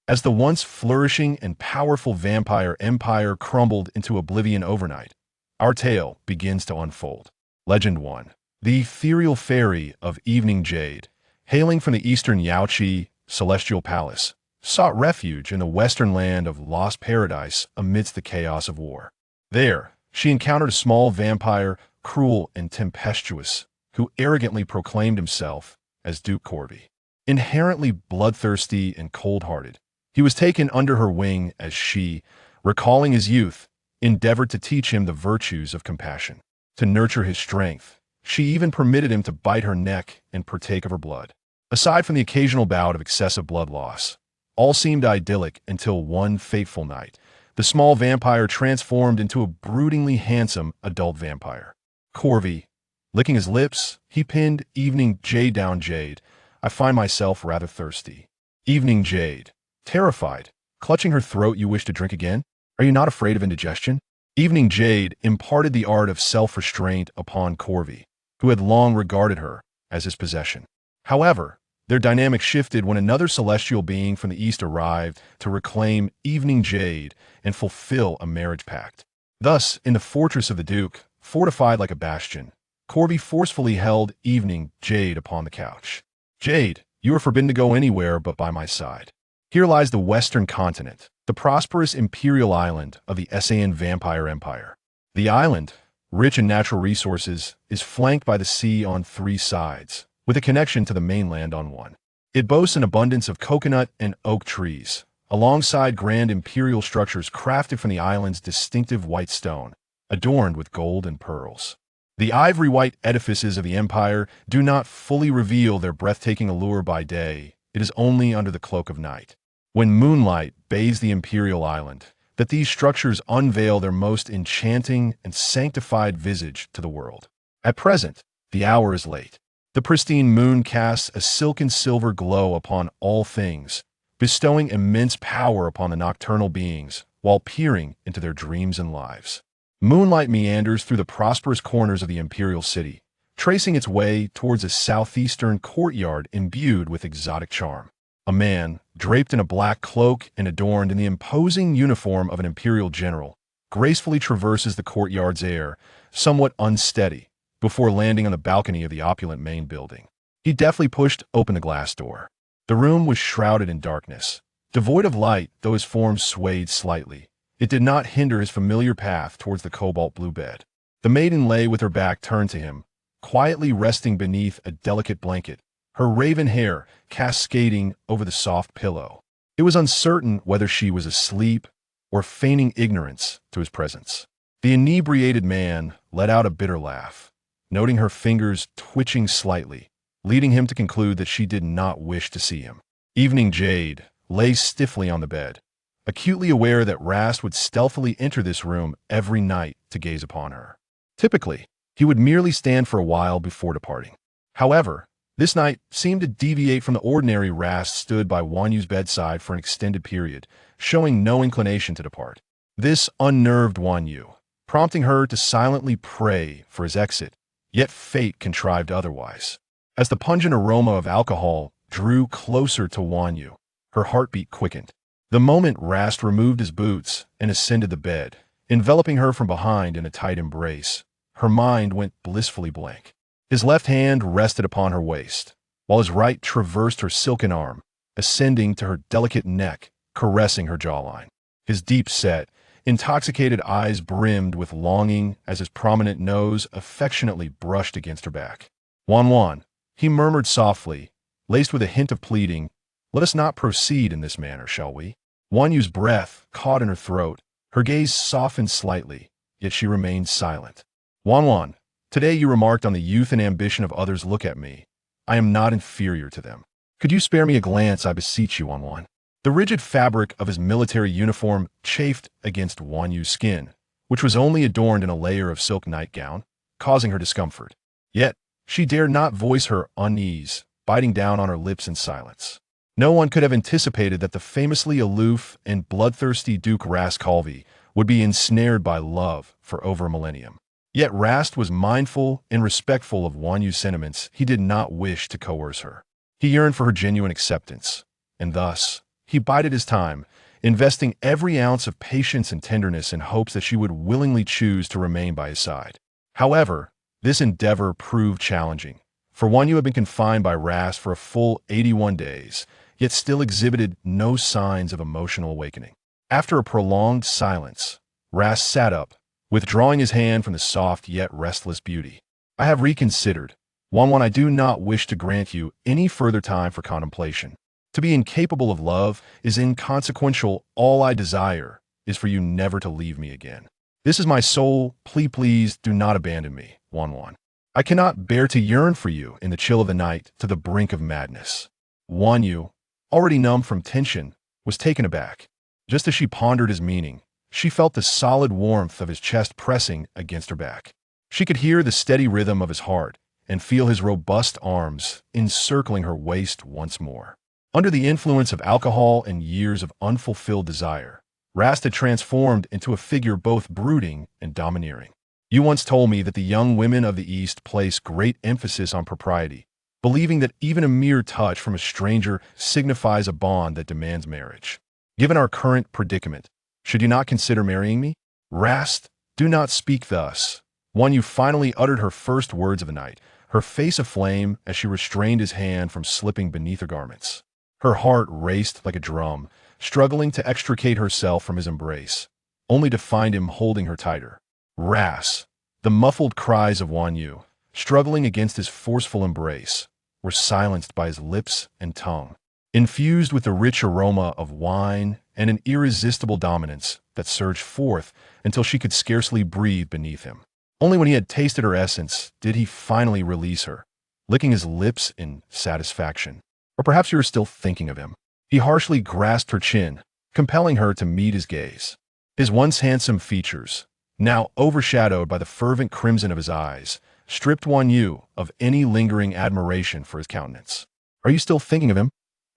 As the once flourishing and powerful vampire empire crumbled into oblivion overnight, our tale begins to unfold. Legend 1. The ethereal fairy of Evening Jade, hailing from the eastern Yaoqi celestial palace, sought refuge in the western land of Lost Paradise amidst the chaos of war. There, she encountered a small vampire, cruel and tempestuous, who arrogantly proclaimed himself as Duke Corby. Inherently bloodthirsty and cold-hearted, he was taken under her wing as she, recalling his youth, endeavored to teach him the virtues of compassion. To nurture his strength, she even permitted him to bite her neck and partake of her blood. Aside from the occasional bout of excessive blood loss, all seemed idyllic until one fateful night, the small vampire transformed into a broodingly handsome adult vampire. Corby, licking his lips, he pinned Evening Jade down. Jade, I find myself rather thirsty. Evening Jade, terrified, clutching her throat. You wish to drink again? Are you not afraid of indigestion? Evening Jade imparted the art of self-restraint upon Corby, who had long regarded her as his possession. However, their dynamic shifted when another celestial being from the east arrived to reclaim Evening Jade and fulfill a marriage pact. Thus, in the fortress of the Duke, fortified like a bastion, Corby forcefully held Evening Jade upon the couch. Jade, you are forbidden to go anywhere but by my side. Here lies the western continent, the prosperous imperial island of the Saan Vampire Empire. The island, rich in natural resources, is flanked by the sea on 3 sides, with a connection to the mainland on one. It boasts an abundance of coconut and oak trees, alongside grand imperial structures crafted from the island's distinctive white stone, adorned with gold and pearls. The ivory-white edifices of the empire do not fully reveal their breathtaking allure by day. It is only under the cloak of night, when moonlight bathes the imperial island, that these structures unveil their most enchanting and sanctified visage to the world. At present, the hour is late. The pristine moon casts a silken silver glow upon all things, bestowing immense power upon the nocturnal beings while peering into their dreams and lives. Moonlight meanders through the prosperous corners of the imperial city, tracing its way towards a southeastern courtyard imbued with exotic charm. A man, draped in a black cloak and adorned in the imposing uniform of an imperial general, gracefully traverses the courtyard's air, somewhat unsteady, before landing on the balcony of the opulent main building. He deftly pushed open the glass door. The room was shrouded in darkness. Devoid of light, though his form swayed slightly, it did not hinder his familiar path towards the cobalt blue bed. The maiden lay with her back turned to him, quietly resting beneath a delicate blanket, her raven hair cascading over the soft pillow. It was uncertain whether she was asleep or feigning ignorance to his presence. The inebriated man let out a bitter laugh, noting her fingers twitching slightly, leading him to conclude that she did not wish to see him. Evening Jade lay stiffly on the bed, acutely aware that Rast would stealthily enter this room every night to gaze upon her. Typically, he would merely stand for a while before departing. However, this night seemed to deviate from the ordinary. Rast stood by Wanyu's bedside for an extended period, showing no inclination to depart. This unnerved Wanyu, prompting her to silently pray for his exit, yet fate contrived otherwise. As the pungent aroma of alcohol drew closer to Wanyu, her heartbeat quickened. The moment Rast removed his boots and ascended the bed, enveloping her from behind in a tight embrace, her mind went blissfully blank. His left hand rested upon her waist, while his right traversed her silken arm, ascending to her delicate neck, caressing her jawline. His deep-set, intoxicated eyes brimmed with longing as his prominent nose affectionately brushed against her back. Wan, he murmured softly, laced with a hint of pleading, let us not proceed in this manner, shall we? Wanyu's breath caught in her throat, her gaze softened slightly, yet she remained silent. Wan, today you remarked on the youth and ambition of others. Look at me. I am not inferior to them. Could you spare me a glance, I beseech you, Wan? The rigid fabric of his military uniform chafed against Wanyu's skin, which was only adorned in a layer of silk nightgown, causing her discomfort. Yet, she dared not voice her unease, biting down on her lips in silence. No one could have anticipated that the famously aloof and bloodthirsty Duke Rast Calvi would be ensnared by love for over a millennium. Yet Rast was mindful and respectful of Wanyu's sentiments. He did not wish to coerce her. He yearned for her genuine acceptance, and thus, He bided his time, investing every ounce of patience and tenderness in hopes that she would willingly choose to remain by his side. However, this endeavor proved challenging. For one, you had been confined by Rast for a full 81 days, yet still exhibited no signs of emotional awakening. After a prolonged silence, Rast sat up, withdrawing his hand from the soft yet restless beauty. I have reconsidered. One, I do not wish to grant you any further time for contemplation. To be incapable of love is inconsequential. All I desire is for you never to leave me again. This is my sole plea. Please do not abandon me. 1. I cannot bear to yearn for you in the chill of the night to the brink of madness. You, already numb from tension, was taken aback. Just as she pondered his meaning, she felt the solid warmth of his chest pressing against her back. She could hear the steady rhythm of his heart and feel his robust arms encircling her waist once more. Under the influence of alcohol and years of unfulfilled desire, Rast had transformed into a figure both brooding and domineering. You once told me that the young women of the East place great emphasis on propriety, believing that even a mere touch from a stranger signifies a bond that demands marriage. Given our current predicament, should you not consider marrying me? Rast, do not speak thus. You finally uttered her first words of the night, her face aflame as she restrained his hand from slipping beneath her garments. Her heart raced like a drum, struggling to extricate herself from his embrace, only to find him holding her tighter. Rast, the muffled cries of Yu, struggling against his forceful embrace, were silenced by his lips and tongue, infused with the rich aroma of wine and an irresistible dominance that surged forth until she could scarcely breathe beneath him. Only when he had tasted her essence did he finally release her, licking his lips in satisfaction. Or perhaps you were still thinking of him. He harshly grasped her chin, compelling her to meet his gaze. His once handsome features, now overshadowed by the fervent crimson of his eyes, stripped Yu of any lingering admiration for his countenance. Are you still thinking of him?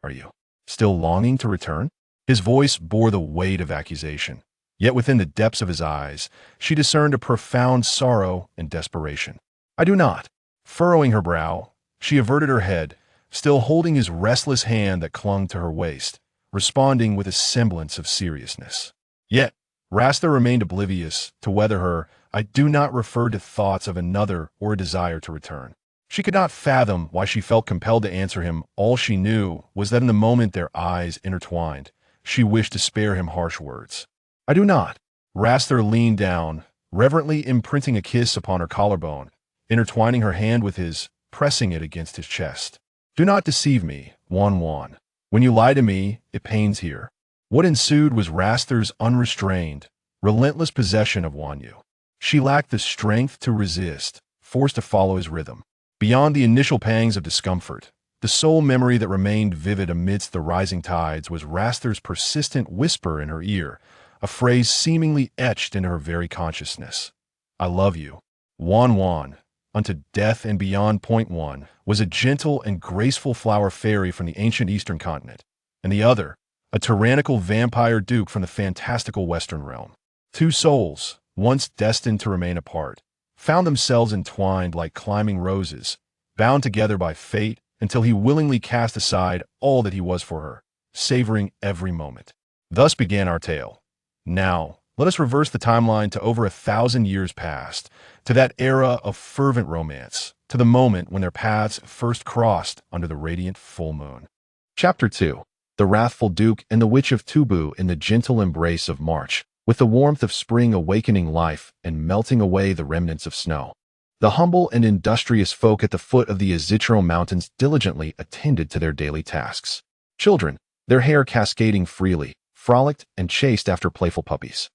Are you still longing to return? His voice bore the weight of accusation, yet within the depths of his eyes, she discerned a profound sorrow and desperation. I do not. Furrowing her brow, she averted her head, still holding his restless hand that clung to her waist, responding with a semblance of seriousness. Yet, Rasta remained oblivious to whether her I do not refer to thoughts of another or a desire to return. She could not fathom why she felt compelled to answer him. All she knew was that in the moment their eyes intertwined, she wished to spare him harsh words. I do not. Rasta leaned down, reverently imprinting a kiss upon her collarbone, intertwining her hand with his, pressing it against his chest. Do not deceive me, Wan. When you lie to me, it pains here. What ensued was Rasta's unrestrained, relentless possession of Yu. She lacked the strength to resist, forced to follow his rhythm. Beyond the initial pangs of discomfort, the sole memory that remained vivid amidst the rising tides was Rasta's persistent whisper in her ear, a phrase seemingly etched into her very consciousness. I love you. Wan, unto death and beyond. 1 was a gentle and graceful flower fairy from the ancient eastern continent, and the other, a tyrannical vampire duke from the fantastical western realm. Two souls, once destined to remain apart, found themselves entwined like climbing roses, bound together by fate until he willingly cast aside all that he was for her, savoring every moment. Thus began our tale. Now, let us reverse the timeline to over 1,000 years past, to that era of fervent romance, to the moment when their paths first crossed under the radiant full moon. Chapter 2. The Wrathful Duke and the Witch of Tubu in the gentle embrace of March, with the warmth of spring awakening life and melting away the remnants of snow. The humble and industrious folk at the foot of the Azitro Mountains diligently attended to their daily tasks. Children, their hair cascading freely, frolicked and chased after playful puppies.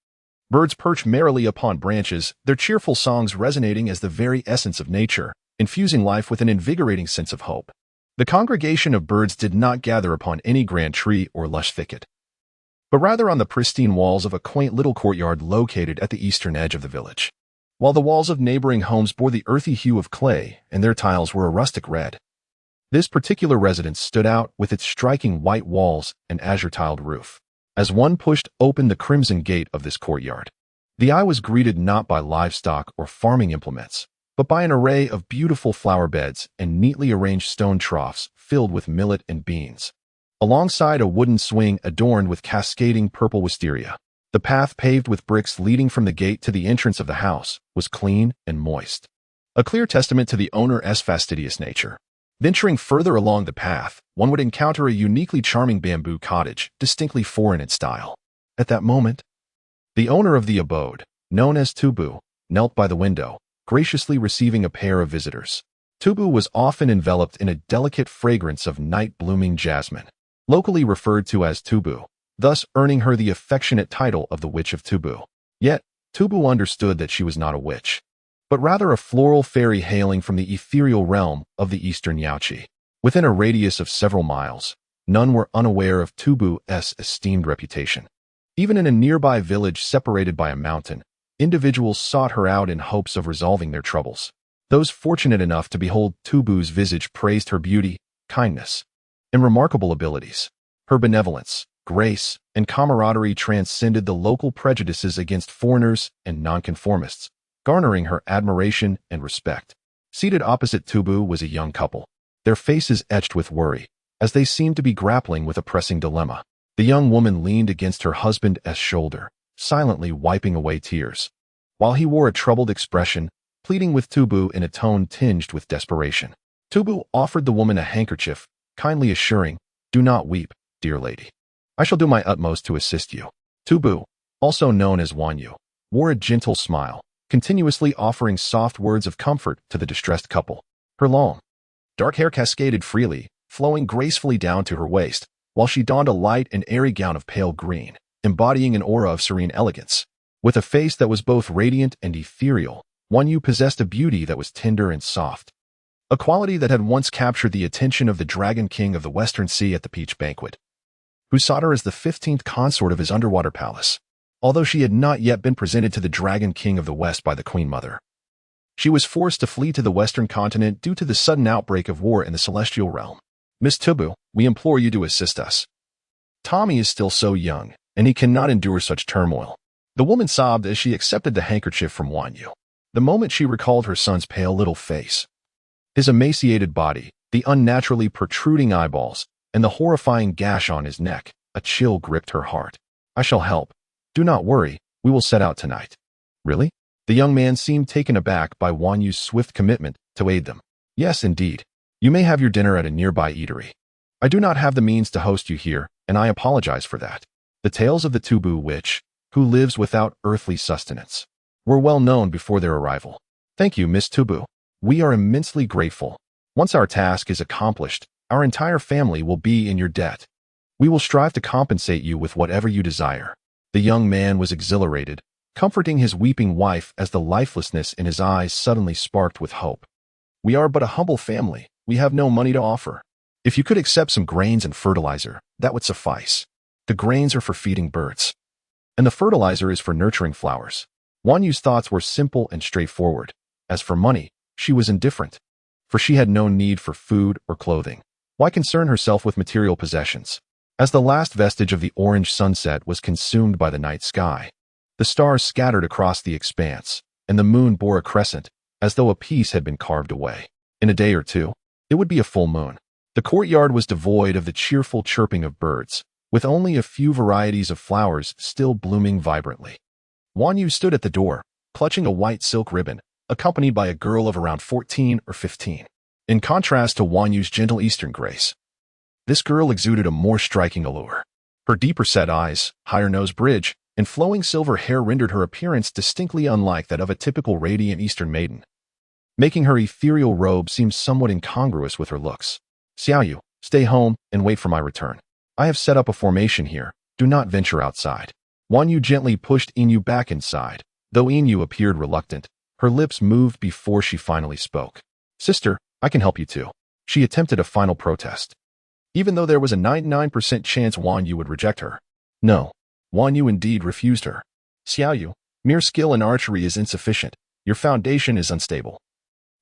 Birds perched merrily upon branches, their cheerful songs resonating as the very essence of nature, infusing life with an invigorating sense of hope. The congregation of birds did not gather upon any grand tree or lush thicket, but rather on the pristine walls of a quaint little courtyard located at the eastern edge of the village. While the walls of neighboring homes bore the earthy hue of clay and their tiles were a rustic red, this particular residence stood out with its striking white walls and azure-tiled roof. As one pushed open the crimson gate of this courtyard, the eye was greeted not by livestock or farming implements, but by an array of beautiful flower beds and neatly arranged stone troughs filled with millet and beans. alongside a wooden swing adorned with cascading purple wisteria. The path paved with bricks leading from the gate to the entrance of the house was clean and moist, a clear testament to the owner's fastidious nature. Venturing further along the path, one would encounter a uniquely charming bamboo cottage, distinctly foreign in style. At that moment, the owner of the abode, known as Tubu, knelt by the window, graciously receiving a pair of visitors. Tubu was often enveloped in a delicate fragrance of night-blooming jasmine, locally referred to as Tubu, thus earning her the affectionate title of the Witch of Tubu. Yet, Tubu understood that she was not a witch, but rather a floral fairy hailing from the ethereal realm of the eastern Yaoqi. Within a radius of several miles, none were unaware of Tubu's esteemed reputation. Even in a nearby village separated by a mountain, individuals sought her out in hopes of resolving their troubles. Those fortunate enough to behold Tubu's visage praised her beauty, kindness, and remarkable abilities. Her benevolence, grace, and camaraderie transcended the local prejudices against foreigners and nonconformists, garnering her admiration and respect. Seated opposite Tubu was a young couple, their faces etched with worry, as they seemed to be grappling with a pressing dilemma. The young woman leaned against her husband's shoulder, silently wiping away tears, while he wore a troubled expression, pleading with Tubu in a tone tinged with desperation. Tubu offered the woman a handkerchief, kindly assuring, "Do not weep, dear lady. I shall do my utmost to assist you." Tubu, also known as Wanyu, wore a gentle smile, continuously offering soft words of comfort to the distressed couple. Her long, dark hair cascaded freely, flowing gracefully down to her waist, while she donned a light and airy gown of pale green, embodying an aura of serene elegance. With a face that was both radiant and ethereal, Wanyu possessed a beauty that was tender and soft, a quality that had once captured the attention of the Dragon King of the Western Sea at the Peach Banquet, who sought her as the 15th consort of his underwater palace. Although she had not yet been presented to the Dragon King of the West by the Queen Mother, she was forced to flee to the Western continent due to the sudden outbreak of war in the Celestial Realm. "Miss Tubu, we implore you to assist us. Tommy is still so young, and he cannot endure such turmoil." The woman sobbed as she accepted the handkerchief from Wanyu. The moment she recalled her son's pale little face, his emaciated body, the unnaturally protruding eyeballs, and the horrifying gash on his neck, a chill gripped her heart. "I shall help. Do not worry, we will set out tonight." "Really?" The young man seemed taken aback by Wanyu's swift commitment to aid them. "Yes, indeed. You may have your dinner at a nearby eatery. I do not have the means to host you here, and I apologize for that." The tales of the Tubu witch, who lives without earthly sustenance, were well known before their arrival. "Thank you, Miss Tubu. We are immensely grateful. Once our task is accomplished, our entire family will be in your debt. We will strive to compensate you with whatever you desire." The young man was exhilarated, comforting his weeping wife as the lifelessness in his eyes suddenly sparked with hope. "We are but a humble family. We have no money to offer. If you could accept some grains and fertilizer, that would suffice. The grains are for feeding birds, and the fertilizer is for nurturing flowers." Wanyu's thoughts were simple and straightforward. As for money, she was indifferent, for she had no need for food or clothing. Why concern herself with material possessions? As the last vestige of the orange sunset was consumed by the night sky, the stars scattered across the expanse, and the moon bore a crescent, as though a piece had been carved away. In a day or two, it would be a full moon. The courtyard was devoid of the cheerful chirping of birds, with only a few varieties of flowers still blooming vibrantly. Wanyu stood at the door, clutching a white silk ribbon, accompanied by a girl of around 14 or 15. In contrast to Wanyu's gentle Eastern grace, this girl exuded a more striking allure. Her deeper-set eyes, higher nose bridge, and flowing silver hair rendered her appearance distinctly unlike that of a typical radiant Eastern maiden, making her ethereal robe seem somewhat incongruous with her looks. "Xiaoyu, stay home and wait for my return. I have set up a formation here. Do not venture outside." Wanyu gently pushed Inu back inside. Though Inu appeared reluctant, her lips moved before she finally spoke. "Sister, I can help you too." She attempted a final protest, even though there was a 99% chance Wanyu would reject her. No, Wanyu indeed refused her. "Xiaoyu, mere skill in archery is insufficient. Your foundation is unstable,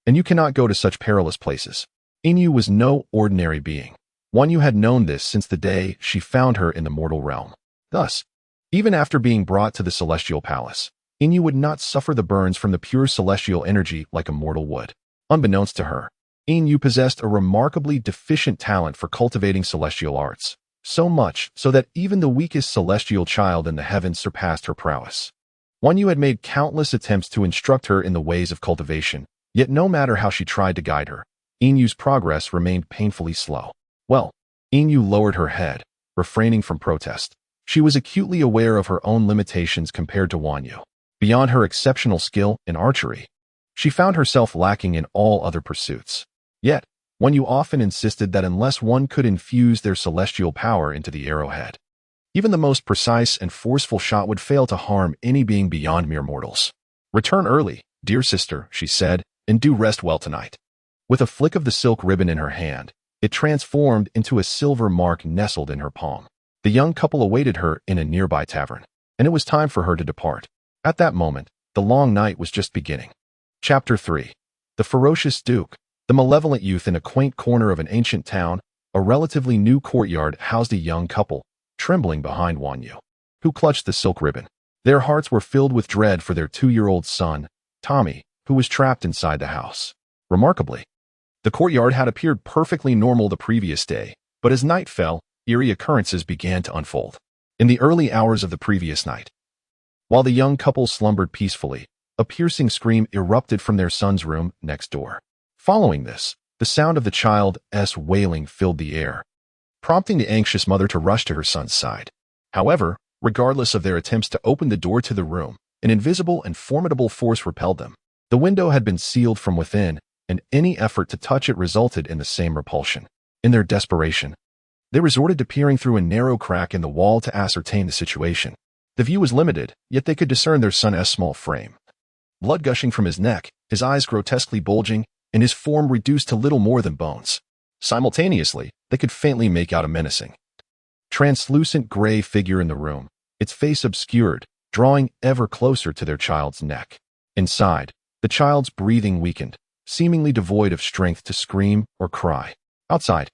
and you cannot go to such perilous places." Inu was no ordinary being. Wanyu had known this since the day she found her in the mortal realm. Thus, even after being brought to the Celestial Palace, Inu would not suffer the burns from the pure celestial energy like a mortal would. Unbeknownst to her, Inu possessed a remarkably deficient talent for cultivating celestial arts. so much so that even the weakest celestial child in the heavens surpassed her prowess. Wanyu had made countless attempts to instruct her in the ways of cultivation, yet no matter how she tried to guide her, Inyu's progress remained painfully slow. Well, Inyu lowered her head, refraining from protest. She was acutely aware of her own limitations compared to Wanyu. Beyond her exceptional skill in archery, she found herself lacking in all other pursuits. Yet, Wanyu often insisted that unless one could infuse their celestial power into the arrowhead, even the most precise and forceful shot would fail to harm any being beyond mere mortals. "Return early, dear sister," she said, "and do rest well tonight." With a flick of the silk ribbon in her hand, it transformed into a silver mark nestled in her palm. The young couple awaited her in a nearby tavern, and it was time for her to depart. At that moment, the long night was just beginning. Chapter 3. The Ferocious Duke. The malevolent youth in a quaint corner of an ancient town, a relatively new courtyard housed a young couple, trembling behind Wanyu, who clutched the silk ribbon. Their hearts were filled with dread for their 2-year-old son, Tommy, who was trapped inside the house. Remarkably, the courtyard had appeared perfectly normal the previous day, but as night fell, eerie occurrences began to unfold. In the early hours of the previous night, while the young couple slumbered peacefully, a piercing scream erupted from their son's room next door. Following this, the sound of the child's wailing filled the air, prompting the anxious mother to rush to her son's side. However, regardless of their attempts to open the door to the room, an invisible and formidable force repelled them. The window had been sealed from within, and any effort to touch it resulted in the same repulsion. In their desperation, they resorted to peering through a narrow crack in the wall to ascertain the situation. The view was limited, yet they could discern their son's small frame. Blood gushing from his neck, his eyes grotesquely bulging, and his form reduced to little more than bones. Simultaneously, they could faintly make out a menacing, translucent gray figure in the room, its face obscured, drawing ever closer to their child's neck. Inside, the child's breathing weakened, seemingly devoid of strength to scream or cry. Outside,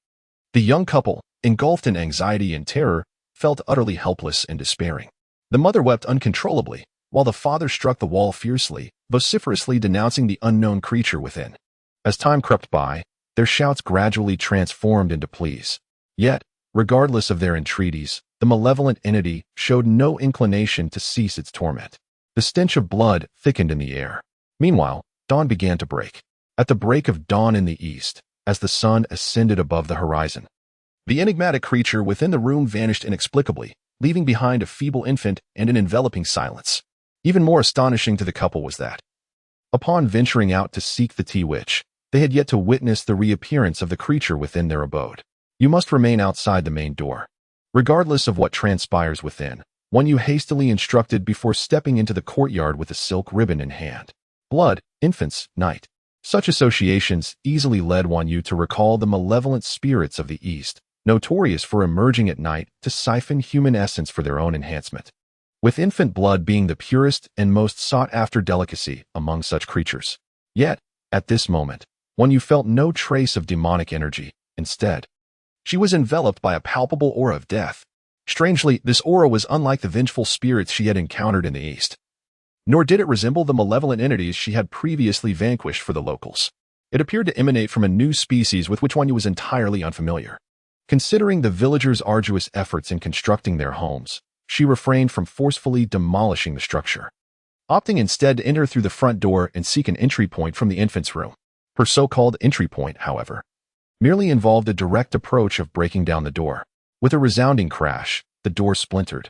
the young couple, engulfed in anxiety and terror, felt utterly helpless and despairing. The mother wept uncontrollably, while the father struck the wall fiercely, vociferously denouncing the unknown creature within. As time crept by, their shouts gradually transformed into pleas. Yet, regardless of their entreaties, the malevolent entity showed no inclination to cease its torment. The stench of blood thickened in the air. Meanwhile, dawn began to break. At the break of dawn in the east, as the sun ascended above the horizon, the enigmatic creature within the room vanished inexplicably, leaving behind a feeble infant and an enveloping silence. Even more astonishing to the couple was that, upon venturing out to seek the tea witch, they had yet to witness the reappearance of the creature within their abode. You must remain outside the main door, regardless of what transpires within, Wanyu hastily instructed before stepping into the courtyard with a silk ribbon in hand. Blood, infants, night. Such associations easily led Wanyu to recall the malevolent spirits of the East, notorious for emerging at night to siphon human essence for their own enhancement, with infant blood being the purest and most sought-after delicacy among such creatures. Yet, at this moment, Wanyu felt no trace of demonic energy. Instead, she was enveloped by a palpable aura of death. Strangely, this aura was unlike the vengeful spirits she had encountered in the East, nor did it resemble the malevolent entities she had previously vanquished for the locals. It appeared to emanate from a new species with which Wanyu was entirely unfamiliar. Considering the villagers' arduous efforts in constructing their homes, she refrained from forcefully demolishing the structure, opting instead to enter through the front door and seek an entry point from the infant's room. Her so-called entry point, however, merely involved a direct approach of breaking down the door. With a resounding crash, the door splintered,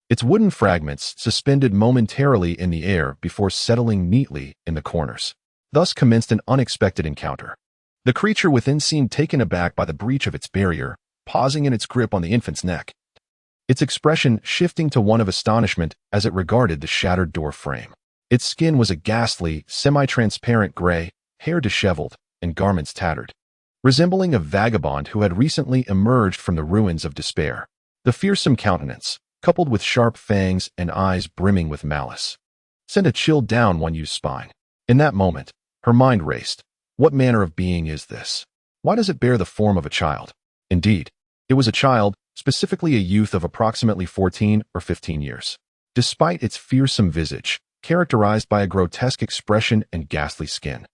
its wooden fragments suspended momentarily in the air before settling neatly in the corners. Thus commenced an unexpected encounter. The creature within seemed taken aback by the breach of its barrier, pausing in its grip on the infant's neck, its expression shifting to one of astonishment as it regarded the shattered door frame. Its skin was a ghastly, semi-transparent gray, hair disheveled, and garments tattered, resembling a vagabond who had recently emerged from the ruins of despair. The fearsome countenance, coupled with sharp fangs and eyes brimming with malice, sent a chill down Wanyu's spine. In that moment, her mind raced. What manner of being is this? Why does it bear the form of a child? Indeed, it was a child, specifically a youth of approximately 14 or 15 years. Despite its fearsome visage, characterized by a grotesque expression and ghastly skin,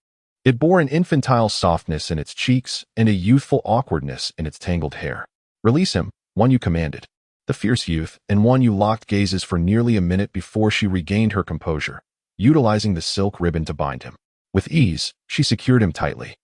it bore an infantile softness in its cheeks and a youthful awkwardness in its tangled hair. "Release him," Wan Yu commanded. The fierce youth and Wan Yu locked gazes for nearly a minute before she regained her composure, utilizing the silk ribbon to bind him. With ease, she secured him tightly,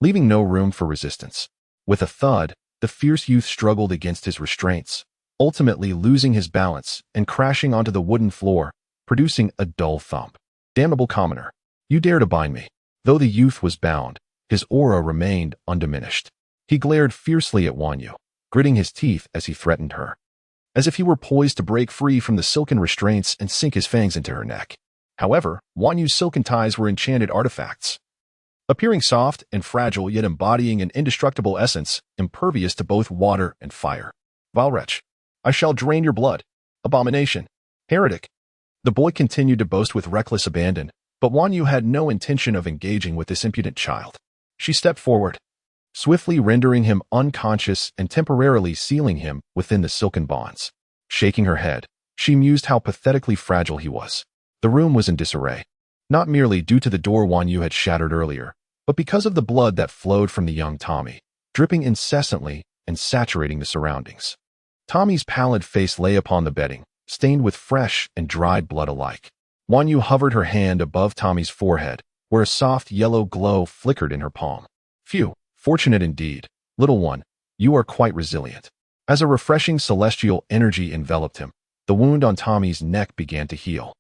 leaving no room for resistance. With a thud, the fierce youth struggled against his restraints, ultimately losing his balance and crashing onto the wooden floor, producing a dull thump. Damnable commoner, you dare to bind me. Though the youth was bound, his aura remained undiminished. He glared fiercely at Wan Yu, gritting his teeth as he threatened her, as if he were poised to break free from the silken restraints and sink his fangs into her neck. However, Wan Yu's silken ties were enchanted artifacts, appearing soft and fragile yet embodying an indestructible essence, impervious to both water and fire. Vile wretch, I shall drain your blood. Abomination. Heretic. The boy continued to boast with reckless abandon, but Wan Yu had no intention of engaging with this impudent child. She stepped forward, swiftly rendering him unconscious and temporarily sealing him within the silken bonds. Shaking her head, she mused how pathetically fragile he was. The room was in disarray, not merely due to the door Wan Yu had shattered earlier, but because of the blood that flowed from the young Tommy, dripping incessantly and saturating the surroundings. Tommy's pallid face lay upon the bedding, stained with fresh and dried blood alike. Wan Yu hovered her hand above Tommy's forehead, where a soft yellow glow flickered in her palm. Phew, fortunate indeed. Little one, you are quite resilient. As a refreshing celestial energy enveloped him, the wound on Tommy's neck began to heal,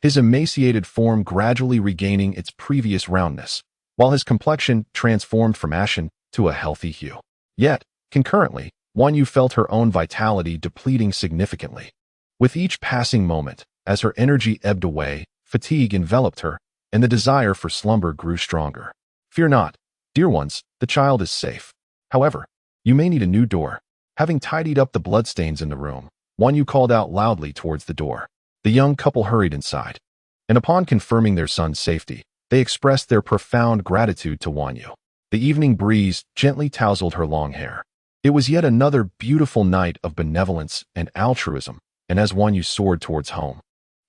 his emaciated form gradually regaining its previous roundness, while his complexion transformed from ashen to a healthy hue. Yet, concurrently, Wan Yu felt her own vitality depleting significantly. With each passing moment, as her energy ebbed away, fatigue enveloped her, and the desire for slumber grew stronger. Fear not, dear ones, the child is safe. However, you may need a new door. Having tidied up the bloodstains in the room, Wan Yu called out loudly towards the door. The young couple hurried inside, and upon confirming their son's safety, they expressed their profound gratitude to Wan Yu. The evening breeze gently tousled her long hair. It was yet another beautiful night of benevolence and altruism, and as Wan Yu soared towards home,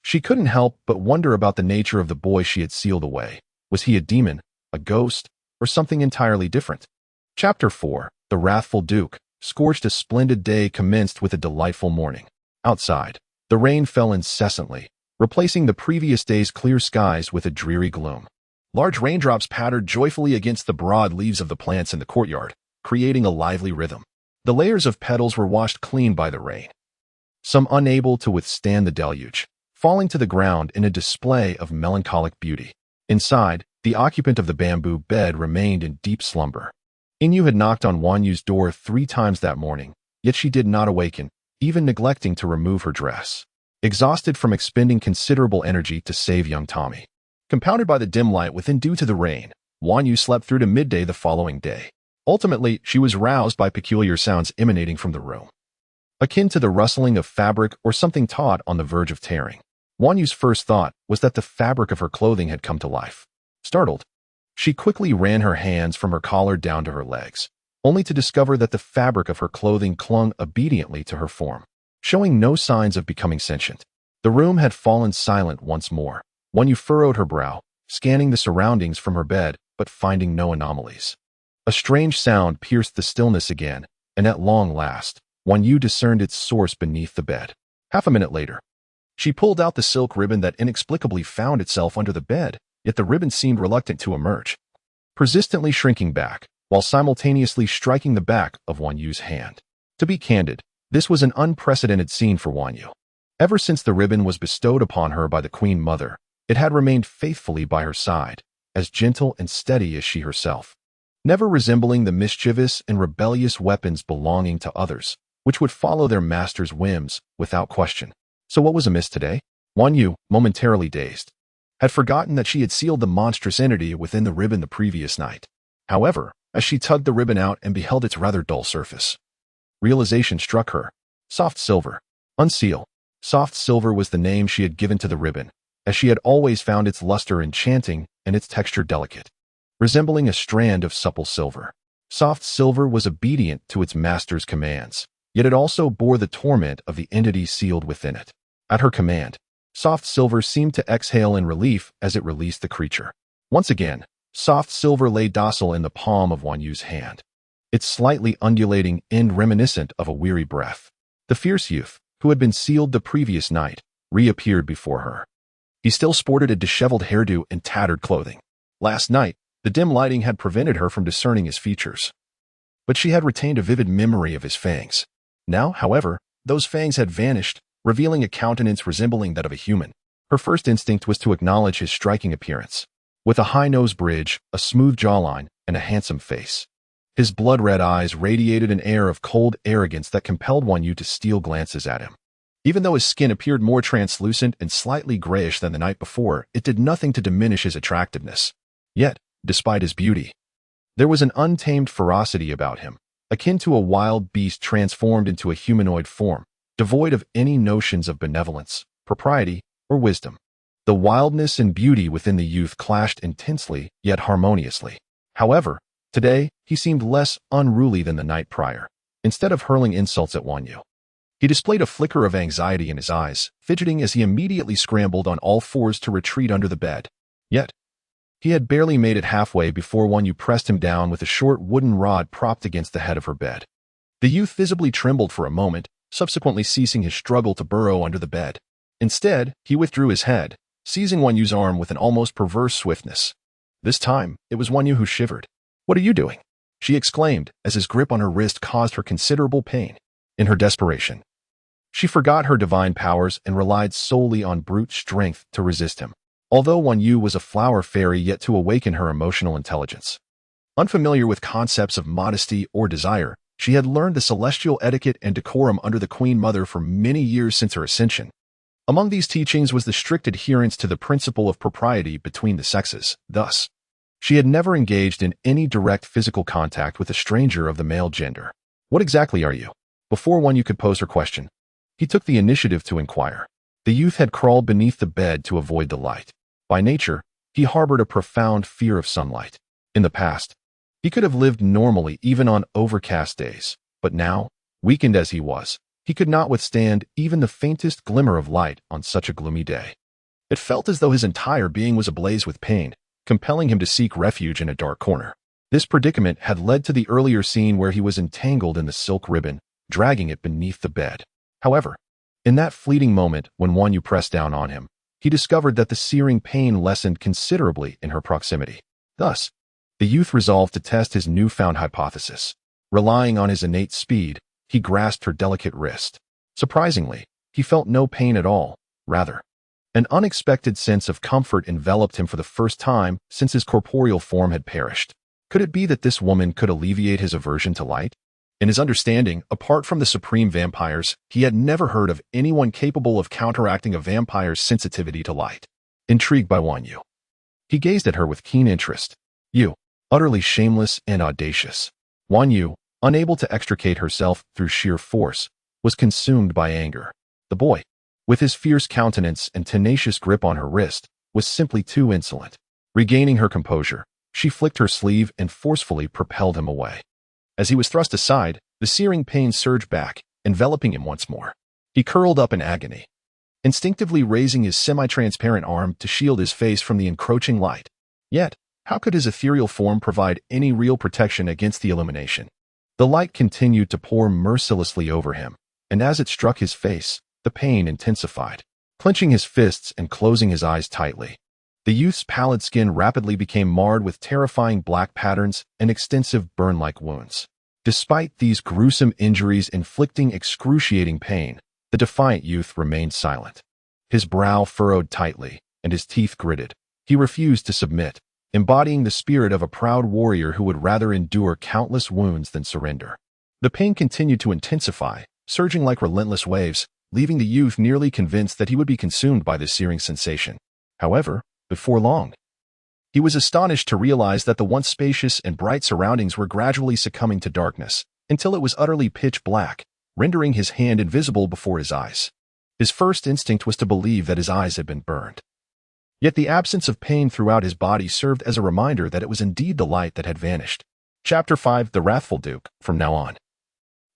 she couldn't help but wonder about the nature of the boy she had sealed away. Was he a demon, a ghost, or something entirely different? Chapter 4. The Wrathful Duke. Scorched a splendid day commenced with a delightful morning. Outside, the rain fell incessantly, replacing the previous day's clear skies with a dreary gloom. Large raindrops pattered joyfully against the broad leaves of the plants in the courtyard, creating a lively rhythm. The layers of petals were washed clean by the rain, some unable to withstand the deluge, falling to the ground in a display of melancholic beauty. Inside, the occupant of the bamboo bed remained in deep slumber. Inyu had knocked on Wan Yu's door 3 times that morning, yet she did not awaken, even neglecting to remove her dress, exhausted from expending considerable energy to save young Tommy. Compounded by the dim light within due to the rain, Wan Yu slept through to midday the following day. Ultimately, she was roused by peculiar sounds emanating from the room, akin to the rustling of fabric or something taut on the verge of tearing. Wan Yu's first thought was that the fabric of her clothing had come to life. Startled, she quickly ran her hands from her collar down to her legs, only to discover that the fabric of her clothing clung obediently to her form, showing no signs of becoming sentient. The room had fallen silent once more. Wan Yu furrowed her brow, scanning the surroundings from her bed, but finding no anomalies. A strange sound pierced the stillness again, and at long last, Wan Yu discerned its source beneath the bed. Half a minute later, she pulled out the silk ribbon that inexplicably found itself under the bed, yet the ribbon seemed reluctant to emerge, persistently shrinking back, while simultaneously striking the back of Wan Yu's hand. To be candid, this was an unprecedented scene for Wan Yu. Ever since the ribbon was bestowed upon her by the Queen Mother, it had remained faithfully by her side, as gentle and steady as she herself, never resembling the mischievous and rebellious weapons belonging to others, which would follow their master's whims without question. So what was amiss today? Wan Yu, momentarily dazed, had forgotten that she had sealed the monstrous entity within the ribbon the previous night. However, as she tugged the ribbon out and beheld its rather dull surface, realization struck her. Soft silver. Unseal. Soft silver was the name she had given to the ribbon, as she had always found its luster enchanting and its texture delicate, resembling a strand of supple silver. Soft silver was obedient to its master's commands, yet it also bore the torment of the entity sealed within it. At her command, soft silver seemed to exhale in relief as it released the creature. Once again, soft silver lay docile in the palm of Wan Yu's hand, its slightly undulating end reminiscent of a weary breath. The fierce youth, who had been sealed the previous night, reappeared before her. He still sported a disheveled hairdo and tattered clothing. Last night, the dim lighting had prevented her from discerning his features, but she had retained a vivid memory of his fangs. Now, however, those fangs had vanished, revealing a countenance resembling that of a human. Her first instinct was to acknowledge his striking appearance. With a high nose bridge, a smooth jawline, and a handsome face, his blood-red eyes radiated an air of cold arrogance that compelled Wanyu to steal glances at him. Even though his skin appeared more translucent and slightly grayish than the night before, it did nothing to diminish his attractiveness. Yet, despite his beauty, there was an untamed ferocity about him, akin to a wild beast transformed into a humanoid form, devoid of any notions of benevolence, propriety, or wisdom. The wildness and beauty within the youth clashed intensely, yet harmoniously. However, today, he seemed less unruly than the night prior. Instead of hurling insults at Wanyu, he displayed a flicker of anxiety in his eyes, fidgeting as he immediately scrambled on all fours to retreat under the bed. Yet, he had barely made it halfway before Wanyu pressed him down with a short wooden rod propped against the head of her bed. The youth visibly trembled for a moment, subsequently ceasing his struggle to burrow under the bed. Instead, he withdrew his head, seizing Wanyu's arm with an almost perverse swiftness. This time, it was Wanyu who shivered. "What are you doing?" she exclaimed as his grip on her wrist caused her considerable pain. In her desperation, she forgot her divine powers and relied solely on brute strength to resist him. Although Wanyu was a flower fairy yet to awaken her emotional intelligence. Unfamiliar with concepts of modesty or desire, she had learned the celestial etiquette and decorum under the Queen Mother for many years since her ascension. Among these teachings was the strict adherence to the principle of propriety between the sexes. Thus, she had never engaged in any direct physical contact with a stranger of the male gender. "What exactly are you?" Before Wanyu could pose her question, he took the initiative to inquire. The youth had crawled beneath the bed to avoid the light. By nature, he harbored a profound fear of sunlight. In the past, he could have lived normally even on overcast days, but now, weakened as he was, he could not withstand even the faintest glimmer of light on such a gloomy day. It felt as though his entire being was ablaze with pain, compelling him to seek refuge in a dark corner. This predicament had led to the earlier scene where he was entangled in the silk ribbon, dragging it beneath the bed. However, in that fleeting moment when Wanyu pressed down on him, he discovered that the searing pain lessened considerably in her proximity. Thus, the youth resolved to test his newfound hypothesis. Relying on his innate speed, he grasped her delicate wrist. Surprisingly, he felt no pain at all. Rather, an unexpected sense of comfort enveloped him for the first time since his corporeal form had perished. Could it be that this woman could alleviate his aversion to light? In his understanding, apart from the supreme vampires, he had never heard of anyone capable of counteracting a vampire's sensitivity to light. Intrigued by Wanyu, he gazed at her with keen interest. "You, utterly shameless and audacious." Wanyu, unable to extricate herself through sheer force, was consumed by anger. The boy, with his fierce countenance and tenacious grip on her wrist, was simply too insolent. Regaining her composure, she flicked her sleeve and forcefully propelled him away. As he was thrust aside, the searing pain surged back, enveloping him once more. He curled up in agony, instinctively raising his semi-transparent arm to shield his face from the encroaching light. Yet, how could his ethereal form provide any real protection against the illumination? The light continued to pour mercilessly over him, and as it struck his face, the pain intensified. Clenching his fists and closing his eyes tightly, the youth's pallid skin rapidly became marred with terrifying black patterns and extensive burn-like wounds. Despite these gruesome injuries inflicting excruciating pain, the defiant youth remained silent. His brow furrowed tightly, and his teeth gritted. He refused to submit, embodying the spirit of a proud warrior who would rather endure countless wounds than surrender. The pain continued to intensify, surging like relentless waves, leaving the youth nearly convinced that he would be consumed by this searing sensation. However, before long, he was astonished to realize that the once spacious and bright surroundings were gradually succumbing to darkness, until it was utterly pitch black, rendering his hand invisible before his eyes. His first instinct was to believe that his eyes had been burned. Yet the absence of pain throughout his body served as a reminder that it was indeed the light that had vanished. Chapter 5: The Wrathful Duke. From now on,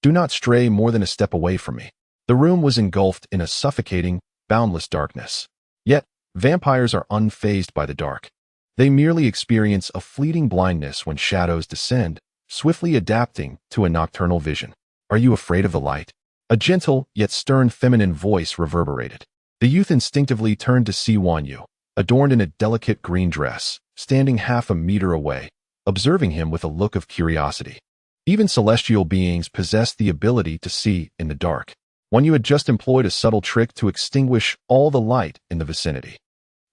do not stray more than a step away from me. The room was engulfed in a suffocating, boundless darkness. Yet, vampires are unfazed by the dark. They merely experience a fleeting blindness when shadows descend, swiftly adapting to a nocturnal vision. Are you afraid of the light? A gentle yet stern feminine voice reverberated. The youth instinctively turned to see Wanyu, adorned in a delicate green dress, standing half a meter away, observing him with a look of curiosity. Even celestial beings possessed the ability to see in the dark. Wanyu had just employed a subtle trick to extinguish all the light in the vicinity.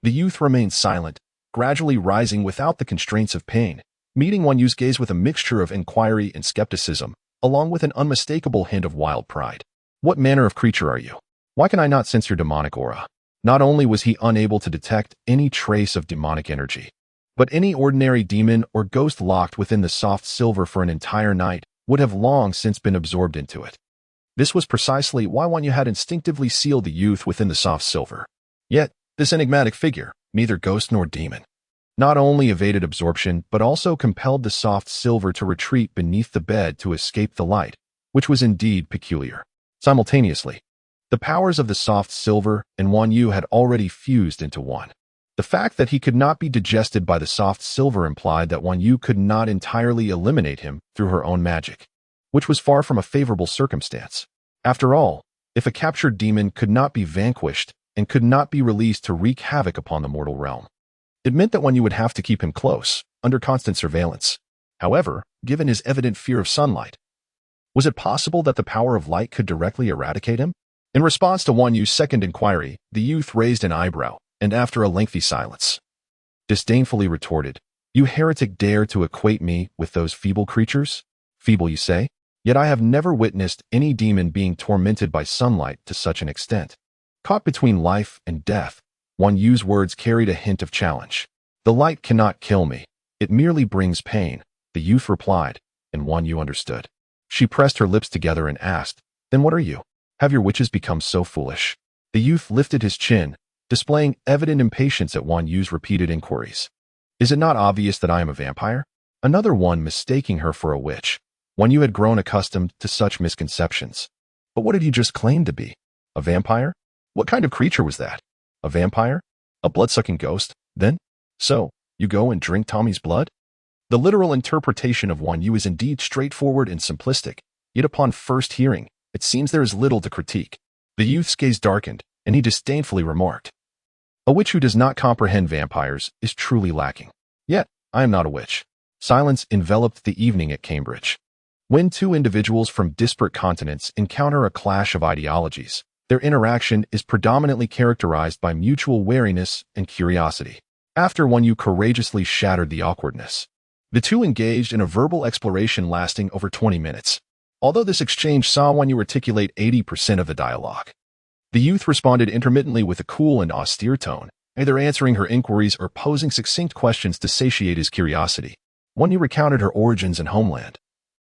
The youth remained silent, gradually rising without the constraints of pain, meeting Wanyu's gaze with a mixture of inquiry and skepticism, along with an unmistakable hint of wild pride. What manner of creature are you? Why can I not sense your demonic aura? Not only was he unable to detect any trace of demonic energy, but any ordinary demon or ghost locked within the soft silver for an entire night would have long since been absorbed into it. This was precisely why Wanyu had instinctively sealed the youth within the soft silver. Yet, this enigmatic figure, neither ghost nor demon, not only evaded absorption but also compelled the soft silver to retreat beneath the bed to escape the light, which was indeed peculiar. Simultaneously, the powers of the soft silver and Wanyu had already fused into one. The fact that he could not be digested by the soft silver implied that Wanyu could not entirely eliminate him through her own magic, which was far from a favorable circumstance. After all, if a captured demon could not be vanquished and could not be released to wreak havoc upon the mortal realm, it meant that Wanyu would have to keep him close, under constant surveillance. However, given his evident fear of sunlight, was it possible that the power of light could directly eradicate him? In response to Wanyu's second inquiry, the youth raised an eyebrow, and after a lengthy silence, disdainfully retorted, "You heretic dare to equate me with those feeble creatures? Feeble, you say? Yet I have never witnessed any demon being tormented by sunlight to such an extent." Caught between life and death, Wanyu's words carried a hint of challenge. "The light cannot kill me. It merely brings pain," the youth replied, and Wanyu understood. She pressed her lips together and asked, "Then what are you? Have your witches become so foolish?" The youth lifted his chin, displaying evident impatience at Wanyu's repeated inquiries. "Is it not obvious that I am a vampire?" Another one mistaking her for a witch. Wanyu had grown accustomed to such misconceptions. But what did he just claim to be? A vampire? What kind of creature was that? A vampire? A blood-sucking ghost, then? So, you go and drink Tommy's blood? The literal interpretation of Wanyu is indeed straightforward and simplistic, yet upon first hearing, it seems there is little to critique. The youth's gaze darkened, and he disdainfully remarked, "A witch who does not comprehend vampires is truly lacking. Yet, I am not a witch." Silence enveloped the evening at Cambridge. When two individuals from disparate continents encounter a clash of ideologies, their interaction is predominantly characterized by mutual wariness and curiosity. After Wanyu courageously shattered the awkwardness, the two engaged in a verbal exploration lasting over 20 minutes. Although this exchange saw Wanyu articulate 80% of the dialogue, the youth responded intermittently with a cool and austere tone, either answering her inquiries or posing succinct questions to satiate his curiosity. Wanyu recounted her origins and homeland,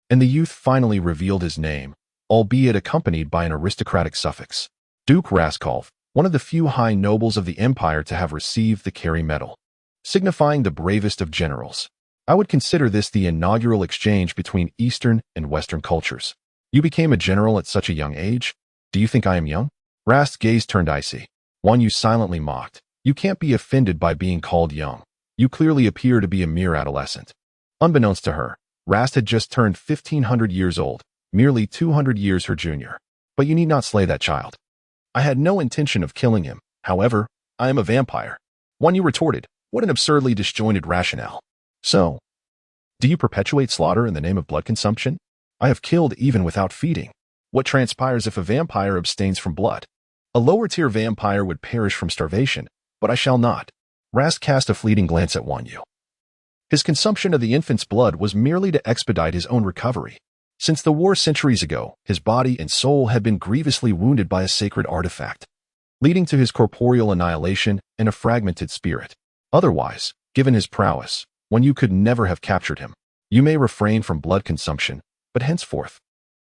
and the youth finally revealed his name, albeit accompanied by an aristocratic suffix. Duke Raskolf, one of the few high nobles of the empire to have received the Kerry medal, signifying the bravest of generals. I would consider this the inaugural exchange between Eastern and Western cultures. You became a general at such a young age? Do you think I am young? Rast's gaze turned icy. Wanyu silently mocked. You can't be offended by being called young. You clearly appear to be a mere adolescent. Unbeknownst to her, Rast had just turned 1,500 years old, merely 200 years her junior. But you need not slay that child. I had no intention of killing him. However, I am a vampire. Wanyu retorted. What an absurdly disjointed rationale. So, do you perpetuate slaughter in the name of blood consumption? I have killed even without feeding. What transpires if a vampire abstains from blood? A lower-tier vampire would perish from starvation, but I shall not. Rast cast a fleeting glance at Wanyu. His consumption of the infant's blood was merely to expedite his own recovery. Since the war centuries ago, his body and soul had been grievously wounded by a sacred artifact, leading to his corporeal annihilation and a fragmented spirit. Otherwise, given his prowess, Wanyu could never have captured him. You may refrain from blood consumption, but henceforth,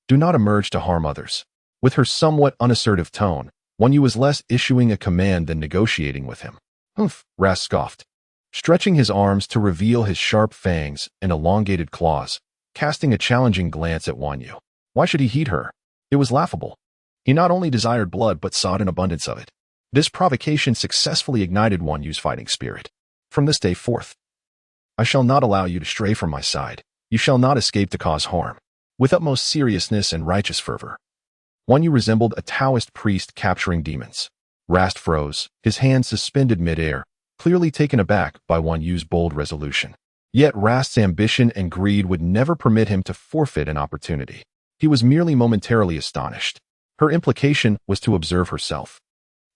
do not emerge to harm others. With her somewhat unassertive tone, Wanyu was less issuing a command than negotiating with him. Humph, Rast scoffed, stretching his arms to reveal his sharp fangs and elongated claws, casting a challenging glance at Wanyu. Why should he heed her? It was laughable. He not only desired blood but sought an abundance of it. This provocation successfully ignited Wanyu's fighting spirit. From this day forth, I shall not allow you to stray from my side. You shall not escape to cause harm. With utmost seriousness and righteous fervor. Wan Yu resembled a Taoist priest capturing demons. Rast froze, his hands suspended mid-air, clearly taken aback by Wan Yu's bold resolution. Yet Rast's ambition and greed would never permit him to forfeit an opportunity. He was merely momentarily astonished. Her implication was to observe herself,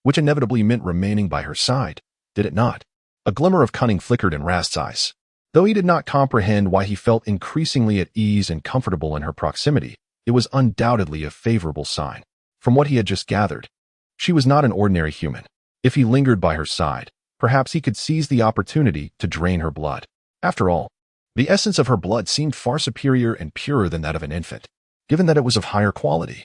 which inevitably meant remaining by her side, did it not? A glimmer of cunning flickered in Rast's eyes. Though he did not comprehend why he felt increasingly at ease and comfortable in her proximity, it was undoubtedly a favorable sign. From what he had just gathered, she was not an ordinary human. If he lingered by her side, perhaps he could seize the opportunity to drain her blood. After all, the essence of her blood seemed far superior and purer than that of an infant, given that it was of higher quality.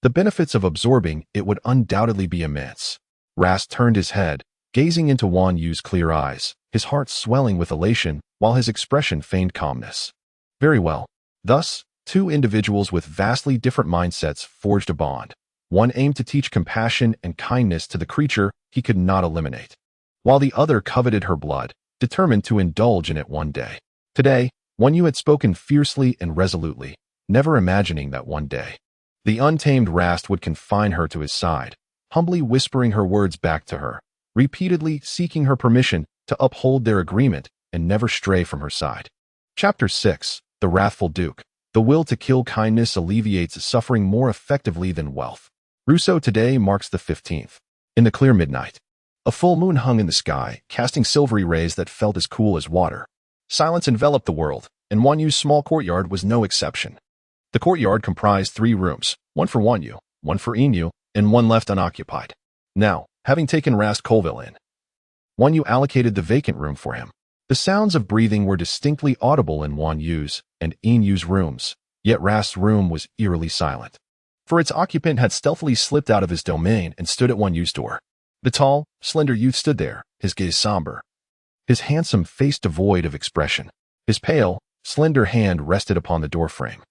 The benefits of absorbing it would undoubtedly be immense. Rast turned his head, gazing into Wan Yu's clear eyes, his heart swelling with elation while his expression feigned calmness. Very well. Thus, two individuals with vastly different mindsets forged a bond. One aimed to teach compassion and kindness to the creature he could not eliminate, while the other coveted her blood, determined to indulge in it one day. Today, Wan Yu had spoken fiercely and resolutely, never imagining that one day the untamed Rast would confine her to his side, humbly whispering her words back to her, repeatedly seeking her permission to uphold their agreement and never stray from her side. Chapter 6. The Wrathful Duke. The will to kill kindness alleviates suffering more effectively than wealth. Rousseau. Today marks the 15th. In the clear midnight, a full moon hung in the sky, casting silvery rays that felt as cool as water. Silence enveloped the world, and Wan Yu's small courtyard was no exception. The courtyard comprised 3 rooms, one for Wan Yu, one for Inu, and one left unoccupied. Now, having taken Rast Colville in, Wan Yu allocated the vacant room for him. The sounds of breathing were distinctly audible in Wan Yu's and Inu's rooms, yet Rast's room was eerily silent, for its occupant had stealthily slipped out of his domain and stood at Wan Yu's door. The tall, slender youth stood there, his gaze somber, his handsome face devoid of expression. His pale, slender hand rested upon the doorframe,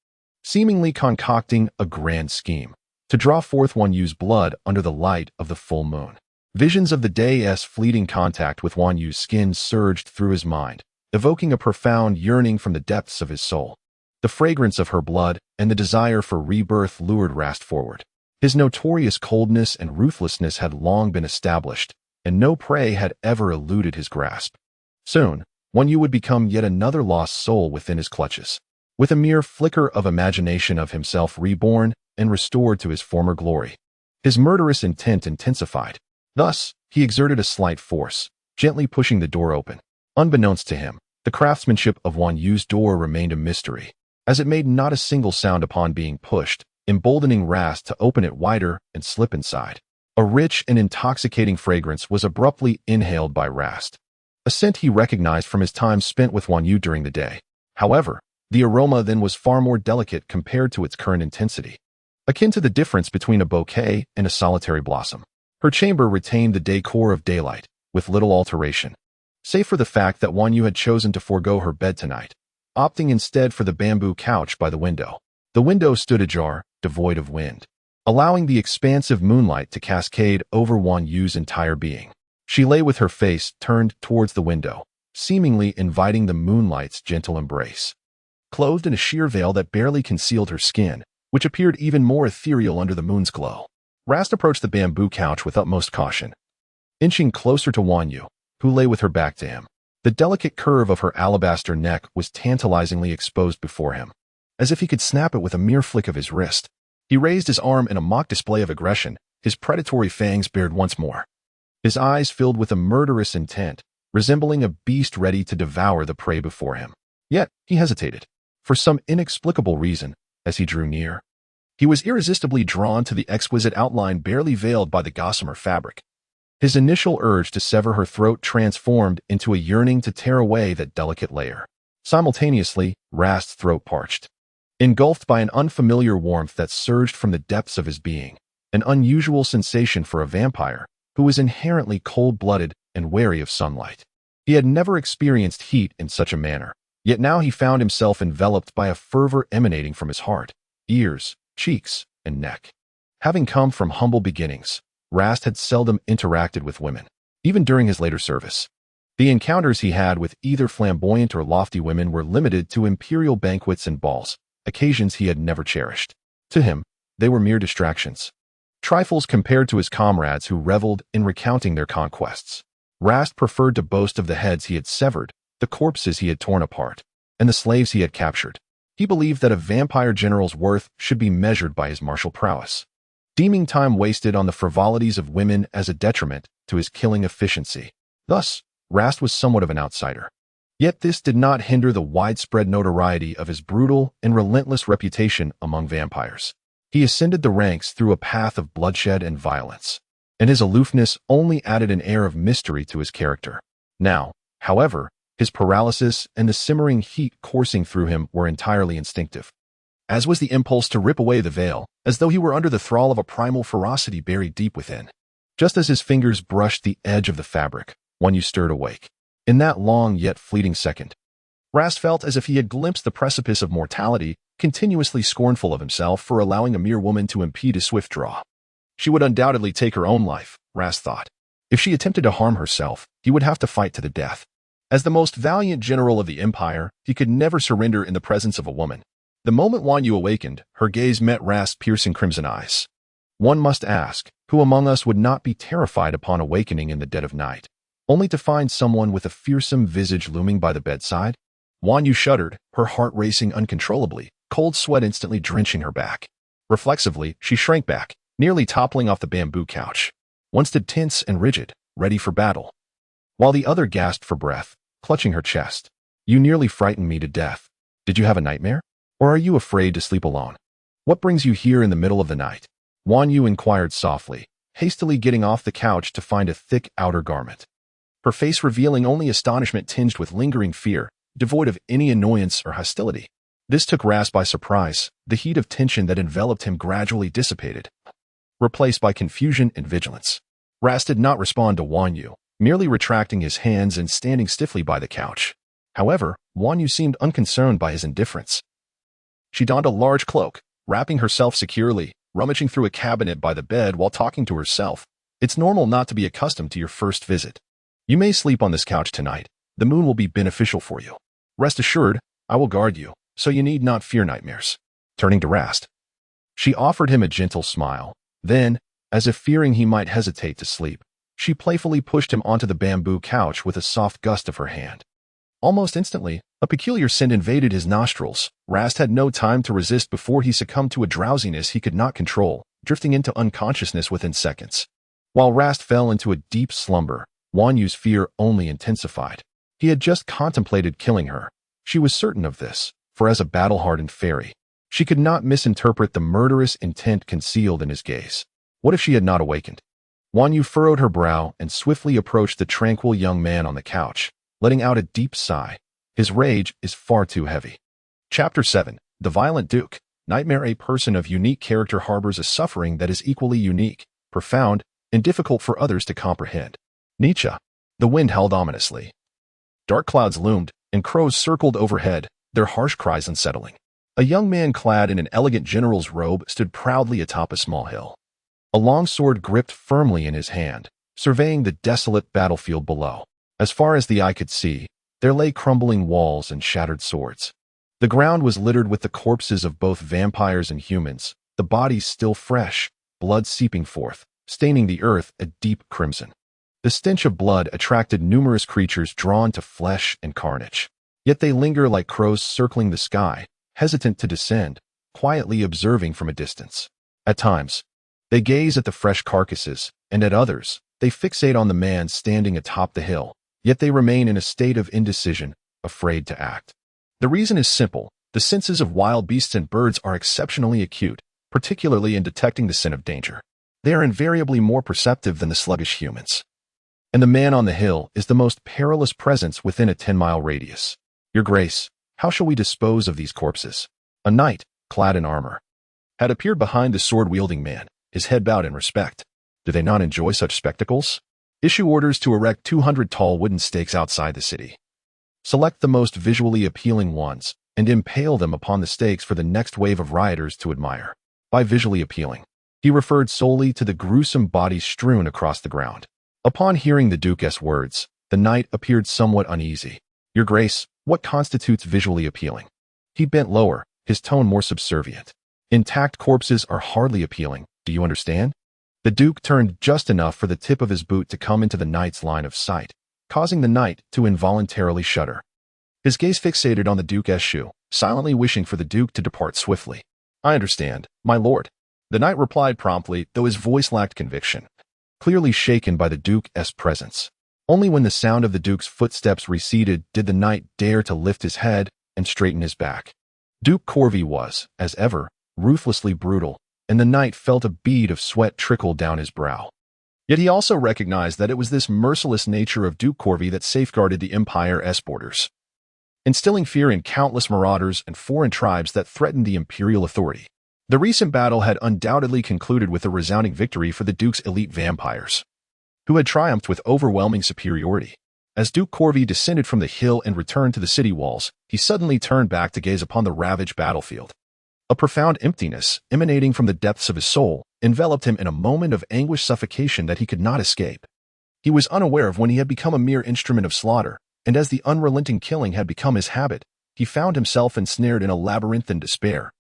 seemingly concocting a grand scheme to draw forth Wan Yu's blood under the light of the full moon. Visions of the day's fleeting contact with Wan Yu's skin surged through his mind, evoking a profound yearning from the depths of his soul. The fragrance of her blood and the desire for rebirth lured Rast forward. His notorious coldness and ruthlessness had long been established, and no prey had ever eluded his grasp. Soon, Wan Yu would become yet another lost soul within his clutches, with a mere flicker of imagination of himself reborn and restored to his former glory. His murderous intent intensified. Thus, he exerted a slight force, gently pushing the door open. Unbeknownst to him, the craftsmanship of Wan Yu's door remained a mystery, as it made not a single sound upon being pushed, emboldening Rast to open it wider and slip inside. A rich and intoxicating fragrance was abruptly inhaled by Rast, a scent he recognized from his time spent with Wan Yu during the day. However, the aroma then was far more delicate compared to its current intensity, akin to the difference between a bouquet and a solitary blossom. Her chamber retained the decor of daylight, with little alteration, save for the fact that Wan Yu had chosen to forego her bed tonight, opting instead for the bamboo couch by the window. The window stood ajar, devoid of wind, allowing the expansive moonlight to cascade over Wan Yu's entire being. She lay with her face turned towards the window, seemingly inviting the moonlight's gentle embrace. Clothed in a sheer veil that barely concealed her skin, which appeared even more ethereal under the moon's glow, Rast approached the bamboo couch with utmost caution, inching closer to Wan Yu, who lay with her back to him. The delicate curve of her alabaster neck was tantalizingly exposed before him, as if he could snap it with a mere flick of his wrist. He raised his arm in a mock display of aggression, his predatory fangs bared once more. His eyes filled with a murderous intent, resembling a beast ready to devour the prey before him. Yet, he hesitated, for some inexplicable reason, as he drew near. He was irresistibly drawn to the exquisite outline barely veiled by the gossamer fabric. His initial urge to sever her throat transformed into a yearning to tear away that delicate layer. Simultaneously, Rast's throat parched, engulfed by an unfamiliar warmth that surged from the depths of his being, an unusual sensation for a vampire who was inherently cold-blooded and wary of sunlight. He had never experienced heat in such a manner, yet now he found himself enveloped by a fervor emanating from his heart, ears, cheeks, and neck. Having come from humble beginnings, Rast had seldom interacted with women, even during his later service. The encounters he had with either flamboyant or lofty women were limited to imperial banquets and balls, occasions he had never cherished. To him, they were mere distractions. Trifles compared to his comrades who reveled in recounting their conquests. Rast preferred to boast of the heads he had severed, the corpses he had torn apart, and the slaves he had captured. He believed that a vampire general's worth should be measured by his martial prowess, deeming time wasted on the frivolities of women as a detriment to his killing efficiency. Thus, Rast was somewhat of an outsider. Yet this did not hinder the widespread notoriety of his brutal and relentless reputation among vampires. He ascended the ranks through a path of bloodshed and violence, and his aloofness only added an air of mystery to his character. Now, however, his paralysis and the simmering heat coursing through him were entirely instinctive, as was the impulse to rip away the veil, as though he were under the thrall of a primal ferocity buried deep within. Just as his fingers brushed the edge of the fabric, one you stirred awake. In that long yet fleeting second, Rast felt as if he had glimpsed the precipice of mortality, continuously scornful of himself for allowing a mere woman to impede his swift draw. She would undoubtedly take her own life, Rast thought. If she attempted to harm herself, he would have to fight to the death. As the most valiant general of the Empire, he could never surrender in the presence of a woman. The moment Wanyu awakened, her gaze met Rast's piercing crimson eyes. One must ask, who among us would not be terrified upon awakening in the dead of night, only to find someone with a fearsome visage looming by the bedside? Wanyu shuddered, her heart racing uncontrollably, cold sweat instantly drenching her back. Reflexively, she shrank back, nearly toppling off the bamboo couch. One stood tense and rigid, ready for battle, while the other gasped for breath, clutching her chest. "You nearly frightened me to death. Did you have a nightmare? Or are you afraid to sleep alone? What brings you here in the middle of the night?" Wanyu inquired softly, hastily getting off the couch to find a thick outer garment, her face revealing only astonishment tinged with lingering fear, devoid of any annoyance or hostility. This took Rast by surprise. The heat of tension that enveloped him gradually dissipated, replaced by confusion and vigilance. Rast did not respond to Wanyu, merely retracting his hands and standing stiffly by the couch. However, Wanyu seemed unconcerned by his indifference. She donned a large cloak, wrapping herself securely, rummaging through a cabinet by the bed while talking to herself. "It's normal not to be accustomed to your first visit. You may sleep on this couch tonight. The moon will be beneficial for you. Rest assured, I will guard you, so you need not fear nightmares." Turning to Rast, she offered him a gentle smile. Then, as if fearing he might hesitate to sleep, she playfully pushed him onto the bamboo couch with a soft gust of her hand. Almost instantly, a peculiar scent invaded his nostrils. Rast had no time to resist before he succumbed to a drowsiness he could not control, drifting into unconsciousness within seconds. While Rast fell into a deep slumber, Wanyu's fear only intensified. He had just contemplated killing her. She was certain of this, for as a battle-hardened fairy, she could not misinterpret the murderous intent concealed in his gaze. What if she had not awakened? Wanyu furrowed her brow and swiftly approached the tranquil young man on the couch, letting out a deep sigh. His rage is far too heavy. Chapter 7. The Violent Duke. Nightmare. A person of unique character harbors a suffering that is equally unique, profound, and difficult for others to comprehend. Nietzsche. The wind howled ominously. Dark clouds loomed, and crows circled overhead, their harsh cries unsettling. A young man clad in an elegant general's robe stood proudly atop a small hill, a long sword gripped firmly in his hand, surveying the desolate battlefield below. As far as the eye could see, there lay crumbling walls and shattered swords. The ground was littered with the corpses of both vampires and humans, the bodies still fresh, blood seeping forth, staining the earth a deep crimson. The stench of blood attracted numerous creatures drawn to flesh and carnage. Yet they linger like crows circling the sky, hesitant to descend, quietly observing from a distance. At times, they gaze at the fresh carcasses, and at others, they fixate on the man standing atop the hill, yet they remain in a state of indecision, afraid to act. The reason is simple. The senses of wild beasts and birds are exceptionally acute, particularly in detecting the scent of danger. They are invariably more perceptive than the sluggish humans. And the man on the hill is the most perilous presence within a 10-mile radius. "Your Grace, how shall we dispose of these corpses?" A knight, clad in armor, had appeared behind the sword-wielding man, his head bowed in respect. "Do they not enjoy such spectacles? Issue orders to erect 200 tall wooden stakes outside the city. Select the most visually appealing ones, and impale them upon the stakes for the next wave of rioters to admire." By visually appealing, he referred solely to the gruesome bodies strewn across the ground. Upon hearing the Duke's words, The knight appeared somewhat uneasy. Your Grace, what constitutes visually appealing? He bent lower, his tone more subservient. Intact corpses are hardly appealing, do you understand? The Duke turned just enough for the tip of his boot to come into the knight's line of sight, causing the knight to involuntarily shudder. His gaze fixated on the Duke's shoe, silently wishing for the Duke to depart swiftly. I understand, my lord. The knight replied promptly, though his voice lacked conviction, clearly shaken by the Duke's presence. Only when the sound of the Duke's footsteps receded did the knight dare to lift his head and straighten his back. Duke Corvi was, as ever, ruthlessly brutal, and the knight felt a bead of sweat trickle down his brow. Yet he also recognized that it was this merciless nature of Duke Corvi that safeguarded the Empire's borders, instilling fear in countless marauders and foreign tribes that threatened the imperial authority. The recent battle had undoubtedly concluded with a resounding victory for the Duke's elite vampires, who had triumphed with overwhelming superiority. As Duke Corvi descended from the hill and returned to the city walls, he suddenly turned back to gaze upon the ravaged battlefield. A profound emptiness, emanating from the depths of his soul, enveloped him in a moment of anguished suffocation that he could not escape. He was unaware of when he had become a mere instrument of slaughter, and as the unrelenting killing had become his habit, he found himself ensnared in a labyrinthine despair.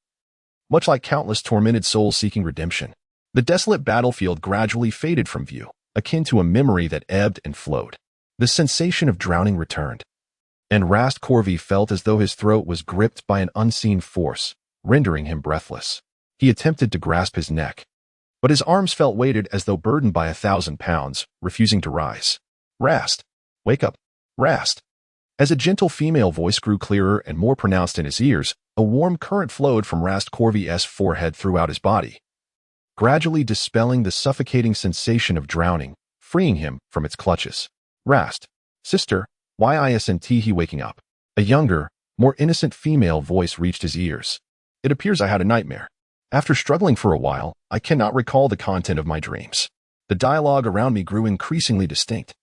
Much like countless tormented souls seeking redemption, the desolate battlefield gradually faded from view, akin to a memory that ebbed and flowed. The sensation of drowning returned, and Rast Corvi felt as though his throat was gripped by an unseen force, rendering him breathless. He attempted to grasp his neck, but his arms felt weighted as though burdened by 1,000 pounds, refusing to rise. Rast! Wake up! Rast! As a gentle female voice grew clearer and more pronounced in his ears, a warm current flowed from Rast Corvi's forehead throughout his body, gradually dispelling the suffocating sensation of drowning, freeing him from its clutches. Rast! Sister, why isn't he waking up? A younger, more innocent female voice reached his ears. It appears I had a nightmare. After struggling for a while, I cannot recall the content of my dreams. The dialogue around me grew increasingly distinct,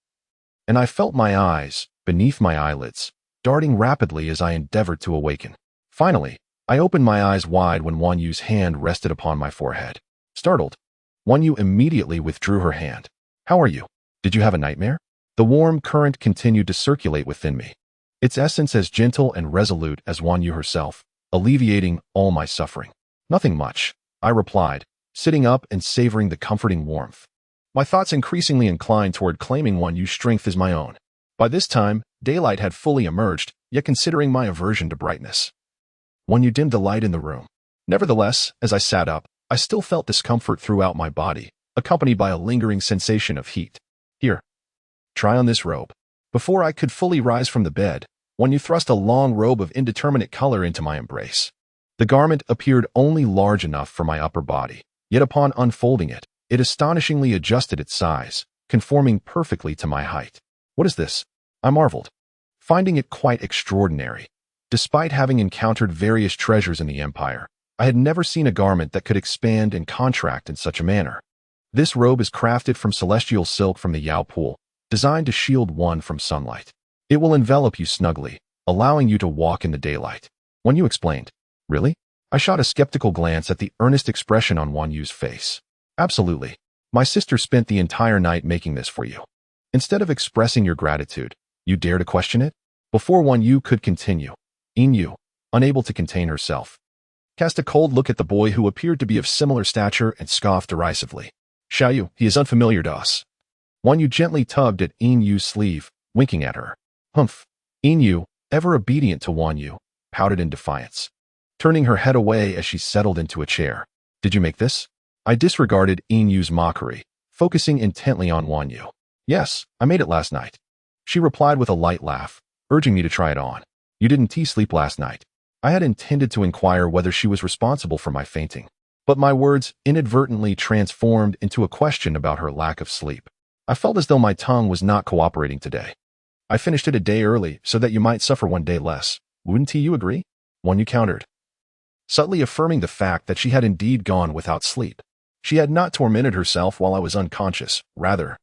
and I felt my eyes, beneath my eyelids, darting rapidly as I endeavored to awaken. Finally, I opened my eyes wide when Wan Yu's hand rested upon my forehead. Startled, Wan Yu immediately withdrew her hand. How are you? Did you have a nightmare? The warm current continued to circulate within me, its essence as gentle and resolute as Wan Yu herself, alleviating all my suffering. Nothing much, I replied, sitting up and savoring the comforting warmth. My thoughts increasingly inclined toward claiming Wan Yu's strength as my own. By this time, daylight had fully emerged, yet considering my aversion to brightness, Wan Yu dimmed the light in the room. Nevertheless, as I sat up, I still felt discomfort throughout my body, accompanied by a lingering sensation of heat. Here, try on this robe. Before I could fully rise from the bed, Wan Yu thrust a long robe of indeterminate color into my embrace. The garment appeared only large enough for my upper body, yet upon unfolding it, it astonishingly adjusted its size, conforming perfectly to my height. What is this? I marveled, finding it quite extraordinary. Despite having encountered various treasures in the Empire, I had never seen a garment that could expand and contract in such a manner. This robe is crafted from celestial silk from the Yao Pool, designed to shield one from sunlight. It will envelop you snugly, allowing you to walk in the daylight. Wan Yu explained. Really? I shot a skeptical glance at the earnest expression on Wan Yu's face. Absolutely. My sister spent the entire night making this for you. Instead of expressing your gratitude, you dare to question it? Before Wan Yu could continue, Yin Yu, unable to contain herself, cast a cold look at the boy who appeared to be of similar stature and scoffed derisively. Xiao Yu, he is unfamiliar to us. Wan Yu gently tugged at Yin Yu's sleeve, winking at her. Humph. Yin Yu, ever obedient to Wan Yu, pouted in defiance, turning her head away as she settled into a chair. Did you make this? I disregarded Yin Yu's mockery, focusing intently on Wan Yu. Yes, I made it last night. She replied with a light laugh, urging me to try it on. You didn't sleep last night. I had intended to inquire whether she was responsible for my fainting, but my words inadvertently transformed into a question about her lack of sleep. I felt as though my tongue was not cooperating today. I finished it a day early so that you might suffer one day less. Wouldn't you agree? Wan Yu countered, subtly affirming the fact that she had indeed gone without sleep. She had not tormented herself while I was unconscious. Rather,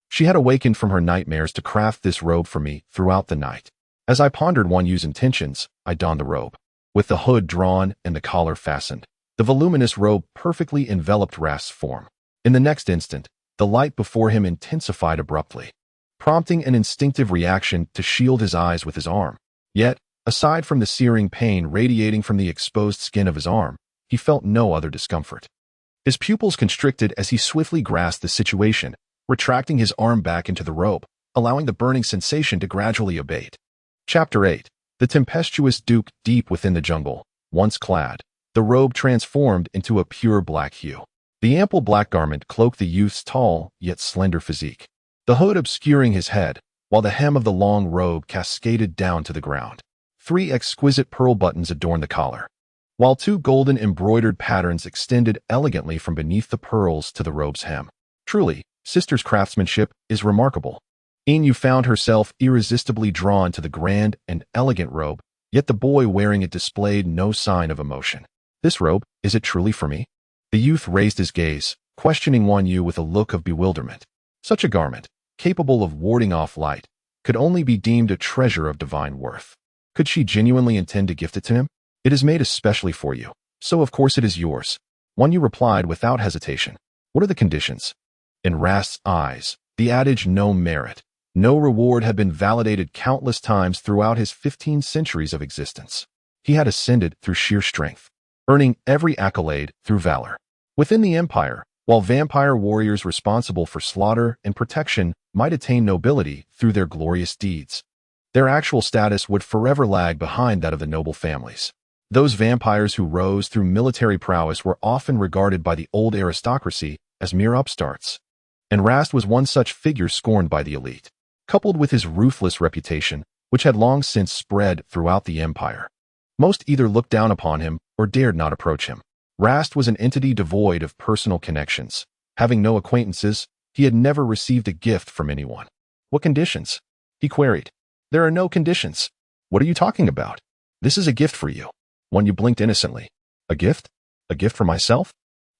she had awakened from her nightmares to craft this robe for me throughout the night. As I pondered Wan Yu's intentions, I donned the robe. With the hood drawn and the collar fastened, the voluminous robe perfectly enveloped Rast's form. In the next instant, the light before him intensified abruptly, prompting an instinctive reaction to shield his eyes with his arm. Yet, aside from the searing pain radiating from the exposed skin of his arm, he felt no other discomfort. His pupils constricted as he swiftly grasped the situation, retracting his arm back into the robe, allowing the burning sensation to gradually abate. Chapter 8. The tempestuous Duke. Deep within the jungle, once clad, the robe transformed into a pure black hue. The ample black garment cloaked the youth's tall, yet slender physique, the hood obscuring his head, while the hem of the long robe cascaded down to the ground. 3 exquisite pearl buttons adorned the collar, while 2 golden embroidered patterns extended elegantly from beneath the pearls to the robe's hem. Truly, sister's craftsmanship is remarkable. Inu found herself irresistibly drawn to the grand and elegant robe, yet the boy wearing it displayed no sign of emotion. This robe, is it truly for me? The youth raised his gaze, questioning Wanyu with a look of bewilderment. Such a garment, capable of warding off light, could only be deemed a treasure of divine worth. Could she genuinely intend to gift it to him? It is made especially for you, so of course it is yours. Wanyu replied without hesitation. What are the conditions? In Rast's eyes, the adage no merit, no reward had been validated countless times throughout his 15 centuries of existence. He had ascended through sheer strength, earning every accolade through valor. Within the empire, while vampire warriors responsible for slaughter and protection might attain nobility through their glorious deeds, their actual status would forever lag behind that of the noble families. Those vampires who rose through military prowess were often regarded by the old aristocracy as mere upstarts, and Rast was one such figure scorned by the elite. Coupled with his ruthless reputation, which had long since spread throughout the empire, most either looked down upon him or dared not approach him. Rast was an entity devoid of personal connections. Having no acquaintances, he had never received a gift from anyone. What conditions? He queried. There are no conditions. What are you talking about? This is a gift for you. Wanyu blinked innocently. A gift? A gift for myself?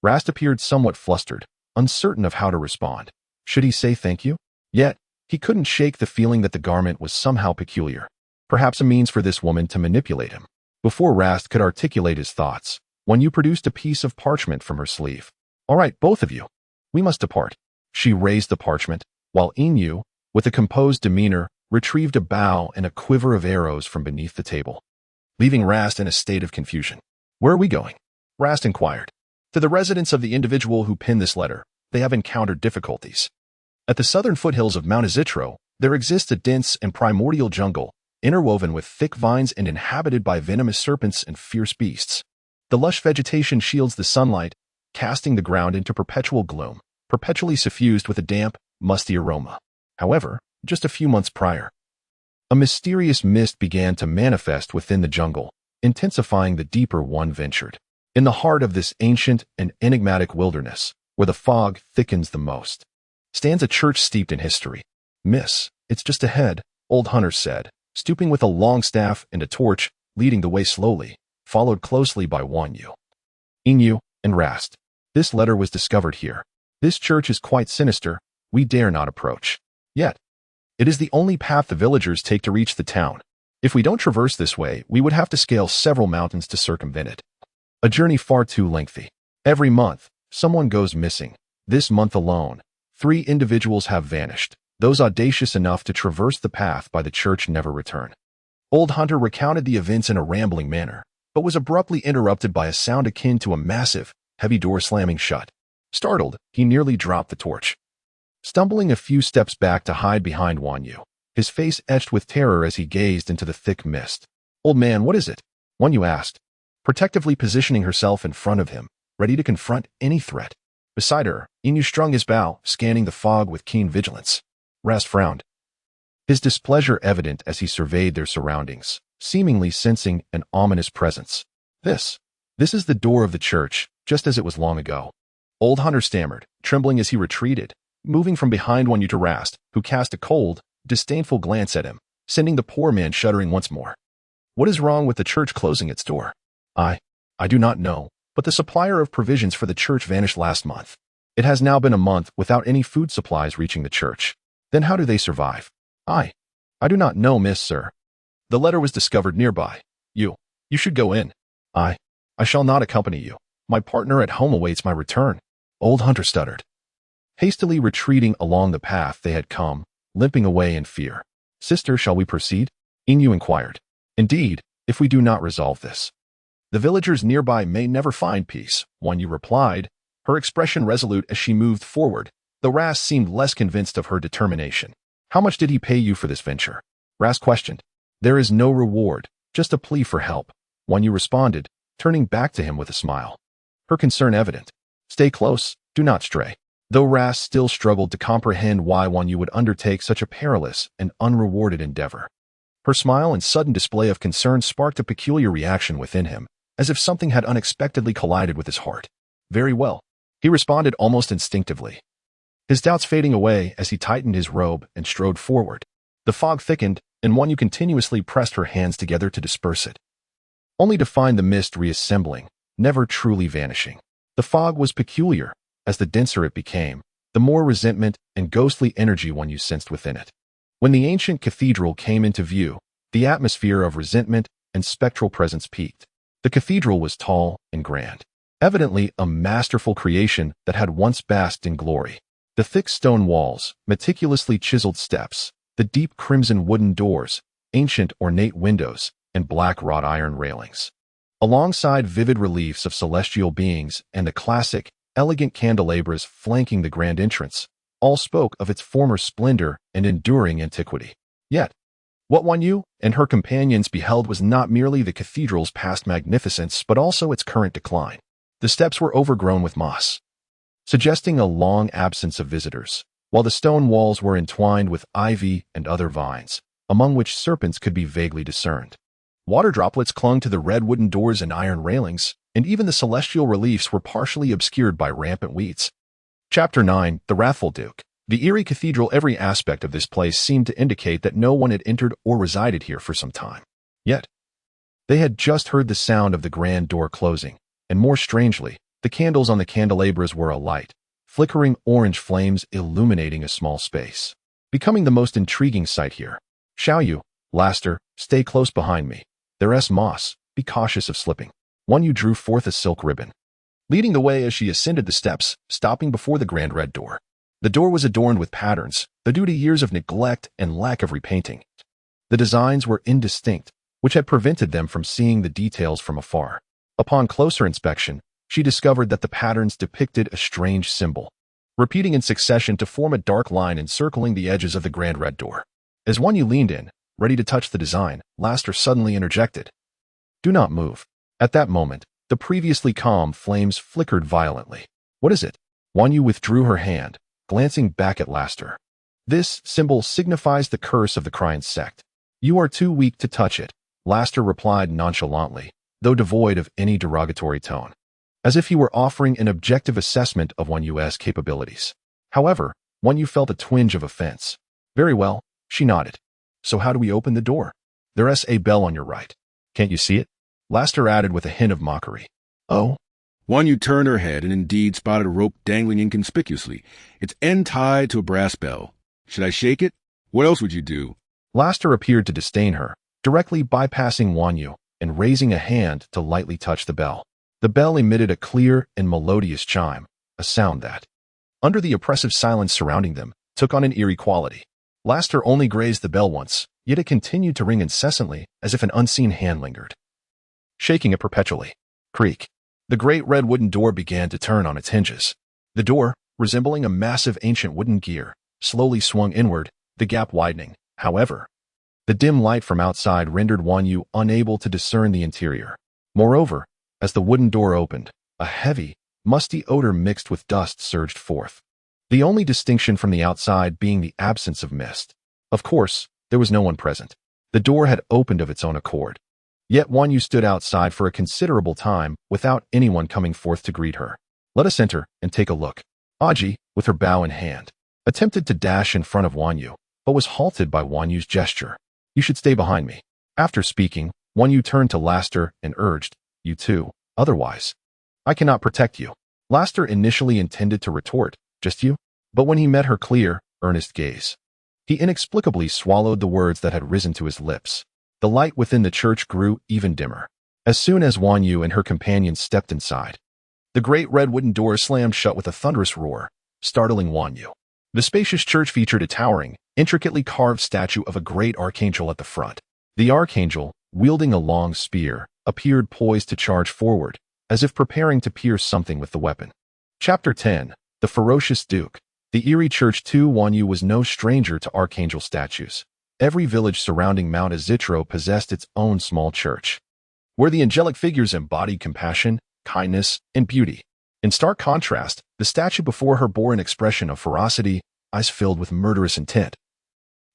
Rast appeared somewhat flustered, uncertain of how to respond. Should he say thank you? Yet, he couldn't shake the feeling that the garment was somehow peculiar. Perhaps a means for this woman to manipulate him. Before Rast could articulate his thoughts, Wanyu produced a piece of parchment from her sleeve. All right, both of you. We must depart. She raised the parchment, while Inu, with a composed demeanor, retrieved a bow and a quiver of arrows from beneath the table, leaving Rast in a state of confusion. Where are we going? Rast inquired. To the residence of the individual who penned this letter. They have encountered difficulties. At the southern foothills of Mount Azitro, there exists a dense and primordial jungle, interwoven with thick vines and inhabited by venomous serpents and fierce beasts. The lush vegetation shields the sunlight, casting the ground into perpetual gloom, perpetually suffused with a damp, musty aroma. However, just a few months prior, a mysterious mist began to manifest within the jungle, intensifying the deeper one ventured. In the heart of this ancient and enigmatic wilderness, where the fog thickens the most, stands a church steeped in history. Miss, it's just ahead, old Hunter said, stooping with a long staff and a torch, leading the way slowly, followed closely by Wanyu, Inu, and Rast. This letter was discovered here. This church is quite sinister. We dare not approach. Yet, it is the only path the villagers take to reach the town. If we don't traverse this way, we would have to scale several mountains to circumvent it. A journey far too lengthy. Every month, someone goes missing. This month alone, 3 individuals have vanished. Those audacious enough to traverse the path by the church never return. Old Hunter recounted the events in a rambling manner, but was abruptly interrupted by a sound akin to a massive, heavy door slamming shut. Startled, he nearly dropped the torch, stumbling a few steps back to hide behind Wanyu, his face etched with terror as he gazed into the thick mist. Old man, what is it? Wanyu asked, protectively positioning herself in front of him, ready to confront any threat. Beside her, Inu strung his bow, scanning the fog with keen vigilance. Rast frowned, his displeasure evident as he surveyed their surroundings, seemingly sensing an ominous presence. This is the door of the church, just as it was long ago. Old Hunter stammered, trembling as he retreated, moving from behind Wanyu to Rast, who cast a cold, disdainful glance at him, sending the poor man shuddering once more. What is wrong with the church closing its door? I do not know, but the supplier of provisions for the church vanished last month. It has now been a month without any food supplies reaching the church. Then how do they survive? I do not know, miss, sir. The letter was discovered nearby. You should go in. I shall not accompany you. My partner at home awaits my return. Old Hunter stuttered, hastily retreating along the path they had come, limping away in fear. "Sister, shall we proceed?" Inu inquired. "Indeed, if we do not resolve this, the villagers nearby may never find peace," Wanyu replied, her expression resolute as she moved forward, though Ras seemed less convinced of her determination. "How much did he pay you for this venture?" Ras questioned. "There is no reward, just a plea for help," Wanyu responded, turning back to him with a smile. Her concern evident. "Stay close, do not stray." Though Ras still struggled to comprehend why Wanyu would undertake such a perilous and unrewarded endeavor. Her smile and sudden display of concern sparked a peculiar reaction within him, as if something had unexpectedly collided with his heart. "Very well," he responded almost instinctively, his doubts fading away as he tightened his robe and strode forward. The fog thickened, and Wanyu continuously pressed her hands together to disperse it, only to find the mist reassembling, never truly vanishing. The fog was peculiar. As the denser it became, the more resentment and ghostly energy Wanyu sensed within it. When the ancient cathedral came into view, the atmosphere of resentment and spectral presence peaked. The cathedral was tall and grand, evidently a masterful creation that had once basked in glory. The thick stone walls, meticulously chiseled steps, the deep crimson wooden doors, ancient ornate windows, and black wrought iron railings, alongside vivid reliefs of celestial beings and the classic, elegant candelabras flanking the grand entrance, all spoke of its former splendor and enduring antiquity. Yet, what Wanyu and her companions beheld was not merely the cathedral's past magnificence but also its current decline. The steps were overgrown with moss, suggesting a long absence of visitors, while the stone walls were entwined with ivy and other vines, among which serpents could be vaguely discerned. Water droplets clung to the red wooden doors and iron railings, and even the celestial reliefs were partially obscured by rampant weeds. Chapter 9, The Wrathful Duke. The eerie cathedral. Every aspect of this place seemed to indicate that no one had entered or resided here for some time. Yet, they had just heard the sound of the grand door closing, and more strangely, the candles on the candelabras were alight, flickering orange flames illuminating a small space, becoming the most intriguing sight here. "Xiaoyu, Laster, stay close behind me. There's moss, be cautious of slipping." Wanyu drew forth a silk ribbon, leading the way as she ascended the steps, stopping before the grand red door. The door was adorned with patterns, though due to years of neglect and lack of repainting, the designs were indistinct, which had prevented them from seeing the details from afar. Upon closer inspection, she discovered that the patterns depicted a strange symbol, repeating in succession to form a dark line encircling the edges of the grand red door. As Wanyu leaned in, ready to touch the design, Laster suddenly interjected, "Do not move." At that moment, the previously calm flames flickered violently. "What is it?" Wanyu withdrew her hand, glancing back at Laster. "This symbol signifies the curse of the Cryan sect. You are too weak to touch it," Laster replied nonchalantly, though devoid of any derogatory tone, as if he were offering an objective assessment of Wanyu's capabilities. However, Wanyu felt a twinge of offense. "Very well," she nodded. "So how do we open the door?" "There's a bell on your right. Can't you see it?" Laster added with a hint of mockery. "Oh?" Wanyu turned her head and indeed spotted a rope dangling inconspicuously, its end tied to a brass bell. "Should I shake it? What else would you do?" Laster appeared to disdain her, directly bypassing Wanyu and raising a hand to lightly touch the bell. The bell emitted a clear and melodious chime, a sound that, under the oppressive silence surrounding them, took on an eerie quality. Laster only grazed the bell once, yet it continued to ring incessantly as if an unseen hand lingered, shaking it perpetually. Creak. The great red wooden door began to turn on its hinges. The door, resembling a massive ancient wooden gear, slowly swung inward, the gap widening. However, the dim light from outside rendered Wanyu unable to discern the interior. Moreover, as the wooden door opened, a heavy, musty odor mixed with dust surged forth, the only distinction from the outside being the absence of mist. Of course, there was no one present. The door had opened of its own accord. Yet Wanyu stood outside for a considerable time without anyone coming forth to greet her. "Let us enter and take a look." Aji, with her bow in hand, attempted to dash in front of Wanyu, but was halted by Wanyu's gesture. "You should stay behind me." After speaking, Wanyu turned to Laster and urged, "You too, otherwise I cannot protect you." Laster initially intended to retort, "Just you?" But when he met her clear, earnest gaze, he inexplicably swallowed the words that had risen to his lips. The light within the church grew even dimmer. As soon as Wanyu and her companions stepped inside, the great red wooden door slammed shut with a thunderous roar, startling Wanyu. The spacious church featured a towering, intricately carved statue of a great archangel at the front. The archangel, wielding a long spear, appeared poised to charge forward, as if preparing to pierce something with the weapon. Chapter 10. The Ferocious Duke. The Eerie Church 2 Wanyu was no stranger to archangel statues. Every village surrounding Mount Azitro possessed its own small church, where the angelic figures embodied compassion, kindness, and beauty. In stark contrast, the statue before her bore an expression of ferocity, eyes filled with murderous intent,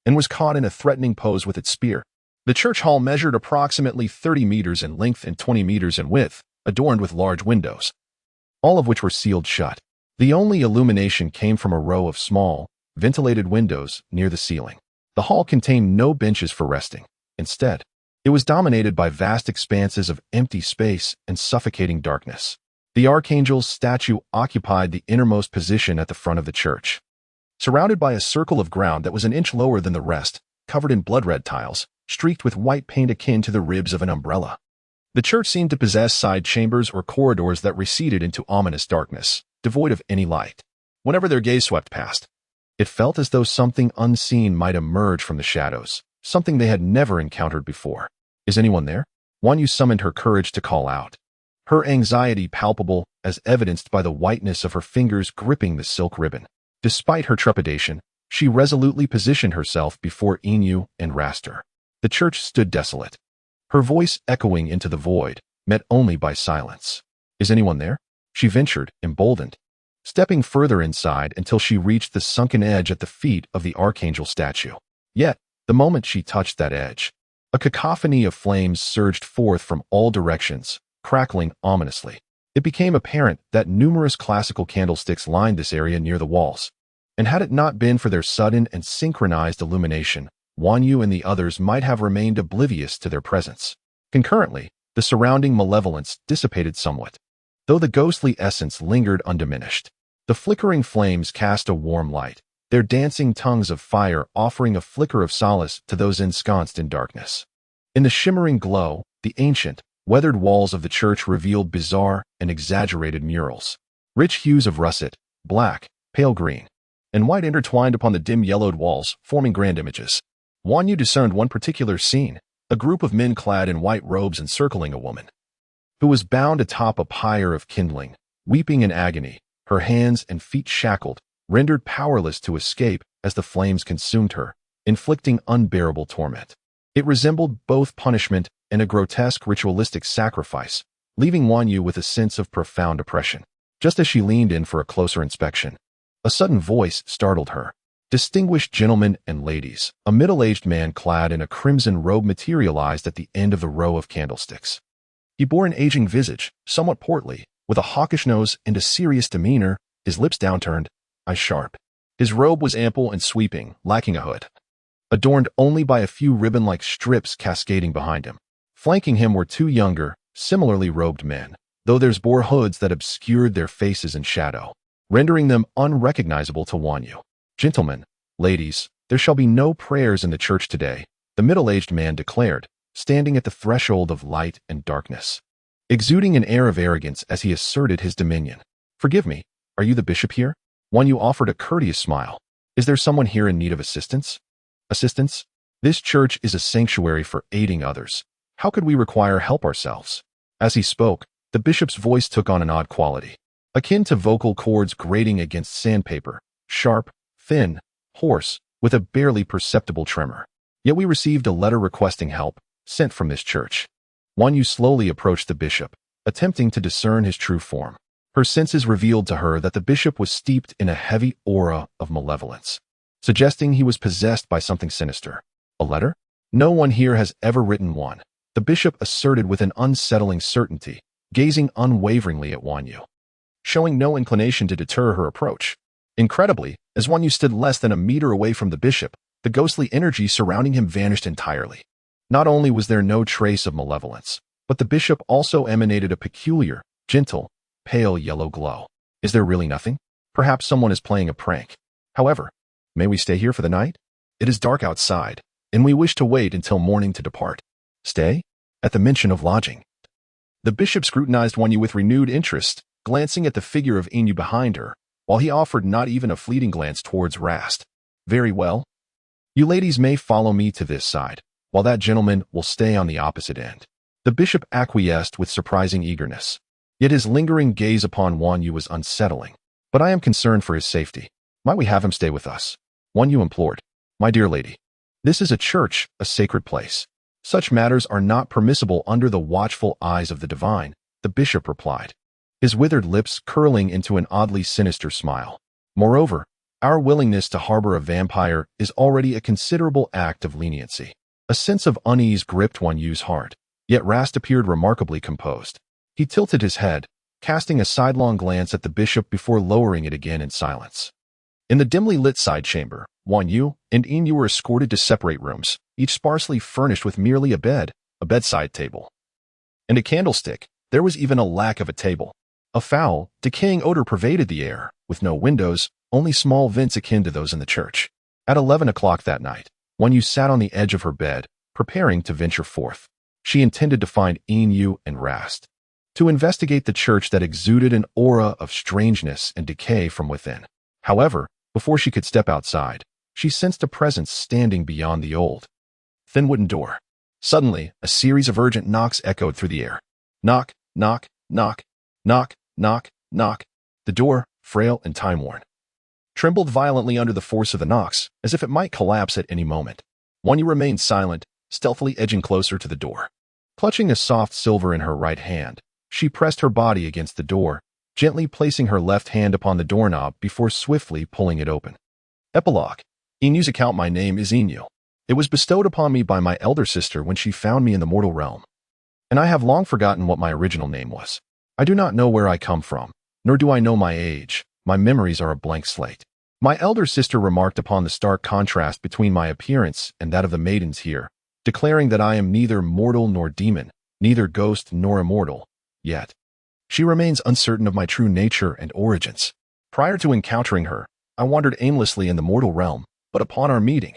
and was caught in a threatening pose with its spear. The church hall measured approximately 30 meters in length and 20 meters in width, adorned with large windows, all of which were sealed shut. The only illumination came from a row of small, ventilated windows near the ceiling. The hall contained no benches for resting. Instead, it was dominated by vast expanses of empty space and suffocating darkness. The archangel's statue occupied the innermost position at the front of the church, surrounded by a circle of ground that was an inch lower than the rest, covered in blood-red tiles, streaked with white paint akin to the ribs of an umbrella. The church seemed to possess side chambers or corridors that receded into ominous darkness, devoid of any light. Whenever their gaze swept past, it felt as though something unseen might emerge from the shadows, something they had never encountered before. Is anyone there? Wanyu summoned her courage to call out, her anxiety palpable as evidenced by the whiteness of her fingers gripping the silk ribbon. Despite her trepidation, she resolutely positioned herself before Inu and Raster. The church stood desolate, her voice echoing into the void, met only by silence. Is anyone there? She ventured, emboldened, stepping further inside until she reached the sunken edge at the feet of the archangel statue. Yet, the moment she touched that edge, a cacophony of flames surged forth from all directions, crackling ominously. It became apparent that numerous classical candlesticks lined this area near the walls, and had it not been for their sudden and synchronized illumination, Wanyu and the others might have remained oblivious to their presence. Concurrently, the surrounding malevolence dissipated somewhat, though the ghostly essence lingered undiminished. The flickering flames cast a warm light, their dancing tongues of fire offering a flicker of solace to those ensconced in darkness. In the shimmering glow, the ancient, weathered walls of the church revealed bizarre and exaggerated murals. Rich hues of russet, black, pale green, and white intertwined upon the dim yellowed walls, forming grand images. Wanyu discerned one particular scene, a group of men clad in white robes encircling a woman, who was bound atop a pyre of kindling, weeping in agony, her hands and feet shackled, rendered powerless to escape as the flames consumed her, inflicting unbearable torment. It resembled both punishment and a grotesque ritualistic sacrifice, leaving Wanyu with a sense of profound oppression. Just as she leaned in for a closer inspection, a sudden voice startled her. Distinguished gentlemen and ladies, a middle-aged man clad in a crimson robe materialized at the end of the row of candlesticks. He bore an aging visage, somewhat portly, with a hawkish nose and a serious demeanor, his lips downturned, eyes sharp. His robe was ample and sweeping, lacking a hood, adorned only by a few ribbon-like strips cascading behind him. Flanking him were two younger, similarly robed men, though theirs bore hoods that obscured their faces in shadow, rendering them unrecognizable to Wanyu. Gentlemen, ladies, there shall be no prayers in the church today, the middle-aged man declared, standing at the threshold of light and darkness, exuding an air of arrogance as he asserted his dominion. Forgive me, are you the bishop here? Wanyu offered a courteous smile. Is there someone here in need of assistance? Assistance? This church is a sanctuary for aiding others. How could we require help ourselves? As he spoke, the bishop's voice took on an odd quality, akin to vocal cords grating against sandpaper, sharp, thin, hoarse, with a barely perceptible tremor. Yet we received a letter requesting help, sent from this church. Wanyu slowly approached the bishop, attempting to discern his true form. Her senses revealed to her that the bishop was steeped in a heavy aura of malevolence, suggesting he was possessed by something sinister. A letter? No one here has ever written one, the bishop asserted with an unsettling certainty, gazing unwaveringly at Wanyu, showing no inclination to deter her approach. Incredibly, as Wanyu stood less than a meter away from the bishop, the ghostly energy surrounding him vanished entirely. Not only was there no trace of malevolence, but the bishop also emanated a peculiar, gentle, pale yellow glow. Is there really nothing? Perhaps someone is playing a prank. However, may we stay here for the night? It is dark outside, and we wish to wait until morning to depart. Stay? At the mention of lodging, the bishop scrutinized Wanyu with renewed interest, glancing at the figure of Inu behind her, while he offered not even a fleeting glance towards Rast. Very well. You ladies may follow me to this side, while that gentleman will stay on the opposite end. The bishop acquiesced with surprising eagerness. Yet his lingering gaze upon Wan Yu was unsettling. But I am concerned for his safety. Might we have him stay with us? Wan Yu implored. My dear lady, this is a church, a sacred place. Such matters are not permissible under the watchful eyes of the divine, the bishop replied, his withered lips curling into an oddly sinister smile. Moreover, our willingness to harbor a vampire is already a considerable act of leniency. A sense of unease gripped Wan Yu's heart, yet Rast appeared remarkably composed. He tilted his head, casting a sidelong glance at the bishop before lowering it again in silence. In the dimly lit side chamber, Wan Yu and Yin were escorted to separate rooms, each sparsely furnished with merely a bed, a bedside table, and a candlestick. There was even a lack of a table. A foul, decaying odor pervaded the air, with no windows, only small vents akin to those in the church. At 11 o'clock that night, Wan Yu sat on the edge of her bed, preparing to venture forth. She intended to find Yin and Rast, to investigate the church that exuded an aura of strangeness and decay from within. However, before she could step outside, she sensed a presence standing beyond the old, thin wooden door. Suddenly, a series of urgent knocks echoed through the air. Knock, knock, knock, knock, knock, knock. The door, frail and time-worn, trembled violently under the force of the knocks, as if it might collapse at any moment. Wan Yu remained silent, stealthily edging closer to the door. Clutching a soft silver in her right hand, she pressed her body against the door, gently placing her left hand upon the doorknob before swiftly pulling it open. Epilogue. In Yu's account, my name is Inu. It was bestowed upon me by my elder sister when she found me in the mortal realm, and I have long forgotten what my original name was. I do not know where I come from, nor do I know my age. My memories are a blank slate. My elder sister remarked upon the stark contrast between my appearance and that of the maidens here, declaring that I am neither mortal nor demon, neither ghost nor immortal. Yet, she remains uncertain of my true nature and origins. Prior to encountering her, I wandered aimlessly in the mortal realm, but upon our meeting,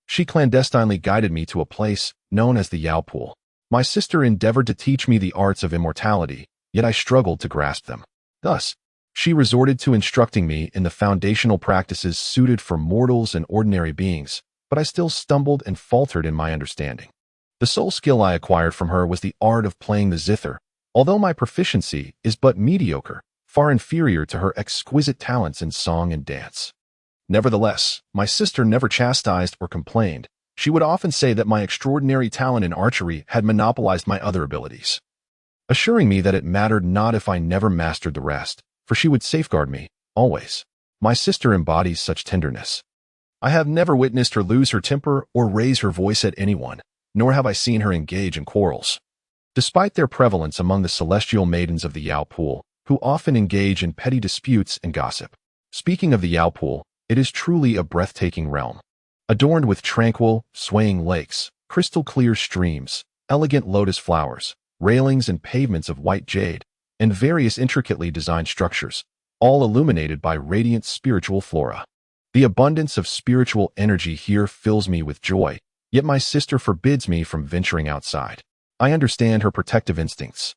she clandestinely guided me to a place known as the Yao Pool. My sister endeavored to teach me the arts of immortality, yet I struggled to grasp them. Thus, she resorted to instructing me in the foundational practices suited for mortals and ordinary beings, but I still stumbled and faltered in my understanding. The sole skill I acquired from her was the art of playing the zither, although my proficiency is but mediocre, far inferior to her exquisite talents in song and dance. Nevertheless, my sister never chastised or complained. She would often say that my extraordinary talent in archery had monopolized my other abilities, assuring me that it mattered not if I never mastered the rest, for she would safeguard me, always. My sister embodies such tenderness. I have never witnessed her lose her temper or raise her voice at anyone, nor have I seen her engage in quarrels. Despite their prevalence among the celestial maidens of the Yao Pool, who often engage in petty disputes and gossip. Speaking of the Yao Pool, it is truly a breathtaking realm, adorned with tranquil, swaying lakes, crystal-clear streams, elegant lotus flowers, railings and pavements of white jade, and various intricately designed structures, all illuminated by radiant spiritual flora. The abundance of spiritual energy here fills me with joy, yet my sister forbids me from venturing outside. I understand her protective instincts,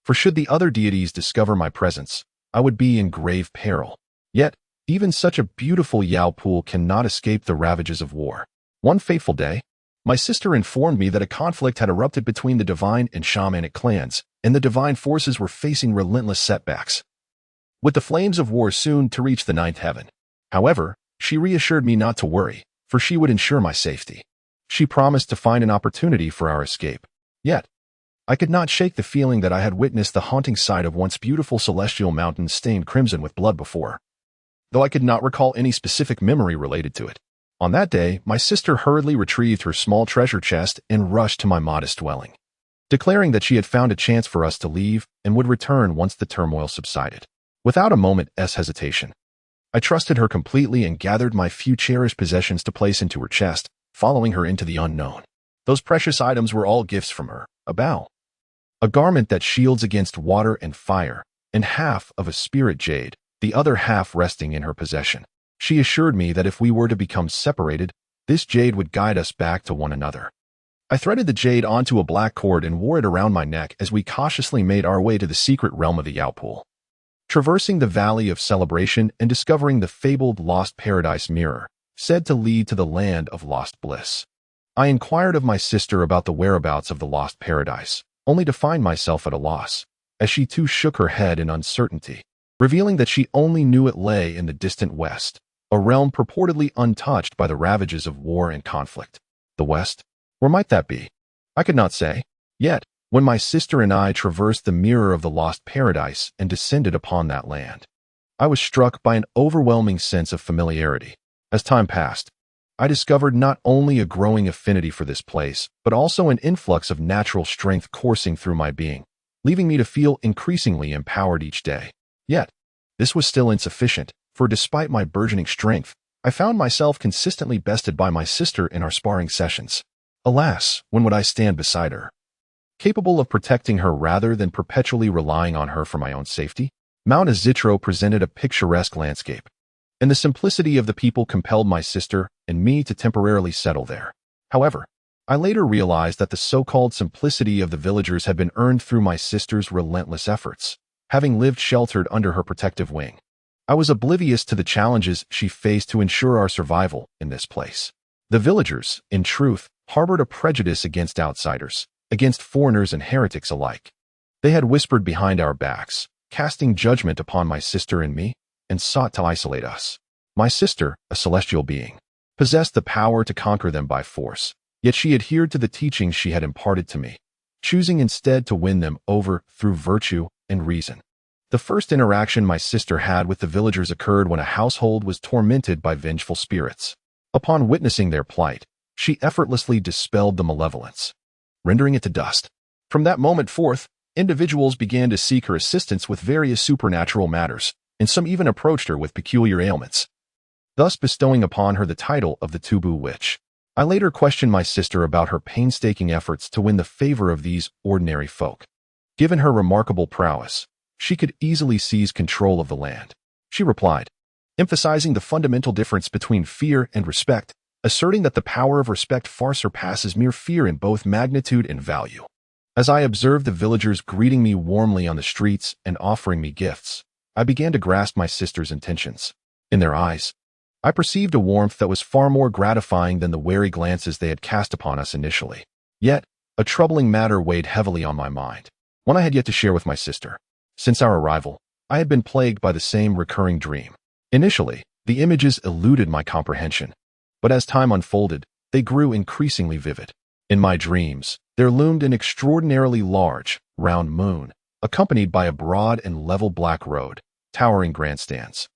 for should the other deities discover my presence, I would be in grave peril. Yet, even such a beautiful Yao Pool cannot escape the ravages of war. One fateful day, my sister informed me that a conflict had erupted between the divine and shamanic clans, and the divine forces were facing relentless setbacks, with the flames of war soon to reach the ninth heaven. However, she reassured me not to worry, for she would ensure my safety. She promised to find an opportunity for our escape. Yet, I could not shake the feeling that I had witnessed the haunting sight of once beautiful celestial mountains stained crimson with blood before, though I could not recall any specific memory related to it. On that day, my sister hurriedly retrieved her small treasure chest and rushed to my modest dwelling, declaring that she had found a chance for us to leave and would return once the turmoil subsided. Without a moment's hesitation, I trusted her completely and gathered my few cherished possessions to place into her chest, following her into the unknown. Those precious items were all gifts from her: a bow, a garment that shields against water and fire, and half of a spirit jade, the other half resting in her possession. She assured me that if we were to become separated, this jade would guide us back to one another. I threaded the jade onto a black cord and wore it around my neck as we cautiously made our way to the secret realm of the Yao Pool. Traversing the Valley of Celebration and discovering the fabled Lost Paradise Mirror, said to lead to the land of lost bliss. I inquired of my sister about the whereabouts of the lost paradise, only to find myself at a loss, as she too shook her head in uncertainty, revealing that she only knew it lay in the distant west, a realm purportedly untouched by the ravages of war and conflict. The west? Where might that be? I could not say. Yet, when my sister and I traversed the mirror of the lost paradise and descended upon that land, I was struck by an overwhelming sense of familiarity. As time passed, I discovered not only a growing affinity for this place, but also an influx of natural strength coursing through my being, leaving me to feel increasingly empowered each day. Yet, this was still insufficient, for despite my burgeoning strength, I found myself consistently bested by my sister in our sparring sessions. Alas, when would I stand beside her? Capable of protecting her rather than perpetually relying on her for my own safety? Mount Azitro presented a picturesque landscape, and the simplicity of the people compelled my sister and me to temporarily settle there. However, I later realized that the so-called simplicity of the villagers had been earned through my sister's relentless efforts, having lived sheltered under her protective wing. I was oblivious to the challenges she faced to ensure our survival in this place. The villagers, in truth, harbored a prejudice against outsiders, against foreigners and heretics alike. They had whispered behind our backs, casting judgment upon my sister and me, and sought to isolate us. My sister, a celestial being, possessed the power to conquer them by force, yet she adhered to the teachings she had imparted to me, choosing instead to win them over through virtue and reason. The first interaction my sister had with the villagers occurred when a household was tormented by vengeful spirits. Upon witnessing their plight, she effortlessly dispelled the malevolence, rendering it to dust. From that moment forth, individuals began to seek her assistance with various supernatural matters, and some even approached her with peculiar ailments, thus bestowing upon her the title of the Tubu Witch. I later questioned my sister about her painstaking efforts to win the favor of these ordinary folk. Given her remarkable prowess, she could easily seize control of the land. She replied, emphasizing the fundamental difference between fear and respect, asserting that the power of respect far surpasses mere fear in both magnitude and value. As I observed the villagers greeting me warmly on the streets and offering me gifts, I began to grasp my sister's intentions. In their eyes, I perceived a warmth that was far more gratifying than the wary glances they had cast upon us initially. Yet, a troubling matter weighed heavily on my mind, one I had yet to share with my sister. Since our arrival, I had been plagued by the same recurring dream. Initially, the images eluded my comprehension, but as time unfolded, they grew increasingly vivid. In my dreams, there loomed an extraordinarily large, round moon, accompanied by a broad and level black road, towering grandstands,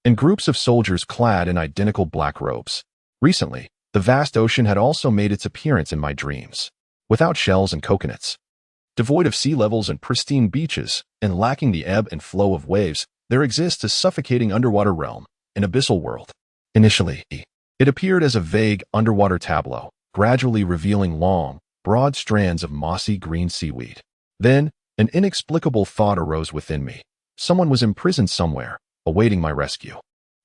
and groups of soldiers clad in identical black robes. Recently, the vast ocean had also made its appearance in my dreams, without shells and coconuts. Devoid of sea levels and pristine beaches, and lacking the ebb and flow of waves, there exists a suffocating underwater realm, an abyssal world. Initially, it appeared as a vague underwater tableau, gradually revealing long, broad strands of mossy green seaweed. Then, an inexplicable thought arose within me. Someone was imprisoned somewhere, awaiting my rescue.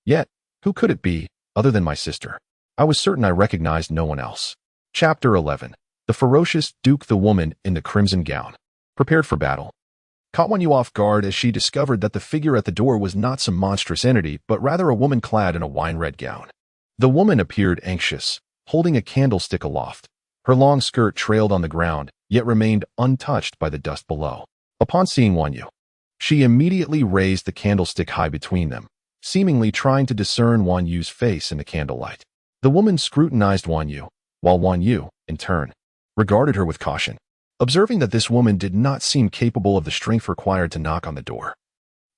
Yet, who could it be, other than my sister? I was certain I recognized no one else. Chapter 11. The ferocious Duke, the woman in the crimson gown, prepared for battle, caught Wanyu off guard as she discovered that the figure at the door was not some monstrous entity, but rather a woman clad in a wine-red gown. The woman appeared anxious, holding a candlestick aloft. Her long skirt trailed on the ground, yet remained untouched by the dust below. Upon seeing Wanyu, she immediately raised the candlestick high between them, seemingly trying to discern Wanyu's face in the candlelight. The woman scrutinized Wanyu, while Wanyu, in turn, regarded her with caution, observing that this woman did not seem capable of the strength required to knock on the door.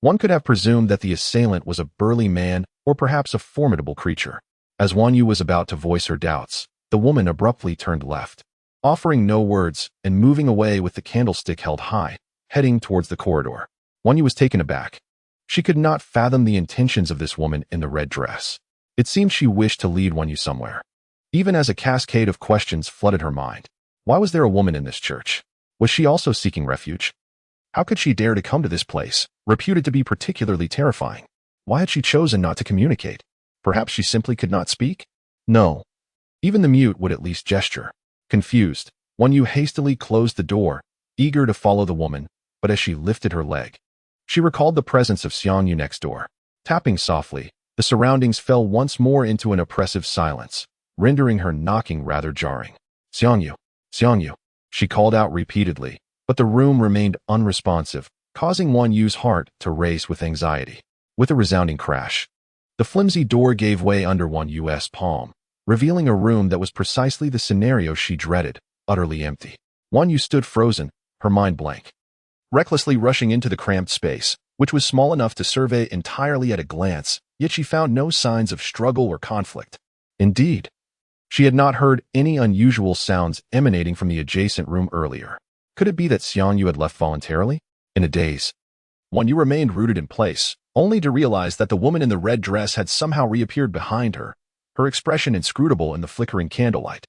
One could have presumed that the assailant was a burly man or perhaps a formidable creature. As Wanyu was about to voice her doubts, the woman abruptly turned left, offering no words and moving away with the candlestick held high, heading towards the corridor. Wanyu was taken aback. She could not fathom the intentions of this woman in the red dress. It seemed she wished to lead Wanyu somewhere. Even as a cascade of questions flooded her mind. Why was there a woman in this church? Was she also seeking refuge? How could she dare to come to this place, reputed to be particularly terrifying? Why had she chosen not to communicate? Perhaps she simply could not speak? No. Even the mute would at least gesture. Confused, Wanyu hastily closed the door, eager to follow the woman, but as she lifted her leg, she recalled the presence of Xiangyu next door. Tapping softly, The surroundings fell once more into an oppressive silence, rendering her knocking rather jarring. Xiangyu, Xiangyu, she called out repeatedly, but the room remained unresponsive, causing Wan Yu's heart to race with anxiety. With a resounding crash, the flimsy door gave way under Wan Yu's palm, revealing a room that was precisely the scenario she dreaded, utterly empty. Wan Yu stood frozen, her mind blank, recklessly rushing into the cramped space, which was small enough to survey entirely at a glance, yet she found no signs of struggle or conflict. Indeed, she had not heard any unusual sounds emanating from the adjacent room earlier. Could it be that Xiangyu had left voluntarily? In a daze, Wan Yu remained rooted in place, only to realize that the woman in the red dress had somehow reappeared behind her, her expression inscrutable in the flickering candlelight.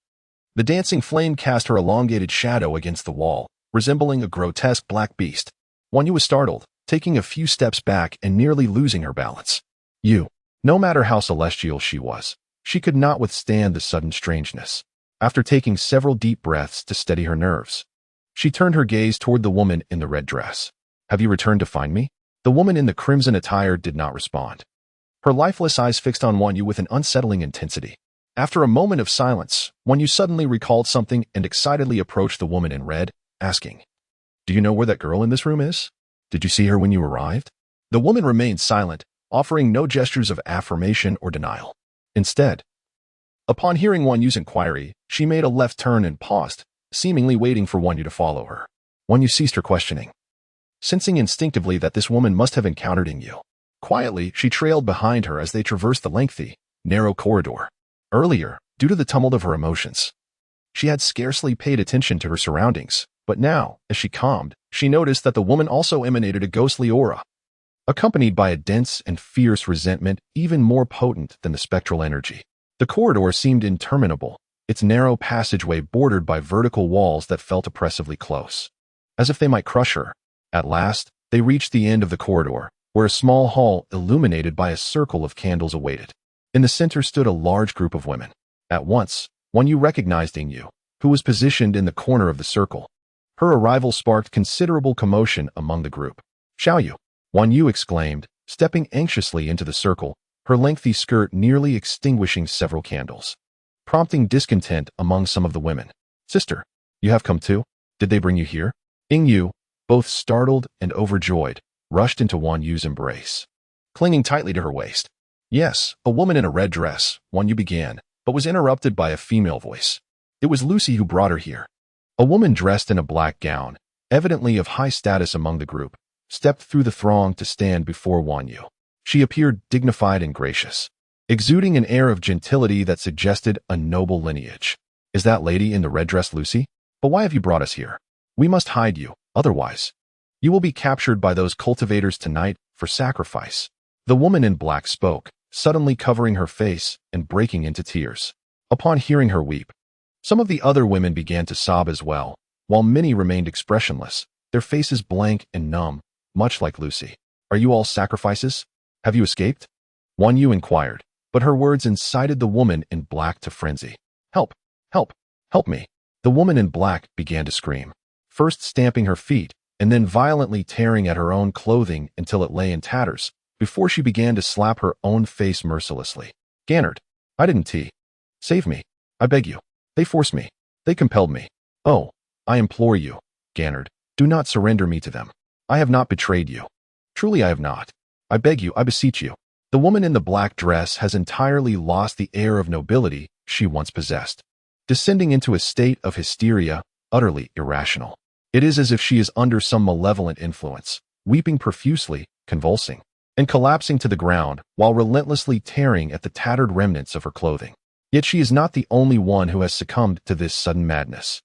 The dancing flame cast her elongated shadow against the wall, resembling a grotesque black beast. Wan Yu was startled, taking a few steps back and nearly losing her balance. No matter how celestial she was, she could not withstand the sudden strangeness. After taking several deep breaths to steady her nerves, she turned her gaze toward the woman in the red dress. Have you returned to find me? The woman in the crimson attire did not respond, her lifeless eyes fixed on Wan Yu with an unsettling intensity. After a moment of silence, Wan Yu suddenly recalled something and excitedly approached the woman in red, asking, "Do you know where that girl in this room is? Did you see her when you arrived?" The woman remained silent, offering no gestures of affirmation or denial. Instead, upon hearing Wan Yu's inquiry, she made a left turn and paused, seemingly waiting for Wan Yu to follow her. Wan Yu ceased her questioning, sensing instinctively that this woman must have encountered Yu. Quietly, she trailed behind her as they traversed the lengthy, narrow corridor. Earlier, due to the tumult of her emotions, she had scarcely paid attention to her surroundings, but now, as she calmed, she noticed that the woman also emanated a ghostly aura, accompanied by a dense and fierce resentment even more potent than the spectral energy. The corridor seemed interminable, its narrow passageway bordered by vertical walls that felt oppressively close, as if they might crush her. At last, they reached the end of the corridor, where a small hall illuminated by a circle of candles awaited. In the center stood a large group of women. At once, Wan Yu recognized Yu, who was positioned in the corner of the circle. Her arrival sparked considerable commotion among the group. "Xiaoyu," Wan Yu exclaimed, stepping anxiously into the circle, her lengthy skirt nearly extinguishing several candles, prompting discontent among some of the women. "Sister, you have come too? Did they bring you here?" Yu, both startled and overjoyed, rushed into Wan Yu's embrace, clinging tightly to her waist. "Yes, a woman in a red dress," Wan Yu began, but was interrupted by a female voice. It was Lucy who brought her here. A woman dressed in a black gown, evidently of high status among the group, stepped through the throng to stand before Wan Yu. She appeared dignified and gracious, exuding an air of gentility that suggested a noble lineage. "Is that lady in the red dress Lucy? But why have you brought us here? We must hide you, otherwise you will be captured by those cultivators tonight for sacrifice." The woman in black spoke, suddenly covering her face and breaking into tears. Upon hearing her weep, some of the other women began to sob as well, while many remained expressionless, their faces blank and numb, much like Lucy. "Are you all sacrifices? Have you escaped?" Wan Yu inquired, but her words incited the woman in black to frenzy. "Help! Help! Help me!" The woman in black began to scream, first stamping her feet, and then violently tearing at her own clothing until it lay in tatters, before she began to slap her own face mercilessly. "Gannard, I didn't save me. I beg you. They forced me. They compelled me. Oh, I implore you, Gannard, do not surrender me to them. I have not betrayed you. Truly I have not. I beg you, I beseech you." The woman in the black dress has entirely lost the air of nobility she once possessed, descending into a state of hysteria utterly irrational. It is as if she is under some malevolent influence, weeping profusely, convulsing, and collapsing to the ground while relentlessly tearing at the tattered remnants of her clothing. Yet she is not the only one who has succumbed to this sudden madness.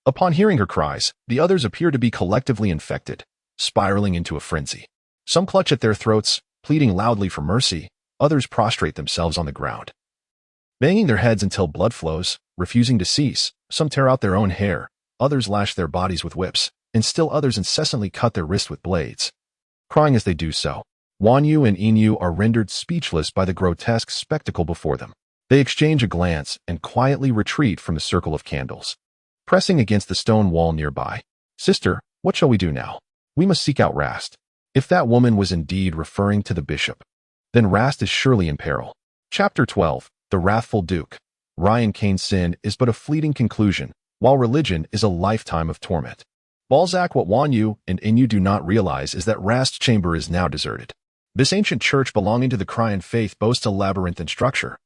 Upon hearing her cries, the others appear to be collectively infected, spiraling into a frenzy. Some clutch at their throats, pleading loudly for mercy, others prostrate themselves on the ground, banging their heads until blood flows, refusing to cease. Some tear out their own hair, others lash their bodies with whips, and still others incessantly cut their wrists with blades, crying as they do so. Wan Yu and Yu are rendered speechless by the grotesque spectacle before them. They exchange a glance and quietly retreat from the circle of candles, pressing against the stone wall nearby. "Sister, what shall we do now? We must seek out Rast." If that woman was indeed referring to the bishop, then Rast is surely in peril. Chapter 12. The Wrathful Duke. Ryan Kane's sin is but a fleeting conclusion, while religion is a lifetime of torment. Balzac, what Wan Yu and Inyu do not realize is that Rast's chamber is now deserted. This ancient church belonging to the Cryan faith boasts a labyrinthine structure.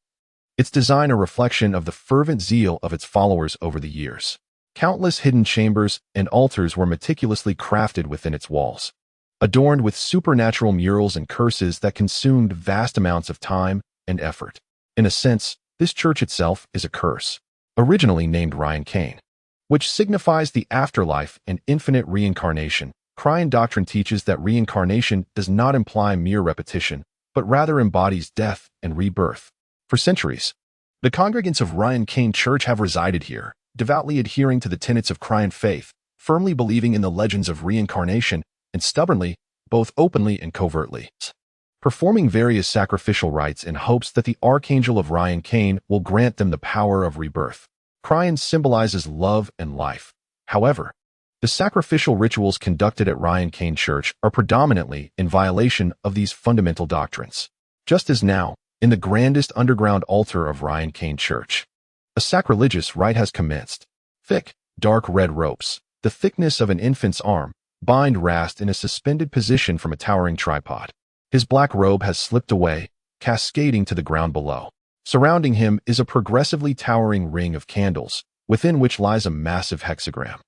Its design a reflection of the fervent zeal of its followers over the years. Countless hidden chambers and altars were meticulously crafted within its walls, adorned with supernatural murals and curses that consumed vast amounts of time and effort. In a sense, this church itself is a curse, originally named Ryan Kane, which signifies the afterlife and infinite reincarnation. Cryan doctrine teaches that reincarnation does not imply mere repetition, but rather embodies death and rebirth. For centuries, the congregants of Ryan Kane Church have resided here, devoutly adhering to the tenets of Cryan faith, firmly believing in the legends of reincarnation, and stubbornly, both openly and covertly, performing various sacrificial rites in hopes that the Archangel of Ryan Kane will grant them the power of rebirth. Cryan symbolizes love and life. However, the sacrificial rituals conducted at Ryan Kane Church are predominantly in violation of these fundamental doctrines. Just as now, in the grandest underground altar of Ryan Kane Church, a sacrilegious rite has commenced. Thick, dark red ropes, the thickness of an infant's arm, bind Rast in a suspended position from a towering tripod. His black robe has slipped away, cascading to the ground below. Surrounding him is a progressively towering ring of candles, within which lies a massive hexagram.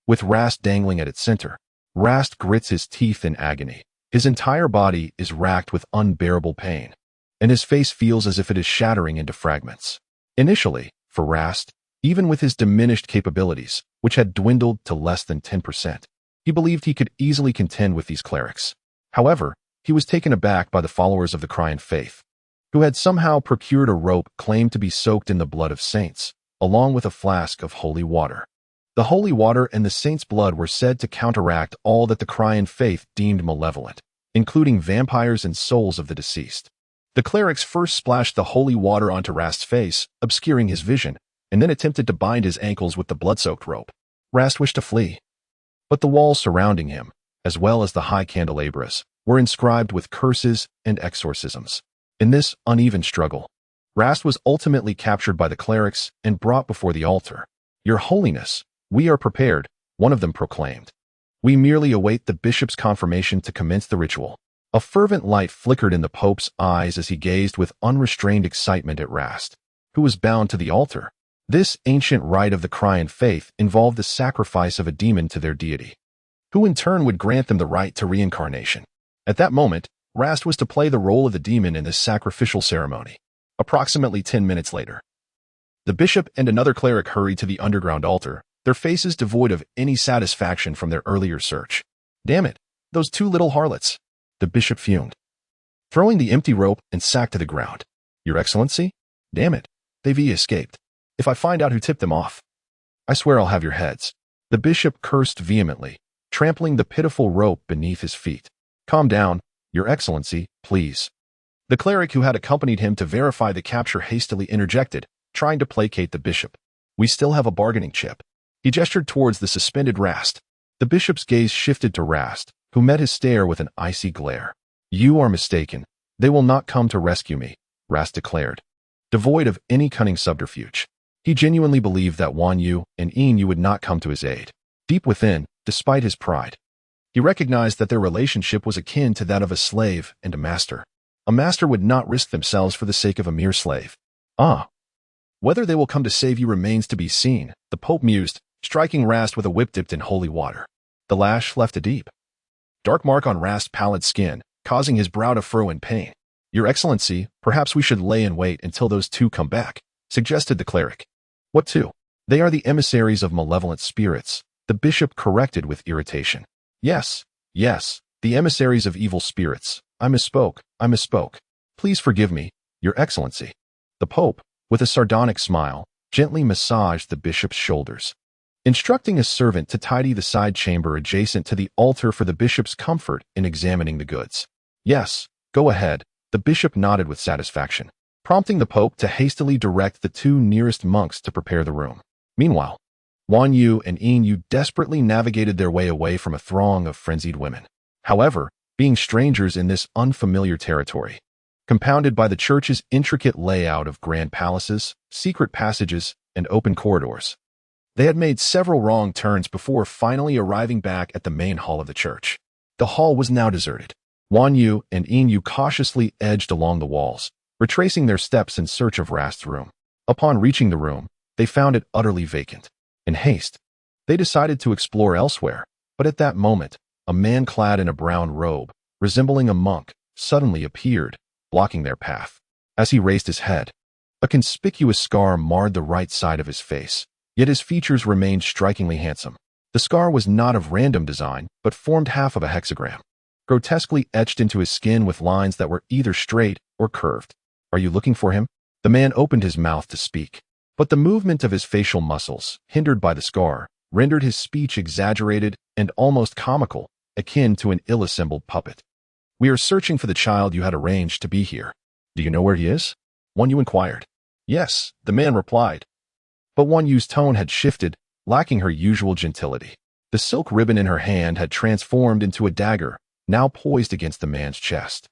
With Rast dangling at its center, Rast grits his teeth in agony. His entire body is racked with unbearable pain, and his face feels as if it is shattering into fragments. Initially, for Rast, even with his diminished capabilities, which had dwindled to less than 10%, he believed he could easily contend with these clerics. However, he was taken aback by the followers of the Cryan faith, who had somehow procured a rope claimed to be soaked in the blood of saints, along with a flask of holy water. The holy water and the saints' blood were said to counteract all that the Cryan faith deemed malevolent, including vampires and souls of the deceased. The clerics first splashed the holy water onto Rast's face, obscuring his vision, and then attempted to bind his ankles with the blood-soaked rope. Rast wished to flee, but the walls surrounding him, as well as the high candelabras, were inscribed with curses and exorcisms. In this uneven struggle, Rast was ultimately captured by the clerics and brought before the altar. "Your Holiness, we are prepared," one of them proclaimed. "We merely await the bishop's confirmation to commence the ritual." A fervent light flickered in the Pope's eyes as he gazed with unrestrained excitement at Rast, who was bound to the altar. This ancient rite of the Cryan faith involved the sacrifice of a demon to their deity, who in turn would grant them the right to reincarnation. At that moment, Rast was to play the role of the demon in this sacrificial ceremony. Approximately 10 minutes later, the bishop and another cleric hurried to the underground altar, their faces devoid of any satisfaction from their earlier search. "Damn it, those two little harlots," the bishop fumed, throwing the empty rope and sack to the ground. "Your Excellency? Damn it, they've escaped. If I find out who tipped them off, I swear I'll have your heads." The bishop cursed vehemently, trampling the pitiful rope beneath his feet. "Calm down, Your Excellency, please." The cleric who had accompanied him to verify the capture hastily interjected, trying to placate the bishop. "We still have a bargaining chip." He gestured towards the suspended Rast. The bishop's gaze shifted to Rast, who met his stare with an icy glare. "You are mistaken. They will not come to rescue me," Rast declared, devoid of any cunning subterfuge. He genuinely believed that Wan Yu and Yin would not come to his aid. Deep within, despite his pride, he recognized that their relationship was akin to that of a slave and a master. A master would not risk themselves for the sake of a mere slave. Whether they will come to save you remains to be seen," the Pope mused, striking Rast with a whip dipped in holy water. The lash left a deep, dark mark on Rast's pallid skin, causing his brow to furrow in pain. "Your Excellency, perhaps we should lay in wait until those two come back," suggested the cleric. "What two?" "They are the emissaries of malevolent spirits," the bishop corrected with irritation. Yes, the emissaries of evil spirits. I misspoke. Please forgive me, Your Excellency." The Pope, with a sardonic smile, gently massaged the bishop's shoulders, instructing a servant to tidy the side chamber adjacent to the altar for the bishop's comfort in examining the goods. "Yes, go ahead," the bishop nodded with satisfaction, prompting the Pope to hastily direct the two nearest monks to prepare the room. Meanwhile, Wan Yu and Yin Yu desperately navigated their way away from a throng of frenzied women. However, being strangers in this unfamiliar territory, compounded by the church's intricate layout of grand palaces, secret passages, and open corridors. They had made several wrong turns before finally arriving back at the main hall of the church. The hall was now deserted. Wan Yu and Yin Yu cautiously edged along the walls, retracing their steps in search of Rast's room. Upon reaching the room, they found it utterly vacant. In haste, they decided to explore elsewhere, but at that moment, a man clad in a brown robe, resembling a monk, suddenly appeared, blocking their path. As he raised his head, a conspicuous scar marred the right side of his face, yet his features remained strikingly handsome. The scar was not of random design, but formed half of a hexagram, grotesquely etched into his skin with lines that were either straight or curved. "Are you looking for him?" The man opened his mouth to speak, but the movement of his facial muscles, hindered by the scar, rendered his speech exaggerated and almost comical, akin to an ill-assembled puppet. "We are searching for the child you had arranged to be here. Do you know where he is?" Wan Yu inquired. "Yes," the man replied. But Wan Yu's tone had shifted, lacking her usual gentility. The silk ribbon in her hand had transformed into a dagger, now poised against the man's chest.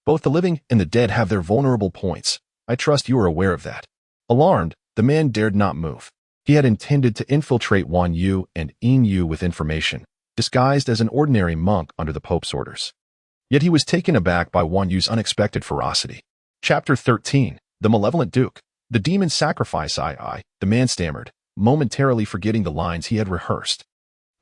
"Both the living and the dead have their vulnerable points. I trust you are aware of that." Alarmed, the man dared not move. He had intended to infiltrate Wan Yu and Yin Yu with information, disguised as an ordinary monk under the Pope's orders. Yet he was taken aback by Wan Yu's unexpected ferocity. Chapter 13. The Malevolent Duke. "The demon sacrifice the man stammered, momentarily forgetting the lines he had rehearsed.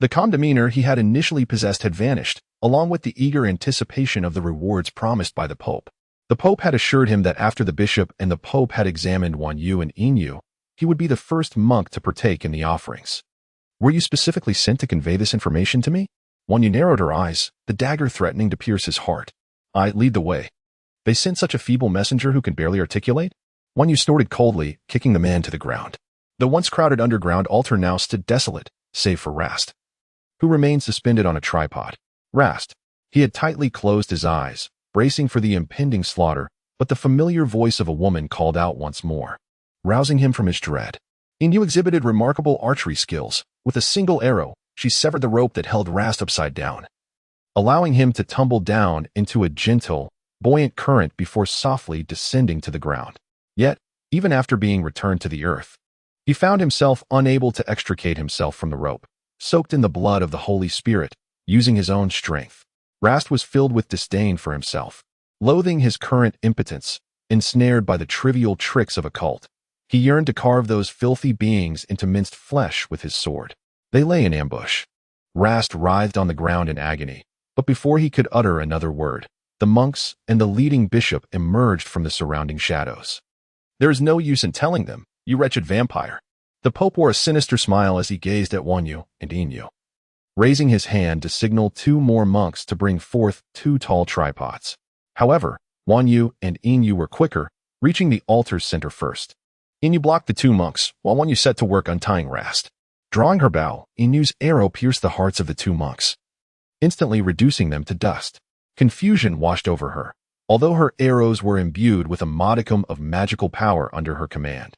The calm demeanor he had initially possessed had vanished, along with the eager anticipation of the rewards promised by the Pope. The Pope had assured him that after the bishop and the Pope had examined Wan Yu and Yin Yu, he would be the first monk to partake in the offerings. "Were you specifically sent to convey this information to me?" Wan Yu narrowed her eyes, the dagger threatening to pierce his heart. "I lead the way." "They sent such a feeble messenger who can barely articulate?" Wan Yu snorted coldly, kicking the man to the ground. The once crowded underground altar now stood desolate, save for Rast, who remained suspended on a tripod. Rast. He had tightly closed his eyes, bracing for the impending slaughter, but the familiar voice of a woman called out once more, rousing him from his dread. Yin Yu exhibited remarkable archery skills. With a single arrow, she severed the rope that held Rast upside down, allowing him to tumble down into a gentle, buoyant current before softly descending to the ground. Yet, even after being returned to the earth, he found himself unable to extricate himself from the rope, soaked in the blood of the Holy Spirit, using his own strength. Rast was filled with disdain for himself, loathing his current impotence, ensnared by the trivial tricks of a cult. He yearned to carve those filthy beings into minced flesh with his sword. They lay in ambush. Rast writhed on the ground in agony, but before he could utter another word, the monks and the leading bishop emerged from the surrounding shadows. "There is no use in telling them, you wretched vampire." The Pope wore a sinister smile as he gazed at Wan Yu and Yin Yu, raising his hand to signal 2 more monks to bring forth 2 tall tripods. However, Wan Yu and Yin Yu were quicker, reaching the altar's center first. Yin Yu blocked the 2 monks, while Wan Yu set to work untying Rast. Drawing her bow, Yin Yu's arrow pierced the hearts of the 2 monks, instantly reducing them to dust. Confusion washed over her, although her arrows were imbued with a modicum of magical power under her command.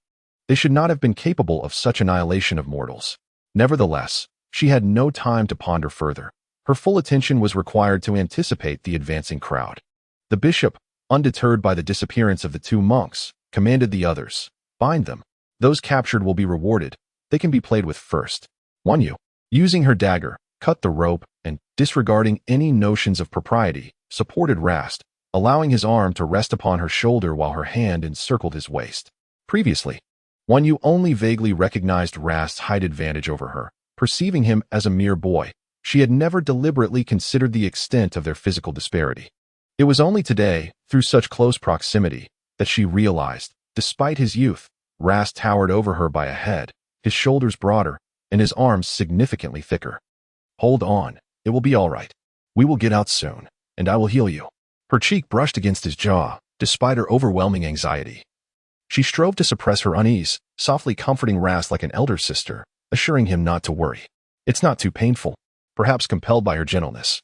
They should not have been capable of such annihilation of mortals. Nevertheless, she had no time to ponder further. Her full attention was required to anticipate the advancing crowd. The bishop, undeterred by the disappearance of the 2 monks, commanded the others, "Bind them. Those captured will be rewarded. They can be played with first." Wan Yu, using her dagger, cut the rope and, disregarding any notions of propriety, supported Rast, allowing his arm to rest upon her shoulder while her hand encircled his waist. Previously, Wan Yu only vaguely recognized Rast's height advantage over her, perceiving him as a mere boy. She had never deliberately considered the extent of their physical disparity. It was only today, through such close proximity, that she realized, despite his youth, Rast towered over her by a head, his shoulders broader, and his arms significantly thicker. "Hold on, it will be all right. We will get out soon, and I will heal you." Her cheek brushed against his jaw, despite her overwhelming anxiety. She strove to suppress her unease, softly comforting Rast like an elder sister, assuring him not to worry. "It's not too painful," perhaps compelled by her gentleness.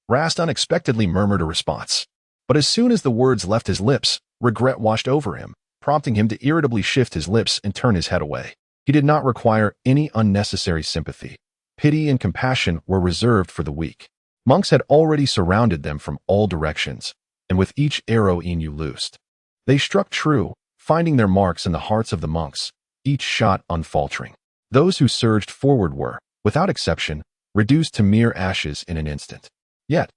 Rast unexpectedly murmured a response. But as soon as the words left his lips, regret washed over him, prompting him to irritably shift his lips and turn his head away. He did not require any unnecessary sympathy. Pity and compassion were reserved for the weak. Monks had already surrounded them from all directions, and with each arrow Inu loosed, they struck true, finding their marks in the hearts of the monks, each shot unfaltering. Those who surged forward were, without exception, reduced to mere ashes in an instant. Yet,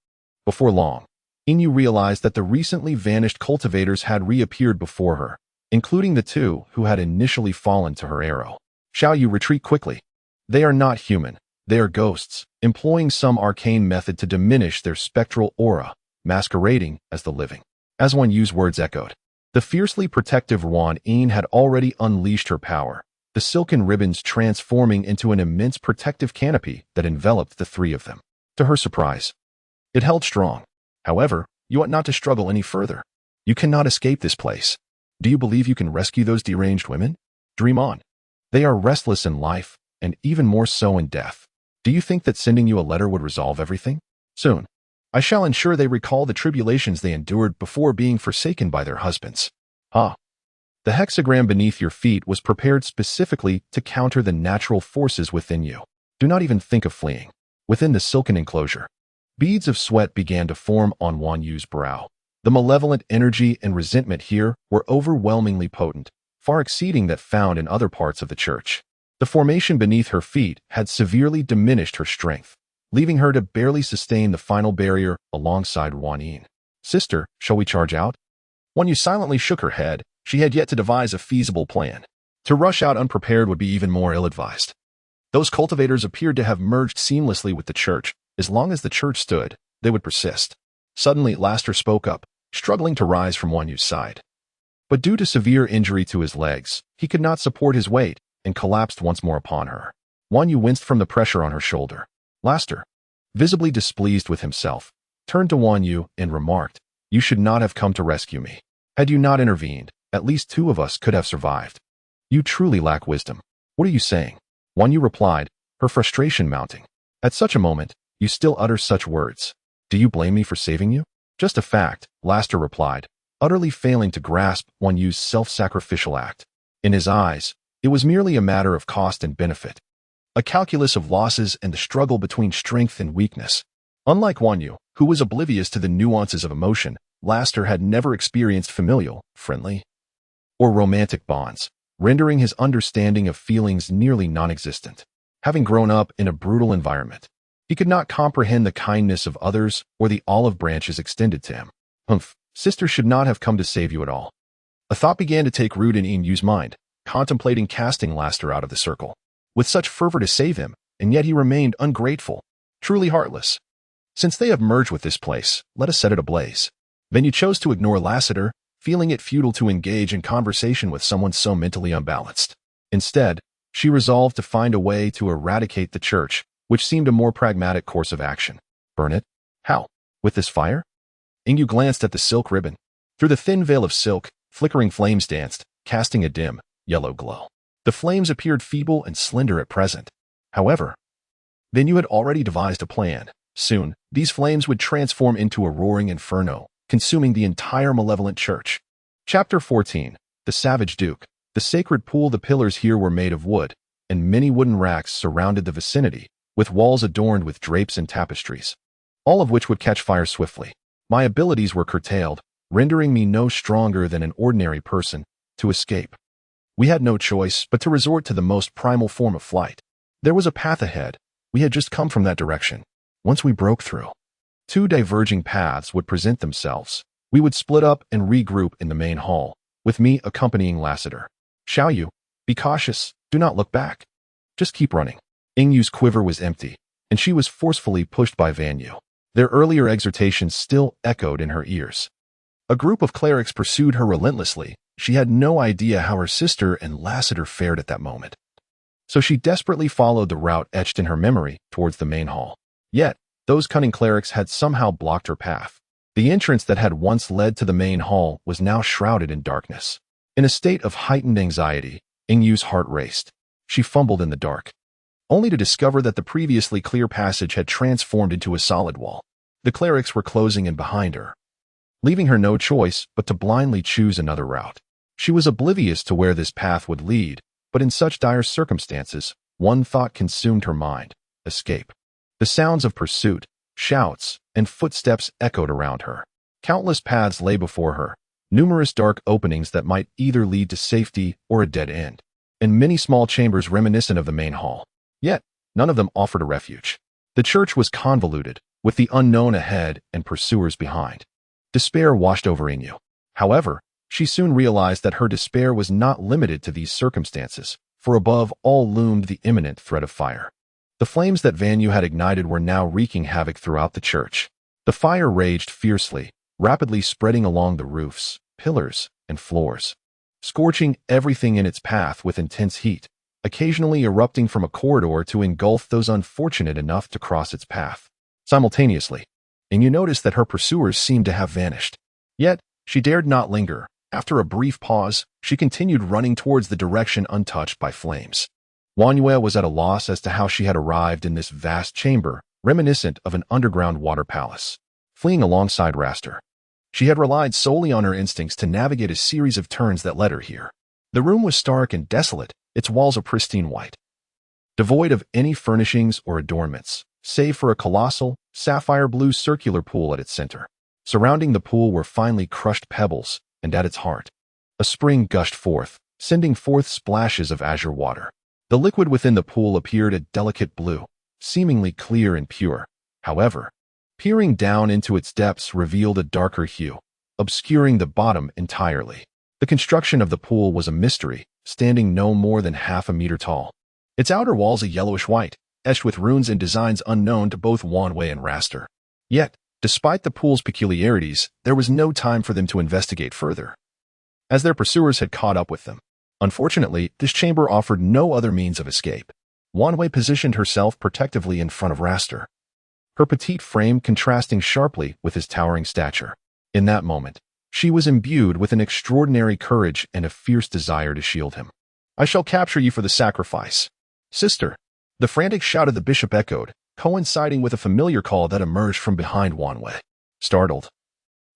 before long, Inu realized that the recently vanished cultivators had reappeared before her, including the two who had initially fallen to her arrow. Xiaoyu, retreat quickly. They are not human. They are ghosts, employing some arcane method to diminish their spectral aura, masquerading as the living. As Wan Yu's words echoed, the fiercely protective Wan Yin had already unleashed her power, the silken ribbons transforming into an immense protective canopy that enveloped the three of them. To her surprise, it held strong. However, you ought not to struggle any further. You cannot escape this place. Do you believe you can rescue those deranged women? Dream on. They are restless in life, and even more so in death. Do you think that sending you a letter would resolve everything? Soon, I shall ensure they recall the tribulations they endured before being forsaken by their husbands. Ah. The hexagram beneath your feet was prepared specifically to counter the natural forces within you. Do not even think of fleeing. Within the silken enclosure, beads of sweat began to form on Wan Yu's brow. The malevolent energy and resentment here were overwhelmingly potent, far exceeding that found in other parts of the church. The formation beneath her feet had severely diminished her strength, leaving her to barely sustain the final barrier alongside Wan Yin. Sister, shall we charge out? Wan Yu silently shook her head. She had yet to devise a feasible plan. To rush out unprepared would be even more ill-advised. Those cultivators appeared to have merged seamlessly with the church. As long as the church stood, they would persist. Suddenly, Laster spoke up, struggling to rise from Wan Yu's side. But due to severe injury to his legs, he could not support his weight and collapsed once more upon her. Wan Yu winced from the pressure on her shoulder. Laster, visibly displeased with himself, turned to Wan Yu and remarked, "You should not have come to rescue me. Had you not intervened, at least two of us could have survived. You truly lack wisdom. What are you saying?" Wan Yu replied, her frustration mounting. "At such a moment, you still utter such words. Do you blame me for saving you?" "Just a fact," Laster replied, utterly failing to grasp Wan Yu's self-sacrificial act. In his eyes, it was merely a matter of cost and benefit, a calculus of losses and the struggle between strength and weakness. Unlike Wan Yu, who was oblivious to the nuances of emotion, Laster had never experienced familial, friendly, or romantic bonds, rendering his understanding of feelings nearly non-existent. Having grown up in a brutal environment, he could not comprehend the kindness of others or the olive branches extended to him. Sister should not have come to save you at all. A thought began to take root in Inyu's mind, contemplating casting Laster out of the circle. With such fervor to save him, and yet he remained ungrateful, truly heartless. Since they have merged with this place, let us set it ablaze. Then you chose to ignore Lassiter, feeling it futile to engage in conversation with someone so mentally unbalanced. Instead, she resolved to find a way to eradicate the church, which seemed a more pragmatic course of action. Burn it? How? With this fire? Ingu glanced at the silk ribbon. Through the thin veil of silk, flickering flames danced, casting a dim, yellow glow. The flames appeared feeble and slender at present. However, then you had already devised a plan. Soon, these flames would transform into a roaring inferno, consuming the entire malevolent church. Chapter 14. The Savage Duke. The sacred pool. The pillars here were made of wood, and many wooden racks surrounded the vicinity, with walls adorned with drapes and tapestries, all of which would catch fire swiftly. My abilities were curtailed, rendering me no stronger than an ordinary person. To escape, we had no choice but to resort to the most primal form of flight. There was a path ahead. We had just come from that direction. Once we broke through, two diverging paths would present themselves. We would split up and regroup in the main hall, with me accompanying Lassiter. Xiaoyu, be cautious. Do not look back. Just keep running. Ingyu's quiver was empty, and she was forcefully pushed by Van Yu. Their earlier exhortations still echoed in her ears. A group of clerics pursued her relentlessly. She had no idea how her sister and Lassiter fared at that moment. So she desperately followed the route etched in her memory towards the main hall. Yet, those cunning clerics had somehow blocked her path. The entrance that had once led to the main hall was now shrouded in darkness. In a state of heightened anxiety, Ingyu's heart raced. She fumbled in the dark, only to discover that the previously clear passage had transformed into a solid wall. The clerics were closing in behind her, leaving her no choice but to blindly choose another route. She was oblivious to where this path would lead, but in such dire circumstances, one thought consumed her mind: escape. The sounds of pursuit, shouts, and footsteps echoed around her. Countless paths lay before her, numerous dark openings that might either lead to safety or a dead end, and many small chambers reminiscent of the main hall. Yet, none of them offered a refuge. The church was convoluted, with the unknown ahead and pursuers behind. Despair washed over Inu. However, she soon realized that her despair was not limited to these circumstances, for above all loomed the imminent threat of fire. The flames that Vanu had ignited were now wreaking havoc throughout the church. The fire raged fiercely, rapidly spreading along the roofs, pillars, and floors, scorching everything in its path with intense heat, occasionally erupting from a corridor to engulf those unfortunate enough to cross its path. Simultaneously, and you noticed that her pursuers seemed to have vanished. Yet, she dared not linger. After a brief pause, she continued running towards the direction untouched by flames. Wanyue was at a loss as to how she had arrived in this vast chamber, reminiscent of an underground water palace. Fleeing alongside Raster, she had relied solely on her instincts to navigate a series of turns that led her here. The room was stark and desolate, its walls a pristine white, devoid of any furnishings or adornments, save for a colossal, sapphire blue circular pool at its center. Surrounding the pool were finely crushed pebbles, and at its heart, a spring gushed forth, sending forth splashes of azure water. The liquid within the pool appeared a delicate blue, seemingly clear and pure. However, peering down into its depths revealed a darker hue, obscuring the bottom entirely. The construction of the pool was a mystery, standing no more than half a meter tall. Its outer walls a yellowish white, etched with runes and designs unknown to both Wanwei and Raster. Yet, despite the pool's peculiarities, there was no time for them to investigate further, as their pursuers had caught up with them. Unfortunately, this chamber offered no other means of escape. Wanwei positioned herself protectively in front of Raster, her petite frame contrasting sharply with his towering stature. In that moment, she was imbued with an extraordinary courage and a fierce desire to shield him. "I shall capture you for the sacrifice, sister." The frantic shout of the bishop echoed, coinciding with a familiar call that emerged from behind Wanwei. Startled,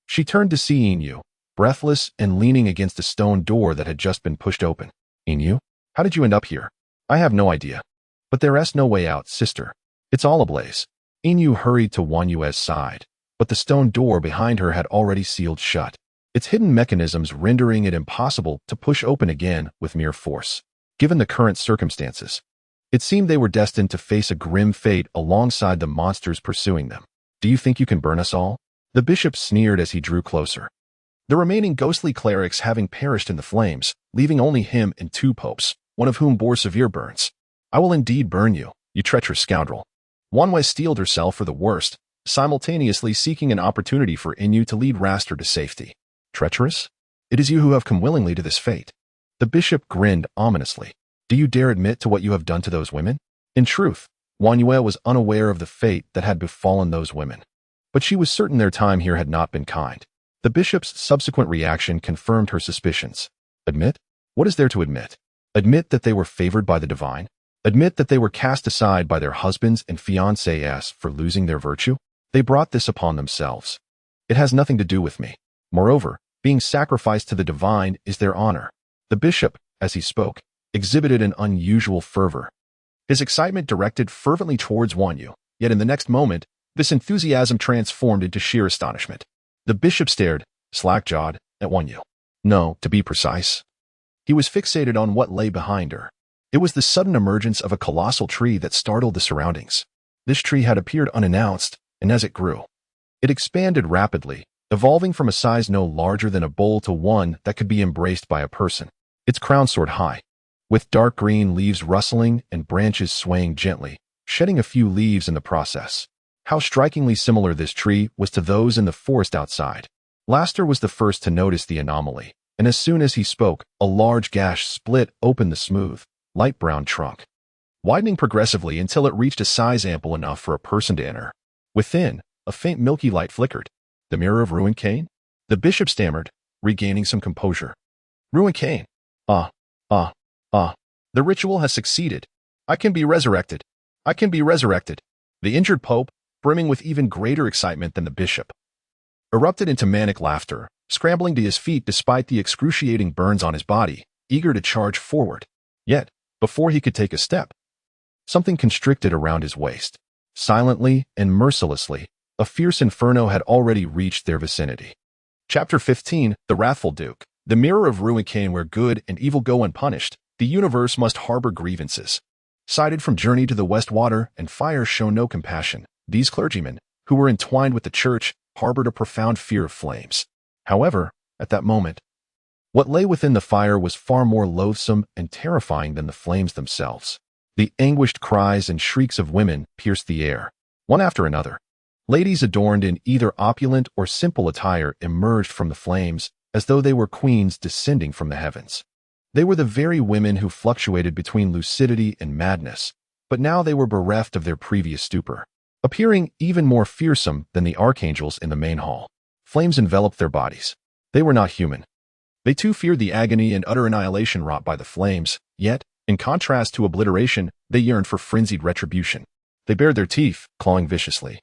she turned to see Inu, breathless and leaning against a stone door that had just been pushed open. "Inu, how did you end up here?" "I have no idea. But there's no way out, sister. It's all ablaze." Inu hurried to Wanyue's side, but the stone door behind her had already sealed shut, its hidden mechanisms rendering it impossible to push open again with mere force. Given the current circumstances, it seemed they were destined to face a grim fate alongside the monsters pursuing them. "Do you think you can burn us all?" The bishop sneered as he drew closer, the remaining ghostly clerics having perished in the flames, leaving only him and 2 popes, one of whom bore severe burns. "I will indeed burn you, you treacherous scoundrel." Wanwei steeled herself for the worst, simultaneously seeking an opportunity for Inu to lead Raster to safety. "Treacherous? It is you who have come willingly to this fate." The bishop grinned ominously. "Do you dare admit to what you have done to those women?" In truth, Wanyue was unaware of the fate that had befallen those women, but she was certain their time here had not been kind. The bishop's subsequent reaction confirmed her suspicions. "Admit? What is there to admit? Admit that they were favored by the divine? Admit that they were cast aside by their husbands and fiancés for losing their virtue? They brought this upon themselves. It has nothing to do with me. Moreover, being sacrificed to the divine is their honor." The bishop, as he spoke, exhibited an unusual fervor, his excitement directed fervently towards Wanyu, yet in the next moment, this enthusiasm transformed into sheer astonishment. The bishop stared, slack-jawed, at Wanyu. No, to be precise, he was fixated on what lay behind her. It was the sudden emergence of a colossal tree that startled the surroundings. This tree had appeared unannounced, and as it grew, it expanded rapidly, evolving from a size no larger than a bowl to one that could be embraced by a person. Its crown soared high, with dark green leaves rustling and branches swaying gently, shedding a few leaves in the process. How strikingly similar this tree was to those in the forest outside. Laster was the first to notice the anomaly, and as soon as he spoke, a large gash split open the smooth, light brown trunk, widening progressively until it reached a size ample enough for a person to enter. Within, a faint milky light flickered. "The mirror of Ruin Cane?" The bishop stammered, regaining some composure. "Ruin Cane. The ritual has succeeded. I can be resurrected. I can be resurrected." The injured pope, brimming with even greater excitement than the bishop, erupted into manic laughter, scrambling to his feet despite the excruciating burns on his body, eager to charge forward. Yet, before he could take a step, something constricted around his waist. Silently and mercilessly, A fierce inferno had already reached their vicinity. Chapter 15, The Wrathful Duke. The mirror of ruin came where good and evil go unpunished. The universe must harbor grievances. Sighted from journey to the west water, and fire show no compassion. These clergymen, who were entwined with the church, harbored a profound fear of flames. However, at that moment, what lay within the fire was far more loathsome and terrifying than the flames themselves. The anguished cries and shrieks of women pierced the air, one after another. Ladies adorned in either opulent or simple attire emerged from the flames, as though they were queens descending from the heavens. They were the very women who fluctuated between lucidity and madness, but now they were bereft of their previous stupor, appearing even more fearsome than the archangels in the main hall. Flames enveloped their bodies. They were not human. They too feared the agony and utter annihilation wrought by the flames, yet, in contrast to obliteration, they yearned for frenzied retribution. They bared their teeth, clawing viciously,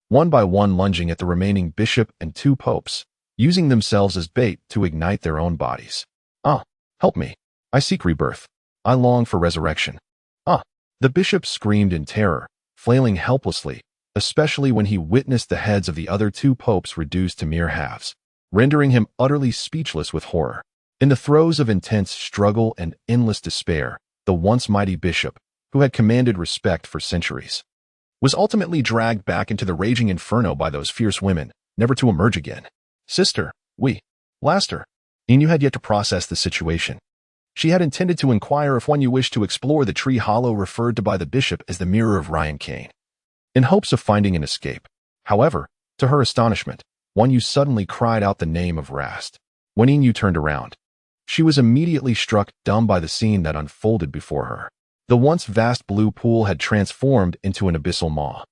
one by one lunging at the remaining bishop and 2 popes, using themselves as bait to ignite their own bodies. Ah, help me. I seek rebirth. I long for resurrection. Ah! The bishop screamed in terror, flailing helplessly, especially when he witnessed the heads of the other 2 popes reduced to mere halves, rendering him utterly speechless with horror. In the throes of intense struggle and endless despair, the once mighty bishop, who had commanded respect for centuries, was ultimately dragged back into the raging inferno by those fierce women, never to emerge again. Sister, Laster. Inu had yet to process the situation. She had intended to inquire if one you wished to explore the tree hollow referred to by the bishop as the mirror of Ryan Kane, in hopes of finding an escape. However, to her astonishment, one you suddenly cried out the name of Rast. When Inu turned around, she was immediately struck dumb by the scene that unfolded before her. The once vast blue pool had transformed into an abyssal maw,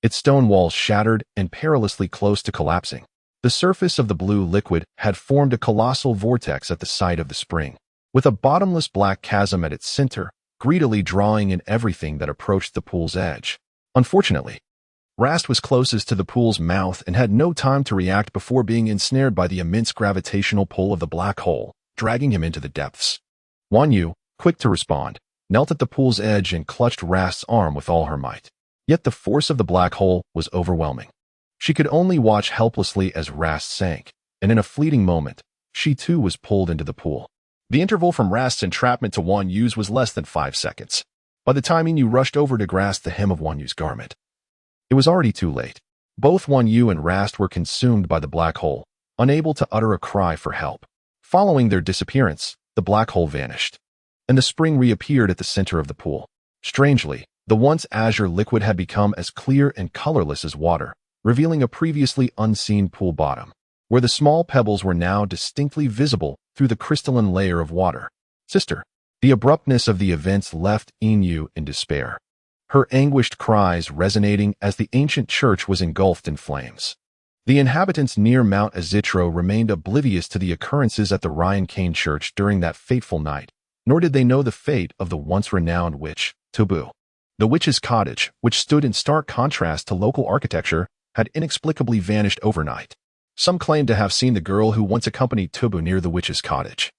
its stone walls shattered and perilously close to collapsing. The surface of the blue liquid had formed a colossal vortex at the site of the spring, with a bottomless black chasm at its center, greedily drawing in everything that approached the pool's edge. Unfortunately, Rast was closest to the pool's mouth and had no time to react before being ensnared by the immense gravitational pull of the black hole, dragging him into the depths. Wan Yu, quick to respond, knelt at the pool's edge and clutched Rast's arm with all her might. Yet the force of the black hole was overwhelming. She could only watch helplessly as Rast sank, and in a fleeting moment, she too was pulled into the pool. The interval from Rast's entrapment to Wan Yu's was less than 5 seconds. By the time Inu rushed over to grasp the hem of Wan Yu's garment, it was already too late. Both Wan Yu and Rast were consumed by the black hole, unable to utter a cry for help. Following their disappearance, the black hole vanished, and the spring reappeared at the center of the pool. Strangely, the once azure liquid had become as clear and colorless as water, revealing a previously unseen pool bottom, where the small pebbles were now distinctly visible through the crystalline layer of water. Sister. The abruptness of the events left Inu in despair, her anguished cries resonating as the ancient church was engulfed in flames. The inhabitants near Mount Azitro remained oblivious to the occurrences at the Ryan Kane Church during that fateful night, nor did they know the fate of the once renowned witch, Tubu. The witch's cottage, which stood in stark contrast to local architecture, had inexplicably vanished overnight. Some claimed to have seen the girl who once accompanied Tubu near the witch's cottage,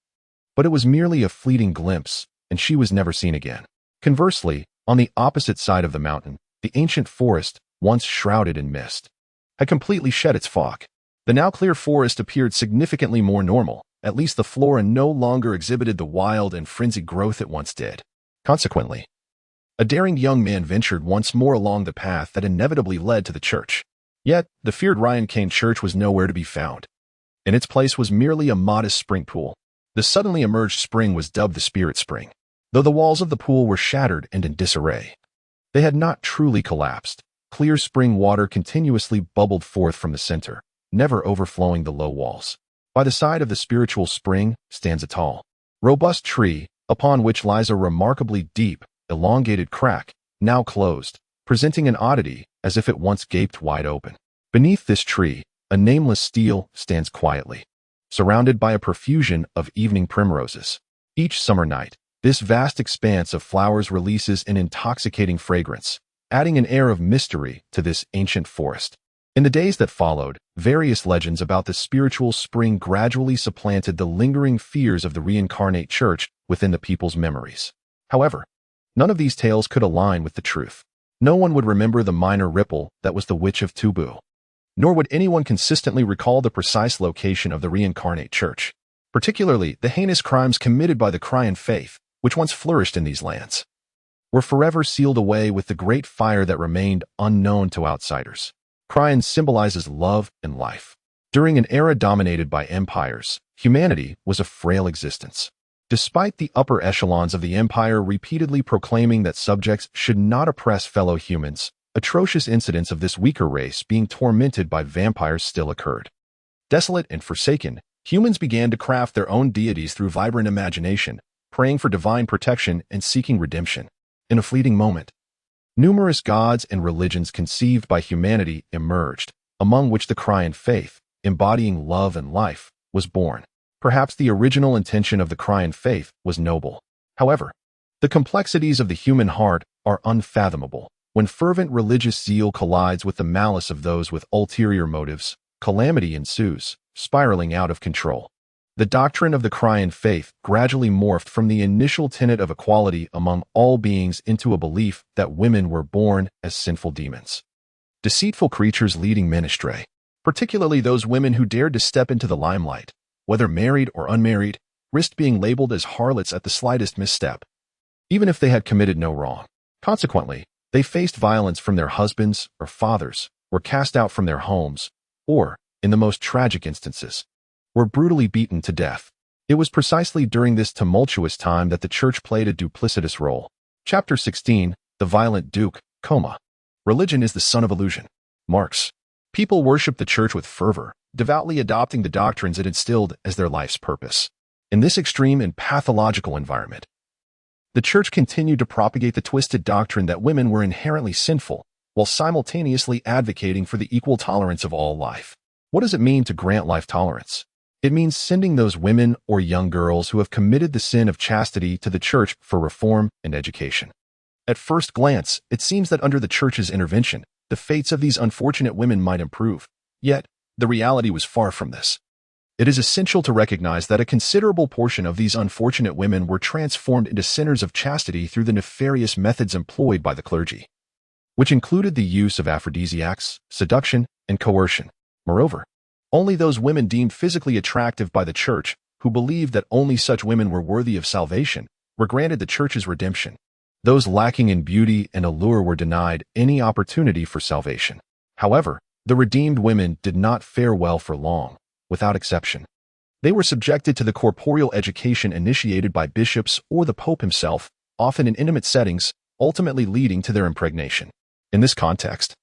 but it was merely a fleeting glimpse, and she was never seen again. Conversely, on the opposite side of the mountain, the ancient forest, once shrouded in mist, had completely shed its fog. The now clear forest appeared significantly more normal. At least the flora no longer exhibited the wild and frenzied growth it once did. Consequently, a daring young man ventured once more along the path that inevitably led to the church. Yet, the feared Ryan Kane Church was nowhere to be found. In its place was merely a modest spring pool. The suddenly emerged spring was dubbed the Spirit Spring, though the walls of the pool were shattered and in disarray. They had not truly collapsed. Clear spring water continuously bubbled forth from the center, never overflowing the low walls. By the side of the spiritual spring stands a tall, robust tree, upon which lies a remarkably deep, elongated crack, now closed, presenting an oddity as if it once gaped wide open. Beneath this tree, a nameless stele stands quietly, surrounded by a profusion of evening primroses. Each summer night, this vast expanse of flowers releases an intoxicating fragrance, adding an air of mystery to this ancient forest. In the days that followed, various legends about the spiritual spring gradually supplanted the lingering fears of the reincarnate church within the people's memories. However, none of these tales could align with the truth. No one would remember the minor ripple that was the Witch of Tubu, nor would anyone consistently recall the precise location of the reincarnate church, particularly the heinous crimes committed by the Cryan faith, which once flourished in these lands, were forever sealed away with the great fire that remained unknown to outsiders. Cryan symbolizes love and life. During an era dominated by empires, humanity was a frail existence. Despite the upper echelons of the empire repeatedly proclaiming that subjects should not oppress fellow humans, atrocious incidents of this weaker race being tormented by vampires still occurred. Desolate and forsaken, humans began to craft their own deities through vibrant imagination, praying for divine protection and seeking redemption. In a fleeting moment, numerous gods and religions conceived by humanity emerged, among which the Cryan faith, embodying love and life, was born. Perhaps the original intention of the Cryan faith was noble. However, the complexities of the human heart are unfathomable. When fervent religious zeal collides with the malice of those with ulterior motives, calamity ensues, spiraling out of control. The doctrine of the Cryan faith gradually morphed from the initial tenet of equality among all beings into a belief that women were born as sinful demons, deceitful creatures leading men astray, particularly those women who dared to step into the limelight, whether married or unmarried, risked being labeled as harlots at the slightest misstep, even if they had committed no wrong. Consequently, they faced violence from their husbands or fathers, were cast out from their homes, or, in the most tragic instances, were brutally beaten to death. It was precisely during this tumultuous time that the church played a duplicitous role. Chapter 16, The Violent Duke, Coma. Religion is the son of illusion. Marx. People worship the church with fervor, devoutly adopting the doctrines it instilled as their life's purpose. In this extreme and pathological environment, the church continued to propagate the twisted doctrine that women were inherently sinful, while simultaneously advocating for the equal tolerance of all life. What does it mean to grant life tolerance? It means sending those women or young girls who have committed the sin of chastity to the church for reform and education. At first glance, it seems that under the church's intervention, the fates of these unfortunate women might improve. Yet, the reality was far from this. It is essential to recognize that a considerable portion of these unfortunate women were transformed into sinners of chastity through the nefarious methods employed by the clergy, which included the use of aphrodisiacs, seduction, and coercion. Moreover, only those women deemed physically attractive by the church, who believed that only such women were worthy of salvation, were granted the church's redemption. Those lacking in beauty and allure were denied any opportunity for salvation. However, the redeemed women did not fare well for long, without exception. They were subjected to the corporeal education initiated by bishops or the Pope himself, often in intimate settings, ultimately leading to their impregnation. In this context,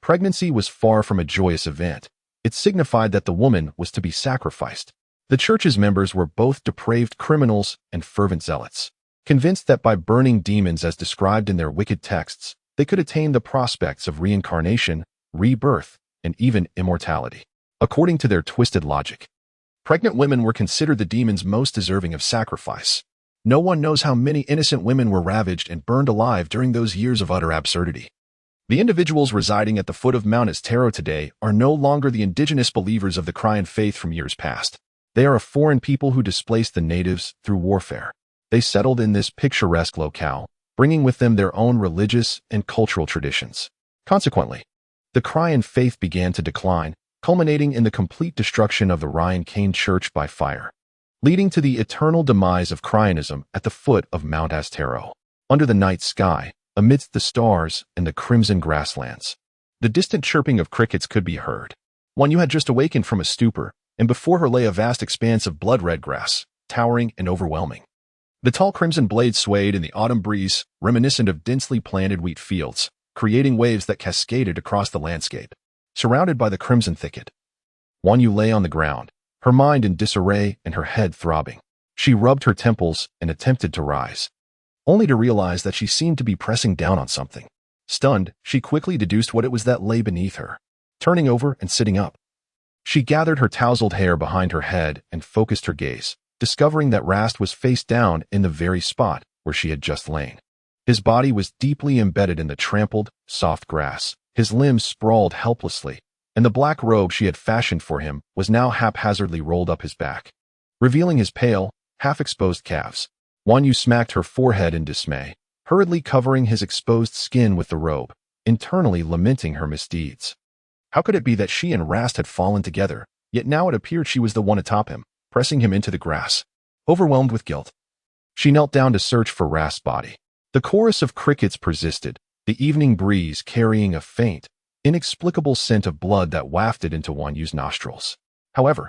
pregnancy was far from a joyous event. It signified that the woman was to be sacrificed. The church's members were both depraved criminals and fervent zealots, convinced that by burning demons as described in their wicked texts, they could attain the prospects of reincarnation, rebirth, and even immortality. According to their twisted logic, pregnant women were considered the demons most deserving of sacrifice. No one knows how many innocent women were ravaged and burned alive during those years of utter absurdity. The individuals residing at the foot of Mount Estero today are no longer the indigenous believers of the Cryan faith from years past. They are a foreign people who displaced the natives through warfare. They settled in this picturesque locale, bringing with them their own religious and cultural traditions. Consequently, the Cryan faith began to decline, culminating in the complete destruction of the Ryan Cain Church by fire, leading to the eternal demise of Cryanism at the foot of Mount Estero. Under the night sky, amidst the stars and the crimson grasslands, the distant chirping of crickets could be heard. One you had just awakened from a stupor, and before her lay a vast expanse of blood-red grass, towering and overwhelming. The tall crimson blades swayed in the autumn breeze, reminiscent of densely planted wheat fields, creating waves that cascaded across the landscape. Surrounded by the crimson thicket, Wan Yu lay on the ground, her mind in disarray and her head throbbing. She rubbed her temples and attempted to rise, only to realize that she seemed to be pressing down on something. Stunned, she quickly deduced what it was that lay beneath her. Turning over and sitting up, she gathered her tousled hair behind her head and focused her gaze, discovering that Rast was face down in the very spot where she had just lain. His body was deeply embedded in the trampled, soft grass. His limbs sprawled helplessly, and the black robe she had fashioned for him was now haphazardly rolled up his back, revealing his pale, half-exposed calves. Wan Yu smacked her forehead in dismay, hurriedly covering his exposed skin with the robe, internally lamenting her misdeeds. How could it be that she and Rast had fallen together, yet now it appeared she was the one atop him, pressing him into the grass? Overwhelmed with guilt, she knelt down to search for Rast's body. The chorus of crickets persisted, the evening breeze carrying a faint, inexplicable scent of blood that wafted into Wanyu's nostrils. However,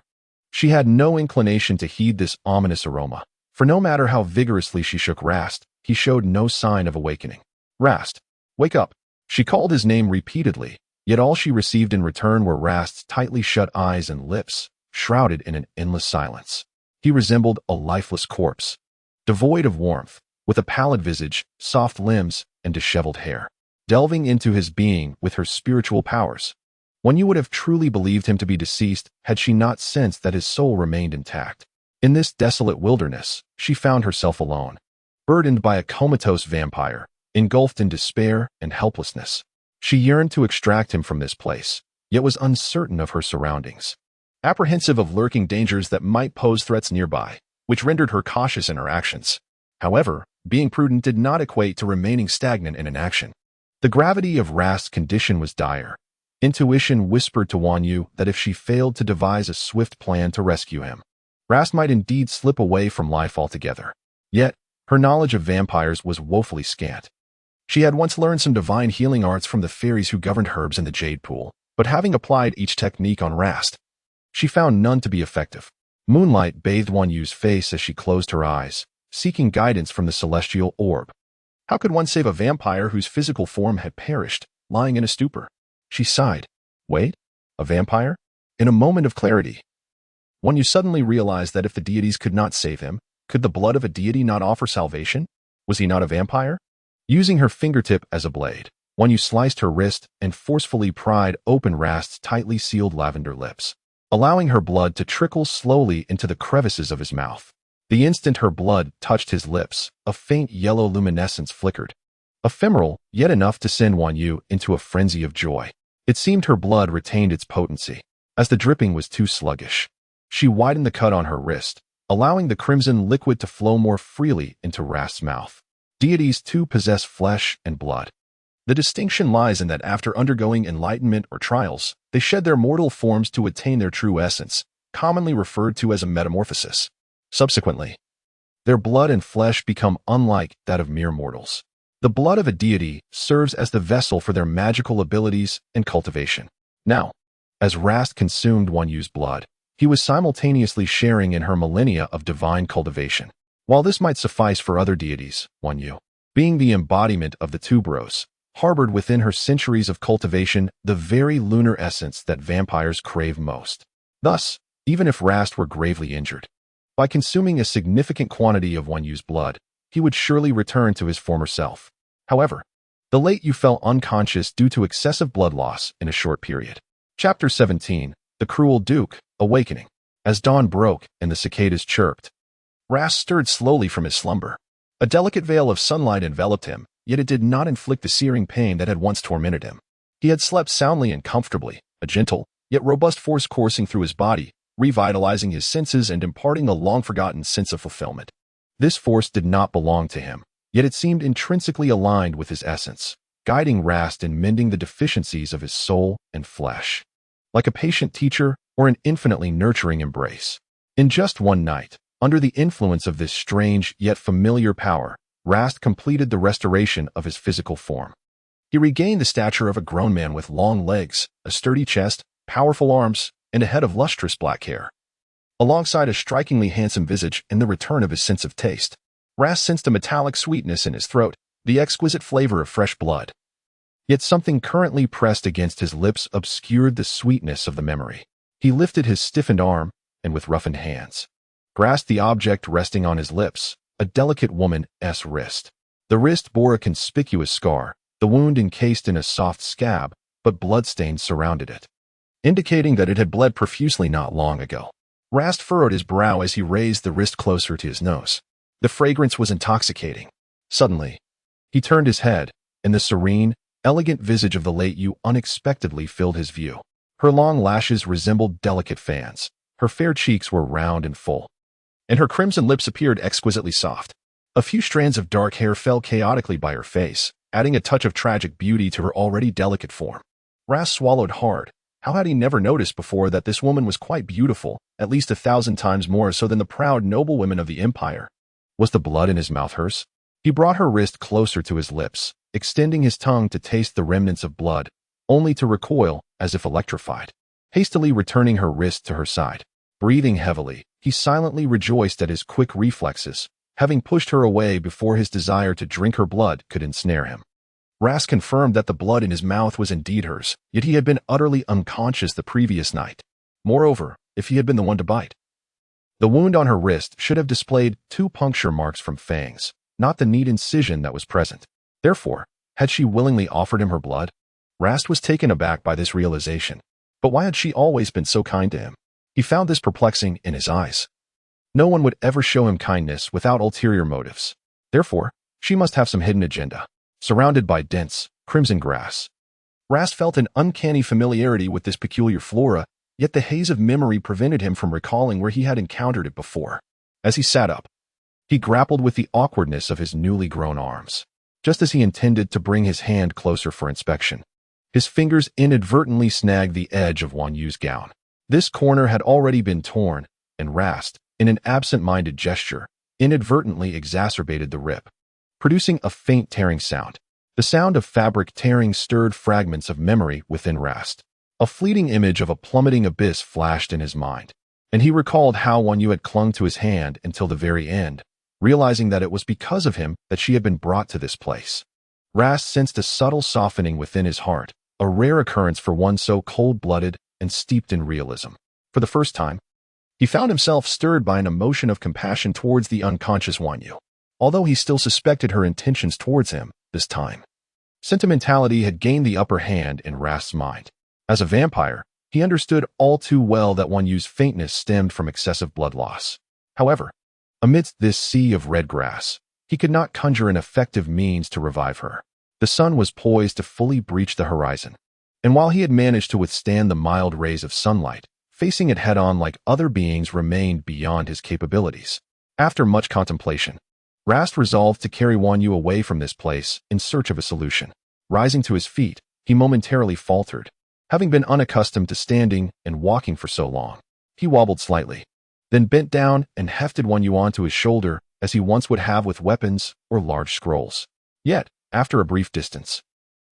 she had no inclination to heed this ominous aroma, for no matter how vigorously she shook Rast, he showed no sign of awakening. Rast, wake up! She called his name repeatedly, yet all she received in return were Rast's tightly shut eyes and lips, shrouded in an endless silence. He resembled a lifeless corpse, devoid of warmth, with a pallid visage, soft limbs, and disheveled hair. Delving into his being with her spiritual powers, Wanyu would have truly believed him to be deceased had she not sensed that his soul remained intact. In this desolate wilderness, she found herself alone, burdened by a comatose vampire, engulfed in despair and helplessness. She yearned to extract him from this place, yet was uncertain of her surroundings, apprehensive of lurking dangers that might pose threats nearby, which rendered her cautious in her actions. However, being prudent did not equate to remaining stagnant in inaction. The gravity of Rast's condition was dire. Intuition whispered to Wanyu that if she failed to devise a swift plan to rescue him, Rast might indeed slip away from life altogether. Yet, her knowledge of vampires was woefully scant. She had once learned some divine healing arts from the fairies who governed herbs in the Jade Pool, but having applied each technique on Rast, she found none to be effective. Moonlight bathed Wanyu's face as she closed her eyes, seeking guidance from the celestial orb. How could one save a vampire whose physical form had perished, lying in a stupor? She sighed. Wait, a vampire? In a moment of clarity, Wanyu suddenly realized that if the deities could not save him, could the blood of a deity not offer salvation? Was he not a vampire? Using her fingertip as a blade, Wanyu sliced her wrist and forcefully pried open Rast's tightly sealed lavender lips, allowing her blood to trickle slowly into the crevices of his mouth. The instant her blood touched his lips, a faint yellow luminescence flickered. Ephemeral, yet enough to send Wanyu into a frenzy of joy. It seemed her blood retained its potency, as the dripping was too sluggish. She widened the cut on her wrist, allowing the crimson liquid to flow more freely into Rast's mouth. Deities too possess flesh and blood. The distinction lies in that after undergoing enlightenment or trials, they shed their mortal forms to attain their true essence, commonly referred to as a metamorphosis. Subsequently, their blood and flesh become unlike that of mere mortals. The blood of a deity serves as the vessel for their magical abilities and cultivation. Now, as Rast consumed Wanyu's blood, he was simultaneously sharing in her millennia of divine cultivation. While this might suffice for other deities, Wanyu, being the embodiment of the tuberose, harbored within her centuries of cultivation the very lunar essence that vampires crave most. Thus, even if Rast were gravely injured, by consuming a significant quantity of Wanyu's blood, he would surely return to his former self. However, the late Yu fell unconscious due to excessive blood loss in a short period. Chapter 17, The Cruel Duke, Awakening. As dawn broke and the cicadas chirped, Rast stirred slowly from his slumber. A delicate veil of sunlight enveloped him, yet it did not inflict the searing pain that had once tormented him. He had slept soundly and comfortably, a gentle, yet robust force coursing through his body, revitalizing his senses and imparting a long-forgotten sense of fulfillment. This force did not belong to him, yet it seemed intrinsically aligned with his essence, guiding Rast in mending the deficiencies of his soul and flesh, like a patient teacher or an infinitely nurturing embrace. In just one night, under the influence of this strange yet familiar power, Rast completed the restoration of his physical form. He regained the stature of a grown man with long legs, a sturdy chest, powerful arms, and a head of lustrous black hair. Alongside a strikingly handsome visage and the return of his sense of taste, Rast sensed a metallic sweetness in his throat, the exquisite flavor of fresh blood. Yet something currently pressed against his lips obscured the sweetness of the memory. He lifted his stiffened arm, and with roughened hands, grasped the object resting on his lips, a delicate woman's wrist. The wrist bore a conspicuous scar, the wound encased in a soft scab, but bloodstains surrounded it, indicating that it had bled profusely not long ago. Rast furrowed his brow as he raised the wrist closer to his nose. The fragrance was intoxicating. Suddenly, he turned his head, and the serene, elegant visage of the late Yu unexpectedly filled his view. Her long lashes resembled delicate fans, her fair cheeks were round and full, and her crimson lips appeared exquisitely soft. A few strands of dark hair fell chaotically by her face, adding a touch of tragic beauty to her already delicate form. Rast swallowed hard, How had he never noticed before that this woman was quite beautiful, at least 1,000 times more so than the proud noblewomen of the empire? Was the blood in his mouth hers? He brought her wrist closer to his lips, extending his tongue to taste the remnants of blood, only to recoil as if electrified. Hastily returning her wrist to her side. Breathing heavily, he silently rejoiced at his quick reflexes, having pushed her away before his desire to drink her blood could ensnare him. Rast confirmed that the blood in his mouth was indeed hers, yet he had been utterly unconscious the previous night. Moreover, if he had been the one to bite. The wound on her wrist should have displayed 2 puncture marks from fangs, not the neat incision that was present. Therefore, had she willingly offered him her blood? Rast was taken aback by this realization. But why had she always been so kind to him? He found this perplexing in his eyes. No one would ever show him kindness without ulterior motives. Therefore, she must have some hidden agenda. Surrounded by dense, crimson grass. Rast felt an uncanny familiarity with this peculiar flora, yet the haze of memory prevented him from recalling where he had encountered it before. As he sat up, he grappled with the awkwardness of his newly grown arms. Just as he intended to bring his hand closer for inspection, his fingers inadvertently snagged the edge of Wan Yu's gown. This corner had already been torn, and Rast, in an absent-minded gesture, inadvertently exacerbated the rip, producing a faint tearing sound. The sound of fabric tearing stirred fragments of memory within Rast. A fleeting image of a plummeting abyss flashed in his mind, and he recalled how Wan Yu had clung to his hand until the very end, realizing that it was because of him that she had been brought to this place. Rast sensed a subtle softening within his heart, a rare occurrence for one so cold-blooded and steeped in realism. For the first time, he found himself stirred by an emotion of compassion towards the unconscious Wan Yu. Although he still suspected her intentions towards him, this time, sentimentality had gained the upper hand in Rast's mind. As a vampire, he understood all too well that Wan Yu's faintness stemmed from excessive blood loss. However, amidst this sea of red grass, he could not conjure an effective means to revive her. The sun was poised to fully breach the horizon, and while he had managed to withstand the mild rays of sunlight, facing it head-on like other beings remained beyond his capabilities. After much contemplation, Rast resolved to carry Wan Yu away from this place in search of a solution. Rising to his feet, he momentarily faltered. Having been unaccustomed to standing and walking for so long, he wobbled slightly, then bent down and hefted Wan Yu onto his shoulder as he once would have with weapons or large scrolls. Yet, after a brief distance,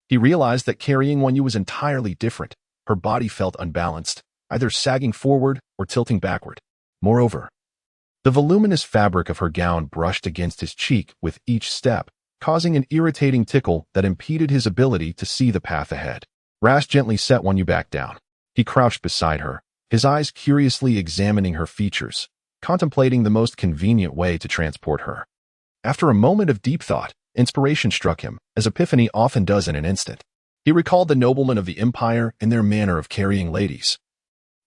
he realized that carrying Wan Yu was entirely different. Her body felt unbalanced, either sagging forward or tilting backward. Moreover, the voluminous fabric of her gown brushed against his cheek with each step, causing an irritating tickle that impeded his ability to see the path ahead. Rast gently set Wan Yu back down. He crouched beside her, his eyes curiously examining her features, contemplating the most convenient way to transport her. After a moment of deep thought, inspiration struck him, as epiphany often does in an instant. He recalled the noblemen of the empire and their manner of carrying ladies,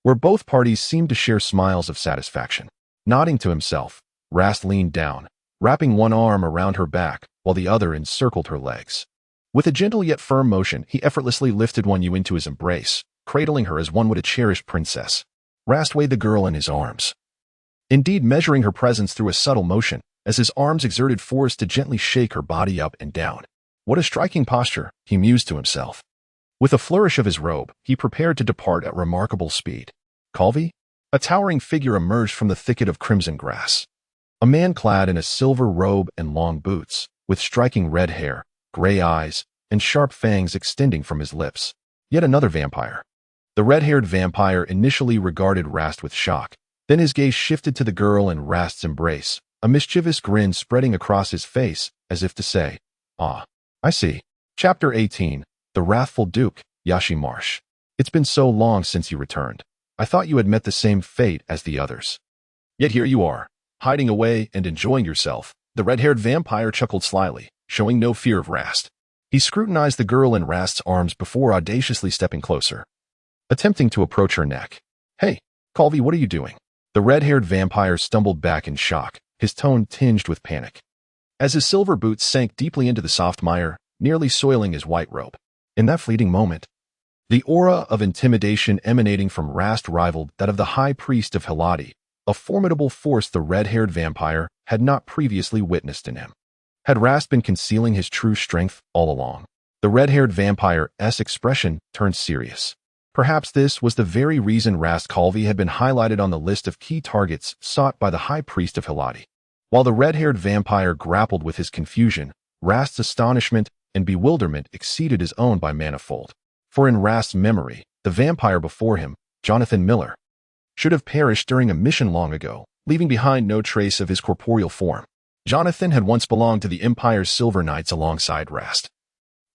where both parties seemed to share smiles of satisfaction. Nodding to himself, Rast leaned down, wrapping one arm around her back while the other encircled her legs. With a gentle yet firm motion, he effortlessly lifted Wan Yu into his embrace, cradling her as one would a cherished princess. Rast weighed the girl in his arms, indeed measuring her presence through a subtle motion, as his arms exerted force to gently shake her body up and down. What a striking posture, he mused to himself. With a flourish of his robe, he prepared to depart at remarkable speed. Calvi? A towering figure emerged from the thicket of crimson grass. A man clad in a silver robe and long boots, with striking red hair, gray eyes, and sharp fangs extending from his lips. Yet another vampire. The red-haired vampire initially regarded Rast with shock. Then his gaze shifted to the girl in Rast's embrace, a mischievous grin spreading across his face, as if to say, "Ah, I see." Chapter 18. The Wrathful Duke, Yashi Marsh. It's been so long since you returned. I thought you had met the same fate as the others. Yet here you are, hiding away and enjoying yourself. The red-haired vampire chuckled slyly, showing no fear of Rast. He scrutinized the girl in Rast's arms before audaciously stepping closer, attempting to approach her neck. "Hey, Calvi, what are you doing?" The red-haired vampire stumbled back in shock, his tone tinged with panic, as his silver boots sank deeply into the soft mire, nearly soiling his white robe. In that fleeting moment, the aura of intimidation emanating from Rast rivaled that of the High Priest of Helati, a formidable force the red-haired vampire had not previously witnessed in him. Had Rast been concealing his true strength all along? The red-haired vampire's expression turned serious. Perhaps this was the very reason Rast Calvi had been highlighted on the list of key targets sought by the High Priest of Hiladi. While the red-haired vampire grappled with his confusion, Rast's astonishment and bewilderment exceeded his own by manifold. For in Rast's memory, the vampire before him, Jonathan Miller, should have perished during a mission long ago, leaving behind no trace of his corporeal form. Jonathan had once belonged to the Empire's Silver Knights alongside Rast,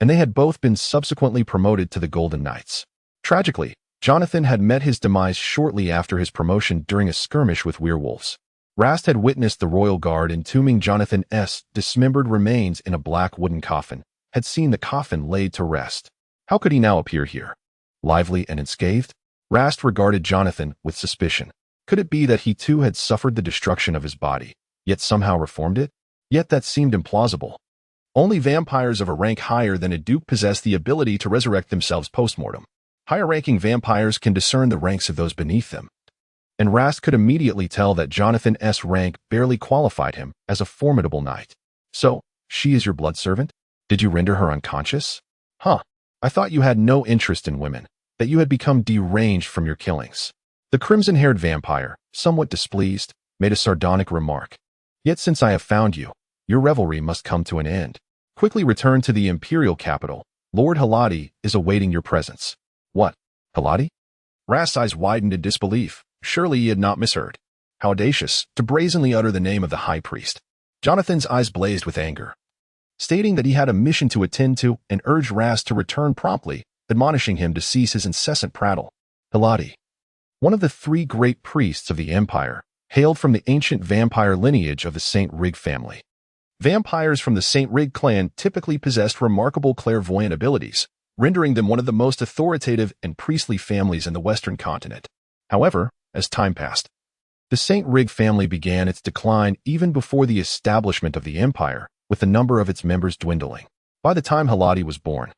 and they had both been subsequently promoted to the Golden Knights. Tragically, Jonathan had met his demise shortly after his promotion during a skirmish with werewolves. Rast had witnessed the royal guard entombing Jonathan's dismembered remains in a black wooden coffin, had seen the coffin laid to rest. How could he now appear here, lively and unscathed? Rast regarded Jonathan with suspicion. Could it be that he too had suffered the destruction of his body, yet somehow reformed it? Yet that seemed implausible. Only vampires of a rank higher than a duke possess the ability to resurrect themselves post-mortem. Higher-ranking vampires can discern the ranks of those beneath them, and Rast could immediately tell that Jonathan's rank barely qualified him as a formidable knight. So, she is your blood servant? Did you render her unconscious? Huh. I thought you had no interest in women, that you had become deranged from your killings. The crimson-haired vampire, somewhat displeased, made a sardonic remark. Yet since I have found you, your revelry must come to an end. Quickly return to the imperial capital. Lord Hiladi is awaiting your presence. What? Hiladi? Rast's eyes widened in disbelief. Surely he had not misheard. How audacious, to brazenly utter the name of the High Priest. Jonathan's eyes blazed with anger, stating that he had a mission to attend to and urged Rast to return promptly, admonishing him to cease his incessant prattle. Hiladi, one of the three great priests of the Empire, hailed from the ancient vampire lineage of the St. Rig family. Vampires from the St. Rig clan typically possessed remarkable clairvoyant abilities, rendering them one of the most authoritative and priestly families in the Western continent. However, as time passed, the St. Rig family began its decline even before the establishment of the Empire, with the number of its members dwindling. By the time Hiladi was born,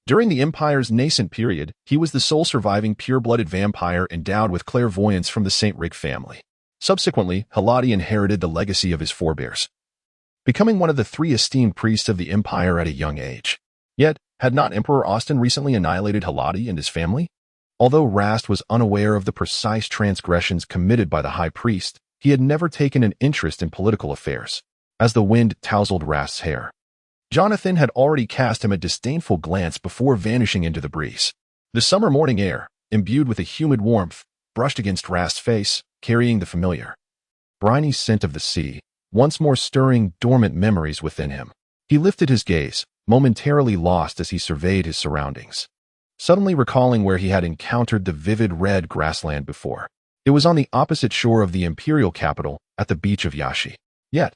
during the Empire's nascent period, he was the sole surviving pure-blooded vampire endowed with clairvoyance from the St. Rig family. Subsequently, Hiladi inherited the legacy of his forebears, becoming one of the three esteemed priests of the Empire at a young age. Yet, had not Emperor Austin recently annihilated Hiladi and his family? Although Rast was unaware of the precise transgressions committed by the High Priest, he had never taken an interest in political affairs. As the wind tousled Rast's hair, Jonathan had already cast him a disdainful glance before vanishing into the breeze. The summer morning air, imbued with a humid warmth, brushed against Rast's face, carrying the familiar, briny scent of the sea, once more stirring dormant memories within him. He lifted his gaze, momentarily lost as he surveyed his surroundings, suddenly recalling where he had encountered the vivid red grassland before. It was on the opposite shore of the imperial capital, at the beach of Yashi. Yet,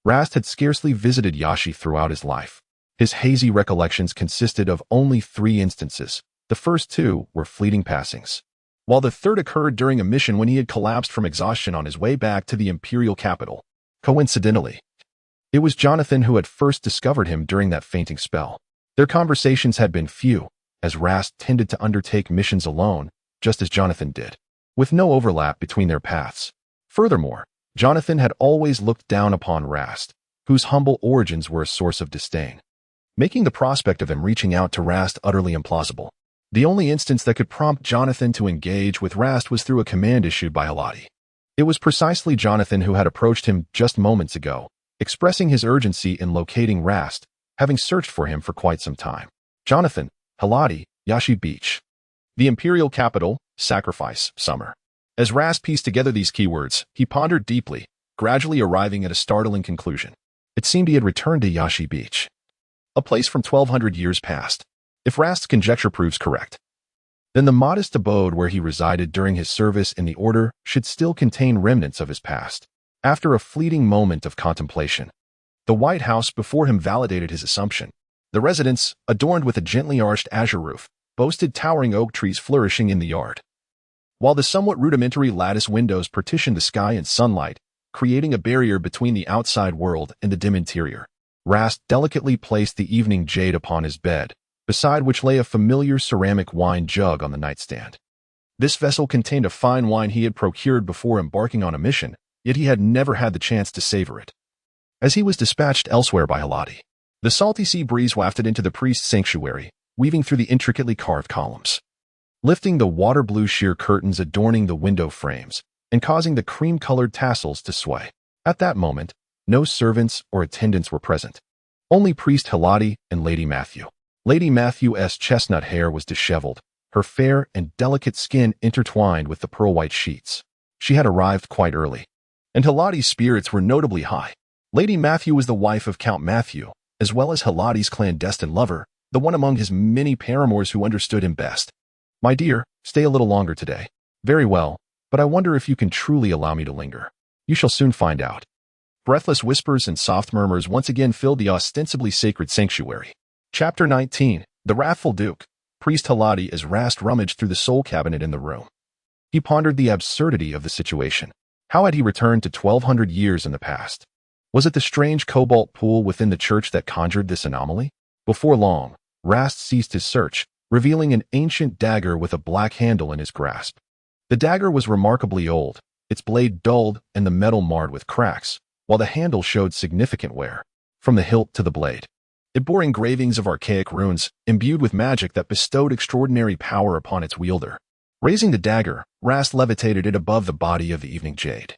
Rast had scarcely visited Yashi throughout his life. His hazy recollections consisted of only 3 instances. The first 2 were fleeting passings, while the third occurred during a mission when he had collapsed from exhaustion on his way back to the imperial capital. Coincidentally, it was Jonathan who had first discovered him during that fainting spell. Their conversations had been few, as Rast tended to undertake missions alone, just as Jonathan did, with no overlap between their paths. Furthermore, Jonathan had always looked down upon Rast, whose humble origins were a source of disdain, making the prospect of him reaching out to Rast utterly implausible. The only instance that could prompt Jonathan to engage with Rast was through a command issued by Hiladi. It was precisely Jonathan who had approached him just moments ago, expressing his urgency in locating Rast, having searched for him for quite some time. Jonathan, Hiladi, Yashi Beach. The imperial capital, sacrifice, summer. As Rast pieced together these keywords, he pondered deeply, gradually arriving at a startling conclusion. It seemed he had returned to Yashi Beach, a place from 1,200 years past. If Rast's conjecture proves correct, then the modest abode where he resided during his service in the Order should still contain remnants of his past. After a fleeting moment of contemplation, the White House before him validated his assumption. The residence, adorned with a gently arched azure roof, boasted towering oak trees flourishing in the yard, while the somewhat rudimentary lattice windows partitioned the sky and sunlight, creating a barrier between the outside world and the dim interior. Rast delicately placed the evening jade upon his bed, beside which lay a familiar ceramic wine jug on the nightstand. This vessel contained a fine wine he had procured before embarking on a mission, yet he had never had the chance to savor it, as he was dispatched elsewhere by Hiladi. The salty sea breeze wafted into the priest's sanctuary, weaving through the intricately carved columns, lifting the water blue sheer curtains adorning the window frames and causing the cream-colored tassels to sway. At that moment, no servants or attendants were present. Only Priest Hiladi and Lady Matthew. Lady Matthew's chestnut hair was disheveled, her fair and delicate skin intertwined with the pearl-white sheets. She had arrived quite early, and Hiladi's spirits were notably high. Lady Matthew was the wife of Count Matthew, as well as Hiladi's clandestine lover, the one among his many paramours who understood him best. "My dear, stay a little longer today." "Very well, but I wonder if you can truly allow me to linger." "You shall soon find out." Breathless whispers and soft murmurs once again filled the ostensibly sacred sanctuary. Chapter 19. The Wrathful Duke. Priest Hiladi as Rast rummaged through the soul cabinet in the room. He pondered the absurdity of the situation. How had he returned to 1200 years in the past? Was it the strange cobalt pool within the church that conjured this anomaly? Before long, Rast ceased his search, revealing an ancient dagger with a black handle in his grasp. The dagger was remarkably old, its blade dulled and the metal marred with cracks, while the handle showed significant wear. From the hilt to the blade, it bore engravings of archaic runes, imbued with magic that bestowed extraordinary power upon its wielder. Raising the dagger, Rast levitated it above the body of the evening jade,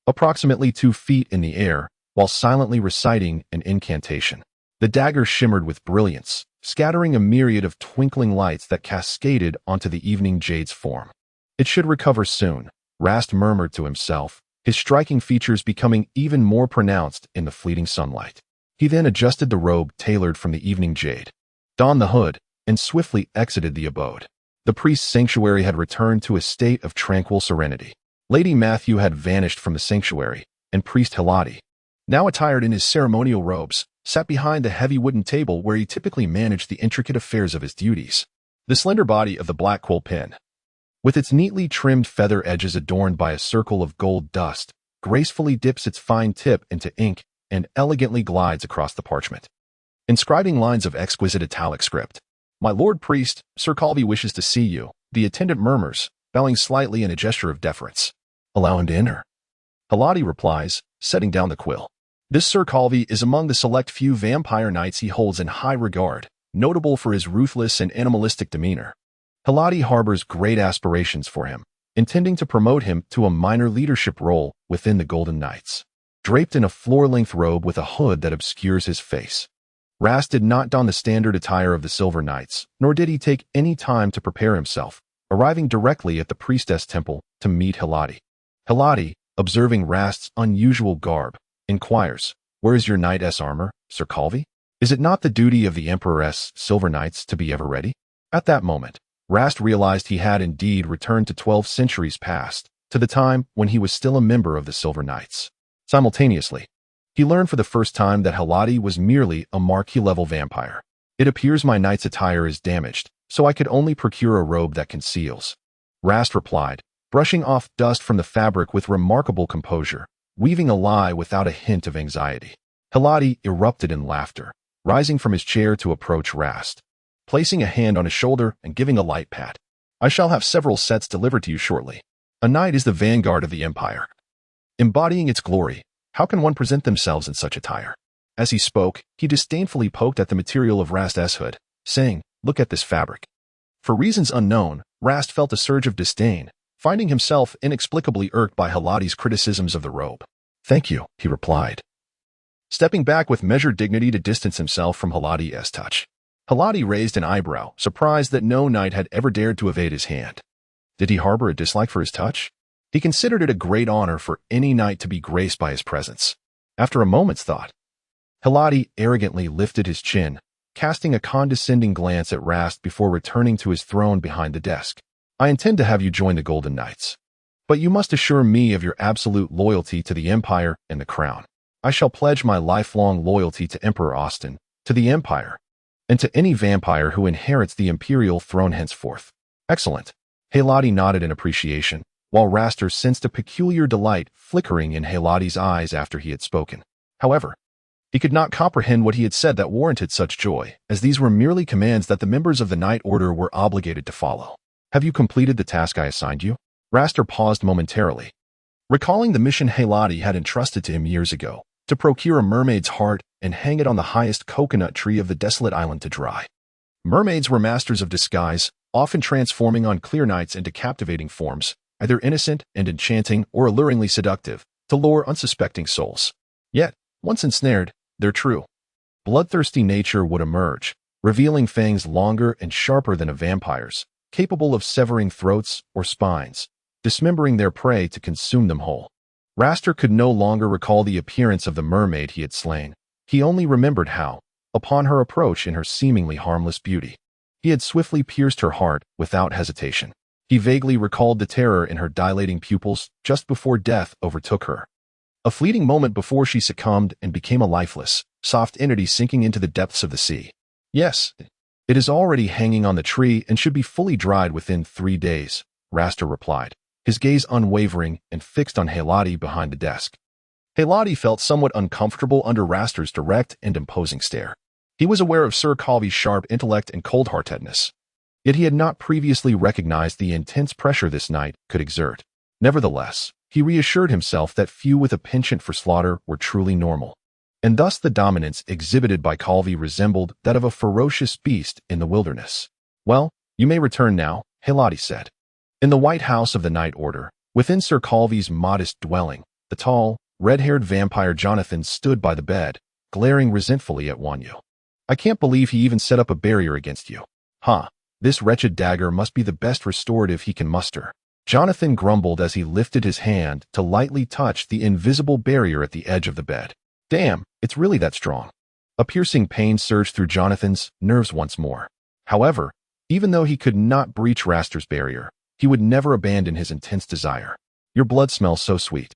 approximately 2 feet in the air, while silently reciting an incantation. The dagger shimmered with brilliance, scattering a myriad of twinkling lights that cascaded onto the evening jade's form. "It should recover soon," Rast murmured to himself, his striking features becoming even more pronounced in the fleeting sunlight. He then adjusted the robe tailored from the evening jade, donned the hood, and swiftly exited the abode. The priest's sanctuary had returned to a state of tranquil serenity. Lady Matthew had vanished from the sanctuary, and Priest Hiladi, now attired in his ceremonial robes, sat behind the heavy wooden table where he typically managed the intricate affairs of his duties. The slender body of the black quill pen, with its neatly trimmed feather edges adorned by a circle of gold dust, gracefully dips its fine tip into ink and elegantly glides across the parchment, inscribing lines of exquisite italic script. "My lord priest, Sir Calvi wishes to see you," the attendant murmurs, bowing slightly in a gesture of deference. "Allow him to enter," Hiladi replies, setting down the quill. This Sir Calvi is among the select few vampire knights he holds in high regard, notable for his ruthless and animalistic demeanor. Hiladi harbors great aspirations for him, intending to promote him to a minor leadership role within the Golden Knights. Draped in a floor-length robe with a hood that obscures his face, Rast did not don the standard attire of the Silver Knights, nor did he take any time to prepare himself, arriving directly at the priestess temple to meet Hiladi. Hiladi, observing Rast's unusual garb, inquires, "Where is your knight's armor, Sir Calvi? Is it not the duty of the Emperor's Silver Knights to be ever ready?" At that moment, Rast realized he had indeed returned to 12 centuries past, to the time when he was still a member of the Silver Knights. Simultaneously, he learned for the first time that Hiladi was merely a marquis-level vampire. "It appears my knight's attire is damaged, so I could only procure a robe that conceals," Rast replied, brushing off dust from the fabric with remarkable composure, weaving a lie without a hint of anxiety. Hiladi erupted in laughter, rising from his chair to approach Rast, placing a hand on his shoulder and giving a light pat. "I shall have several sets delivered to you shortly. A knight is the vanguard of the empire, embodying its glory. How can one present themselves in such attire?" As he spoke, he disdainfully poked at the material of Rast's hood, saying, "Look at this fabric." For reasons unknown, Rast felt a surge of disdain, finding himself inexplicably irked by Hiladi's criticisms of the robe. "Thank you," he replied, stepping back with measured dignity to distance himself from Hiladi's touch. Hiladi raised an eyebrow, surprised that no knight had ever dared to evade his hand. Did he harbor a dislike for his touch? He considered it a great honor for any knight to be graced by his presence. After a moment's thought, Hiladi arrogantly lifted his chin, casting a condescending glance at Rast before returning to his throne behind the desk. "I intend to have you join the Golden Knights, but you must assure me of your absolute loyalty to the Empire and the Crown." "I shall pledge my lifelong loyalty to Emperor Austin, to the Empire, and to any vampire who inherits the Imperial throne henceforth." "Excellent." Hiladi nodded in appreciation, while Raster sensed a peculiar delight flickering in Hiladi's eyes after he had spoken. However, he could not comprehend what he had said that warranted such joy, as these were merely commands that the members of the Knight Order were obligated to follow. "Have you completed the task I assigned you?" Raster paused momentarily, recalling the mission Hiladi had entrusted to him years ago, to procure a mermaid's heart and hang it on the highest coconut tree of the desolate island to dry. Mermaids were masters of disguise, often transforming on clear nights into captivating forms, either innocent and enchanting or alluringly seductive, to lure unsuspecting souls. Yet, once ensnared, their true, bloodthirsty nature would emerge, revealing fangs longer and sharper than a vampire's, capable of severing throats or spines, dismembering their prey to consume them whole. Raster could no longer recall the appearance of the mermaid he had slain. He only remembered how, upon her approach in her seemingly harmless beauty, he had swiftly pierced her heart without hesitation. He vaguely recalled the terror in her dilating pupils just before death overtook her. A fleeting moment before she succumbed and became a lifeless, soft entity sinking into the depths of the sea. Yes, it is already hanging on the tree and should be fully dried within 3 days, Raster replied, his gaze unwavering and fixed on Haladi behind the desk. Haladi felt somewhat uncomfortable under Raster's direct and imposing stare. He was aware of Sir Calvi's sharp intellect and cold-heartedness, yet he had not previously recognized the intense pressure this knight could exert. Nevertheless, he reassured himself that few with a penchant for slaughter were truly normal, and thus the dominance exhibited by Calvi resembled that of a ferocious beast in the wilderness. Well, you may return now, Haladi said. In the White House of the Night Order, within Sir Calvi's modest dwelling, the tall, red-haired vampire Jonathan stood by the bed, glaring resentfully at Wanyu. I can't believe he even set up a barrier against you. Huh, this wretched dagger must be the best restorative he can muster. Jonathan grumbled as he lifted his hand to lightly touch the invisible barrier at the edge of the bed. Damn, it's really that strong. A piercing pain surged through Jonathan's nerves once more. However, even though he could not breach Raster's barrier, he would never abandon his intense desire. Your blood smells so sweet.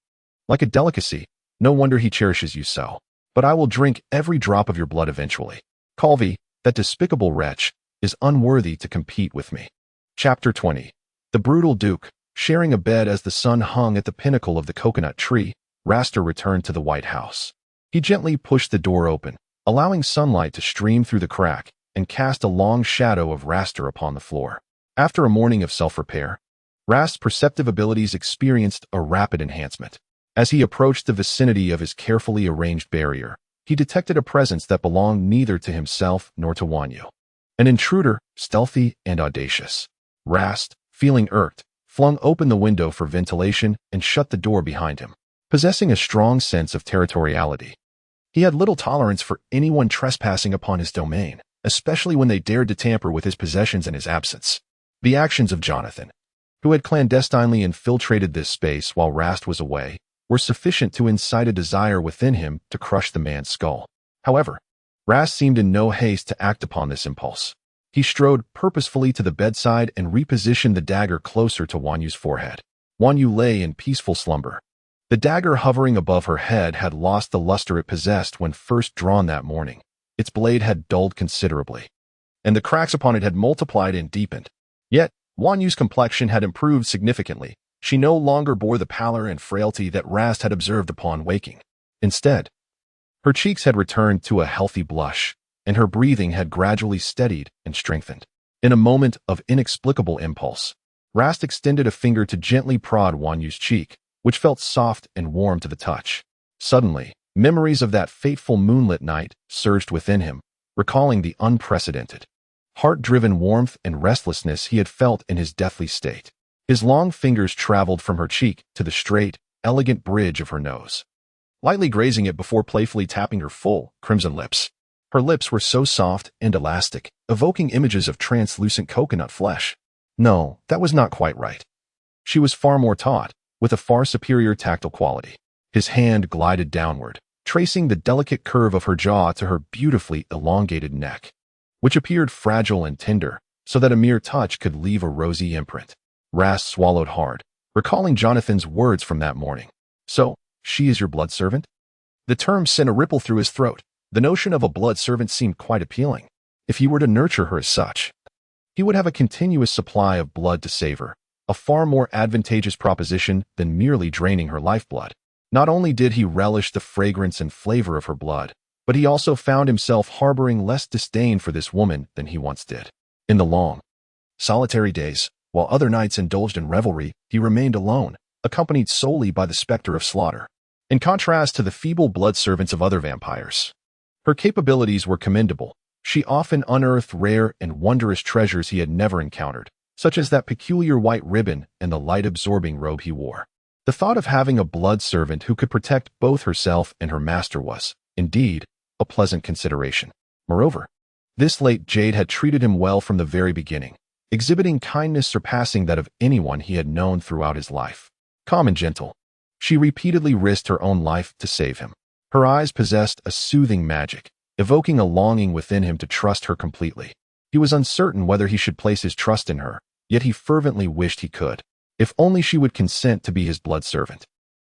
Like a delicacy, no wonder he cherishes you so. But I will drink every drop of your blood eventually. Calvi, that despicable wretch, is unworthy to compete with me. Chapter 20. The brutal Duke. Sharing a bed as the sun hung at the pinnacle of the coconut tree, Raster returned to the White House. He gently pushed the door open, allowing sunlight to stream through the crack and cast a long shadow of Raster upon the floor. After a morning of self-repair, Rast's perceptive abilities experienced a rapid enhancement. As he approached the vicinity of his carefully arranged barrier, he detected a presence that belonged neither to himself nor to Wanyu. An intruder, stealthy and audacious. Rast, feeling irked, flung open the window for ventilation and shut the door behind him. Possessing a strong sense of territoriality, he had little tolerance for anyone trespassing upon his domain, especially when they dared to tamper with his possessions in his absence. The actions of Jonathan, who had clandestinely infiltrated this space while Rast was away, were sufficient to incite a desire within him to crush the man's skull. However, Rast seemed in no haste to act upon this impulse. He strode purposefully to the bedside and repositioned the dagger closer to Wanyu's forehead. Wanyu lay in peaceful slumber. The dagger hovering above her head had lost the luster it possessed when first drawn that morning. Its blade had dulled considerably, and the cracks upon it had multiplied and deepened. Yet, Wanyu's complexion had improved significantly. She no longer bore the pallor and frailty that Rast had observed upon waking. Instead, her cheeks had returned to a healthy blush, and her breathing had gradually steadied and strengthened. In a moment of inexplicable impulse, Rast extended a finger to gently prod Wanyu's cheek, which felt soft and warm to the touch. Suddenly, memories of that fateful moonlit night surged within him, recalling the unprecedented, heart-driven warmth and restlessness he had felt in his deathly state. His long fingers traveled from her cheek to the straight, elegant bridge of her nose, lightly grazing it before playfully tapping her full, crimson lips. Her lips were so soft and elastic, evoking images of translucent coconut flesh. No, that was not quite right. She was far more taut, with a far superior tactile quality. His hand glided downward, tracing the delicate curve of her jaw to her beautifully elongated neck, which appeared fragile and tender, so that a mere touch could leave a rosy imprint. Rast swallowed hard, recalling Jonathan's words from that morning. So, she is your blood servant? The term sent a ripple through his throat. The notion of a blood servant seemed quite appealing. If he were to nurture her as such, he would have a continuous supply of blood to savor, a far more advantageous proposition than merely draining her lifeblood. Not only did he relish the fragrance and flavor of her blood, but he also found himself harboring less disdain for this woman than he once did. In the long, solitary days, while other nights indulged in revelry, he remained alone, accompanied solely by the specter of slaughter. In contrast to the feeble blood servants of other vampires, her capabilities were commendable. She often unearthed rare and wondrous treasures he had never encountered, such as that peculiar white ribbon and the light-absorbing robe he wore. The thought of having a blood servant who could protect both herself and her master was, indeed, a pleasant consideration. Moreover, this late Jade had treated him well from the very beginning, exhibiting kindness surpassing that of anyone he had known throughout his life. Calm and gentle, she repeatedly risked her own life to save him. Her eyes possessed a soothing magic, evoking a longing within him to trust her completely. He was uncertain whether he should place his trust in her, yet he fervently wished he could. If only she would consent to be his blood servant.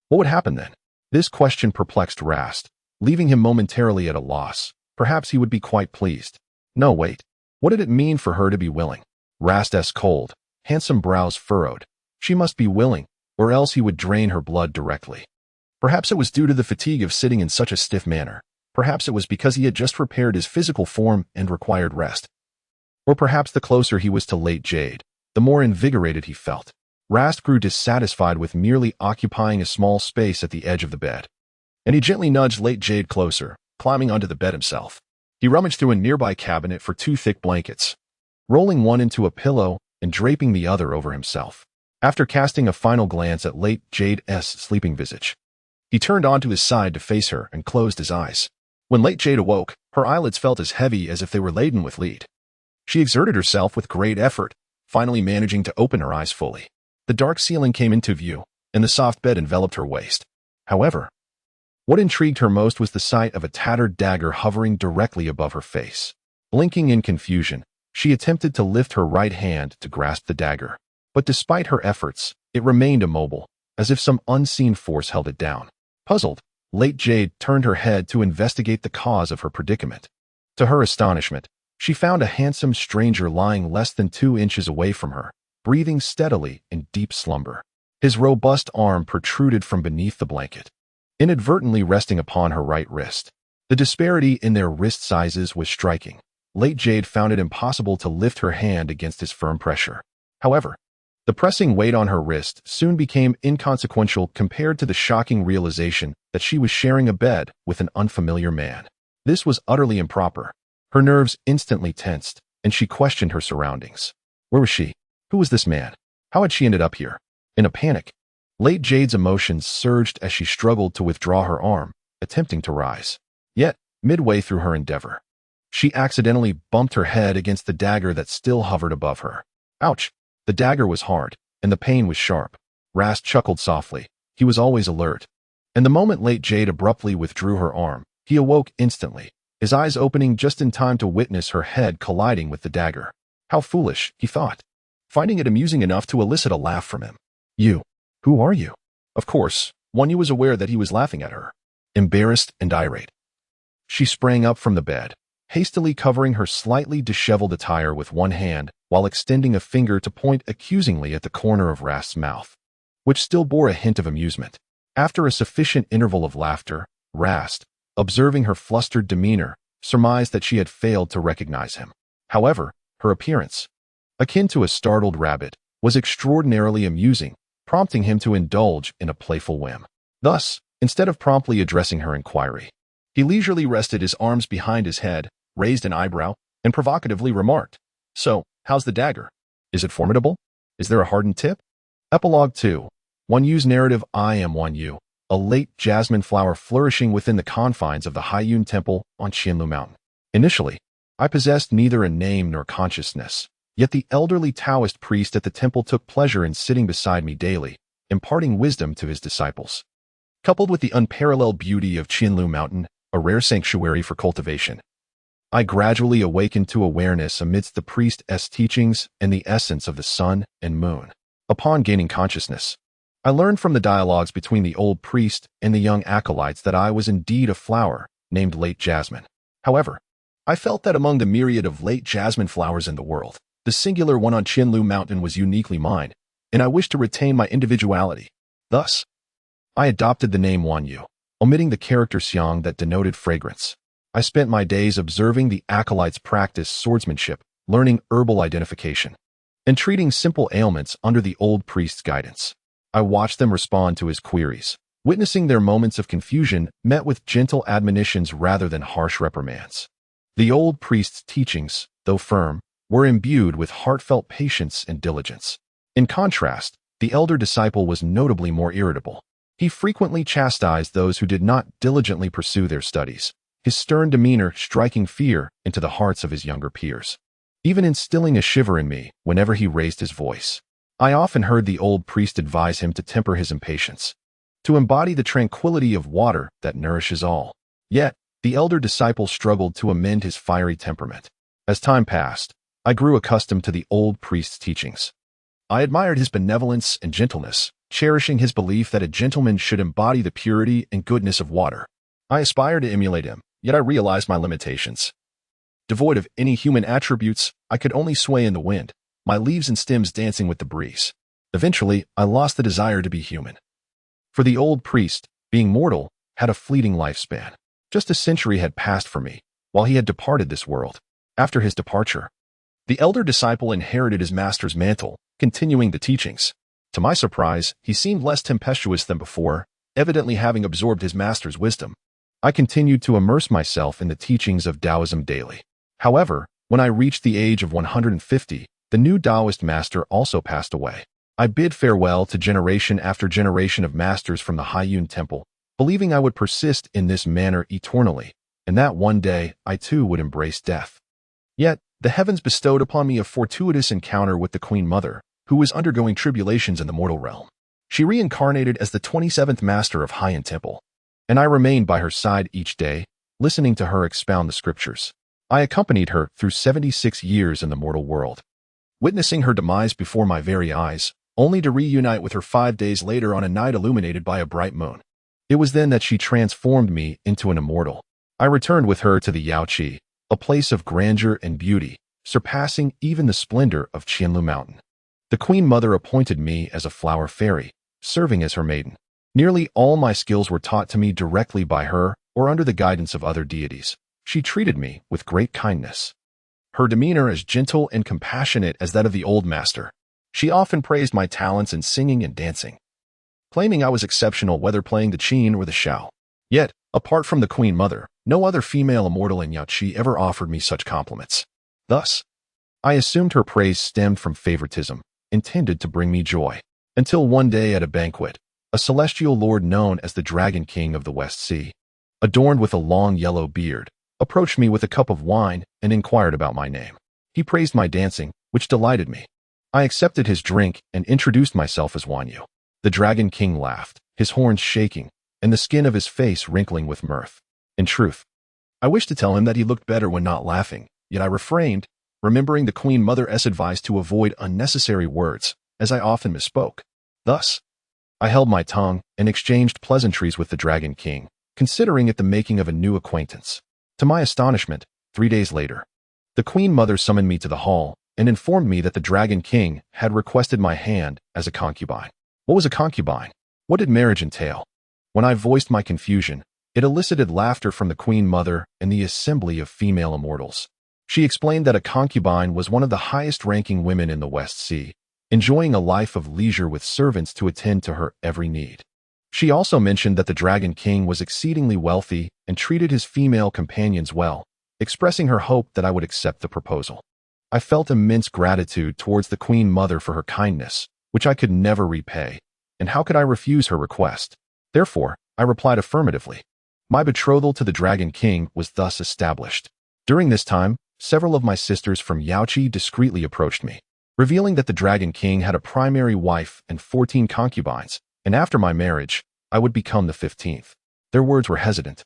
What would happen then? This question perplexed Rast, leaving him momentarily at a loss. Perhaps he would be quite pleased. No, wait. What did it mean for her to be willing? Rast's cold, handsome brows furrowed. She must be willing, or else he would drain her blood directly. Perhaps it was due to the fatigue of sitting in such a stiff manner. Perhaps it was because he had just repaired his physical form and required rest. Or perhaps the closer he was to late Jade, the more invigorated he felt. Rast grew dissatisfied with merely occupying a small space at the edge of the bed, and he gently nudged late Jade closer, climbing onto the bed himself. He rummaged through a nearby cabinet for 2 thick blankets, rolling one into a pillow and draping the other over himself. After casting a final glance at late Jade's sleeping visage, he turned onto his side to face her and closed his eyes. When late Jade awoke, her eyelids felt as heavy as if they were laden with lead. She exerted herself with great effort, finally managing to open her eyes fully. The dark ceiling came into view, and the soft bed enveloped her waist. However, what intrigued her most was the sight of a tattered dagger hovering directly above her face. Blinking in confusion, she attempted to lift her right hand to grasp the dagger. But despite her efforts, it remained immobile, as if some unseen force held it down. Puzzled, late Jade turned her head to investigate the cause of her predicament. To her astonishment, she found a handsome stranger lying less than 2 inches away from her, breathing steadily in deep slumber. His robust arm protruded from beneath the blanket, inadvertently resting upon her right wrist. The disparity in their wrist sizes was striking. Late Jade found it impossible to lift her hand against his firm pressure. However, the pressing weight on her wrist soon became inconsequential compared to the shocking realization that she was sharing a bed with an unfamiliar man. This was utterly improper. Her nerves instantly tensed, and she questioned her surroundings. Where was she? Who was this man? How had she ended up here? In a panic, late Jade's emotions surged as she struggled to withdraw her arm, attempting to rise. Yet, midway through her endeavor, she accidentally bumped her head against the dagger that still hovered above her. Ouch! The dagger was hard, and the pain was sharp. Rast chuckled softly. He was always alert. And the moment late Jade abruptly withdrew her arm, he awoke instantly, his eyes opening just in time to witness her head colliding with the dagger. How foolish, he thought, finding it amusing enough to elicit a laugh from him. You. Who are you? Of course, Wanyu was aware that he was laughing at her. Embarrassed and irate, she sprang up from the bed, hastily covering her slightly disheveled attire with one hand while extending a finger to point accusingly at the corner of Rast's mouth, which still bore a hint of amusement. After a sufficient interval of laughter, Rast, observing her flustered demeanor, surmised that she had failed to recognize him. However, her appearance, akin to a startled rabbit, was extraordinarily amusing, prompting him to indulge in a playful whim. Thus, instead of promptly addressing her inquiry, he leisurely rested his arms behind his head, raised an eyebrow, and provocatively remarked, "So, how's the dagger? Is it formidable? Is there a hardened tip?" Epilogue 2. Wanyu's narrative. I am Wanyu, a late jasmine flower flourishing within the confines of the Haiyun Temple on Qianlu Mountain. Initially, I possessed neither a name nor consciousness, yet the elderly Taoist priest at the temple took pleasure in sitting beside me daily, imparting wisdom to his disciples. Coupled with the unparalleled beauty of Qianlu Mountain, a rare sanctuary for cultivation, I gradually awakened to awareness amidst the priest's teachings and the essence of the sun and moon. Upon gaining consciousness, I learned from the dialogues between the old priest and the young acolytes that I was indeed a flower named Late Jasmine. However, I felt that among the myriad of late jasmine flowers in the world, the singular one on Qianlu Mountain was uniquely mine, and I wished to retain my individuality. Thus, I adopted the name Wanyu, omitting the character xiang that denoted fragrance. I spent my days observing the acolytes practice swordsmanship, learning herbal identification, and treating simple ailments under the old priest's guidance. I watched them respond to his queries, witnessing their moments of confusion met with gentle admonitions rather than harsh reprimands. The old priest's teachings, though firm, were imbued with heartfelt patience and diligence. In contrast, the elder disciple was notably more irritable. He frequently chastised those who did not diligently pursue their studies, his stern demeanor striking fear into the hearts of his younger peers, even instilling a shiver in me whenever he raised his voice. I often heard the old priest advise him to temper his impatience, to embody the tranquility of water that nourishes all. Yet, the elder disciple struggled to amend his fiery temperament. As time passed, I grew accustomed to the old priest's teachings. I admired his benevolence and gentleness, cherishing his belief that a gentleman should embody the purity and goodness of water. I aspired to emulate him, yet I realized my limitations. Devoid of any human attributes, I could only sway in the wind, my leaves and stems dancing with the breeze. Eventually, I lost the desire to be human. For the old priest, being mortal, had a fleeting lifespan. Just a century had passed for me, while he had departed this world. After his departure, the elder disciple inherited his master's mantle, continuing the teachings. To my surprise, he seemed less tempestuous than before, evidently having absorbed his master's wisdom. I continued to immerse myself in the teachings of Taoism daily. However, when I reached the age of 150, the new Taoist master also passed away. I bid farewell to generation after generation of masters from the Haiyun Temple, believing I would persist in this manner eternally, and that one day I too would embrace death. Yet, the heavens bestowed upon me a fortuitous encounter with the Queen Mother, who was undergoing tribulations in the mortal realm. She reincarnated as the 27th master of Haiyun Temple, and I remained by her side each day, listening to her expound the scriptures. I accompanied her through 76 years in the mortal world, witnessing her demise before my very eyes, only to reunite with her 5 days later on a night illuminated by a bright moon. It was then that she transformed me into an immortal. I returned with her to the Yaoqi, a place of grandeur and beauty, surpassing even the splendor of Qianlu Mountain. The Queen Mother appointed me as a flower fairy, serving as her maiden. Nearly all my skills were taught to me directly by her or under the guidance of other deities. She treated me with great kindness, her demeanor as gentle and compassionate as that of the old master. She often praised my talents in singing and dancing, claiming I was exceptional whether playing the qin or the shao. Yet, apart from the Queen Mother, no other female immortal in Yaoqi ever offered me such compliments. Thus, I assumed her praise stemmed from favoritism, intended to bring me joy. Until one day at a banquet, a celestial lord known as the Dragon King of the West Sea, adorned with a long yellow beard, approached me with a cup of wine and inquired about my name. He praised my dancing, which delighted me. I accepted his drink and introduced myself as Wanyu. The Dragon King laughed, his horns shaking, and the skin of his face wrinkling with mirth. In truth, I wished to tell him that he looked better when not laughing, yet I refrained, remembering the Queen Mother's advice to avoid unnecessary words, as I often misspoke. Thus, I held my tongue and exchanged pleasantries with the Dragon King, considering it the making of a new acquaintance. To my astonishment, 3 days later, the Queen Mother summoned me to the hall and informed me that the Dragon King had requested my hand as a concubine. What was a concubine? What did marriage entail? When I voiced my confusion, it elicited laughter from the Queen Mother and the assembly of female immortals. She explained that a concubine was one of the highest-ranking women in the West Sea, enjoying a life of leisure with servants to attend to her every need. She also mentioned that the Dragon King was exceedingly wealthy and treated his female companions well, expressing her hope that I would accept the proposal. I felt immense gratitude towards the Queen Mother for her kindness, which I could never repay, and how could I refuse her request? Therefore, I replied affirmatively. My betrothal to the Dragon King was thus established. During this time, several of my sisters from Yaoqi discreetly approached me, revealing that the Dragon King had a primary wife and 14 concubines, and after my marriage, I would become the 15th. Their words were hesitant,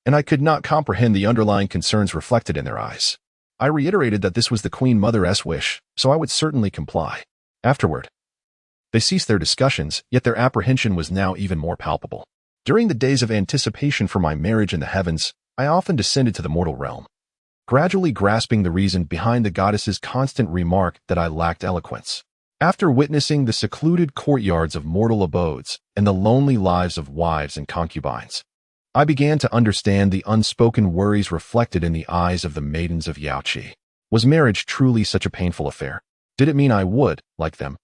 and I could not comprehend the underlying concerns reflected in their eyes. I reiterated that this was the Queen Mother's wish, so I would certainly comply. Afterward, they ceased their discussions, yet their apprehension was now even more palpable. During the days of anticipation for my marriage in the heavens, I often descended to the mortal realm, gradually grasping the reason behind the goddess's constant remark that I lacked eloquence. After witnessing the secluded courtyards of mortal abodes and the lonely lives of wives and concubines, I began to understand the unspoken worries reflected in the eyes of the maidens of Yaoqi. Was marriage truly such a painful affair? Did it mean I would, like them,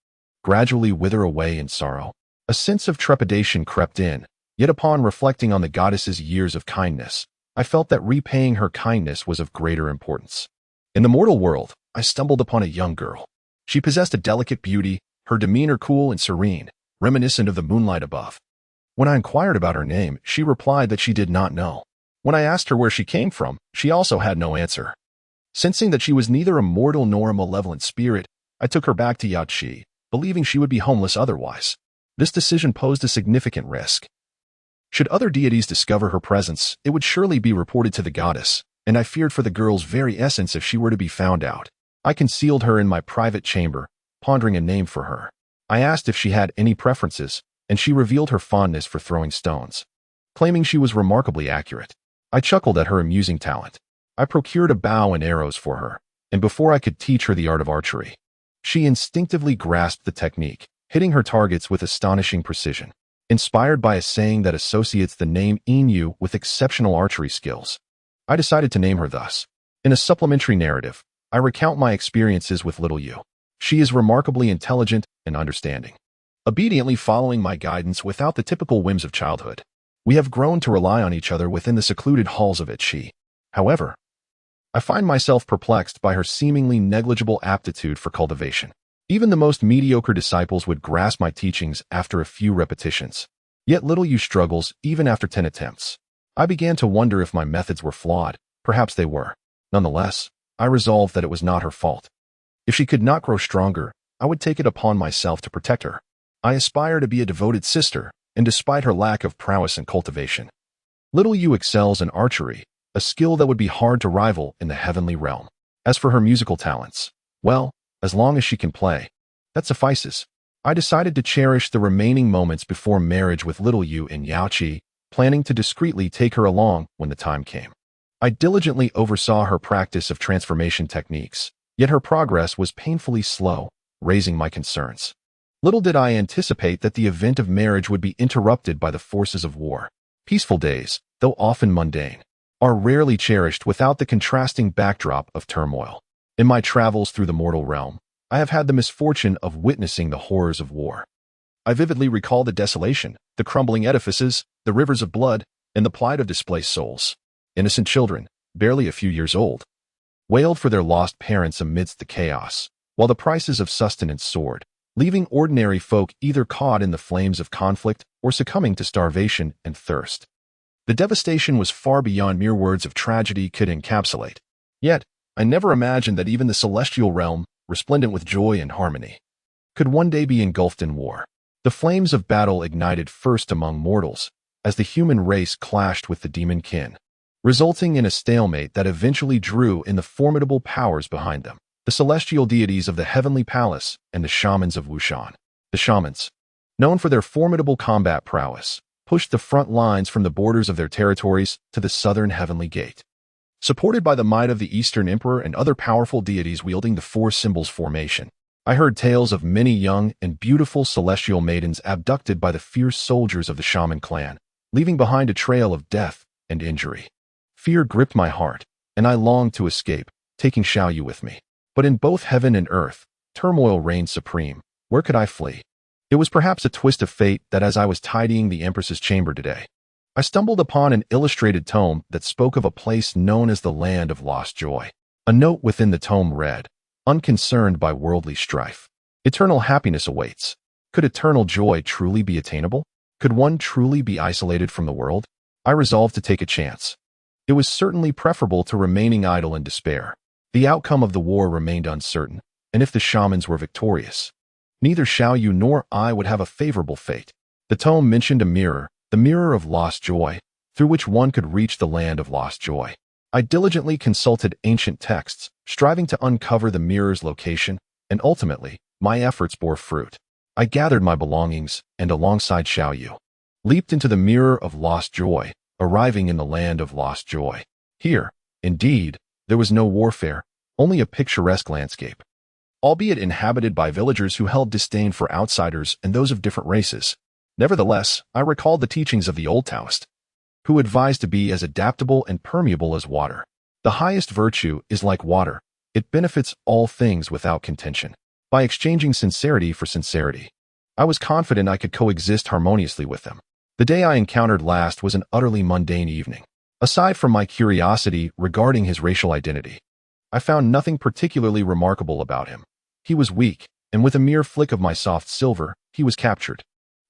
gradually wither away in sorrow? A sense of trepidation crept in, yet upon reflecting on the goddess's years of kindness, I felt that repaying her kindness was of greater importance. In the mortal world, I stumbled upon a young girl. She possessed a delicate beauty, her demeanor cool and serene, reminiscent of the moonlight above. When I inquired about her name, she replied that she did not know. When I asked her where she came from, she also had no answer. Sensing that she was neither a mortal nor a malevolent spirit, I took her back to Yaoqi, believing she would be homeless otherwise. This decision posed a significant risk. Should other deities discover her presence, it would surely be reported to the goddess, and I feared for the girl's very essence if she were to be found out. I concealed her in my private chamber, pondering a name for her. I asked if she had any preferences, and she revealed her fondness for throwing stones, claiming she was remarkably accurate. I chuckled at her amusing talent. I procured a bow and arrows for her, and before I could teach her the art of archery, she instinctively grasped the technique, hitting her targets with astonishing precision. Inspired by a saying that associates the name Inu with exceptional archery skills, I decided to name her thus. In a supplementary narrative, I recount my experiences with little Yu. She is remarkably intelligent and understanding, obediently following my guidance without the typical whims of childhood. We have grown to rely on each other within the secluded halls of Yaoqi. However, I find myself perplexed by her seemingly negligible aptitude for cultivation. Even the most mediocre disciples would grasp my teachings after a few repetitions. Yet little Yu struggles even after 10 attempts. I began to wonder if my methods were flawed. Perhaps they were. Nonetheless, I resolved that it was not her fault. If she could not grow stronger, I would take it upon myself to protect her. I aspire to be a devoted sister, and despite her lack of prowess and cultivation, little Yu excels in archery, a skill that would be hard to rival in the heavenly realm. As for her musical talents, well, as long as she can play, that suffices. I decided to cherish the remaining moments before marriage with little Yu in Yaoqi, planning to discreetly take her along when the time came. I diligently oversaw her practice of transformation techniques, yet her progress was painfully slow, raising my concerns. Little did I anticipate that the event of marriage would be interrupted by the forces of war. Peaceful days, though often mundane, are rarely cherished without the contrasting backdrop of turmoil. In my travels through the mortal realm, I have had the misfortune of witnessing the horrors of war. I vividly recall the desolation, the crumbling edifices, the rivers of blood, and the plight of displaced souls. Innocent children, barely a few years old, wailed for their lost parents amidst the chaos, while the prices of sustenance soared, leaving ordinary folk either caught in the flames of conflict or succumbing to starvation and thirst. The devastation was far beyond mere words of tragedy could encapsulate. Yet, I never imagined that even the celestial realm, resplendent with joy and harmony, could one day be engulfed in war. The flames of battle ignited first among mortals, as the human race clashed with the demon kin, resulting in a stalemate that eventually drew in the formidable powers behind them, the celestial deities of the heavenly palace and the shamans of Wushan. The shamans, known for their formidable combat prowess, pushed the front lines from the borders of their territories to the southern heavenly gate. Supported by the might of the Eastern Emperor and other powerful deities wielding the four symbols formation, I heard tales of many young and beautiful celestial maidens abducted by the fierce soldiers of the shaman clan, leaving behind a trail of death and injury. Fear gripped my heart, and I longed to escape, taking Xiaoyu with me. But in both heaven and earth, turmoil reigned supreme. Where could I flee? It was perhaps a twist of fate that as I was tidying the Empress's chamber today, I stumbled upon an illustrated tome that spoke of a place known as the Land of Lost Joy. A note within the tome read, "Unconcerned by worldly strife, eternal happiness awaits." Could eternal joy truly be attainable? Could one truly be isolated from the world? I resolved to take a chance. It was certainly preferable to remaining idle in despair. The outcome of the war remained uncertain, and if the shamans were victorious, neither Xiaoyu nor I would have a favorable fate. The tome mentioned a mirror, the mirror of lost joy, through which one could reach the land of lost joy. I diligently consulted ancient texts, striving to uncover the mirror's location, and ultimately, my efforts bore fruit. I gathered my belongings, and alongside Xiaoyu, leaped into the mirror of lost joy, arriving in the land of lost joy. Here, indeed, there was no warfare, only a picturesque landscape, albeit inhabited by villagers who held disdain for outsiders and those of different races. Nevertheless, I recalled the teachings of the old Taoist, who advised to be as adaptable and permeable as water. The highest virtue is like water. It benefits all things without contention. By exchanging sincerity for sincerity, I was confident I could coexist harmoniously with them. The day I encountered last was an utterly mundane evening. Aside from my curiosity regarding his racial identity, I found nothing particularly remarkable about him. He was weak, and with a mere flick of my soft silver, he was captured.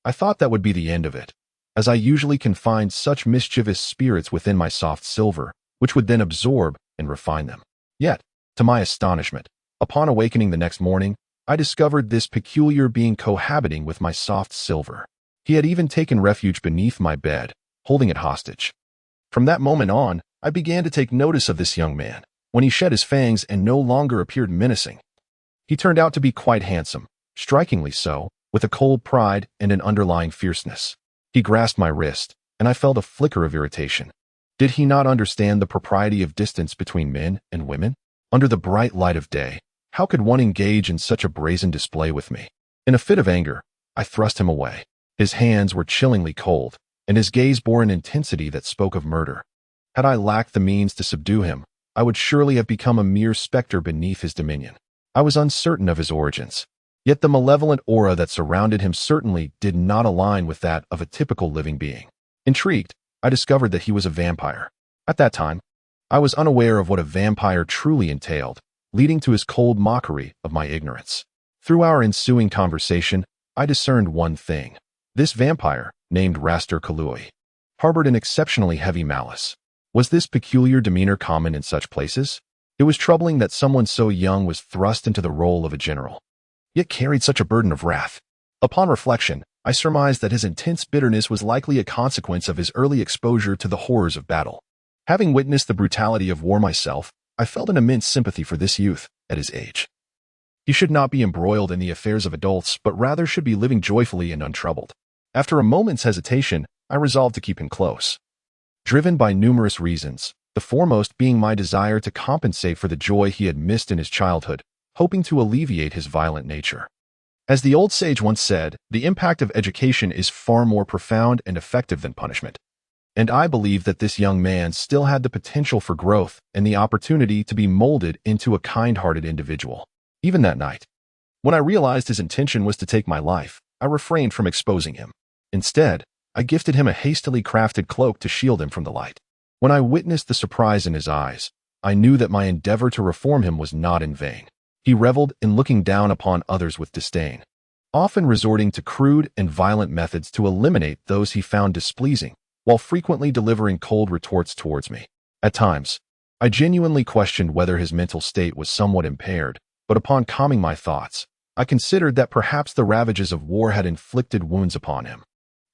I thought that would be the end of it, as I usually confined such mischievous spirits within my soft silver, which would then absorb and refine them. Yet, to my astonishment, upon awakening the next morning, I discovered this peculiar being cohabiting with my soft silver. He had even taken refuge beneath my bed, holding it hostage. From that moment on, I began to take notice of this young man, when he shed his fangs and no longer appeared menacing. He turned out to be quite handsome, strikingly so, with a cold pride and an underlying fierceness. He grasped my wrist, and I felt a flicker of irritation. Did he not understand the propriety of distance between men and women? Under the bright light of day, how could one engage in such a brazen display with me? In a fit of anger, I thrust him away. His hands were chillingly cold, and his gaze bore an intensity that spoke of murder. Had I lacked the means to subdue him, I would surely have become a mere specter beneath his dominion. I was uncertain of his origins, yet the malevolent aura that surrounded him certainly did not align with that of a typical living being. Intrigued, I discovered that he was a vampire. At that time, I was unaware of what a vampire truly entailed, leading to his cold mockery of my ignorance. Through our ensuing conversation, I discerned one thing. This vampire, named Raster Kalui, harbored an exceptionally heavy malice. Was this peculiar demeanor common in such places? It was troubling that someone so young was thrust into the role of a general, yet carried such a burden of wrath. Upon reflection, I surmised that his intense bitterness was likely a consequence of his early exposure to the horrors of battle. Having witnessed the brutality of war myself, I felt an immense sympathy for this youth at his age. He should not be embroiled in the affairs of adults, but rather should be living joyfully and untroubled. After a moment's hesitation, I resolved to keep him close. Driven by numerous reasons, the foremost being my desire to compensate for the joy he had missed in his childhood, hoping to alleviate his violent nature. As the old sage once said, the impact of education is far more profound and effective than punishment. And I believe that this young man still had the potential for growth and the opportunity to be molded into a kind-hearted individual. Even that night, when I realized his intention was to take my life, I refrained from exposing him. Instead, I gifted him a hastily crafted cloak to shield him from the light. When I witnessed the surprise in his eyes, I knew that my endeavor to reform him was not in vain. He reveled in looking down upon others with disdain, often resorting to crude and violent methods to eliminate those he found displeasing, while frequently delivering cold retorts towards me. At times, I genuinely questioned whether his mental state was somewhat impaired, but upon calming my thoughts, I considered that perhaps the ravages of war had inflicted wounds upon him,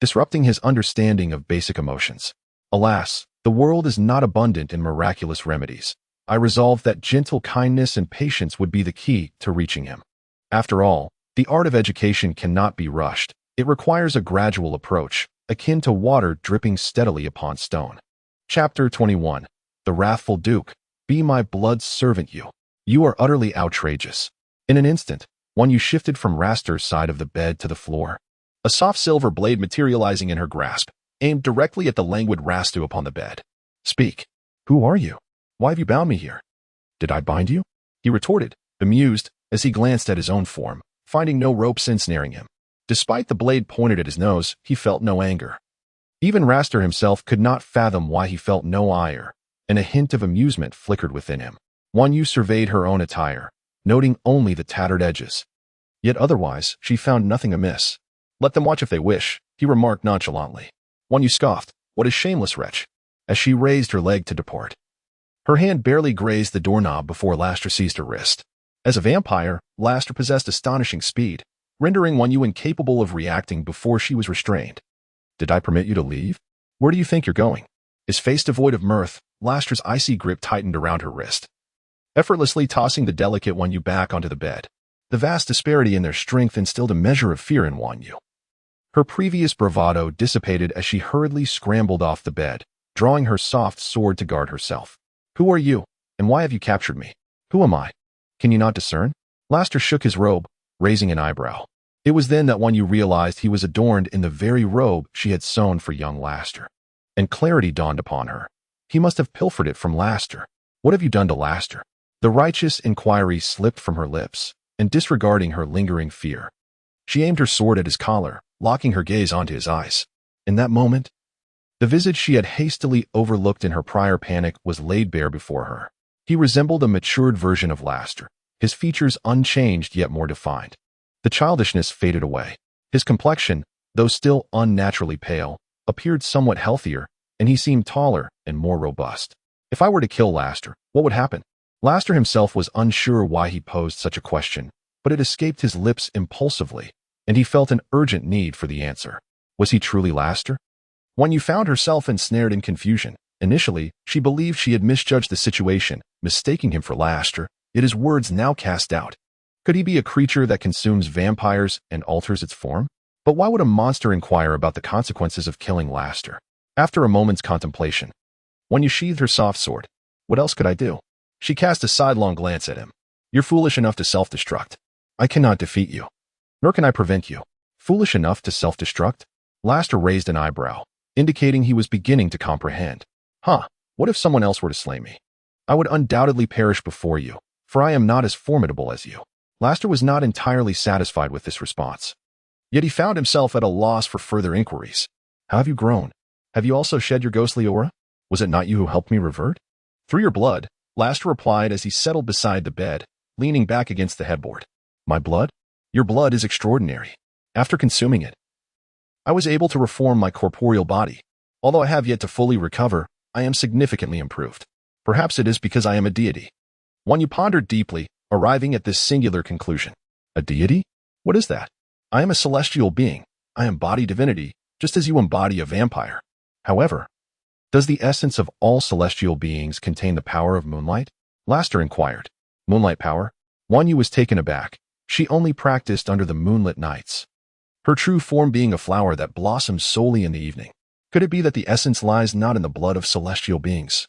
disrupting his understanding of basic emotions. Alas, the world is not abundant in miraculous remedies. I resolved that gentle kindness and patience would be the key to reaching him. After all, the art of education cannot be rushed. It requires a gradual approach, akin to water dripping steadily upon stone. Chapter 21. The Wrathful Duke. Be my blood's servant, you. You are utterly outrageous. In an instant, you shifted from Raster's side of the bed to the floor. A soft silver blade materializing in her grasp, aimed directly at the languid Rastu upon the bed. Speak. Who are you? Why have you bound me here? Did I bind you? He retorted, bemused, as he glanced at his own form, finding no ropes ensnaring him. Despite the blade pointed at his nose, he felt no anger. Even Raster himself could not fathom why he felt no ire, and a hint of amusement flickered within him. Wanyu surveyed her own attire, noting only the tattered edges. Yet otherwise, she found nothing amiss. Let them watch if they wish, he remarked nonchalantly. Wanyu scoffed, what a shameless wretch, as she raised her leg to depart. Her hand barely grazed the doorknob before Laster seized her wrist. As a vampire, Laster possessed astonishing speed, rendering Wanyu incapable of reacting before she was restrained. Did I permit you to leave? Where do you think you're going? His face devoid of mirth, Laster's icy grip tightened around her wrist, effortlessly tossing the delicate Wanyu back onto the bed. The vast disparity in their strength instilled a measure of fear in Wanyu. Her previous bravado dissipated as she hurriedly scrambled off the bed, drawing her soft sword to guard herself. Who are you, and why have you captured me? Who am I? Can you not discern? Laster shook his robe, raising an eyebrow. It was then that Wanyu realized he was adorned in the very robe she had sewn for young Laster. And clarity dawned upon her. He must have pilfered it from Laster. What have you done to Laster? The righteous inquiry slipped from her lips, and disregarding her lingering fear, she aimed her sword at his collar, locking her gaze onto his eyes. In that moment, The visage she had hastily overlooked in her prior panic was laid bare before her. He resembled a matured version of Laster, his features unchanged yet more defined. The childishness faded away. His complexion, though still unnaturally pale, appeared somewhat healthier, and he seemed taller and more robust. If I were to kill Laster, what would happen? Laster himself was unsure why he posed such a question, but it escaped his lips impulsively, and he felt an urgent need for the answer. Was he truly Laster? Wan Yu found herself ensnared in confusion. Initially, she believed she had misjudged the situation, mistaking him for Laster, yet his words now cast doubt. Could he be a creature that consumes vampires and alters its form? But why would a monster inquire about the consequences of killing Laster? After a moment's contemplation, Wan Yu sheathed her soft sword. What else could I do? She cast a sidelong glance at him. You're foolish enough to self-destruct. I cannot defeat you. Nor can I prevent you. Foolish enough to self-destruct? Laster raised an eyebrow, indicating he was beginning to comprehend. What if someone else were to slay me? I would undoubtedly perish before you, for I am not as formidable as you. Laster was not entirely satisfied with this response. Yet he found himself at a loss for further inquiries. How have you grown? Have you also shed your ghostly aura? Was it not you who helped me revert? Through your blood, Laster replied as he settled beside the bed, leaning back against the headboard. My blood? Your blood is extraordinary. After consuming it, I was able to reform my corporeal body. Although I have yet to fully recover, I am significantly improved. Perhaps it is because I am a deity. Wan Yu pondered deeply, arriving at this singular conclusion. A deity? What is that? I am a celestial being. I embody divinity, just as you embody a vampire. However, does the essence of all celestial beings contain the power of moonlight? Laster inquired. Moonlight power? Wan Yu was taken aback. She only practiced under the moonlit nights, her true form being a flower that blossoms solely in the evening. Could it be that the essence lies not in the blood of celestial beings,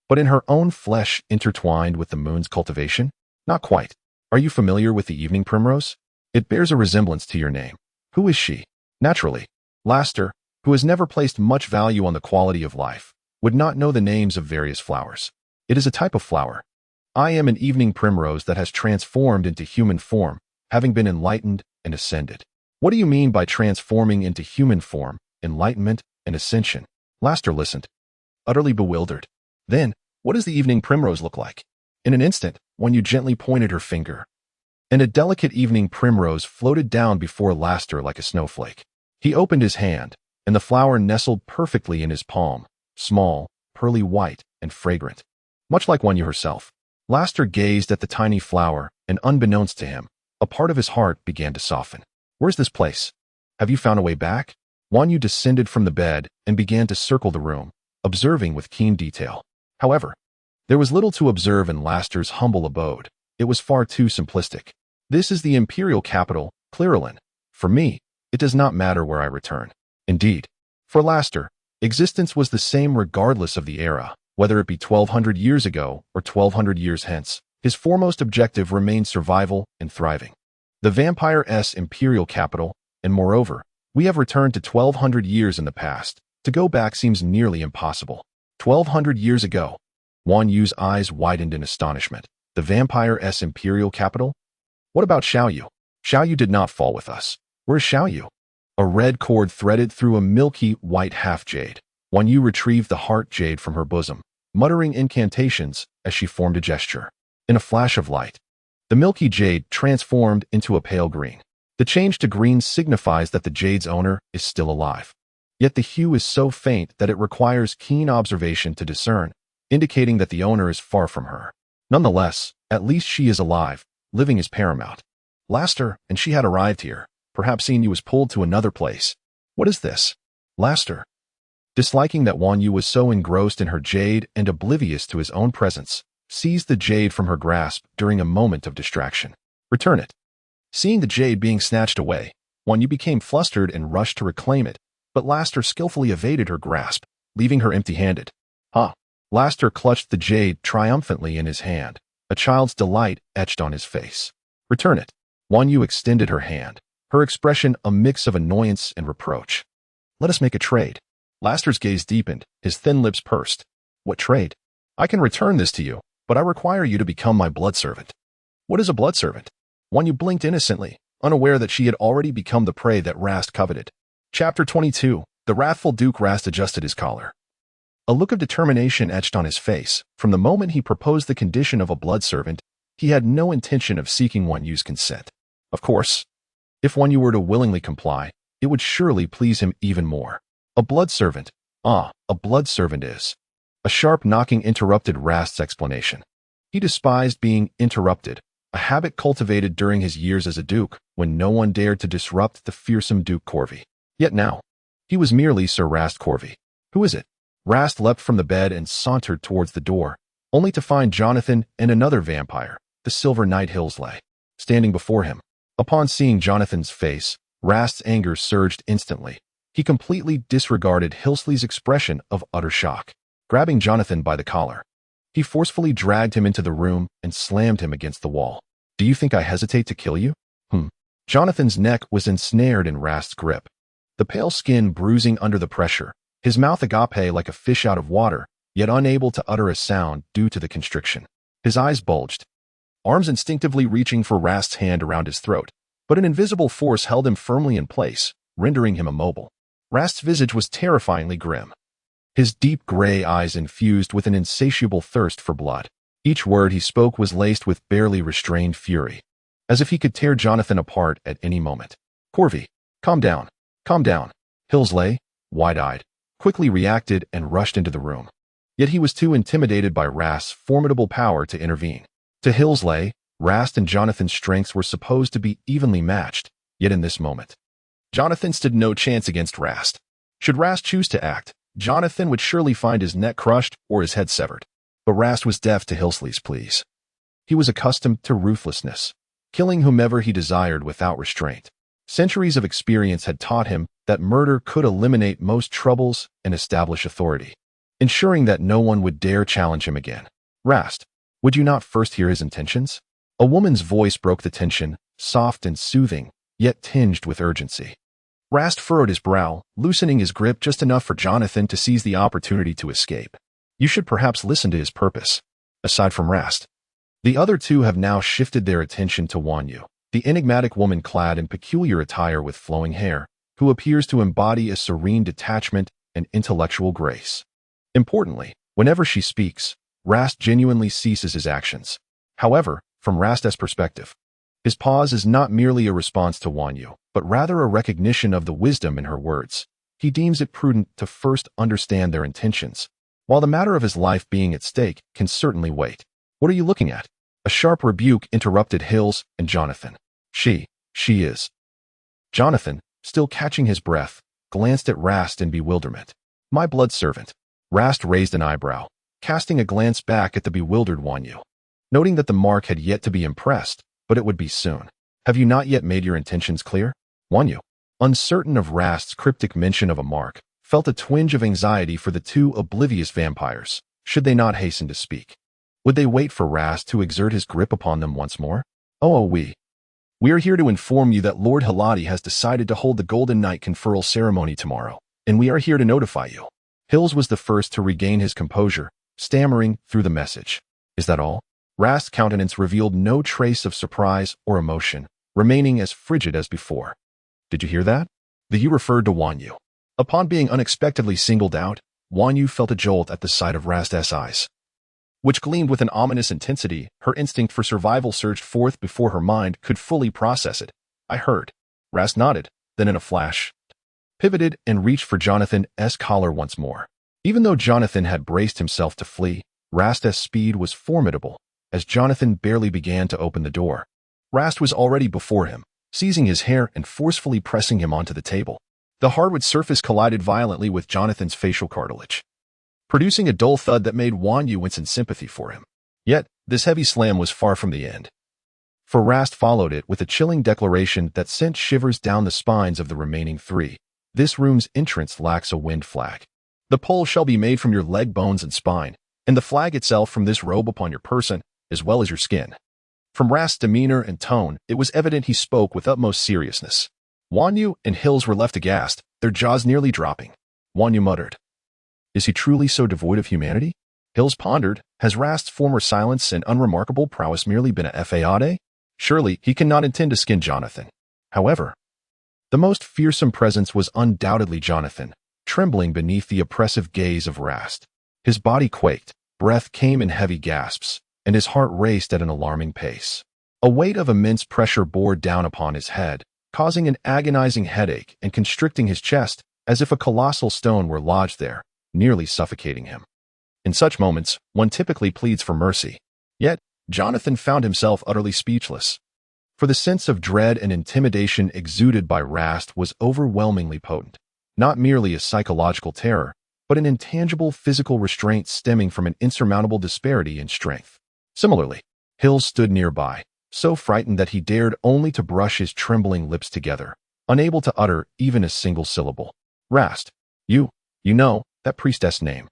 but in her own flesh intertwined with the moon's cultivation? Not quite. Are you familiar with the evening primrose? It bears a resemblance to your name. Who is she? Naturally, Laster, who has never placed much value on the quality of life, would not know the names of various flowers. It is a type of flower. I am an evening primrose that has transformed into human form, having been enlightened and ascended. What do you mean by transforming into human form, enlightenment, and ascension? Laster listened, utterly bewildered. Then, what does the evening primrose look like? In an instant, Wan Yu gently pointed her finger, and a delicate evening primrose floated down before Laster like a snowflake. He opened his hand, and the flower nestled perfectly in his palm, small, pearly white, and fragrant. Much like Wan Yu herself, Laster gazed at the tiny flower, and unbeknownst to him, a part of his heart began to soften. Where's this place? Have you found a way back? Wan Yu descended from the bed and began to circle the room, observing with keen detail. However, there was little to observe in Laster's humble abode. It was far too simplistic. This is the imperial capital, Clearland. For me, it does not matter where I return. Indeed, for Laster, existence was the same regardless of the era, whether it be 1,200 years ago or 1,200 years hence. His foremost objective remained survival and thriving. The Vampire's imperial capital, and moreover, we have returned to 1,200 years in the past. To go back seems nearly impossible. 1,200 years ago. Wan Yu's eyes widened in astonishment. The Vampire's imperial capital? What about Xiaoyu? Xiaoyu did not fall with us. Where's Xiaoyu? A red cord threaded through a milky white half-jade. Wan Yu retrieved the heart jade from her bosom, muttering incantations as she formed a gesture. In a flash of light, the milky jade transformed into a pale green. The change to green signifies that the jade's owner is still alive. Yet the hue is so faint that it requires keen observation to discern, indicating that the owner is far from her. Nonetheless, at least she is alive. Living is paramount. Laster and she had arrived here. Perhaps Yin Yu was pulled to another place. What is this? Laster, disliking that Wan Yu was so engrossed in her jade and oblivious to his own presence, seized the jade from her grasp during a moment of distraction. Return it. Seeing the jade being snatched away, Wan Yu became flustered and rushed to reclaim it, but Laster skillfully evaded her grasp, leaving her empty-handed. Laster clutched the jade triumphantly in his hand, a child's delight etched on his face. Return it. Wan Yu extended her hand, her expression a mix of annoyance and reproach. Let us make a trade. Laster's gaze deepened, his thin lips pursed. What trade? I can return this to you, but I require you to become my blood servant. What is a blood servant? Wan Yu blinked innocently, unaware that she had already become the prey that Rast coveted. Chapter 22. The wrathful Duke Rast adjusted his collar. A look of determination etched on his face. From the moment he proposed the condition of a blood servant, he had no intention of seeking Wan Yu's consent. Of course, if Wan Yu were to willingly comply, it would surely please him even more. A blood servant. A blood servant is. A sharp knocking interrupted Rast's explanation. He despised being interrupted, a habit cultivated during his years as a duke, when no one dared to disrupt the fearsome Duke Corvi. Yet now, he was merely Sir Rast Corvi. Who is it? Rast leapt from the bed and sauntered towards the door, only to find Jonathan and another vampire, the Silver Knight Hillsley, standing before him. Upon seeing Jonathan's face, Rast's anger surged instantly. He completely disregarded Hillsley's expression of utter shock. Grabbing Jonathan by the collar, he forcefully dragged him into the room and slammed him against the wall. Do you think I hesitate to kill you? Jonathan's neck was ensnared in Rast's grip, the pale skin bruising under the pressure, his mouth agape like a fish out of water, yet unable to utter a sound due to the constriction. His eyes bulged, arms instinctively reaching for Rast's hand around his throat, but an invisible force held him firmly in place, rendering him immobile. Rast's visage was terrifyingly grim, his deep gray eyes infused with an insatiable thirst for blood. Each word he spoke was laced with barely restrained fury, as if he could tear Jonathan apart at any moment. Corvi, calm down, calm down. Hillsley, wide-eyed, quickly reacted and rushed into the room. Yet he was too intimidated by Rast's formidable power to intervene. To Hillsley, Rast and Jonathan's strengths were supposed to be evenly matched, yet in this moment, Jonathan stood no chance against Rast. Should Rast choose to act, Jonathan would surely find his neck crushed or his head severed. But Rast was deaf to Hillsley's pleas. He was accustomed to ruthlessness, killing whomever he desired without restraint. Centuries of experience had taught him that murder could eliminate most troubles and establish authority, ensuring that no one would dare challenge him again. Rast, would you not first hear his intentions? A woman's voice broke the tension, soft and soothing, yet tinged with urgency. Rast furrowed his brow, loosening his grip just enough for Jonathan to seize the opportunity to escape. You should perhaps listen to his purpose. Aside from Rast, the other two have now shifted their attention to Wan Yu, the enigmatic woman clad in peculiar attire with flowing hair, who appears to embody a serene detachment and intellectual grace. Importantly, whenever she speaks, Rast genuinely ceases his actions. However, from Rast's perspective, his pause is not merely a response to Wan Yu, but rather a recognition of the wisdom in her words. He deems it prudent to first understand their intentions, while the matter of his life being at stake can certainly wait. What are you looking at? A sharp rebuke interrupted Hills and Jonathan. She is. Jonathan, still catching his breath, glanced at Rast in bewilderment. My blood servant. Rast raised an eyebrow, casting a glance back at the bewildered Wan Yu, noting that the mark had yet to be impressed, but it would be soon. Have you not yet made your intentions clear? Wan Yu, uncertain of Rast's cryptic mention of a mark, felt a twinge of anxiety for the two oblivious vampires. Should they not hasten to speak? Would they wait for Rast to exert his grip upon them once more? We are here to inform you that Lord Haladi has decided to hold the Golden Knight conferral ceremony tomorrow, and we are here to notify you. Hills was the first to regain his composure, stammering through the message. Is that all? Rast's countenance revealed no trace of surprise or emotion, remaining as frigid as before. Did you hear that? The you referred to Wan Yu. Upon being unexpectedly singled out, Wan Yu felt a jolt at the sight of Rast's eyes, which gleamed with an ominous intensity. Her instinct for survival surged forth before her mind could fully process it. I heard. Rast nodded, then in a flash, pivoted and reached for Jonathan's collar once more. Even though Jonathan had braced himself to flee, Rast's speed was formidable. As Jonathan barely began to open the door, Rast was already before him, seizing his hair and forcefully pressing him onto the table. The hardwood surface collided violently with Jonathan's facial cartilage, producing a dull thud that made Wan Yu wince in sympathy for him. Yet, this heavy slam was far from the end, for Rast followed it with a chilling declaration that sent shivers down the spines of the remaining three. This room's entrance lacks a wind flag. The pole shall be made from your leg bones and spine, and the flag itself from this robe upon your person, as well as your skin. From Rast's demeanor and tone, it was evident he spoke with utmost seriousness. Wan Yu and Hills were left aghast, their jaws nearly dropping. Wan Yu muttered, is he truly so devoid of humanity? Hills pondered, has Rast's former silence and unremarkable prowess merely been a fade? Surely he cannot intend to skin Jonathan. However, the most fearsome presence was undoubtedly Jonathan, trembling beneath the oppressive gaze of Rast. His body quaked, breath came in heavy gasps, and his heart raced at an alarming pace. A weight of immense pressure bore down upon his head, causing an agonizing headache and constricting his chest as if a colossal stone were lodged there, nearly suffocating him. In such moments, one typically pleads for mercy. Yet, Jonathan found himself utterly speechless. For the sense of dread and intimidation exuded by Rast was overwhelmingly potent, not merely a psychological terror, but an intangible physical restraint stemming from an insurmountable disparity in strength. Similarly, Hills stood nearby, so frightened that he dared only to brush his trembling lips together, unable to utter even a single syllable. Rast, you know, that priestess name.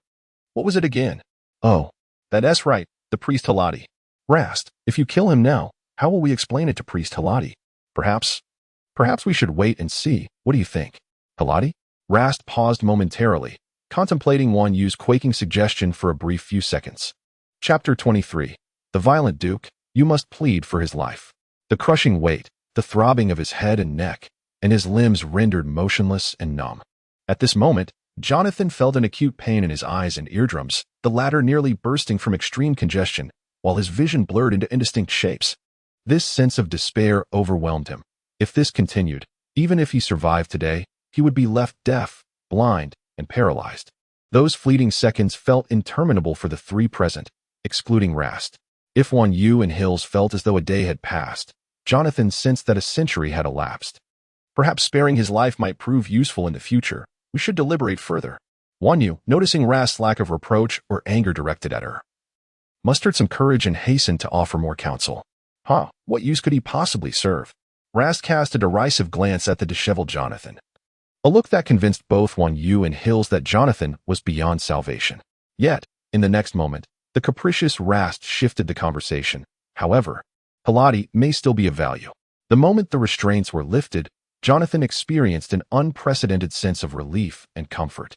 What was it again? Oh, that's right, the priest Haladi. Rast, if you kill him now, how will we explain it to priest Haladi? Perhaps we should wait and see. What do you think? Haladi? Rast paused momentarily, contemplating Wan Yu's quaking suggestion for a brief few seconds. Chapter 23. The violent Duke, you must plead for his life. The crushing weight, the throbbing of his head and neck, and his limbs rendered motionless and numb. At this moment, Jonathan felt an acute pain in his eyes and eardrums, the latter nearly bursting from extreme congestion, while his vision blurred into indistinct shapes. This sense of despair overwhelmed him. If this continued, even if he survived today, he would be left deaf, blind, and paralyzed. Those fleeting seconds felt interminable for the three present, excluding Rast. If Wan Yu and Hills felt as though a day had passed, Jonathan sensed that a century had elapsed. Perhaps sparing his life might prove useful in the future. We should deliberate further. Wan Yu, noticing Rast's lack of reproach or anger directed at her, mustered some courage and hastened to offer more counsel. What use could he possibly serve? Rast cast a derisive glance at the disheveled Jonathan, a look that convinced both Wan Yu and Hills that Jonathan was beyond salvation. Yet, in the next moment, the capricious Rast shifted the conversation. However, Haladi may still be of value. The moment the restraints were lifted, Jonathan experienced an unprecedented sense of relief and comfort.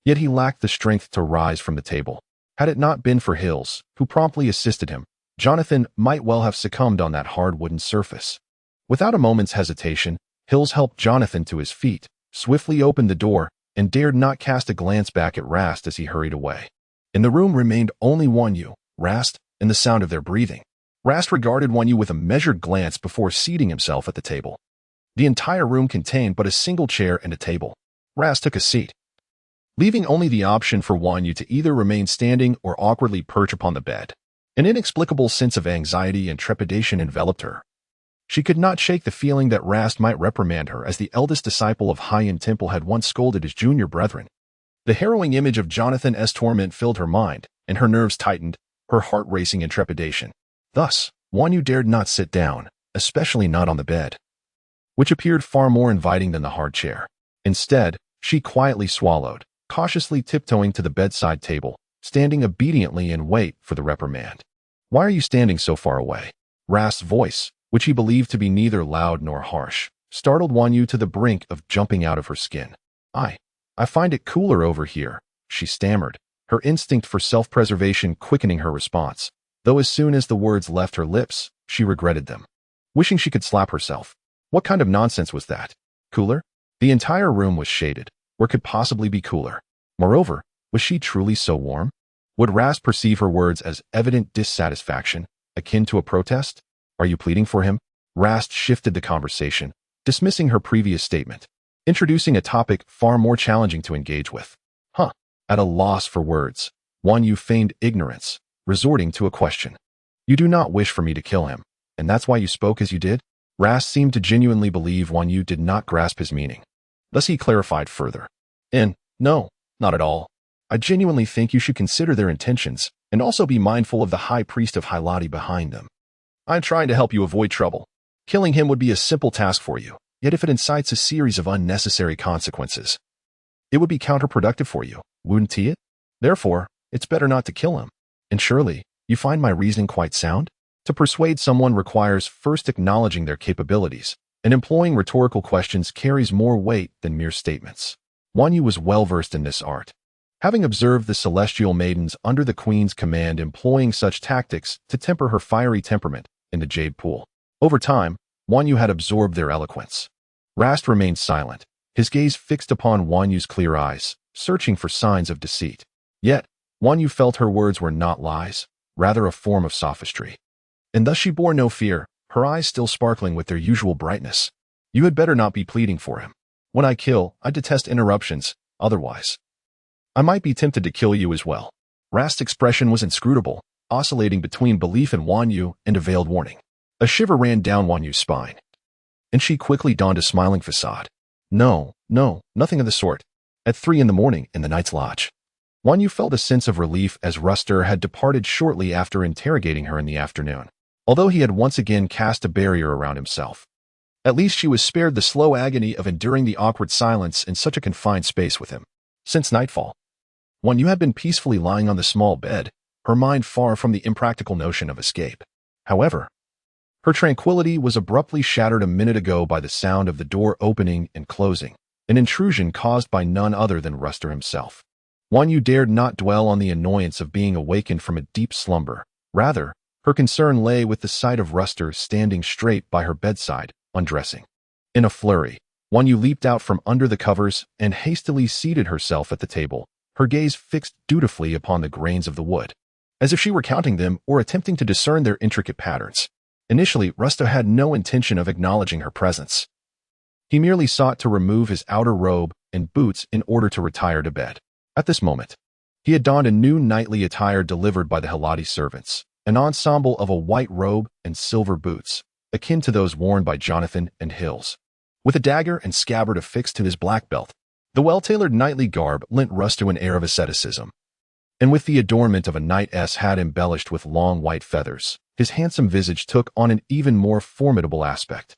Yet he lacked the strength to rise from the table. Had it not been for Hills, who promptly assisted him, Jonathan might well have succumbed on that hard wooden surface. Without a moment's hesitation, Hills helped Jonathan to his feet, swiftly opened the door, and dared not cast a glance back at Rast as he hurried away. In the room remained only Wan Yu, Rast, and the sound of their breathing. Rast regarded Wan Yu with a measured glance before seating himself at the table. The entire room contained but a single chair and a table. Rast took a seat, leaving only the option for Wan Yu to either remain standing or awkwardly perch upon the bed. An inexplicable sense of anxiety and trepidation enveloped her. She could not shake the feeling that Rast might reprimand her as the eldest disciple of High-Yin Temple had once scolded his junior brethren. The harrowing image of Jonathan's torment filled her mind, and her nerves tightened, her heart racing in trepidation. Thus, Wan Yu dared not sit down, especially not on the bed, which appeared far more inviting than the hard chair. Instead, she quietly swallowed, cautiously tiptoeing to the bedside table, standing obediently in wait for the reprimand. Why are you standing so far away? Rast's voice, which he believed to be neither loud nor harsh, startled Wan Yu to the brink of jumping out of her skin. I find it cooler over here, she stammered, her instinct for self-preservation quickening her response, though as soon as the words left her lips, she regretted them, wishing she could slap herself. What kind of nonsense was that? Cooler? The entire room was shaded. Where could possibly be cooler? Moreover, was she truly so warm? Would Rast perceive her words as evident dissatisfaction, akin to a protest? Are you pleading for him? Rast shifted the conversation, dismissing her previous statement, introducing a topic far more challenging to engage with. At a loss for words, Wan Yu feigned ignorance, resorting to a question. You do not wish for me to kill him, and that's why you spoke as you did? Rast seemed to genuinely believe Wan Yu did not grasp his meaning. Thus he clarified further. No, not at all. I genuinely think you should consider their intentions, and also be mindful of the high priest of Haladi behind them. I'm trying to help you avoid trouble. Killing him would be a simple task for you, yet if it incites a series of unnecessary consequences, it would be counterproductive for you, wouldn't it? Therefore, it's better not to kill him. And surely, you find my reasoning quite sound? To persuade someone requires first acknowledging their capabilities, and employing rhetorical questions carries more weight than mere statements. Wan Yu was well versed in this art, having observed the celestial maidens under the queen's command employing such tactics to temper her fiery temperament in the jade pool. Over time, Wan Yu had absorbed their eloquence. Rast remained silent, his gaze fixed upon Wan Yu's clear eyes, searching for signs of deceit. Yet, Wan Yu felt her words were not lies, rather a form of sophistry. And thus she bore no fear, her eyes still sparkling with their usual brightness. You had better not be pleading for him. When I kill, I detest interruptions, otherwise I might be tempted to kill you as well. Rast's expression was inscrutable, oscillating between belief in Wan Yu and a veiled warning. A shiver ran down Wan Yu's spine, and she quickly donned a smiling facade. No, nothing of the sort. At 3 a.m. in the Knight's Lodge. Wan Yu felt a sense of relief as Ruster had departed shortly after interrogating her in the afternoon, although he had once again cast a barrier around himself. At least she was spared the slow agony of enduring the awkward silence in such a confined space with him. Since nightfall, Wan Yu had been peacefully lying on the small bed, her mind far from the impractical notion of escape. However, her tranquility was abruptly shattered a minute ago by the sound of the door opening and closing, an intrusion caused by none other than Ruster himself. Wan Yu dared not dwell on the annoyance of being awakened from a deep slumber. Rather, her concern lay with the sight of Ruster standing straight by her bedside, undressing. In a flurry, Wan Yu leaped out from under the covers and hastily seated herself at the table, her gaze fixed dutifully upon the grains of the wood, as if she were counting them or attempting to discern their intricate patterns. Initially, Ruster had no intention of acknowledging her presence. He merely sought to remove his outer robe and boots in order to retire to bed. At this moment, he had donned a new nightly attire delivered by the Haladi servants, an ensemble of a white robe and silver boots, akin to those worn by Jonathan and Hills. With a dagger and scabbard affixed to his black belt, the well-tailored knightly garb lent Ruster an air of asceticism. And with the adornment of a knight's hat embellished with long white feathers, his handsome visage took on an even more formidable aspect.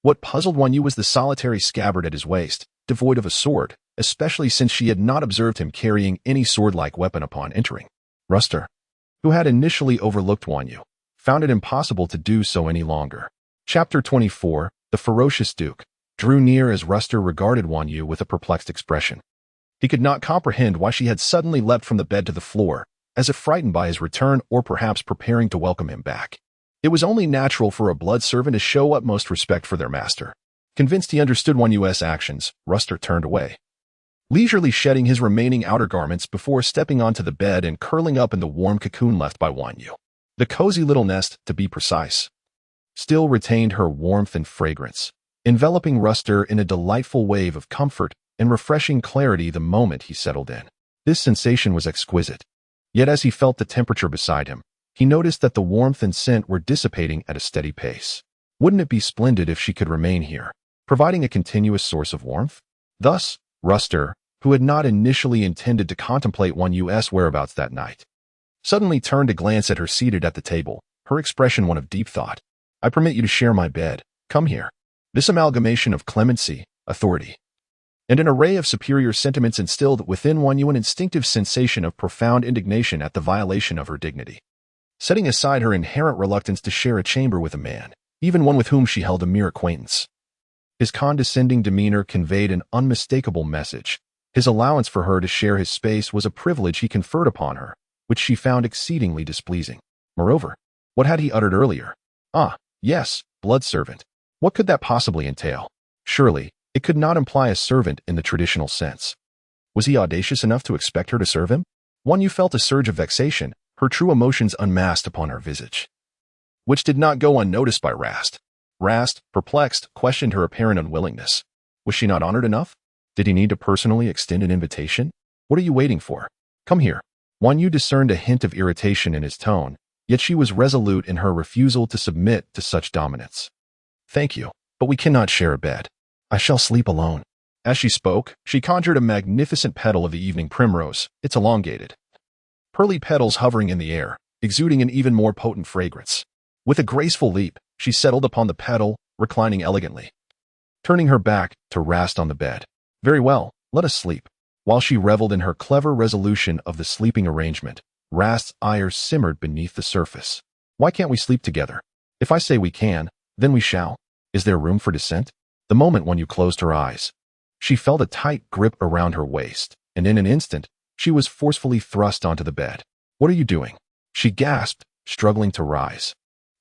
What puzzled Wan Yu was the solitary scabbard at his waist, devoid of a sword, especially since she had not observed him carrying any sword-like weapon upon entering. Ruster, who had initially overlooked Wan Yu, found it impossible to do so any longer. Chapter 24, The Ferocious Duke, drew near as Ruster regarded Wan Yu with a perplexed expression. He could not comprehend why she had suddenly leapt from the bed to the floor, as if frightened by his return or perhaps preparing to welcome him back. It was only natural for a blood servant to show utmost respect for their master. Convinced he understood Wan Yu's actions, Ruster turned away, leisurely shedding his remaining outer garments before stepping onto the bed and curling up in the warm cocoon left by Wan Yu. The cozy little nest, to be precise, still retained her warmth and fragrance, enveloping Ruster in a delightful wave of comfort and refreshing clarity the moment he settled in. This sensation was exquisite. Yet as he felt the temperature beside him, he noticed that the warmth and scent were dissipating at a steady pace. Wouldn't it be splendid if she could remain here, providing a continuous source of warmth? Thus, Ruster, who had not initially intended to contemplate Wan Yu's whereabouts that night, suddenly turned to glance at her seated at the table, her expression one of deep thought. I permit you to share my bed. Come here. This amalgamation of clemency, authority, and an array of superior sentiments instilled within Wan Yu an instinctive sensation of profound indignation at the violation of her dignity. Setting aside her inherent reluctance to share a chamber with a man, even one with whom she held a mere acquaintance, his condescending demeanor conveyed an unmistakable message. His allowance for her to share his space was a privilege he conferred upon her, which she found exceedingly displeasing. Moreover, what had he uttered earlier? Ah, yes, blood servant. What could that possibly entail? Surely, it could not imply a servant in the traditional sense. Was he audacious enough to expect her to serve him? Wan Yu felt a surge of vexation, her true emotions unmasked upon her visage, which did not go unnoticed by Rast. Rast, perplexed, questioned her apparent unwillingness. Was she not honored enough? Did he need to personally extend an invitation? What are you waiting for? Come here. Wan Yu discerned a hint of irritation in his tone, yet she was resolute in her refusal to submit to such dominance. Thank you, but we cannot share a bed. I shall sleep alone. As she spoke, she conjured a magnificent petal of the evening primrose, its elongated, pearly petals hovering in the air, exuding an even more potent fragrance. With a graceful leap, she settled upon the petal, reclining elegantly, turning her back to Rast on the bed. Very well, let us sleep. While she reveled in her clever resolution of the sleeping arrangement, Rast's ire simmered beneath the surface. Why can't we sleep together? If I say we can, then we shall. Is there room for dissent? The moment Wan Yu closed her eyes, she felt a tight grip around her waist, and in an instant, she was forcefully thrust onto the bed. What are you doing? She gasped, struggling to rise.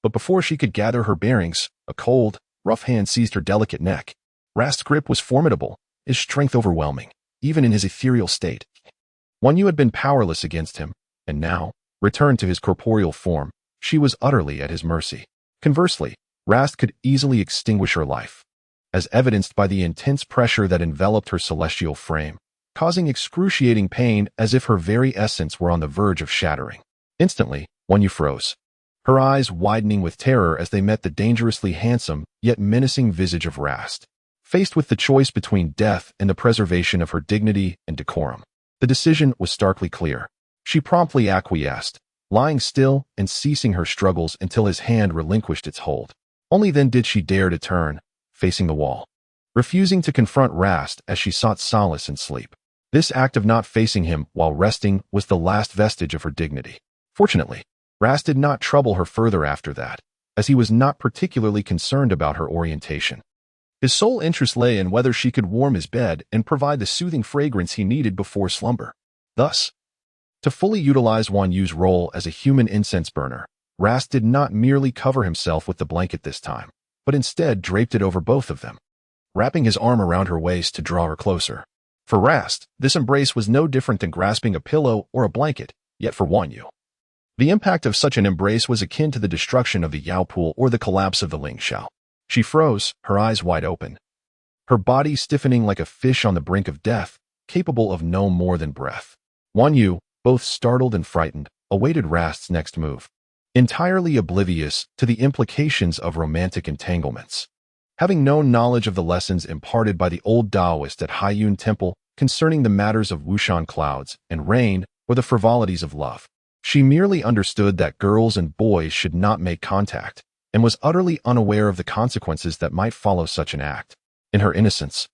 But before she could gather her bearings, a cold, rough hand seized her delicate neck. Rast's grip was formidable, his strength overwhelming. even in his ethereal state. Wan Yu had been powerless against him, and now, returned to his corporeal form, she was utterly at his mercy. Conversely, Rast could easily extinguish her life, as evidenced by the intense pressure that enveloped her celestial frame, causing excruciating pain as if her very essence were on the verge of shattering. Instantly, Wan Yu froze, her eyes widening with terror as they met the dangerously handsome yet menacing visage of Rast. Faced with the choice between death and the preservation of her dignity and decorum, the decision was starkly clear. She promptly acquiesced, lying still and ceasing her struggles until his hand relinquished its hold. Only then did she dare to turn, facing the wall, refusing to confront Rast as she sought solace in sleep. This act of not facing him while resting was the last vestige of her dignity. Fortunately, Rast did not trouble her further after that, as he was not particularly concerned about her orientation. His sole interest lay in whether she could warm his bed and provide the soothing fragrance he needed before slumber. Thus, to fully utilize Wan Yu's role as a human incense burner, Rast did not merely cover himself with the blanket this time, but instead draped it over both of them, wrapping his arm around her waist to draw her closer. For Rast, this embrace was no different than grasping a pillow or a blanket, yet for Wan Yu, the impact of such an embrace was akin to the destruction of the Yao Pool or the collapse of the Ling Shao. She froze, her eyes wide open, her body stiffening like a fish on the brink of death, capable of no more than breath. Wan Yu, both startled and frightened, awaited Rast's next move, entirely oblivious to the implications of romantic entanglements. Having no knowledge of the lessons imparted by the old Taoist at Haiyun Temple concerning the matters of Wushan clouds and rain or the frivolities of love, she merely understood that girls and boys should not make contact, and was utterly unaware of the consequences that might follow such an act. In her innocence,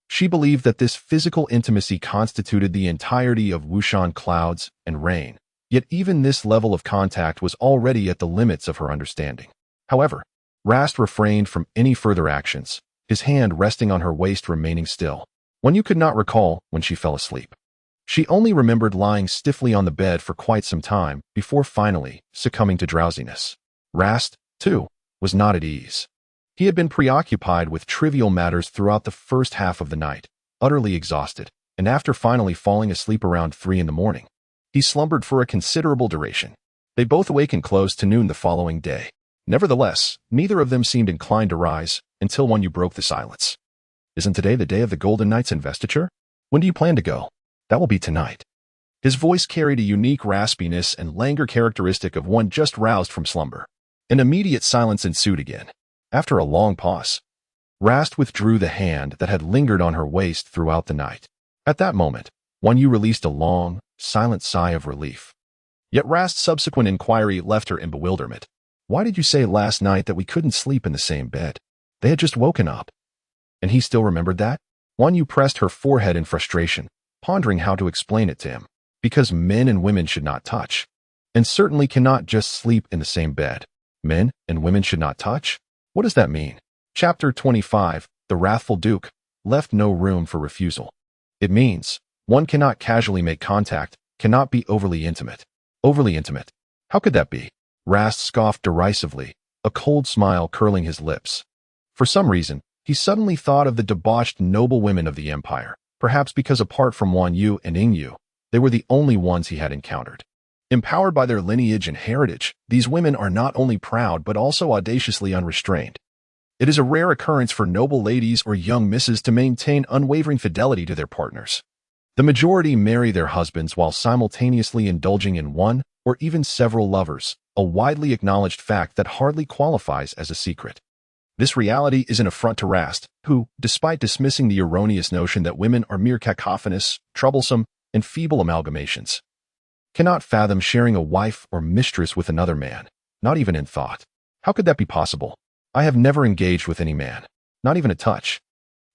she believed that this physical intimacy constituted the entirety of Wushan clouds and rain, yet even this level of contact was already at the limits of her understanding. However, Rast refrained from any further actions, his hand resting on her waist remaining still. Wan Yu could not recall when she fell asleep. She only remembered lying stiffly on the bed for quite some time before finally succumbing to drowsiness. Rast, too, was not at ease. He had been preoccupied with trivial matters throughout the first half of the night, utterly exhausted, and after finally falling asleep around 3 a.m, he slumbered for a considerable duration. They both awakened close to noon the following day. Nevertheless, neither of them seemed inclined to rise until Wan Yu broke the silence. "Isn't today the day of the Golden Knight's investiture? When do you plan to go?" "That will be tonight." His voice carried a unique raspiness and languor characteristic of one just roused from slumber. An immediate silence ensued again. After a long pause, Rast withdrew the hand that had lingered on her waist throughout the night. At that moment, Wan Yu released a long, silent sigh of relief. Yet Rast's subsequent inquiry left her in bewilderment. "Why did you say last night that we couldn't sleep in the same bed? They had just woken up." And he still remembered that? Wan Yu pressed her forehead in frustration, pondering how to explain it to him. Because men and women should not touch, and certainly cannot just sleep in the same bed. Men and women should not touch? What does that mean? Chapter 25, The Wrathful Duke, left no room for refusal. It means, one cannot casually make contact, cannot be overly intimate. Overly intimate? How could that be? Rast scoffed derisively, a cold smile curling his lips. For some reason, he suddenly thought of the debauched noble women of the empire, perhaps because apart from Wan Yu and Ying Yu, they were the only ones he had encountered. Empowered by their lineage and heritage, these women are not only proud but also audaciously unrestrained. It is a rare occurrence for noble ladies or young misses to maintain unwavering fidelity to their partners. The majority marry their husbands while simultaneously indulging in one or even several lovers, a widely acknowledged fact that hardly qualifies as a secret. This reality is an affront to Rast, who, despite dismissing the erroneous notion that women are mere cacophonous, troublesome, and feeble amalgamations, cannot fathom sharing a wife or mistress with another man, not even in thought. How could that be possible? I have never engaged with any man, not even a touch.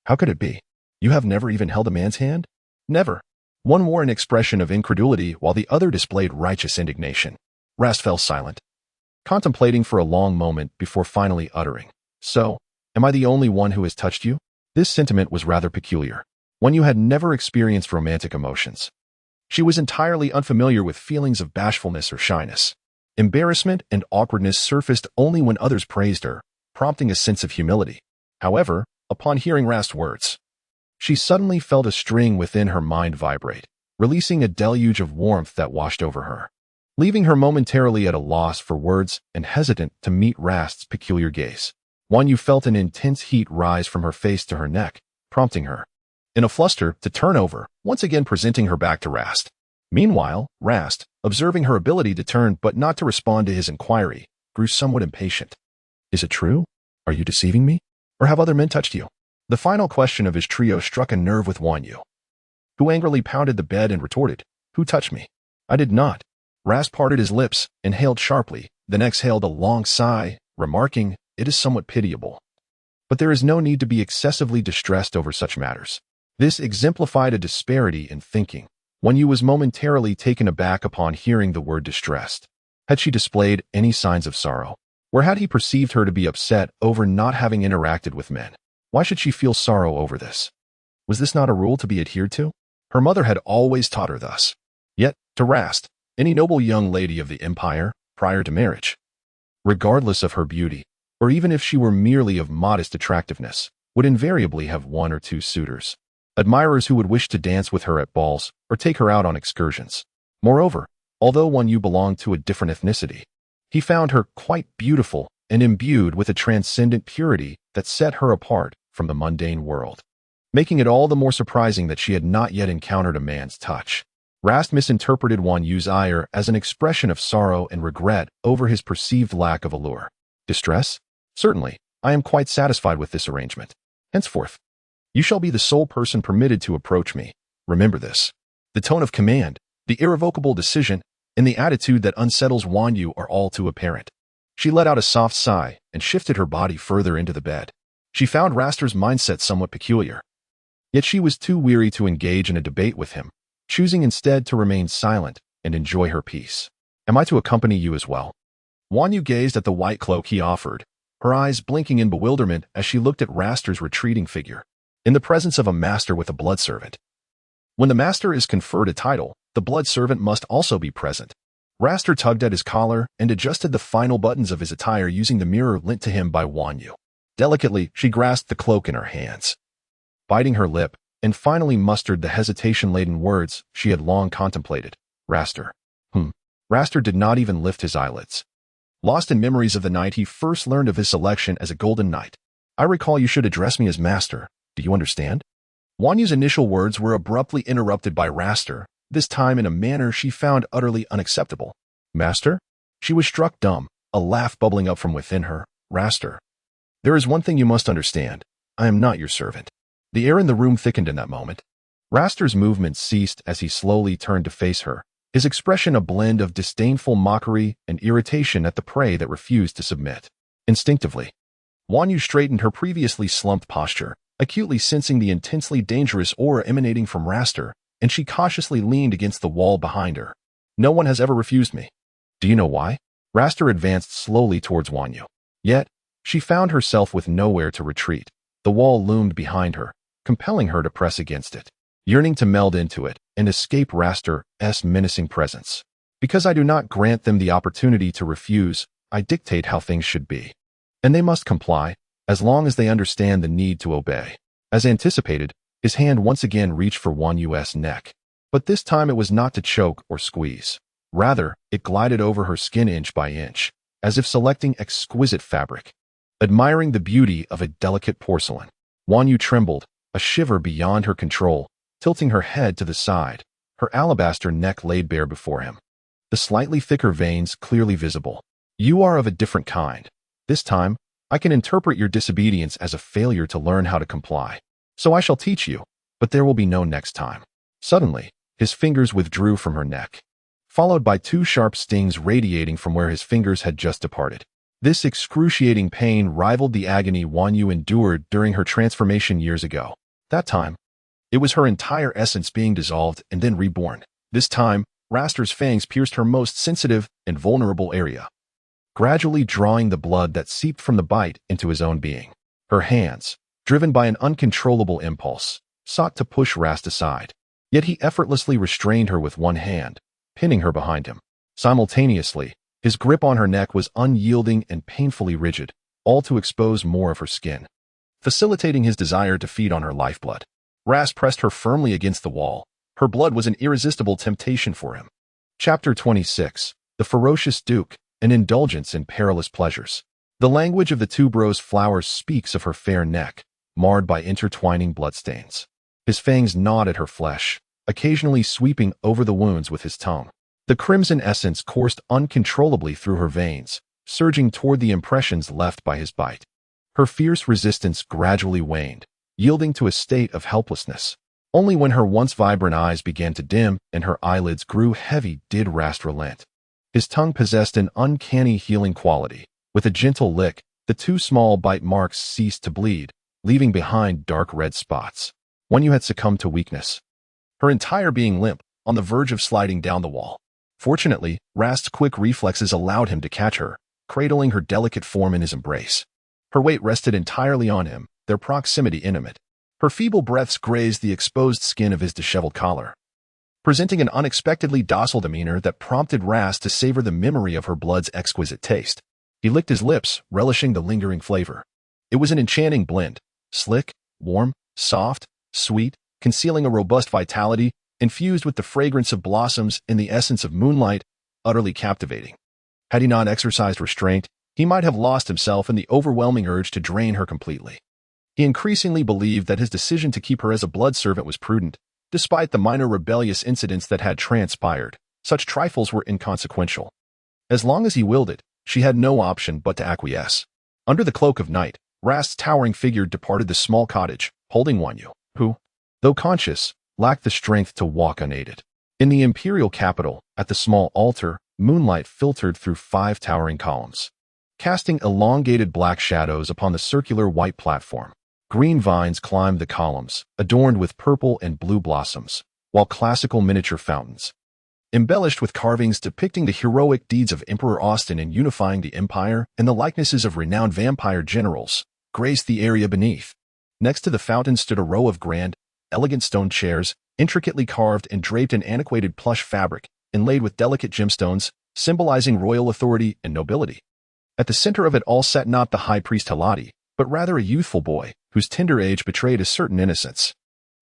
How could it be? You have never even held a man's hand? Never. One wore an expression of incredulity while the other displayed righteous indignation. Rast fell silent, contemplating for a long moment before finally uttering, "So, am I the only one who has touched you?" This sentiment was rather peculiar. Wan Yu had never experienced romantic emotions. She was entirely unfamiliar with feelings of bashfulness or shyness. Embarrassment and awkwardness surfaced only when others praised her, prompting a sense of humility. However, upon hearing Rast's words, She suddenly felt a string within her mind vibrate, releasing a deluge of warmth that washed over her, leaving her momentarily at a loss for words and hesitant to meet Rast's peculiar gaze. Wanyu felt an intense heat rise from her face to her neck, prompting her, in a fluster, to turn over, once again presenting her back to Rast. Meanwhile, Rast, observing her ability to turn but not to respond to his inquiry, grew somewhat impatient. Is it true? Are you deceiving me? Or have other men touched you? The final question of his trio struck a nerve with Wanyu, who angrily pounded the bed and retorted, Who touched me? I did not. Rast parted his lips, inhaled sharply, then exhaled a long sigh, remarking, It is somewhat pitiable. But there is no need to be excessively distressed over such matters. This exemplified a disparity in thinking. Wanyu was momentarily taken aback upon hearing the word distressed. Had she displayed any signs of sorrow? Or had he perceived her to be upset over not having interacted with men? Why should she feel sorrow over this? Was this not a rule to be adhered to? Her mother had always taught her thus. Yet, to Rast, any noble young lady of the empire, prior to marriage, regardless of her beauty, or even if she were merely of modest attractiveness, would invariably have one or two suitors, admirers who would wish to dance with her at balls or take her out on excursions. Moreover, although Wanyu belonged to a different ethnicity, he found her quite beautiful and imbued with a transcendent purity that set her apart from the mundane world, making it all the more surprising that she had not yet encountered a man's touch. Rast misinterpreted Wanyu's ire as an expression of sorrow and regret over his perceived lack of allure. Distress? Certainly, I am quite satisfied with this arrangement. Henceforth, you shall be the sole person permitted to approach me. Remember this. The tone of command, the irrevocable decision, and the attitude that unsettles Wanyu are all too apparent. She let out a soft sigh and shifted her body further into the bed. She found Raster's mindset somewhat peculiar. Yet she was too weary to engage in a debate with him, choosing instead to remain silent and enjoy her peace. Am I to accompany you as well? Wanyu gazed at the white cloak he offered, her eyes blinking in bewilderment as she looked at Raster's retreating figure, in the presence of a master with a blood servant. When the master is conferred a title, the blood servant must also be present. Raster tugged at his collar and adjusted the final buttons of his attire using the mirror lent to him by Wanyu. Delicately, she grasped the cloak in her hands, biting her lip, and finally mustered the hesitation-laden words she had long contemplated. Raster. Raster did not even lift his eyelids. Lost in memories of the night he first learned of his selection as a golden knight. I recall you should address me as master. Do you understand? Wanyu's initial words were abruptly interrupted by Raster, this time in a manner she found utterly unacceptable. Master? She was struck dumb, a laugh bubbling up from within her. Raster. There is one thing you must understand. I am not your servant. The air in the room thickened in that moment. Raster's movements ceased as he slowly turned to face her, his expression a blend of disdainful mockery and irritation at the prey that refused to submit. Instinctively, Wanyu straightened her previously slumped posture, acutely sensing the intensely dangerous aura emanating from Raster, and she cautiously leaned against the wall behind her. No one has ever refused me. Do you know why? Raster advanced slowly towards Wanyu. Yet, she found herself with nowhere to retreat. The wall loomed behind her, compelling her to press against it, yearning to meld into it and escape Raster's menacing presence. Because I do not grant them the opportunity to refuse, I dictate how things should be. And they must comply, as long as they understand the need to obey. As anticipated, his hand once again reached for Wanyu's neck. But this time it was not to choke or squeeze. Rather, it glided over her skin inch by inch, as if selecting exquisite fabric. Admiring the beauty of a delicate porcelain, Wanyu trembled, a shiver beyond her control, tilting her head to the side, her alabaster neck laid bare before him, the slightly thicker veins clearly visible. You are of a different kind. This time, I can interpret your disobedience as a failure to learn how to comply. So I shall teach you, but there will be no next time. Suddenly, his fingers withdrew from her neck, followed by two sharp stings radiating from where his fingers had just departed. This excruciating pain rivaled the agony Wanyu endured during her transformation years ago. That time, it was her entire essence being dissolved and then reborn. This time, Raster's fangs pierced her most sensitive and vulnerable area, gradually drawing the blood that seeped from the bite into his own being. Her hands, driven by an uncontrollable impulse, sought to push Rast aside. Yet he effortlessly restrained her with one hand, pinning her behind him. Simultaneously, his grip on her neck was unyielding and painfully rigid, all to expose more of her skin, facilitating his desire to feed on her lifeblood. Rast pressed her firmly against the wall. Her blood was an irresistible temptation for him. Chapter 26. The Ferocious Duke, an Indulgence in Perilous Pleasures. The language of the tuberose flowers speaks of her fair neck, marred by intertwining bloodstains. His fangs gnawed at her flesh, occasionally sweeping over the wounds with his tongue. The crimson essence coursed uncontrollably through her veins, surging toward the impressions left by his bite. Her fierce resistance gradually waned, yielding to a state of helplessness. Only when her once vibrant eyes began to dim and her eyelids grew heavy did Rast relent. His tongue possessed an uncanny healing quality. With a gentle lick, the two small bite marks ceased to bleed, leaving behind dark red spots. When you had succumbed to weakness. Her entire being limp, on the verge of sliding down the wall. Fortunately, Rast's quick reflexes allowed him to catch her, cradling her delicate form in his embrace. Her weight rested entirely on him, their proximity intimate. Her feeble breaths grazed the exposed skin of his disheveled collar, presenting an unexpectedly docile demeanor that prompted Rast to savor the memory of her blood's exquisite taste. He licked his lips, relishing the lingering flavor. It was an enchanting blend, slick, warm, soft, sweet, concealing a robust vitality, infused with the fragrance of blossoms and the essence of moonlight, utterly captivating. Had he not exercised restraint, he might have lost himself in the overwhelming urge to drain her completely. He increasingly believed that his decision to keep her as a blood servant was prudent, despite the minor rebellious incidents that had transpired. Such trifles were inconsequential. As long as he willed it, she had no option but to acquiesce. Under the cloak of night, Rast's towering figure departed the small cottage, holding Wanyu, who, though conscious, lacked the strength to walk unaided. In the imperial capital, at the small altar, moonlight filtered through 5 towering columns, casting elongated black shadows upon the circular white platform. Green vines climbed the columns, adorned with purple and blue blossoms, while classical miniature fountains, embellished with carvings depicting the heroic deeds of Emperor Austin in unifying the empire and the likenesses of renowned vampire generals, graced the area beneath. Next to the fountain stood a row of grand, elegant stone chairs, intricately carved and draped in antiquated plush fabric, inlaid with delicate gemstones, symbolizing royal authority and nobility. At the center of it all sat not the high priest Haladi, but rather a youthful boy, whose tender age betrayed a certain innocence.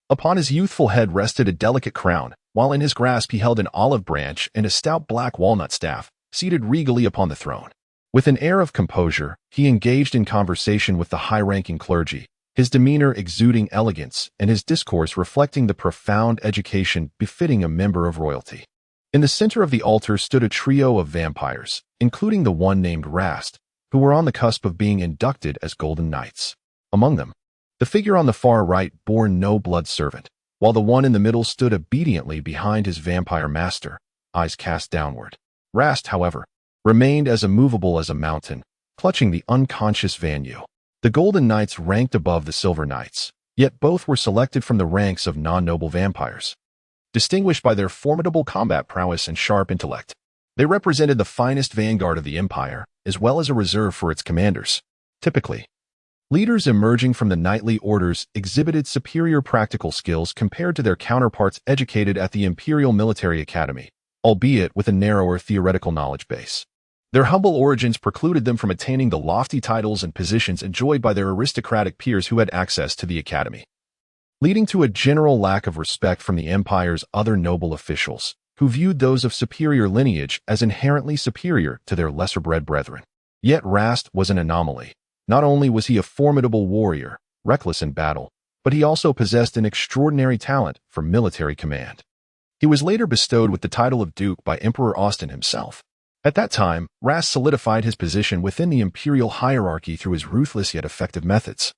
Upon his youthful head rested a delicate crown, while in his grasp he held an olive branch and a stout black walnut staff, seated regally upon the throne. With an air of composure, he engaged in conversation with the high-ranking clergy, his demeanor exuding elegance and his discourse reflecting the profound education befitting a member of royalty. In the center of the altar stood a trio of vampires, including the one named Rast, who were on the cusp of being inducted as Golden Knights. Among them, the figure on the far right bore no blood servant, while the one in the middle stood obediently behind his vampire master, eyes cast downward. Rast, however, remained as immovable as a mountain, clutching the unconscious Vanyu. The Golden Knights ranked above the Silver Knights, yet both were selected from the ranks of non-noble vampires, distinguished by their formidable combat prowess and sharp intellect. They represented the finest vanguard of the empire, as well as a reserve for its commanders. Typically, leaders emerging from the knightly orders exhibited superior practical skills compared to their counterparts educated at the Imperial Military Academy, albeit with a narrower theoretical knowledge base. Their humble origins precluded them from attaining the lofty titles and positions enjoyed by their aristocratic peers who had access to the academy, leading to a general lack of respect from the empire's other noble officials, who viewed those of superior lineage as inherently superior to their lesser-bred brethren. Yet Rast was an anomaly. Not only was he a formidable warrior, reckless in battle, but he also possessed an extraordinary talent for military command. He was later bestowed with the title of Duke by Emperor Austin himself. At that time, Rast solidified his position within the imperial hierarchy through his ruthless yet effective methods,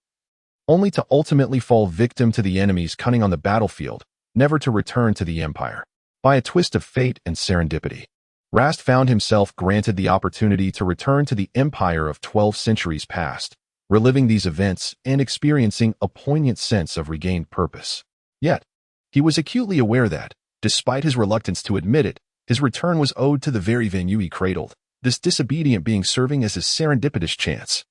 only to ultimately fall victim to the enemy's cunning on the battlefield, never to return to the empire. By a twist of fate and serendipity, Rast found himself granted the opportunity to return to the empire of 12 centuries past, reliving these events and experiencing a poignant sense of regained purpose. Yet, he was acutely aware that, despite his reluctance to admit it, his return was owed to the very Vanyu he cradled, this disobedient being serving as his serendipitous chance.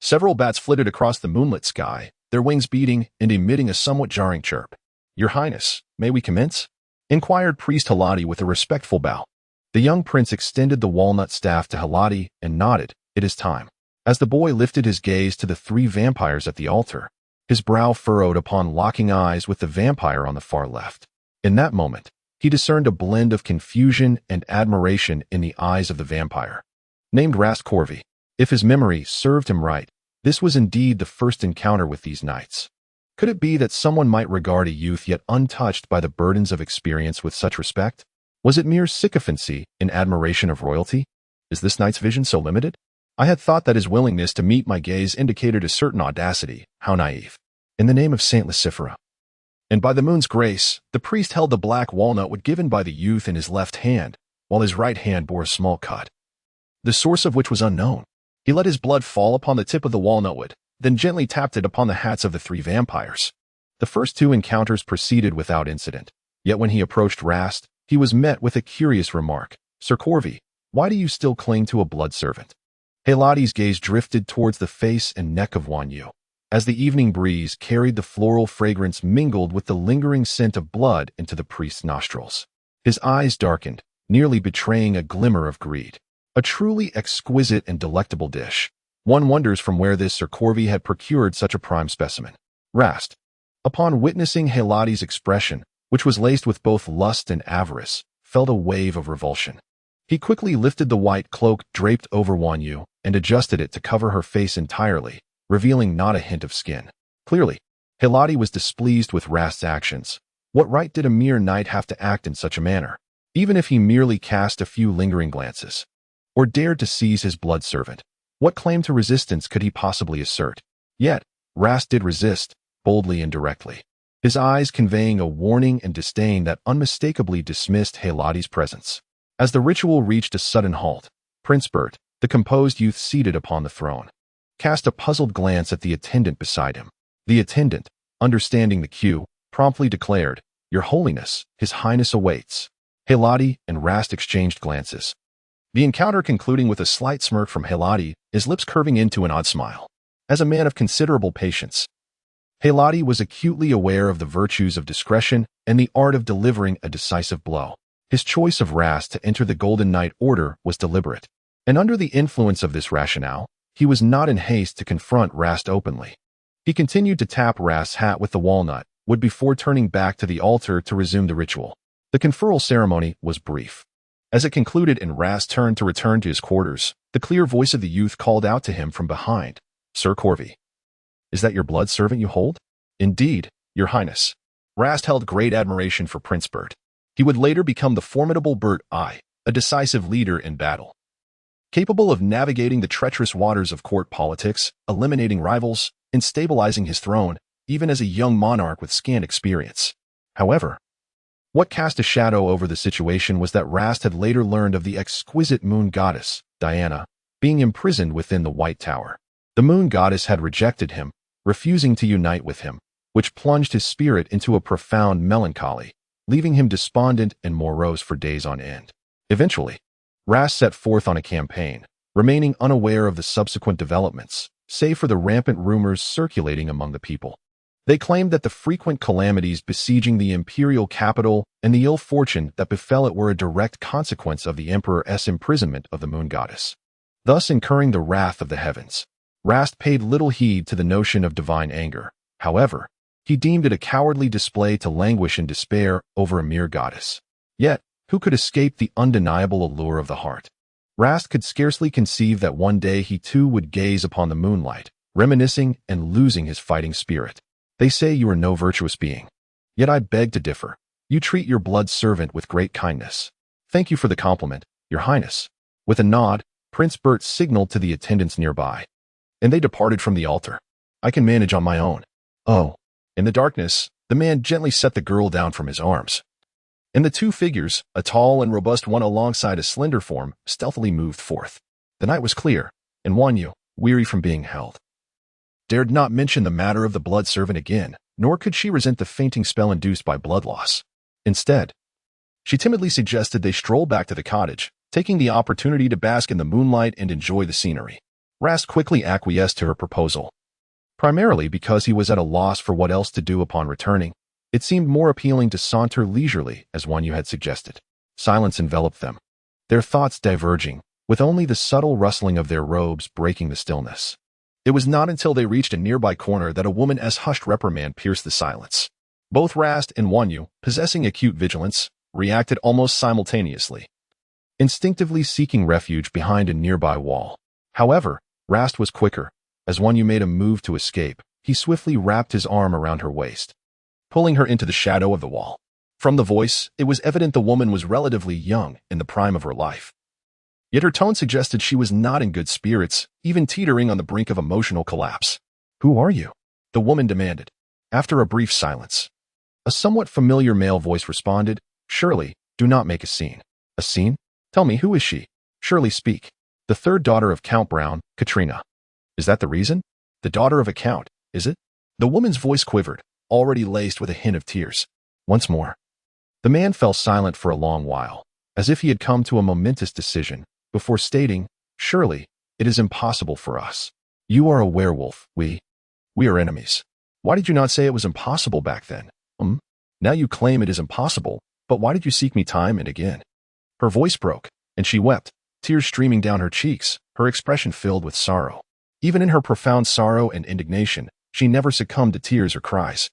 Several bats flitted across the moonlit sky, their wings beating and emitting a somewhat jarring chirp. "Your Highness, may we commence?" inquired Priest Haladi with a respectful bow. The young prince extended the walnut staff to Haladi and nodded, "It is time." As the boy lifted his gaze to the 3 vampires at the altar, his brow furrowed upon locking eyes with the vampire on the far left. In that moment, he discerned a blend of confusion and admiration in the eyes of the vampire. Named Rast Corvi, if his memory served him right, this was indeed the first encounter with these knights. Could it be that someone might regard a youth yet untouched by the burdens of experience with such respect? Was it mere sycophancy in admiration of royalty? Is this knight's vision so limited? I had thought that his willingness to meet my gaze indicated a certain audacity. How naive. In the name of Saint Lucifera. And by the moon's grace, the priest held the black walnut wood given by the youth in his left hand, while his right hand bore a small cut, the source of which was unknown. He let his blood fall upon the tip of the walnut wood, then gently tapped it upon the hats of the three vampires. The first two encounters proceeded without incident, yet when he approached Rast, he was met with a curious remark. Sir Corvi, why do you still cling to a blood servant? Heladi's gaze drifted towards the face and neck of Wan Yu. As the evening breeze carried the floral fragrance mingled with the lingering scent of blood into the priest's nostrils. His eyes darkened, nearly betraying a glimmer of greed. A truly exquisite and delectable dish. One wonders from where this Sir Corvi had procured such a prime specimen. Rast, upon witnessing Heladi's expression, which was laced with both lust and avarice, felt a wave of revulsion. He quickly lifted the white cloak draped over Wan Yu and adjusted it to cover her face entirely, revealing not a hint of skin. Clearly, Heladi was displeased with Rast's actions. What right did a mere knight have to act in such a manner, even if he merely cast a few lingering glances, or dared to seize his blood servant? What claim to resistance could he possibly assert? Yet, Rast did resist, boldly and directly, his eyes conveying a warning and disdain that unmistakably dismissed Heladi's presence. As the ritual reached a sudden halt, Prince Bert, the composed youth seated upon the throne, cast a puzzled glance at the attendant beside him. The attendant, understanding the cue, promptly declared, Your Holiness, His Highness awaits. Heladi and Rast exchanged glances, the encounter concluding with a slight smirk from Heladi, his lips curving into an odd smile. As a man of considerable patience, Heladi was acutely aware of the virtues of discretion and the art of delivering a decisive blow. His choice of Rast to enter the Golden Knight Order was deliberate, and under the influence of this rationale, he was not in haste to confront Rast openly. He continued to tap Rast's hat with the walnut wood before turning back to the altar to resume the ritual. The conferral ceremony was brief. As it concluded and Rast turned to return to his quarters, the clear voice of the youth called out to him from behind, Sir Corvi, is that your blood servant you hold? Indeed, Your Highness. Rast held great admiration for Prince Bert. He would later become the formidable Bert I, a decisive leader in battle, capable of navigating the treacherous waters of court politics, eliminating rivals, and stabilizing his throne, even as a young monarch with scant experience. However, what cast a shadow over the situation was that Rast had later learned of the exquisite moon goddess, Diana, being imprisoned within the White Tower. The moon goddess had rejected him, refusing to unite with him, which plunged his spirit into a profound melancholy, leaving him despondent and morose for days on end. Eventually, Rast set forth on a campaign, remaining unaware of the subsequent developments, save for the rampant rumors circulating among the people. They claimed that the frequent calamities besieging the imperial capital and the ill fortune that befell it were a direct consequence of the emperor's imprisonment of the moon goddess, thus incurring the wrath of the heavens. Rast paid little heed to the notion of divine anger. However, he deemed it a cowardly display to languish in despair over a mere goddess. Yet, who could escape the undeniable allure of the heart? Rast could scarcely conceive that one day he too would gaze upon the moonlight, reminiscing and losing his fighting spirit. They say you are no virtuous being. Yet I beg to differ. You treat your blood servant with great kindness. Thank you for the compliment, Your Highness. With a nod, Prince Bert signaled to the attendants nearby, and they departed from the altar. I can manage on my own. Oh. In the darkness, the man gently set the girl down from his arms, and the two figures, a tall and robust one alongside a slender form, stealthily moved forth. The night was clear, and Wan Yu, weary from being held, dared not mention the matter of the blood servant again, nor could she resent the fainting spell induced by blood loss. Instead, she timidly suggested they stroll back to the cottage, taking the opportunity to bask in the moonlight and enjoy the scenery. Rast quickly acquiesced to her proposal, primarily because he was at a loss for what else to do upon returning. It seemed more appealing to saunter leisurely, as Wan Yu had suggested. Silence enveloped them, their thoughts diverging, with only the subtle rustling of their robes breaking the stillness. It was not until they reached a nearby corner that a woman's hushed reprimand pierced the silence. Both Rast and Wanyu, possessing acute vigilance, reacted almost simultaneously, instinctively seeking refuge behind a nearby wall. However, Rast was quicker. As Wanyu made a move to escape, he swiftly wrapped his arm around her waist, pulling her into the shadow of the wall. From the voice, it was evident the woman was relatively young, in the prime of her life. Yet her tone suggested she was not in good spirits, even teetering on the brink of emotional collapse. "Who are you?" the woman demanded. After a brief silence, a somewhat familiar male voice responded, "Shirley, do not make a scene." "A scene? Tell me, who is she?" "Shirley, speak." "The third daughter of Count Brown, Katrina." "Is that the reason?" "The daughter of a count, is it?" The woman's voice quivered, already laced with a hint of tears. "Once more." The man fell silent for a long while, as if he had come to a momentous decision, before stating, "Surely, it is impossible for us. You are a werewolf, we are enemies. Why did you not say it was impossible back then? Now you claim it is impossible, but why did you seek me time and again?" Her voice broke, and she wept, tears streaming down her cheeks, her expression filled with sorrow. Even in her profound sorrow and indignation, she never succumbed to tears or cries.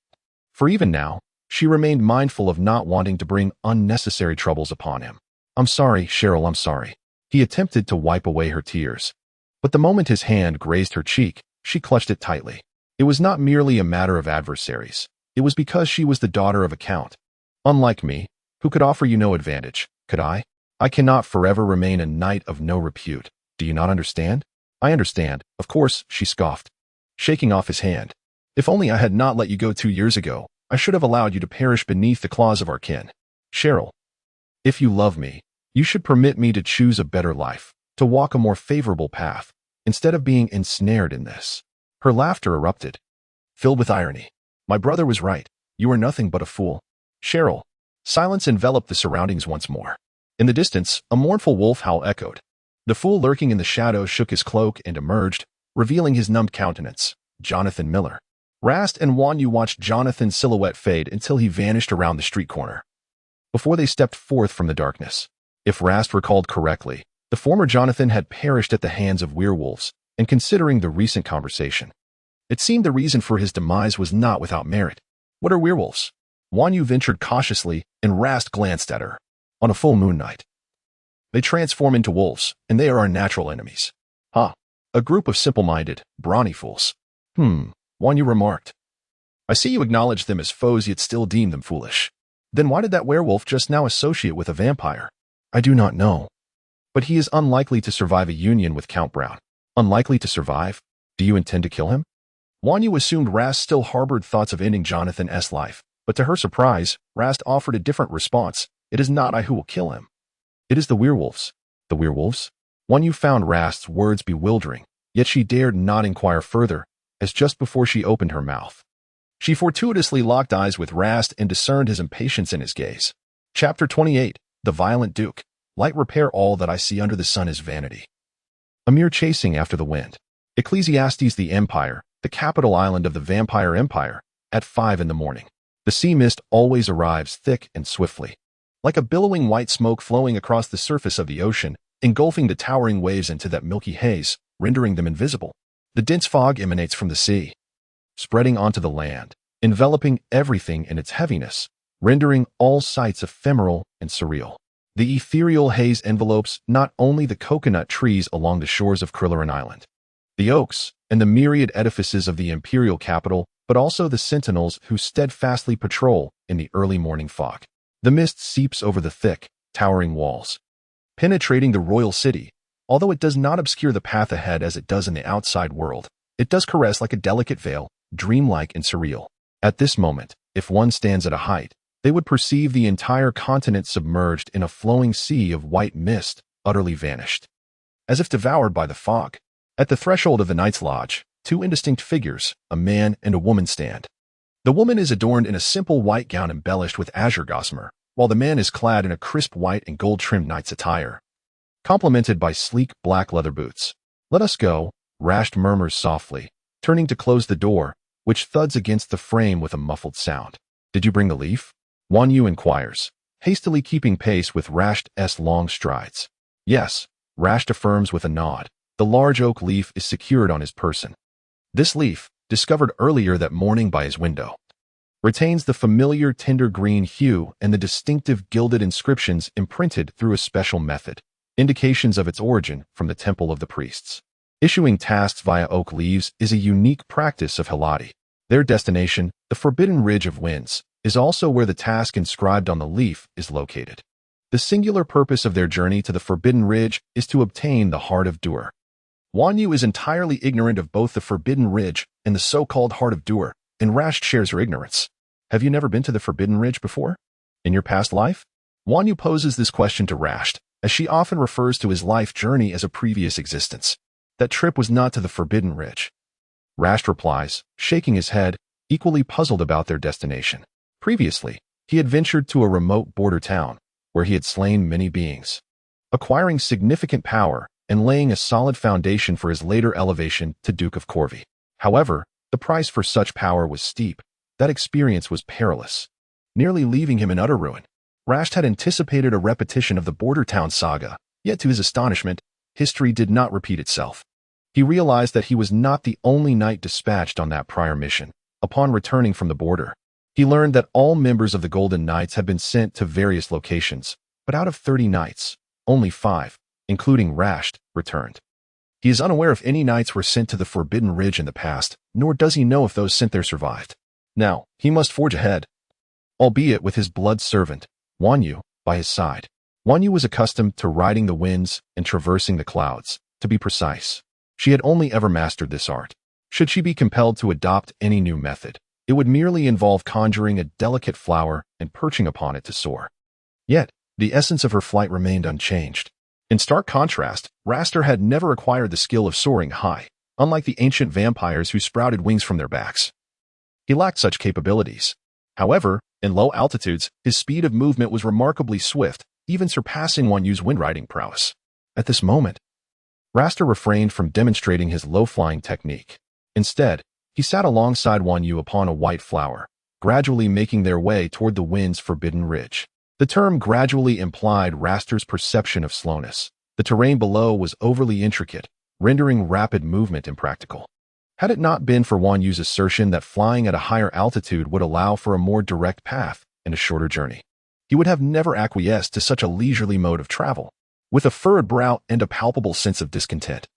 For even now, she remained mindful of not wanting to bring unnecessary troubles upon him. "I'm sorry, Cheryl, I'm sorry." He attempted to wipe away her tears. But the moment his hand grazed her cheek, she clutched it tightly. It was not merely a matter of adversaries. It was because she was the daughter of a count. Unlike me, who could offer you no advantage, could I? I cannot forever remain a knight of no repute. Do you not understand? "I understand, of course," she scoffed, shaking off his hand. "If only I had not let you go 2 years ago, I should have allowed you to perish beneath the claws of our kin. Cheryl, if you love me, you should permit me to choose a better life, to walk a more favorable path, instead of being ensnared in this." Her laughter erupted, filled with irony. "My brother was right. You are nothing but a fool." "Cheryl." Silence enveloped the surroundings once more. In the distance, a mournful wolf howl echoed. The fool lurking in the shadows shook his cloak and emerged, revealing his numbed countenance, Jonathan Miller. Rast and Wanyu watched Jonathan's silhouette fade until he vanished around the street corner. Before they stepped forth from the darkness, if Rast recalled correctly, the former Jonathan had perished at the hands of werewolves, and considering the recent conversation, it seemed the reason for his demise was not without merit. "What are werewolves?" Wanyu ventured cautiously, and Rast glanced at her. "On a full moon night, they transform into wolves, and they are our natural enemies." "Huh. A group of simple-minded, brawny fools." Wanyu remarked. "I see you acknowledge them as foes yet still deem them foolish. Then why did that werewolf just now associate with a vampire?" "I do not know. But he is unlikely to survive a union with Count Brown." "Unlikely to survive? Do you intend to kill him?" Wanyu assumed Rast still harbored thoughts of ending Jonathan's life, but to her surprise, Rast offered a different response. "It is not I who will kill him. It is the werewolves." "The werewolves?" Wanyu found Rast's words bewildering, yet she dared not inquire further, as just before she opened her mouth, she fortuitously locked eyes with Rast and discerned his impatience in his gaze. Chapter 28, The Violent Duke. Light repair all that I see under the sun is vanity. A mere chasing after the wind. Ecclesiastes. The Empire, the capital island of the Vampire Empire, at 5 in the morning. The sea mist always arrives thick and swiftly, like a billowing white smoke flowing across the surface of the ocean, engulfing the towering waves into that milky haze, rendering them invisible. The dense fog emanates from the sea, spreading onto the land, enveloping everything in its heaviness, rendering all sights ephemeral and surreal. The ethereal haze envelopes not only the coconut trees along the shores of Krilleran Island, the oaks, and the myriad edifices of the imperial capital, but also the sentinels who steadfastly patrol in the early morning fog. The mist seeps over the thick, towering walls, penetrating the royal city. Although it does not obscure the path ahead as it does in the outside world, it does caress like a delicate veil, dreamlike and surreal. At this moment, if one stands at a height, they would perceive the entire continent submerged in a flowing sea of white mist, utterly vanished, as if devoured by the fog. At the threshold of the Knight's Lodge, 2 indistinct figures, a man and a woman, stand. The woman is adorned in a simple white gown embellished with azure gossamer, while the man is clad in a crisp white and gold-trimmed knight's attire, complemented by sleek black leather boots. "Let us go," Rast murmurs softly, turning to close the door, which thuds against the frame with a muffled sound. "Did you bring the leaf?" Wanyu inquires, hastily keeping pace with Rast's long strides. "Yes," Rast affirms with a nod. The large oak leaf is secured on his person. This leaf, discovered earlier that morning by his window, retains the familiar tender green hue and the distinctive gilded inscriptions imprinted through a special method, indications of its origin from the temple of the priests. Issuing tasks via oak leaves is a unique practice of Helati. Their destination, the Forbidden Ridge of Winds, is also where the task inscribed on the leaf is located. The singular purpose of their journey to the Forbidden Ridge is to obtain the Heart of Dur. Wanyu is entirely ignorant of both the Forbidden Ridge and the so-called Heart of Dur, and Rasht shares her ignorance. Have you never been to the Forbidden Ridge before? In your past life? Wanyu poses this question to Rasht, as she often refers to his life journey as a previous existence. That trip was not to the Forbidden Ridge. Rasht replies, shaking his head, equally puzzled about their destination. Previously, he had ventured to a remote border town, where he had slain many beings, acquiring significant power and laying a solid foundation for his later elevation to Duke of Corvi. However, the price for such power was steep. That experience was perilous, nearly leaving him in utter ruin. Rasht had anticipated a repetition of the border town saga, yet to his astonishment, history did not repeat itself. He realized that he was not the only knight dispatched on that prior mission. Upon returning from the border, he learned that all members of the Golden Knights had been sent to various locations, but out of 30 knights, only 5, including Rasht, returned. He is unaware if any knights were sent to the Forbidden Ridge in the past, nor does he know if those sent there survived. Now, he must forge ahead, albeit with his blood servant, Wanyu, by his side. Wanyu was accustomed to riding the winds and traversing the clouds. To be precise, she had only ever mastered this art. Should she be compelled to adopt any new method, it would merely involve conjuring a delicate flower and perching upon it to soar. Yet, the essence of her flight remained unchanged. In stark contrast, Raster had never acquired the skill of soaring high, unlike the ancient vampires who sprouted wings from their backs. He lacked such capabilities. However, in low altitudes, his speed of movement was remarkably swift, even surpassing Wanyu's windriding prowess. At this moment, Raster refrained from demonstrating his low-flying technique. Instead, he sat alongside Wanyu upon a white flower, gradually making their way toward the wind's forbidden ridge. The term gradually implied Raster's perception of slowness. The terrain below was overly intricate, rendering rapid movement impractical. Had it not been for Wanyu's assertion that flying at a higher altitude would allow for a more direct path and a shorter journey, he would have never acquiesced to such a leisurely mode of travel. With a furrowed brow and a palpable sense of discontent,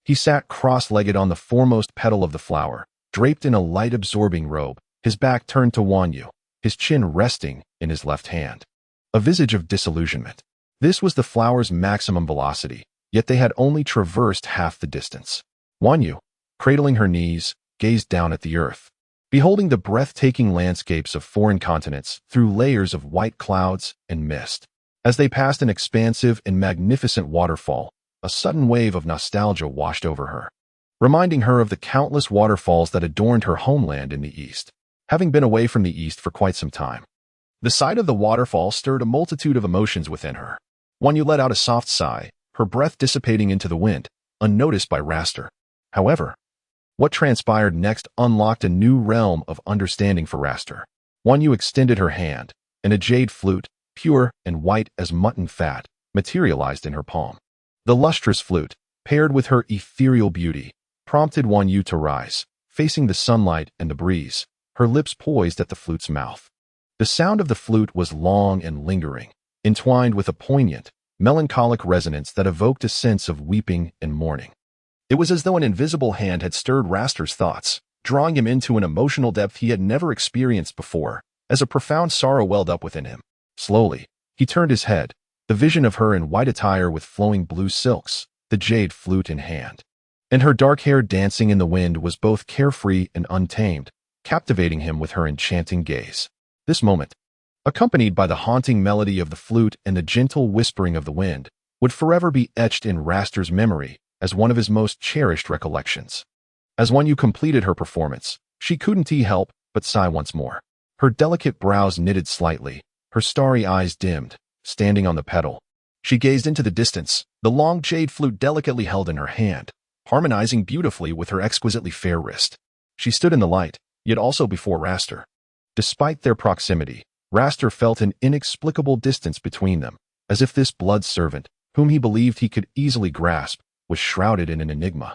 he sat cross-legged on the foremost petal of the flower, draped in a light-absorbing robe, his back turned to Wanyu, his chin resting in his left hand. A visage of disillusionment. This was the flower's maximum velocity, yet they had only traversed half the distance. Wanyu, cradling her knees, gazed down at the earth, beholding the breathtaking landscapes of foreign continents through layers of white clouds and mist. As they passed an expansive and magnificent waterfall, a sudden wave of nostalgia washed over her, reminding her of the countless waterfalls that adorned her homeland in the East. Having been away from the East for quite some time, the sight of the waterfall stirred a multitude of emotions within her. Wanyu let out a soft sigh, her breath dissipating into the wind, unnoticed by Raster. However, what transpired next unlocked a new realm of understanding for Raster. Wanyu extended her hand, and a jade flute, pure and white as mutton fat, materialized in her palm. The lustrous flute, paired with her ethereal beauty, prompted Wanyu to rise, facing the sunlight and the breeze, her lips poised at the flute's mouth. The sound of the flute was long and lingering, entwined with a poignant, melancholic resonance that evoked a sense of weeping and mourning. It was as though an invisible hand had stirred Raster's thoughts, drawing him into an emotional depth he had never experienced before, as a profound sorrow welled up within him. Slowly, he turned his head, the vision of her in white attire with flowing blue silks, the jade flute in hand. And her dark hair dancing in the wind was both carefree and untamed, captivating him with her enchanting gaze. This moment, accompanied by the haunting melody of the flute and the gentle whispering of the wind, would forever be etched in Raster's memory as one of his most cherished recollections. As Wanyu completed her performance, she couldn't help but sigh once more. Her delicate brows knitted slightly, her starry eyes dimmed, standing on the pedal. She gazed into the distance, the long jade flute delicately held in her hand, harmonizing beautifully with her exquisitely fair wrist. She stood in the light, yet also before Raster. Despite their proximity, Raster felt an inexplicable distance between them, as if this blood servant, whom he believed he could easily grasp, was shrouded in an enigma.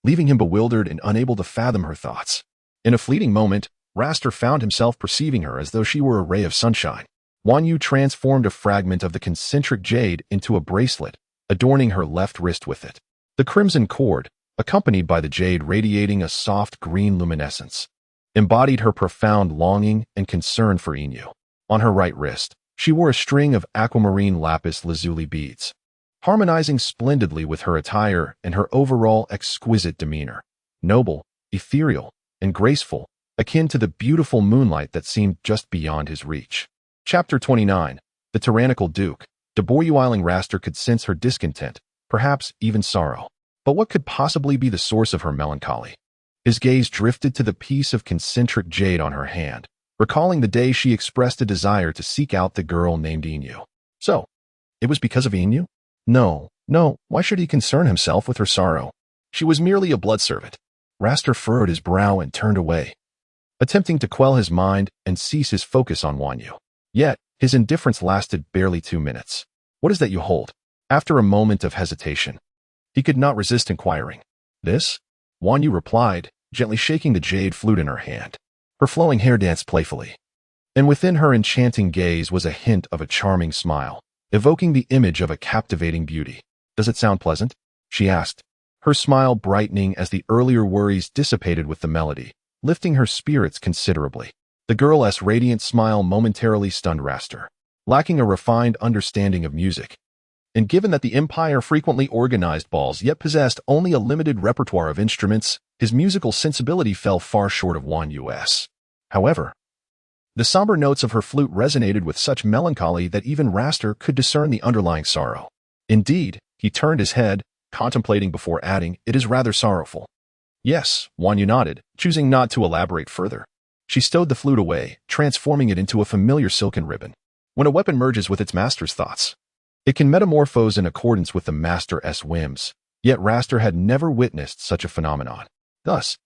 leaving him bewildered and unable to fathom her thoughts. In a fleeting moment, Raster found himself perceiving her as though she were a ray of sunshine. Wan Yu transformed a fragment of the concentric jade into a bracelet, adorning her left wrist with it. The crimson cord, accompanied by the jade radiating a soft green luminescence, embodied her profound longing and concern for Inu. On her right wrist, she wore a string of aquamarine lapis lazuli beads, harmonizing splendidly with her attire and her overall exquisite demeanor. Noble, ethereal, and graceful, akin to the beautiful moonlight that seemed just beyond his reach. Chapter 29. The Tyrannical Duke. Deboyuiling Raster could sense her discontent, perhaps even sorrow. But what could possibly be the source of her melancholy? His gaze drifted to the piece of concentric jade on her hand, recalling the day she expressed a desire to seek out the girl named Inu. So, it was because of Inu? No, why should he concern himself with her sorrow? She was merely a blood servant. Raster furrowed his brow and turned away, attempting to quell his mind and cease his focus on Wan Yu. Yet, his indifference lasted barely 2 minutes. What is that you hold? After a moment of hesitation, he could not resist inquiring. This? Wan Yu replied, gently shaking the jade flute in her hand. Her flowing hair danced playfully, and within her enchanting gaze was a hint of a charming smile, evoking the image of a captivating beauty. Does it sound pleasant? She asked, her smile brightening as the earlier worries dissipated with the melody, lifting her spirits considerably. The girl's radiant smile momentarily stunned Raster, lacking a refined understanding of music. And given that the Empire frequently organized balls yet possessed only a limited repertoire of instruments, his musical sensibility fell far short of Wan Yu's. However, the somber notes of her flute resonated with such melancholy that even Raster could discern the underlying sorrow. Indeed, he turned his head, contemplating before adding, "It is rather sorrowful." Yes, Wan Yu nodded, choosing not to elaborate further. She stowed the flute away, transforming it into a familiar silken ribbon. When a weapon merges with its master's thoughts, it can metamorphose in accordance with the master's whims, yet Raster had never witnessed such a phenomenon. Thus,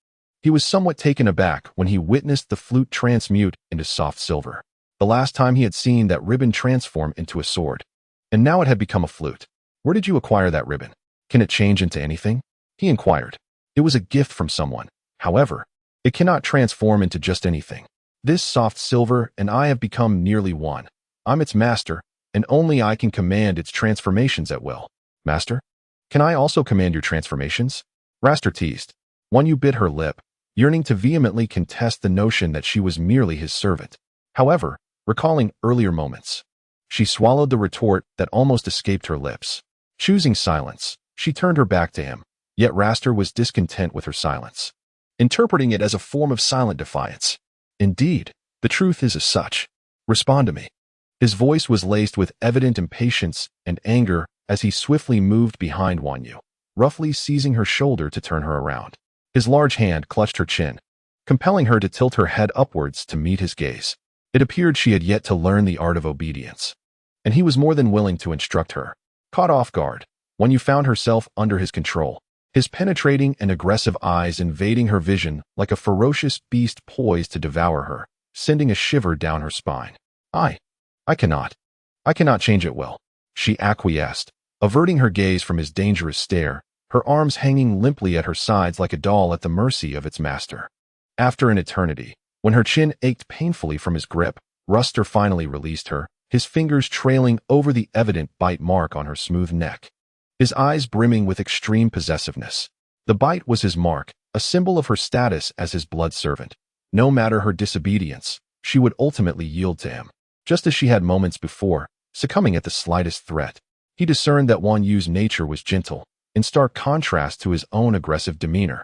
he was somewhat taken aback when he witnessed the flute transmute into soft silver. The last time he had seen that ribbon transform into a sword, and now it had become a flute. Where did you acquire that ribbon? Can it change into anything? He inquired. It was a gift from someone. However, it cannot transform into just anything. This soft silver and I have become nearly one. I'm its master, and only I can command its transformations at will. Master? Can I also command your transformations? Raster teased. Wan Yu bit her lip, yearning to vehemently contest the notion that she was merely his servant. However, recalling earlier moments, she swallowed the retort that almost escaped her lips. Choosing silence, she turned her back to him, yet Raster was discontent with her silence, interpreting it as a form of silent defiance. Indeed, the truth is as such. Respond to me. His voice was laced with evident impatience and anger as he swiftly moved behind Wan Yu, roughly seizing her shoulder to turn her around. His large hand clutched her chin, compelling her to tilt her head upwards to meet his gaze. It appeared she had yet to learn the art of obedience, and he was more than willing to instruct her. Caught off guard, Wan Yu found herself under his control, his penetrating and aggressive eyes invading her vision like a ferocious beast poised to devour her, sending a shiver down her spine. I cannot change at will, she acquiesced, averting her gaze from his dangerous stare, her arms hanging limply at her sides like a doll at the mercy of its master. After an eternity, when her chin ached painfully from his grip, Raster finally released her, his fingers trailing over the evident bite mark on her smooth neck, his eyes brimming with extreme possessiveness. The bite was his mark, a symbol of her status as his blood servant. No matter her disobedience, she would ultimately yield to him. Just as she had moments before, succumbing at the slightest threat, he discerned that Wan Yu's nature was gentle, in stark contrast to his own aggressive demeanor.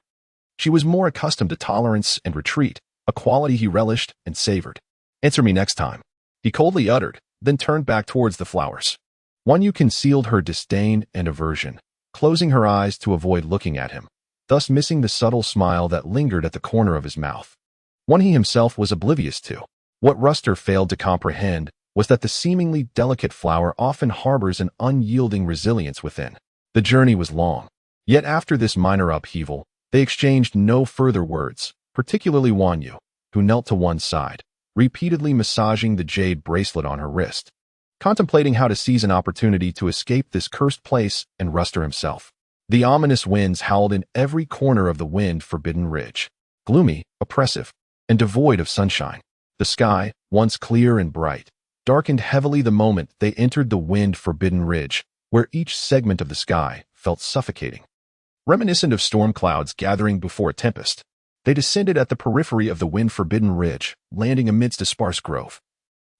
She was more accustomed to tolerance and retreat, a quality he relished and savored. Answer me next time, he coldly uttered, then turned back towards the flowers. Wan Yu concealed her disdain and aversion, closing her eyes to avoid looking at him, thus missing the subtle smile that lingered at the corner of his mouth, one he himself was oblivious to. What Raster failed to comprehend was that the seemingly delicate flower often harbors an unyielding resilience within. The journey was long, yet after this minor upheaval, they exchanged no further words, particularly Wan Yu, who knelt to one side, repeatedly massaging the jade bracelet on her wrist, contemplating how to seize an opportunity to escape this cursed place, and Raster himself, The ominous winds howled in every corner of the wind-forbidden ridge. Gloomy, oppressive, and devoid of sunshine. The sky, once clear and bright, darkened heavily the moment they entered the wind-forbidden ridge, where each segment of the sky felt suffocating. Reminiscent of storm clouds gathering before a tempest, they descended at the periphery of the wind-forbidden ridge, landing amidst a sparse grove,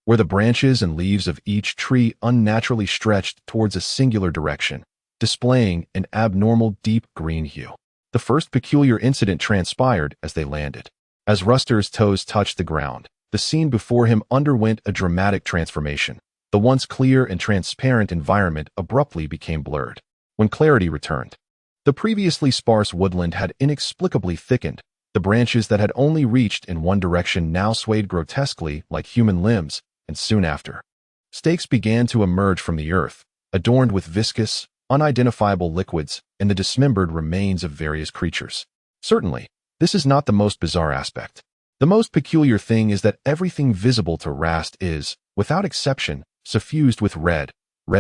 where the branches and leaves of each tree unnaturally stretched towards a singular direction, displaying an abnormal deep green hue. The first peculiar incident transpired as they landed. As Ruster's toes touched the ground, the scene before him underwent a dramatic transformation. The once clear and transparent environment abruptly became blurred. When clarity returned, the previously sparse woodland had inexplicably thickened. The branches that had only reached in one direction now swayed grotesquely like human limbs, and soon after, stakes began to emerge from the earth, adorned with viscous, unidentifiable liquids and the dismembered remains of various creatures. Certainly, this is not the most bizarre aspect. The most peculiar thing is that everything visible to Rast is, without exception, suffused with red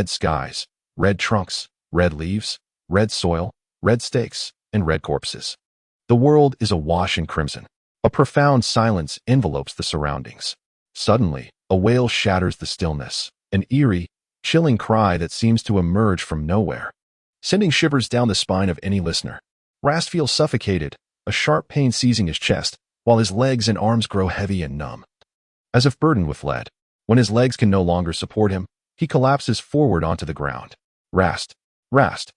skies, red trunks, red leaves, red soil, red stakes, and red corpses. The world is awash in crimson. A profound silence envelopes the surroundings. Suddenly, a wail shatters the stillness, an eerie, chilling cry that seems to emerge from nowhere, sending shivers down the spine of any listener. Rast feels suffocated, a sharp pain seizing his chest, while his legs and arms grow heavy and numb, as if burdened with lead. When his legs can no longer support him, he collapses forward onto the ground. Rast. Rast.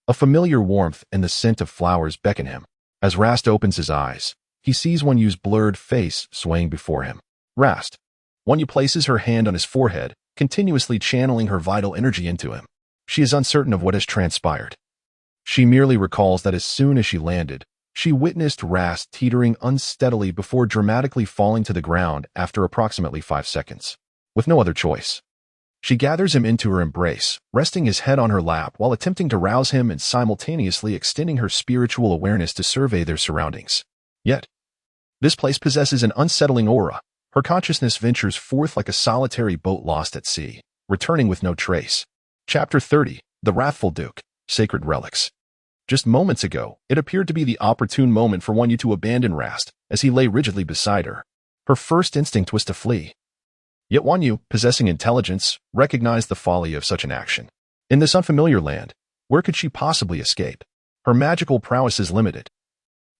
A familiar warmth and the scent of flowers beckon him. As Rast opens his eyes, he sees Wonyu's blurred face swaying before him. Rast. Wonyu places her hand on his forehead, continuously channeling her vital energy into him. She is uncertain of what has transpired. She merely recalls that as soon as she landed, she witnessed Rast teetering unsteadily before dramatically falling to the ground after approximately 5 seconds. With no other choice, she gathers him into her embrace, resting his head on her lap while attempting to rouse him and simultaneously extending her spiritual awareness to survey their surroundings. Yet, this place possesses an unsettling aura. Her consciousness ventures forth like a solitary boat lost at sea, returning with no trace. Chapter 30, The Wrathful Duke, Sacred Relics. Just moments ago, it appeared to be the opportune moment for Wonyu to abandon Rast as he lay rigidly beside her. Her first instinct was to flee. Yet Wonyu, possessing intelligence, recognized the folly of such an action. In this unfamiliar land, where could she possibly escape? Her magical prowess is limited.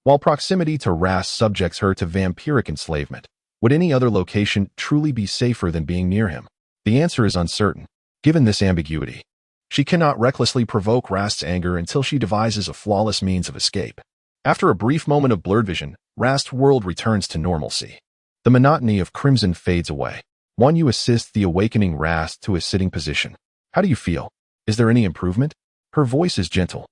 While proximity to Rast subjects her to vampiric enslavement, would any other location truly be safer than being near him? The answer is uncertain. Given this ambiguity, she cannot recklessly provoke Rast's anger until she devises a flawless means of escape. After a brief moment of blurred vision, Rast's world returns to normalcy. The monotony of crimson fades away. Wonyu assists the awakening Rast to a sitting position. How do you feel? Is there any improvement? Her voice is gentle.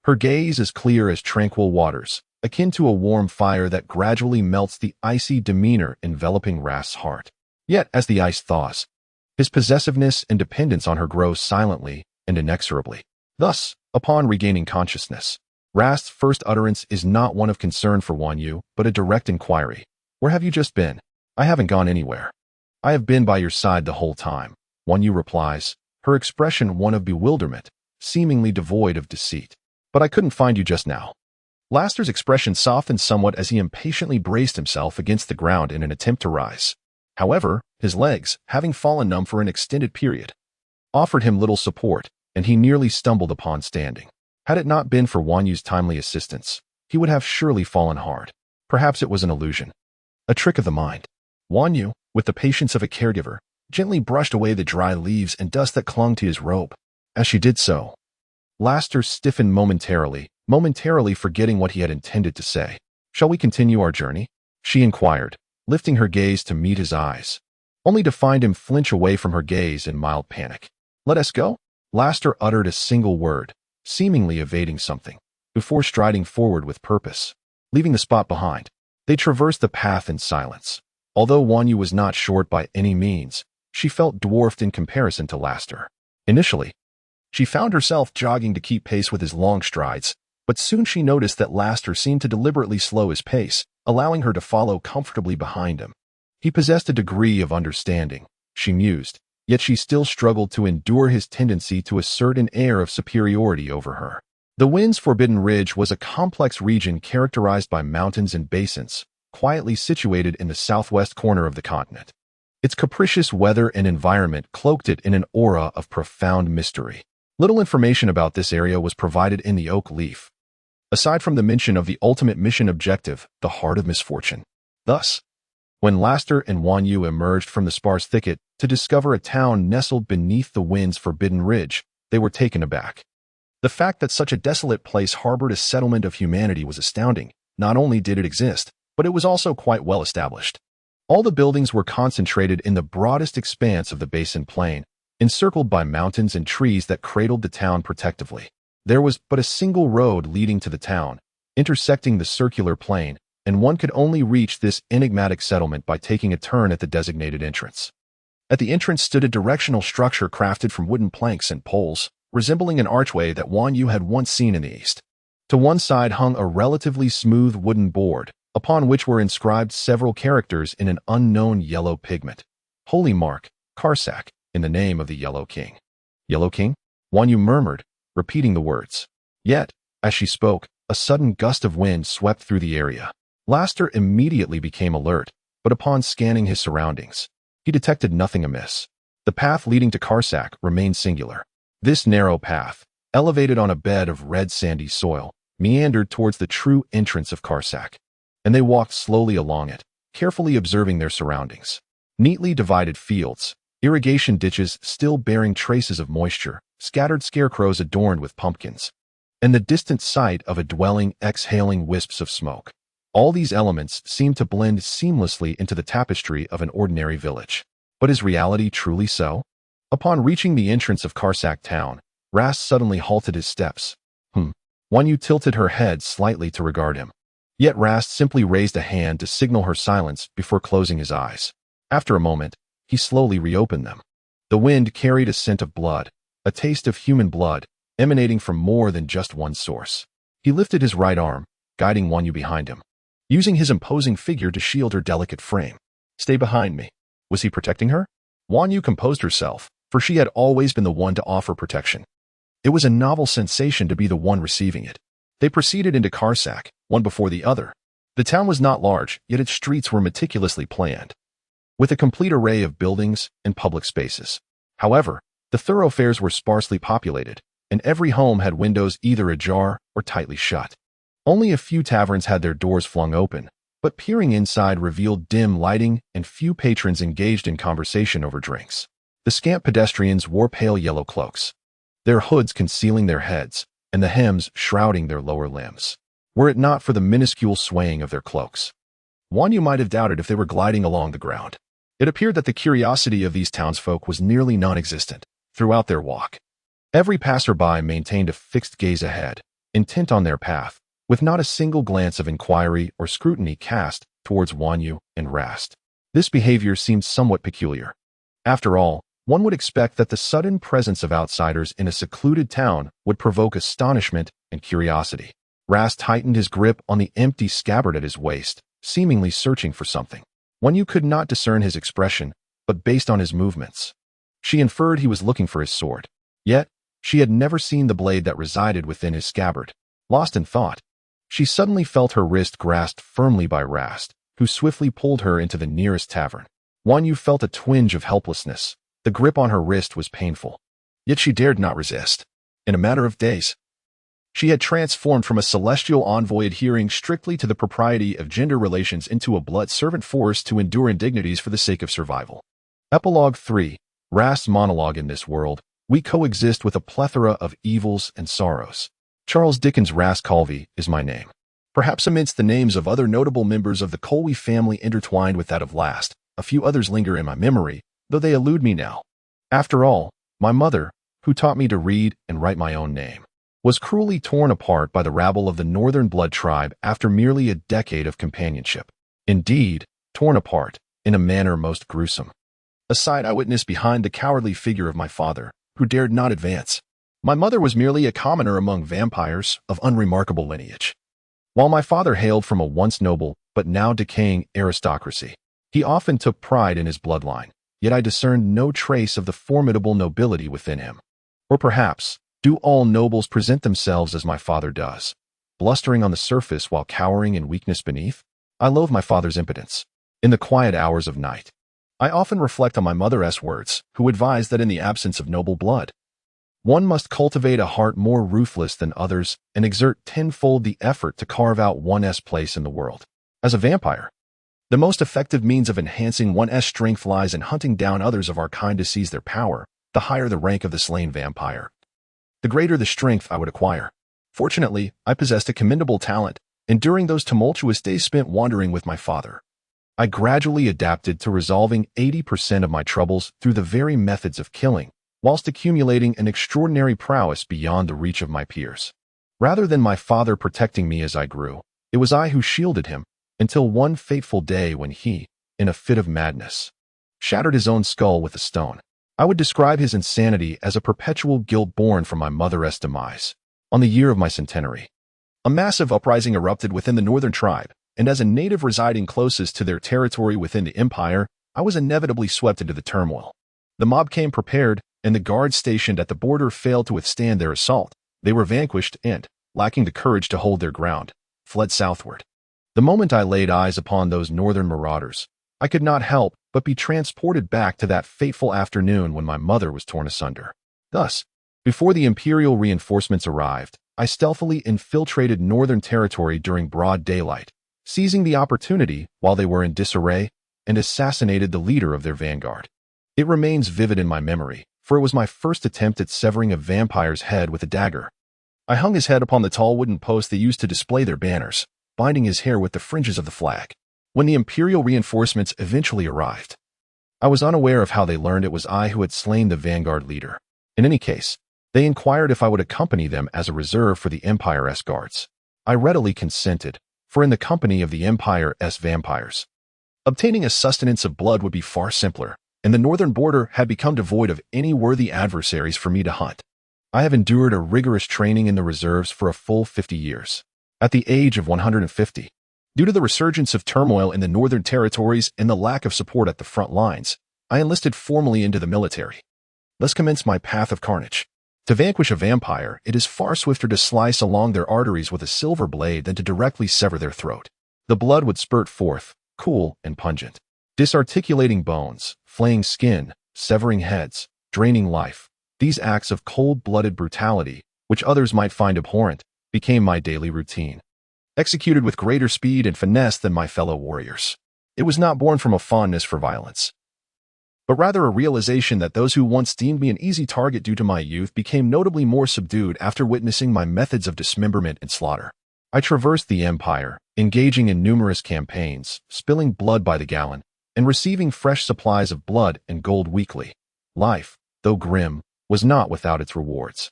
Her gaze is clear as tranquil waters, akin to a warm fire that gradually melts the icy demeanor enveloping Rast's heart. Yet, as the ice thaws, his possessiveness and dependence on her grows silently and inexorably. Thus, upon regaining consciousness, Rast's first utterance is not one of concern for Wonyu, but a direct inquiry. Where have you just been? I haven't gone anywhere. I have been by your side the whole time, Wonyu replies, her expression one of bewilderment, seemingly devoid of deceit. But I couldn't find you just now. Laster's expression softened somewhat as he impatiently braced himself against the ground in an attempt to rise. However, his legs, having fallen numb for an extended period, offered him little support, and he nearly stumbled upon standing. Had it not been for Wonyu's timely assistance, he would have surely fallen hard. Perhaps it was an illusion, a trick of the mind. Wonyu, with the patience of a caregiver, gently brushed away the dry leaves and dust that clung to his robe. As she did so, Laster stiffened momentarily forgetting what he had intended to say. Shall we continue our journey? She inquired, lifting her gaze to meet his eyes, only to find him flinch away from her gaze in mild panic. Let us go? Laster uttered a single word, seemingly evading something, before striding forward with purpose. Leaving the spot behind, they traversed the path in silence. Although Wonyu was not short by any means, she felt dwarfed in comparison to Laster. Initially, she found herself jogging to keep pace with his long strides, but soon she noticed that Laster seemed to deliberately slow his pace, allowing her to follow comfortably behind him. He possessed a degree of understanding, she mused, yet she still struggled to endure his tendency to assert an air of superiority over her. The Wind's Forbidden Ridge was a complex region characterized by mountains and basins, quietly situated in the southwest corner of the continent. Its capricious weather and environment cloaked it in an aura of profound mystery. Little information about this area was provided in the Oak Leaf, aside from the mention of the ultimate mission objective, the Heart of Misfortune. Thus, when Laster and Wan Yu emerged from the sparse thicket to discover a town nestled beneath the Wind's Forbidden Ridge, they were taken aback. The fact that such a desolate place harbored a settlement of humanity was astounding. Not only did it exist, but it was also quite well established. All the buildings were concentrated in the broadest expanse of the basin plain, encircled by mountains and trees that cradled the town protectively. There was but a single road leading to the town, intersecting the circular plain, and one could only reach this enigmatic settlement by taking a turn at the designated entrance. At the entrance stood a directional structure crafted from wooden planks and poles, resembling an archway that Wan Yu had once seen in the east. To one side hung a relatively smooth wooden board, upon which were inscribed several characters in an unknown yellow pigment. Holy Mark, Karsak, in the name of the Yellow King. Yellow King? Wan Yu murmured, repeating the words. Yet, as she spoke, a sudden gust of wind swept through the area. Laster immediately became alert, but upon scanning his surroundings, he detected nothing amiss. The path leading to Karsak remained singular. This narrow path, elevated on a bed of red sandy soil, meandered towards the true entrance of Karsak, and they walked slowly along it, carefully observing their surroundings. Neatly divided fields, irrigation ditches still bearing traces of moisture, scattered scarecrows adorned with pumpkins, and the distant sight of a dwelling exhaling wisps of smoke. All these elements seemed to blend seamlessly into the tapestry of an ordinary village. But is reality truly so? Upon reaching the entrance of Karsak town, Rast suddenly halted his steps. Wan Yu tilted her head slightly to regard him. Yet Rast simply raised a hand to signal her silence before closing his eyes. After a moment, he slowly reopened them. The wind carried a scent of blood, a taste of human blood, emanating from more than just one source. He lifted his right arm, guiding Wan Yu behind him, using his imposing figure to shield her delicate frame. Stay behind me. Was he protecting her? Wan Yu composed herself, for she had always been the one to offer protection. It was a novel sensation to be the one receiving it. They proceeded into Karsak, one before the other. The town was not large, yet its streets were meticulously planned, with a complete array of buildings and public spaces. However, the thoroughfares were sparsely populated, and every home had windows either ajar or tightly shut. Only a few taverns had their doors flung open, but peering inside revealed dim lighting and few patrons engaged in conversation over drinks. The scant pedestrians wore pale yellow cloaks, their hoods concealing their heads and the hems shrouding their lower limbs. Were it not for the minuscule swaying of their cloaks, Wan Yu might have doubted if they were gliding along the ground. It appeared that the curiosity of these townsfolk was nearly non-existent throughout their walk. Every passerby maintained a fixed gaze ahead, intent on their path, with not a single glance of inquiry or scrutiny cast towards Wan Yu and Rast. This behavior seemed somewhat peculiar. After all, one would expect that the sudden presence of outsiders in a secluded town would provoke astonishment and curiosity. Rast tightened his grip on the empty scabbard at his waist, seemingly searching for something. Wan Yu could not discern his expression, but based on his movements, she inferred he was looking for his sword. Yet, she had never seen the blade that resided within his scabbard. Lost in thought, she suddenly felt her wrist grasped firmly by Rast, who swiftly pulled her into the nearest tavern. Wan Yu felt a twinge of helplessness. The grip on her wrist was painful, yet she dared not resist. In a matter of days, she had transformed from a celestial envoy adhering strictly to the propriety of gender relations into a blood servant forced to endure indignities for the sake of survival. Epilogue 3. Rast's monologue. In this world, we coexist with a plethora of evils and sorrows. Charles Dickens. Rast Colvey is my name. Perhaps amidst the names of other notable members of the Colvey family intertwined with that of Last, a few others linger in my memory, though they elude me now. After all, my mother, who taught me to read and write my own name, was cruelly torn apart by the rabble of the Northern Blood tribe after merely a decade of companionship. Indeed, torn apart, in a manner most gruesome. A sight I witnessed behind the cowardly figure of my father, who dared not advance. My mother was merely a commoner among vampires of unremarkable lineage. While my father hailed from a once noble but now decaying aristocracy, he often took pride in his bloodline. Yet I discerned no trace of the formidable nobility within him. Or perhaps, Do all nobles present themselves as my father does, blustering on the surface while cowering in weakness beneath? I loathe my father's impotence. In the quiet hours of night, I often reflect on my mother's words, who advised that in the absence of noble blood, one must cultivate a heart more ruthless than others and exert tenfold the effort to carve out one's place in the world. As a vampire, the most effective means of enhancing one's strength lies in hunting down others of our kind to seize their power. The higher the rank of the slain vampire, the greater the strength I would acquire. Fortunately, I possessed a commendable talent, and during those tumultuous days spent wandering with my father, I gradually adapted to resolving 80% of my troubles through the very methods of killing, whilst accumulating an extraordinary prowess beyond the reach of my peers. Rather than my father protecting me as I grew, it was I who shielded him, until one fateful day when he, in a fit of madness, shattered his own skull with a stone. I would describe his insanity as a perpetual guilt born from my mother's demise. On the year of my centenary, a massive uprising erupted within the northern tribe, and as a native residing closest to their territory within the empire, I was inevitably swept into the turmoil. The mob came prepared, and the guards stationed at the border failed to withstand their assault. They were vanquished and, lacking the courage to hold their ground, fled southward. The moment I laid eyes upon those northern marauders, I could not help but be transported back to that fateful afternoon when my mother was torn asunder. Thus, before the imperial reinforcements arrived, I stealthily infiltrated northern territory during broad daylight, seizing the opportunity while they were in disarray, and assassinated the leader of their vanguard. It remains vivid in my memory, for it was my first attempt at severing a vampire's head with a dagger. I hung his head upon the tall wooden post they used to display their banners, binding his hair with the fringes of the flag. When the imperial reinforcements eventually arrived, I was unaware of how they learned it was I who had slain the vanguard leader. In any case, they inquired if I would accompany them as a reserve for the Empire's guards. I readily consented, for in the company of the Empire's vampires, obtaining a sustenance of blood would be far simpler, and the northern border had become devoid of any worthy adversaries for me to hunt. I have endured a rigorous training in the reserves for a full 50 years. At the age of 150, due to the resurgence of turmoil in the northern territories and the lack of support at the front lines, I enlisted formally into the military. Thus commenced my path of carnage. To vanquish a vampire, it is far swifter to slice along their arteries with a silver blade than to directly sever their throat. The blood would spurt forth, cool and pungent, disarticulating bones, flaying skin, severing heads, draining life. These acts of cold-blooded brutality, which others might find abhorrent, became my daily routine, executed with greater speed and finesse than my fellow warriors. It was not born from a fondness for violence, but rather a realization that those who once deemed me an easy target due to my youth became notably more subdued after witnessing my methods of dismemberment and slaughter. I traversed the empire, engaging in numerous campaigns, spilling blood by the gallon, and receiving fresh supplies of blood and gold weekly. Life, though grim, was not without its rewards.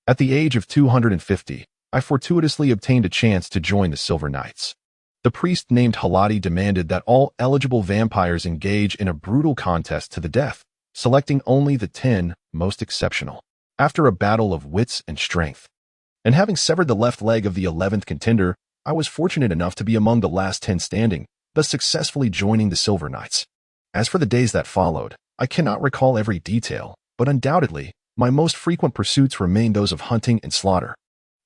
At the age of 250, I fortuitously obtained a chance to join the Silver Knights. The priest named Halati demanded that all eligible vampires engage in a brutal contest to the death, selecting only the 10 most exceptional. After a battle of wits and strength, and having severed the left leg of the 11th contender, I was fortunate enough to be among the last 10 standing, thus successfully joining the Silver Knights. As for the days that followed, I cannot recall every detail, but undoubtedly, my most frequent pursuits remained those of hunting and slaughter.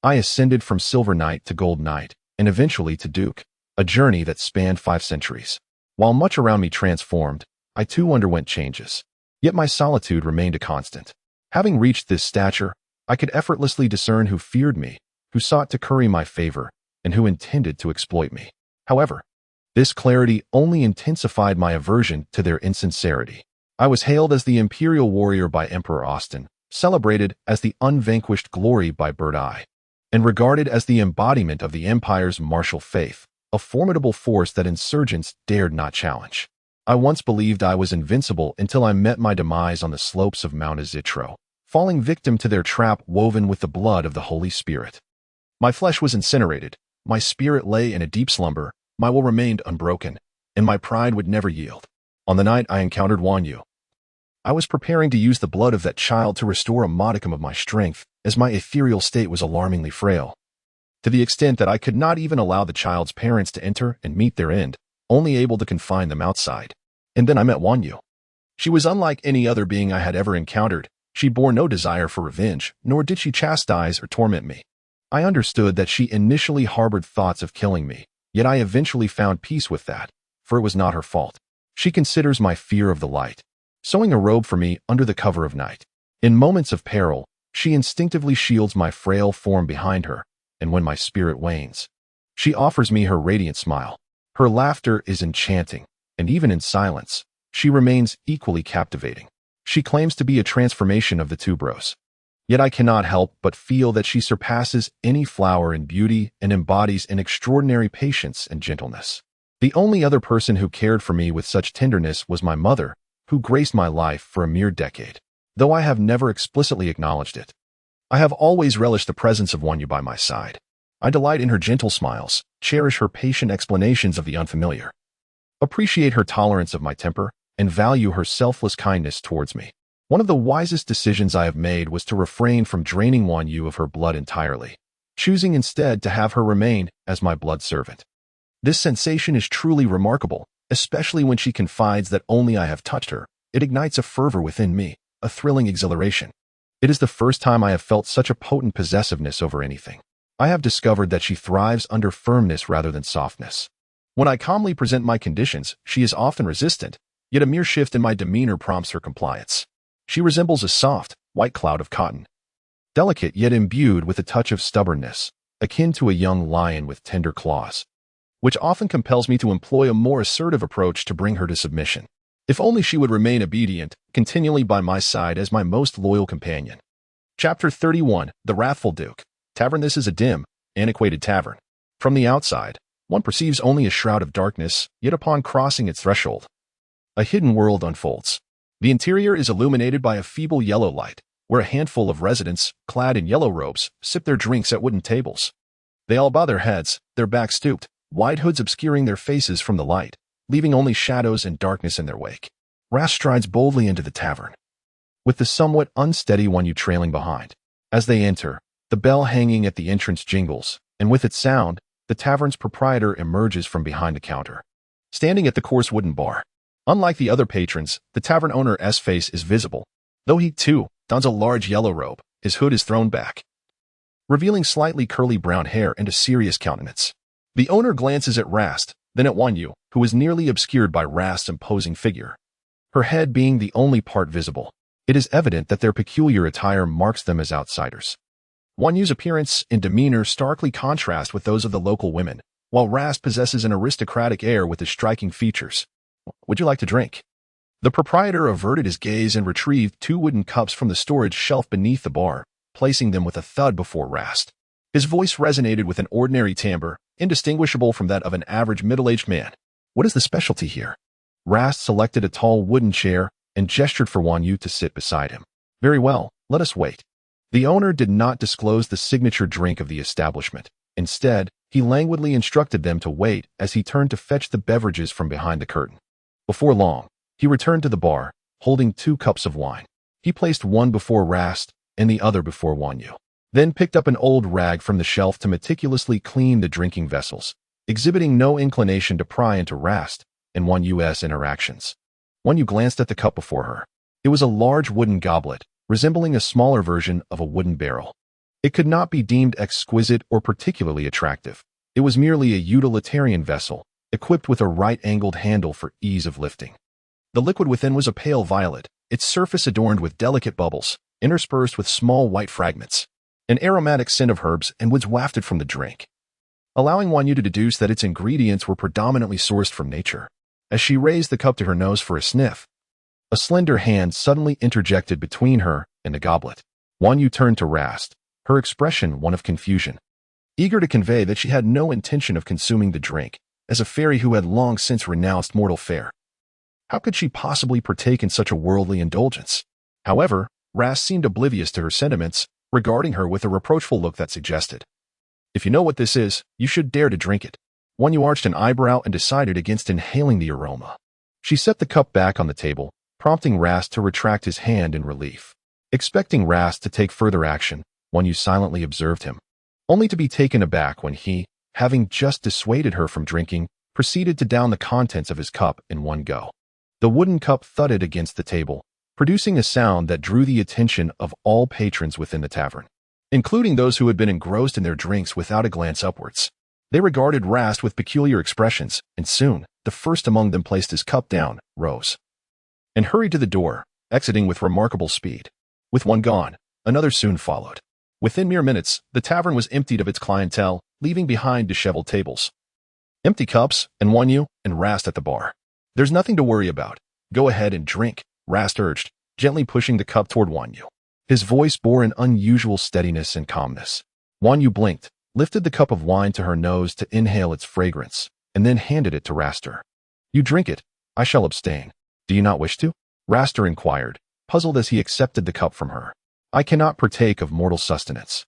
I ascended from Silver Knight to Gold Knight, and eventually to Duke, a journey that spanned 5 centuries. While much around me transformed, I too underwent changes. Yet my solitude remained a constant. Having reached this stature, I could effortlessly discern who feared me, who sought to curry my favor, and who intended to exploit me. However, this clarity only intensified my aversion to their insincerity. I was hailed as the imperial warrior by Emperor Austin, celebrated as the unvanquished glory by Bird Eye, and regarded as the embodiment of the Empire's martial faith, a formidable force that insurgents dared not challenge. I once believed I was invincible until I met my demise on the slopes of Mount Azitro, falling victim to their trap woven with the blood of the Holy Spirit. My flesh was incinerated, my spirit lay in a deep slumber, my will remained unbroken, and my pride would never yield. On the night I encountered Wanyu, I was preparing to use the blood of that child to restore a modicum of my strength, as my ethereal state was alarmingly frail, to the extent that I could not even allow the child's parents to enter and meet their end, only able to confine them outside. And then I met Wanyu. She was unlike any other being I had ever encountered, She bore no desire for revenge, nor did she chastise or torment me. I understood that she initially harbored thoughts of killing me, yet I eventually found peace with that, for it was not her fault. She considers my fear of the light, sewing a robe for me under the cover of night. In moments of peril, she instinctively shields my frail form behind her, and when my spirit wanes, she offers me her radiant smile. Her laughter is enchanting, and even in silence, she remains equally captivating. She claims to be a transformation of the two bros. Yet I cannot help but feel that she surpasses any flower in beauty and embodies an extraordinary patience and gentleness. The only other person who cared for me with such tenderness was my mother, who graced my life for a mere decade, though I have never explicitly acknowledged it. I have always relished the presence of Wanyu by my side. I delight in her gentle smiles, cherish her patient explanations of the unfamiliar, appreciate her tolerance of my temper, and value her selfless kindness towards me. One of the wisest decisions I have made was to refrain from draining Wanyu of her blood entirely, choosing instead to have her remain as my blood servant. This sensation is truly remarkable, especially when she confides that only I have touched her. It ignites a fervor within me, a thrilling exhilaration. It is the first time I have felt such a potent possessiveness over anything. I have discovered that she thrives under firmness rather than softness. When I calmly present my conditions, she is often resistant, yet a mere shift in my demeanor prompts her compliance. She resembles a soft, white cloud of cotton, delicate yet imbued with a touch of stubbornness, akin to a young lion with tender claws, which often compels me to employ a more assertive approach to bring her to submission. If only she would remain obedient, continually by my side as my most loyal companion. Chapter 31, The Wrathful Duke. Tavern. This is a dim, antiquated tavern. From the outside, one perceives only a shroud of darkness, yet upon crossing its threshold, a hidden world unfolds. The interior is illuminated by a feeble yellow light, where a handful of residents, clad in yellow robes, sip their drinks at wooden tables. They all bow their heads, their backs stooped, wide hoods obscuring their faces from the light, leaving only shadows and darkness in their wake. Rast strides boldly into the tavern, with the somewhat unsteady Wanyu trailing behind. As they enter, the bell hanging at the entrance jingles, and with its sound, the tavern's proprietor emerges from behind the counter, standing at the coarse wooden bar. Unlike the other patrons, the tavern owner's face is visible, though he, too, dons a large yellow robe. His hood is thrown back, revealing slightly curly brown hair and a serious countenance. The owner glances at Rast, then at Wanyu, who is nearly obscured by Rast's imposing figure, her head being the only part visible. It is evident that their peculiar attire marks them as outsiders. Wanyu's appearance and demeanor starkly contrast with those of the local women, while Rast possesses an aristocratic air with his striking features. Would you like to drink? The proprietor averted his gaze and retrieved 2 wooden cups from the storage shelf beneath the bar, placing them with a thud before Rast. His voice resonated with an ordinary timbre, indistinguishable from that of an average middle-aged man. What is the specialty here? Rast selected a tall wooden chair and gestured for Wanyu to sit beside him. Very well, let us wait. The owner did not disclose the signature drink of the establishment. Instead, he languidly instructed them to wait as he turned to fetch the beverages from behind the curtain. Before long, he returned to the bar, holding 2 cups of wine. He placed one before Rast and the other before Wanyu, then picked up an old rag from the shelf to meticulously clean the drinking vessels, exhibiting no inclination to pry into Rast and Wanyu's interactions. Wanyu glanced at the cup before her. It was a large wooden goblet, resembling a smaller version of a wooden barrel. It could not be deemed exquisite or particularly attractive. It was merely a utilitarian vessel, equipped with a right-angled handle for ease of lifting. The liquid within was a pale violet, its surface adorned with delicate bubbles, interspersed with small white fragments. An aromatic scent of herbs and woods wafted from the drink, allowing Wanyu to deduce that its ingredients were predominantly sourced from nature. As she raised the cup to her nose for a sniff, a slender hand suddenly interjected between her and the goblet. Wanyu turned to Rast, her expression one of confusion, eager to convey that she had no intention of consuming the drink, as a fairy who had long since renounced mortal fare. How could she possibly partake in such a worldly indulgence? However, Rast seemed oblivious to her sentiments, regarding her with a reproachful look that suggested, "If you know what this is, you should dare to drink it." Wanyu arched an eyebrow and decided against inhaling the aroma. She set the cup back on the table, prompting Rast to retract his hand in relief. Expecting Rast to take further action, Wanyu silently observed him, only to be taken aback when he, having just dissuaded her from drinking, proceeded to down the contents of his cup in one go. The wooden cup thudded against the table, producing a sound that drew the attention of all patrons within the tavern, including those who had been engrossed in their drinks without a glance upwards. They regarded Rast with peculiar expressions, and soon, the first among them placed his cup down, rose, and hurried to the door, exiting with remarkable speed. With one gone, another soon followed. Within mere minutes, the tavern was emptied of its clientele, leaving behind disheveled tables, empty cups, and Wanyu and Rast at the bar. There's nothing to worry about. Go ahead and drink, Rast urged, gently pushing the cup toward Wanyu. His voice bore an unusual steadiness and calmness. Wanyu blinked, lifted the cup of wine to her nose to inhale its fragrance, and then handed it to Raster. You drink it. I shall abstain. Do you not wish to? Raster inquired, puzzled as he accepted the cup from her. I cannot partake of mortal sustenance.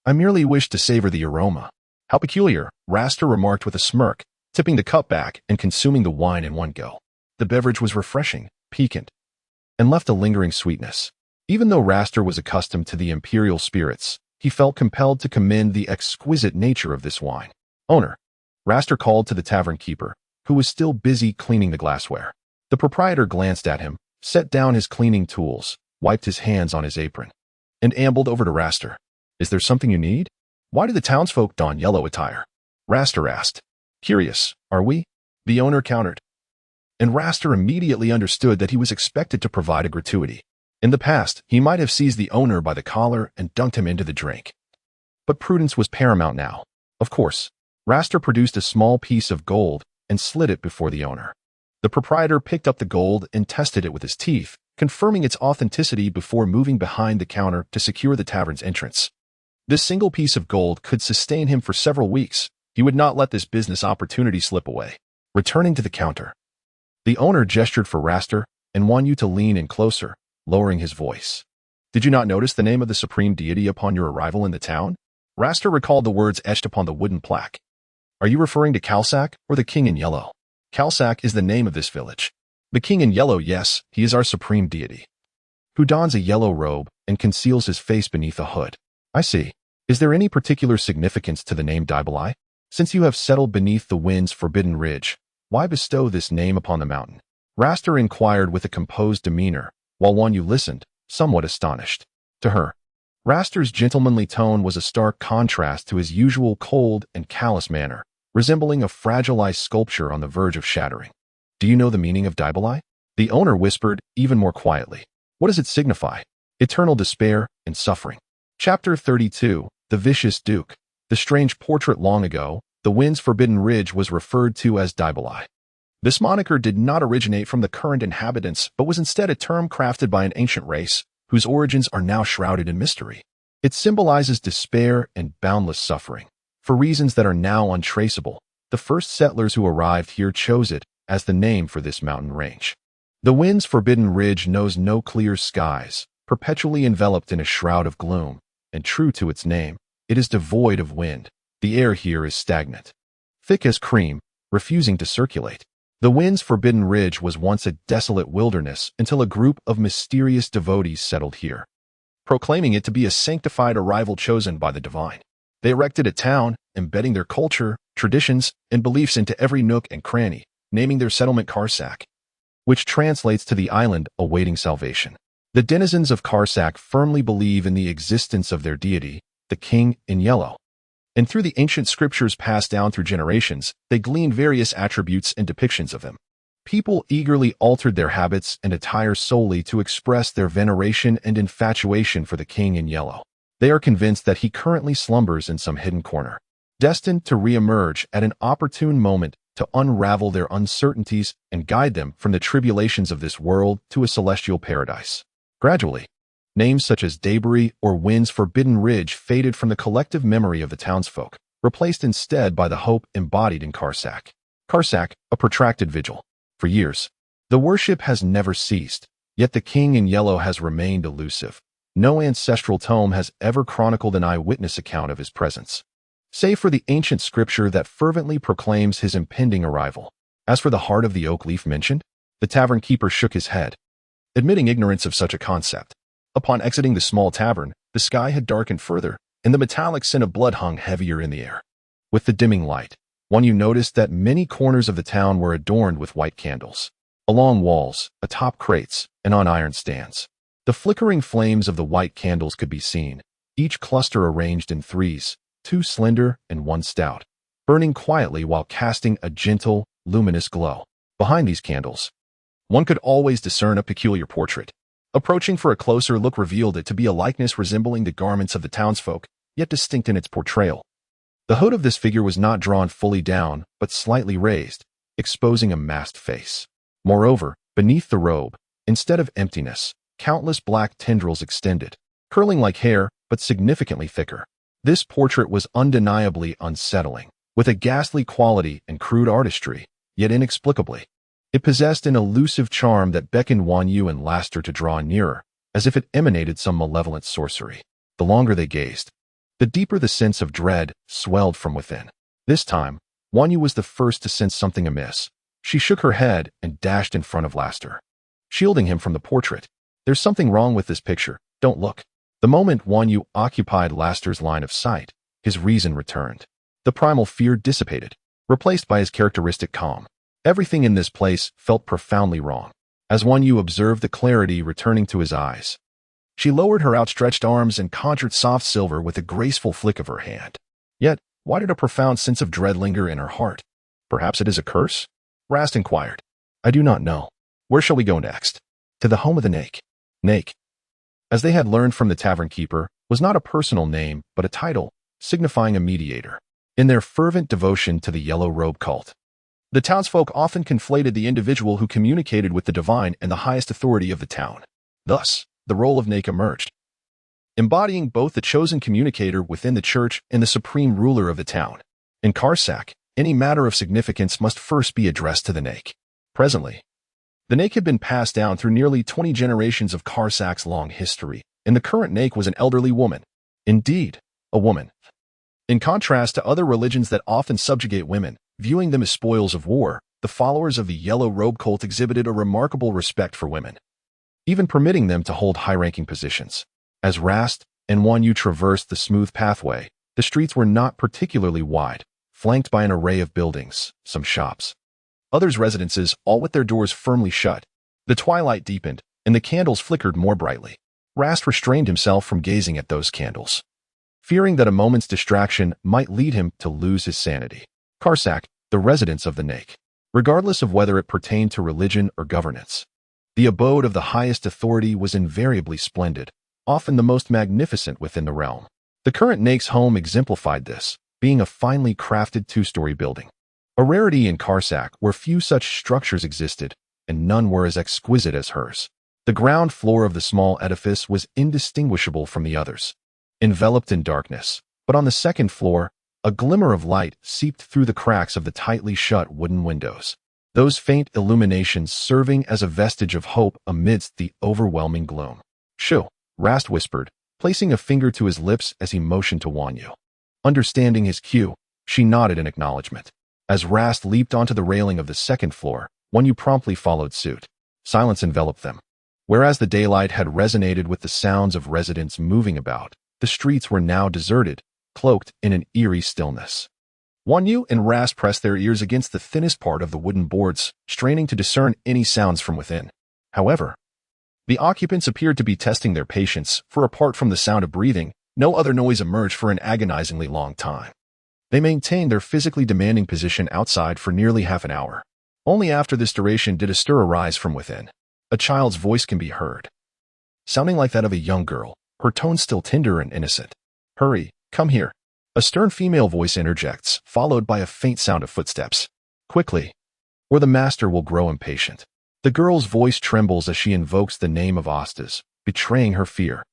I merely wish to savor the aroma. How peculiar, Raster remarked with a smirk, tipping the cup back and consuming the wine in one go. The beverage was refreshing, piquant, and left a lingering sweetness. Even though Raster was accustomed to the imperial spirits, he felt compelled to commend the exquisite nature of this wine. Owner, Raster called to the tavern keeper, who was still busy cleaning the glassware. The proprietor glanced at him, set down his cleaning tools, wiped his hands on his apron, and ambled over to Raster. Is there something you need? Why do the townsfolk don yellow attire? Raster asked. Curious, are we? The owner countered. And Raster immediately understood that he was expected to provide a gratuity. In the past, he might have seized the owner by the collar and dunked him into the drink. But prudence was paramount now. Of course, Raster produced a small piece of gold and slid it before the owner. The proprietor picked up the gold and tested it with his teeth, confirming its authenticity before moving behind the counter to secure the tavern's entrance. This single piece of gold could sustain him for several weeks. He would not let this business opportunity slip away. Returning to the counter, the owner gestured for Raster and Wanyu to lean in closer, lowering his voice. Did you not notice the name of the supreme deity upon your arrival in the town? Raster recalled the words etched upon the wooden plaque. Are you referring to Kalsak or the King in Yellow? Kalsak is the name of this village. The King in Yellow, yes, he is our supreme deity, who dons a yellow robe and conceals his face beneath a hood. I see. Is there any particular significance to the name Daibalai? Since you have settled beneath the wind's forbidden ridge, why bestow this name upon the mountain? Raster inquired with a composed demeanor, while Wanyu listened, somewhat astonished. To her, Raster's gentlemanly tone was a stark contrast to his usual cold and callous manner, resembling a fragilized sculpture on the verge of shattering. Do you know the meaning of Daibalai? The owner whispered, even more quietly. What does it signify? Eternal despair and suffering. Chapter 32, The Vicious Duke. The strange portrait long ago, the wind's forbidden ridge was referred to as Daibalai. This moniker did not originate from the current inhabitants, but was instead a term crafted by an ancient race, whose origins are now shrouded in mystery. It symbolizes despair and boundless suffering. For reasons that are now untraceable, the first settlers who arrived here chose it as the name for this mountain range. The wind's forbidden ridge knows no clear skies, perpetually enveloped in a shroud of gloom, and true to its name, it is devoid of wind. The air here is stagnant, thick as cream, refusing to circulate. The wind's forbidden ridge was once a desolate wilderness until a group of mysterious devotees settled here, proclaiming it to be a sanctified arrival chosen by the divine. They erected a town, embedding their culture, traditions, and beliefs into every nook and cranny, naming their settlement Karsak, which translates to the island awaiting salvation. The denizens of Karsak firmly believe in the existence of their deity, the King in Yellow. And through the ancient scriptures passed down through generations, they gleaned various attributes and depictions of him. People eagerly altered their habits and attire solely to express their veneration and infatuation for the King in Yellow. They are convinced that he currently slumbers in some hidden corner, destined to re-emerge at an opportune moment to unravel their uncertainties and guide them from the tribulations of this world to a celestial paradise. Gradually, names such as Daybury or Wind's Forbidden Ridge faded from the collective memory of the townsfolk, replaced instead by the hope embodied in Karsak. Karsak, a protracted vigil. For years, the worship has never ceased, yet the King in Yellow has remained elusive. No ancestral tome has ever chronicled an eyewitness account of his presence, save for the ancient scripture that fervently proclaims his impending arrival. As for the heart of the oak leaf mentioned, the tavern keeper shook his head, admitting ignorance of such a concept. Upon exiting the small tavern, the sky had darkened further, and the metallic scent of blood hung heavier in the air. With the dimming light, Wanyu noticed that many corners of the town were adorned with white candles. along walls, atop crates, and on iron stands. The flickering flames of the white candles could be seen, each cluster arranged in threes, two slender and one stout, burning quietly while casting a gentle, luminous glow. Behind these candles, one could always discern a peculiar portrait. Approaching for a closer look revealed it to be a likeness resembling the garments of the townsfolk, yet distinct in its portrayal. The hood of this figure was not drawn fully down, but slightly raised, exposing a masked face. Moreover, beneath the robe, instead of emptiness, countless black tendrils extended, curling like hair, but significantly thicker. This portrait was undeniably unsettling, with a ghastly quality and crude artistry, yet inexplicably. It possessed an elusive charm that beckoned Wan Yu and Laster to draw nearer, as if it emanated some malevolent sorcery. The longer they gazed, the deeper the sense of dread swelled from within. This time, Wan Yu was the first to sense something amiss. She shook her head and dashed in front of Laster, shielding him from the portrait. "There's something wrong with this picture. Don't look." The moment Wan Yu occupied Laster's line of sight, his reason returned. The primal fear dissipated, replaced by his characteristic calm. Everything in this place felt profoundly wrong. As Wan Yu observed the clarity returning to his eyes, she lowered her outstretched arms and conjured soft silver with a graceful flick of her hand. Yet, why did a profound sense of dread linger in her heart? Perhaps it is a curse? Rast inquired. "I do not know. Where shall we go next?" "To the home of the Nake." Nake, as they had learned from the tavern keeper, was not a personal name, but a title, signifying a mediator. In their fervent devotion to the yellow robe cult, the townsfolk often conflated the individual who communicated with the divine and the highest authority of the town. Thus, the role of Nake emerged, embodying both the chosen communicator within the church and the supreme ruler of the town. In Karsak, any matter of significance must first be addressed to the Nake. Presently, the Nake had been passed down through nearly 20 generations of Karsak's long history, and the current Nake was an elderly woman. Indeed, a woman. In contrast to other religions that often subjugate women, viewing them as spoils of war, the followers of the yellow robe cult exhibited a remarkable respect for women, even permitting them to hold high-ranking positions. As Rast and Wan Yu traversed the smooth pathway, the streets were not particularly wide, flanked by an array of buildings, some shops, others residences, all with their doors firmly shut. The twilight deepened, and the candles flickered more brightly. Rast restrained himself from gazing at those candles, fearing that a moment's distraction might lead him to lose his sanity. Karsak, the residence of the Nake, regardless of whether it pertained to religion or governance. The abode of the highest authority was invariably splendid, often the most magnificent within the realm. The current Nake's home exemplified this, being a finely crafted two-story building. A rarity in Karsak where few such structures existed, and none were as exquisite as hers. The ground floor of the small edifice was indistinguishable from the others, enveloped in darkness, but on the second floor, a glimmer of light seeped through the cracks of the tightly shut wooden windows, those faint illuminations serving as a vestige of hope amidst the overwhelming gloom. "Shoo," Rast whispered, placing a finger to his lips as he motioned to Wan Yu. Understanding his cue, she nodded in acknowledgement. As Rast leaped onto the railing of the second floor, Wan Yu promptly followed suit. Silence enveloped them. Whereas the daylight had resonated with the sounds of residents moving about, the streets were now deserted, cloaked in an eerie stillness. Wan Yu and Rast pressed their ears against the thinnest part of the wooden boards, straining to discern any sounds from within. However, the occupants appeared to be testing their patience, for apart from the sound of breathing, no other noise emerged for an agonizingly long time. They maintained their physically demanding position outside for nearly half an hour. Only after this duration did a stir arise from within. A child's voice can be heard, sounding like that of a young girl, her tone still tender and innocent. "Hurry, come here." A stern female voice interjects, followed by a faint sound of footsteps. "Quickly, or the master will grow impatient." The girl's voice trembles as she invokes the name of Ostas, betraying her fear,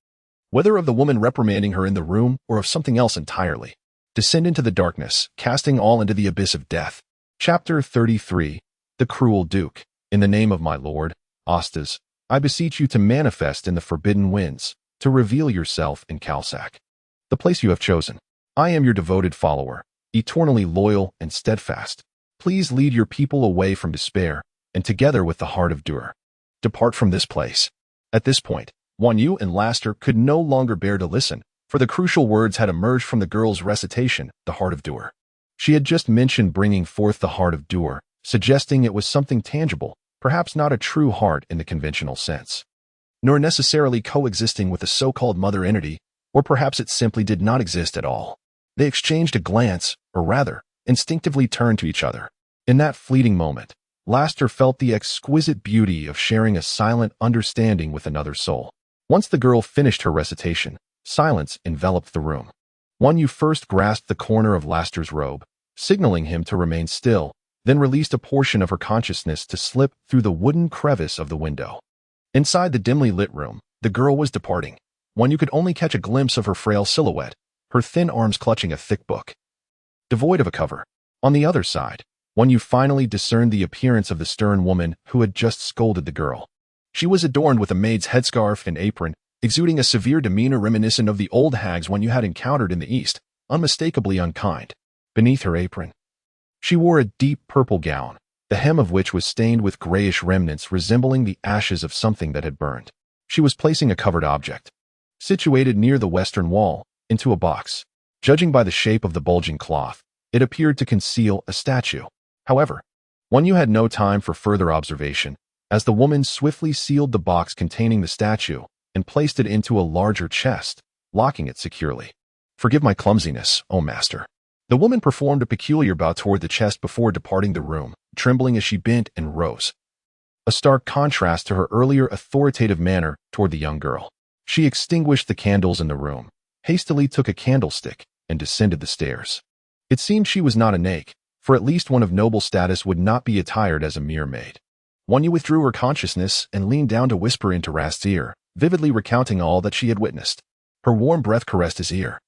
whether of the woman reprimanding her in the room or of something else entirely. Descend into the darkness, casting all into the abyss of death. Chapter 33. The Cruel Duke. In the name of my lord, Ostas, I beseech you to manifest in the forbidden winds, to reveal yourself in Kalsak, the place you have chosen. I am your devoted follower, eternally loyal and steadfast. Please lead your people away from despair, and together with the heart of Dur, depart from this place. At this point, Wan Yu and Laster could no longer bear to listen, for the crucial words had emerged from the girl's recitation, the heart of Dur. She had just mentioned bringing forth the heart of Dur, suggesting it was something tangible, perhaps not a true heart in the conventional sense, nor necessarily coexisting with a so-called mother entity, or perhaps it simply did not exist at all. They exchanged a glance, or rather, instinctively turned to each other. In that fleeting moment, Laster felt the exquisite beauty of sharing a silent understanding with another soul. Once the girl finished her recitation, silence enveloped the room. Yu first grasped the corner of Laster's robe, signaling him to remain still, then released a portion of her consciousness to slip through the wooden crevice of the window. Inside the dimly lit room, the girl was departing. Yu could only catch a glimpse of her frail silhouette, her thin arms clutching a thick book, devoid of a cover. On the other side, Yu finally discerned the appearance of the stern woman who had just scolded the girl. She was adorned with a maid's headscarf and apron, exuding a severe demeanor reminiscent of the old hags Yu had encountered in the East, unmistakably unkind. Beneath her apron, she wore a deep purple gown, the hem of which was stained with grayish remnants resembling the ashes of something that had burned. She was placing a covered object, situated near the western wall, into a box. Judging by the shape of the bulging cloth, it appeared to conceal a statue. However, Yu had no time for further observation, as the woman swiftly sealed the box containing the statue and placed it into a larger chest, locking it securely. "Forgive my clumsiness, O master." The woman performed a peculiar bow toward the chest before departing the room, trembling as she bent and rose. A stark contrast to her earlier authoritative manner toward the young girl. She extinguished the candles in the room, hastily took a candlestick, and descended the stairs. It seemed she was not a naik, for at least one of noble status would not be attired as a mere maid. Yu withdrew her consciousness and leaned down to whisper into Rast's ear, vividly recounting all that she had witnessed. Her warm breath caressed his ear,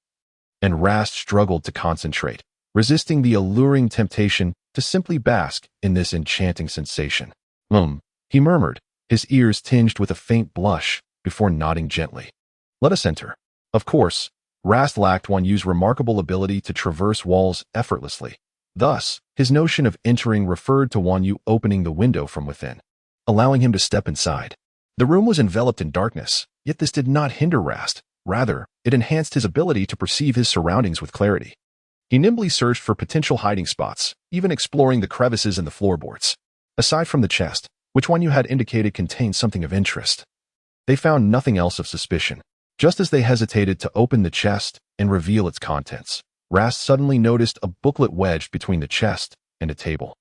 and Rast struggled to concentrate, resisting the alluring temptation to simply bask in this enchanting sensation. He murmured, his ears tinged with a faint blush, before nodding gently. "Let us enter." Of course, Rast lacked Yu's remarkable ability to traverse walls effortlessly. Thus, his notion of entering referred to Yu opening the window from within, allowing him to step inside. The room was enveloped in darkness, yet this did not hinder Rast. Rather, it enhanced his ability to perceive his surroundings with clarity. He nimbly searched for potential hiding spots, even exploring the crevices in the floorboards. Aside from the chest, which Yu had indicated contained something of interest, they found nothing else of suspicion. Just as they hesitated to open the chest and reveal its contents, Rast suddenly noticed a booklet wedged between the chest and a table.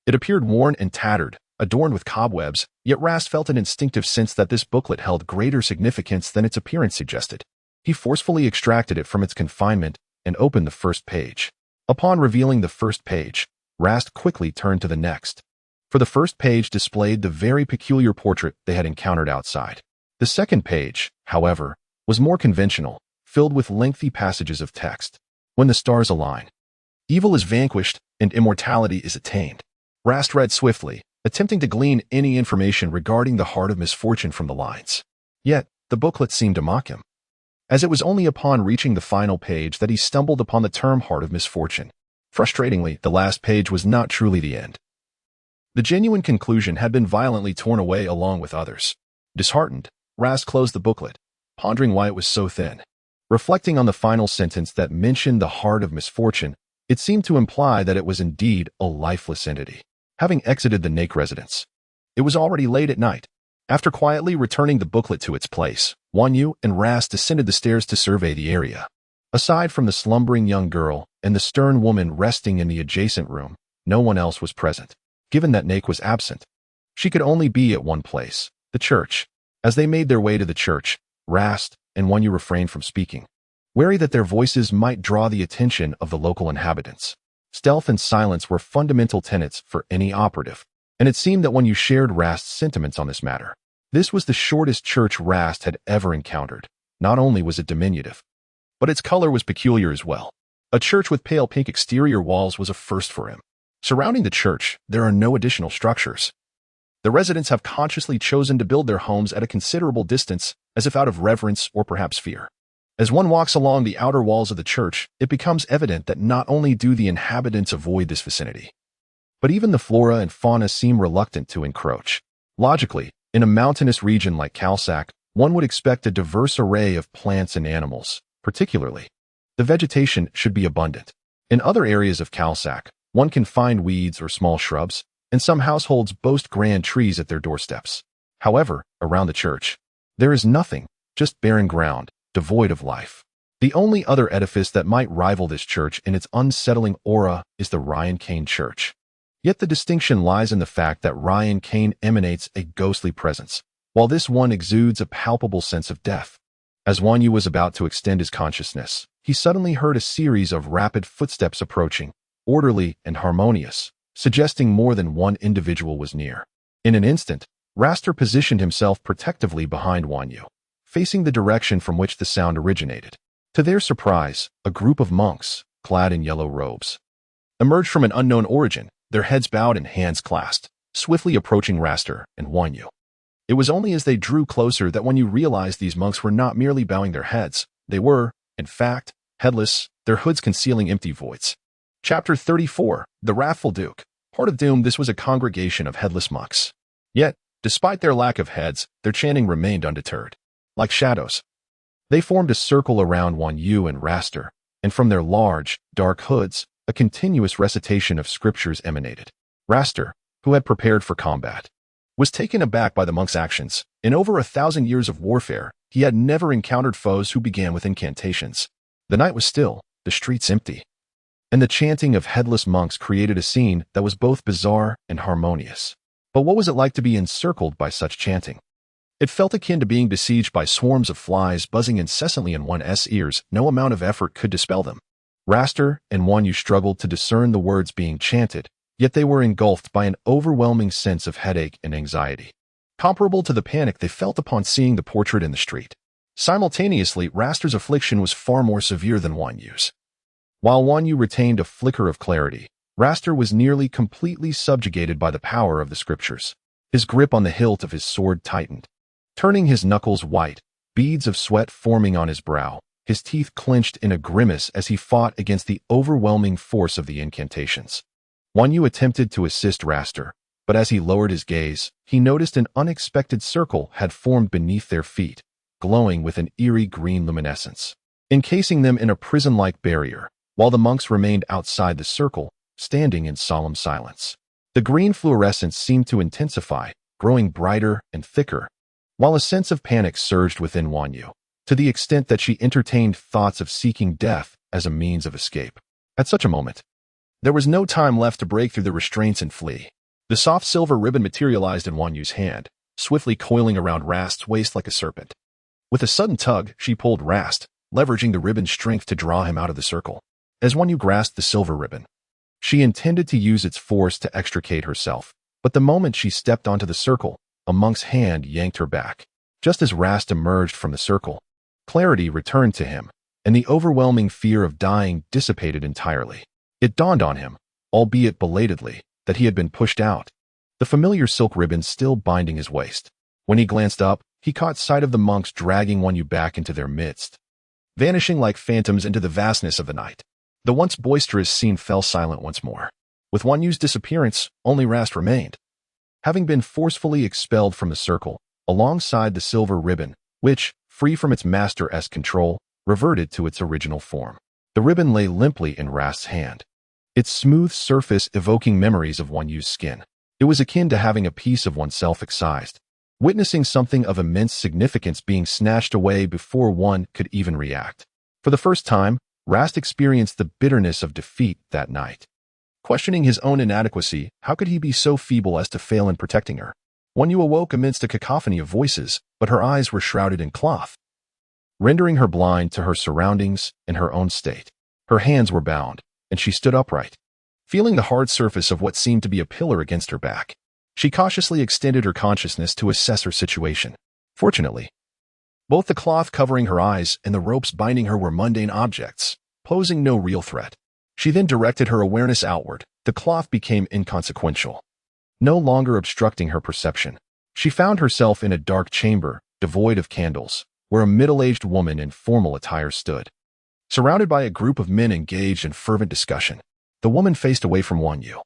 It appeared worn and tattered, adorned with cobwebs, yet Rast felt an instinctive sense that this booklet held greater significance than its appearance suggested. He forcefully extracted it from its confinement and opened the first page. Upon revealing the first page, Rast quickly turned to the next, for the first page displayed the very peculiar portrait they had encountered outside. The second page, however, was more conventional, filled with lengthy passages of text. "When the stars align, evil is vanquished and immortality is attained." Rast read swiftly, attempting to glean any information regarding the heart of misfortune from the lines. Yet, the booklet seemed to mock him, as it was only upon reaching the final page that he stumbled upon the term heart of misfortune. Frustratingly, the last page was not truly the end. The genuine conclusion had been violently torn away along with others. Disheartened, Rast closed the booklet, pondering why it was so thin. Reflecting on the final sentence that mentioned the heart of misfortune, it seemed to imply that it was indeed a lifeless entity. Having exited the naik residence, it was already late at night. After quietly returning the booklet to its place, Yu and Rast descended the stairs to survey the area. Aside from the slumbering young girl and the stern woman resting in the adjacent room, no one else was present. Given that naik was absent, she could only be at one place, the church. As they made their way to the church, Rast and Yu refrained from speaking, wary that their voices might draw the attention of the local inhabitants. Stealth and silence were fundamental tenets for any operative, and it seemed that Yu shared Rast's sentiments on this matter. This was the shortest church Rast had ever encountered. Not only was it diminutive, but its color was peculiar as well. A church with pale pink exterior walls was a first for him. Surrounding the church, there are no additional structures. The residents have consciously chosen to build their homes at a considerable distance, as if out of reverence or perhaps fear. As one walks along the outer walls of the church, it becomes evident that not only do the inhabitants avoid this vicinity, but even the flora and fauna seem reluctant to encroach. Logically, in a mountainous region like Kalsak, one would expect a diverse array of plants and animals. Particularly, the vegetation should be abundant. In other areas of Kalsak, one can find weeds or small shrubs, and some households boast grand trees at their doorsteps. However, around the church, there is nothing, just barren ground, devoid of life. The only other edifice that might rival this church in its unsettling aura is the Ryan Kane Church. Yet the distinction lies in the fact that Ryan Kane emanates a ghostly presence, while this one exudes a palpable sense of death. As Wanyu was about to extend his consciousness, he suddenly heard a series of rapid footsteps approaching, orderly and harmonious, suggesting more than one individual was near. In an instant, Raster positioned himself protectively behind Wanyu, facing the direction from which the sound originated. To their surprise, a group of monks, clad in yellow robes, emerged from an unknown origin, their heads bowed and hands clasped, swiftly approaching Raster and Wanyu. It was only as they drew closer that Wanyu realized these monks were not merely bowing their heads. They were, in fact, headless, their hoods concealing empty voids. Chapter 34, The Wrathful Duke. Part of Doom, this was a congregation of headless monks. Yet, despite their lack of heads, their chanting remained undeterred. Like shadows, they formed a circle around Wanyu and Raster, and from their large, dark hoods, a continuous recitation of scriptures emanated. Raster, who had prepared for combat, was taken aback by the monks' actions. In over 1,000 years of warfare, he had never encountered foes who began with incantations. The night was still, the streets empty, and the chanting of headless monks created a scene that was both bizarre and harmonious. But what was it like to be encircled by such chanting? It felt akin to being besieged by swarms of flies buzzing incessantly in one's ears. No amount of effort could dispel them. Raster and Wanyu struggled to discern the words being chanted, yet they were engulfed by an overwhelming sense of headache and anxiety, comparable to the panic they felt upon seeing the portrait in the street. Simultaneously, Raster's affliction was far more severe than Wanyu's. While Wanyu retained a flicker of clarity, Raster was nearly completely subjugated by the power of the scriptures. His grip on the hilt of his sword tightened, turning his knuckles white, beads of sweat forming on his brow. His teeth clenched in a grimace as he fought against the overwhelming force of the incantations. Wanyu attempted to assist Raster, but as he lowered his gaze, he noticed an unexpected circle had formed beneath their feet, glowing with an eerie green luminescence, encasing them in a prison-like barrier, while the monks remained outside the circle, standing in solemn silence. The green fluorescence seemed to intensify, growing brighter and thicker, while a sense of panic surged within Wanyu, to the extent that she entertained thoughts of seeking death as a means of escape. At such a moment, there was no time left to break through the restraints and flee. The soft silver ribbon materialized in Wanyu's hand, swiftly coiling around Rast's waist like a serpent. With a sudden tug, she pulled Rast, leveraging the ribbon's strength to draw him out of the circle. As Wanyu grasped the silver ribbon, she intended to use its force to extricate herself, but the moment she stepped onto the circle, a monk's hand yanked her back. Just as Rast emerged from the circle, clarity returned to him, and the overwhelming fear of dying dissipated entirely. It dawned on him, albeit belatedly, that he had been pushed out, the familiar silk ribbon still binding his waist. When he glanced up, he caught sight of the monks dragging Wanyu back into their midst, vanishing like phantoms into the vastness of the night. The once boisterous scene fell silent once more. With Wanyu's disappearance, only Rast remained, having been forcefully expelled from the circle, alongside the silver ribbon, which, free from its master-esque control, reverted to its original form. The ribbon lay limply in Rast's hand, its smooth surface evoking memories of Wanyu's skin. It was akin to having a piece of oneself excised, witnessing something of immense significance being snatched away before one could even react. For the first time, Rast experienced the bitterness of defeat that night. Questioning his own inadequacy, how could he be so feeble as to fail in protecting her? Wanyu awoke amidst a cacophony of voices, but her eyes were shrouded in cloth, rendering her blind to her surroundings and her own state. Her hands were bound, and she stood upright, feeling the hard surface of what seemed to be a pillar against her back. She cautiously extended her consciousness to assess her situation. Fortunately, both the cloth covering her eyes and the ropes binding her were mundane objects, posing no real threat. She then directed her awareness outward. The cloth became inconsequential, no longer obstructing her perception. She found herself in a dark chamber, devoid of candles, where a middle-aged woman in formal attire stood, surrounded by a group of men engaged in fervent discussion. The woman faced away from Wanyu,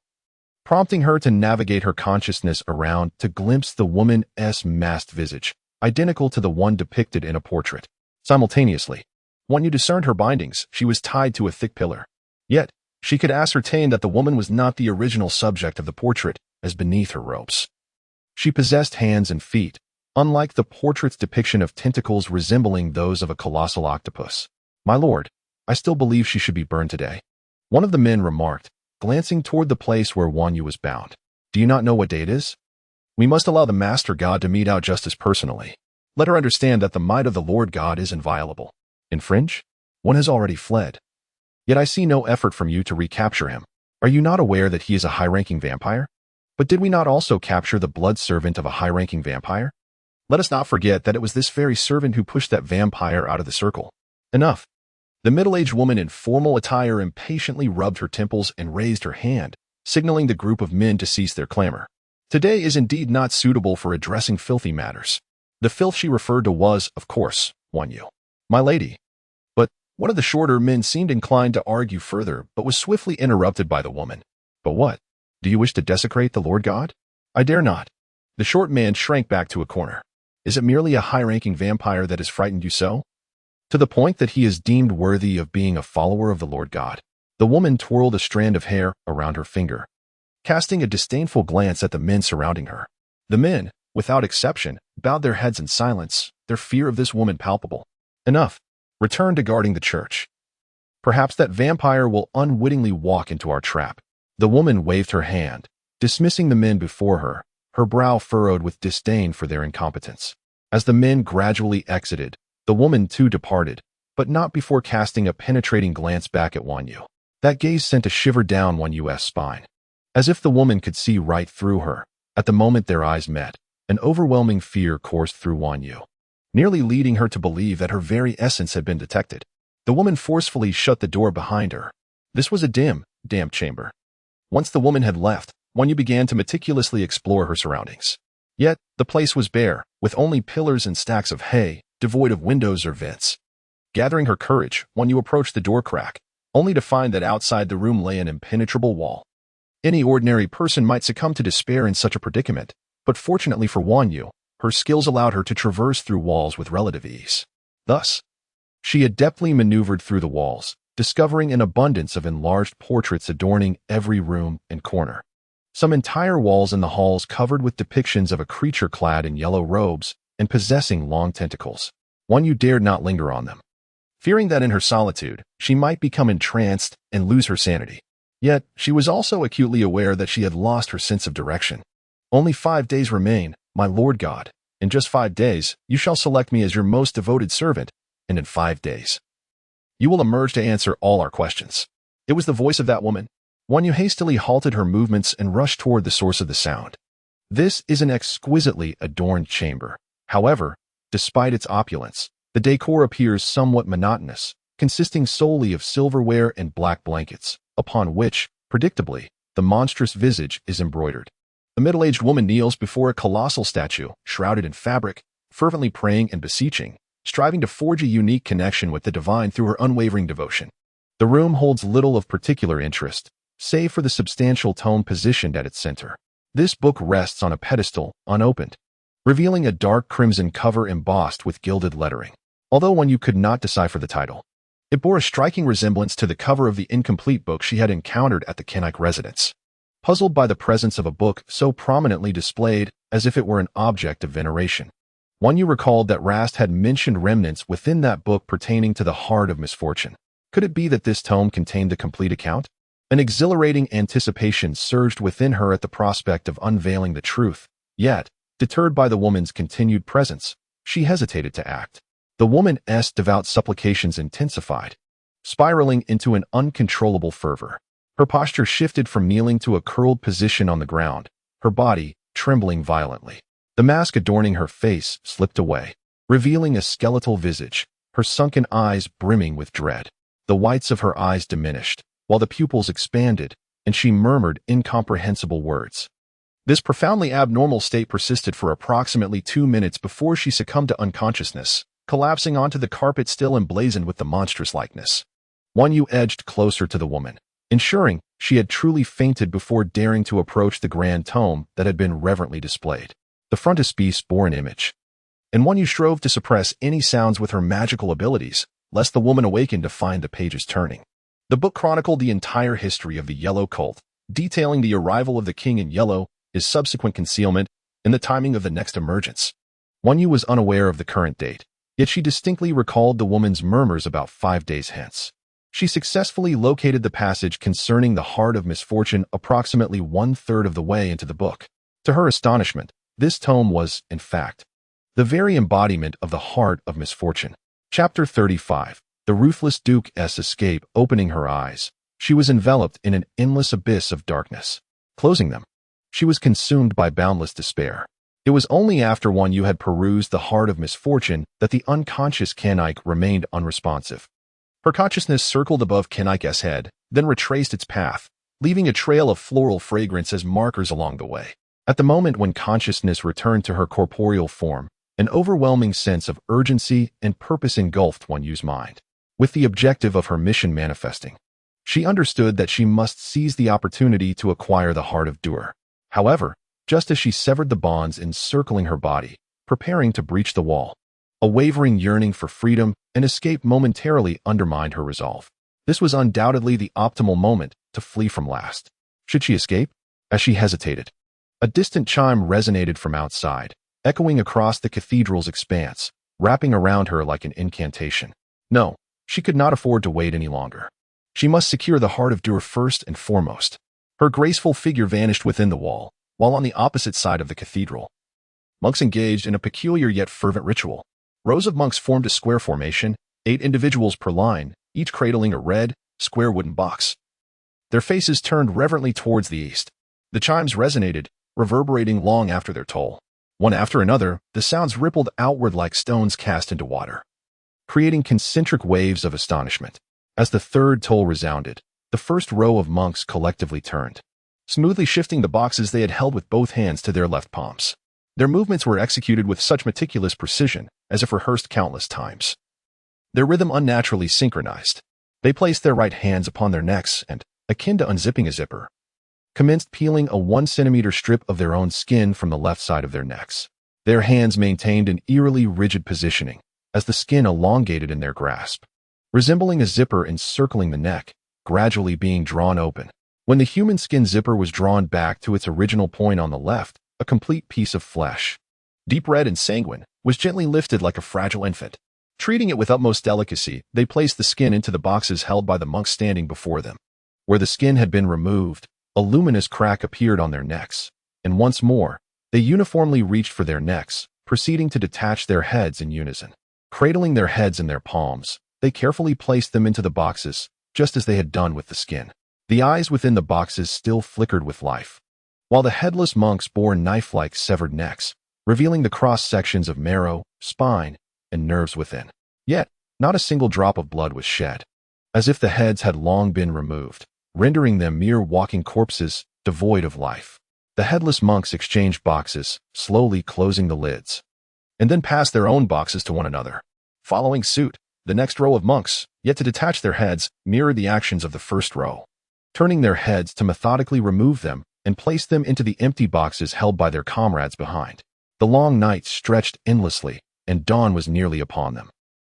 prompting her to navigate her consciousness around to glimpse the woman's masked visage, identical to the one depicted in a portrait. Simultaneously, Wanyu discerned her bindings. She was tied to a thick pillar. Yet, she could ascertain that the woman was not the original subject of the portrait. as beneath her robes. She possessed hands and feet, unlike the portrait's depiction of tentacles resembling those of a colossal octopus. "My lord, I still believe she should be burned today," one of the men remarked, glancing toward the place where Wanyu was bound. "Do you not know what day it is? We must allow the Master God to mete out justice personally. Let her understand that the might of the Lord God is inviolable. Infringe? One has already fled. Yet I see no effort from you to recapture him. Are you not aware that he is a high-ranking vampire? But did we not also capture the blood servant of a high-ranking vampire? Let us not forget that it was this very servant who pushed that vampire out of the circle." "Enough." The middle-aged woman in formal attire impatiently rubbed her temples and raised her hand, signaling the group of men to cease their clamor. Today is indeed not suitable for addressing filthy matters. The filth she referred to was, of course, Wanyu. "My lady." But one of the shorter men seemed inclined to argue further, but was swiftly interrupted by the woman. "But what? Do you wish to desecrate the Lord God?" "I dare not." The short man shrank back to a corner. "Is it merely a high-ranking vampire that has frightened you so? To the point that he is deemed worthy of being a follower of the Lord God?" The woman twirled a strand of hair around her finger, casting a disdainful glance at the men surrounding her. The men, without exception, bowed their heads in silence, their fear of this woman palpable. "Enough. Return to guarding the church. Perhaps that vampire will unwittingly walk into our trap." The woman waved her hand, dismissing the men before her, her brow furrowed with disdain for their incompetence. As the men gradually exited, the woman too departed, but not before casting a penetrating glance back at Wanyu. That gaze sent a shiver down Wanyu's spine. As if the woman could see right through her, at the moment their eyes met, an overwhelming fear coursed through Wanyu, nearly leading her to believe that her very essence had been detected. The woman forcefully shut the door behind her. This was a dim, damp chamber. Once the woman had left, Wanyu began to meticulously explore her surroundings. Yet, the place was bare, with only pillars and stacks of hay, devoid of windows or vents. Gathering her courage, Wanyu approached the door crack, only to find that outside the room lay an impenetrable wall. Any ordinary person might succumb to despair in such a predicament, but fortunately for Wanyu, her skills allowed her to traverse through walls with relative ease. Thus, she adeptly maneuvered through the walls, discovering an abundance of enlarged portraits adorning every room and corner. Some entire walls in the halls covered with depictions of a creature clad in yellow robes and possessing long tentacles. Wanyu dared not linger on them, fearing that in her solitude, she might become entranced and lose her sanity. Yet, she was also acutely aware that she had lost her sense of direction. "Only 5 days remain, my Lord God. In just 5 days, you shall select me as your most devoted servant, and in 5 days, you will emerge to answer all our questions." It was the voice of that woman. Wanyu hastily halted her movements and rushed toward the source of the sound. This is an exquisitely adorned chamber. However, despite its opulence, the decor appears somewhat monotonous, consisting solely of silverware and black blankets, upon which, predictably, the monstrous visage is embroidered. A middle-aged woman kneels before a colossal statue, shrouded in fabric, fervently praying and beseeching, striving to forge a unique connection with the divine through her unwavering devotion. The room holds little of particular interest, save for the substantial tome positioned at its center. This book rests on a pedestal, unopened, revealing a dark crimson cover embossed with gilded lettering. Although Wanyu could not decipher the title, it bore a striking resemblance to the cover of the incomplete book she had encountered at the Kenite residence. Puzzled by the presence of a book so prominently displayed as if it were an object of veneration, Wanyu recalled that Rast had mentioned remnants within that book pertaining to the heart of misfortune. Could it be that this tome contained the complete account? An exhilarating anticipation surged within her at the prospect of unveiling the truth, yet, deterred by the woman's continued presence, she hesitated to act. The woman's devout supplications intensified, spiraling into an uncontrollable fervor. Her posture shifted from kneeling to a curled position on the ground, her body trembling violently. The mask adorning her face slipped away, revealing a skeletal visage, her sunken eyes brimming with dread. The whites of her eyes diminished, while the pupils expanded, and she murmured incomprehensible words. This profoundly abnormal state persisted for approximately 2 minutes before she succumbed to unconsciousness, collapsing onto the carpet still emblazoned with the monstrous likeness. Wanyu edged closer to the woman, ensuring she had truly fainted before daring to approach the grand tome that had been reverently displayed. The frontispiece bore an image, and Wanyu strove to suppress any sounds with her magical abilities, lest the woman awaken to find the pages turning. The book chronicled the entire history of the Yellow Cult, detailing the arrival of the King in Yellow, his subsequent concealment, and the timing of the next emergence. Wan Yu was unaware of the current date, yet she distinctly recalled the woman's murmurs about 5 days hence. She successfully located the passage concerning the heart of misfortune approximately 1/3 of the way into the book. To her astonishment, this tome was, in fact, the very embodiment of the heart of misfortune. Chapter 35. The Ruthless Duke's Escape. Opening her eyes, she was enveloped in an endless abyss of darkness. Closing them, she was consumed by boundless despair. It was only after Wan Yu had perused the heart of misfortune that the unconscious Kanike remained unresponsive. Her consciousness circled above Kanike's head, then retraced its path, leaving a trail of floral fragrance as markers along the way. At the moment when consciousness returned to her corporeal form, an overwhelming sense of urgency and purpose engulfed Wan Yu's mind. With the objective of her mission manifesting, she understood that she must seize the opportunity to acquire the heart of Dur. However, just as she severed the bonds encircling her body, preparing to breach the wall, a wavering yearning for freedom and escape momentarily undermined her resolve. This was undoubtedly the optimal moment to flee from last. Should she escape? As she hesitated, a distant chime resonated from outside, echoing across the cathedral's expanse, wrapping around her like an incantation. No, she could not afford to wait any longer. She must secure the heart of Dur first and foremost. Her graceful figure vanished within the wall, while on the opposite side of the cathedral, monks engaged in a peculiar yet fervent ritual. Rows of monks formed a square formation, 8 individuals per line, each cradling a red, square wooden box. Their faces turned reverently towards the east. The chimes resonated, reverberating long after their toll. One after another, the sounds rippled outward like stones cast into water, creating concentric waves of astonishment. As the third toll resounded, the first row of monks collectively turned, smoothly shifting the boxes they had held with both hands to their left palms. Their movements were executed with such meticulous precision, as if rehearsed countless times. Their rhythm unnaturally synchronized. They placed their right hands upon their necks and, akin to unzipping a zipper, commenced peeling a 1-centimeter strip of their own skin from the left side of their necks. Their hands maintained an eerily rigid positioning, as the skin elongated in their grasp, resembling a zipper encircling the neck, gradually being drawn open. When the human skin zipper was drawn back to its original point on the left, a complete piece of flesh, deep red and sanguine, was gently lifted like a fragile infant. Treating it with utmost delicacy, they placed the skin into the boxes held by the monks standing before them. Where the skin had been removed, a luminous crack appeared on their necks, and once more, they uniformly reached for their necks, proceeding to detach their heads in unison. Cradling their heads in their palms, they carefully placed them into the boxes, just as they had done with the skin. The eyes within the boxes still flickered with life, while the headless monks bore knife-like severed necks, revealing the cross-sections of marrow, spine, and nerves within. Yet, not a single drop of blood was shed, as if the heads had long been removed, rendering them mere walking corpses, devoid of life. The headless monks exchanged boxes, slowly closing the lids, and then passed their own boxes to one another. Following suit, the next row of monks, yet to detach their heads, mirrored the actions of the first row, turning their heads to methodically remove them and place them into the empty boxes held by their comrades behind. The long night stretched endlessly, and dawn was nearly upon them.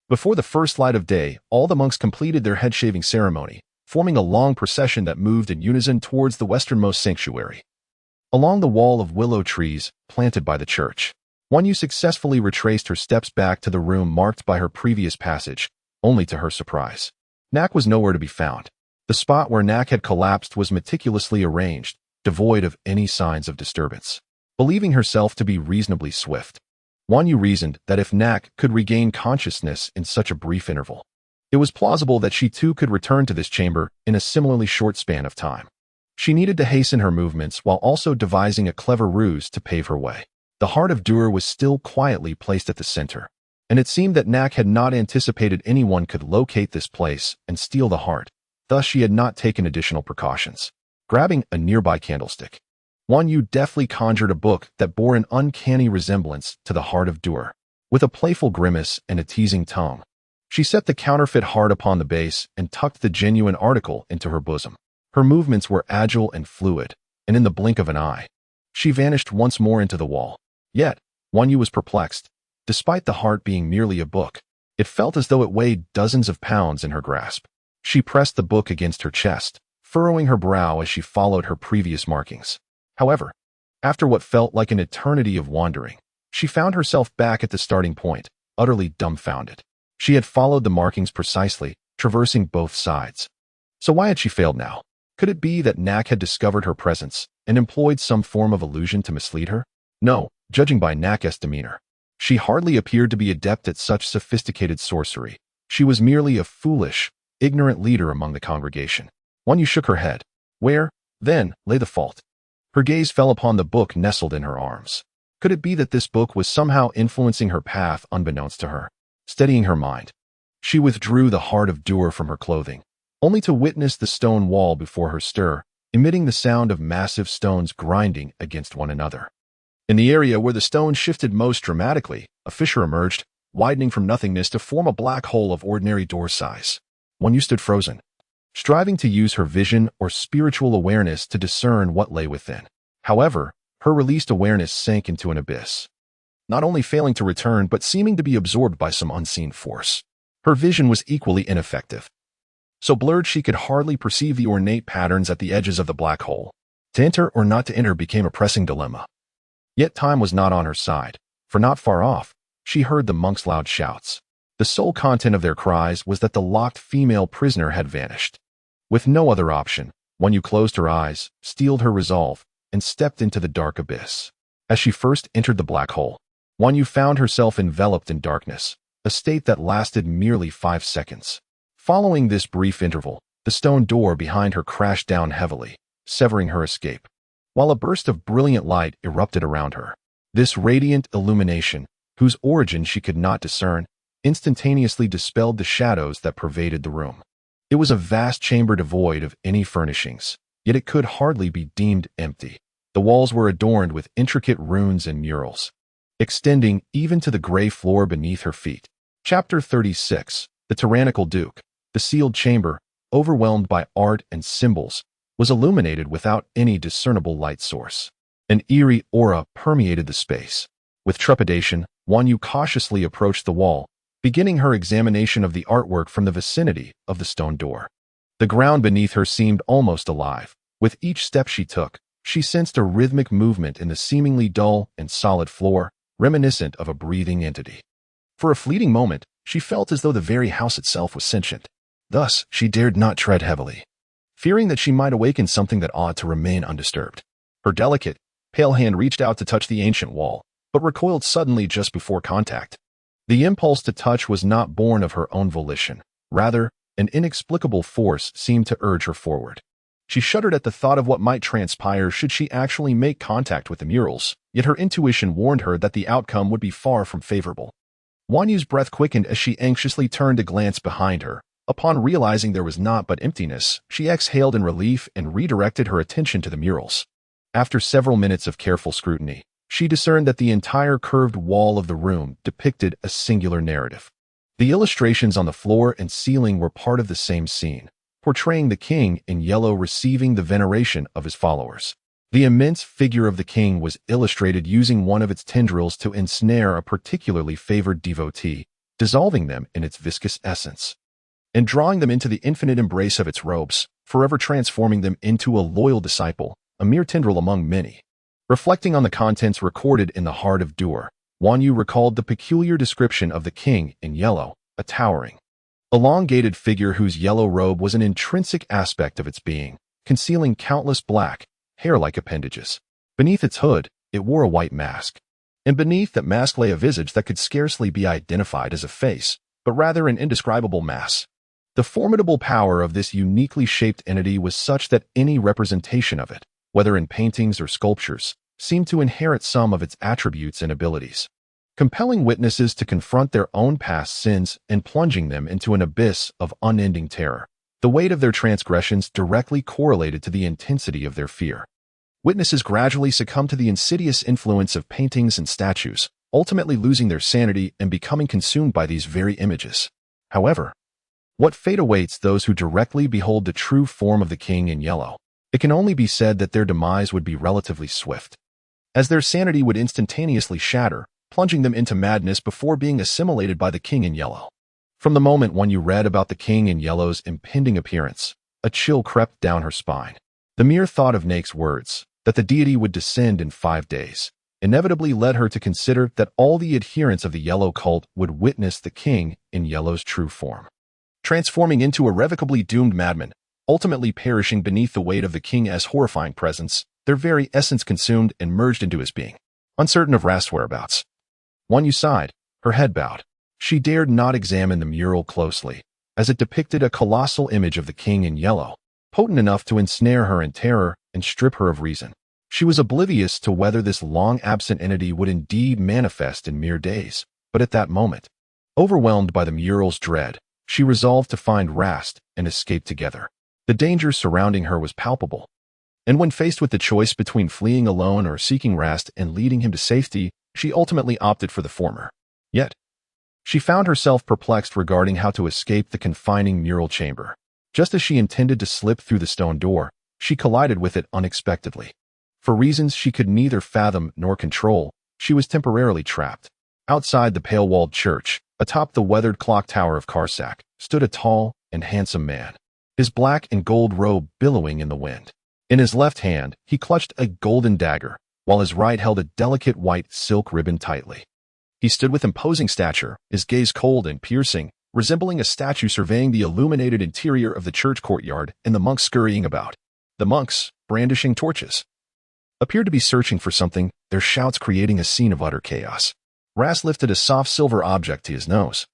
Before the first light of day, all the monks completed their head-shaving ceremony, forming a long procession that moved in unison towards the westernmost sanctuary. Along the wall of willow trees planted by the church, Wan Yu successfully retraced her steps back to the room marked by her previous passage, only to her surprise, Nak was nowhere to be found. The spot where Nak had collapsed was meticulously arranged, devoid of any signs of disturbance. Believing herself to be reasonably swift, Wan Yu reasoned that if Nak could regain consciousness in such a brief interval, it was plausible that she too could return to this chamber in a similarly short span of time. She needed to hasten her movements while also devising a clever ruse to pave her way. The heart of Dur was still quietly placed at the center, and it seemed that Nak had not anticipated anyone could locate this place and steal the heart. Thus she had not taken additional precautions. Grabbing a nearby candlestick, Wan Yu deftly conjured a book that bore an uncanny resemblance to the heart of Dur. With a playful grimace and a teasing tone, she set the counterfeit heart upon the base and tucked the genuine article into her bosom. Her movements were agile and fluid, and in the blink of an eye, she vanished once more into the wall. Yet, Wan Yu was perplexed. Despite the heart being merely a book, it felt as though it weighed dozens of pounds in her grasp. She pressed the book against her chest, furrowing her brow as she followed her previous markings. However, After what felt like an eternity of wandering, she found herself back at the starting point, utterly dumbfounded. She had followed the markings precisely, traversing both sides. So why had she failed now? Could it be that Nak had discovered her presence and employed some form of illusion to mislead her? No, judging by Nak's demeanor. She hardly appeared to be adept at such sophisticated sorcery. She was merely a foolish, ignorant leader among the congregation. Wanyu shook her head. Where, then, lay the fault? Her gaze fell upon the book nestled in her arms. Could it be that this book was somehow influencing her path unbeknownst to her? Steadying her mind, she withdrew the heart of Dur from her clothing, only to witness the stone wall before her stir, emitting the sound of massive stones grinding against one another. In the area where the stones shifted most dramatically, a fissure emerged, widening from nothingness to form a black hole of ordinary door size. Wanyu stood frozen, striving to use her vision or spiritual awareness to discern what lay within. However, her released awareness sank into an abyss, not only failing to return but seeming to be absorbed by some unseen force. Her vision was equally ineffective, so blurred she could hardly perceive the ornate patterns at the edges of the black hole. To enter or not to enter became a pressing dilemma. Yet time was not on her side, for not far off, she heard the monks' loud shouts. The sole content of their cries was that the locked female prisoner had vanished. With no other option, Wanyu closed her eyes, steeled her resolve, and stepped into the dark abyss. As she first entered the black hole, Wanyu found herself enveloped in darkness, a state that lasted merely 5 seconds. Following this brief interval, the stone door behind her crashed down heavily, severing her escape, while a burst of brilliant light erupted around her. This radiant illumination, whose origin she could not discern, instantaneously dispelled the shadows that pervaded the room. It was a vast chamber devoid of any furnishings, yet it could hardly be deemed empty. The walls were adorned with intricate runes and murals, extending even to the gray floor beneath her feet. Chapter 36. The Tyrannical Duke. The sealed chamber, overwhelmed by art and symbols, was illuminated without any discernible light source. An eerie aura permeated the space. With trepidation, Wanyu cautiously approached the wall, beginning her examination of the artwork from the vicinity of the stone door. The ground beneath her seemed almost alive. With each step she took, she sensed a rhythmic movement in the seemingly dull and solid floor, reminiscent of a breathing entity. For a fleeting moment, she felt as though the very house itself was sentient. Thus, she dared not tread heavily, fearing that she might awaken something that ought to remain undisturbed. Her delicate, pale hand reached out to touch the ancient wall, but recoiled suddenly just before contact. The impulse to touch was not born of her own volition. Rather, an inexplicable force seemed to urge her forward. She shuddered at the thought of what might transpire should she actually make contact with the murals, yet her intuition warned her that the outcome would be far from favorable. Wanyu's breath quickened as she anxiously turned to glance behind her. Upon realizing there was naught but emptiness, she exhaled in relief and redirected her attention to the murals. After several minutes of careful scrutiny, she discerned that the entire curved wall of the room depicted a singular narrative. The illustrations on the floor and ceiling were part of the same scene, portraying the king in yellow receiving the veneration of his followers. The immense figure of the king was illustrated using one of its tendrils to ensnare a particularly favored devotee, dissolving them in its viscous essence, and drawing them into the infinite embrace of its robes, forever transforming them into a loyal disciple, a mere tendril among many. Reflecting on the contents recorded in the heart of Dur, Wanyu recalled the peculiar description of the king in yellow, a towering, elongated figure whose yellow robe was an intrinsic aspect of its being, concealing countless black, hair-like appendages. Beneath its hood, it wore a white mask, and beneath that mask lay a visage that could scarcely be identified as a face, but rather an indescribable mass. The formidable power of this uniquely shaped entity was such that any representation of it, whether in paintings or sculptures, seemed to inherit some of its attributes and abilities, compelling witnesses to confront their own past sins and plunging them into an abyss of unending terror. The weight of their transgressions directly correlated to the intensity of their fear. Witnesses gradually succumbed to the insidious influence of paintings and statues, ultimately losing their sanity and becoming consumed by these very images. However, what fate awaits those who directly behold the true form of the king in yellow? It can only be said that their demise would be relatively swift, as their sanity would instantaneously shatter, plunging them into madness before being assimilated by the king in yellow. From the moment Wanyu read about the king in yellow's impending appearance, a chill crept down her spine. The mere thought of Nake's words, that the deity would descend in 5 days, inevitably led her to consider that all the adherents of the Yellow cult would witness the king in Yellow's true form, transforming into irrevocably doomed madmen, ultimately perishing beneath the weight of the king's horrifying presence, their very essence consumed and merged into his being. Uncertain of Rast's whereabouts, Wanyu sighed, her head bowed. She dared not examine the mural closely, as it depicted a colossal image of the king in yellow, potent enough to ensnare her in terror and strip her of reason. She was oblivious to whether this long-absent entity would indeed manifest in mere days, but at that moment, overwhelmed by the mural's dread, she resolved to find Rast and escape together. The danger surrounding her was palpable, and when faced with the choice between fleeing alone or seeking Rast and leading him to safety, she ultimately opted for the former. Yet, she found herself perplexed regarding how to escape the confining mural chamber. Just as she intended to slip through the stone door, she collided with it unexpectedly. For reasons she could neither fathom nor control, she was temporarily trapped. Outside the pale-walled church, atop the weathered clock tower of Karsak, stood a tall and handsome man, his black and gold robe billowing in the wind. In his left hand, he clutched a golden dagger, while his right held a delicate white silk ribbon tightly. He stood with imposing stature, his gaze cold and piercing, resembling a statue surveying the illuminated interior of the church courtyard and the monks scurrying about. The monks, brandishing torches, appeared to be searching for something, their shouts creating a scene of utter chaos. Rast lifted a soft silver object to his nose,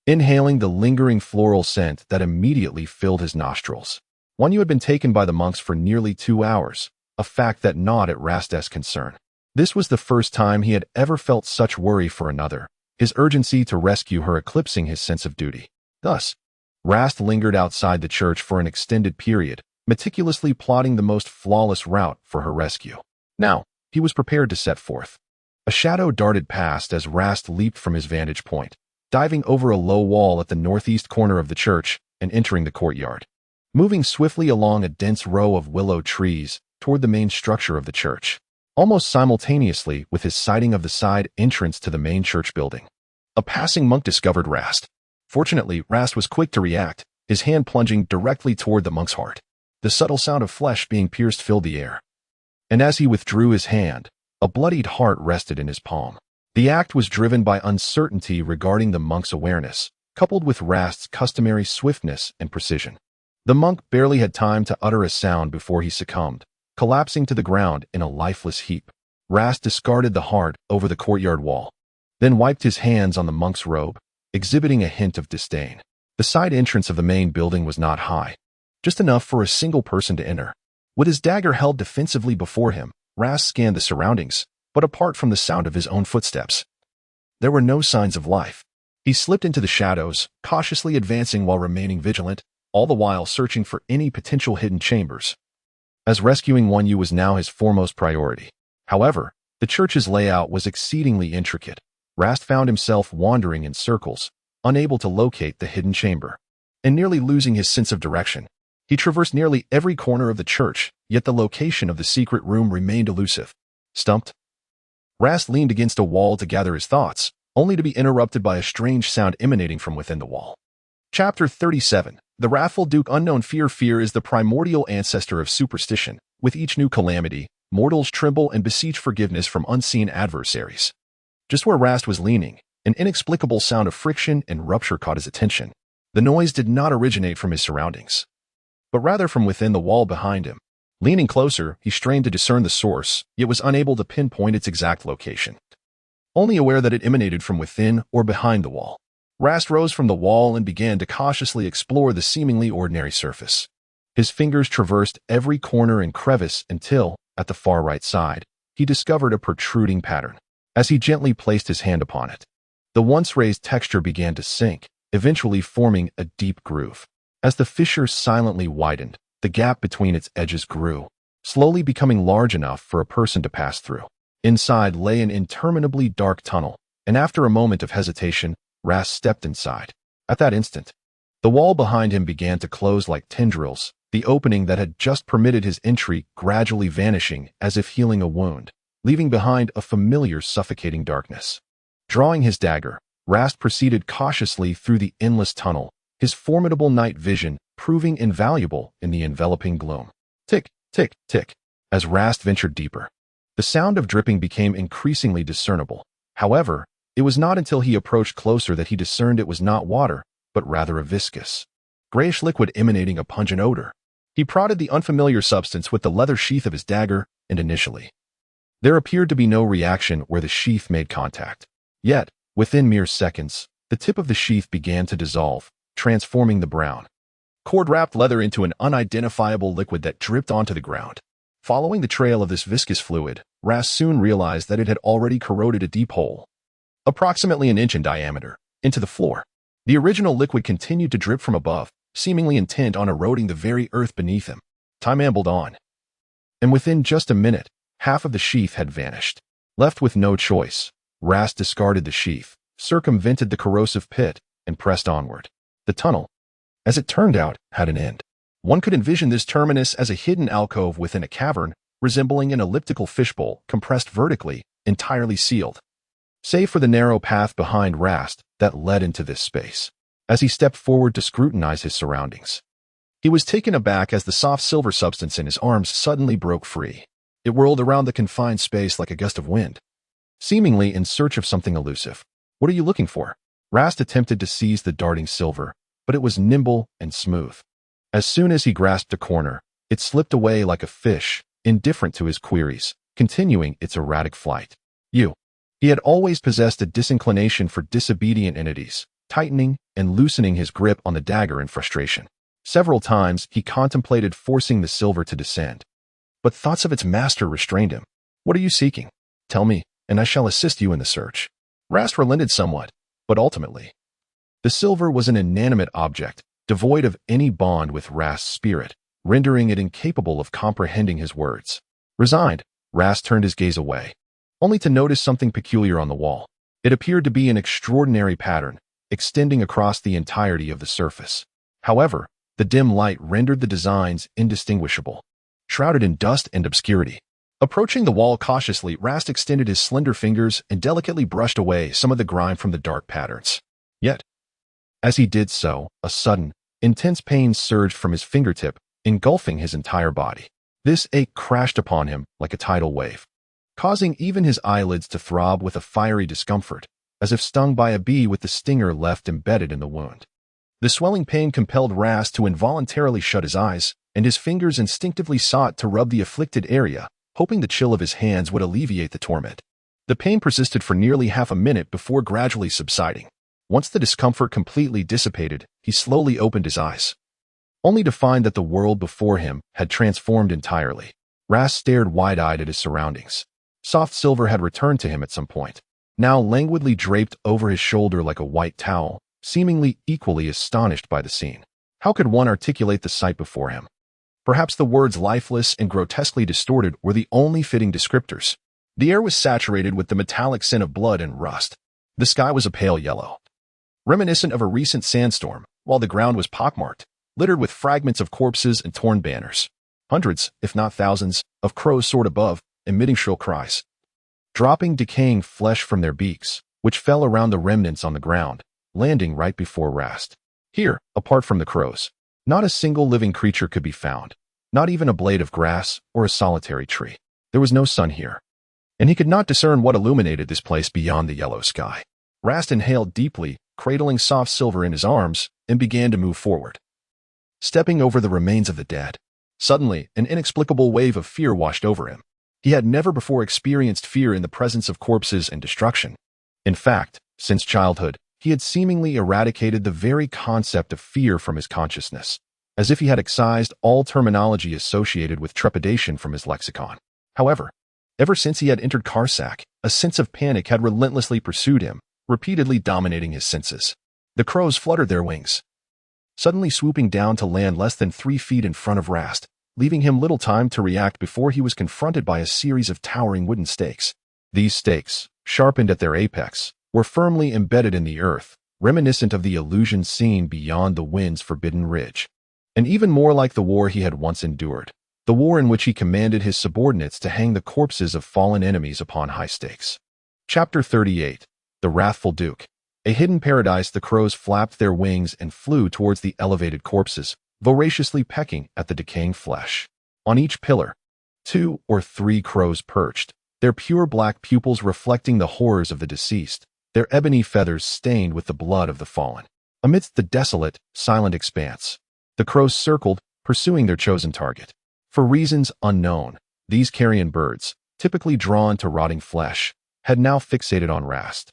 inhaling the lingering floral scent that immediately filled his nostrils. Wanyu had been taken by the monks for nearly 2 hours, a fact that gnawed at Rast's concern. This was the first time he had ever felt such worry for another, his urgency to rescue her eclipsing his sense of duty. Thus, Rast lingered outside the church for an extended period, meticulously plotting the most flawless route for her rescue. Now, he was prepared to set forth. A shadow darted past as Rast leaped from his vantage point, diving over a low wall at the northeast corner of the church and entering the courtyard. Moving swiftly along a dense row of willow trees toward the main structure of the church, almost simultaneously with his sighting of the side entrance to the main church building. A passing monk discovered Rast. Fortunately, Rast was quick to react, his hand plunging directly toward the monk's heart. The subtle sound of flesh being pierced filled the air, and as he withdrew his hand, a bloodied heart rested in his palm. The act was driven by uncertainty regarding the monk's awareness, coupled with Rast's customary swiftness and precision. The monk barely had time to utter a sound before he succumbed, collapsing to the ground in a lifeless heap. Rast discarded the heart over the courtyard wall, then wiped his hands on the monk's robe, exhibiting a hint of disdain. The side entrance of the main building was not high, just enough for a single person to enter. With his dagger held defensively before him, Rast scanned the surroundings, but apart from the sound of his own footsteps, there were no signs of life. He slipped into the shadows, cautiously advancing while remaining vigilant, all the while searching for any potential hidden chambers, as rescuing Wanyu was now his foremost priority. However, the church's layout was exceedingly intricate. Rast found himself wandering in circles, unable to locate the hidden chamber, and nearly losing his sense of direction. He traversed nearly every corner of the church, yet the location of the secret room remained elusive. Stumped, Rast leaned against a wall to gather his thoughts, only to be interrupted by a strange sound emanating from within the wall. Chapter 37. The Wrathful Duke. Unknown fear. Fear is the primordial ancestor of superstition. With each new calamity, mortals tremble and beseech forgiveness from unseen adversaries. Just where Rast was leaning, an inexplicable sound of friction and rupture caught his attention. The noise did not originate from his surroundings, but rather from within the wall behind him. Leaning closer, he strained to discern the source, yet was unable to pinpoint its exact location. Only aware that it emanated from within or behind the wall, Rast rose from the wall and began to cautiously explore the seemingly ordinary surface. His fingers traversed every corner and crevice until, at the far right side, he discovered a protruding pattern. As he gently placed his hand upon it, the once raised texture began to sink, eventually forming a deep groove. As the fissure silently widened, the gap between its edges grew, slowly becoming large enough for a person to pass through. Inside lay an interminably dark tunnel, and after a moment of hesitation, Rast stepped inside. At that instant, the wall behind him began to close like tendrils, the opening that had just permitted his entry gradually vanishing as if healing a wound, leaving behind a familiar suffocating darkness. Drawing his dagger, Rast proceeded cautiously through the endless tunnel, his formidable night vision proving invaluable in the enveloping gloom. Tick, tick, tick. as Rast ventured deeper. The sound of dripping became increasingly discernible. However, it was not until he approached closer that he discerned it was not water, but rather a viscous, grayish liquid emanating a pungent odor. He prodded the unfamiliar substance with the leather sheath of his dagger, and initially, there appeared to be no reaction where the sheath made contact. Yet, within mere seconds, the tip of the sheath began to dissolve, transforming the brown, cord-wrapped leather into an unidentifiable liquid that dripped onto the ground. Following the trail of this viscous fluid, Rast soon realized that it had already corroded a deep hole, approximately an inch in diameter, into the floor. The original liquid continued to drip from above, seemingly intent on eroding the very earth beneath him. Time ambled on, and within just a minute, half of the sheath had vanished. Left with no choice, Rast discarded the sheath, circumvented the corrosive pit, and pressed onward. The tunnel, as it turned out, had an end. One could envision this terminus as a hidden alcove within a cavern, resembling an elliptical fishbowl compressed vertically, entirely sealed, save for the narrow path behind Rast that led into this space. As he stepped forward to scrutinize his surroundings, he was taken aback as the soft silver substance in his arms suddenly broke free. It whirled around the confined space like a gust of wind, seemingly in search of something elusive. "What are you looking for?" Rast attempted to seize the darting silver, but it was nimble and smooth. As soon as he grasped a corner, it slipped away like a fish, indifferent to his queries, continuing its erratic flight. He had always possessed a disinclination for disobedient entities, tightening and loosening his grip on the dagger in frustration. Several times he contemplated forcing the silver to descend, but thoughts of its master restrained him. "What are you seeking? Tell me, and I shall assist you in the search." Rast relented somewhat, but ultimately, the silver was an inanimate object, devoid of any bond with Rast's spirit, rendering it incapable of comprehending his words. Resigned, Rast turned his gaze away, only to notice something peculiar on the wall. It appeared to be an extraordinary pattern, extending across the entirety of the surface. However, the dim light rendered the designs indistinguishable, shrouded in dust and obscurity. Approaching the wall cautiously, Rast extended his slender fingers and delicately brushed away some of the grime from the dark patterns. Yet, as he did so, a sudden, intense pain surged from his fingertip, engulfing his entire body. This ache crashed upon him like a tidal wave, causing even his eyelids to throb with a fiery discomfort, as if stung by a bee with the stinger left embedded in the wound. The swelling pain compelled Rast to involuntarily shut his eyes, and his fingers instinctively sought to rub the afflicted area, hoping the chill of his hands would alleviate the torment. The pain persisted for nearly half a minute before gradually subsiding. Once the discomfort completely dissipated, he slowly opened his eyes, only to find that the world before him had transformed entirely. Rast stared wide-eyed at his surroundings. Soft silver had returned to him at some point, now languidly draped over his shoulder like a white towel, seemingly equally astonished by the scene. How could one articulate the sight before him? Perhaps the words lifeless and grotesquely distorted were the only fitting descriptors. The air was saturated with the metallic scent of blood and rust. The sky was a pale yellow, reminiscent of a recent sandstorm, while the ground was pockmarked, littered with fragments of corpses and torn banners. Hundreds, if not thousands, of crows soared above, emitting shrill cries, dropping decaying flesh from their beaks, which fell around the remnants on the ground, landing right before Rast. Here, apart from the crows, not a single living creature could be found, not even a blade of grass or a solitary tree. There was no sun here, and he could not discern what illuminated this place beyond the yellow sky. Rast inhaled deeply, cradling soft silver in his arms, and began to move forward, stepping over the remains of the dead. Suddenly, an inexplicable wave of fear washed over him. He had never before experienced fear in the presence of corpses and destruction. In fact, since childhood, he had seemingly eradicated the very concept of fear from his consciousness, as if he had excised all terminology associated with trepidation from his lexicon. However, ever since he had entered Karsak, a sense of panic had relentlessly pursued him, repeatedly dominating his senses. The crows fluttered their wings, suddenly swooping down to land less than 3 feet in front of Rast, leaving him little time to react before he was confronted by a series of towering wooden stakes. These stakes, sharpened at their apex, were firmly embedded in the earth, reminiscent of the illusion seen beyond the wind's forbidden ridge, and even more like the war he had once endured, the war in which he commanded his subordinates to hang the corpses of fallen enemies upon high stakes. Chapter 38. The Wrathful Duke. A hidden paradise. The crows flapped their wings and flew towards the elevated corpses, voraciously pecking at the decaying flesh. On each pillar, 2 or 3 crows perched, their pure black pupils reflecting the horrors of the deceased, their ebony feathers stained with the blood of the fallen. Amidst the desolate, silent expanse, the crows circled, pursuing their chosen target. For reasons unknown, these carrion birds, typically drawn to rotting flesh, had now fixated on Rast,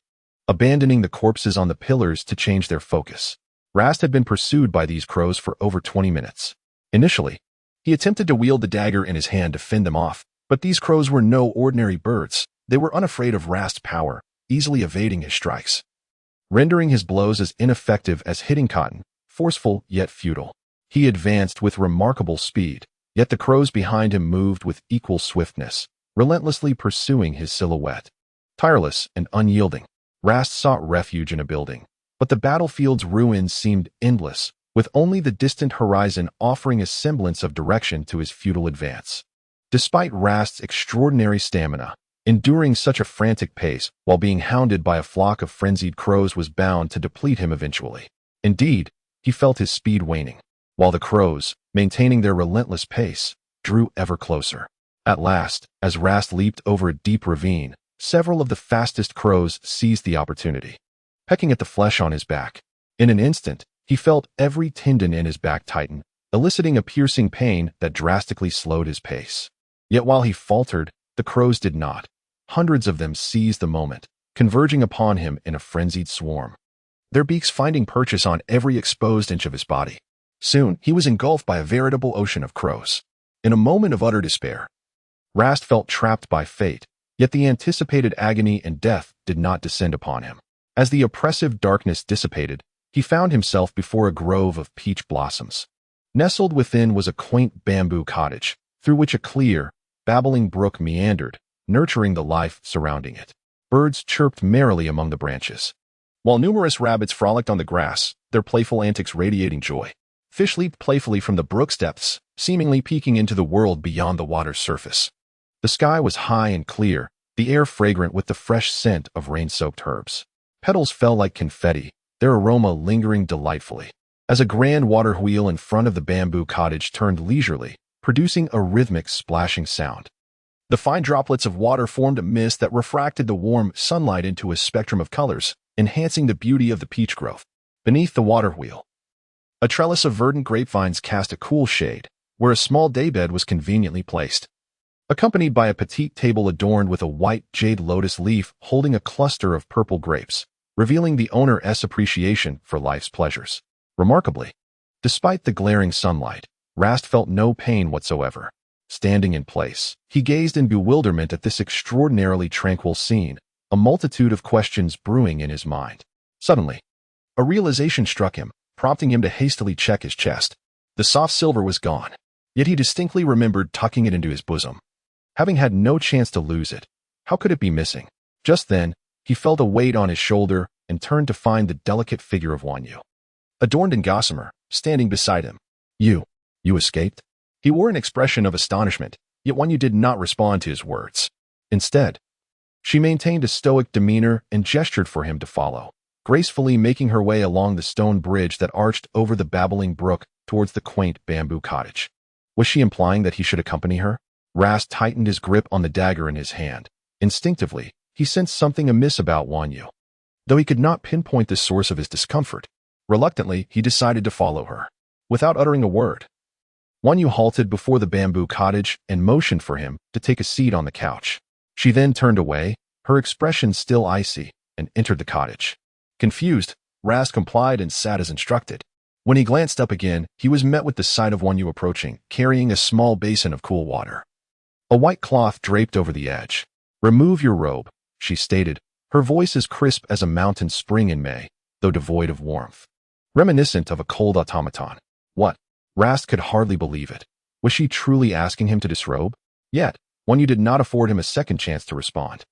abandoning the corpses on the pillars to change their focus. Rast had been pursued by these crows for over 20 minutes. Initially, he attempted to wield the dagger in his hand to fend them off, but these crows were no ordinary birds. They were unafraid of Rast's power, easily evading his strikes, rendering his blows as ineffective as hitting cotton, forceful yet futile. He advanced with remarkable speed, yet the crows behind him moved with equal swiftness, relentlessly pursuing his silhouette. Tireless and unyielding, Rast sought refuge in a building, but the battlefield's ruins seemed endless, with only the distant horizon offering a semblance of direction to his futile advance. Despite Rast's extraordinary stamina, enduring such a frantic pace while being hounded by a flock of frenzied crows was bound to deplete him eventually. Indeed, he felt his speed waning, while the crows, maintaining their relentless pace, drew ever closer. At last, as Rast leaped over a deep ravine, several of the fastest crows seized the opportunity, pecking at the flesh on his back. In an instant, he felt every tendon in his back tighten, eliciting a piercing pain that drastically slowed his pace. Yet while he faltered, the crows did not. Hundreds of them seized the moment, converging upon him in a frenzied swarm, their beaks finding purchase on every exposed inch of his body. Soon, he was engulfed by a veritable ocean of crows. In a moment of utter despair, Rast felt trapped by fate, yet the anticipated agony and death did not descend upon him. As the oppressive darkness dissipated, he found himself before a grove of peach blossoms. Nestled within was a quaint bamboo cottage, through which a clear, babbling brook meandered, nurturing the life surrounding it. Birds chirped merrily among the branches, while numerous rabbits frolicked on the grass, their playful antics radiating joy. Fish leaped playfully from the brook's depths, seemingly peeking into the world beyond the water's surface. The sky was high and clear, the air fragrant with the fresh scent of rain-soaked herbs. Petals fell like confetti, their aroma lingering delightfully, as a grand water wheel in front of the bamboo cottage turned leisurely, producing a rhythmic splashing sound. The fine droplets of water formed a mist that refracted the warm sunlight into a spectrum of colors, enhancing the beauty of the peach grove. Beneath the water wheel, a trellis of verdant grapevines cast a cool shade, where a small daybed was conveniently placed, accompanied by a petite table adorned with a white jade lotus leaf holding a cluster of purple grapes, revealing the owner's appreciation for life's pleasures. Remarkably, despite the glaring sunlight, Rast felt no pain whatsoever. Standing in place, he gazed in bewilderment at this extraordinarily tranquil scene, a multitude of questions brewing in his mind. Suddenly, a realization struck him, prompting him to hastily check his chest. The soft silver was gone, yet he distinctly remembered tucking it into his bosom. Having had no chance to lose it, how could it be missing? Just then, he felt a weight on his shoulder and turned to find the delicate figure of Wanyu, adorned in gossamer, standing beside him. You escaped? He wore an expression of astonishment, yet Wanyu did not respond to his words. Instead, she maintained a stoic demeanor and gestured for him to follow, gracefully making her way along the stone bridge that arched over the babbling brook towards the quaint bamboo cottage. Was she implying that he should accompany her? Rast tightened his grip on the dagger in his hand. Instinctively, he sensed something amiss about Wanyu, though he could not pinpoint the source of his discomfort. Reluctantly, he decided to follow her. Without uttering a word, Wanyu halted before the bamboo cottage and motioned for him to take a seat on the couch. She then turned away, her expression still icy, and entered the cottage. Confused, Rast complied and sat as instructed. When he glanced up again, he was met with the sight of Wanyu approaching, carrying a small basin of cool water. A white cloth draped over the edge. "Remove your robe," she stated, her voice as crisp as a mountain spring in May, though devoid of warmth, reminiscent of a cold automaton. What? Rast could hardly believe it. Was she truly asking him to disrobe? Yet, Wanyu did not afford him a second chance to respond.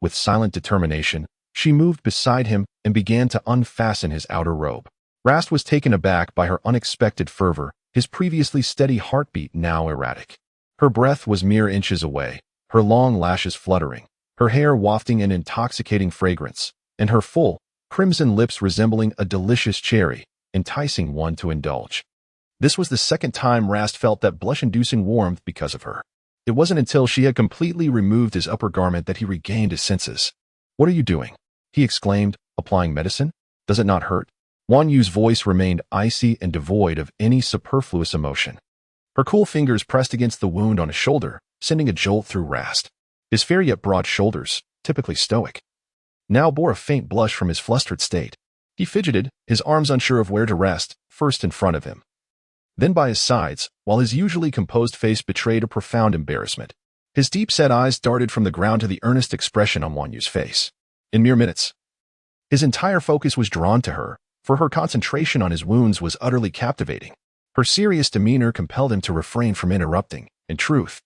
With silent determination, she moved beside him and began to unfasten his outer robe. Rast was taken aback by her unexpected fervor, his previously steady heartbeat now erratic. Her breath was mere inches away, her long lashes fluttering, her hair wafting an intoxicating fragrance, and her full, crimson lips resembling a delicious cherry, enticing one to indulge. This was the second time Rast felt that blush-inducing warmth because of her. It wasn't until she had completely removed his upper garment that he regained his senses. "What are you doing?" he exclaimed, applying medicine. "Does it not hurt?" Wan Yu's voice remained icy and devoid of any superfluous emotion. Her cool fingers pressed against the wound on his shoulder, sending a jolt through Rast. His fair yet broad shoulders, typically stoic, now bore a faint blush from his flustered state. He fidgeted, his arms unsure of where to rest, first in front of him, then by his sides, while his usually composed face betrayed a profound embarrassment. His deep-set eyes darted from the ground to the earnest expression on Wan Yu's face. In mere minutes, his entire focus was drawn to her, for her concentration on his wounds was utterly captivating. Her serious demeanor compelled him to refrain from interrupting. In truth,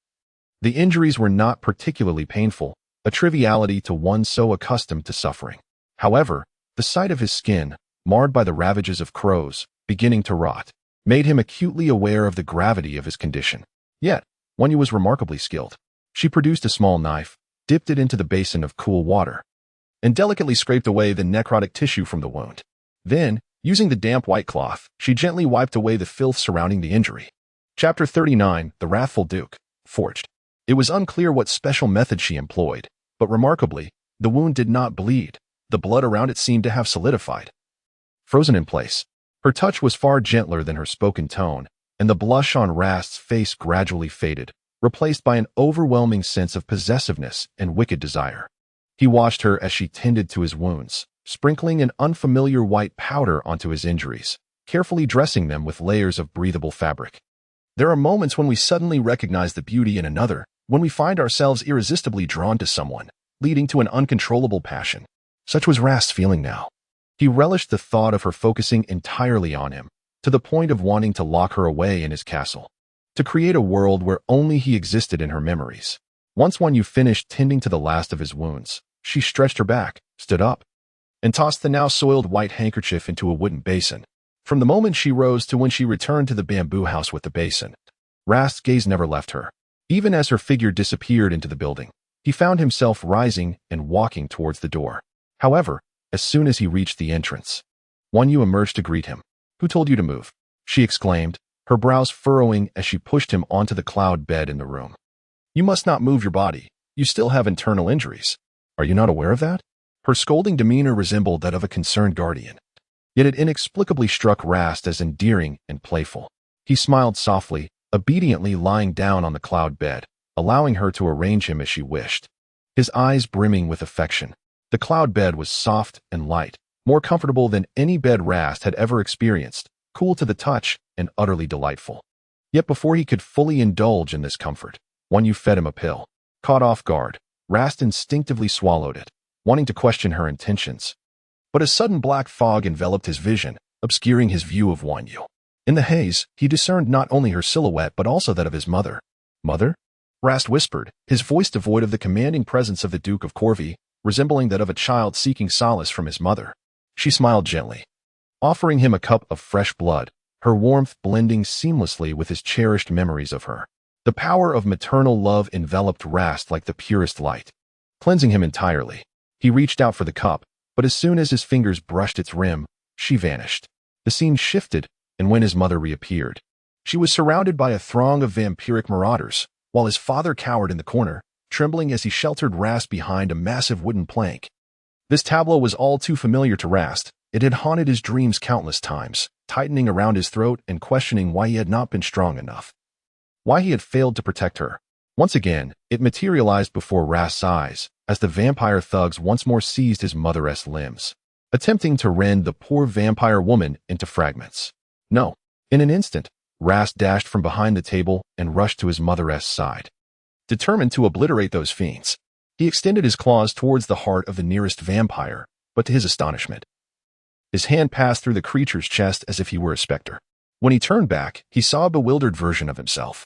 the injuries were not particularly painful, a triviality to one so accustomed to suffering. However, the sight of his skin, marred by the ravages of crows, beginning to rot, made him acutely aware of the gravity of his condition. Yet, Wan Yu was remarkably skilled. She produced a small knife, dipped it into the basin of cool water, and delicately scraped away the necrotic tissue from the wound. Then, using the damp white cloth, she gently wiped away the filth surrounding the injury. Chapter 39, The Wrathful Duke, Forged. It was unclear what special method she employed, but remarkably, the wound did not bleed. The blood around it seemed to have solidified, frozen in place. Her touch was far gentler than her spoken tone, and the blush on Rast's face gradually faded, replaced by an overwhelming sense of possessiveness and wicked desire. He watched her as she tended to his wounds, sprinkling an unfamiliar white powder onto his injuries, carefully dressing them with layers of breathable fabric. There are moments when we suddenly recognize the beauty in another, when we find ourselves irresistibly drawn to someone, leading to an uncontrollable passion. Such was Rast's feeling now. He relished the thought of her focusing entirely on him, to the point of wanting to lock her away in his castle, to create a world where only he existed in her memories. Once Wan Yu finished tending to the last of his wounds, she stretched her back, stood up, and tossed the now soiled white handkerchief into a wooden basin. From the moment she rose to when she returned to the bamboo house with the basin, Rast's gaze never left her. Even as her figure disappeared into the building, he found himself rising and walking towards the door. However, as soon as he reached the entrance, Wan Yu emerged to greet him. "Who told you to move?" she exclaimed, her brows furrowing as she pushed him onto the cloud bed in the room. "You must not move your body. You still have internal injuries. Are you not aware of that?" Her scolding demeanor resembled that of a concerned guardian. Yet it inexplicably struck Rast as endearing and playful. He smiled softly, obediently lying down on the cloud bed, allowing her to arrange him as she wished, his eyes brimming with affection. The cloud bed was soft and light, more comfortable than any bed Rast had ever experienced, cool to the touch and utterly delightful. Yet before he could fully indulge in this comfort, Wan Yu fed him a pill. Caught off guard, Rast instinctively swallowed it, wanting to question her intentions. But a sudden black fog enveloped his vision, obscuring his view of Wan Yu. In the haze, he discerned not only her silhouette but also that of his mother. "Mother?" Rast whispered, his voice devoid of the commanding presence of the Duke of Corvey, resembling that of a child seeking solace from his mother. She smiled gently, offering him a cup of fresh blood, her warmth blending seamlessly with his cherished memories of her. The power of maternal love enveloped Rast like the purest light, cleansing him entirely. He reached out for the cup, but as soon as his fingers brushed its rim, she vanished. The scene shifted, and when his mother reappeared, she was surrounded by a throng of vampiric marauders, while his father cowered in the corner, trembling as he sheltered Rast behind a massive wooden plank. This tableau was all too familiar to Rast. It had haunted his dreams countless times, tightening around his throat and questioning why he had not been strong enough, why he had failed to protect her. Once again, it materialized before Rast's eyes, as the vampire thugs once more seized his mother's limbs, attempting to rend the poor vampire woman into fragments. No. In an instant, Rast dashed from behind the table and rushed to his mother's side. Determined to obliterate those fiends, he extended his claws towards the heart of the nearest vampire, but to his astonishment, his hand passed through the creature's chest as if he were a specter. When he turned back, he saw a bewildered version of himself,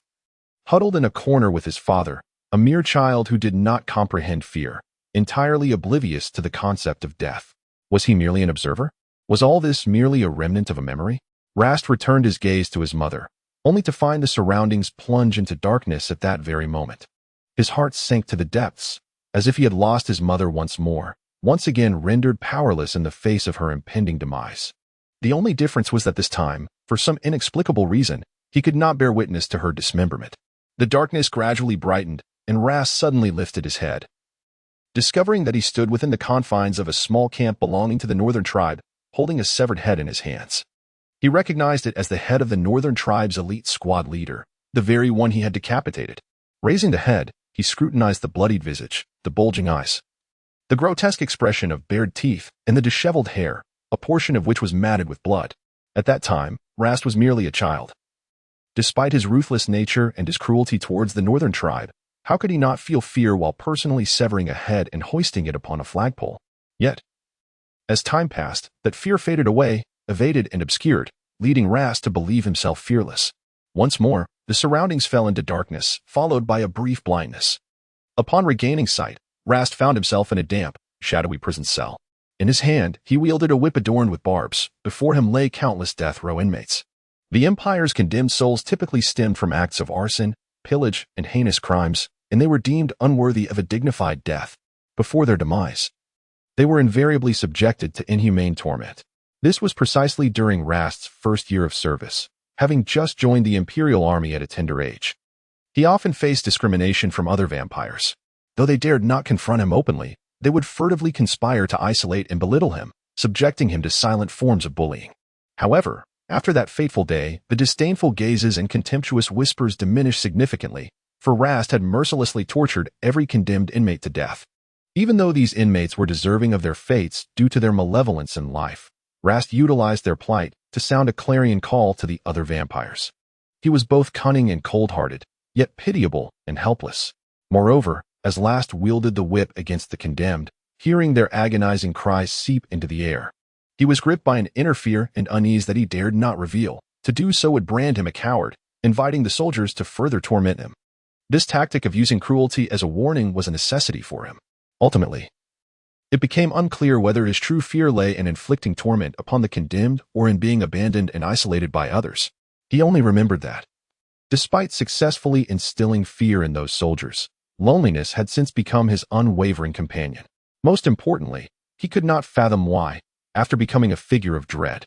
huddled in a corner with his father, a mere child who did not comprehend fear, entirely oblivious to the concept of death. Was he merely an observer? Was all this merely a remnant of a memory? Rast returned his gaze to his mother, only to find the surroundings plunge into darkness at that very moment. His heart sank to the depths, as if he had lost his mother once more, once again rendered powerless in the face of her impending demise. The only difference was that this time, for some inexplicable reason, he could not bear witness to her dismemberment. The darkness gradually brightened, and Rast suddenly lifted his head. Discovering that he stood within the confines of a small camp belonging to the northern tribe, holding a severed head in his hands. He recognized it as the head of the northern tribe's elite squad leader, the very one he had decapitated. Raising the head, he scrutinized the bloodied visage, the bulging eyes, the grotesque expression of bared teeth, and the disheveled hair, a portion of which was matted with blood. At that time, Rast was merely a child. Despite his ruthless nature and his cruelty towards the northern tribe, how could he not feel fear while personally severing a head and hoisting it upon a flagpole? Yet, as time passed, that fear faded away, evaded and obscured, leading Rast to believe himself fearless. Once more, the surroundings fell into darkness, followed by a brief blindness. Upon regaining sight, Rast found himself in a damp, shadowy prison cell. In his hand, he wielded a whip adorned with barbs. Before him lay countless death row inmates. The Empire's condemned souls typically stemmed from acts of arson, pillage, and heinous crimes, and they were deemed unworthy of a dignified death. Before their demise, they were invariably subjected to inhumane torment. This was precisely during Rast's first year of service, having just joined the Imperial Army at a tender age. He often faced discrimination from other vampires. Though they dared not confront him openly, they would furtively conspire to isolate and belittle him, subjecting him to silent forms of bullying. However, after that fateful day, the disdainful gazes and contemptuous whispers diminished significantly, for Rast had mercilessly tortured every condemned inmate to death. Even though these inmates were deserving of their fates due to their malevolence in life, Rast utilized their plight to sound a clarion call to the other vampires. He was both cunning and cold-hearted, yet pitiable and helpless. Moreover, as Rast wielded the whip against the condemned, hearing their agonizing cries seep into the air, he was gripped by an inner fear and unease that he dared not reveal. To do so would brand him a coward, inviting the soldiers to further torment him. This tactic of using cruelty as a warning was a necessity for him. Ultimately, it became unclear whether his true fear lay in inflicting torment upon the condemned or in being abandoned and isolated by others. He only remembered that, despite successfully instilling fear in those soldiers, loneliness had since become his unwavering companion. Most importantly, he could not fathom why, after becoming a figure of dread,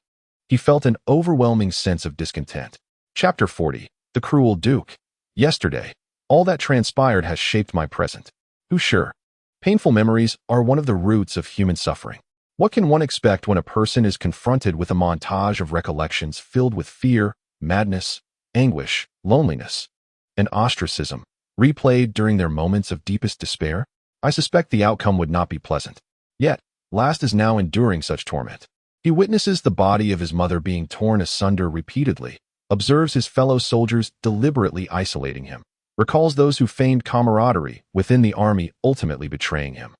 he felt an overwhelming sense of discontent. Chapter 40. The Cruel Duke. Yesterday, all that transpired has shaped my present. Who's sure? Painful memories are one of the roots of human suffering. What can one expect when a person is confronted with a montage of recollections filled with fear, madness, anguish, loneliness, and ostracism, replayed during their moments of deepest despair? I suspect the outcome would not be pleasant. Yet, Rast is now enduring such torment. He witnesses the body of his mother being torn asunder repeatedly, observes his fellow soldiers deliberately isolating him, recalls those who feigned camaraderie within the army ultimately betraying him,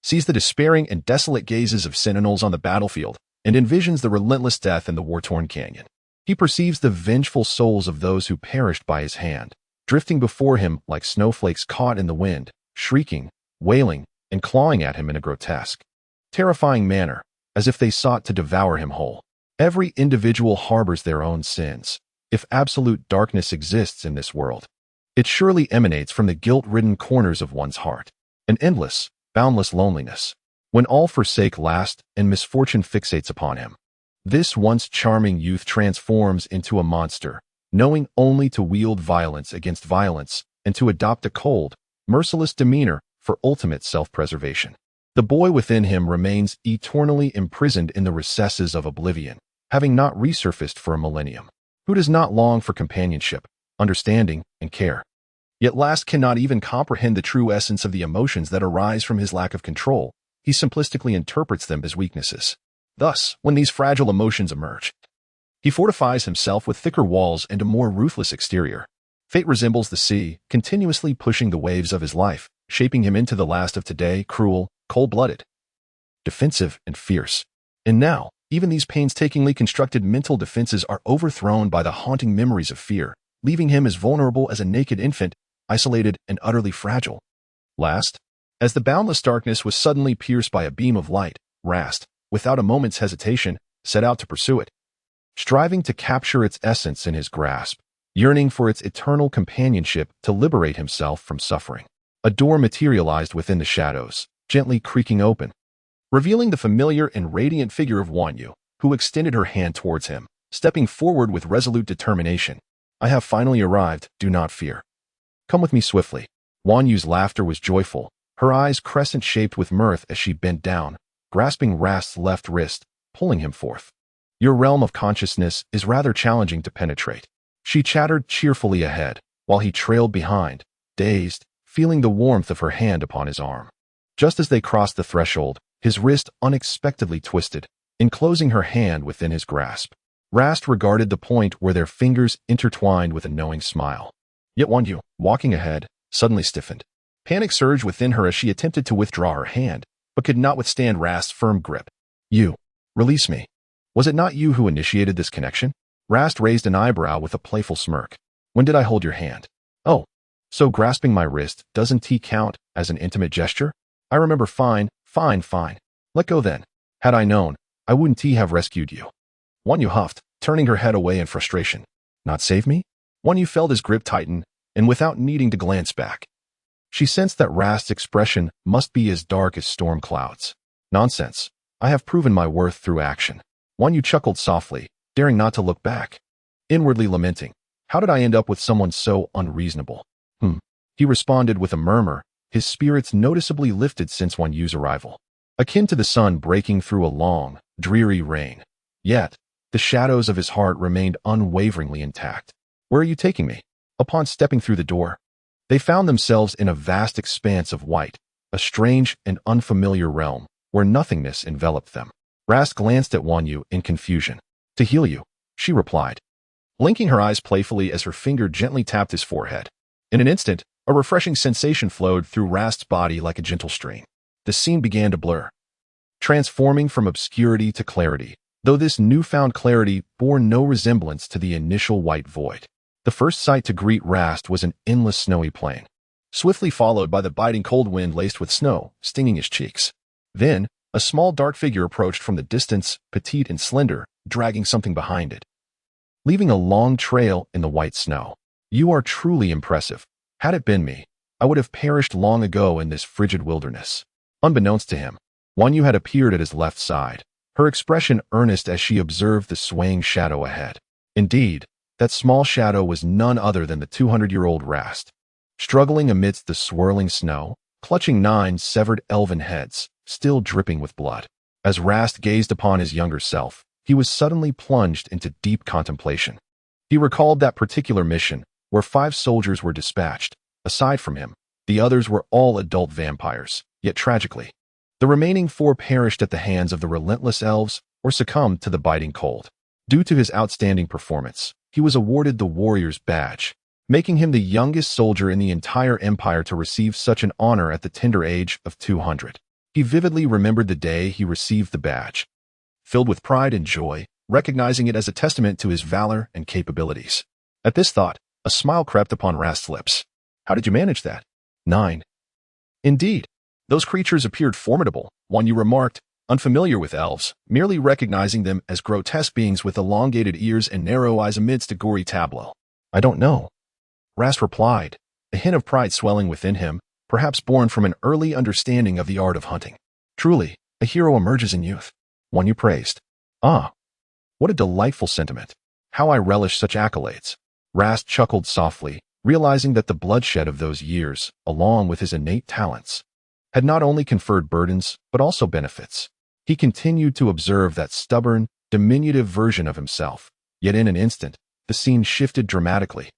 sees the despairing and desolate gazes of sentinels on the battlefield, and envisions the relentless death in the war-torn canyon. He perceives the vengeful souls of those who perished by his hand, drifting before him like snowflakes caught in the wind, shrieking, wailing, and clawing at him in a grotesque, terrifying manner, as if they sought to devour him whole. Every individual harbors their own sins. If absolute darkness exists in this world, it surely emanates from the guilt-ridden corners of one's heart. An endless, boundless loneliness, when all forsake last and misfortune fixates upon him. This once charming youth transforms into a monster, knowing only to wield violence against violence and to adopt a cold, merciless demeanor for ultimate self-preservation. The boy within him remains eternally imprisoned in the recesses of oblivion, having not resurfaced for a millennium. Who does not long for companionship, understanding, and care? Yet Rast cannot even comprehend the true essence of the emotions that arise from his lack of control. He simplistically interprets them as weaknesses. Thus, when these fragile emotions emerge, he fortifies himself with thicker walls and a more ruthless exterior. Fate resembles the sea, continuously pushing the waves of his life, shaping him into the last of today, cruel, cold-blooded, defensive, and fierce. And now, even these painstakingly constructed mental defenses are overthrown by the haunting memories of fear, leaving him as vulnerable as a naked infant, isolated and utterly fragile. Last, as the boundless darkness was suddenly pierced by a beam of light, Rast, without a moment's hesitation, set out to pursue it, striving to capture its essence in his grasp, yearning for its eternal companionship to liberate himself from suffering. A door materialized within the shadows, gently creaking open, revealing the familiar and radiant figure of Wanyu, who extended her hand towards him, stepping forward with resolute determination. I have finally arrived, do not fear. Come with me swiftly. Wan Yu's laughter was joyful, her eyes crescent-shaped with mirth as she bent down, grasping Rast's left wrist, pulling him forth. Your realm of consciousness is rather challenging to penetrate. She chattered cheerfully ahead, while he trailed behind, dazed, feeling the warmth of her hand upon his arm. Just as they crossed the threshold, his wrist unexpectedly twisted, enclosing her hand within his grasp. Rast regarded the point where their fingers intertwined with a knowing smile. Yet Wan Yu, walking ahead, suddenly stiffened. Panic surged within her as she attempted to withdraw her hand, but could not withstand Rast's firm grip. You, release me. Was it not you who initiated this connection? Rast raised an eyebrow with a playful smirk. When did I hold your hand? Oh, so grasping my wrist doesn't count as an intimate gesture? I remember fine. Let go then. Had I known, I wouldn't have rescued you. Wan Yu huffed, turning her head away in frustration. Not save me? Wan Yu felt his grip tighten, and without needing to glance back, she sensed that Rast's expression must be as dark as storm clouds. Nonsense. I have proven my worth through action. Wan Yu chuckled softly, daring not to look back, inwardly lamenting. How did I end up with someone so unreasonable? He responded with a murmur, his spirits noticeably lifted since Wan Yu's arrival, akin to the sun breaking through a long, dreary rain. Yet, the shadows of his heart remained unwaveringly intact. Where are you taking me? Upon stepping through the door, they found themselves in a vast expanse of white, a strange and unfamiliar realm where nothingness enveloped them. Rast glanced at Wan Yu in confusion. To heal you, she replied, blinking her eyes playfully as her finger gently tapped his forehead. In an instant, a refreshing sensation flowed through Rast's body like a gentle stream. The scene began to blur, transforming from obscurity to clarity, though this newfound clarity bore no resemblance to the initial white void. The first sight to greet Rast was an endless snowy plain, swiftly followed by the biting cold wind laced with snow, stinging his cheeks. Then, a small dark figure approached from the distance, petite and slender, dragging something behind it, leaving a long trail in the white snow. You are truly impressive. Had it been me, I would have perished long ago in this frigid wilderness. Unbeknownst to him, Wan Yu had appeared at his left side, her expression earnest as she observed the swaying shadow ahead. Indeed, that small shadow was none other than the 200-year-old Rast, struggling amidst the swirling snow, clutching 9 severed elven heads, still dripping with blood. As Rast gazed upon his younger self, he was suddenly plunged into deep contemplation. He recalled that particular mission, where 5 soldiers were dispatched. Aside from him, the others were all adult vampires, yet tragically, the remaining 4 perished at the hands of the relentless elves or succumbed to the biting cold. Due to his outstanding performance, he was awarded the Warrior's Badge, making him the youngest soldier in the entire empire to receive such an honor at the tender age of 200. He vividly remembered the day he received the badge, filled with pride and joy, recognizing it as a testament to his valor and capabilities. At this thought, a smile crept upon Rast's lips. How did you manage that? 9. Indeed, those creatures appeared formidable, Wan Yu remarked, unfamiliar with elves, merely recognizing them as grotesque beings with elongated ears and narrow eyes amidst a gory tableau. I don't know, Rast replied, a hint of pride swelling within him, perhaps born from an early understanding of the art of hunting. Truly, a hero emerges in youth. Wan Yu praised. Ah, what a delightful sentiment. How I relish such accolades. Rast chuckled softly, realizing that the bloodshed of those years, along with his innate talents, had not only conferred burdens, but also benefits. He continued to observe that stubborn, diminutive version of himself, yet in an instant, the scene shifted dramatically,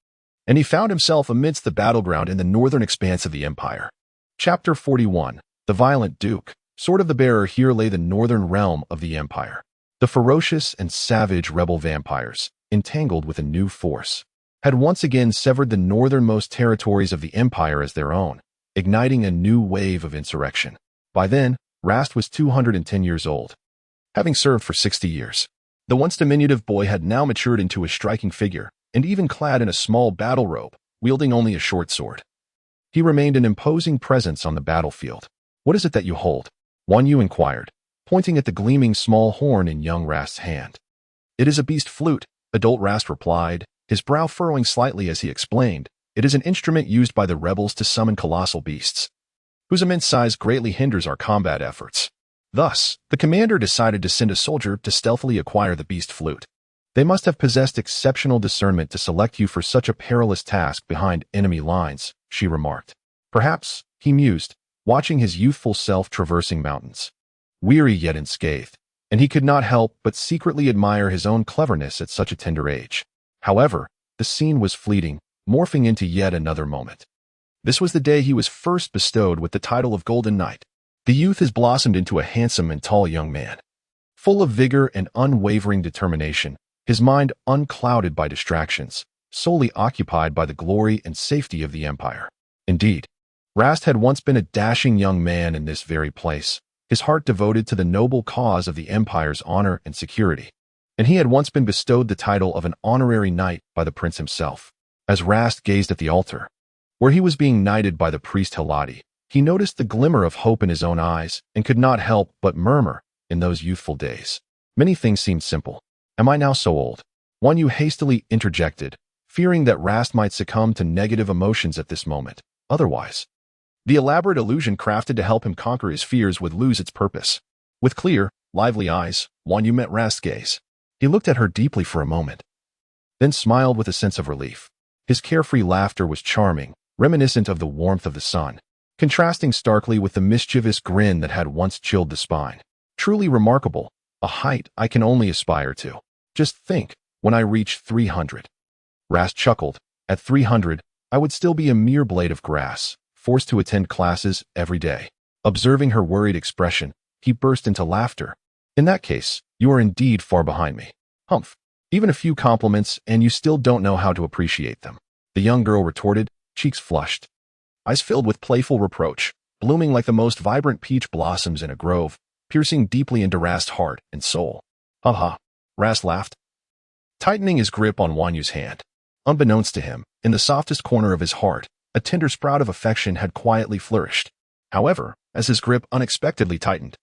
and he found himself amidst the battleground in the northern expanse of the empire. Chapter 41. The Violent Duke. Sword of the Bearer. Here lay the northern realm of the empire. The ferocious and savage rebel vampires, entangled with a new force, had once again severed the northernmost territories of the empire as their own, igniting a new wave of insurrection. By then, Rast was 210 years old, having served for 60 years. The once diminutive boy had now matured into a striking figure, and even clad in a small battle robe, wielding only a short sword. He remained an imposing presence on the battlefield. What is it that you hold? Wan Yu inquired, pointing at the gleaming small horn in young Rast's hand. It is a beast flute, adult Rast replied, his brow furrowing slightly as he explained. It is an instrument used by the rebels to summon colossal beasts, whose immense size greatly hinders our combat efforts. Thus, the commander decided to send a soldier to stealthily acquire the beast flute. They must have possessed exceptional discernment to select you for such a perilous task behind enemy lines, she remarked. Perhaps, he mused, watching his youthful self traversing mountains. Weary yet unscathed, and he could not help but secretly admire his own cleverness at such a tender age. However, the scene was fleeting, morphing into yet another moment. This was the day he was first bestowed with the title of Golden Knight. The youth has blossomed into a handsome and tall young man. Full of vigor and unwavering determination, his mind unclouded by distractions, solely occupied by the glory and safety of the Empire. Indeed, Rast had once been a dashing young man in this very place, his heart devoted to the noble cause of the Empire's honor and security. And he had once been bestowed the title of an honorary knight by the prince himself. As Rast gazed at the altar, where he was being knighted by the priest Hiladi, he noticed the glimmer of hope in his own eyes and could not help but murmur, in those youthful days, many things seemed simple. Am I now so old? Wanyu hastily interjected, fearing that Rast might succumb to negative emotions at this moment. Otherwise, the elaborate illusion crafted to help him conquer his fears would lose its purpose. With clear, lively eyes, Wanyu met Rast's gaze. He looked at her deeply for a moment, then smiled with a sense of relief. His carefree laughter was charming, reminiscent of the warmth of the sun, contrasting starkly with the mischievous grin that had once chilled the spine. Truly remarkable, a height I can only aspire to. Just think, when I reach 300. Rast chuckled. At 300, I would still be a mere blade of grass, forced to attend classes every day. Observing her worried expression, he burst into laughter. In that case, you are indeed far behind me. Humph. Even a few compliments and you still don't know how to appreciate them. The young girl retorted, cheeks flushed, eyes filled with playful reproach, blooming like the most vibrant peach blossoms in a grove, piercing deeply into Rast's heart and soul. Ha ha, Rast laughed, tightening his grip on Wanyu's hand. Unbeknownst to him, in the softest corner of his heart, a tender sprout of affection had quietly flourished. However, as his grip unexpectedly tightened,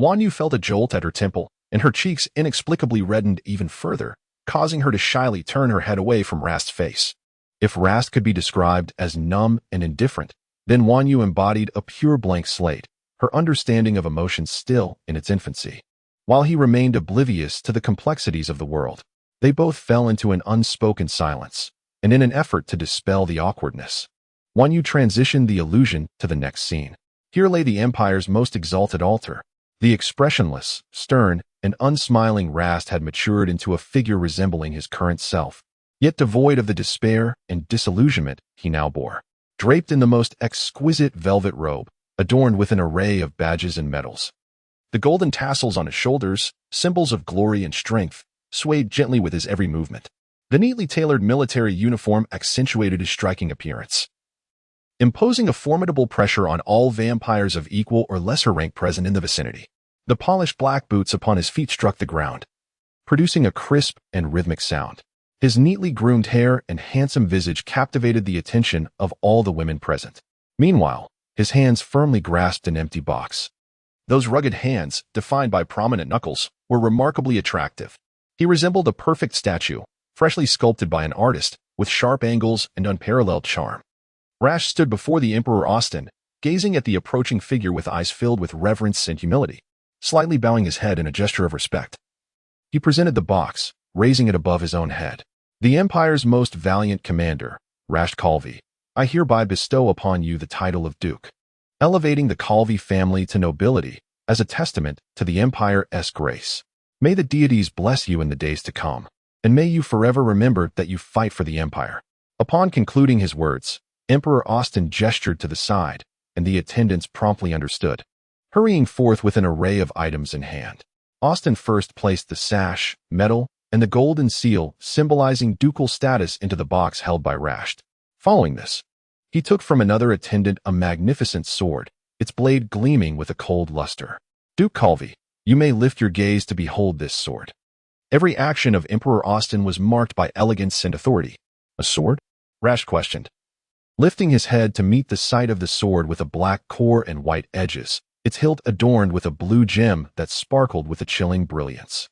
Wanyu felt a jolt at her temple, and her cheeks inexplicably reddened even further, causing her to shyly turn her head away from Rast's face. If Rast could be described as numb and indifferent, then Wanyu embodied a pure blank slate, her understanding of emotions still in its infancy. While he remained oblivious to the complexities of the world, they both fell into an unspoken silence, and in an effort to dispel the awkwardness, Wanyu transitioned the illusion to the next scene. Here lay the Empire's most exalted altar. The expressionless, stern, and unsmiling Rast had matured into a figure resembling his current self, yet devoid of the despair and disillusionment he now bore. Draped in the most exquisite velvet robe, adorned with an array of badges and medals, the golden tassels on his shoulders, symbols of glory and strength, swayed gently with his every movement. The neatly tailored military uniform accentuated his striking appearance, imposing a formidable pressure on all vampires of equal or lesser rank present in the vicinity. The polished black boots upon his feet struck the ground, producing a crisp and rhythmic sound. His neatly groomed hair and handsome visage captivated the attention of all the women present. Meanwhile, his hands firmly grasped an empty box. Those rugged hands, defined by prominent knuckles, were remarkably attractive. He resembled a perfect statue, freshly sculpted by an artist, with sharp angles and unparalleled charm. Rash stood before the Emperor Austin, gazing at the approaching figure with eyes filled with reverence and humility, slightly bowing his head in a gesture of respect. He presented the box, raising it above his own head. The Empire's most valiant commander, Rash Calvi, I hereby bestow upon you the title of Duke, elevating the Calvi family to nobility as a testament to the Empire's grace. May the deities bless you in the days to come, and may you forever remember that you fight for the Empire. Upon concluding his words, Emperor Austin gestured to the side, and the attendants promptly understood. Hurrying forth with an array of items in hand, Austin first placed the sash, medal, and the golden seal symbolizing ducal status into the box held by Rash. Following this, he took from another attendant a magnificent sword, its blade gleaming with a cold luster. Duke Calvi, you may lift your gaze to behold this sword. Every action of Emperor Austin was marked by elegance and authority. A sword? Rash questioned, lifting his head to meet the sight of the sword with a black core and white edges, its hilt adorned with a blue gem that sparkled with a chilling brilliance.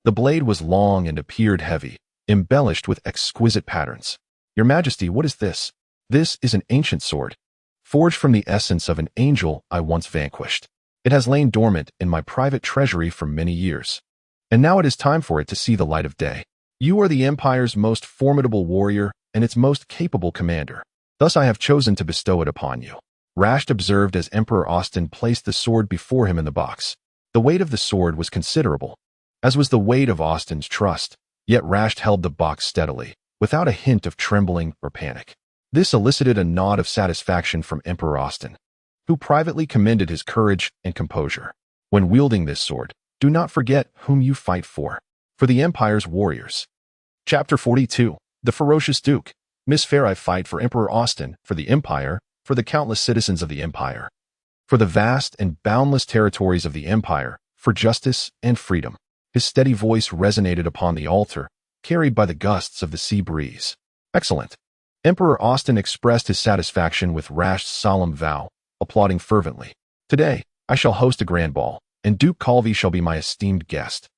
The blade was long and appeared heavy, embellished with exquisite patterns. Your Majesty, what is this? This is an ancient sword, forged from the essence of an angel I once vanquished. It has lain dormant in my private treasury for many years. And now it is time for it to see the light of day. You are the Empire's most formidable warrior and its most capable commander. Thus I have chosen to bestow it upon you." Rasht observed as Emperor Austin placed the sword before him in the box. The weight of the sword was considerable, as was the weight of Austin's trust, yet Rasht held the box steadily, without a hint of trembling or panic. This elicited a nod of satisfaction from Emperor Austin, who privately commended his courage and composure. When wielding this sword, do not forget whom you fight for the Empire's warriors. Chapter 42. The Ferocious Duke. Miss Fair, I fight for Emperor Austin, for the Empire, for the countless citizens of the Empire, for the vast and boundless territories of the Empire, for justice and freedom. His steady voice resonated upon the altar, carried by the gusts of the sea breeze. Excellent. Emperor Austin expressed his satisfaction with Rasht's solemn vow, applauding fervently. Today, I shall host a grand ball, and Duke Calvi shall be my esteemed guest.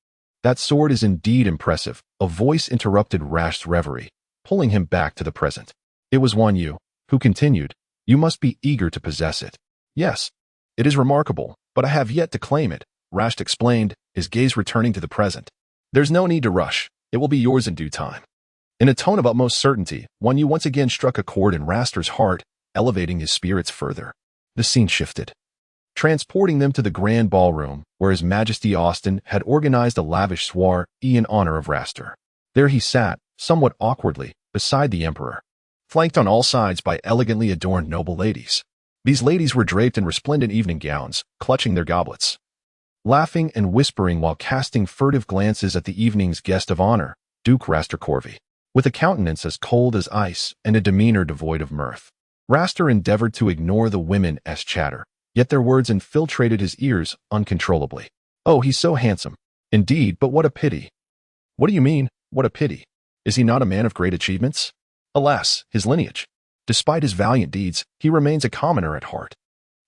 That sword is indeed impressive. A voice interrupted Rasht's reverie, pulling him back to the present. It was Wan Yu, who continued, "You must be eager to possess it." "Yes, it is remarkable, but I have yet to claim it," Rasht explained, his gaze returning to the present. "There's no need to rush. It will be yours in due time." In a tone of utmost certainty, Wan Yu once again struck a chord in Raster's heart, elevating his spirits further. The scene shifted, transporting them to the grand ballroom, where His Majesty Austin had organized a lavish soiree in honor of Raster. There he sat, somewhat awkwardly, beside the Emperor, flanked on all sides by elegantly adorned noble ladies. These ladies were draped in resplendent evening gowns, clutching their goblets, laughing and whispering while casting furtive glances at the evening's guest of honor, Duke Raster Corvi. With a countenance as cold as ice and a demeanor devoid of mirth, Raster endeavored to ignore the women's chatter, yet their words infiltrated his ears uncontrollably. "Oh, he's so handsome. Indeed, but what a pity." "What do you mean, what a pity? Is he not a man of great achievements?" "Alas, his lineage. Despite his valiant deeds, he remains a commoner at heart.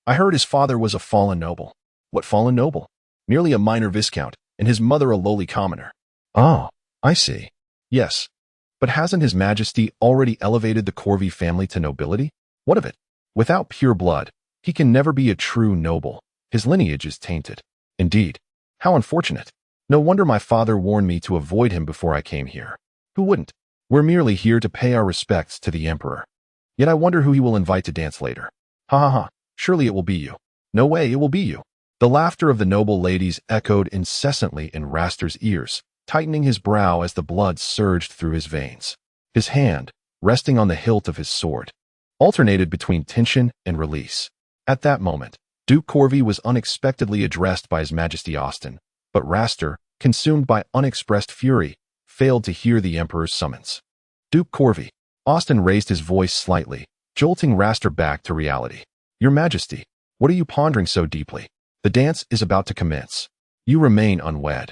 I heard his father was a fallen noble." "What fallen noble?" "Merely a minor viscount, and his mother a lowly commoner." "Oh, I see." "Yes. But hasn't His Majesty already elevated the Corvi family to nobility?" "What of it? Without pure blood, he can never be a true noble. His lineage is tainted." "Indeed. How unfortunate. No wonder my father warned me to avoid him before I came here." "Who wouldn't? We're merely here to pay our respects to the Emperor. Yet I wonder who he will invite to dance later." "Ha ha ha. Surely it will be you." "No way, it will be you." The laughter of the noble ladies echoed incessantly in Raster's ears, tightening his brow as the blood surged through his veins. His hand, resting on the hilt of his sword, alternated between tension and release. At that moment, Duke Corvi was unexpectedly addressed by His Majesty Austin, but Raster, consumed by unexpressed fury, failed to hear the Emperor's summons. "Duke Corvi." Austin raised his voice slightly, jolting Raster back to reality. "Your Majesty, what are you pondering so deeply? The dance is about to commence. You remain unwed.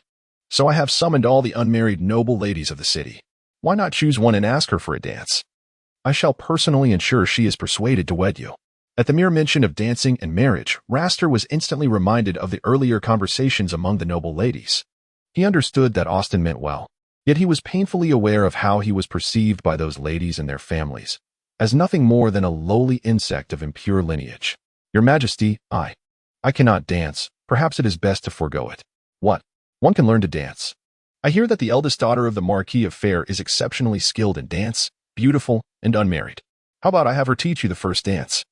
So I have summoned all the unmarried noble ladies of the city. Why not choose one and ask her for a dance? I shall personally ensure she is persuaded to wed you." At the mere mention of dancing and marriage, Raster was instantly reminded of the earlier conversations among the noble ladies. He understood that Austin meant well, yet he was painfully aware of how he was perceived by those ladies and their families, as nothing more than a lowly insect of impure lineage. "Your Majesty, I cannot dance. Perhaps it is best to forego it." "What? One can learn to dance. I hear that the eldest daughter of the Marquis of Fair is exceptionally skilled in dance, beautiful, and unmarried. How about I have her teach you the first dance?"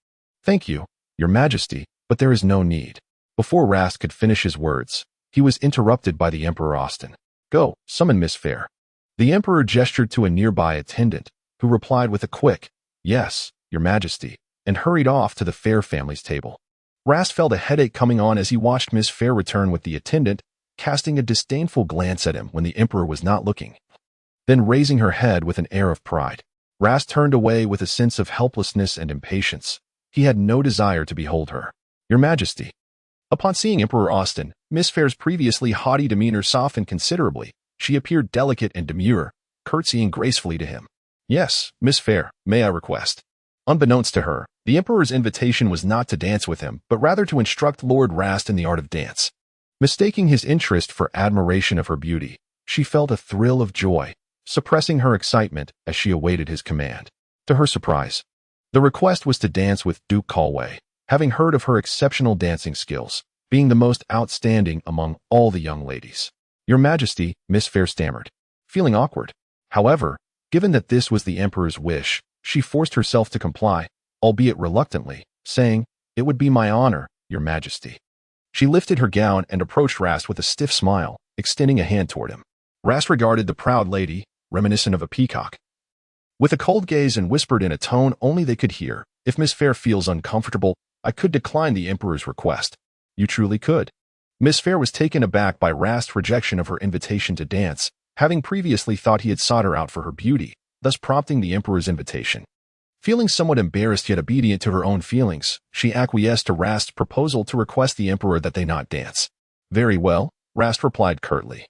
"Thank you, Your Majesty, but there is no need." Before Rast could finish his words, he was interrupted by the Emperor Austin. "Go, summon Miss Fair." The Emperor gestured to a nearby attendant, who replied with a quick, "Yes, Your Majesty," and hurried off to the Fair family's table. Rast felt a headache coming on as he watched Miss Fair return with the attendant, casting a disdainful glance at him when the Emperor was not looking. Then raising her head with an air of pride, Rast turned away with a sense of helplessness and impatience. He had no desire to behold her. "Your Majesty." Upon seeing Emperor Austin, Miss Fair's previously haughty demeanor softened considerably. She appeared delicate and demure, curtsying gracefully to him. "Yes, Miss Fair, may I request?" Unbeknownst to her, the Emperor's invitation was not to dance with him, but rather to instruct Lord Rast in the art of dance. Mistaking his interest for admiration of her beauty, she felt a thrill of joy, suppressing her excitement as she awaited his command. To her surprise, the request was to dance with Duke Calway, having heard of her exceptional dancing skills, being the most outstanding among all the young ladies. Your Majesty, Miss Fair stammered, feeling awkward. However, given that this was the Emperor's wish, she forced herself to comply, albeit reluctantly, saying, "It would be my honor, Your Majesty." She lifted her gown and approached Rast with a stiff smile, extending a hand toward him. Rast regarded the proud lady, reminiscent of a peacock, with a cold gaze and whispered in a tone only they could hear, "If Miss Fair feels uncomfortable, I could decline the Emperor's request." "You truly could." Miss Fair was taken aback by Rast's rejection of her invitation to dance, having previously thought he had sought her out for her beauty, thus prompting the Emperor's invitation. Feeling somewhat embarrassed yet obedient to her own feelings, she acquiesced to Rast's proposal to request the Emperor that they not dance. "Very well," Rast replied curtly,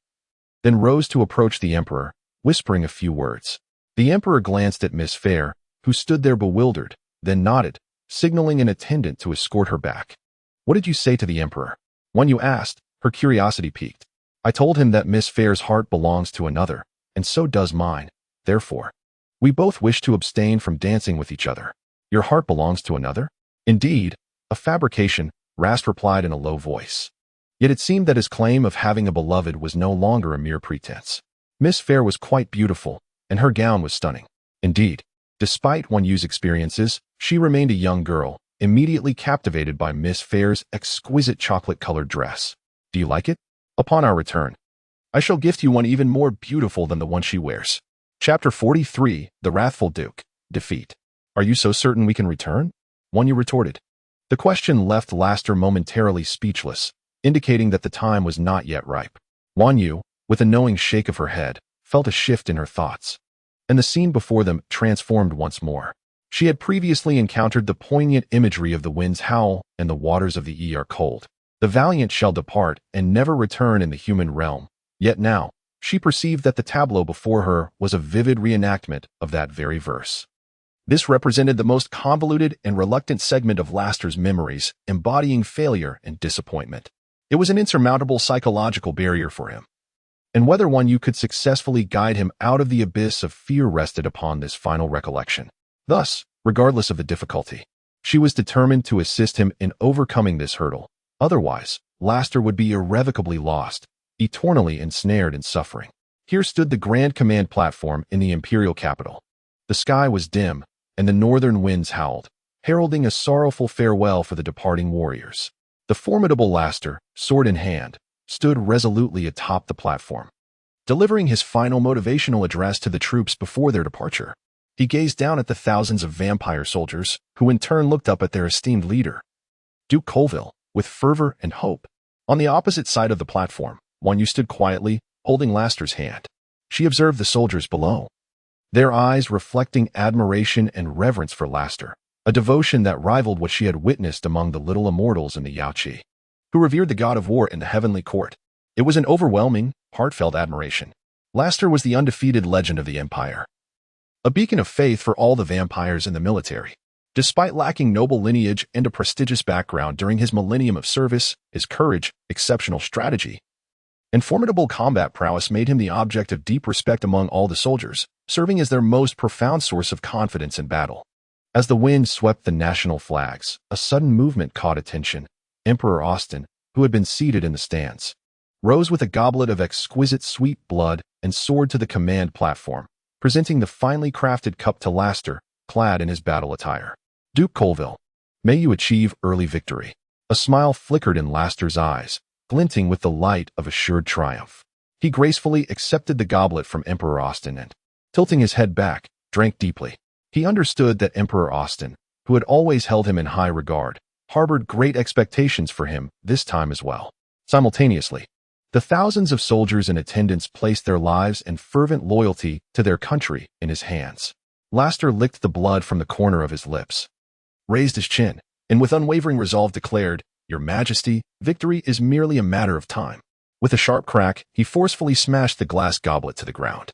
then rose to approach the Emperor, whispering a few words. The Emperor glanced at Miss Fair, who stood there bewildered, then nodded, signaling an attendant to escort her back. "What did you say to the Emperor?" When you asked, her curiosity piqued. "I told him that Miss Fair's heart belongs to another, and so does mine. Therefore, we both wish to abstain from dancing with each other." "Your heart belongs to another?" "Indeed, a fabrication," Rast replied in a low voice. Yet it seemed that his claim of having a beloved was no longer a mere pretense. Miss Fair was quite beautiful, and her gown was stunning. Indeed, despite Wan Yu's experiences, she remained a young girl, immediately captivated by Miss Fair's exquisite chocolate-colored dress. "Do you like it? Upon our return, I shall gift you one even more beautiful than the one she wears." Chapter 43, The Wrathful Duke, Defeat. "Are you so certain we can return?" Wan Yu retorted. The question left Laster momentarily speechless, indicating that the time was not yet ripe. Wan Yu, with a knowing shake of her head, felt a shift in her thoughts, and the scene before them transformed once more. She had previously encountered the poignant imagery of the wind's howl and the waters of the Yi are cold. The valiant shall depart and never return in the human realm. Yet now, she perceived that the tableau before her was a vivid reenactment of that very verse. This represented the most convoluted and reluctant segment of Laster's memories, embodying failure and disappointment. It was an insurmountable psychological barrier for him, and whether Wan Yu could successfully guide him out of the abyss of fear rested upon this final recollection. Thus, regardless of the difficulty, she was determined to assist him in overcoming this hurdle. Otherwise, Laster would be irrevocably lost, eternally ensnared in suffering. Here stood the Grand Command platform in the imperial capital. The sky was dim, and the northern winds howled, heralding a sorrowful farewell for the departing warriors. The formidable Laster, sword in hand, stood resolutely atop the platform, delivering his final motivational address to the troops before their departure. He gazed down at the thousands of vampire soldiers, who in turn looked up at their esteemed leader, Duke Colville, with fervor and hope. On the opposite side of the platform, Wan Yu stood quietly, holding Laster's hand. She observed the soldiers below, their eyes reflecting admiration and reverence for Laster, a devotion that rivaled what she had witnessed among the little immortals in the Yaoqi, who revered the god of war in the heavenly court. It was an overwhelming, heartfelt admiration. Laster was the undefeated legend of the Empire, a beacon of faith for all the vampires in the military. Despite lacking noble lineage and a prestigious background during his millennium of service, his courage, exceptional strategy, and formidable combat prowess made him the object of deep respect among all the soldiers, serving as their most profound source of confidence in battle. As the wind swept the national flags, a sudden movement caught attention. Emperor Austin, who had been seated in the stands, rose with a goblet of exquisite sweet blood and soared to the command platform, presenting the finely crafted cup to Laster, clad in his battle attire. "Duke Colville, may you achieve early victory." A smile flickered in Laster's eyes, glinting with the light of assured triumph. He gracefully accepted the goblet from Emperor Austin and, tilting his head back, drank deeply. He understood that Emperor Austin, who had always held him in high regard, harbored great expectations for him this time as well. Simultaneously, the thousands of soldiers in attendance placed their lives and fervent loyalty to their country in his hands. Laster licked the blood from the corner of his lips, raised his chin, and with unwavering resolve declared, "Your Majesty, victory is merely a matter of time." With a sharp crack, he forcefully smashed the glass goblet to the ground,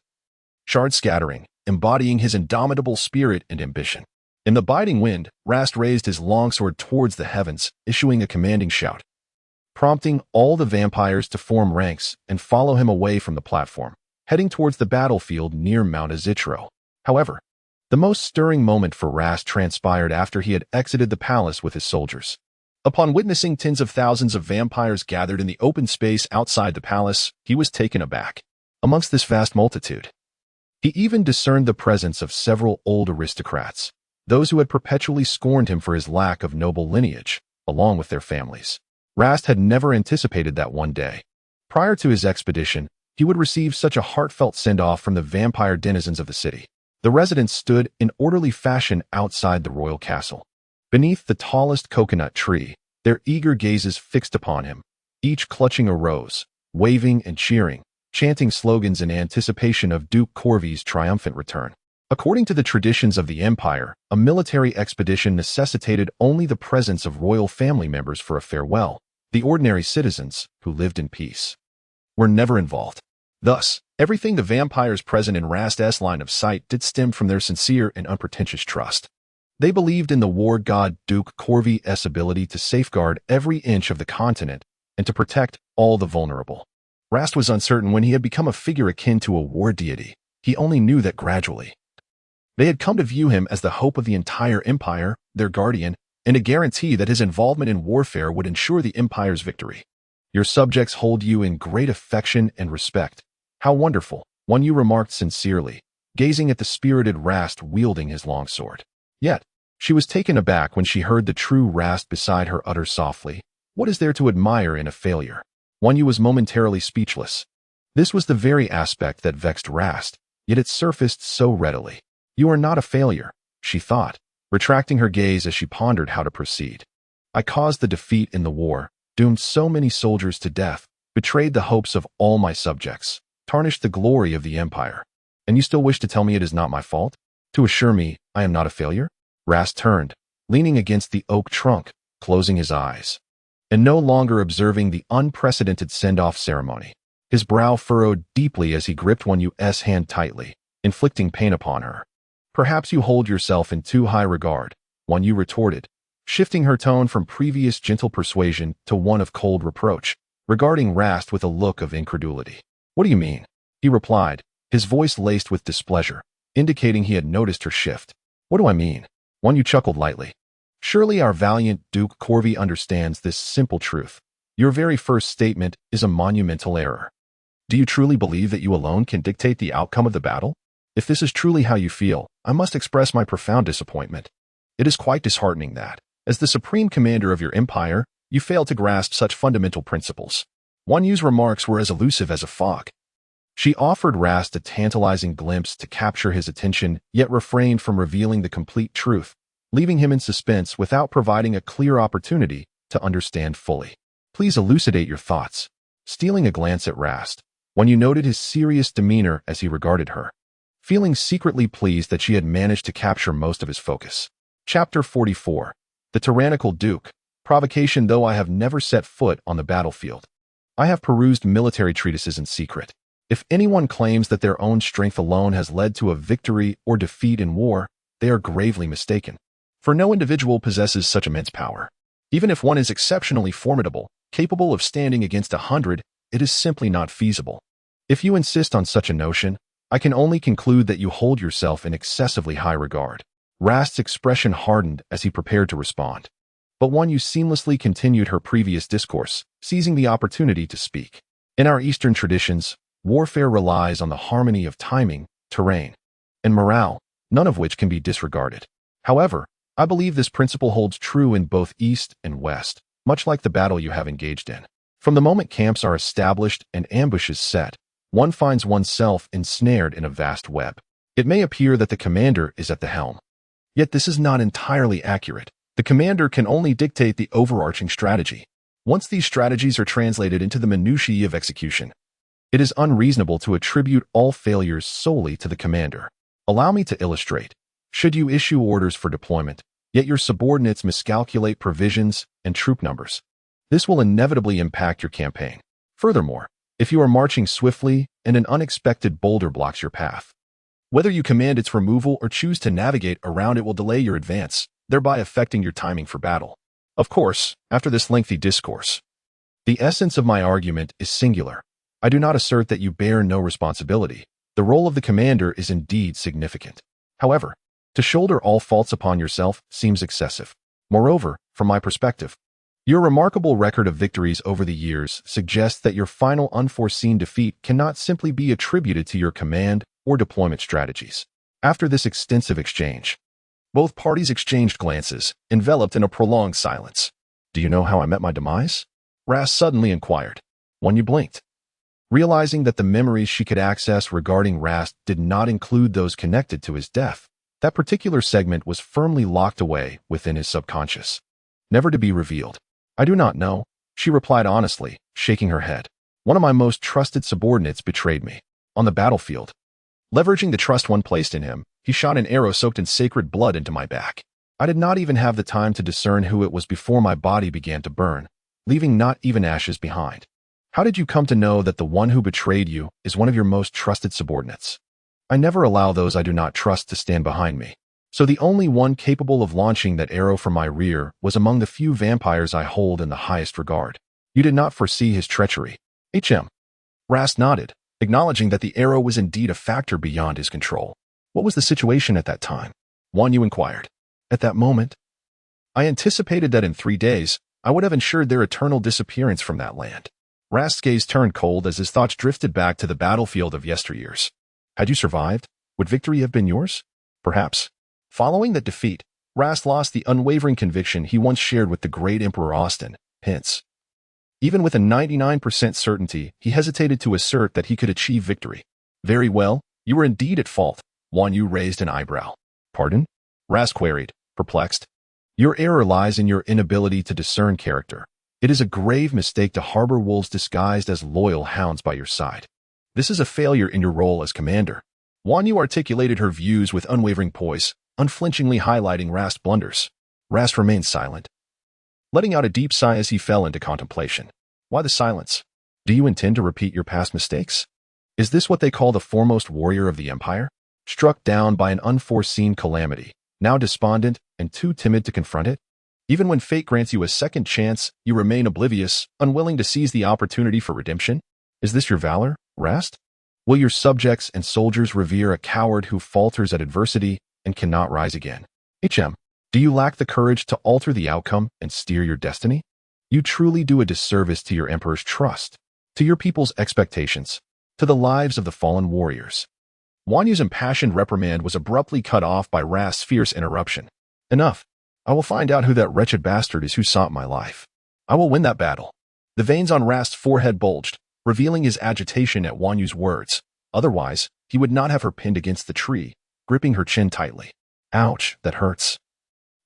shards scattering, embodying his indomitable spirit and ambition. In the biting wind, Rast raised his longsword towards the heavens, issuing a commanding shout, prompting all the vampires to form ranks and follow him away from the platform, heading towards the battlefield near Mount Azitro. However, the most stirring moment for Rast transpired after he had exited the palace with his soldiers. Upon witnessing tens of thousands of vampires gathered in the open space outside the palace, he was taken aback. Amongst this vast multitude, he even discerned the presence of several old aristocrats, those who had perpetually scorned him for his lack of noble lineage, along with their families. Rast had never anticipated that one day, prior to his expedition, he would receive such a heartfelt send-off from the vampire denizens of the city. The residents stood in orderly fashion outside the royal castle. Beneath the tallest coconut tree, their eager gazes fixed upon him, each clutching a rose, waving and cheering, chanting slogans in anticipation of Duke Corvy's triumphant return. According to the traditions of the empire, a military expedition necessitated only the presence of royal family members for a farewell. The ordinary citizens, who lived in peace, were never involved. Thus, everything the vampires present in Rast's line of sight did stem from their sincere and unpretentious trust. They believed in the war god Duke Corvy's ability to safeguard every inch of the continent and to protect all the vulnerable. Rast was uncertain when he had become a figure akin to a war deity. He only knew that gradually they had come to view him as the hope of the entire empire, their guardian, and a guarantee that his involvement in warfare would ensure the empire's victory. Your subjects hold you in great affection and respect. How wonderful, one you remarked sincerely, gazing at the spirited Rast wielding his longsword. Yet, she was taken aback when she heard the true Rast beside her utter softly, "What is there to admire in a failure?" One you was momentarily speechless. This was the very aspect that vexed Rast, yet it surfaced so readily. "You are not a failure," she thought, retracting her gaze as she pondered how to proceed. "I caused the defeat in the war, doomed so many soldiers to death, betrayed the hopes of all my subjects, tarnished the glory of the empire. And you still wish to tell me it is not my fault? To assure me I am not a failure?" Rast turned, leaning against the oak trunk, closing his eyes, and no longer observing the unprecedented send-off ceremony. His brow furrowed deeply as he gripped One Yu's hand tightly, inflicting pain upon her. "Perhaps you hold yourself in too high regard," One Yu retorted, shifting her tone from previous gentle persuasion to one of cold reproach, regarding Rast with a look of incredulity. "What do you mean?" he replied, his voice laced with displeasure, indicating he had noticed her shift. "What do I mean?" One Yu chuckled lightly. "Surely our valiant Duke Corvy understands this simple truth. Your very first statement is a monumental error. Do you truly believe that you alone can dictate the outcome of the battle? If this is truly how you feel, I must express my profound disappointment. It is quite disheartening that, as the supreme commander of your empire, you fail to grasp such fundamental principles." One Yu's remarks were as elusive as a fog. She offered Rast a tantalizing glimpse to capture his attention, yet refrained from revealing the complete truth, leaving him in suspense without providing a clear opportunity to understand fully. "Please elucidate your thoughts." Stealing a glance at Rast, One Yu noted his serious demeanor as he regarded her, feeling secretly pleased that she had managed to capture most of his focus. Chapter 44. The Tyrannical Duke. Provocation. Though I have never set foot on the battlefield, I have perused military treatises in secret. If anyone claims that their own strength alone has led to a victory or defeat in war, they are gravely mistaken. For no individual possesses such immense power. Even if one is exceptionally formidable, capable of standing against 100, it is simply not feasible. If you insist on such a notion, I can only conclude that you hold yourself in excessively high regard. Rast's expression hardened as he prepared to respond. But One Yu seamlessly continued her previous discourse, seizing the opportunity to speak. In our Eastern traditions, warfare relies on the harmony of timing, terrain, and morale, none of which can be disregarded. However, I believe this principle holds true in both East and West, much like the battle you have engaged in. From the moment camps are established and ambushes set, one finds oneself ensnared in a vast web. It may appear that the commander is at the helm. Yet this is not entirely accurate. The commander can only dictate the overarching strategy. Once these strategies are translated into the minutiae of execution, it is unreasonable to attribute all failures solely to the commander. Allow me to illustrate. Should you issue orders for deployment, yet your subordinates miscalculate provisions and troop numbers, this will inevitably impact your campaign. Furthermore, if you are marching swiftly and an unexpected boulder blocks your path, whether you command its removal or choose to navigate around it will delay your advance, thereby affecting your timing for battle. Of course, after this lengthy discourse, the essence of my argument is singular. I do not assert that you bear no responsibility. The role of the commander is indeed significant. However, to shoulder all faults upon yourself seems excessive. Moreover, from my perspective, Your remarkable record of victories over the years suggests that your final unforeseen defeat cannot simply be attributed to your command or deployment strategies. After this extensive exchange, both parties exchanged glances, enveloped in a prolonged silence. "Do you know how I met my demise?" Rast suddenly inquired. Wanyu blinked. Realizing that the memories she could access regarding Rast did not include those connected to his death, that particular segment was firmly locked away within his subconscious, never to be revealed. "I do not know," she replied honestly, shaking her head. "One of my most trusted subordinates betrayed me. On the battlefield. Leveraging the trust one placed in him, he shot an arrow soaked in sacred blood into my back. I did not even have the time to discern who it was before my body began to burn, leaving not even ashes behind. How did you come to know that the one who betrayed you is one of your most trusted subordinates? I never allow those I do not trust to stand behind me. So the only one capable of launching that arrow from my rear was among the few vampires I hold in the highest regard. You did not foresee his treachery." Rast nodded, acknowledging that the arrow was indeed a factor beyond his control. "What was the situation at that time?" Wanyu inquired. "At that moment, I anticipated that in 3 days, I would have ensured their eternal disappearance from that land." Rast's gaze turned cold as his thoughts drifted back to the battlefield of yesteryears. Had you survived, would victory have been yours? Perhaps. Following that defeat, Rast lost the unwavering conviction he once shared with the great Emperor Austin. Hence, even with a 99% certainty, he hesitated to assert that he could achieve victory. "Very well, you were indeed at fault." Wanyu raised an eyebrow. "Pardon?" Rast queried, perplexed. "Your error lies in your inability to discern character. It is a grave mistake to harbor wolves disguised as loyal hounds by your side. This is a failure in your role as commander." Wanyu articulated her views with unwavering poise, unflinchingly highlighting Rast's blunders. Rast remained silent, letting out a deep sigh as he fell into contemplation. Why the silence? Do you intend to repeat your past mistakes? Is this what they call the foremost warrior of the Empire? Struck down by an unforeseen calamity, now despondent and too timid to confront it? Even when fate grants you a second chance, you remain oblivious, unwilling to seize the opportunity for redemption? Is this your valor, Rast? Will your subjects and soldiers revere a coward who falters at adversity and cannot rise again? Do you lack the courage to alter the outcome and steer your destiny? You truly do a disservice to your emperor's trust, to your people's expectations, to the lives of the fallen warriors. Wanyu's impassioned reprimand was abruptly cut off by Rast's fierce interruption. "Enough. I will find out who that wretched bastard is who sought my life. I will win that battle." The veins on Rast's forehead bulged, revealing his agitation at Wanyu's words. Otherwise, he would not have her pinned against the tree, gripping her chin tightly. "Ouch, that hurts."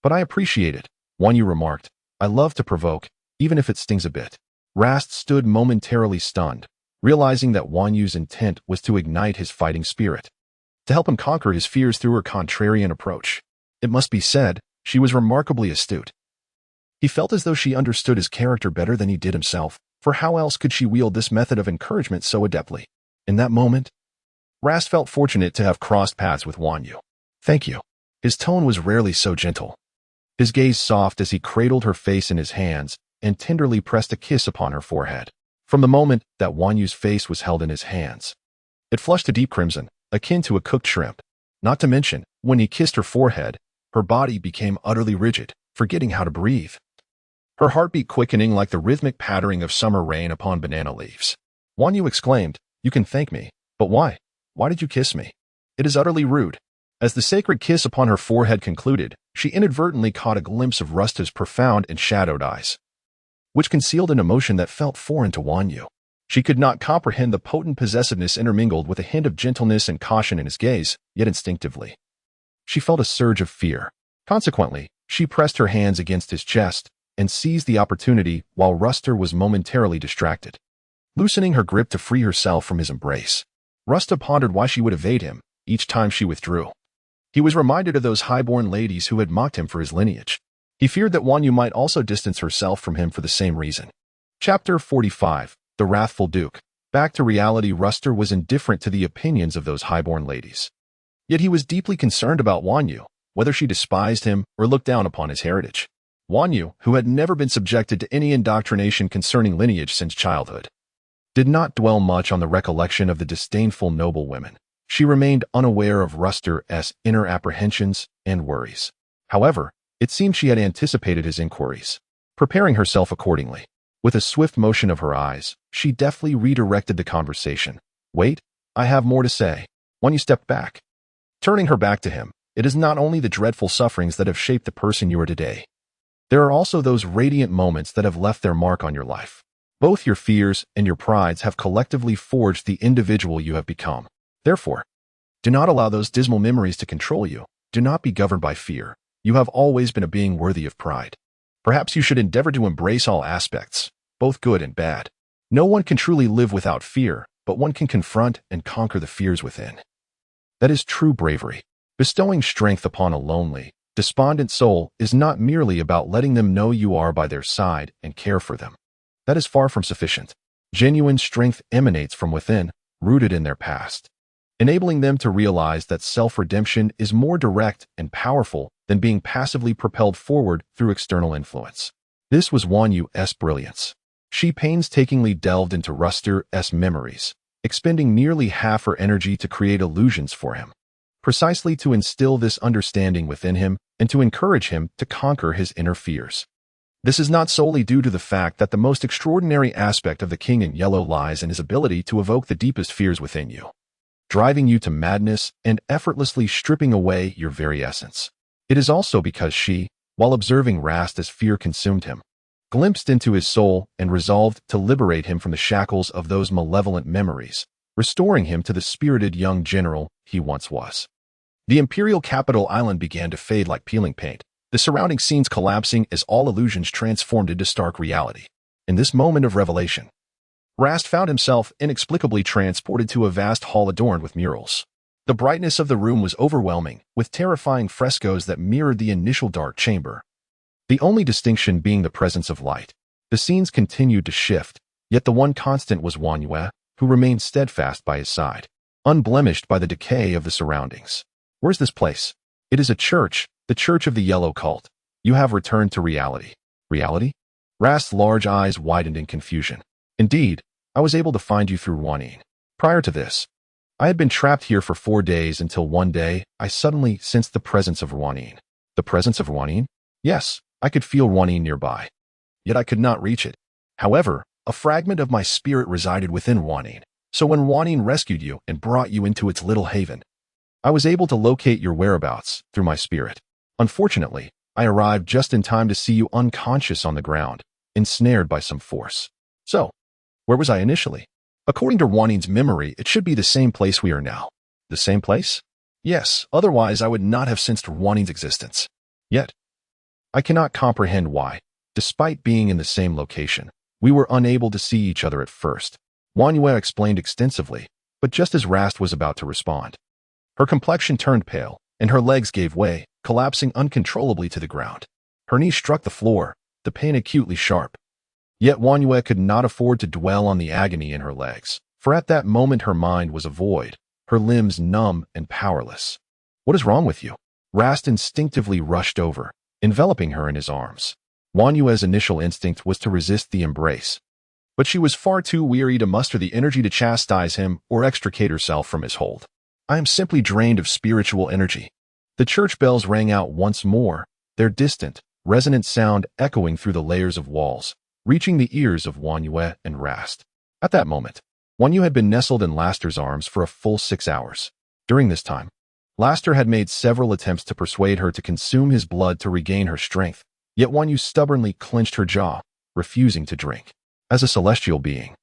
"But I appreciate it," Wanyu remarked. "I love to provoke, even if it stings a bit." Rast stood momentarily stunned, realizing that Wanyu's intent was to ignite his fighting spirit, to help him conquer his fears through her contrarian approach. It must be said, she was remarkably astute. He felt as though she understood his character better than he did himself, for how else could she wield this method of encouragement so adeptly? In that moment, Rast felt fortunate to have crossed paths with Wanyu. "Thank you." His tone was rarely so gentle. His gaze soft as he cradled her face in his hands and tenderly pressed a kiss upon her forehead. From the moment that Wanyu's face was held in his hands, it flushed a deep crimson, akin to a cooked shrimp. Not to mention, when he kissed her forehead, her body became utterly rigid, forgetting how to breathe. Her heartbeat quickening like the rhythmic pattering of summer rain upon banana leaves. Wanyu exclaimed, "You can thank me, but why? Why did you kiss me? It is utterly rude." As the sacred kiss upon her forehead concluded, she inadvertently caught a glimpse of Rusta's profound and shadowed eyes, which concealed an emotion that felt foreign to Wanyu. She could not comprehend the potent possessiveness intermingled with a hint of gentleness and caution in his gaze, yet instinctively, she felt a surge of fear. Consequently, she pressed her hands against his chest and seized the opportunity while Rusta was momentarily distracted, loosening her grip to free herself from his embrace. Rusta pondered why she would evade him each time she withdrew. He was reminded of those high-born ladies who had mocked him for his lineage. He feared that Wanyu might also distance herself from him for the same reason. Chapter 45. The Wrathful Duke. Back to reality, Rusta was indifferent to the opinions of those high-born ladies. Yet he was deeply concerned about Wanyu, whether she despised him or looked down upon his heritage. Wanyu, who had never been subjected to any indoctrination concerning lineage since childhood, did not dwell much on the recollection of the disdainful noblewomen. She remained unaware of Rusta's inner apprehensions and worries. However, it seemed she had anticipated his inquiries. preparing herself accordingly. With a swift motion of her eyes, she deftly redirected the conversation. Wait, I have more to say. When you stepped back, turning her back to him, it is not only the dreadful sufferings that have shaped the person you are today. There are also those radiant moments that have left their mark on your life. Both your fears and your prides have collectively forged the individual you have become. Therefore, do not allow those dismal memories to control you. Do not be governed by fear. You have always been a being worthy of pride. Perhaps you should endeavor to embrace all aspects, both good and bad. No one can truly live without fear, but one can confront and conquer the fears within. That is true bravery. Bestowing strength upon a lonely, despondent soul is not merely about letting them know you are by their side and care for them. That is far from sufficient. Genuine strength emanates from within, rooted in their past, enabling them to realize that self-redemption is more direct and powerful than being passively propelled forward through external influence. This was Wan Yu's brilliance. She painstakingly delved into Ruster's memories, expending nearly half her energy to create illusions for him, precisely to instill this understanding within him and to encourage him to conquer his inner fears. This is not solely due to the fact that the most extraordinary aspect of the King in Yellow lies in his ability to evoke the deepest fears within you, driving you to madness and effortlessly stripping away your very essence. It is also because she, while observing Rast as fear consumed him, glimpsed into his soul and resolved to liberate him from the shackles of those malevolent memories, restoring him to the spirited young general he once was. The imperial capital island began to fade like peeling paint, the surrounding scenes collapsing as all illusions transformed into stark reality. In this moment of revelation, Rast found himself inexplicably transported to a vast hall adorned with murals. The brightness of the room was overwhelming, with terrifying frescoes that mirrored the initial dark chamber, the only distinction being the presence of light. The scenes continued to shift, yet the one constant was Wan Yue, who remained steadfast by his side, unblemished by the decay of the surroundings. Where's this place? It is a church, the Church of the Yellow Cult. You have returned to reality. Reality? Rast's large eyes widened in confusion. Indeed, I was able to find you through Wanin. Prior to this, I had been trapped here for 4 days until one day I suddenly sensed the presence of Wanin. The presence of Wanin? Yes, I could feel Wanin nearby. Yet I could not reach it. However, a fragment of my spirit resided within Wanin. So when Wanin rescued you and brought you into its little haven, I was able to locate your whereabouts through my spirit. Unfortunately, I arrived just in time to see you unconscious on the ground, ensnared by some force. So, where was I initially? According to Wanin's memory, it should be the same place we are now. The same place? Yes, otherwise I would not have sensed Wanin's existence. Yet, I cannot comprehend why, despite being in the same location, we were unable to see each other at first. Wan Yue explained extensively, but just as Rast was about to respond, her complexion turned pale, and her legs gave way, collapsing uncontrollably to the ground. Her knees struck the floor, the pain acutely sharp. Yet Wan Yue could not afford to dwell on the agony in her legs, for at that moment her mind was a void, her limbs numb and powerless. What is wrong with you? Rast instinctively rushed over, enveloping her in his arms. Wan Yue's initial instinct was to resist the embrace, but she was far too weary to muster the energy to chastise him or extricate herself from his hold. I am simply drained of spiritual energy. The church bells rang out once more, their distant, resonant sound echoing through the layers of walls, reaching the ears of Wan Yue and Rast. At that moment, Wan Yue had been nestled in Laster's arms for a full 6 hours. During this time, Laster had made several attempts to persuade her to consume his blood to regain her strength, yet Wan Yue stubbornly clenched her jaw, refusing to drink. As a celestial being,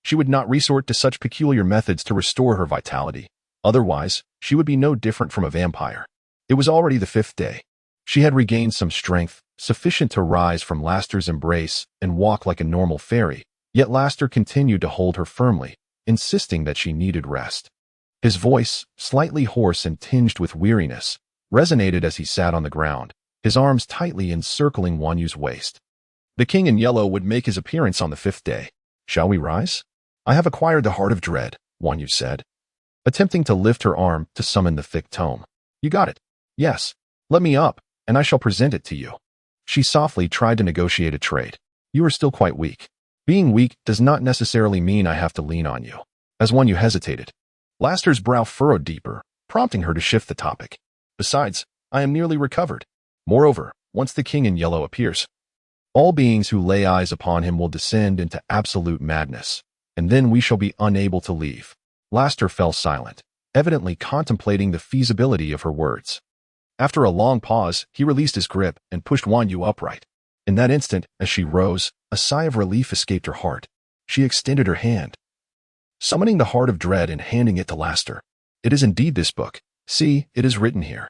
she would not resort to such peculiar methods to restore her vitality. Otherwise, she would be no different from a vampire. It was already the 5th day. She had regained some strength, sufficient to rise from Laster's embrace and walk like a normal fairy, yet Laster continued to hold her firmly, insisting that she needed rest. His voice, slightly hoarse and tinged with weariness, resonated as he sat on the ground, his arms tightly encircling Wan Yu's waist. The King in Yellow would make his appearance on the 5th day. Shall we rise? I have acquired the Heart of Dread, Wan Yu said, attempting to lift her arm to summon the thick tome. You got it. Yes. Let me up, and I shall present it to you. She softly tried to negotiate a trade. You are still quite weak. Being weak does not necessarily mean I have to lean on you. As Wan Yu hesitated, Laster's brow furrowed deeper, prompting her to shift the topic. Besides, I am nearly recovered. Moreover, once the King in Yellow appears, All beings who lay eyes upon him will descend into absolute madness, and then we shall be unable to leave. Laster fell silent, evidently contemplating the feasibility of her words. After a long pause, he released his grip and pushed Wan Yu upright. In that instant, as she rose, a sigh of relief escaped her heart. She extended her hand, summoning the Heart of Dread and handing it to Laster. It is indeed this book. See, it is written here.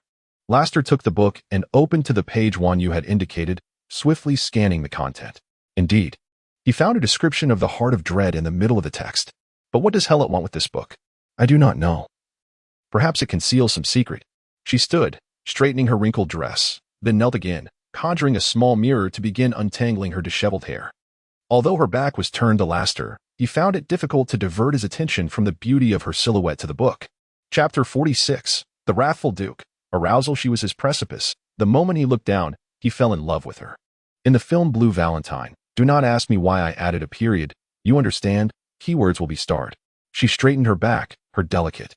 Laster took the book and opened to the page Wan Yu had indicated, swiftly scanning the content. Indeed, he found a description of the Heart of Dread in the middle of the text. But what does Hellet want with this book? I do not know. Perhaps it conceals some secret. She stood, straightening her wrinkled dress, then knelt again, conjuring a small mirror to begin untangling her disheveled hair. Although her back was turned to Laster, he found it difficult to divert his attention from the beauty of her silhouette to the book. Chapter 46. The Wrathful Duke. Arousal. She was his precipice. The moment he looked down, he fell in love with her. In the film Blue Valentine, do not ask me why I added a period. You understand? Keywords will be starred. She straightened her back, her delicate,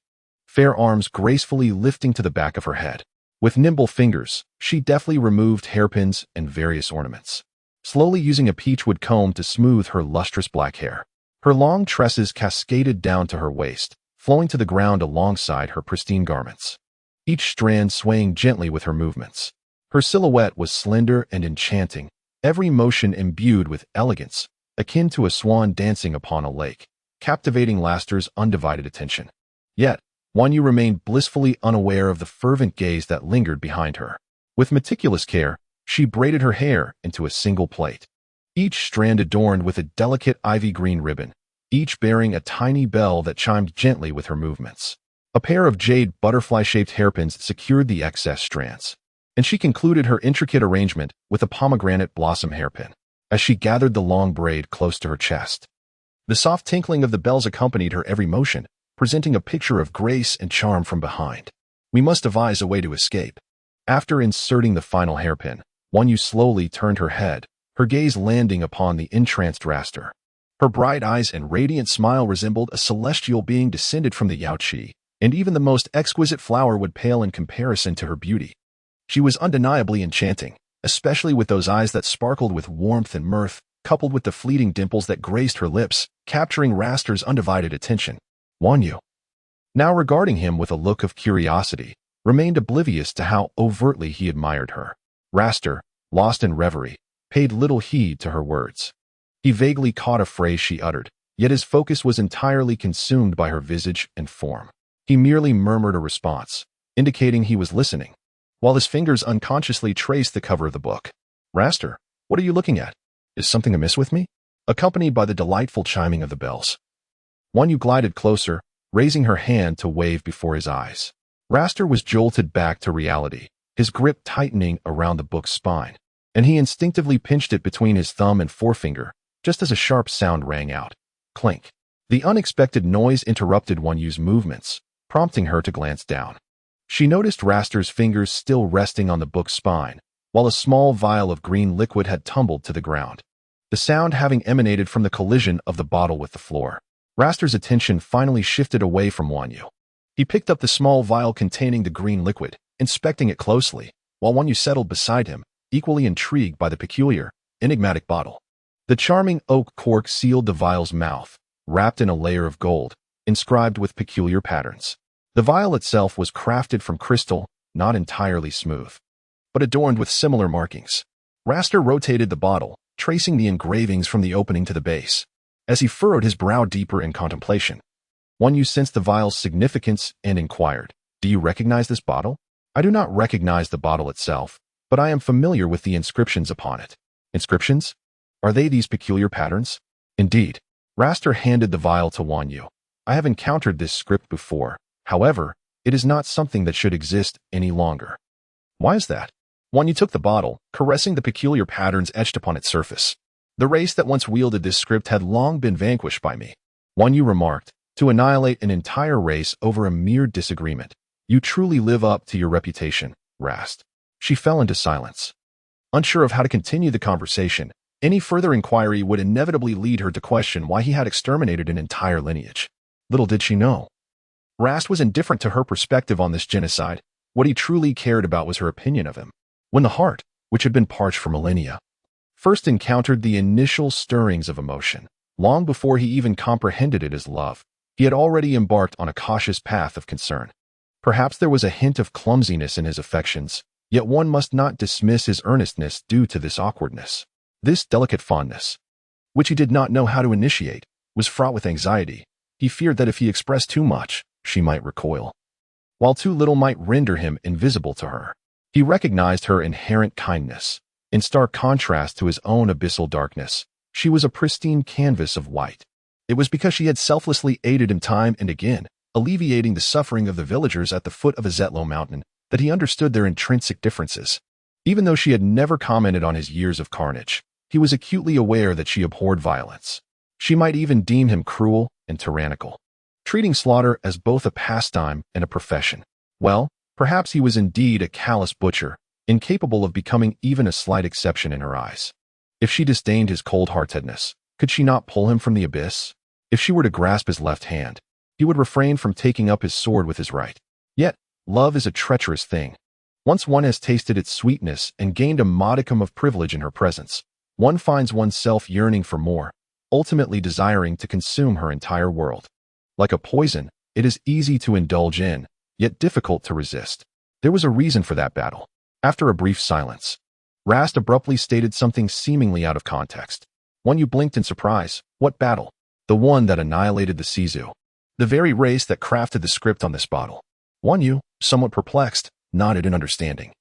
fair arms gracefully lifting to the back of her head. With nimble fingers, she deftly removed hairpins and various ornaments, slowly using a peachwood comb to smooth her lustrous black hair. Her long tresses cascaded down to her waist, flowing to the ground alongside her pristine garments, each strand swaying gently with her movements. Her silhouette was slender and enchanting, every motion imbued with elegance, akin to a swan dancing upon a lake, captivating Laster's undivided attention. Yet, Wan Yu remained blissfully unaware of the fervent gaze that lingered behind her. With meticulous care, she braided her hair into a single plait, each strand adorned with a delicate ivy-green ribbon, each bearing a tiny bell that chimed gently with her movements. A pair of jade butterfly-shaped hairpins secured the excess strands, and she concluded her intricate arrangement with a pomegranate blossom hairpin, as she gathered the long braid close to her chest. The soft tinkling of the bells accompanied her every motion, presenting a picture of grace and charm from behind. We must devise a way to escape. After inserting the final hairpin, Wan Yu slowly turned her head, her gaze landing upon the entranced Raster. Her bright eyes and radiant smile resembled a celestial being descended from the Yaoqi, and even the most exquisite flower would pale in comparison to her beauty. She was undeniably enchanting, especially with those eyes that sparkled with warmth and mirth, coupled with the fleeting dimples that graced her lips, capturing Raster's undivided attention. Wan Yu, now regarding him with a look of curiosity, remained oblivious to how overtly he admired her. Raster, lost in reverie, paid little heed to her words. He vaguely caught a phrase she uttered, yet his focus was entirely consumed by her visage and form. He merely murmured a response, indicating he was listening, while his fingers unconsciously traced the cover of the book. Raster, what are you looking at? Is something amiss with me? Accompanied by the delightful chiming of the bells, Wan Yu glided closer, raising her hand to wave before his eyes. Raster was jolted back to reality, his grip tightening around the book's spine, and he instinctively pinched it between his thumb and forefinger, just as a sharp sound rang out. Clink. The unexpected noise interrupted Wan Yu's movements, prompting her to glance down. She noticed Raster's fingers still resting on the book's spine, while a small vial of green liquid had tumbled to the ground, the sound having emanated from the collision of the bottle with the floor. Raster's attention finally shifted away from Wan Yu. He picked up the small vial containing the green liquid, inspecting it closely, while Wan Yu settled beside him, equally intrigued by the peculiar, enigmatic bottle. The charming oak cork sealed the vial's mouth, wrapped in a layer of gold, inscribed with peculiar patterns. The vial itself was crafted from crystal, not entirely smooth, but adorned with similar markings. Raster rotated the bottle, tracing the engravings from the opening to the base. As he furrowed his brow deeper in contemplation, Wan Yu sensed the vial's significance and inquired, "Do you recognize this bottle?" "I do not recognize the bottle itself, but I am familiar with the inscriptions upon it." "Inscriptions? Are they these peculiar patterns?" "Indeed." Raster handed the vial to Wan Yu. "I have encountered this script before. However, it is not something that should exist any longer." "Why is that?" Wan Yu took the bottle, caressing the peculiar patterns etched upon its surface. "The race that once wielded this script had long been vanquished by me," Wan Yu remarked, "to annihilate an entire race over a mere disagreement. You truly live up to your reputation, Rast." She fell into silence, unsure of how to continue the conversation. Any further inquiry would inevitably lead her to question why he had exterminated an entire lineage. Little did she know, Rast was indifferent to her perspective on this genocide. What he truly cared about was her opinion of him. When the heart, which had been parched for millennia, first encountered the initial stirrings of emotion. Long before he even comprehended it as love, he had already embarked on a cautious path of concern. Perhaps there was a hint of clumsiness in his affections, yet one must not dismiss his earnestness due to this awkwardness. This delicate fondness, which he did not know how to initiate, was fraught with anxiety. He feared that if he expressed too much, she might recoil, while too little might render him invisible to her. He recognized her inherent kindness. In stark contrast to his own abyssal darkness, she was a pristine canvas of white. It was because she had selflessly aided him time and again, alleviating the suffering of the villagers at the foot of Azetlo Mountain, that he understood their intrinsic differences. Even though she had never commented on his years of carnage, he was acutely aware that she abhorred violence. She might even deem him cruel and tyrannical, treating slaughter as both a pastime and a profession. Well, perhaps he was indeed a callous butcher, incapable of becoming even a slight exception in her eyes. If she disdained his cold-heartedness, could she not pull him from the abyss? If she were to grasp his left hand, he would refrain from taking up his sword with his right. Yet, love is a treacherous thing. Once one has tasted its sweetness and gained a modicum of privilege in her presence, one finds oneself yearning for more, ultimately desiring to consume her entire world. Like a poison, it is easy to indulge in, yet difficult to resist. There was a reason for that battle. After a brief silence, Rast abruptly stated something seemingly out of context. One you blinked in surprise. What battle? The one that annihilated the Sisu. The very race that crafted the script on this bottle. One you, somewhat perplexed, nodded in understanding,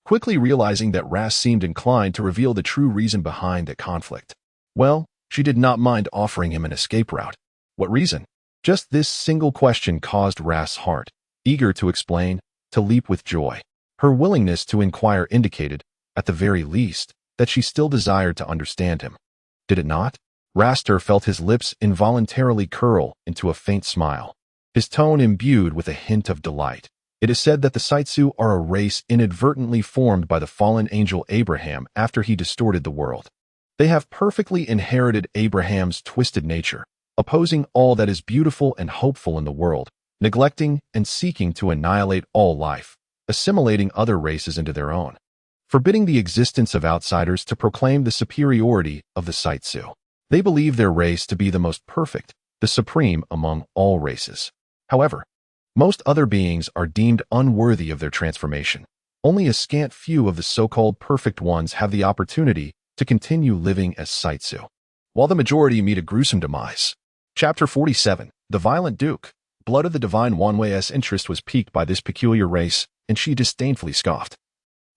quickly realizing that Rast seemed inclined to reveal the true reason behind the conflict. Well, she did not mind offering him an escape route. What reason? Just this single question caused Rast's heart, eager to explain, to leap with joy. Her willingness to inquire indicated, at the very least, that she still desired to understand him. Did it not? Raster felt his lips involuntarily curl into a faint smile, his tone imbued with a hint of delight. It is said that the Saitsu are a race inadvertently formed by the fallen angel Abraham after he distorted the world. They have perfectly inherited Abraham's twisted nature, opposing all that is beautiful and hopeful in the world, neglecting and seeking to annihilate all life, assimilating other races into their own, forbidding the existence of outsiders to proclaim the superiority of the Saitsu. They believe their race to be the most perfect, the supreme among all races. However, most other beings are deemed unworthy of their transformation. Only a scant few of the so-called perfect ones have the opportunity to continue living as Saitsu, while the majority meet a gruesome demise. Chapter 47. The Violent Duke. Blood of the Divine Wanwei's interest was piqued by this peculiar race, and she disdainfully scoffed.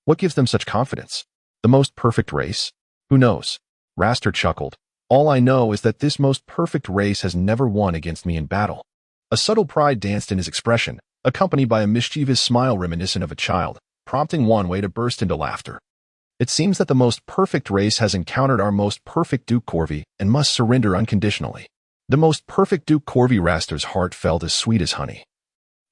What gives them such confidence? The most perfect race? Who knows? Raster chuckled. All I know is that this most perfect race has never won against me in battle. A subtle pride danced in his expression, accompanied by a mischievous smile reminiscent of a child, prompting Wanwei to burst into laughter. It seems that the most perfect race has encountered our most perfect Duke Corvi and must surrender unconditionally. The most perfect Duke Corvi. Raster's heart felt as sweet as honey.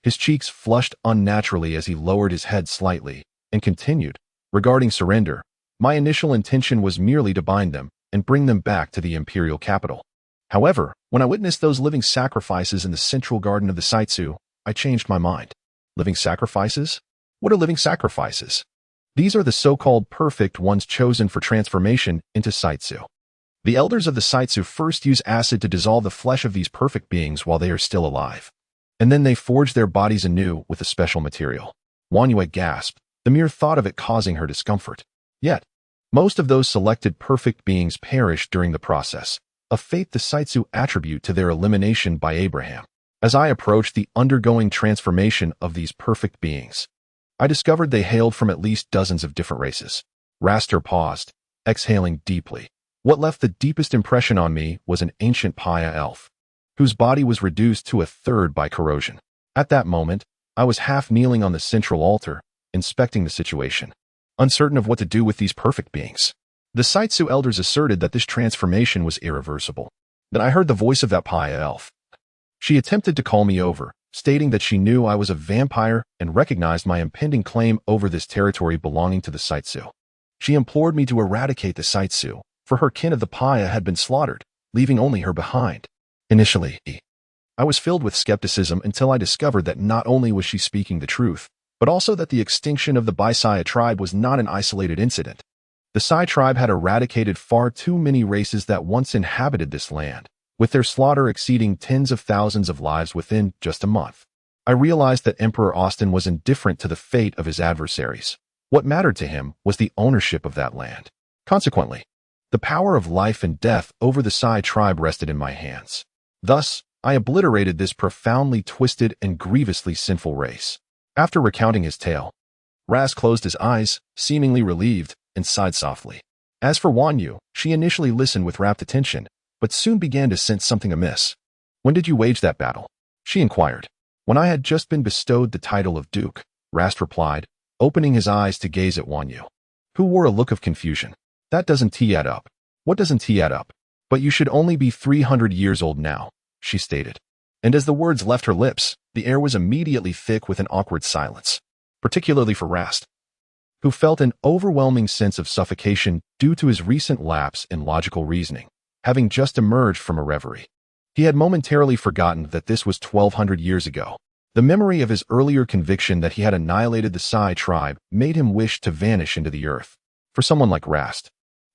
His cheeks flushed unnaturally as he lowered his head slightly, and continued, regarding surrender, my initial intention was merely to bind them and bring them back to the imperial capital. However, when I witnessed those living sacrifices in the central garden of the Saitsu, I changed my mind. Living sacrifices? What are living sacrifices? These are the so-called perfect ones chosen for transformation into Saitsu. The elders of the Saitsu first use acid to dissolve the flesh of these perfect beings while they are still alive, and then they forge their bodies anew with a special material. Wanyue gasped, the mere thought of it causing her discomfort. Yet, most of those selected perfect beings perish during the process, a fate the Saitsu attribute to their elimination by Abraham. As I approached the undergoing transformation of these perfect beings, I discovered they hailed from at least dozens of different races. Raster paused, exhaling deeply. What left the deepest impression on me was an ancient Paya elf, whose body was reduced to a third by corrosion. At that moment, I was half kneeling on the central altar, inspecting the situation, uncertain of what to do with these perfect beings. The Saitsu elders asserted that this transformation was irreversible. Then I heard the voice of that Paya elf. She attempted to call me over, stating that she knew I was a vampire and recognized my impending claim over this territory belonging to the Saitsu. She implored me to eradicate the Saitsu, for her kin of the Paya had been slaughtered, leaving only her behind. Initially, I was filled with skepticism until I discovered that not only was she speaking the truth, but also that the extinction of the Baisaya tribe was not an isolated incident. The Sai tribe had eradicated far too many races that once inhabited this land, with their slaughter exceeding tens of thousands of lives within just a month. I realized that Emperor Austin was indifferent to the fate of his adversaries. What mattered to him was the ownership of that land. Consequently, the power of life and death over the Sai tribe rested in my hands. Thus, I obliterated this profoundly twisted and grievously sinful race. After recounting his tale, Ras closed his eyes, seemingly relieved, and sighed softly. As for Wan Yu, she initially listened with rapt attention, but soon began to sense something amiss. "When did you wage that battle?" she inquired. "When I had just been bestowed the title of Duke," Rast replied, opening his eyes to gaze at Wan Yu, who wore a look of confusion. "That doesn't add up." "What doesn't add up?" "But you should only be 300 years old now," she stated. And as the words left her lips, the air was immediately thick with an awkward silence, particularly for Rast, who felt an overwhelming sense of suffocation due to his recent lapse in logical reasoning, having just emerged from a reverie. He had momentarily forgotten that this was 1,200 years ago. The memory of his earlier conviction that he had annihilated the Sai tribe made him wish to vanish into the earth. For someone like Rast,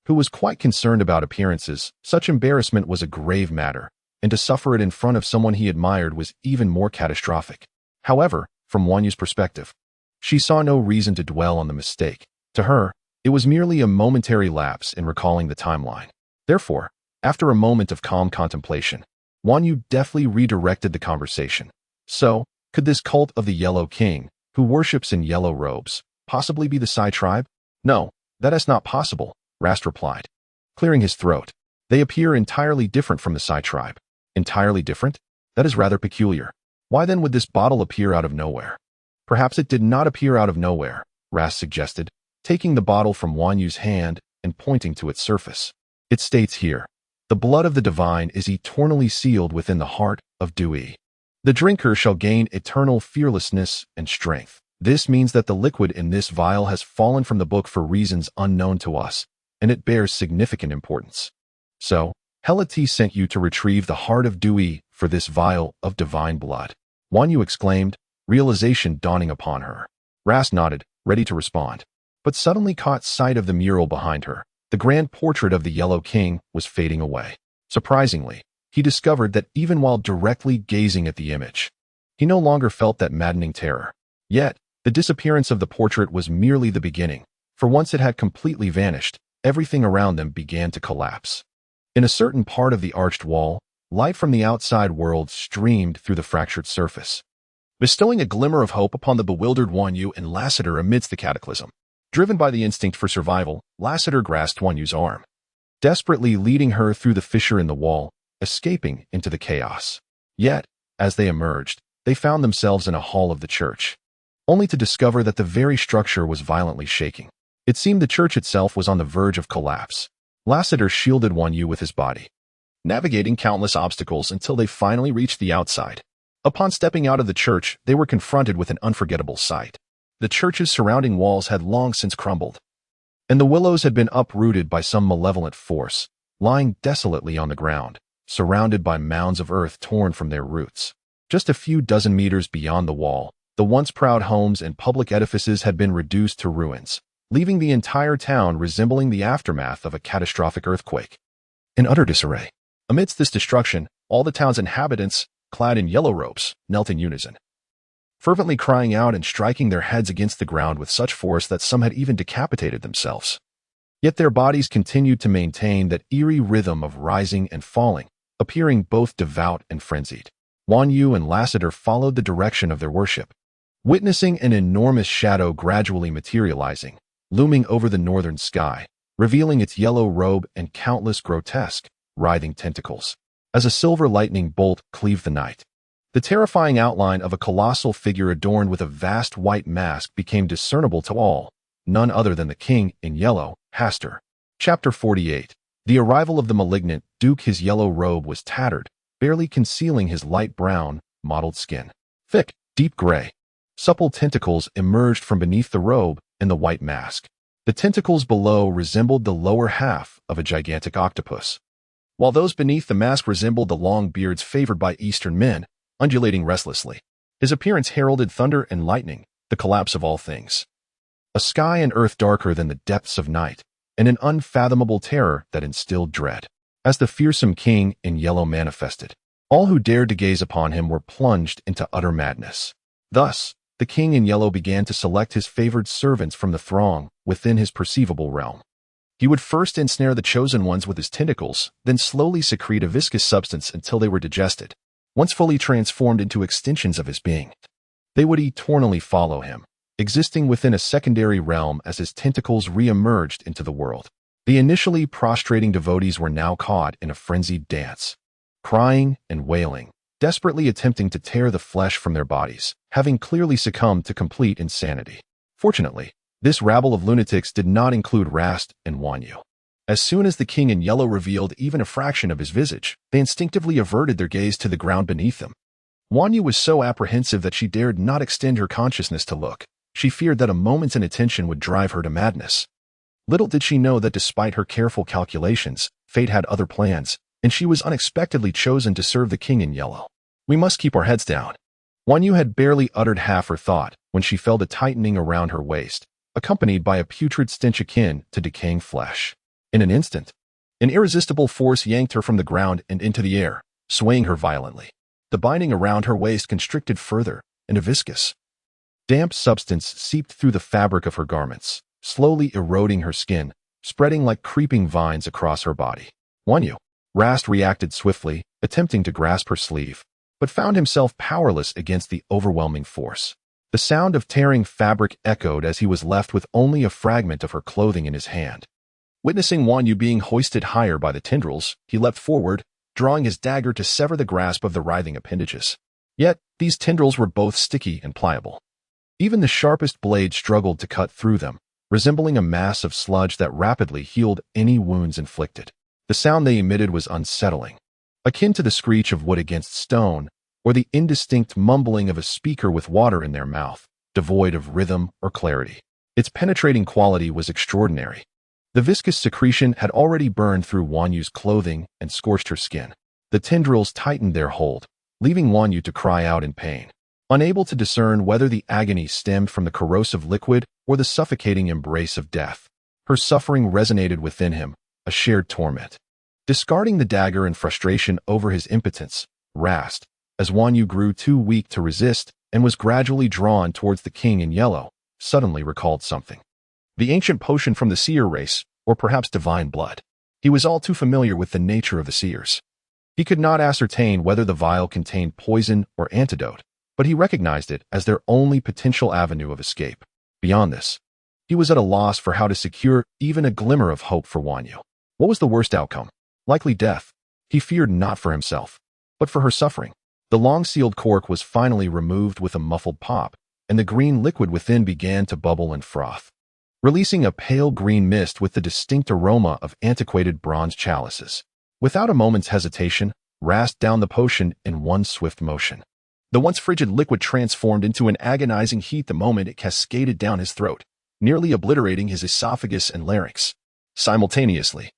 who was quite concerned about appearances, such embarrassment was a grave matter, and to suffer it in front of someone he admired was even more catastrophic. However, from Wan Yu's perspective, she saw no reason to dwell on the mistake. To her, it was merely a momentary lapse in recalling the timeline. Therefore, after a moment of calm contemplation, Wan Yu deftly redirected the conversation. "So, could this cult of the Yellow King, who worships in yellow robes, possibly be the Sai tribe?" "No, that is not possible," Rast replied, clearing his throat. "They appear entirely different from the Sai tribe." "Entirely different? That is rather peculiar. Why then would this bottle appear out of nowhere?" "Perhaps it did not appear out of nowhere," Rast suggested, taking the bottle from Wan Yu's hand and pointing to its surface. "It states here, 'The blood of the divine is eternally sealed within the heart of Dewey. The drinker shall gain eternal fearlessness and strength.' This means that the liquid in this vial has fallen from the book for reasons unknown to us, and it bears significant importance. So, Helati sent you to retrieve the heart of Dewey for this vial of divine blood." Wan Yu exclaimed, realization dawning upon her. Rast nodded, ready to respond, but suddenly caught sight of the mural behind her. The grand portrait of the Yellow King was fading away. Surprisingly, he discovered that even while directly gazing at the image, he no longer felt that maddening terror. Yet, the disappearance of the portrait was merely the beginning, for once it had completely vanished, everything around them began to collapse. In a certain part of the arched wall, light from the outside world streamed through the fractured surface, bestowing a glimmer of hope upon the bewildered Wan Yu and Lassiter amidst the cataclysm. Driven by the instinct for survival, Lassiter grasped Wan Yu's arm, desperately leading her through the fissure in the wall, escaping into the chaos. Yet, as they emerged, they found themselves in a hall of the church, only to discover that the very structure was violently shaking. It seemed the church itself was on the verge of collapse. Lassiter shielded Wan Yu with his body, navigating countless obstacles until they finally reached the outside. Upon stepping out of the church, they were confronted with an unforgettable sight. The church's surrounding walls had long since crumbled, and the willows had been uprooted by some malevolent force, lying desolately on the ground, surrounded by mounds of earth torn from their roots. Just a few dozen meters beyond the wall, the once proud homes and public edifices had been reduced to ruins, leaving the entire town resembling the aftermath of a catastrophic earthquake. In utter disarray. Amidst this destruction, all the town's inhabitants, clad in yellow robes, knelt in unison, fervently crying out and striking their heads against the ground with such force that some had even decapitated themselves. Yet their bodies continued to maintain that eerie rhythm of rising and falling, appearing both devout and frenzied. Wan Yu and Lassiter followed the direction of their worship, witnessing an enormous shadow gradually materializing, looming over the northern sky, revealing its yellow robe and countless grotesque, writhing tentacles. As a silver lightning bolt cleaved the night, the terrifying outline of a colossal figure adorned with a vast white mask became discernible to all, none other than the king in yellow, Hastur. Chapter 48. The arrival of the malignant Duke. His yellow robe was tattered, barely concealing his light brown, mottled skin. Thick, deep gray, supple tentacles emerged from beneath the robe and the white mask. The tentacles below resembled the lower half of a gigantic octopus, while those beneath the mask resembled the long beards favored by Eastern men, undulating restlessly. His appearance heralded thunder and lightning, the collapse of all things. A sky and earth darker than the depths of night, and an unfathomable terror that instilled dread. As the fearsome king in yellow manifested, all who dared to gaze upon him were plunged into utter madness. Thus, the king in yellow began to select his favored servants from the throng within his perceivable realm. He would first ensnare the chosen ones with his tentacles, then slowly secrete a viscous substance until they were digested. Once fully transformed into extensions of his being, they would eternally follow him, existing within a secondary realm as his tentacles re-emerged into the world. The initially prostrating devotees were now caught in a frenzied dance, crying and wailing, desperately attempting to tear the flesh from their bodies, having clearly succumbed to complete insanity. Fortunately, this rabble of lunatics did not include Rast and Wanyu. As soon as the king in yellow revealed even a fraction of his visage, they instinctively averted their gaze to the ground beneath them. Wanyu was so apprehensive that she dared not extend her consciousness to look. She feared that a moment's inattention would drive her to madness. Little did she know that despite her careful calculations, fate had other plans, and she was unexpectedly chosen to serve the king in yellow. We must keep our heads down. Wanyu had barely uttered half her thought when she felt a tightening around her waist, accompanied by a putrid stench akin to decaying flesh. In an instant, an irresistible force yanked her from the ground and into the air, swaying her violently. The binding around her waist constricted further, and a viscous, damp substance seeped through the fabric of her garments, slowly eroding her skin, spreading like creeping vines across her body. Wanyu. Rast reacted swiftly, attempting to grasp her sleeve, but found himself powerless against the overwhelming force. The sound of tearing fabric echoed as he was left with only a fragment of her clothing in his hand. Witnessing Wanyu being hoisted higher by the tendrils, he leapt forward, drawing his dagger to sever the grasp of the writhing appendages. Yet, these tendrils were both sticky and pliable. Even the sharpest blade struggled to cut through them, resembling a mass of sludge that rapidly healed any wounds inflicted. The sound they emitted was unsettling, akin to the screech of wood against stone, or the indistinct mumbling of a speaker with water in their mouth, devoid of rhythm or clarity. Its penetrating quality was extraordinary. The viscous secretion had already burned through Wanyu's clothing and scorched her skin. The tendrils tightened their hold, leaving Wanyu to cry out in pain, unable to discern whether the agony stemmed from the corrosive liquid or the suffocating embrace of death. Her suffering resonated within him, a shared torment. Discarding the dagger in frustration over his impotence, Rast, as Wanyu grew too weak to resist and was gradually drawn towards the king in yellow, suddenly recalled something. The ancient potion from the seer race, or perhaps divine blood. He was all too familiar with the nature of the seers. He could not ascertain whether the vial contained poison or antidote, but he recognized it as their only potential avenue of escape. Beyond this, he was at a loss for how to secure even a glimmer of hope for Wanyu. What was the worst outcome? Likely death. He feared not for himself, but for her suffering. The long-sealed cork was finally removed with a muffled pop, and the green liquid within began to bubble and froth, releasing a pale green mist with the distinct aroma of antiquated bronze chalices. Without a moment's hesitation, Rast downed the potion in one swift motion. The once frigid liquid transformed into an agonizing heat the moment it cascaded down his throat, nearly obliterating his esophagus and larynx. Simultaneously,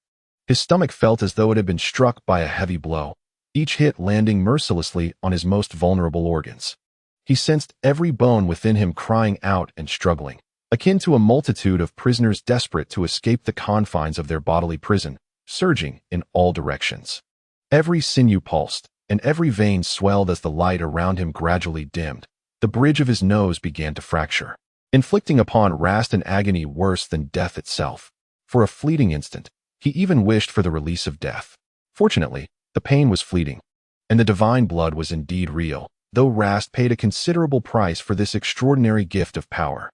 his stomach felt as though it had been struck by a heavy blow, each hit landing mercilessly on his most vulnerable organs. He sensed every bone within him crying out and struggling, akin to a multitude of prisoners desperate to escape the confines of their bodily prison, surging in all directions. Every sinew pulsed, and every vein swelled as the light around him gradually dimmed. The bridge of his nose began to fracture, inflicting upon Rast an agony worse than death itself. For a fleeting instant, he even wished for the release of death. Fortunately, the pain was fleeting, and the divine blood was indeed real, though Rast paid a considerable price for this extraordinary gift of power.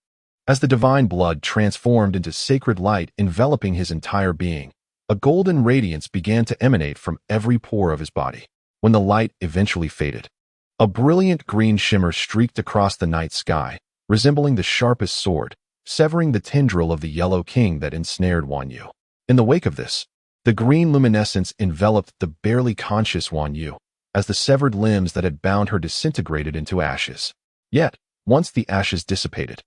As the divine blood transformed into sacred light enveloping his entire being, a golden radiance began to emanate from every pore of his body. When the light eventually faded, a brilliant green shimmer streaked across the night sky, resembling the sharpest sword, severing the tendril of the yellow king that ensnared Wanyu. In the wake of this, the green luminescence enveloped the barely conscious Wanyu, as the severed limbs that had bound her disintegrated into ashes. Yet, once the ashes dissipated,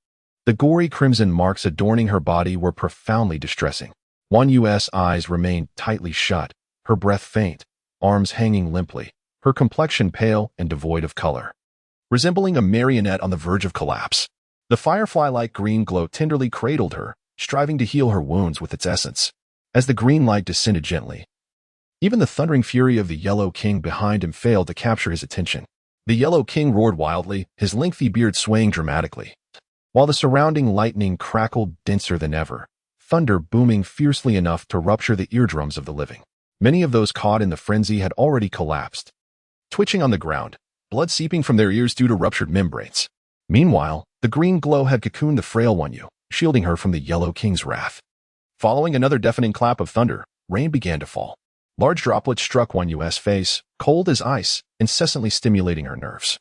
the gory crimson marks adorning her body were profoundly distressing. Wanyu's eyes remained tightly shut, her breath faint, arms hanging limply, her complexion pale and devoid of color, resembling a marionette on the verge of collapse. The firefly-like green glow tenderly cradled her, striving to heal her wounds with its essence. As the green light descended gently, even the thundering fury of the Yellow King behind him failed to capture his attention. The Yellow King roared wildly, his lengthy beard swaying dramatically, while the surrounding lightning crackled denser than ever, thunder booming fiercely enough to rupture the eardrums of the living. Many of those caught in the frenzy had already collapsed, twitching on the ground, blood seeping from their ears due to ruptured membranes. Meanwhile, the green glow had cocooned the frail Wanyu, shielding her from the Yellow King's wrath. Following another deafening clap of thunder, rain began to fall. Large droplets struck Wanyu's face, cold as ice, incessantly stimulating her nerves,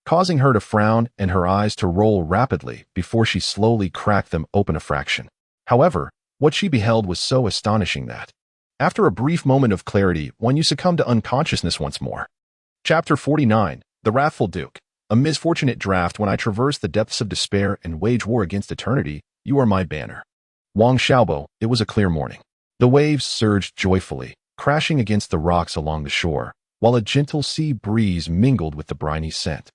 causing her to frown and her eyes to roll rapidly before she slowly cracked them open a fraction. However, what she beheld was so astonishing that, after a brief moment of clarity, Wanyu succumbed to unconsciousness once more. Chapter 49, The Wrathful Duke. A misfortunate draft. When I traverse the depths of despair and wage war against eternity, you are my banner. Wang Xiaobo. It was a clear morning. The waves surged joyfully, crashing against the rocks along the shore, while a gentle sea breeze mingled with the briny scent,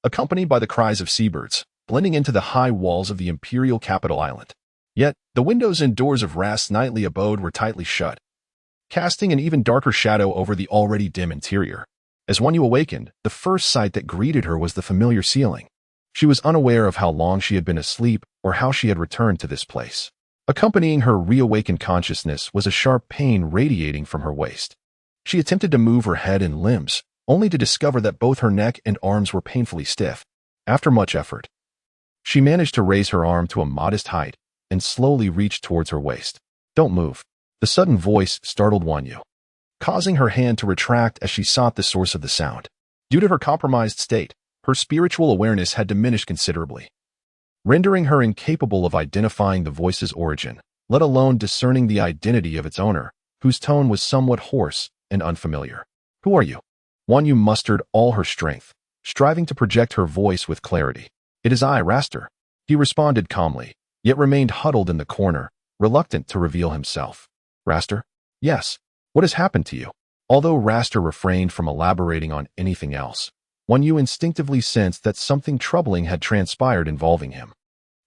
accompanied by the cries of seabirds, blending into the high walls of the imperial capital island. Yet, the windows and doors of Rast's nightly abode were tightly shut, casting an even darker shadow over the already dim interior. As Wanyu awakened, the first sight that greeted her was the familiar ceiling. She was unaware of how long she had been asleep or how she had returned to this place. Accompanying her reawakened consciousness was a sharp pain radiating from her waist. She attempted to move her head and limbs, only to discover that both her neck and arms were painfully stiff. After much effort, she managed to raise her arm to a modest height and slowly reached towards her waist. Don't move. The sudden voice startled Wanyu, causing her hand to retract as she sought the source of the sound. Due to her compromised state, her spiritual awareness had diminished considerably, rendering her incapable of identifying the voice's origin, let alone discerning the identity of its owner, whose tone was somewhat hoarse and unfamiliar. Who are you? Wanyu mustered all her strength, striving to project her voice with clarity. It is I, Raster. He responded calmly, yet remained huddled in the corner, reluctant to reveal himself. Raster? Yes. What has happened to you? Although Raster refrained from elaborating on anything else, Wanyu instinctively sensed that something troubling had transpired involving him,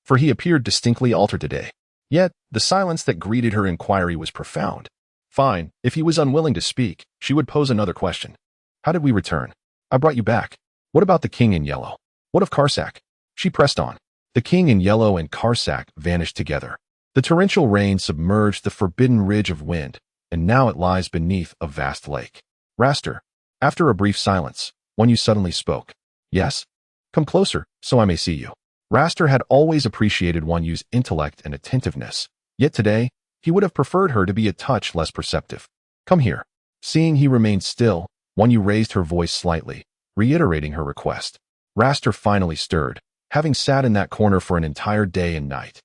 for he appeared distinctly altered today. Yet, the silence that greeted her inquiry was profound. Fine, if he was unwilling to speak, she would pose another question. How did we return? I brought you back. What about the King in Yellow? What of Karsak? She pressed on. The King in Yellow and Karsak vanished together. The torrential rain submerged the forbidden ridge of wind, and now it lies beneath a vast lake. Raster. After a brief silence, Wanyu suddenly spoke. Yes? Come closer, so I may see you. Raster had always appreciated Wanyu's intellect and attentiveness, yet today, he would have preferred her to be a touch less perceptive. Come here. Seeing he remained still, Wanyu raised her voice slightly, reiterating her request. Raster finally stirred, having sat in that corner for an entire day and night,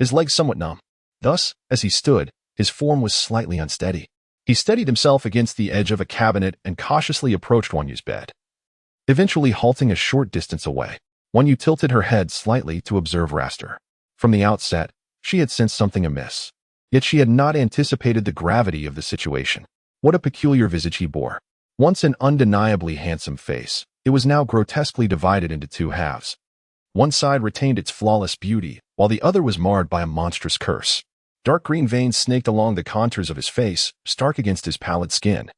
his legs somewhat numb. Thus, as he stood, his form was slightly unsteady. He steadied himself against the edge of a cabinet and cautiously approached Wanyu's bed, eventually halting a short distance away. Wanyu tilted her head slightly to observe Raster. From the outset, she had sensed something amiss, yet she had not anticipated the gravity of the situation. What a peculiar visage he bore. Once an undeniably handsome face, it was now grotesquely divided into two halves. One side retained its flawless beauty, while the other was marred by a monstrous curse. Dark green veins snaked along the contours of his face, stark against his pallid skin,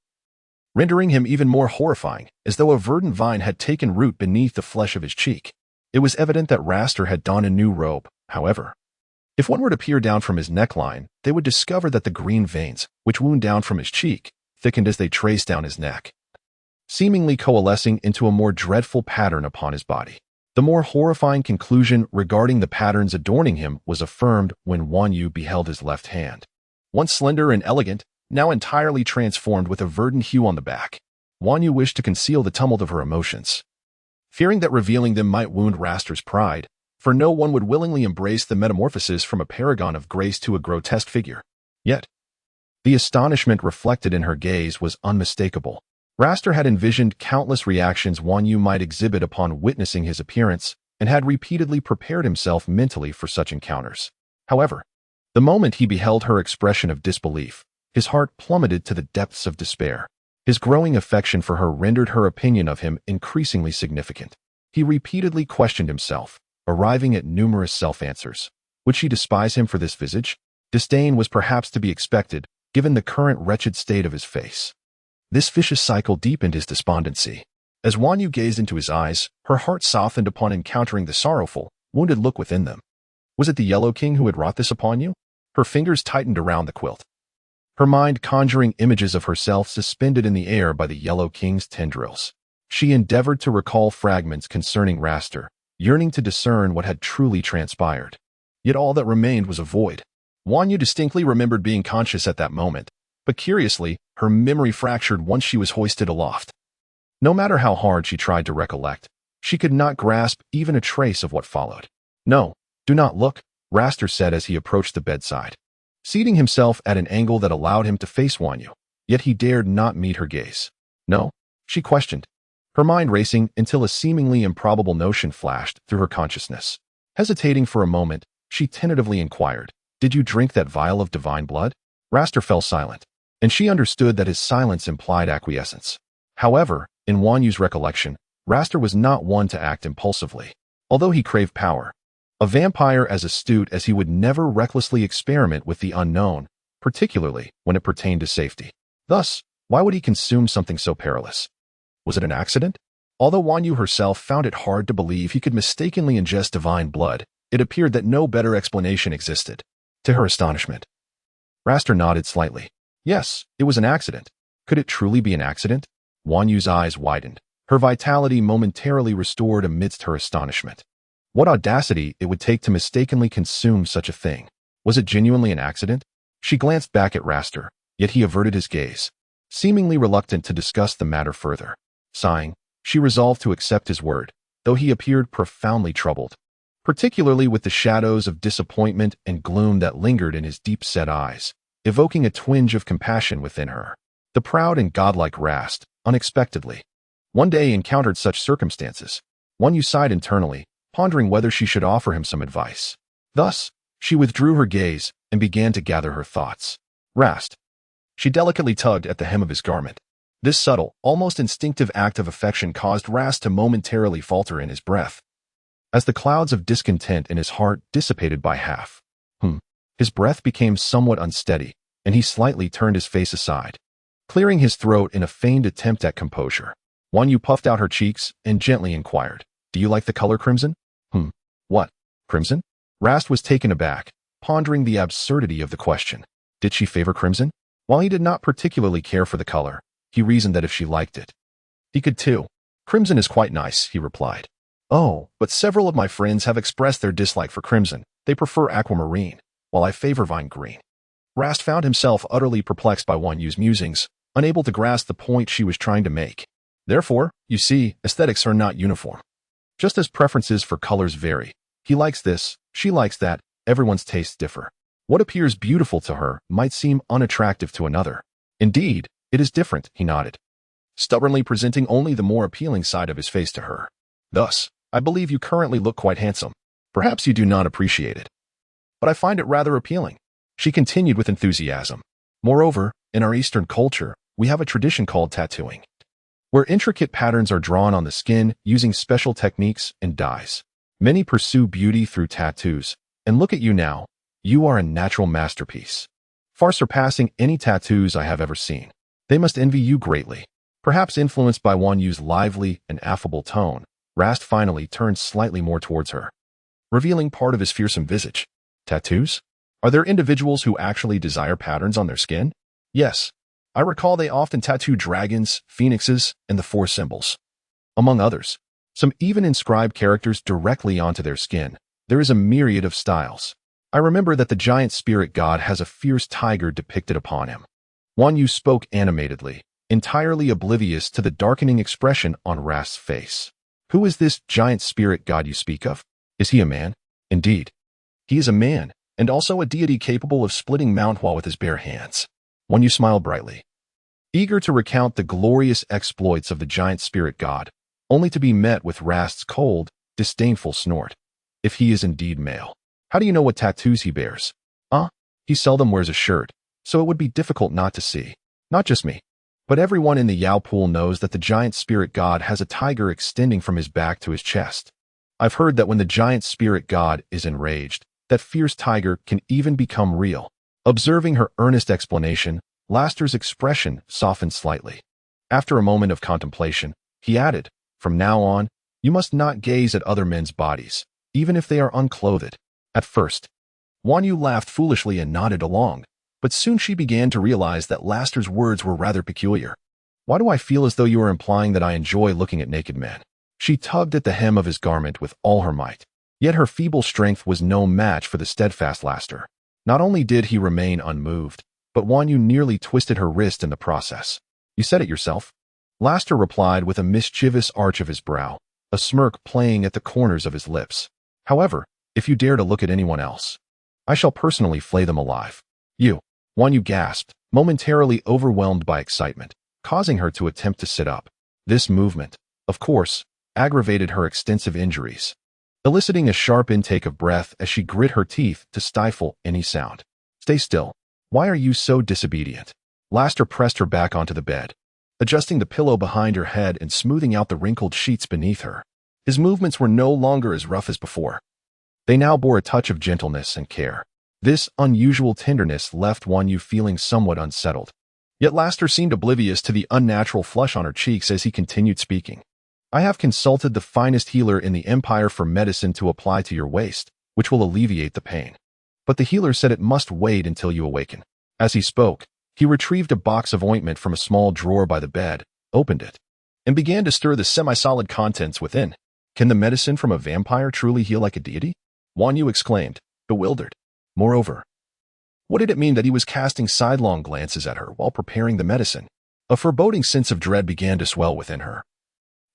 rendering him even more horrifying, as though a verdant vine had taken root beneath the flesh of his cheek. It was evident that Raster had donned a new robe, however. If one were to peer down from his neckline, they would discover that the green veins, which wound down from his cheek, thickened as they traced down his neck, seemingly coalescing into a more dreadful pattern upon his body. The more horrifying conclusion regarding the patterns adorning him was affirmed when Wanyu beheld his left hand. Once slender and elegant, now entirely transformed with a verdant hue on the back. Wanyu wished to conceal the tumult of her emotions, fearing that revealing them might wound Raster's pride, for no one would willingly embrace the metamorphosis from a paragon of grace to a grotesque figure. Yet, the astonishment reflected in her gaze was unmistakable. Raster had envisioned countless reactions Wanyu might exhibit upon witnessing his appearance and had repeatedly prepared himself mentally for such encounters. However, the moment he beheld her expression of disbelief, his heart plummeted to the depths of despair. His growing affection for her rendered her opinion of him increasingly significant. He repeatedly questioned himself, arriving at numerous self-answers. Would she despise him for this visage? Disdain was perhaps to be expected, given the current wretched state of his face. This vicious cycle deepened his despondency. As Wan Yu gazed into his eyes, her heart softened upon encountering the sorrowful, wounded look within them. Was it the Yellow King who had wrought this upon you? Her fingers tightened around the quilt, her mind conjuring images of herself suspended in the air by the Yellow King's tendrils. She endeavored to recall fragments concerning Raster, yearning to discern what had truly transpired. Yet all that remained was a void. Wan Yu distinctly remembered being conscious at that moment, but curiously, her memory fractured once she was hoisted aloft. No matter how hard she tried to recollect, she could not grasp even a trace of what followed. "No, do not look," Raster said as he approached the bedside, seating himself at an angle that allowed him to face Wan Yu, yet he dared not meet her gaze. "No?" she questioned, her mind racing until a seemingly improbable notion flashed through her consciousness. Hesitating for a moment, she tentatively inquired, "Did you drink that vial of divine blood?" Raster fell silent, and she understood that his silence implied acquiescence. However, in Wan Yu's recollection, Raster was not one to act impulsively. Although he craved power, a vampire as astute as he would never recklessly experiment with the unknown, particularly when it pertained to safety. Thus, why would he consume something so perilous? Was it an accident? Although Wan Yu herself found it hard to believe he could mistakenly ingest divine blood, it appeared that no better explanation existed. To her astonishment, Raster nodded slightly. Yes, it was an accident. Could it truly be an accident? Wan Yu's eyes widened, her vitality momentarily restored amidst her astonishment. What audacity it would take to mistakenly consume such a thing. Was it genuinely an accident? She glanced back at Raster, yet he averted his gaze, seemingly reluctant to discuss the matter further. Sighing, she resolved to accept his word, though he appeared profoundly troubled, particularly with the shadows of disappointment and gloom that lingered in his deep-set eyes, evoking a twinge of compassion within her. The proud and godlike Rast, unexpectedly, one day encountered such circumstances. Wan Yu sighed internally, pondering whether she should offer him some advice. Thus, she withdrew her gaze and began to gather her thoughts. Rast. She delicately tugged at the hem of his garment. This subtle, almost instinctive act of affection caused Rast to momentarily falter in his breath, as the clouds of discontent in his heart dissipated by half. His breath became somewhat unsteady, and he slightly turned his face aside, clearing his throat in a feigned attempt at composure. Wan Yu puffed out her cheeks and gently inquired, "Do you like the color crimson?" What? Crimson? Rast was taken aback, pondering the absurdity of the question. Did she favor crimson? While he did not particularly care for the color, he reasoned that if she liked it, he could too. "Crimson is quite nice," he replied. "Oh, but several of my friends have expressed their dislike for crimson. They prefer aquamarine, while I favor vine green." Rast found himself utterly perplexed by Wan Yu's musings, unable to grasp the point she was trying to make. Therefore, you see, aesthetics are not uniform. Just as preferences for colors vary, he likes this, she likes that, everyone's tastes differ. What appears beautiful to her might seem unattractive to another. Indeed, it is different, he nodded, stubbornly presenting only the more appealing side of his face to her. "Thus, I believe you currently look quite handsome. Perhaps you do not appreciate it, but I find it rather appealing," she continued with enthusiasm. "Moreover, in our Eastern culture, we have a tradition called tattooing, where intricate patterns are drawn on the skin using special techniques and dyes. Many pursue beauty through tattoos, and look at you now. You are a natural masterpiece, far surpassing any tattoos I have ever seen. They must envy you greatly." Perhaps influenced by Wan Yu's lively and affable tone, Rast finally turned slightly more towards her, revealing part of his fearsome visage. "Tattoos? Are there individuals who actually desire patterns on their skin?" "Yes. I recall they often tattoo dragons, phoenixes, and the four symbols, among others. Some even inscribe characters directly onto their skin. There is a myriad of styles. I remember that the giant spirit god has a fierce tiger depicted upon him." Wan Yu spoke animatedly, entirely oblivious to the darkening expression on Rast's face. "Who is this giant spirit god you speak of? Is he a man?" "Indeed. He is a man, and also a deity capable of splitting Mount Hua with his bare hands." Wan Yu smiled brightly, eager to recount the glorious exploits of the giant spirit god, only to be met with Rast's cold, disdainful snort. "If he is indeed male, how do you know what tattoos he bears?" He seldom wears a shirt, so it would be difficult not to see. Not just me, but everyone in the Yao Pool knows that the giant spirit god has a tiger extending from his back to his chest. I've heard that when the giant spirit god is enraged, that fierce tiger can even become real. Observing her earnest explanation, Laster's expression softened slightly. After a moment of contemplation, he added, "From now on, you must not gaze at other men's bodies, even if they are unclothed." At first, Wan Yu laughed foolishly and nodded along, but soon she began to realize that Laster's words were rather peculiar. "Why do I feel as though you are implying that I enjoy looking at naked men?" She tugged at the hem of his garment with all her might. Yet her feeble strength was no match for the steadfast Laster. Not only did he remain unmoved, but Wan Yu nearly twisted her wrist in the process. "You said it yourself." Laster replied with a mischievous arch of his brow, a smirk playing at the corners of his lips. "However, if you dare to look at anyone else, I shall personally flay them alive." "You." Wan Yu gasped, momentarily overwhelmed by excitement, causing her to attempt to sit up. This movement, of course, aggravated her extensive injuries, eliciting a sharp intake of breath as she grit her teeth to stifle any sound. "Stay still. Why are you so disobedient?" Laster pressed her back onto the bed, adjusting the pillow behind her head and smoothing out the wrinkled sheets beneath her. His movements were no longer as rough as before. They now bore a touch of gentleness and care. This unusual tenderness left Wan Yu feeling somewhat unsettled. Yet Laster seemed oblivious to the unnatural flush on her cheeks as he continued speaking. "I have consulted the finest healer in the Empire for medicine to apply to your waist, which will alleviate the pain. But the healer said it must wait until you awaken." As he spoke, he retrieved a box of ointment from a small drawer by the bed, opened it, and began to stir the semi-solid contents within. "Can the medicine from a vampire truly heal like a deity?" Wan Yu exclaimed, bewildered. Moreover, what did it mean that he was casting sidelong glances at her while preparing the medicine? A foreboding sense of dread began to swell within her,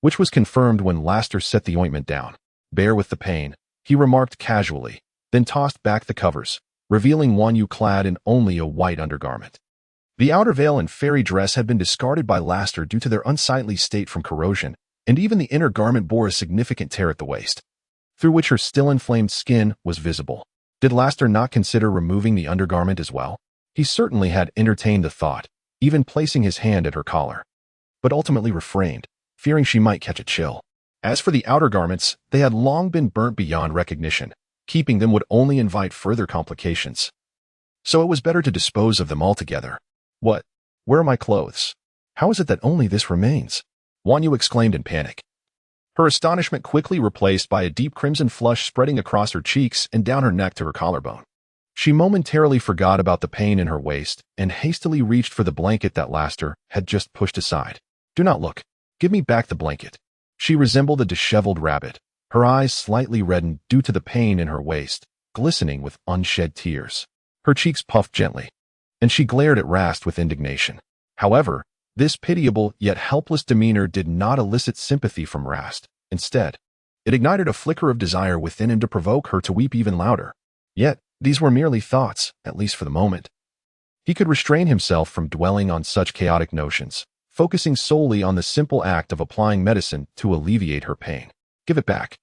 which was confirmed when Laster set the ointment down. "Bear with the pain," he remarked casually, then tossed back the covers, revealing Wan Yu clad in only a white undergarment. The outer veil and fairy dress had been discarded by Laster due to their unsightly state from corrosion, and even the inner garment bore a significant tear at the waist, through which her still inflamed skin was visible. Did Laster not consider removing the undergarment as well? He certainly had entertained the thought, even placing his hand at her collar, but ultimately refrained, fearing she might catch a chill. As for the outer garments, they had long been burnt beyond recognition. Keeping them would only invite further complications. So it was better to dispose of them altogether. "What? Where are my clothes? How is it that only this remains?" Wan Yu exclaimed in panic, her astonishment quickly replaced by a deep crimson flush spreading across her cheeks and down her neck to her collarbone. She momentarily forgot about the pain in her waist and hastily reached for the blanket that Laster had just pushed aside. "Do not look. Give me back the blanket." She resembled a disheveled rabbit, her eyes slightly reddened due to the pain in her waist, glistening with unshed tears. Her cheeks puffed gently, and she glared at Rast with indignation. However, this pitiable yet helpless demeanor did not elicit sympathy from Rast. Instead, it ignited a flicker of desire within him to provoke her to weep even louder. Yet, these were merely thoughts, at least for the moment. He could restrain himself from dwelling on such chaotic notions, focusing solely on the simple act of applying medicine to alleviate her pain. "Give it back."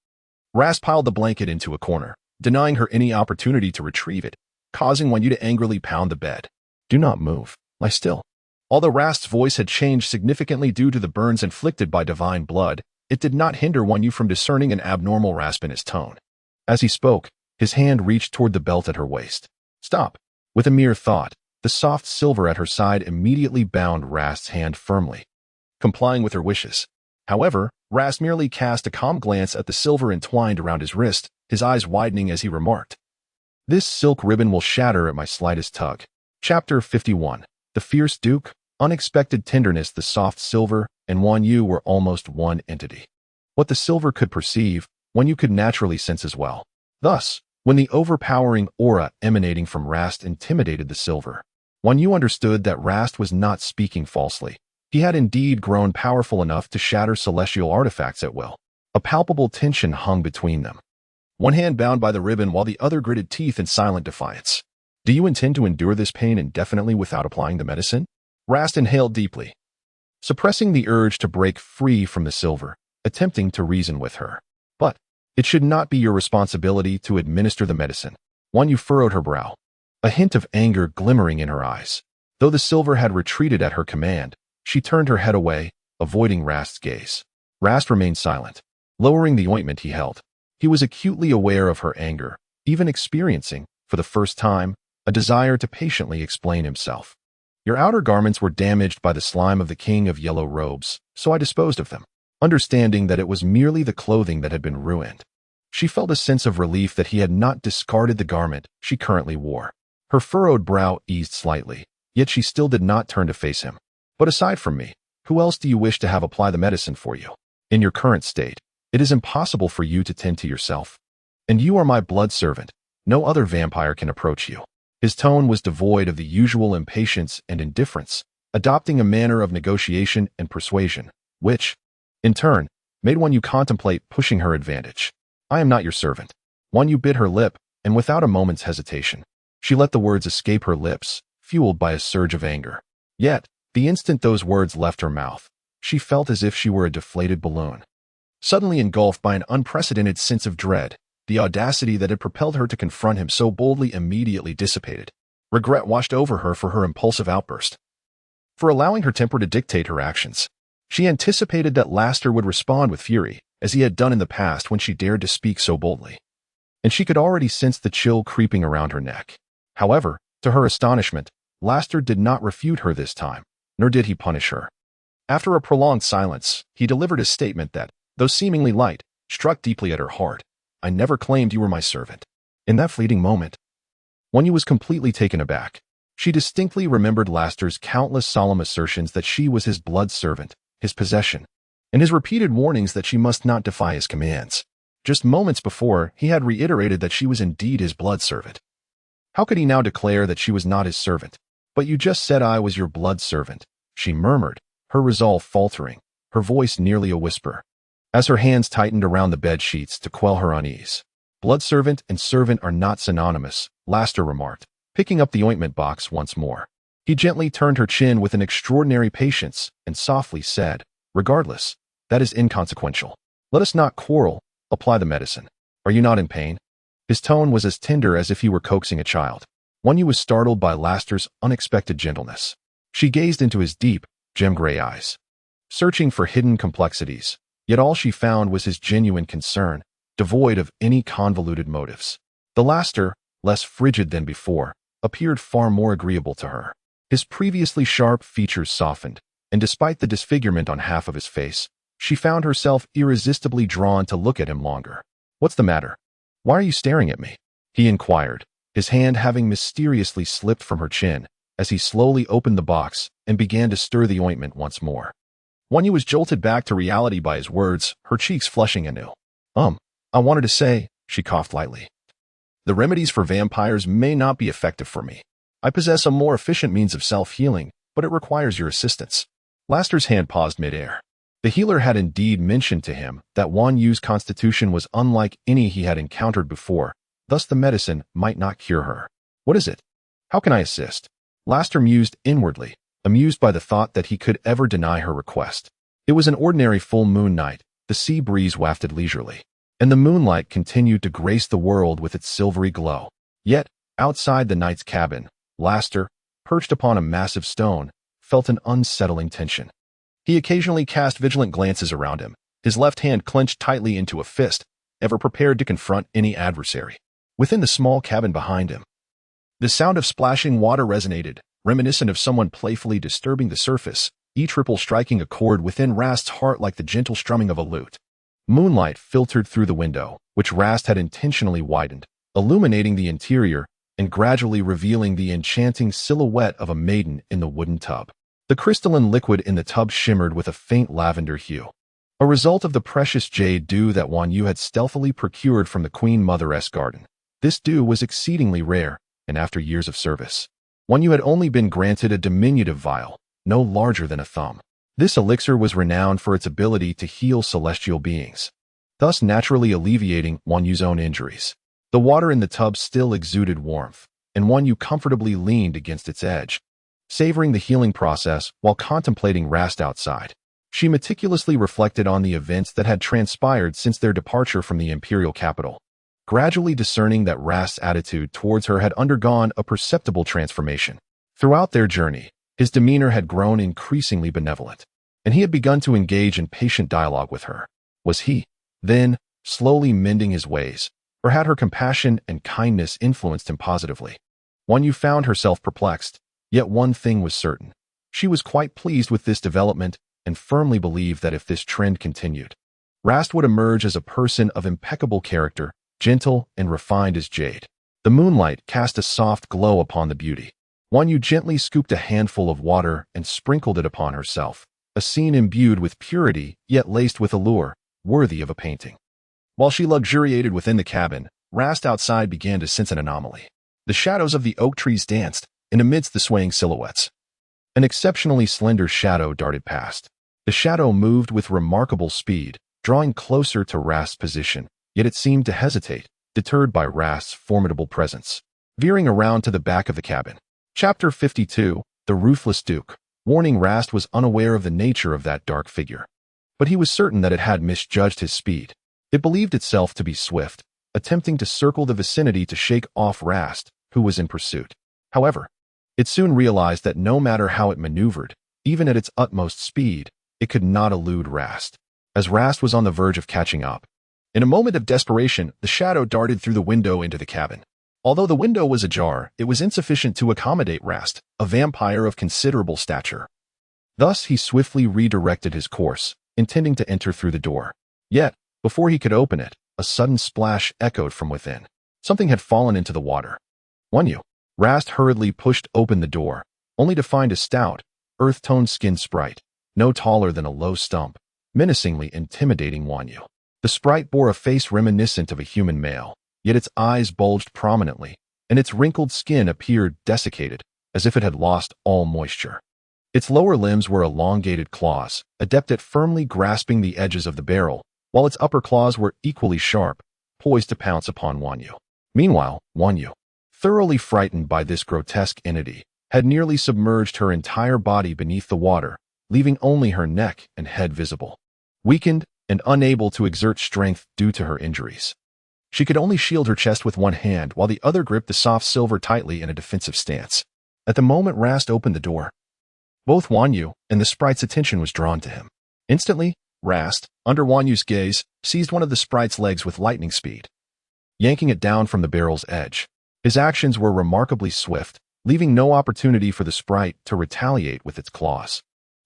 Rast piled the blanket into a corner, denying her any opportunity to retrieve it, causing Wan Yu to angrily pound the bed. "Do not move. Lie still." Although Rast's voice had changed significantly due to the burns inflicted by divine blood, it did not hinder Wan Yu from discerning an abnormal rasp in his tone. As he spoke, his hand reached toward the belt at her waist. "Stop." With a mere thought, the soft silver at her side immediately bound Rast's hand firmly, complying with her wishes. However, Rast merely cast a calm glance at the silver entwined around his wrist, his eyes widening as he remarked, "This silk ribbon will shatter at my slightest tug." Chapter 51. The Fierce Duke, Unexpected Tenderness. The soft silver and Wan Yu were almost one entity. What the silver could perceive, Wan Yu could naturally sense as well. Thus, when the overpowering aura emanating from Rast intimidated the silver, Wan Yu understood that Rast was not speaking falsely. He had indeed grown powerful enough to shatter celestial artifacts at will. A palpable tension hung between them, one hand bound by the ribbon while the other gritted teeth in silent defiance. "Do you intend to endure this pain indefinitely without applying the medicine?" Rast inhaled deeply, suppressing the urge to break free from the silver, attempting to reason with her. "But it should not be your responsibility to administer the medicine." Wan Yu furrowed her brow, a hint of anger glimmering in her eyes. Though the silver had retreated at her command, she turned her head away, avoiding Rast's gaze. Rast remained silent, lowering the ointment he held. He was acutely aware of her anger, even experiencing, for the first time, a desire to patiently explain himself. Your outer garments were damaged by the slime of the king of yellow robes, so I disposed of them, understanding that it was merely the clothing that had been ruined. She felt a sense of relief that he had not discarded the garment she currently wore. Her furrowed brow eased slightly, yet she still did not turn to face him. But aside from me, who else do you wish to have apply the medicine for you? In your current state, it is impossible for you to tend to yourself. And you are my blood servant. No other vampire can approach you. His tone was devoid of the usual impatience and indifference, adopting a manner of negotiation and persuasion, which, in turn, made Wan Yu contemplate pushing her advantage. I am not your servant. Wan Yu bit her lip, and without a moment's hesitation, she let the words escape her lips, fueled by a surge of anger. Yet, the instant those words left her mouth, she felt as if she were a deflated balloon. Suddenly engulfed by an unprecedented sense of dread, the audacity that had propelled her to confront him so boldly immediately dissipated. Regret washed over her for her impulsive outburst, for allowing her temper to dictate her actions. She anticipated that Laster would respond with fury, as he had done in the past when she dared to speak so boldly. And she could already sense the chill creeping around her neck. However, to her astonishment, Laster did not refute her this time, nor did he punish her. After a prolonged silence, he delivered a statement that, though seemingly light, struck deeply at her heart. I never claimed you were my servant. In that fleeting moment, Wan Yu was completely taken aback. She distinctly remembered Laster's countless solemn assertions that she was his blood servant, his possession, and his repeated warnings that she must not defy his commands. Just moments before, he had reiterated that she was indeed his blood servant. How could he now declare that she was not his servant? But you just said I was your blood servant, she murmured, her resolve faltering, her voice nearly a whisper, as her hands tightened around the bed sheets to quell her unease. Blood servant and servant are not synonymous, Laster remarked, picking up the ointment box once more. He gently turned her chin with an extraordinary patience and softly said, regardless, that is inconsequential. Let us not quarrel, apply the medicine. Are you not in pain? His tone was as tender as if he were coaxing a child. Wan Yu was startled by Laster's unexpected gentleness. She gazed into his deep, gem-gray eyes, searching for hidden complexities, yet all she found was his genuine concern, devoid of any convoluted motives. The Laster, less frigid than before, appeared far more agreeable to her. His previously sharp features softened, and despite the disfigurement on half of his face, she found herself irresistibly drawn to look at him longer. What's the matter? Why are you staring at me? He inquired, his hand having mysteriously slipped from her chin, as he slowly opened the box and began to stir the ointment once more. Wan Yu was jolted back to reality by his words, her cheeks flushing anew. I wanted to say, she coughed lightly. The remedies for vampires may not be effective for me. I possess a more efficient means of self-healing, but it requires your assistance. Laster's hand paused mid-air. The healer had indeed mentioned to him that Wan Yu's constitution was unlike any he had encountered before, thus the medicine might not cure her. What is it? How can I assist? Laster mused inwardly, amused by the thought that he could ever deny her request. It was an ordinary full moon night, the sea breeze wafted leisurely, and the moonlight continued to grace the world with its silvery glow. Yet, outside the knight's cabin, Laster, perched upon a massive stone, felt an unsettling tension. He occasionally cast vigilant glances around him, his left hand clenched tightly into a fist, ever prepared to confront any adversary. Within the small cabin behind him, the sound of splashing water resonated, reminiscent of someone playfully disturbing the surface, each ripple striking a chord within Rast's heart like the gentle strumming of a lute. Moonlight filtered through the window, which Rast had intentionally widened, illuminating the interior and gradually revealing the enchanting silhouette of a maiden in the wooden tub. The crystalline liquid in the tub shimmered with a faint lavender hue, a result of the precious jade dew that Wan Yu had stealthily procured from the Queen Motheress garden. This dew was exceedingly rare, and after years of service, Wan Yu had only been granted a diminutive vial, no larger than a thumb. This elixir was renowned for its ability to heal celestial beings, thus naturally alleviating Wan Yu's own injuries. The water in the tub still exuded warmth, and Wan Yu comfortably leaned against its edge, savoring the healing process while contemplating Rast outside. She meticulously reflected on the events that had transpired since their departure from the imperial capital, gradually discerning that Rast's attitude towards her had undergone a perceptible transformation. Throughout their journey, his demeanor had grown increasingly benevolent, and he had begun to engage in patient dialogue with her. Was he, then, slowly mending his ways, Or had her compassion and kindness influenced him positively? Wanyu found herself perplexed, yet one thing was certain. She was quite pleased with this development and firmly believed that if this trend continued, Rast would emerge as a person of impeccable character, gentle and refined as jade. The moonlight cast a soft glow upon the beauty. Wanyu gently scooped a handful of water and sprinkled it upon herself, a scene imbued with purity yet laced with allure, worthy of a painting. While she luxuriated within the cabin, Rast outside began to sense an anomaly. The shadows of the oak trees danced, and amidst the swaying silhouettes, an exceptionally slender shadow darted past. The shadow moved with remarkable speed, drawing closer to Rast's position, yet it seemed to hesitate, deterred by Rast's formidable presence. Veering around to the back of the cabin. Chapter 52, The Ruthless Duke. Warning: Rast was unaware of the nature of that dark figure, but he was certain that it had misjudged his speed. It believed itself to be swift, attempting to circle the vicinity to shake off Rast, who was in pursuit. However, it soon realized that no matter how it maneuvered, even at its utmost speed, it could not elude Rast. As Rast was on the verge of catching up, in a moment of desperation, the shadow darted through the window into the cabin. Although the window was ajar, it was insufficient to accommodate Rast, a vampire of considerable stature. Thus, he swiftly redirected his course, intending to enter through the door. Yet, before he could open it, a sudden splash echoed from within. Something had fallen into the water. Wanyu. Rast hurriedly pushed open the door, only to find a stout, earth-toned skinned sprite, no taller than a low stump, menacingly intimidating Wanyu. The sprite bore a face reminiscent of a human male, yet its eyes bulged prominently, and its wrinkled skin appeared desiccated, as if it had lost all moisture. Its lower limbs were elongated claws, adept at firmly grasping the edges of the barrel, while its upper claws were equally sharp, poised to pounce upon Wanyu. Meanwhile, Wanyu, thoroughly frightened by this grotesque entity, had nearly submerged her entire body beneath the water, leaving only her neck and head visible. Weakened and unable to exert strength due to her injuries, she could only shield her chest with one hand while the other gripped the soft silver tightly in a defensive stance. At the moment Rast opened the door, both Wanyu and the sprite's attention was drawn to him. Instantly, Rast, under Wanyu's gaze, seized one of the sprite's legs with lightning speed, yanking it down from the barrel's edge. His actions were remarkably swift, leaving no opportunity for the sprite to retaliate with its claws.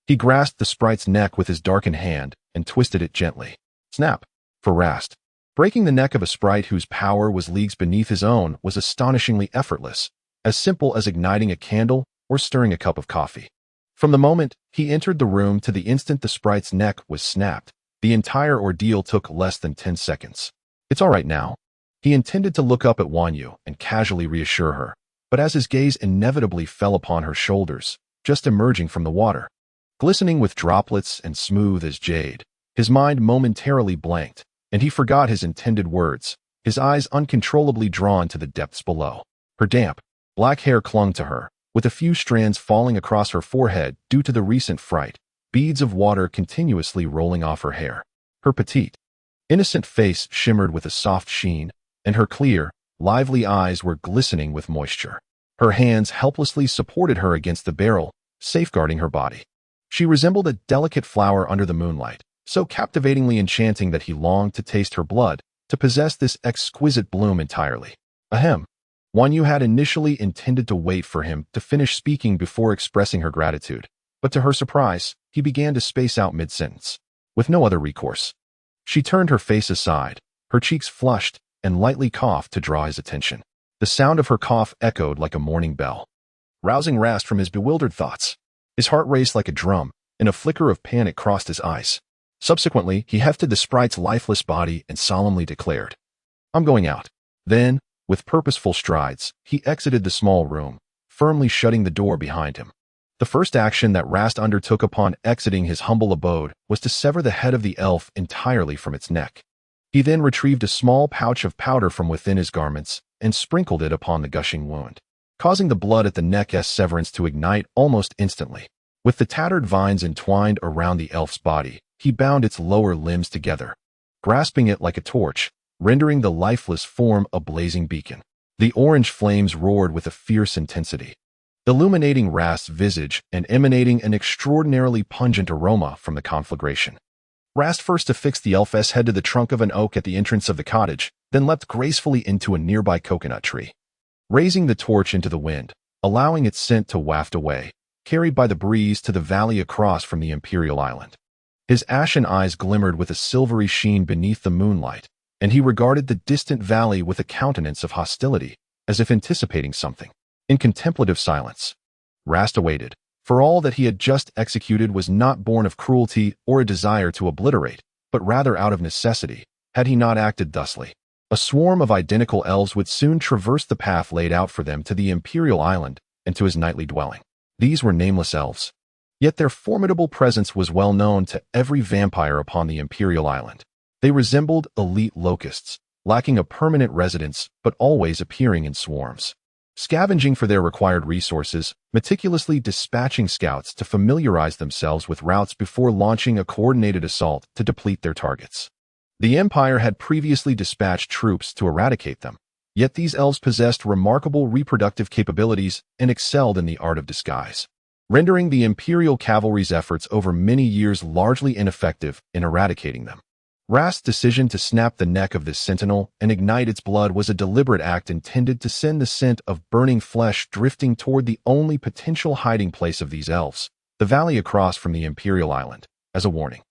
He grasped the sprite's neck with his darkened hand and twisted it gently. Snap! For Rast, breaking the neck of a sprite whose power was leagues beneath his own was astonishingly effortless, as simple as igniting a candle or stirring a cup of coffee. From the moment he entered the room to the instant the sprite's neck was snapped, the entire ordeal took less than 10 seconds. It's all right now. He intended to look up at Wanyu and casually reassure her, but as his gaze inevitably fell upon her shoulders, just emerging from the water, glistening with droplets and smooth as jade, his mind momentarily blanked, and he forgot his intended words, his eyes uncontrollably drawn to the depths below. Her damp, black hair clung to her, with a few strands falling across her forehead due to the recent fright, beads of water continuously rolling off her hair. Her petite, innocent face shimmered with a soft sheen, and her clear, lively eyes were glistening with moisture. Her hands helplessly supported her against the barrel, safeguarding her body. She resembled a delicate flower under the moonlight, so captivatingly enchanting that he longed to taste her blood, to possess this exquisite bloom entirely. Ahem. Wanyu had initially intended to wait for him to finish speaking before expressing her gratitude, but to her surprise, he began to space out mid-sentence. With no other recourse, she turned her face aside, her cheeks flushed, and lightly coughed to draw his attention. The sound of her cough echoed like a morning bell, rousing Rast from his bewildered thoughts. His heart raced like a drum, and a flicker of panic crossed his eyes. Subsequently, he hefted the sprite's lifeless body and solemnly declared, "I'm going out." Then, with purposeful strides, he exited the small room, firmly shutting the door behind him. The first action that Rast undertook upon exiting his humble abode was to sever the head of the elf entirely from its neck. He then retrieved a small pouch of powder from within his garments and sprinkled it upon the gushing wound, causing the blood at the neck's severance to ignite almost instantly. With the tattered vines entwined around the elf's body, he bound its lower limbs together, grasping it like a torch, rendering the lifeless form a blazing beacon. The orange flames roared with a fierce intensity, illuminating Rast's visage and emanating an extraordinarily pungent aroma from the conflagration. Rast first affixed the elf's head to the trunk of an oak at the entrance of the cottage, then leapt gracefully into a nearby coconut tree. Raising the torch into the wind, allowing its scent to waft away, carried by the breeze to the valley across from the Imperial Island. His ashen eyes glimmered with a silvery sheen beneath the moonlight, and he regarded the distant valley with a countenance of hostility, as if anticipating something. In contemplative silence, Rast awaited, for all that he had just executed was not born of cruelty or a desire to obliterate, but rather out of necessity, had he not acted thusly. A swarm of identical elves would soon traverse the path laid out for them to the Imperial Island and to his nightly dwelling. These were nameless elves, yet their formidable presence was well known to every vampire upon the Imperial Island. They resembled elite locusts, lacking a permanent residence but always appearing in swarms, scavenging for their required resources, meticulously dispatching scouts to familiarize themselves with routes before launching a coordinated assault to deplete their targets. The Empire had previously dispatched troops to eradicate them, yet these elves possessed remarkable reproductive capabilities and excelled in the art of disguise, rendering the Imperial cavalry's efforts over many years largely ineffective in eradicating them. Rast's decision to snap the neck of this sentinel and ignite its blood was a deliberate act intended to send the scent of burning flesh drifting toward the only potential hiding place of these elves, the valley across from the Imperial Island, as a warning.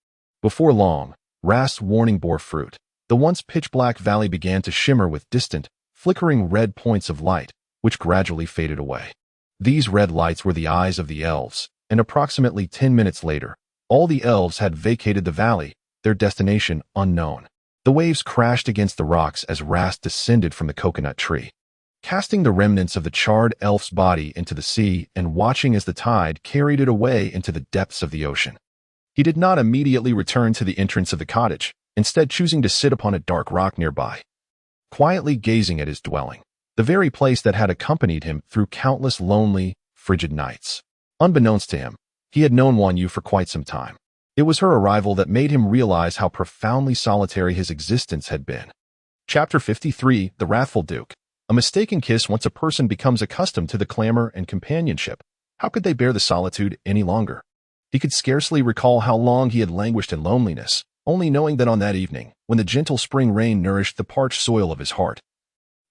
Before long, Rast's warning bore fruit. The once pitch-black valley began to shimmer with distant, flickering red points of light, which gradually faded away. These red lights were the eyes of the elves, and approximately 10 minutes later, all the elves had vacated the valley, their destination unknown. The waves crashed against the rocks as Rast descended from the coconut tree, casting the remnants of the charred elf's body into the sea and watching as the tide carried it away into the depths of the ocean. He did not immediately return to the entrance of the cottage, instead choosing to sit upon a dark rock nearby, quietly gazing at his dwelling, the very place that had accompanied him through countless lonely, frigid nights. Unbeknownst to him, he had known Wanyu for quite some time. It was her arrival that made him realize how profoundly solitary his existence had been. Chapter 53, The Wrathful Duke. A mistaken kiss. Once a person becomes accustomed to the clamor and companionship, how could they bear the solitude any longer? He could scarcely recall how long he had languished in loneliness, only knowing that on that evening, when the gentle spring rain nourished the parched soil of his heart,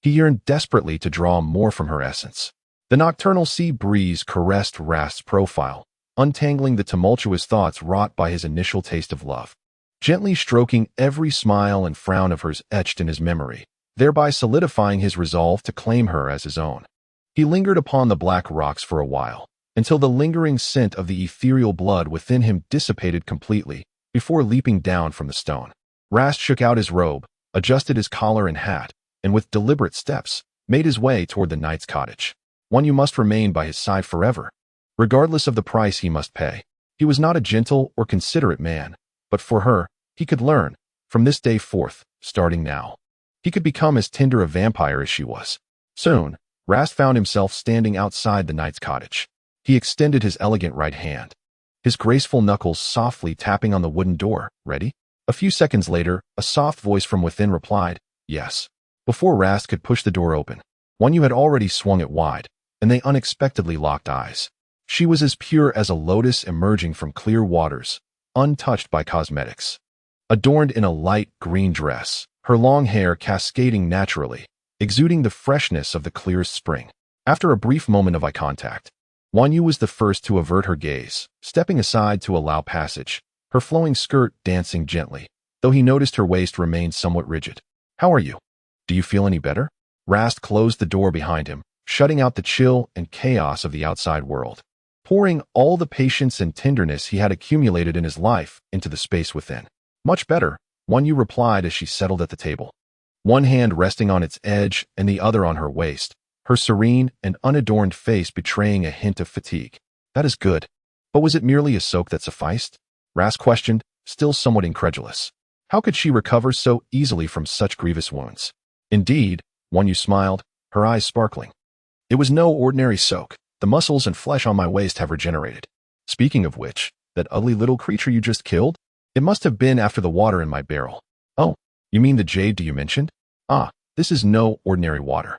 he yearned desperately to draw more from her essence. The nocturnal sea breeze caressed Rast's profile, untangling the tumultuous thoughts wrought by his initial taste of love, gently stroking every smile and frown of hers etched in his memory, thereby solidifying his resolve to claim her as his own. He lingered upon the black rocks for a while, until the lingering scent of the ethereal blood within him dissipated completely, before leaping down from the stone. Rast shook out his robe, adjusted his collar and hat, and with deliberate steps, made his way toward the knight's cottage. Wanyu must remain by his side forever, regardless of the price he must pay. He was not a gentle or considerate man, but for her, he could learn, from this day forth, starting now. He could become as tender a vampire as she was. Soon, Rast found himself standing outside the knight's cottage. He extended his elegant right hand, his graceful knuckles softly tapping on the wooden door. Ready? A few seconds later, a soft voice from within replied, yes. Before Rast could push the door open, Wanyu had already swung it wide, and they unexpectedly locked eyes. She was as pure as a lotus emerging from clear waters, untouched by cosmetics. Adorned in a light green dress, her long hair cascading naturally, exuding the freshness of the clearest spring. After a brief moment of eye contact, Wanyu was the first to avert her gaze, stepping aside to allow passage, her flowing skirt dancing gently, though he noticed her waist remained somewhat rigid. How are you? Do you feel any better? Rast closed the door behind him, shutting out the chill and chaos of the outside world, pouring all the patience and tenderness he had accumulated in his life into the space within. Much better, Wanyu replied as she settled at the table, one hand resting on its edge and the other on her waist, her serene and unadorned face betraying a hint of fatigue. That is good. But was it merely a soak that sufficed? Rast questioned, still somewhat incredulous. How could she recover so easily from such grievous wounds? Indeed, Wanyu smiled, her eyes sparkling. It was no ordinary soak. The muscles and flesh on my waist have regenerated. Speaking of which, that ugly little creature you just killed? It must have been after the water in my barrel. Oh, you mean the jade you mentioned? Ah, this is no ordinary water.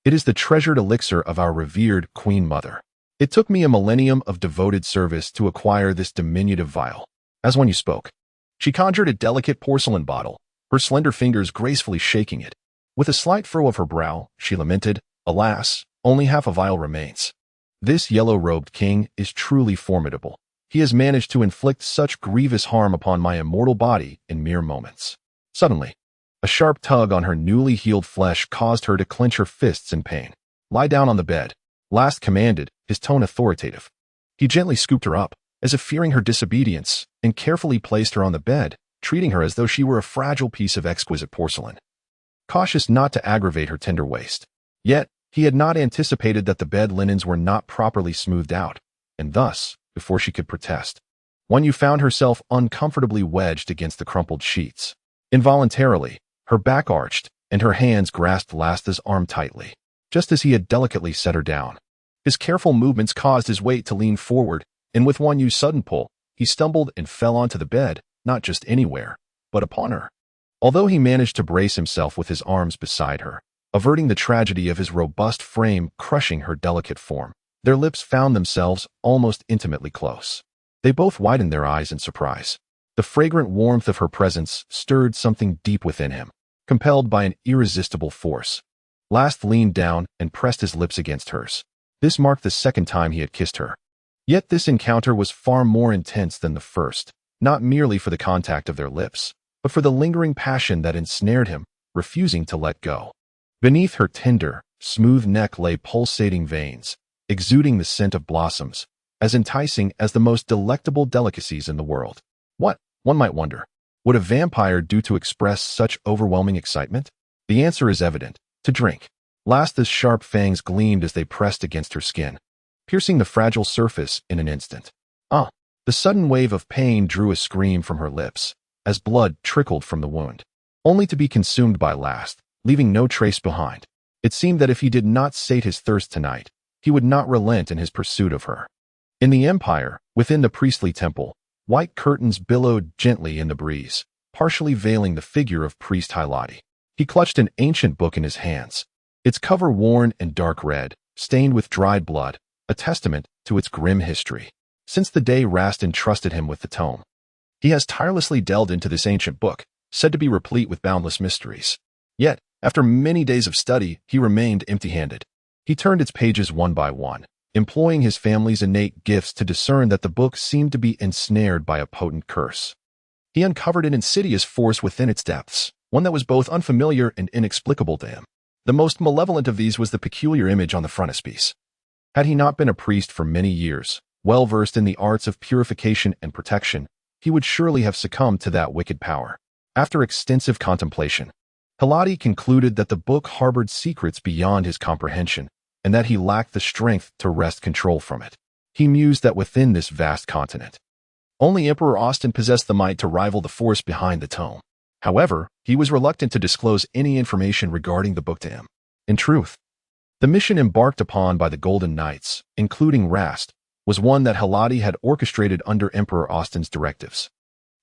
It is the treasured elixir of our revered Queen Mother. It took me a millennium of devoted service to acquire this diminutive vial. As when you spoke, She conjured a delicate porcelain bottle, her slender fingers gracefully shaking it. With a slight furrow of her brow, she lamented, "Alas, only half a vial remains. This yellow-robed king is truly formidable. He has managed to inflict such grievous harm upon my immortal body in mere moments." Suddenly, a sharp tug on her newly healed flesh caused her to clench her fists in pain. "Lie down on the bed," Last commanded, his tone authoritative. He gently scooped her up, as if fearing her disobedience, and carefully placed her on the bed, treating her as though she were a fragile piece of exquisite porcelain, cautious not to aggravate her tender waist. Yet, he had not anticipated that the bed linens were not properly smoothed out, and thus, before she could protest, Wanyu found herself uncomfortably wedged against the crumpled sheets. Involuntarily, her back arched, and her hands grasped Lasta's arm tightly, just as he had delicately set her down. His careful movements caused his weight to lean forward, and with Wanyu's sudden pull, he stumbled and fell onto the bed, not just anywhere, but upon her. Although he managed to brace himself with his arms beside her, averting the tragedy of his robust frame crushing her delicate form, their lips found themselves almost intimately close. They both widened their eyes in surprise. The fragrant warmth of her presence stirred something deep within him, compelled by an irresistible force. Last leaned down and pressed his lips against hers. This marked the second time he had kissed her. Yet this encounter was far more intense than the first, not merely for the contact of their lips, but for the lingering passion that ensnared him, refusing to let go. Beneath her tender, smooth neck lay pulsating veins, exuding the scent of blossoms, as enticing as the most delectable delicacies in the world. What, one might wonder, would a vampire do to express such overwhelming excitement? The answer is evident: to drink. Lasta's sharp fangs gleamed as they pressed against her skin, piercing the fragile surface in an instant. The sudden wave of pain drew a scream from her lips, as blood trickled from the wound, only to be consumed by Last, leaving no trace behind. It seemed that if he did not sate his thirst tonight, he would not relent in his pursuit of her. In the Empire, within the priestly temple, white curtains billowed gently in the breeze, partially veiling the figure of Priest Hilati. He clutched an ancient book in his hands, its cover worn and dark red, stained with dried blood, a testament to its grim history. Since the day Rast entrusted him with the tome, he has tirelessly delved into this ancient book, said to be replete with boundless mysteries. Yet, after many days of study, he remained empty-handed. He turned its pages one by one, employing his family's innate gifts to discern that the book seemed to be ensnared by a potent curse. He uncovered an insidious force within its depths, one that was both unfamiliar and inexplicable to him. The most malevolent of these was the peculiar image on the frontispiece. Had he not been a priest for many years, well-versed in the arts of purification and protection, he would surely have succumbed to that wicked power. After extensive contemplation, Hilati concluded that the book harbored secrets beyond his comprehension, and that he lacked the strength to wrest control from it. He mused that within this vast continent, only Emperor Austin possessed the might to rival the force behind the tome. However, he was reluctant to disclose any information regarding the book to him. In truth, the mission embarked upon by the Golden Knights, including Rast, was one that Hilati had orchestrated under Emperor Austin's directives.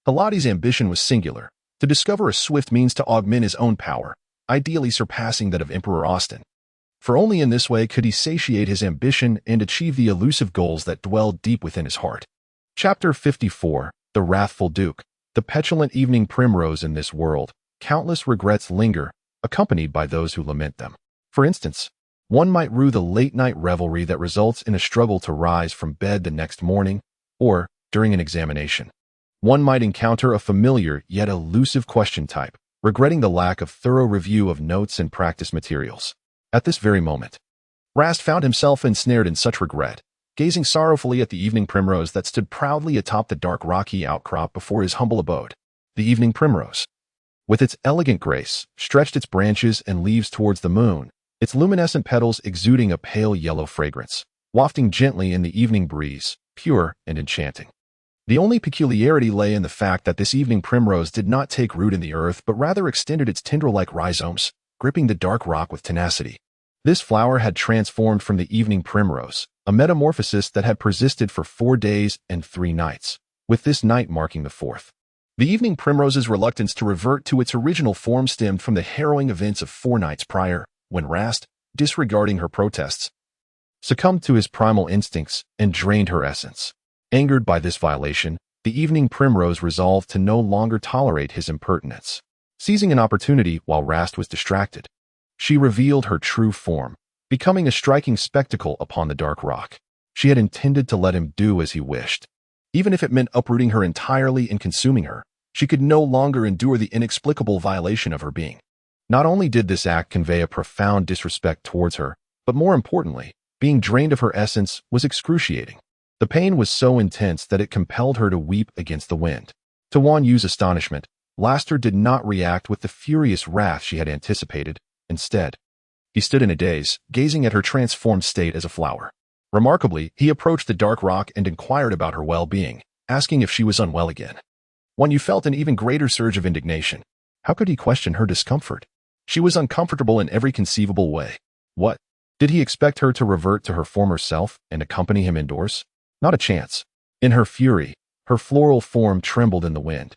Hilati's ambition was singular: to discover a swift means to augment his own power, ideally surpassing that of Emperor Austin. For only in this way could he satiate his ambition and achieve the elusive goals that dwelled deep within his heart. Chapter 54, The Wrathful Duke. The petulant evening primrose. In this world, countless regrets linger, accompanied by those who lament them. For instance, one might rue the late-night revelry that results in a struggle to rise from bed the next morning, or, during an examination, one might encounter a familiar yet elusive question type, regretting the lack of thorough review of notes and practice materials. At this very moment, Rast found himself ensnared in such regret, gazing sorrowfully at the evening primrose that stood proudly atop the dark rocky outcrop before his humble abode. The evening primrose, with its elegant grace, stretched its branches and leaves towards the moon, its luminescent petals exuding a pale yellow fragrance, wafting gently in the evening breeze, pure and enchanting. The only peculiarity lay in the fact that this evening primrose did not take root in the earth but rather extended its tendril-like rhizomes, gripping the dark rock with tenacity. This flower had transformed from the evening primrose, a metamorphosis that had persisted for 4 days and 3 nights, with this night marking the 4th. The evening primrose's reluctance to revert to its original form stemmed from the harrowing events of 4 nights prior, when Rast, disregarding her protests, succumbed to his primal instincts and drained her essence. Angered by this violation, The evening primrose resolved to no longer tolerate his impertinence. Seizing an opportunity while Rast was distracted, she revealed her true form, becoming a striking spectacle upon the dark rock. She had intended to let him do as he wished. Even if it meant uprooting her entirely and consuming her, she could no longer endure the inexplicable violation of her being. Not only did this act convey a profound disrespect towards her, but more importantly, being drained of her essence was excruciating. The pain was so intense that it compelled her to weep against the wind. To Wan Yu's astonishment, Laster did not react with the furious wrath she had anticipated. Instead, he stood in a daze, gazing at her transformed state as a flower. Remarkably, he approached the dark rock and inquired about her well-being, asking if she was unwell again. Wan Yu felt an even greater surge of indignation. How could he question her discomfort? She was uncomfortable in every conceivable way. What? Did he expect her to revert to her former self and accompany him indoors? Not a chance. In her fury, her floral form trembled in the wind,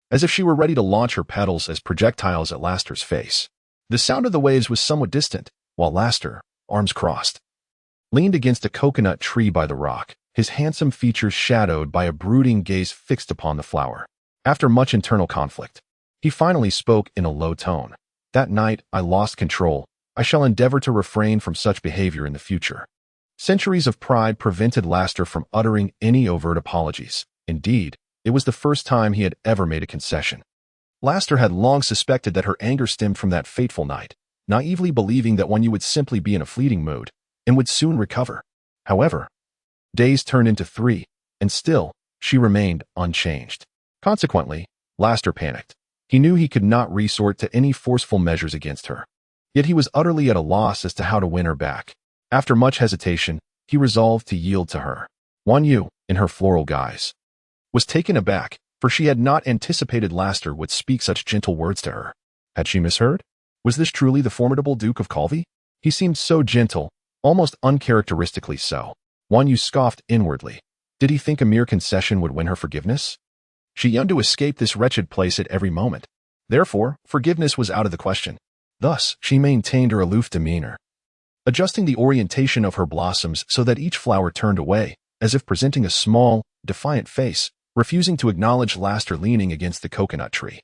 as if she were ready to launch her petals as projectiles at Laster's face. The sound of the waves was somewhat distant, while Laster, arms crossed, leaned against a coconut tree by the rock, his handsome features shadowed by a brooding gaze fixed upon the flower. After much internal conflict, he finally spoke in a low tone. That night, I lost control. I shall endeavor to refrain from such behavior in the future. Centuries of pride prevented Laster from uttering any overt apologies. Indeed, it was the first time he had ever made a concession. Laster had long suspected that her anger stemmed from that fateful night, naively believing that Wan Yu would simply be in a fleeting mood and would soon recover. However, days turned into 3, and still, she remained unchanged. Consequently, Laster panicked. He knew he could not resort to any forceful measures against her. Yet he was utterly at a loss as to how to win her back. After much hesitation, he resolved to yield to her. Wan Yu, in her floral guise, was taken aback, for she had not anticipated Laster would speak such gentle words to her. Had she misheard? Was this truly the formidable Duke of Calvi? He seemed so gentle, almost uncharacteristically so. Wan Yu scoffed inwardly. Did he think a mere concession would win her forgiveness? She yearned to escape this wretched place at every moment. Therefore, forgiveness was out of the question. Thus, she maintained her aloof demeanor, adjusting the orientation of her blossoms so that each flower turned away, as if presenting a small, defiant face, refusing to acknowledge Laster leaning against the coconut tree.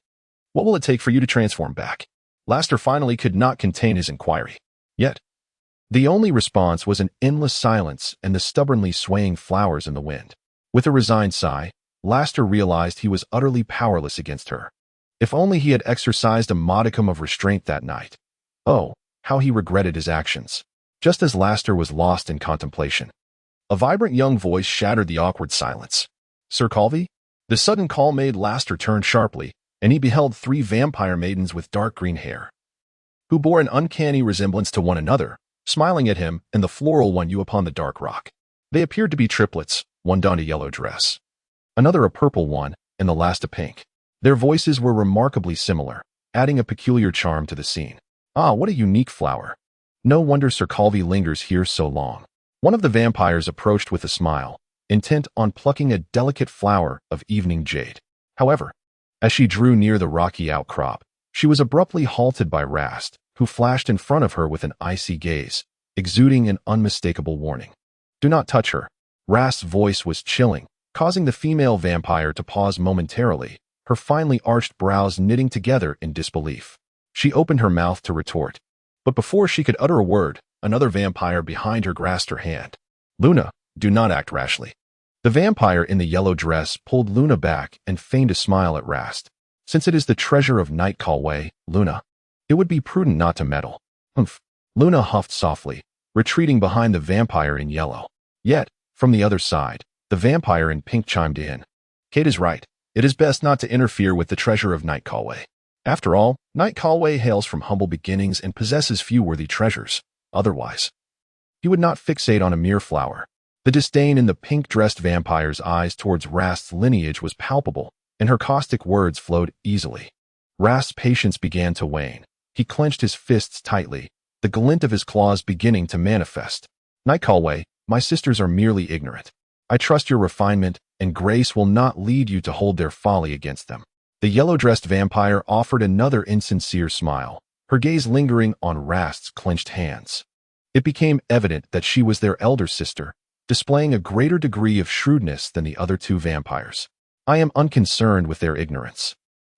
What will it take for you to transform back? Laster finally could not contain his inquiry. Yet, the only response was an endless silence and the stubbornly swaying flowers in the wind. With a resigned sigh, Laster realized he was utterly powerless against her. If only he had exercised a modicum of restraint that night. Oh, how he regretted his actions. Just as Laster was lost in contemplation, a vibrant young voice shattered the awkward silence. Sir Calvi? The sudden call made Laster turn sharply, and he beheld 3 vampire maidens with dark green hair, who bore an uncanny resemblance to one another, smiling at him and the floral Wan Yu upon the dark rock. They appeared to be triplets, one donned a yellow dress, another a purple one, and the last a pink. Their voices were remarkably similar, adding a peculiar charm to the scene. Ah, what a unique flower. No wonder Sir Calvi lingers here so long. One of the vampires approached with a smile, intent on plucking a delicate flower of evening jade. However, as she drew near the rocky outcrop, she was abruptly halted by Rast, who flashed in front of her with an icy gaze, exuding an unmistakable warning. Do not touch her. Rast's voice was chilling, causing the female vampire to pause momentarily, her finely arched brows knitting together in disbelief. She opened her mouth to retort, but before she could utter a word, another vampire behind her grasped her hand. Luna, do not act rashly. The vampire in the yellow dress pulled Luna back and feigned a smile at Rast. Since it is the treasure of Night Calway, Luna, it would be prudent not to meddle. Humph. Luna huffed softly, retreating behind the vampire in yellow. Yet, from the other side, the vampire in pink chimed in. Kate is right. It is best not to interfere with the treasure of Night Calway. After all, Night Calway hails from humble beginnings and possesses few worthy treasures. Otherwise, he would not fixate on a mere flower. The disdain in the pink-dressed vampire's eyes towards Rast's lineage was palpable, and her caustic words flowed easily. Rast's patience began to wane. He clenched his fists tightly, the glint of his claws beginning to manifest. Night Calway, my sisters are merely ignorant. I trust your refinement and grace will not lead you to hold their folly against them. The yellow-dressed vampire offered another insincere smile, her gaze lingering on Rast's clenched hands. It became evident that she was their elder sister, displaying a greater degree of shrewdness than the other 2 vampires. I am unconcerned with their ignorance.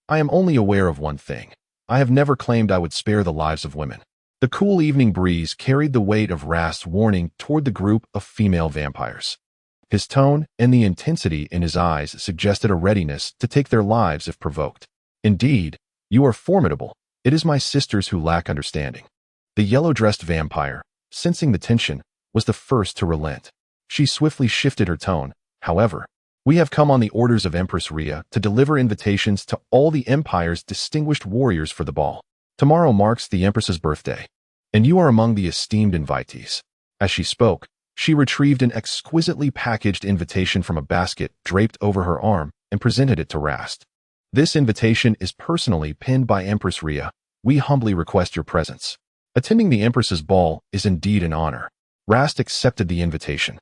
I am only aware of one thing. I have never claimed I would spare the lives of women. The cool evening breeze carried the weight of Rast's warning toward the group of female vampires. His tone and the intensity in his eyes suggested a readiness to take their lives if provoked. Indeed, you are formidable. It is my sisters who lack understanding. The yellow-dressed vampire, sensing the tension, was the first to relent. She swiftly shifted her tone. However, we have come on the orders of Empress Rhea to deliver invitations to all the Empire's distinguished warriors for the ball. Tomorrow marks the Empress's birthday, and you are among the esteemed invitees. As she spoke, she retrieved an exquisitely packaged invitation from a basket draped over her arm and presented it to Rast. This invitation is personally penned by Empress Rhea. We humbly request your presence. Attending the Empress's ball is indeed an honor. Rast accepted the invitation.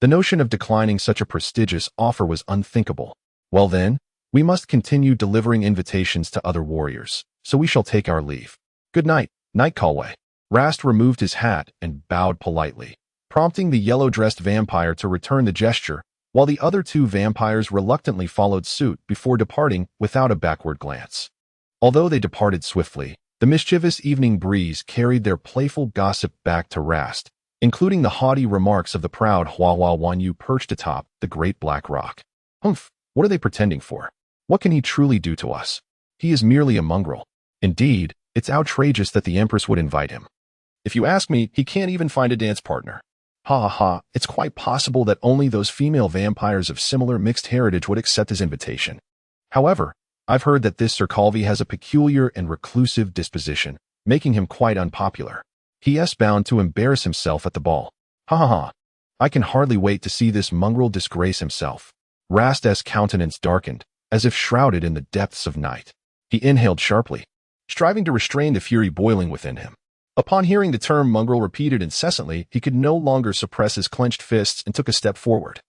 The notion of declining such a prestigious offer was unthinkable. Well then, we must continue delivering invitations to other warriors, so we shall take our leave. Good night, Night Calway. Rast removed his hat and bowed politely, prompting the yellow-dressed vampire to return the gesture, while the other two vampires reluctantly followed suit before departing without a backward glance. Although they departed swiftly, the mischievous evening breeze carried their playful gossip back to Rast, including the haughty remarks of the proud Hua Wanyu perched atop the great black rock. Humph, what are they pretending for? What can he truly do to us? He is merely a mongrel. Indeed, it's outrageous that the Empress would invite him. If you ask me, he can't even find a dance partner. Ha ha ha, it's quite possible that only those female vampires of similar mixed heritage would accept his invitation. However, I've heard that this Sir Calvi has a peculiar and reclusive disposition, making him quite unpopular. He is bound to embarrass himself at the ball. Ha ha ha. I can hardly wait to see this mongrel disgrace himself. Rast's countenance darkened, as if shrouded in the depths of night. He inhaled sharply, striving to restrain the fury boiling within him. Upon hearing the term mongrel repeated incessantly, he could no longer suppress his clenched fists and took a step forward,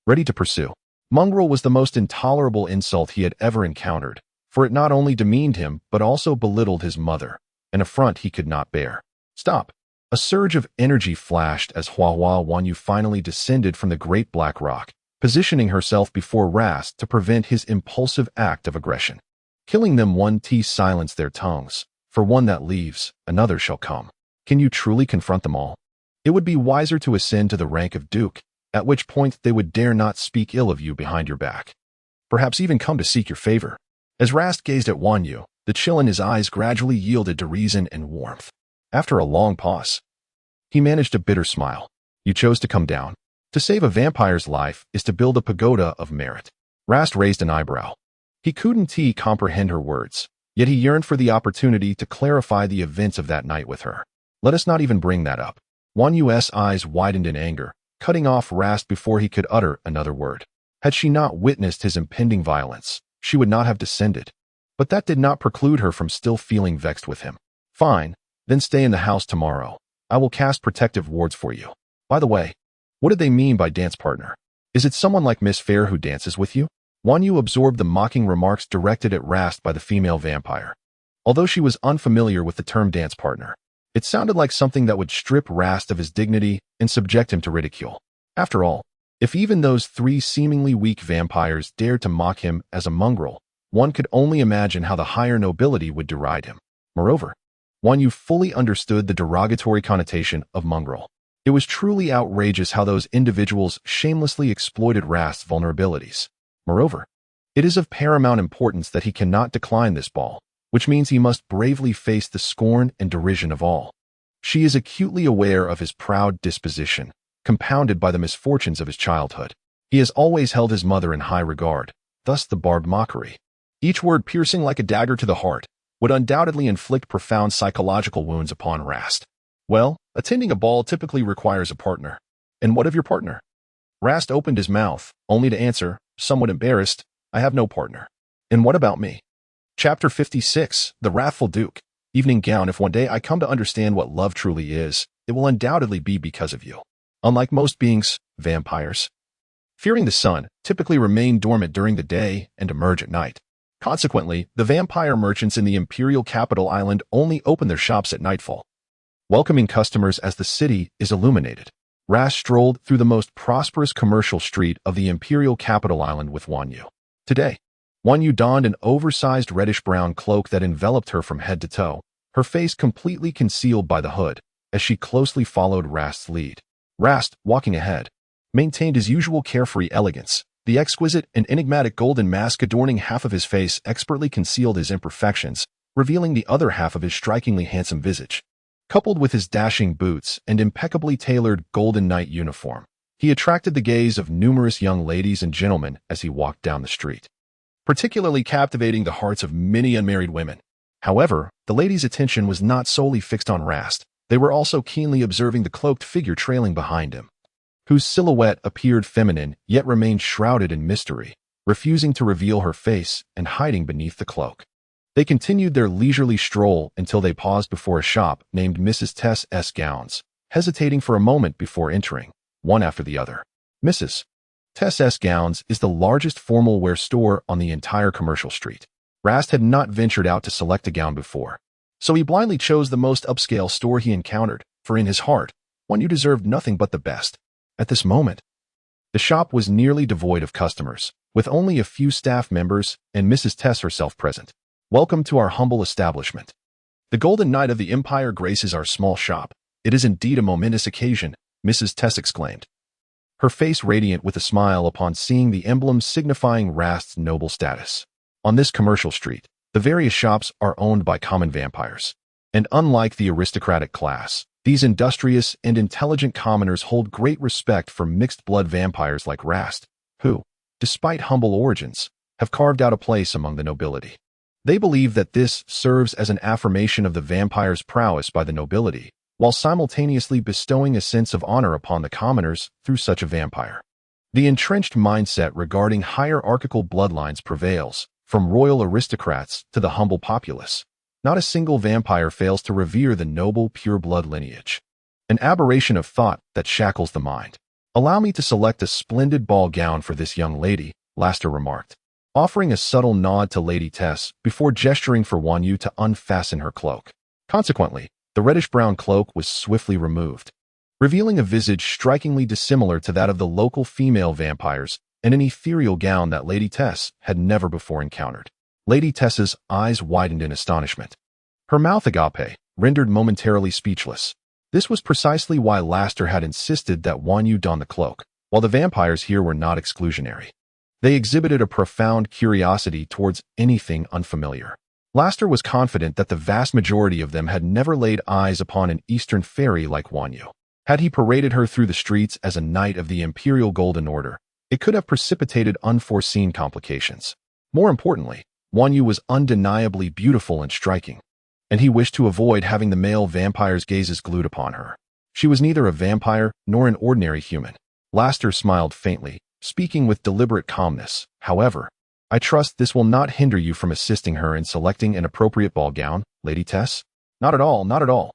ready to pursue. Mongrel was the most intolerable insult he had ever encountered, for it not only demeaned him but also belittled his mother, an affront he could not bear. Stop! A surge of energy flashed as Hua Wanyu finally descended from the great black rock, positioning herself before Rast to prevent his impulsive act of aggression. Killing them one T silenced their tongues. For one that leaves, another shall come. Can you truly confront them all? It would be wiser to ascend to the rank of Duke, at which point they would dare not speak ill of you behind your back. Perhaps even come to seek your favor. As Rast gazed at Wanyu, the chill in his eyes gradually yielded to reason and warmth. After a long pause, he managed a bitter smile. You chose to come down. To save a vampire's life is to build a pagoda of merit. Rast raised an eyebrow. He couldn't comprehend her words, yet he yearned for the opportunity to clarify the events of that night with her. Let us not even bring that up. Wanyu's eyes widened in anger, cutting off Rast before he could utter another word. Had she not witnessed his impending violence, she would not have descended. But that did not preclude her from still feeling vexed with him. Fine, then stay in the house tomorrow. I will cast protective wards for you. By the way, what did they mean by dance partner? Is it someone like Miss Fair who dances with you? Wanyu absorbed the mocking remarks directed at Rast by the female vampire. Although she was unfamiliar with the term dance partner, it sounded like something that would strip Rast of his dignity and subject him to ridicule. After all, if even those three seemingly weak vampires dared to mock him as a mongrel, one could only imagine how the higher nobility would deride him. Moreover, Wanyu fully understood the derogatory connotation of mongrel. It was truly outrageous how those individuals shamelessly exploited Rast's vulnerabilities. Moreover, it is of paramount importance that he cannot decline this ball, which means he must bravely face the scorn and derision of all. She is acutely aware of his proud disposition, compounded by the misfortunes of his childhood. He has always held his mother in high regard, thus the barbed mockery. Each word piercing like a dagger to the heart, would undoubtedly inflict profound psychological wounds upon Rast. Well, attending a ball typically requires a partner. And what of your partner? Rast opened his mouth, only to answer, somewhat embarrassed, I have no partner. And what about me? Chapter 56, The Wrathful Duke. Evening gown. If one day I come to understand what love truly is, it will undoubtedly be because of you. Unlike most beings, vampires, fearing the sun, typically remain dormant during the day and emerge at night. Consequently, the vampire merchants in the imperial capital island only open their shops at nightfall, welcoming customers as the city is illuminated. Rast strolled through the most prosperous commercial street of the imperial capital island with Wanyu. Today, Wan Yu donned an oversized reddish-brown cloak that enveloped her from head to toe, her face completely concealed by the hood, as she closely followed Rast's lead. Rast, walking ahead, maintained his usual carefree elegance. The exquisite and enigmatic golden mask adorning half of his face expertly concealed his imperfections, revealing the other half of his strikingly handsome visage. Coupled with his dashing boots and impeccably tailored golden knight uniform, he attracted the gaze of numerous young ladies and gentlemen as he walked down the street, particularly captivating the hearts of many unmarried women. However, the ladies' attention was not solely fixed on Rast. They were also keenly observing the cloaked figure trailing behind him, whose silhouette appeared feminine yet remained shrouded in mystery, refusing to reveal her face and hiding beneath the cloak. They continued their leisurely stroll until they paused before a shop named Mrs. Tess S. Gowns, hesitating for a moment before entering, one after the other. Mrs. Tess S. Gowns is the largest formal wear store on the entire commercial street. Rast had not ventured out to select a gown before, so he blindly chose the most upscale store he encountered, for in his heart, Wan Yu deserved nothing but the best. At this moment, the shop was nearly devoid of customers, with only a few staff members and Mrs. Tess herself present. Welcome to our humble establishment. The Golden Knight of the Empire graces our small shop. It is indeed a momentous occasion, Mrs. Tess exclaimed, her face radiant with a smile upon seeing the emblem signifying Rast's noble status. On this commercial street, the various shops are owned by common vampires, and unlike the aristocratic class, these industrious and intelligent commoners hold great respect for mixed-blood vampires like Rast, who, despite humble origins, have carved out a place among the nobility. They believe that this serves as an affirmation of the vampire's prowess by the nobility, while simultaneously bestowing a sense of honor upon the commoners through such a vampire. The entrenched mindset regarding hierarchical bloodlines prevails, from royal aristocrats to the humble populace. Not a single vampire fails to revere the noble pure-blood lineage. An aberration of thought that shackles the mind. Allow me to select a splendid ball gown for this young lady, Laster remarked, offering a subtle nod to Lady Tess before gesturing for Wan Yu to unfasten her cloak. Consequently, the reddish-brown cloak was swiftly removed, revealing a visage strikingly dissimilar to that of the local female vampires and an ethereal gown that Lady Tess had never before encountered. Lady Tess's eyes widened in astonishment. Her mouth agape, rendered momentarily speechless. This was precisely why Laster had insisted that Wan Yu don the cloak, while the vampires here were not exclusionary. They exhibited a profound curiosity towards anything unfamiliar. Laster was confident that the vast majority of them had never laid eyes upon an Eastern fairy like Wan Yu. Had he paraded her through the streets as a knight of the Imperial Golden Order, it could have precipitated unforeseen complications. More importantly, Wan Yu was undeniably beautiful and striking, and he wished to avoid having the male vampire's gazes glued upon her. She was neither a vampire nor an ordinary human. Laster smiled faintly, speaking with deliberate calmness. However, I trust this will not hinder you from assisting her in selecting an appropriate ball gown, Lady Tess? Not at all, not at all.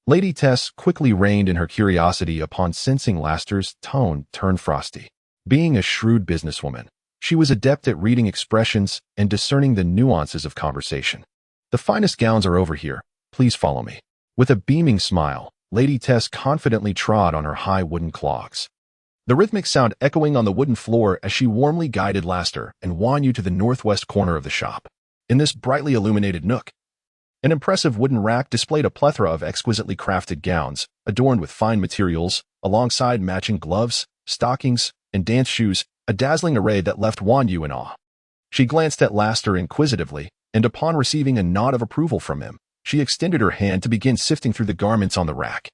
Lady Tess quickly reined in her curiosity upon sensing Laster's tone turn frosty. Being a shrewd businesswoman, she was adept at reading expressions and discerning the nuances of conversation. The finest gowns are over here. Please follow me. With a beaming smile, Lady Tess confidently trod on her high wooden clogs, the rhythmic sound echoing on the wooden floor as she warmly guided Laster and Wan Yu to the northwest corner of the shop. In this brightly illuminated nook, an impressive wooden rack displayed a plethora of exquisitely crafted gowns, adorned with fine materials, alongside matching gloves, stockings, and dance shoes, a dazzling array that left Wan Yu in awe. She glanced at Laster inquisitively, and upon receiving a nod of approval from him, she extended her hand to begin sifting through the garments on the rack.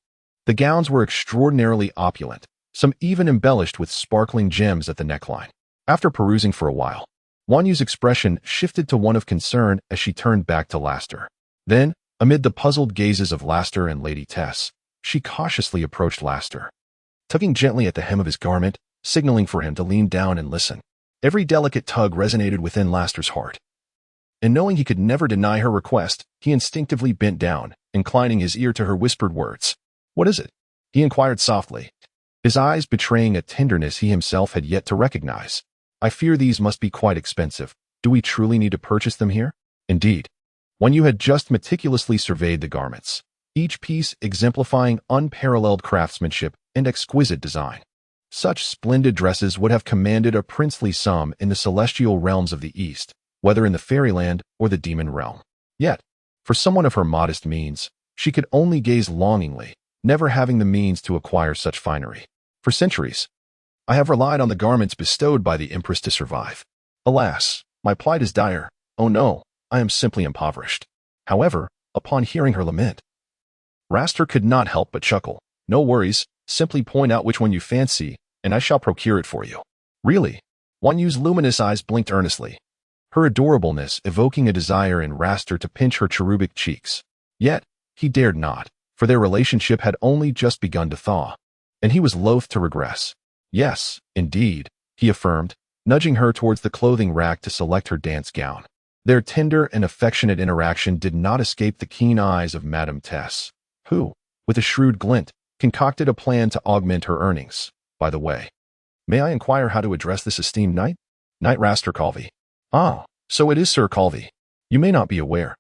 The gowns were extraordinarily opulent, some even embellished with sparkling gems at the neckline. After perusing for a while, Wan Yu's expression shifted to one of concern as she turned back to Laster. Then, amid the puzzled gazes of Laster and Lady Tess, she cautiously approached Laster, tugging gently at the hem of his garment, signaling for him to lean down and listen. Every delicate tug resonated within Laster's heart, and knowing he could never deny her request, he instinctively bent down, inclining his ear to her whispered words. "What is it?" he inquired softly, his eyes betraying a tenderness he himself had yet to recognize. "I fear these must be quite expensive. Do we truly need to purchase them here?" Indeed, Wan Yu had just meticulously surveyed the garments, each piece exemplifying unparalleled craftsmanship and exquisite design. Such splendid dresses would have commanded a princely sum in the celestial realms of the East, whether in the fairyland or the demon realm. Yet, for someone of her modest means, she could only gaze longingly, never having the means to acquire such finery. For centuries, I have relied on the garments bestowed by the Empress to survive. Alas, my plight is dire. Oh no, I am simply impoverished. However, upon hearing her lament, Raster could not help but chuckle. No worries, simply point out which one you fancy, and I shall procure it for you. Really? Wan Yu's luminous eyes blinked earnestly, her adorableness evoking a desire in Raster to pinch her cherubic cheeks. Yet, he dared not, for their relationship had only just begun to thaw, and he was loath to regress. Yes, indeed, he affirmed, nudging her towards the clothing rack to select her dance gown. Their tender and affectionate interaction did not escape the keen eyes of Madame Tess, who, with a shrewd glint, concocted a plan to augment her earnings. By the way, may I inquire how to address this esteemed knight? Knight Raster Calvi. Ah, so it is Sir Calvi. You may not be aware,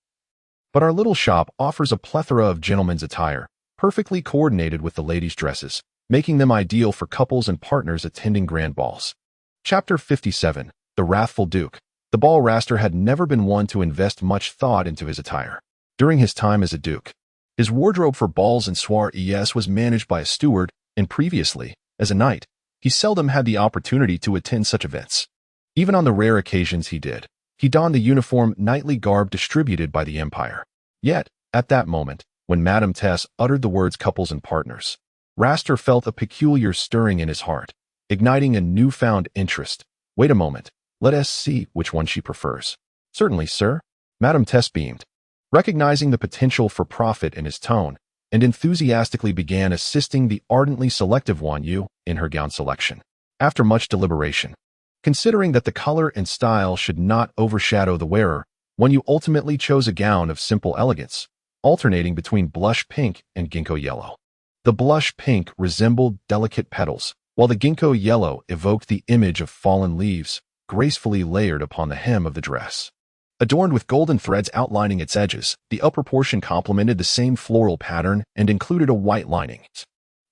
but our little shop offers a plethora of gentlemen's attire, perfectly coordinated with the ladies' dresses, making them ideal for couples and partners attending grand balls. Chapter 57. The Wrathful Duke. The ball Raster had never been one to invest much thought into his attire. During his time as a duke, his wardrobe for balls and soirees was managed by a steward, and previously, as a knight, he seldom had the opportunity to attend such events. Even on the rare occasions he did, he donned the uniform knightly garb distributed by the Empire. Yet, at that moment, when Madame Tess uttered the words couples and partners, Raster felt a peculiar stirring in his heart, igniting a newfound interest. Wait a moment, let us see which one she prefers. Certainly, sir. Madame Tess beamed, recognizing the potential for profit in his tone, and enthusiastically began assisting the ardently selective Wan Yu in her gown selection. After much deliberation, considering that the color and style should not overshadow the wearer, Wan Yu ultimately chose a gown of simple elegance, alternating between blush pink and ginkgo yellow. The blush pink resembled delicate petals, while the ginkgo yellow evoked the image of fallen leaves, gracefully layered upon the hem of the dress. Adorned with golden threads outlining its edges, the upper portion complemented the same floral pattern and included a white lining,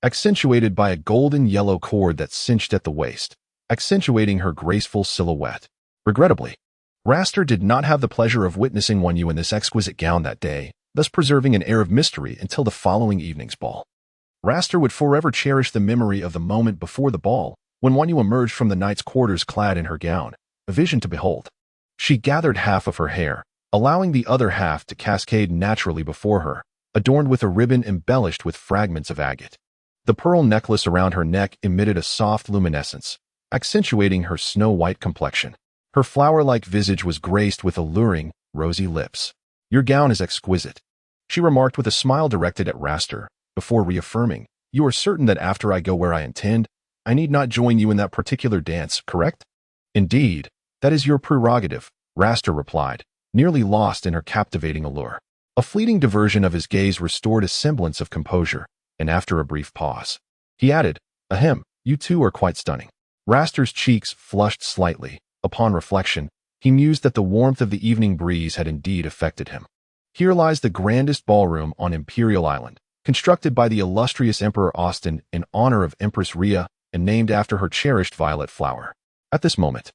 accentuated by a golden yellow cord that cinched at the waist, accentuating her graceful silhouette. Regrettably, Raster did not have the pleasure of witnessing Wan Yu in this exquisite gown that day, thus preserving an air of mystery until the following evening's ball. Raster would forever cherish the memory of the moment before the ball, when Wan Yu emerged from the knight's quarters clad in her gown, a vision to behold. She gathered half of her hair, allowing the other half to cascade naturally before her, adorned with a ribbon embellished with fragments of agate. The pearl necklace around her neck emitted a soft luminescence, accentuating her snow-white complexion. Her flower-like visage was graced with alluring, rosy lips. Your gown is exquisite, she remarked with a smile directed at Raster, before reaffirming, you are certain that after I go where I intend, I need not join you in that particular dance, correct? Indeed, that is your prerogative, Raster replied, nearly lost in her captivating allure. A fleeting diversion of his gaze restored a semblance of composure, and after a brief pause, he added, ahem, you two are quite stunning. Raster's cheeks flushed slightly. Upon reflection, he mused that the warmth of the evening breeze had indeed affected him. Here lies the grandest ballroom on Imperial Island, constructed by the illustrious Emperor Austin in honor of Empress Rhea and named after her cherished violet flower. At this moment,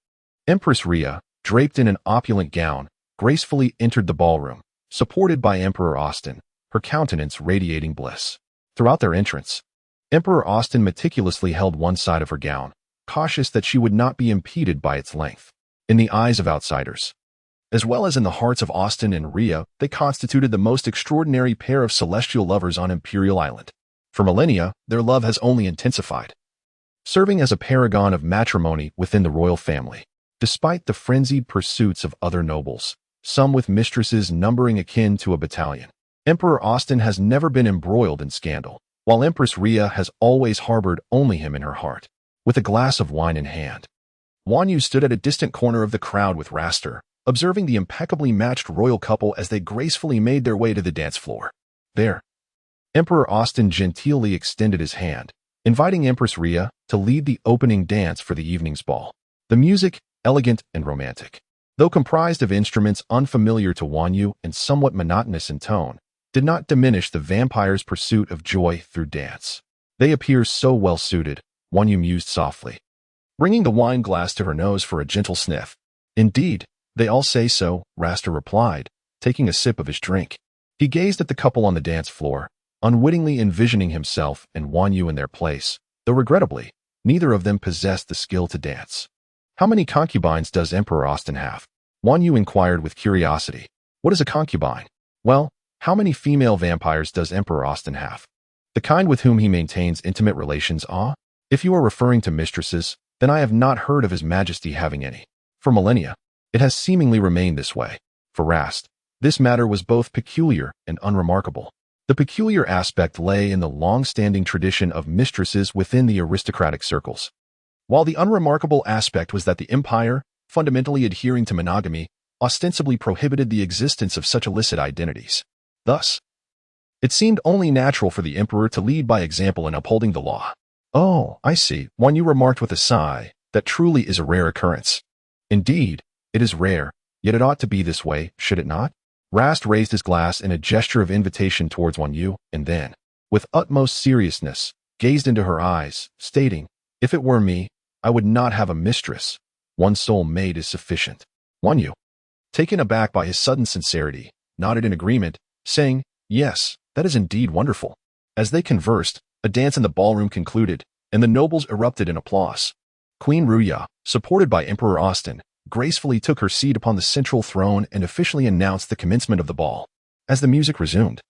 Empress Rhea, draped in an opulent gown, gracefully entered the ballroom, supported by Emperor Austin, her countenance radiating bliss. Throughout their entrance, Emperor Austin meticulously held one side of her gown, cautious that she would not be impeded by its length. In the eyes of outsiders, as well as in the hearts of Austin and Rhea, they constituted the most extraordinary pair of celestial lovers on Imperial Island. For millennia, their love has only intensified, serving as a paragon of matrimony within the royal family. Despite the frenzied pursuits of other nobles, some with mistresses numbering akin to a battalion, Emperor Austin has never been embroiled in scandal, while Empress Rhea has always harbored only him in her heart. With a glass of wine in hand, Wan Yu stood at a distant corner of the crowd with Raster, observing the impeccably matched royal couple as they gracefully made their way to the dance floor. There, Emperor Austin genteelly extended his hand, inviting Empress Rhea to lead the opening dance for the evening's ball. The music, elegant and romantic, though comprised of instruments unfamiliar to Wan Yu and somewhat monotonous in tone, did not diminish the vampire's pursuit of joy through dance. They appear so well suited, Wan Yu mused softly, bringing the wine glass to her nose for a gentle sniff. Indeed, they all say so, Raster replied, taking a sip of his drink. He gazed at the couple on the dance floor, unwittingly envisioning himself and Wan Yu in their place, though regrettably, neither of them possessed the skill to dance. How many concubines does Emperor Austin have? Wan Yu inquired with curiosity. What is a concubine? Well, how many female vampires does Emperor Austin have? The kind with whom he maintains intimate relations, ah? If you are referring to mistresses, then I have not heard of His Majesty having any. For millennia, it has seemingly remained this way. For Rast, this matter was both peculiar and unremarkable. The peculiar aspect lay in the long-standing tradition of mistresses within the aristocratic circles, while the unremarkable aspect was that the empire, fundamentally adhering to monogamy, ostensibly prohibited the existence of such illicit identities. Thus, it seemed only natural for the emperor to lead by example in upholding the law. Oh, I see, Wan Yu remarked with a sigh. That truly is a rare occurrence. Indeed, it is rare, yet it ought to be this way, should it not? Rast raised his glass in a gesture of invitation towards Wan Yu, and then, with utmost seriousness, gazed into her eyes, stating, if it were me, I would not have a mistress. One sole maid is sufficient. Wan Yu, taken aback by his sudden sincerity, nodded in agreement, saying, yes, that is indeed wonderful. As they conversed, a dance in the ballroom concluded, and the nobles erupted in applause. Queen Ruya, supported by Emperor Austin, gracefully took her seat upon the central throne and officially announced the commencement of the ball. As the music resumed,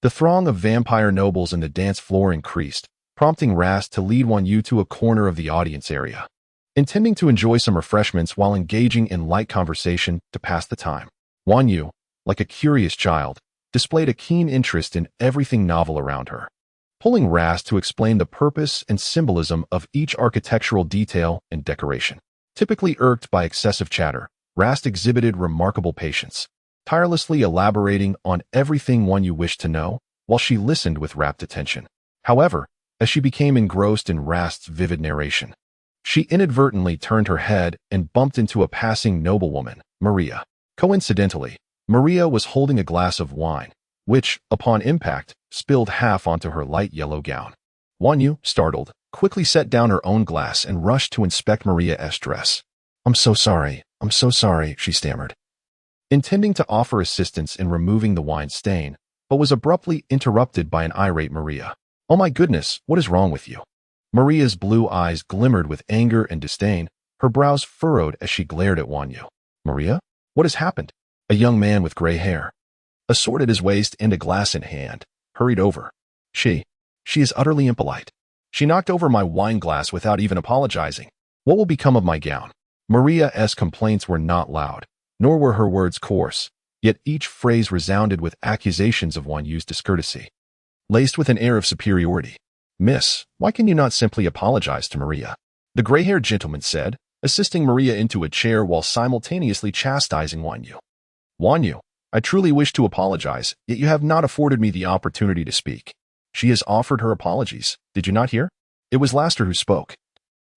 the throng of vampire nobles in the dance floor increased, prompting Rast to lead Wan Yu to a corner of the audience area, intending to enjoy some refreshments while engaging in light conversation to pass the time. Wan Yu, like a curious child, displayed a keen interest in everything novel around her, pulling Rast to explain the purpose and symbolism of each architectural detail and decoration. Typically irked by excessive chatter, Rast exhibited remarkable patience, tirelessly elaborating on everything Wan Yu wished to know, while she listened with rapt attention. However, as she became engrossed in Rast's vivid narration, she inadvertently turned her head and bumped into a passing noblewoman, Maria. Coincidentally, Maria was holding a glass of wine, which, upon impact, spilled half onto her light yellow gown. Wan Yu, startled, quickly set down her own glass and rushed to inspect Maria's dress. I'm so sorry, she stammered, intending to offer assistance in removing the wine stain, but was abruptly interrupted by an irate Maria. Oh my goodness, what is wrong with you? Maria's blue eyes glimmered with anger and disdain, her brows furrowed as she glared at Wan Yu. Maria? What has happened? A young man with gray hair, a sword at his waist and a glass in hand, hurried over. She is utterly impolite. She knocked over my wine glass without even apologizing. What will become of my gown? Maria's complaints were not loud, nor were her words coarse, yet each phrase resounded with accusations of Wan Yu's discourtesy, laced with an air of superiority. Miss, why can you not simply apologize to Maria? The gray-haired gentleman said, assisting Maria into a chair while simultaneously chastising Wan Yu. Wan Yu, I truly wish to apologize, yet you have not afforded me the opportunity to speak. She has offered her apologies. Did you not hear? It was Laster who spoke.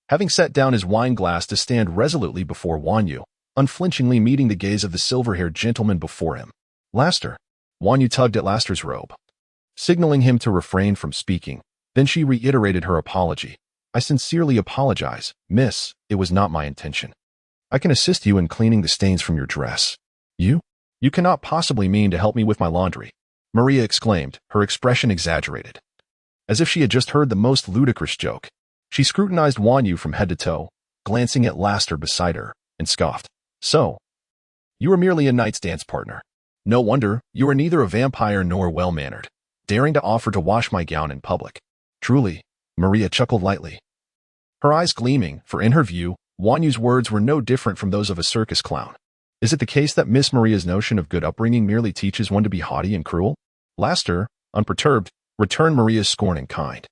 Having set down his wine glass to stand resolutely before Wan Yu, unflinchingly meeting the gaze of the silver-haired gentleman before him. Laster. Wan Yu tugged at Laster's robe, signaling him to refrain from speaking. Then she reiterated her apology. I sincerely apologize, miss. It was not my intention. I can assist you in cleaning the stains from your dress. You cannot possibly mean to help me with my laundry, Maria exclaimed, her expression exaggerated, as if she had just heard the most ludicrous joke. She scrutinized Wan Yu from head to toe, glancing at Laster beside her, and scoffed. So, you are merely a night's dance partner. No wonder you are neither a vampire nor well-mannered, daring to offer to wash my gown in public. Truly, Maria chuckled lightly, her eyes gleaming, for in her view, Wan Yu's words were no different from those of a circus clown. Is it the case that Miss Maria's notion of good upbringing merely teaches one to be haughty and cruel? Laster, unperturbed, returned Maria's scorn in kind.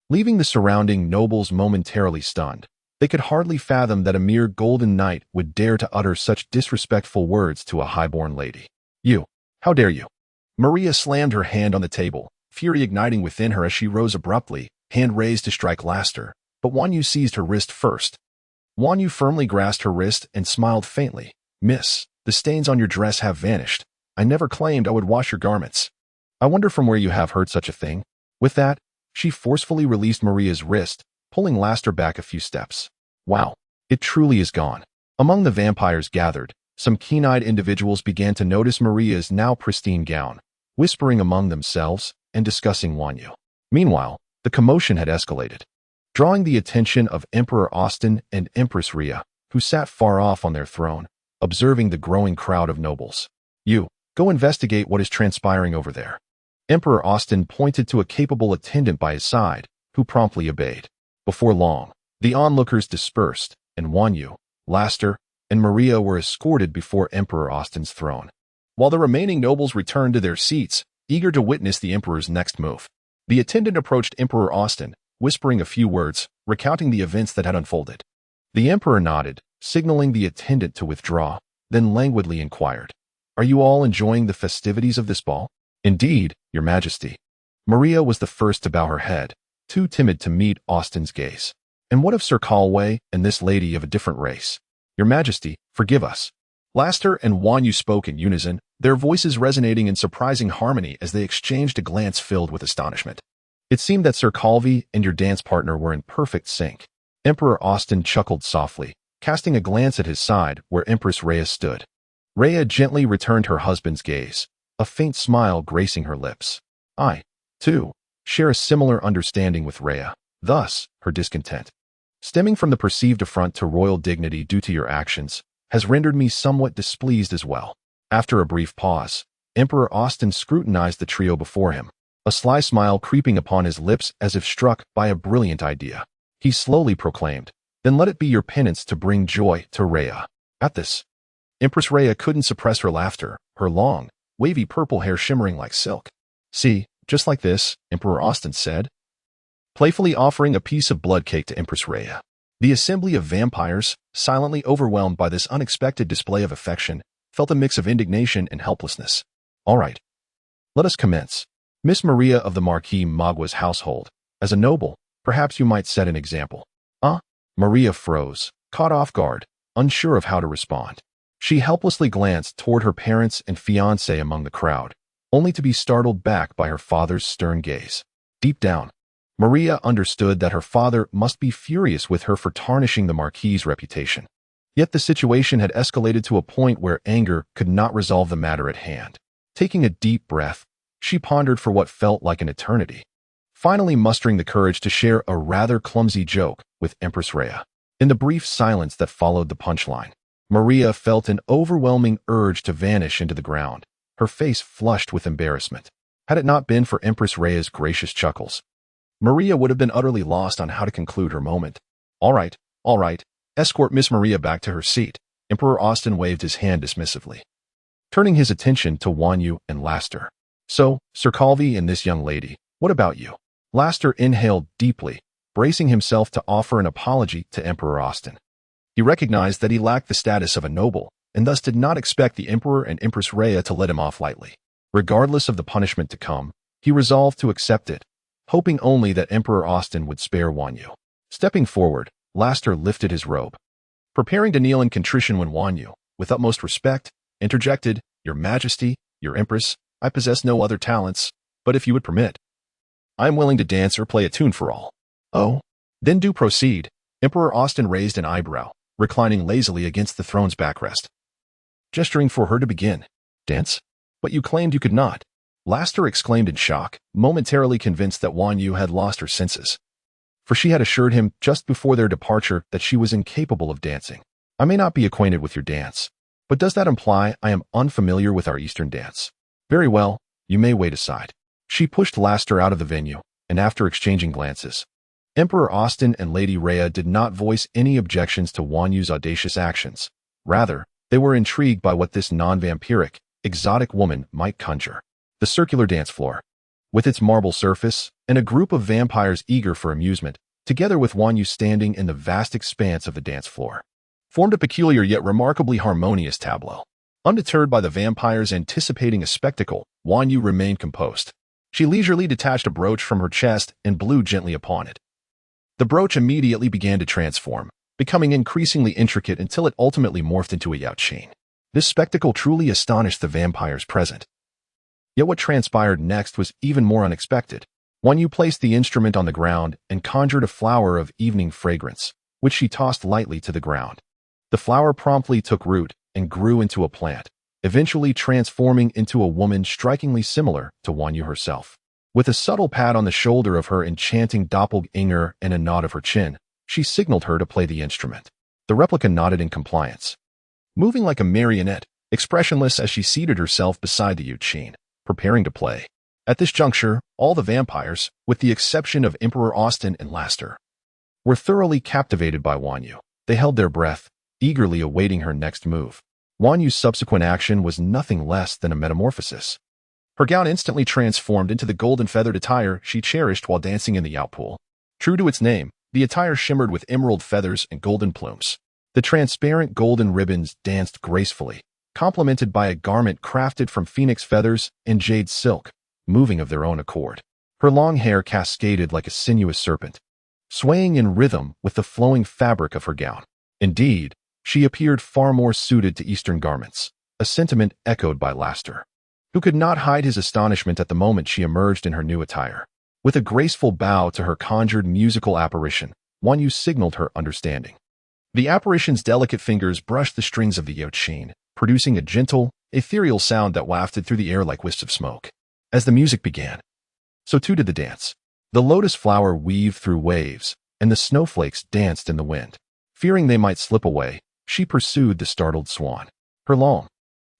Leaving the surrounding nobles momentarily stunned, they could hardly fathom that a mere golden knight would dare to utter such disrespectful words to a highborn lady. You, how dare you? Maria slammed her hand on the table, fury igniting within her as she rose abruptly, hand raised to strike Laster, but Wan Yu seized her wrist first. Wan Yu firmly grasped her wrist and smiled faintly. Miss, the stains on your dress have vanished. I never claimed I would wash your garments. I wonder from where you have heard such a thing. With that, she forcefully released Maria's wrist, pulling Laster back a few steps. Wow, it truly is gone. Among the vampires gathered, some keen-eyed individuals began to notice Maria's now pristine gown, whispering among themselves and discussing Wanyu. Meanwhile, the commotion had escalated, drawing the attention of Emperor Austin and Empress Rhea, who sat far off on their throne, observing the growing crowd of nobles. You, go investigate what is transpiring over there. Emperor Austin pointed to a capable attendant by his side, who promptly obeyed. Before long, the onlookers dispersed, and Wanyu, Laster, and Maria were escorted before Emperor Austin's throne, while the remaining nobles returned to their seats, eager to witness the emperor's next move. The attendant approached Emperor Austin, whispering a few words, recounting the events that had unfolded. The emperor nodded, signaling the attendant to withdraw, then languidly inquired, "Are you all enjoying the festivities of this ball?" "Indeed, your majesty." Maria was the first to bow her head, too timid to meet Austin's gaze. "And what of Sir Calway and this lady of a different race?" "Your majesty, forgive us." Laster and Wanyu spoke in unison, their voices resonating in surprising harmony as they exchanged a glance filled with astonishment. It seemed that Sir Calvi and your dance partner were in perfect sync. Emperor Austin chuckled softly, casting a glance at his side where Empress Rhea stood. Rhea gently returned her husband's gaze, a faint smile gracing her lips. "I, too, share a similar understanding with Rhea," thus her discontent, stemming from the perceived affront to royal dignity due to your actions, has rendered me somewhat displeased as well. After a brief pause, Emperor Austin scrutinized the trio before him, a sly smile creeping upon his lips as if struck by a brilliant idea. He slowly proclaimed, "Then let it be your penance to bring joy to Rhea." At this, Empress Rhea couldn't suppress her laughter, her long, wavy purple hair shimmering like silk. "See, just like this," Emperor Austin said, playfully offering a piece of blood cake to Empress Rhea. The assembly of vampires, silently overwhelmed by this unexpected display of affection, felt a mix of indignation and helplessness. "All right, let us commence. Miss Maria of the Marquis Magua's household, as a noble, perhaps you might set an example." Maria froze, caught off guard, unsure of how to respond. She helplessly glanced toward her parents and fiancé among the crowd, only to be startled back by her father's stern gaze. Deep down, Maria understood that her father must be furious with her for tarnishing the Marquis's reputation. Yet the situation had escalated to a point where anger could not resolve the matter at hand. Taking a deep breath, she pondered for what felt like an eternity, finally mustering the courage to share a rather clumsy joke with Empress Rhea. In the brief silence that followed the punchline, Maria felt an overwhelming urge to vanish into the ground, her face flushed with embarrassment. Had it not been for Empress Rhea's gracious chuckles, Maria would have been utterly lost on how to conclude her moment. All right, escort Miss Maria back to her seat." Emperor Austin waved his hand dismissively, turning his attention to Wanyu and Laster. "So, Sir Calvi and this young lady, what about you?" Laster inhaled deeply, bracing himself to offer an apology to Emperor Austin. He recognized that he lacked the status of a noble, and thus did not expect the Emperor and Empress Rhea to let him off lightly. Regardless of the punishment to come, he resolved to accept it, hoping only that Emperor Austin would spare Wanyu. Stepping forward, Laster lifted his robe, preparing to kneel in contrition when Wanyu, with utmost respect, interjected, "Your Majesty, your Empress, I possess no other talents, but if you would permit, I am willing to dance or play a tune for all." "Oh, then do proceed." Emperor Austin raised an eyebrow, reclining lazily against the throne's backrest, gesturing for her to begin. "Dance? But you claimed you could not." Laster exclaimed in shock, momentarily convinced that Wanyu had lost her senses. For she had assured him just before their departure that she was incapable of dancing. "I may not be acquainted with your dance, but does that imply I am unfamiliar with our Eastern dance? Very well, you may wait aside." She pushed Laster out of the venue, and after exchanging glances, Emperor Austin and Lady Rhea did not voice any objections to Wanyu's audacious actions. Rather, they were intrigued by what this non-vampiric, exotic woman might conjure. The circular dance floor, with its marble surface, and a group of vampires eager for amusement, together with Wanyu standing in the vast expanse of the dance floor, formed a peculiar yet remarkably harmonious tableau. Undeterred by the vampires anticipating a spectacle, Wanyu remained composed. She leisurely detached a brooch from her chest and blew gently upon it. The brooch immediately began to transform, becoming increasingly intricate until it ultimately morphed into a yacht chain. This spectacle truly astonished the vampires present. Yet what transpired next was even more unexpected. Wan Yu placed the instrument on the ground and conjured a flower of evening fragrance, which she tossed lightly to the ground. The flower promptly took root and grew into a plant, eventually transforming into a woman strikingly similar to Wan Yu herself. With a subtle pat on the shoulder of her enchanting doppelganger and a nod of her chin, she signaled her to play the instrument. The replica nodded in compliance, moving like a marionette, expressionless as she seated herself beside the Yuqin, preparing to play. At this juncture, all the vampires, with the exception of Emperor Austin and Laster, were thoroughly captivated by Wan Yu. They held their breath, eagerly awaiting her next move. Wan Yu's subsequent action was nothing less than a metamorphosis. Her gown instantly transformed into the golden feathered attire she cherished while dancing in the outpool. True to its name, the attire shimmered with emerald feathers and golden plumes. The transparent golden ribbons danced gracefully, complemented by a garment crafted from phoenix feathers and jade silk, moving of their own accord. Her long hair cascaded like a sinuous serpent, swaying in rhythm with the flowing fabric of her gown. Indeed, she appeared far more suited to Eastern garments, a sentiment echoed by Laster, who could not hide his astonishment at the moment she emerged in her new attire. With a graceful bow to her conjured musical apparition, Wan Yu signaled her understanding. The apparition's delicate fingers brushed the strings of the Yuqin, producing a gentle, ethereal sound that wafted through the air like wisps of smoke. As the music began, so too did the dance. The lotus flower weaved through waves, and the snowflakes danced in the wind. Fearing they might slip away, she pursued the startled swan. Her long,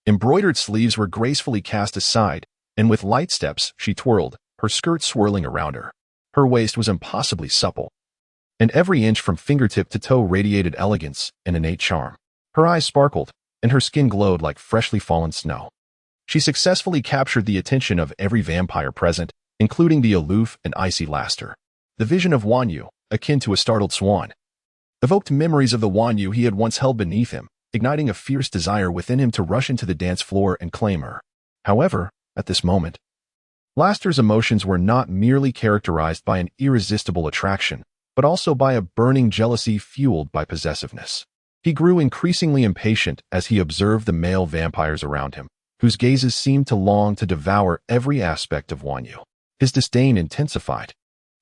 embroidered sleeves were gracefully cast aside, and with light steps she twirled, her skirt swirling around her. Her waist was impossibly supple, and every inch from fingertip to toe radiated elegance and innate charm. Her eyes sparkled, and her skin glowed like freshly fallen snow. She successfully captured the attention of every vampire present, including the aloof and icy Laster. The vision of Wan Yu, akin to a startled swan, evoked memories of the Wan Yu he had once held beneath him, igniting a fierce desire within him to rush into the dance floor and claim her. However, at this moment, Laster's emotions were not merely characterized by an irresistible attraction, but also by a burning jealousy fueled by possessiveness. He grew increasingly impatient as he observed the male vampires around him, whose gazes seemed to long to devour every aspect of Wan Yu. His disdain intensified,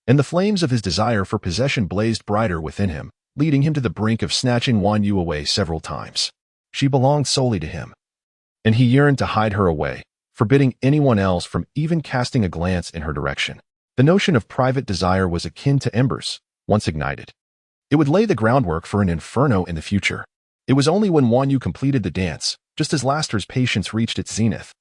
and the flames of his desire for possession blazed brighter within him, leading him to the brink of snatching Wan Yu away several times. She belonged solely to him, and he yearned to hide her away, forbidding anyone else from even casting a glance in her direction. The notion of private desire was akin to embers, once ignited. It would lay the groundwork for an inferno in the future. It was only when Wan Yu completed the dance, just as Laster's patience reached its zenith,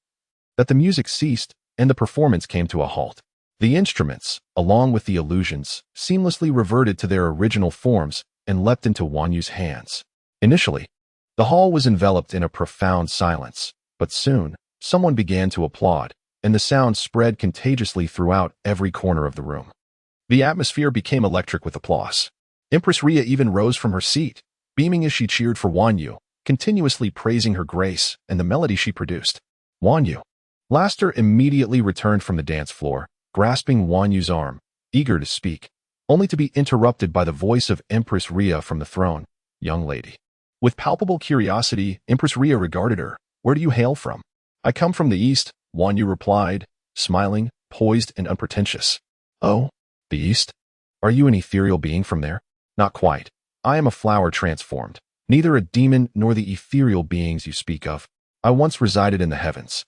that the music ceased and the performance came to a halt. The instruments, along with the illusions, seamlessly reverted to their original forms and leapt into Wan Yu's hands. Initially, the hall was enveloped in a profound silence, but soon, someone began to applaud, and the sound spread contagiously throughout every corner of the room. The atmosphere became electric with applause. Empress Rhea even rose from her seat, beaming as she cheered for Wan Yu, continuously praising her grace and the melody she produced. Wan Yu. Laster immediately returned from the dance floor, grasping Wan Yu's arm, eager to speak, only to be interrupted by the voice of Empress Rhea from the throne. Young lady. With palpable curiosity, Empress Rhea regarded her. Where do you hail from? I come from the east, Wan Yu replied, smiling, poised and unpretentious. Oh, the east? Are you an ethereal being from there? Not quite. I am a flower transformed, neither a demon nor the ethereal beings you speak of. I once resided in the heavens.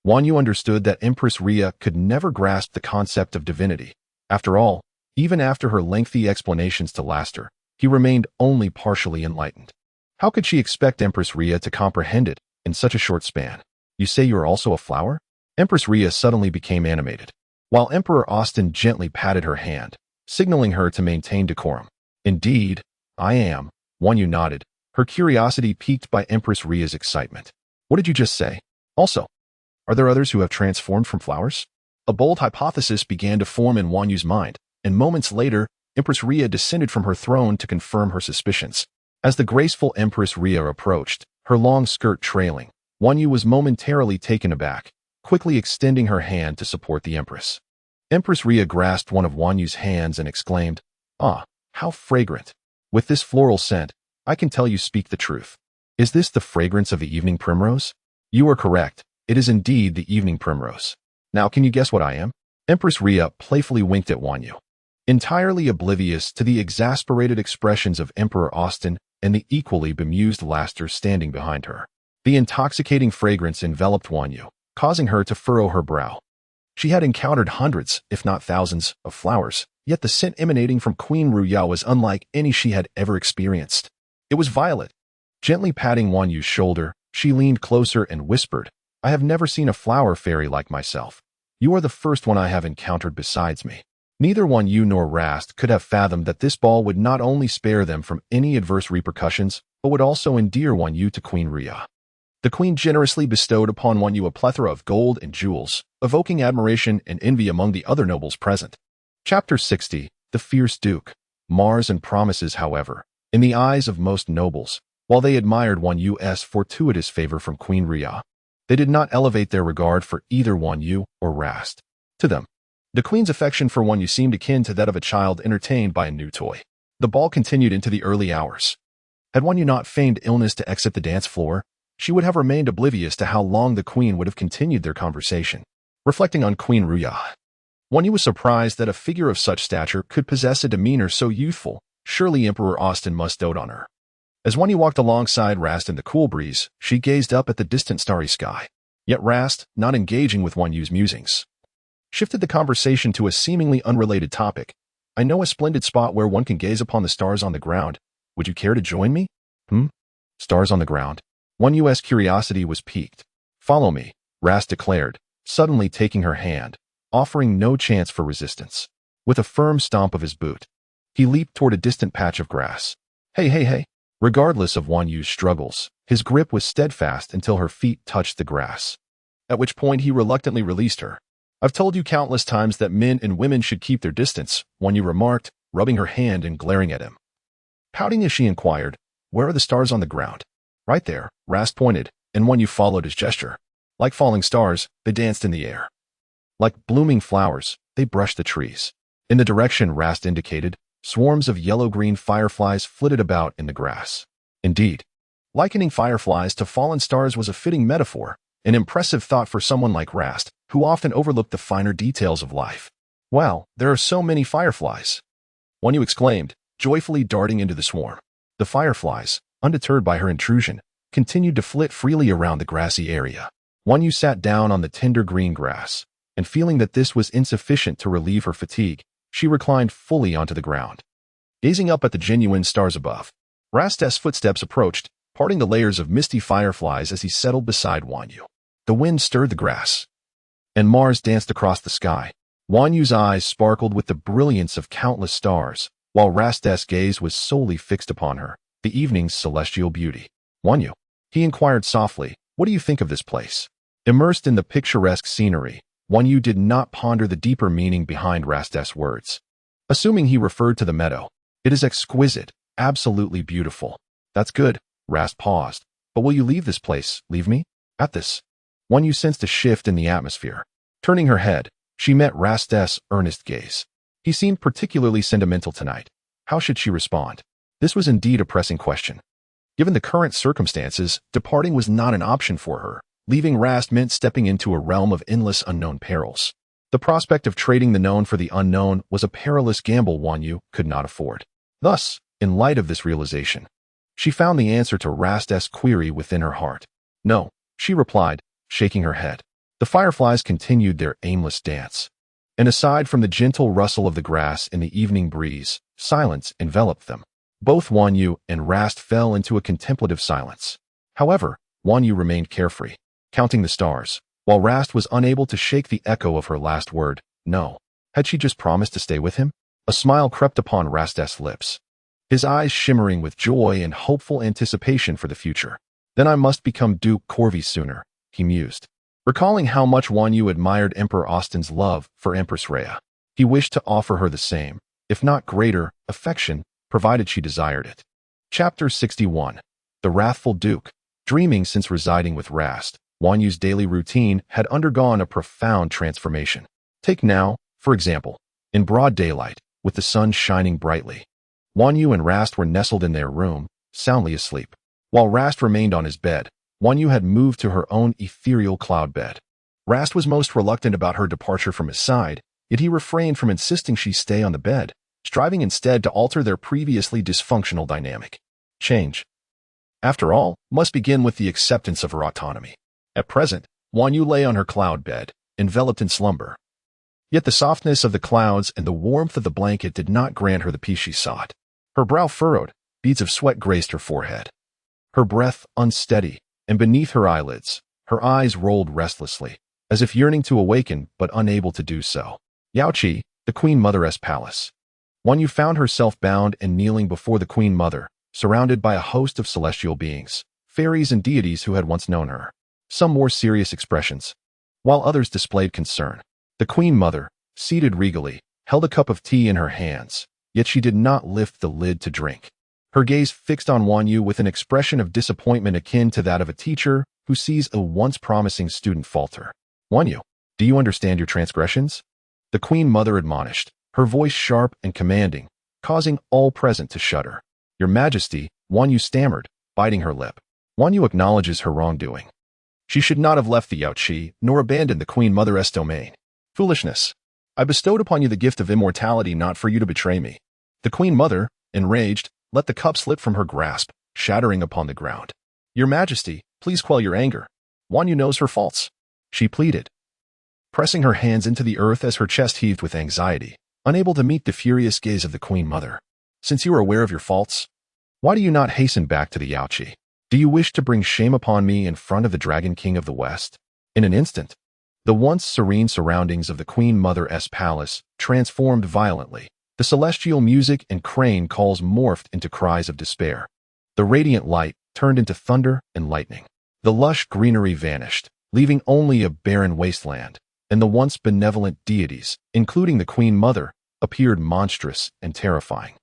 Wan Yu understood that Empress Rhea could never grasp the concept of divinity. After all, even after her lengthy explanations to Laster, he remained only partially enlightened. How could she expect Empress Rhea to comprehend it in such a short span? You say you are also a flower? Empress Rhea suddenly became animated, while Emperor Austin gently patted her hand, signaling her to maintain decorum. Indeed, I am. Wan Yu nodded, her curiosity piqued by Empress Rhea's excitement. What did you just say? Also, are there others who have transformed from flowers? A bold hypothesis began to form in Wan Yu's mind, and moments later, Empress Rhea descended from her throne to confirm her suspicions. As the graceful Empress Rhea approached, her long skirt trailing, Wan Yu was momentarily taken aback, quickly extending her hand to support the Empress. Empress Rhea grasped one of Wan Yu's hands and exclaimed, "Ah, how fragrant! With this floral scent, I can tell you speak the truth. Is this the fragrance of the evening primrose?" "You are correct. It is indeed the evening primrose. Now can you guess what I am?" Empress Rhea playfully winked at Wanyu, entirely oblivious to the exasperated expressions of Emperor Austin and the equally bemused Laster standing behind her. The intoxicating fragrance enveloped Wanyu, causing her to furrow her brow. She had encountered hundreds, if not thousands, of flowers, yet the scent emanating from Queen Ruya was unlike any she had ever experienced. It was violet. Gently patting Wanyu's shoulder, she leaned closer and whispered, "I have never seen a flower fairy like myself. You are the first one I have encountered besides me." Neither Wanyu nor Rast could have fathomed that this ball would not only spare them from any adverse repercussions, but would also endear Wanyu to Queen Rhea. The queen generously bestowed upon Wanyu a plethora of gold and jewels, evoking admiration and envy among the other nobles present. Chapter 60. The Fierce Duke. Mars and promises, however, in the eyes of most nobles, while they admired Wanyu's fortuitous favor from Queen Rhea, they did not elevate their regard for either Wanyu or Rast. To them, the queen's affection for Wanyu seemed akin to that of a child entertained by a new toy. The ball continued into the early hours. Had Wanyu not feigned illness to exit the dance floor, she would have remained oblivious to how long the queen would have continued their conversation. Reflecting on Queen Rhea, Wanyu was surprised that a figure of such stature could possess a demeanor so youthful. Surely Emperor Austin must dote on her. As Wanyu walked alongside Rast in the cool breeze, she gazed up at the distant starry sky. Yet Rast, not engaging with Wanyu's musings, shifted the conversation to a seemingly unrelated topic. "I know a splendid spot where one can gaze upon the stars on the ground. Would you care to join me?" Stars on the ground? Wanyu's curiosity was piqued. "Follow me," Rast declared, suddenly taking her hand, offering no chance for resistance. With a firm stomp of his boot, he leaped toward a distant patch of grass. Hey. Regardless of Wanyu's struggles, his grip was steadfast until her feet touched the grass, at which point he reluctantly released her. "I've told you countless times that men and women should keep their distance," Wanyu remarked, rubbing her hand and glaring at him. Pouting as she inquired, "Where are the stars on the ground?" "Right there," Rast pointed, and Wanyu followed his gesture. Like falling stars, they danced in the air. Like blooming flowers, they brushed the trees. In the direction Rast indicated, swarms of yellow-green fireflies flitted about in the grass. Indeed, likening fireflies to fallen stars was a fitting metaphor, an impressive thought for someone like Rast, who often overlooked the finer details of life. "Wow, there are so many fireflies!" Wanyu exclaimed, joyfully darting into the swarm. The fireflies, undeterred by her intrusion, continued to flit freely around the grassy area. Wanyu sat down on the tender green grass, and feeling that this was insufficient to relieve her fatigue, she reclined fully onto the ground. Gazing up at the genuine stars above, Rast's footsteps approached, parting the layers of misty fireflies as he settled beside Wanyu. The wind stirred the grass, and Mars danced across the sky. Wanyu's eyes sparkled with the brilliance of countless stars, while Rast's gaze was solely fixed upon her, the evening's celestial beauty. "Wanyu," he inquired softly, "what do you think of this place?" Immersed in the picturesque scenery, Wanyu did not ponder the deeper meaning behind Rast's words. Assuming he referred to the meadow, "It is exquisite, absolutely beautiful." "That's good," Rast paused. "But will you leave this place, leave me?" At this, Wanyu sensed a shift in the atmosphere. Turning her head, she met Rast's earnest gaze. He seemed particularly sentimental tonight. How should she respond? This was indeed a pressing question. Given the current circumstances, departing was not an option for her. Leaving Rast meant stepping into a realm of endless unknown perils. The prospect of trading the known for the unknown was a perilous gamble Wanyu could not afford. Thus, in light of this realization, she found the answer to Rast's query within her heart. "No," she replied, shaking her head. The fireflies continued their aimless dance, and aside from the gentle rustle of the grass in the evening breeze, silence enveloped them. Both Wanyu and Rast fell into a contemplative silence. However, Wanyu remained carefree, counting the stars, while Rast was unable to shake the echo of her last word, "No." Had she just promised to stay with him? A smile crept upon Rast's lips, his eyes shimmering with joy and hopeful anticipation for the future. "Then I must become Duke Corvi sooner," he mused. Recalling how much Wanyu admired Emperor Austin's love for Empress Rhea, he wished to offer her the same, if not greater, affection, provided she desired it. Chapter 61. The Wrathful Duke. Dreaming since residing with Rast, Wanyu's daily routine had undergone a profound transformation. Take now, for example, in broad daylight, with the sun shining brightly. Wanyu and Rast were nestled in their room, soundly asleep. While Rast remained on his bed, Wanyu had moved to her own ethereal cloud bed. Rast was most reluctant about her departure from his side, yet he refrained from insisting she stay on the bed, striving instead to alter their previously dysfunctional dynamic. Change, after all, must begin with the acceptance of her autonomy. At present, Wan Yu lay on her cloud bed, enveloped in slumber. Yet the softness of the clouds and the warmth of the blanket did not grant her the peace she sought. Her brow furrowed, beads of sweat graced her forehead. Her breath unsteady, and beneath her eyelids, her eyes rolled restlessly, as if yearning to awaken but unable to do so. Yaoqi, the Queen Mother's palace. Wan Yu found herself bound and kneeling before the Queen Mother, surrounded by a host of celestial beings, fairies and deities who had once known her. Some more serious expressions, while others displayed concern. The Queen Mother, seated regally, held a cup of tea in her hands, yet she did not lift the lid to drink. Her gaze fixed on Wan Yu with an expression of disappointment akin to that of a teacher who sees a once promising student falter. Wan Yu, do you understand your transgressions? The Queen Mother admonished, her voice sharp and commanding, causing all present to shudder. Your Majesty, Wan Yu stammered, biting her lip. Wan Yu acknowledges her wrongdoing. She should not have left the Yaoqi, nor abandoned the Queen Mother's domain. Foolishness. I bestowed upon you the gift of immortality not for you to betray me. The Queen Mother, enraged, let the cup slip from her grasp, shattering upon the ground. Your Majesty, please quell your anger. Wan Yu knows her faults, she pleaded, pressing her hands into the earth as her chest heaved with anxiety, unable to meet the furious gaze of the Queen Mother. Since you are aware of your faults, why do you not hasten back to the Yaoqi? Do you wish to bring shame upon me in front of the Dragon King of the West? In an instant, the once serene surroundings of the Queen Mother's palace transformed violently. The celestial music and crane calls morphed into cries of despair. The radiant light turned into thunder and lightning. The lush greenery vanished, leaving only a barren wasteland, and the once benevolent deities, including the Queen Mother, appeared monstrous and terrifying.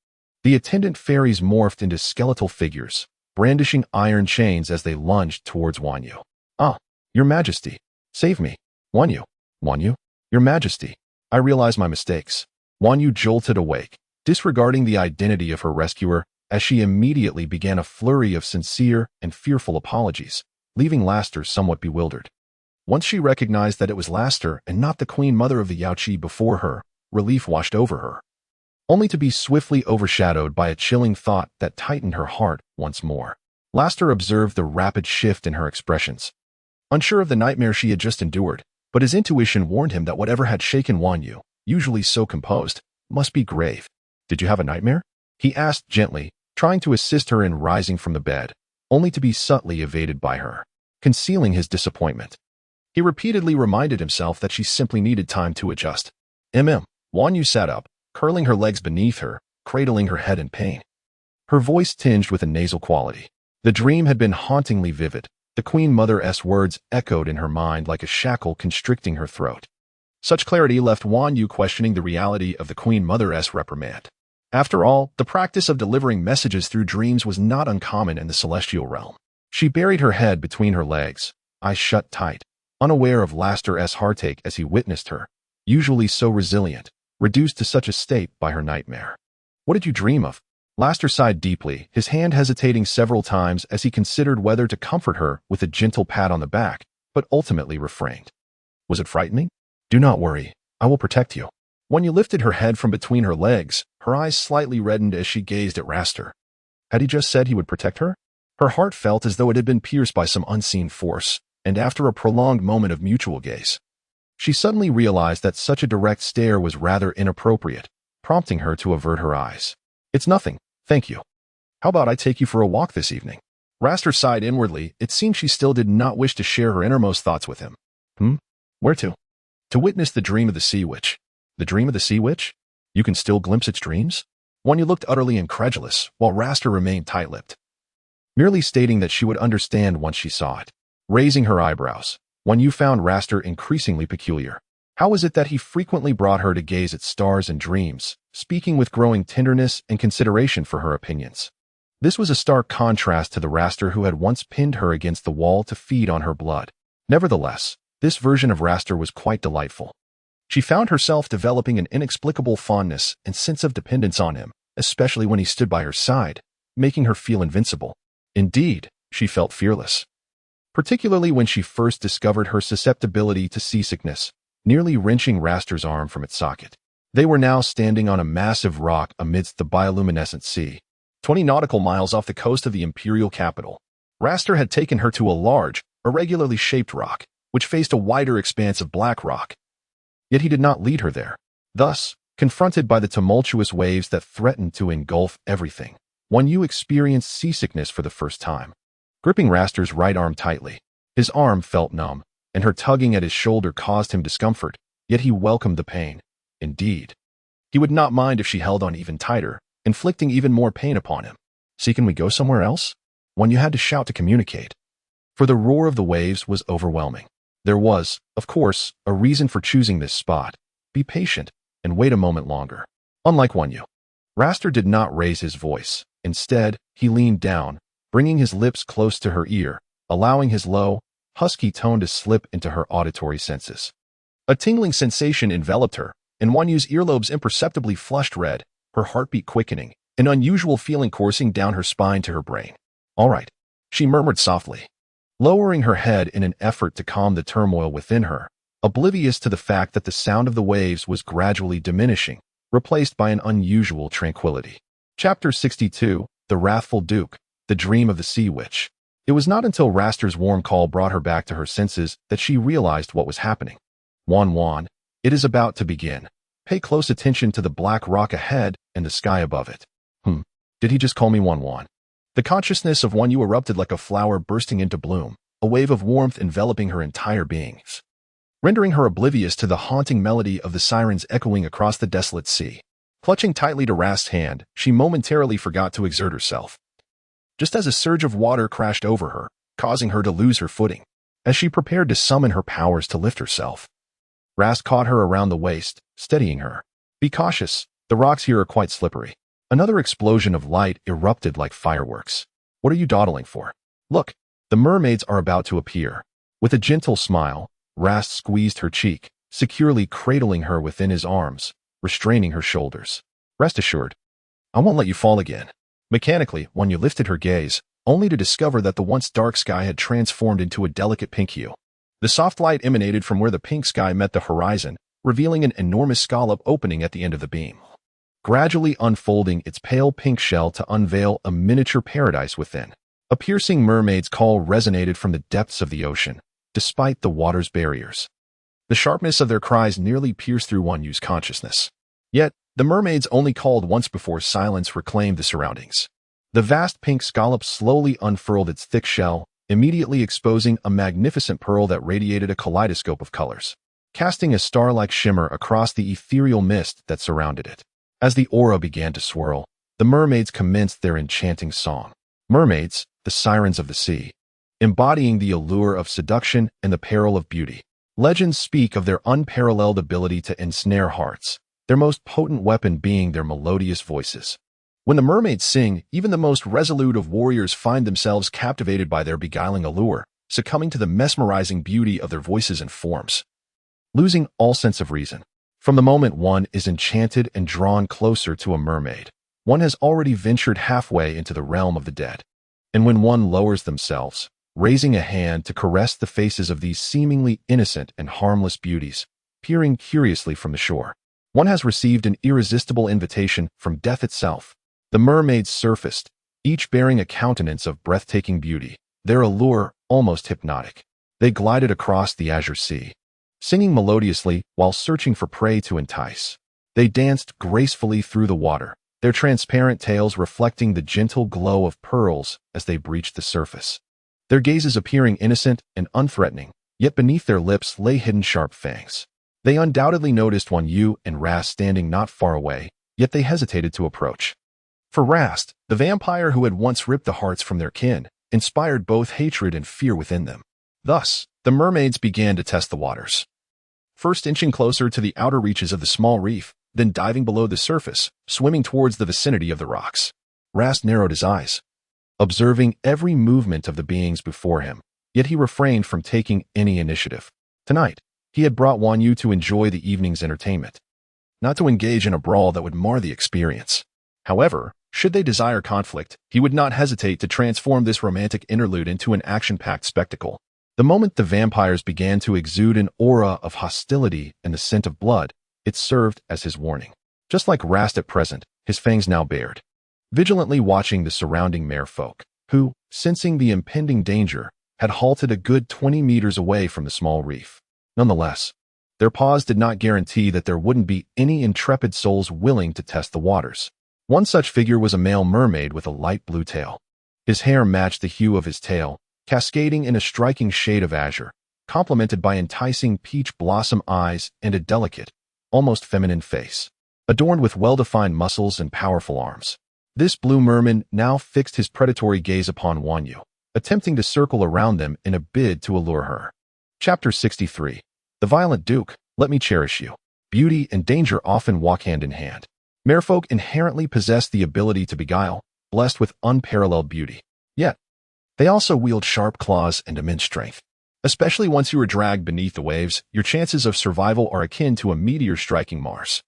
The attendant fairies morphed into skeletal figures, brandishing iron chains as they lunged towards Wan Yu. Ah, Your Majesty, save me. Wan Yu, Your Majesty, I realize my mistakes. Wan Yu jolted awake, disregarding the identity of her rescuer as she immediately began a flurry of sincere and fearful apologies, leaving Laster somewhat bewildered. Once she recognized that it was Laster and not the Queen Mother of the Yaoqi before her, relief washed over her, only to be swiftly overshadowed by a chilling thought that tightened her heart once more. Laster observed the rapid shift in her expressions, unsure of the nightmare she had just endured, but his intuition warned him that whatever had shaken Wan Yu, usually so composed, must be grave. Did you have a nightmare? He asked gently, trying to assist her in rising from the bed, only to be subtly evaded by her, concealing his disappointment. He repeatedly reminded himself that she simply needed time to adjust. Wan Yu sat up, curling her legs beneath her, cradling her head in pain. Her voice tinged with a nasal quality. The dream had been hauntingly vivid. The Queen Mother's words echoed in her mind like a shackle constricting her throat. Such clarity left Wan Yu questioning the reality of the Queen Mother's reprimand. After all, the practice of delivering messages through dreams was not uncommon in the celestial realm. She buried her head between her legs, eyes shut tight, unaware of Laster's heartache as he witnessed her, usually so resilient, reduced to such a state by her nightmare. What did you dream of? Laster sighed deeply, his hand hesitating several times as he considered whether to comfort her with a gentle pat on the back, but ultimately refrained. Was it frightening? Do not worry, I will protect you. When you lifted her head from between her legs, her eyes slightly reddened as she gazed at Raster. Had he just said he would protect her? Her heart felt as though it had been pierced by some unseen force, and after a prolonged moment of mutual gaze, she suddenly realized that such a direct stare was rather inappropriate, prompting her to avert her eyes. It's nothing, thank you. How about I take you for a walk this evening? Raster sighed inwardly. It seemed she still did not wish to share her innermost thoughts with him. Where to? To witness the dream of the Sea Witch. The dream of the Sea Witch? You can still glimpse its dreams? Wan Yu looked utterly incredulous, while Raster remained tight-lipped, merely stating that she would understand once she saw it. Raising her eyebrows, Wan Yu found Raster increasingly peculiar. How was it that he frequently brought her to gaze at stars and dreams, speaking with growing tenderness and consideration for her opinions? This was a stark contrast to the Raster who had once pinned her against the wall to feed on her blood. Nevertheless, this version of Raster was quite delightful. She found herself developing an inexplicable fondness and sense of dependence on him, especially when he stood by her side, making her feel invincible. Indeed, she felt fearless. Particularly when she first discovered her susceptibility to seasickness, nearly wrenching Raster's arm from its socket. They were now standing on a massive rock amidst the bioluminescent sea, 20 nautical miles off the coast of the imperial capital. Raster had taken her to a large, irregularly shaped rock, which faced a wider expanse of black rock. Yet he did not lead her there. Thus, confronted by the tumultuous waves that threatened to engulf everything, Yu experienced seasickness for the first time. Gripping Raster's right arm tightly, his arm felt numb, and her tugging at his shoulder caused him discomfort, yet he welcomed the pain. Indeed, he would not mind if she held on even tighter, inflicting even more pain upon him. "See, can we go somewhere else?" Yu had to shout to communicate, for the roar of the waves was overwhelming. There was, of course, a reason for choosing this spot. Be patient and wait a moment longer. Unlike Yu, Raster did not raise his voice. Instead, he leaned down, bringing his lips close to her ear, allowing his low, husky tone to slip into her auditory senses. A tingling sensation enveloped her, and Yu's earlobes imperceptibly flushed red, her heartbeat quickening, an unusual feeling coursing down her spine to her brain. "All right," she murmured softly, lowering her head in an effort to calm the turmoil within her, oblivious to the fact that the sound of the waves was gradually diminishing, replaced by an unusual tranquility. Chapter 62, The Wrathful Duke, The Dream of the Sea Witch. It was not until Raster's warm call brought her back to her senses that she realized what was happening. Wan, it is about to begin. Pay close attention to the black rock ahead and the sky above it. Did he just call me Wan? The consciousness of Yu erupted like a flower bursting into bloom, a wave of warmth enveloping her entire being, rendering her oblivious to the haunting melody of the sirens echoing across the desolate sea. Clutching tightly to Rast's hand, she momentarily forgot to exert herself, just as a surge of water crashed over her, causing her to lose her footing. As she prepared to summon her powers to lift herself, Rast caught her around the waist, steadying her. "Be cautious, the rocks here are quite slippery." Another explosion of light erupted like fireworks. "What are you dawdling for? Look, the mermaids are about to appear." With a gentle smile, Rast squeezed her cheek, securely cradling her within his arms, restraining her shoulders. "Rest assured, I won't let you fall again." Mechanically, Yu lifted her gaze, only to discover that the once dark sky had transformed into a delicate pink hue. The soft light emanated from where the pink sky met the horizon, revealing an enormous scallop opening at the end of the beam, gradually unfolding its pale pink shell to unveil a miniature paradise within. A piercing mermaid's call resonated from the depths of the ocean, despite the water's barriers. The sharpness of their cries nearly pierced through Yu's consciousness. Yet, the mermaids only called once before silence reclaimed the surroundings. The vast pink scallop slowly unfurled its thick shell, immediately exposing a magnificent pearl that radiated a kaleidoscope of colors, casting a star-like shimmer across the ethereal mist that surrounded it. As the aura began to swirl, the mermaids commenced their enchanting song. Mermaids, the sirens of the sea, embodying the allure of seduction and the peril of beauty. Legends speak of their unparalleled ability to ensnare hearts, their most potent weapon being their melodious voices. When the mermaids sing, even the most resolute of warriors find themselves captivated by their beguiling allure, succumbing to the mesmerizing beauty of their voices and forms, losing all sense of reason. From the moment one is enchanted and drawn closer to a mermaid, one has already ventured halfway into the realm of the dead. And when one lowers themselves, raising a hand to caress the faces of these seemingly innocent and harmless beauties, peering curiously from the shore, one has received an irresistible invitation from death itself. The mermaids surfaced, each bearing a countenance of breathtaking beauty, their allure almost hypnotic. They glided across the azure sea, singing melodiously while searching for prey to entice. They danced gracefully through the water, their transparent tails reflecting the gentle glow of pearls as they breached the surface. Their gazes appearing innocent and unthreatening, yet beneath their lips lay hidden sharp fangs. They undoubtedly noticed Yu and Rast standing not far away, yet they hesitated to approach. For Rast, the vampire who had once ripped the hearts from their kin, inspired both hatred and fear within them. Thus, the mermaids began to test the waters. First inching closer to the outer reaches of the small reef, then diving below the surface, swimming towards the vicinity of the rocks. Rast narrowed his eyes, observing every movement of the beings before him, yet he refrained from taking any initiative. Tonight, he had brought Yu to enjoy the evening's entertainment, not to engage in a brawl that would mar the experience. However, should they desire conflict, he would not hesitate to transform this romantic interlude into an action-packed spectacle. The moment the vampires began to exude an aura of hostility and the scent of blood, it served as his warning. Just like Rast at present, his fangs now bared, vigilantly watching the surrounding merfolk, who, sensing the impending danger, had halted a good 20 meters away from the small reef. Nonetheless, their pause did not guarantee that there wouldn't be any intrepid souls willing to test the waters. One such figure was a male mermaid with a light blue tail. His hair matched the hue of his tail, cascading in a striking shade of azure, complemented by enticing peach blossom eyes and a delicate, almost feminine face, adorned with well-defined muscles and powerful arms. This blue merman now fixed his predatory gaze upon Wanyu, attempting to circle around them in a bid to allure her. Chapter 63. The Violent Duke, Let Me Cherish You. Beauty and danger often walk hand in hand. Merfolk inherently possess the ability to beguile, blessed with unparalleled beauty. Yet, they also wield sharp claws and immense strength. Especially once you are dragged beneath the waves, your chances of survival are akin to a meteor striking Mars.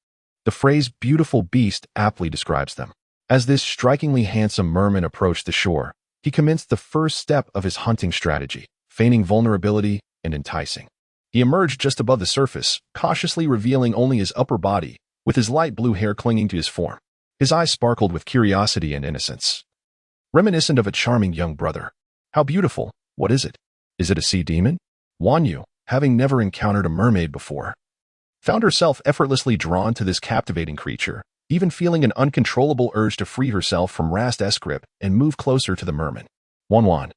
The phrase beautiful beast aptly describes them. As this strikingly handsome merman approached the shore, he commenced the first step of his hunting strategy, feigning vulnerability and enticing. He emerged just above the surface, cautiously revealing only his upper body, with his light blue hair clinging to his form. His eyes sparkled with curiosity and innocence, reminiscent of a charming young brother. How beautiful! What is it? Is it a sea demon? Wanyu, having never encountered a mermaid before, found herself effortlessly drawn to this captivating creature, even feeling an uncontrollable urge to free herself from Rast's grip and move closer to the merman. Wanwan.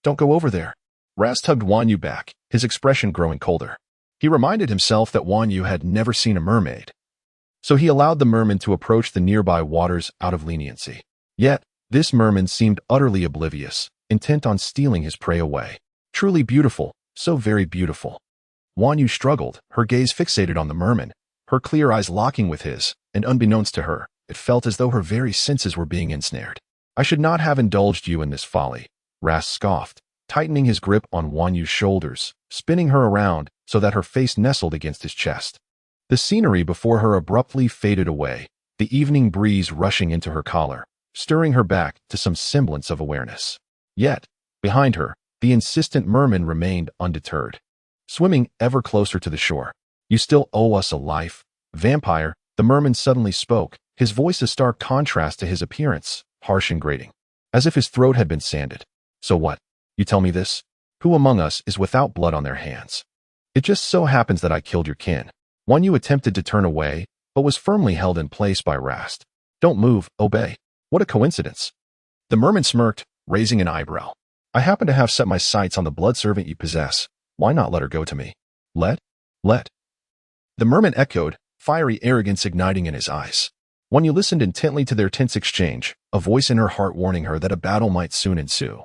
Don't go over there. Rast tugged Wanyu back, his expression growing colder. He reminded himself that Wanyu had never seen a mermaid, so he allowed the merman to approach the nearby waters out of leniency. Yet, this merman seemed utterly oblivious, intent on stealing his prey away. Truly beautiful, so very beautiful. Wanyu struggled, her gaze fixated on the merman, her clear eyes locking with his, and unbeknownst to her, it felt as though her very senses were being ensnared. I should not have indulged you in this folly, Rast scoffed, tightening his grip on Wanyu's shoulders, spinning her around so that her face nestled against his chest. The scenery before her abruptly faded away, the evening breeze rushing into her collar, stirring her back to some semblance of awareness. Yet, behind her, the insistent merman remained undeterred, swimming ever closer to the shore. You still owe us a life, vampire, the merman suddenly spoke, his voice a stark contrast to his appearance, harsh and grating, as if his throat had been sanded. So what? You tell me this? Who among us is without blood on their hands? It just so happens that I killed your kin. Wanyu attempted to turn away, but was firmly held in place by Rast. Don't move, obey. What a coincidence. The merman smirked, raising an eyebrow. I happen to have set my sights on the blood servant you possess. Why not let her go to me? Let? The merman echoed, fiery arrogance igniting in his eyes. Wanyu listened intently to their tense exchange, a voice in her heart warning her that a battle might soon ensue.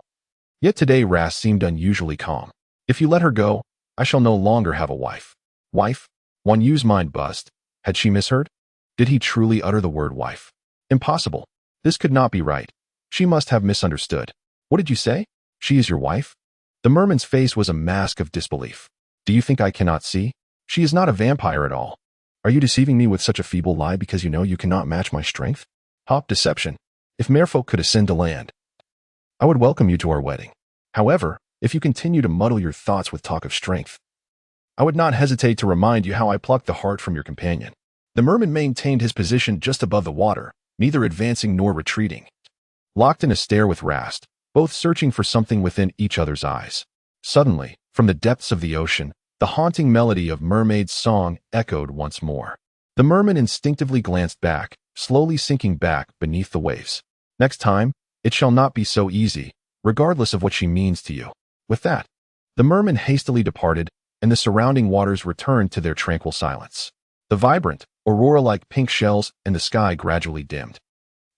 Yet today Rast seemed unusually calm. If you let her go, I shall no longer have a wife. Wife? Wanyu's mind buzzed. Had she misheard? Did he truly utter the word wife? Impossible. This could not be right. She must have misunderstood. What did you say? She is your wife? The merman's face was a mask of disbelief. Do you think I cannot see? She is not a vampire at all. Are you deceiving me with such a feeble lie because you know you cannot match my strength? Hop deception. If merfolk could ascend to land, I would welcome you to our wedding. However, if you continue to muddle your thoughts with talk of strength, I would not hesitate to remind you how I plucked the heart from your companion. The merman maintained his position just above the water, neither advancing nor retreating, locked in a stare with Rast, both searching for something within each other's eyes. Suddenly, from the depths of the ocean, the haunting melody of mermaid's song echoed once more. The merman instinctively glanced back, slowly sinking back beneath the waves. Next time, it shall not be so easy, regardless of what she means to you. With that, the merman hastily departed, and the surrounding waters returned to their tranquil silence. The vibrant, aurora-like pink shells in the sky gradually dimmed,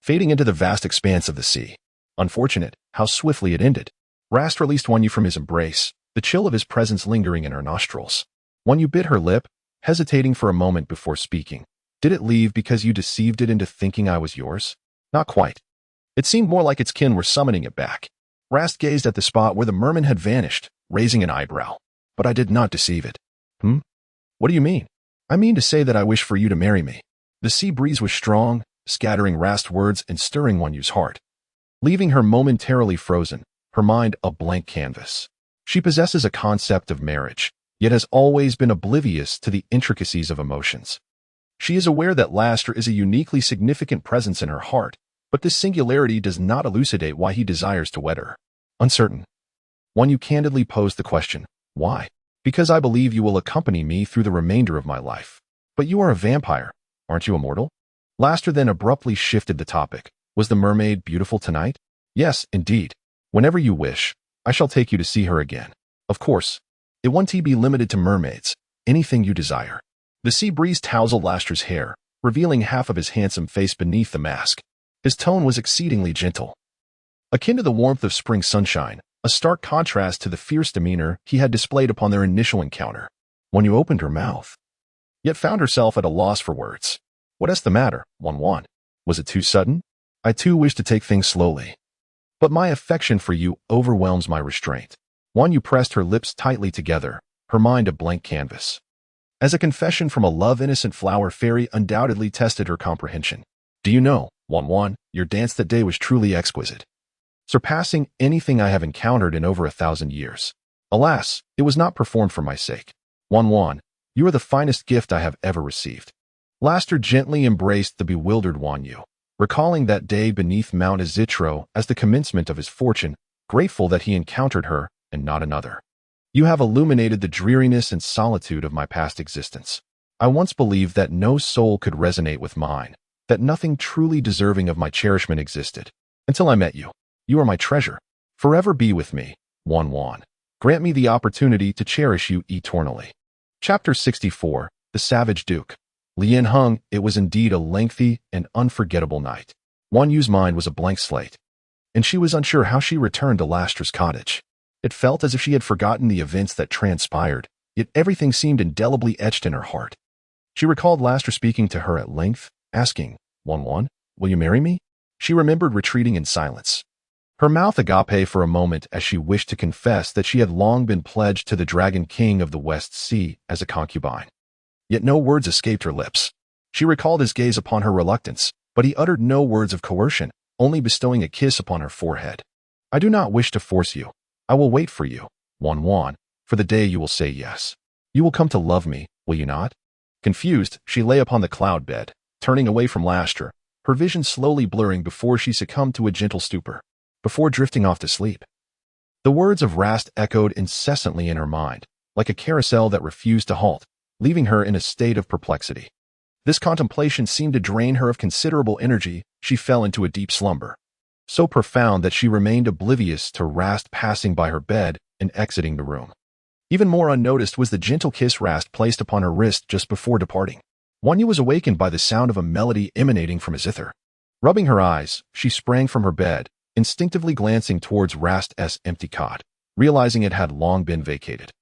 fading into the vast expanse of the sea. Unfortunate, how swiftly it ended. Rast released Wanyu from his embrace, the chill of his presence lingering in her nostrils. Wanyu bit her lip, hesitating for a moment before speaking. Did it leave because you deceived it into thinking I was yours? Not quite. It seemed more like its kin were summoning it back. Rast gazed at the spot where the merman had vanished, raising an eyebrow. But I did not deceive it. What do you mean? I mean to say that I wish for you to marry me. The sea breeze was strong, scattering Rast's words and stirring Wanyu's heart, leaving her momentarily frozen, her mind a blank canvas. She possesses a concept of marriage, yet has always been oblivious to the intricacies of emotions. She is aware that Laster is a uniquely significant presence in her heart, but this singularity does not elucidate why he desires to wed her. Uncertain. One, you candidly pose the question, why? Because I believe you will accompany me through the remainder of my life. But you are a vampire, aren't you immortal? Laster then abruptly shifted the topic. Was the mermaid beautiful tonight? Yes, indeed. Whenever you wish, I shall take you to see her again. Of course. It won't be limited to mermaids. Anything you desire. The sea breeze tousled Laster's hair, revealing half of his handsome face beneath the mask. His tone was exceedingly gentle, akin to the warmth of spring sunshine, a stark contrast to the fierce demeanor he had displayed upon their initial encounter. When you opened her mouth, yet found herself at a loss for words. What is the matter, Wan? Was it too sudden? I too wish to take things slowly. But my affection for you overwhelms my restraint. Wan Yu pressed her lips tightly together, her mind a blank canvas. As a confession from a love-innocent flower fairy undoubtedly tested her comprehension. Do you know, Wan, your dance that day was truly exquisite, surpassing anything I have encountered in over 1,000 years. Alas, it was not performed for my sake. Wan, you are the finest gift I have ever received. Laster gently embraced the bewildered Wan Yu, recalling that day beneath Mount Azitro as the commencement of his fortune, grateful that he encountered her and not another. You have illuminated the dreariness and solitude of my past existence. I once believed that no soul could resonate with mine, that nothing truly deserving of my cherishment existed. Until I met you. You are my treasure. Forever be with me, Wan. Grant me the opportunity to cherish you eternally. Chapter 64, The Savage Duke. Lian Hung, it was indeed a lengthy and unforgettable night. Wan Yu's mind was a blank slate, and she was unsure how she returned to Laster's cottage. It felt as if she had forgotten the events that transpired, yet everything seemed indelibly etched in her heart. She recalled Laster speaking to her at length, asking, Wan, will you marry me? She remembered retreating in silence, her mouth agape for a moment as she wished to confess that she had long been pledged to the Dragon King of the West Sea as a concubine. Yet no words escaped her lips. She recalled his gaze upon her reluctance, but he uttered no words of coercion, only bestowing a kiss upon her forehead. I do not wish to force you. I will wait for you, Wan, for the day you will say yes. You will come to love me, will you not? Confused, she lay upon the cloud bed, turning away from Laster, her vision slowly blurring before she succumbed to a gentle stupor, before drifting off to sleep. The words of Rast echoed incessantly in her mind, like a carousel that refused to halt, leaving her in a state of perplexity. This contemplation seemed to drain her of considerable energy. She fell into a deep slumber, so profound that she remained oblivious to Rast passing by her bed and exiting the room. Even more unnoticed was the gentle kiss Rast placed upon her wrist just before departing. Wan Yu was awakened by the sound of a melody emanating from his zither. Rubbing her eyes, she sprang from her bed, instinctively glancing towards Rast's empty cot, realizing it had long been vacated.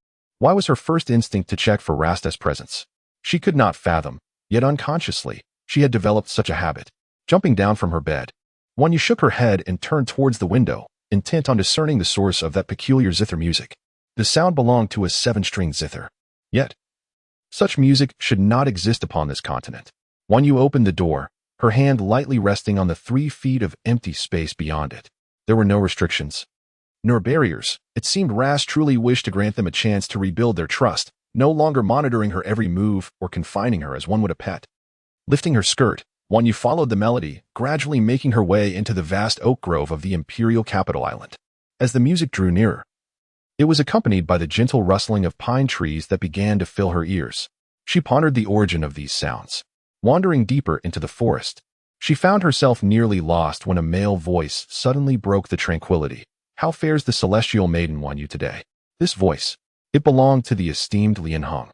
Why was her first instinct to check for Rast's presence? She could not fathom, yet unconsciously, she had developed such a habit. Jumping down from her bed, Wan Yu shook her head and turned towards the window, intent on discerning the source of that peculiar zither music. The sound belonged to a 7-string zither. Yet, such music should not exist upon this continent. Wan Yu opened the door, her hand lightly resting on the 3 feet of empty space beyond it. There were no restrictions, nor barriers. It seemed Rast truly wished to grant them a chance to rebuild their trust, no longer monitoring her every move or confining her as one would a pet. Lifting her skirt, Wan Yu followed the melody, gradually making her way into the vast oak grove of the imperial capital island. As the music drew nearer, it was accompanied by the gentle rustling of pine trees that began to fill her ears. She pondered the origin of these sounds. Wandering deeper into the forest, she found herself nearly lost when a male voice suddenly broke the tranquility. How fares the celestial maiden, Wan Yu, today? This voice, it belonged to the esteemed Lian Hung,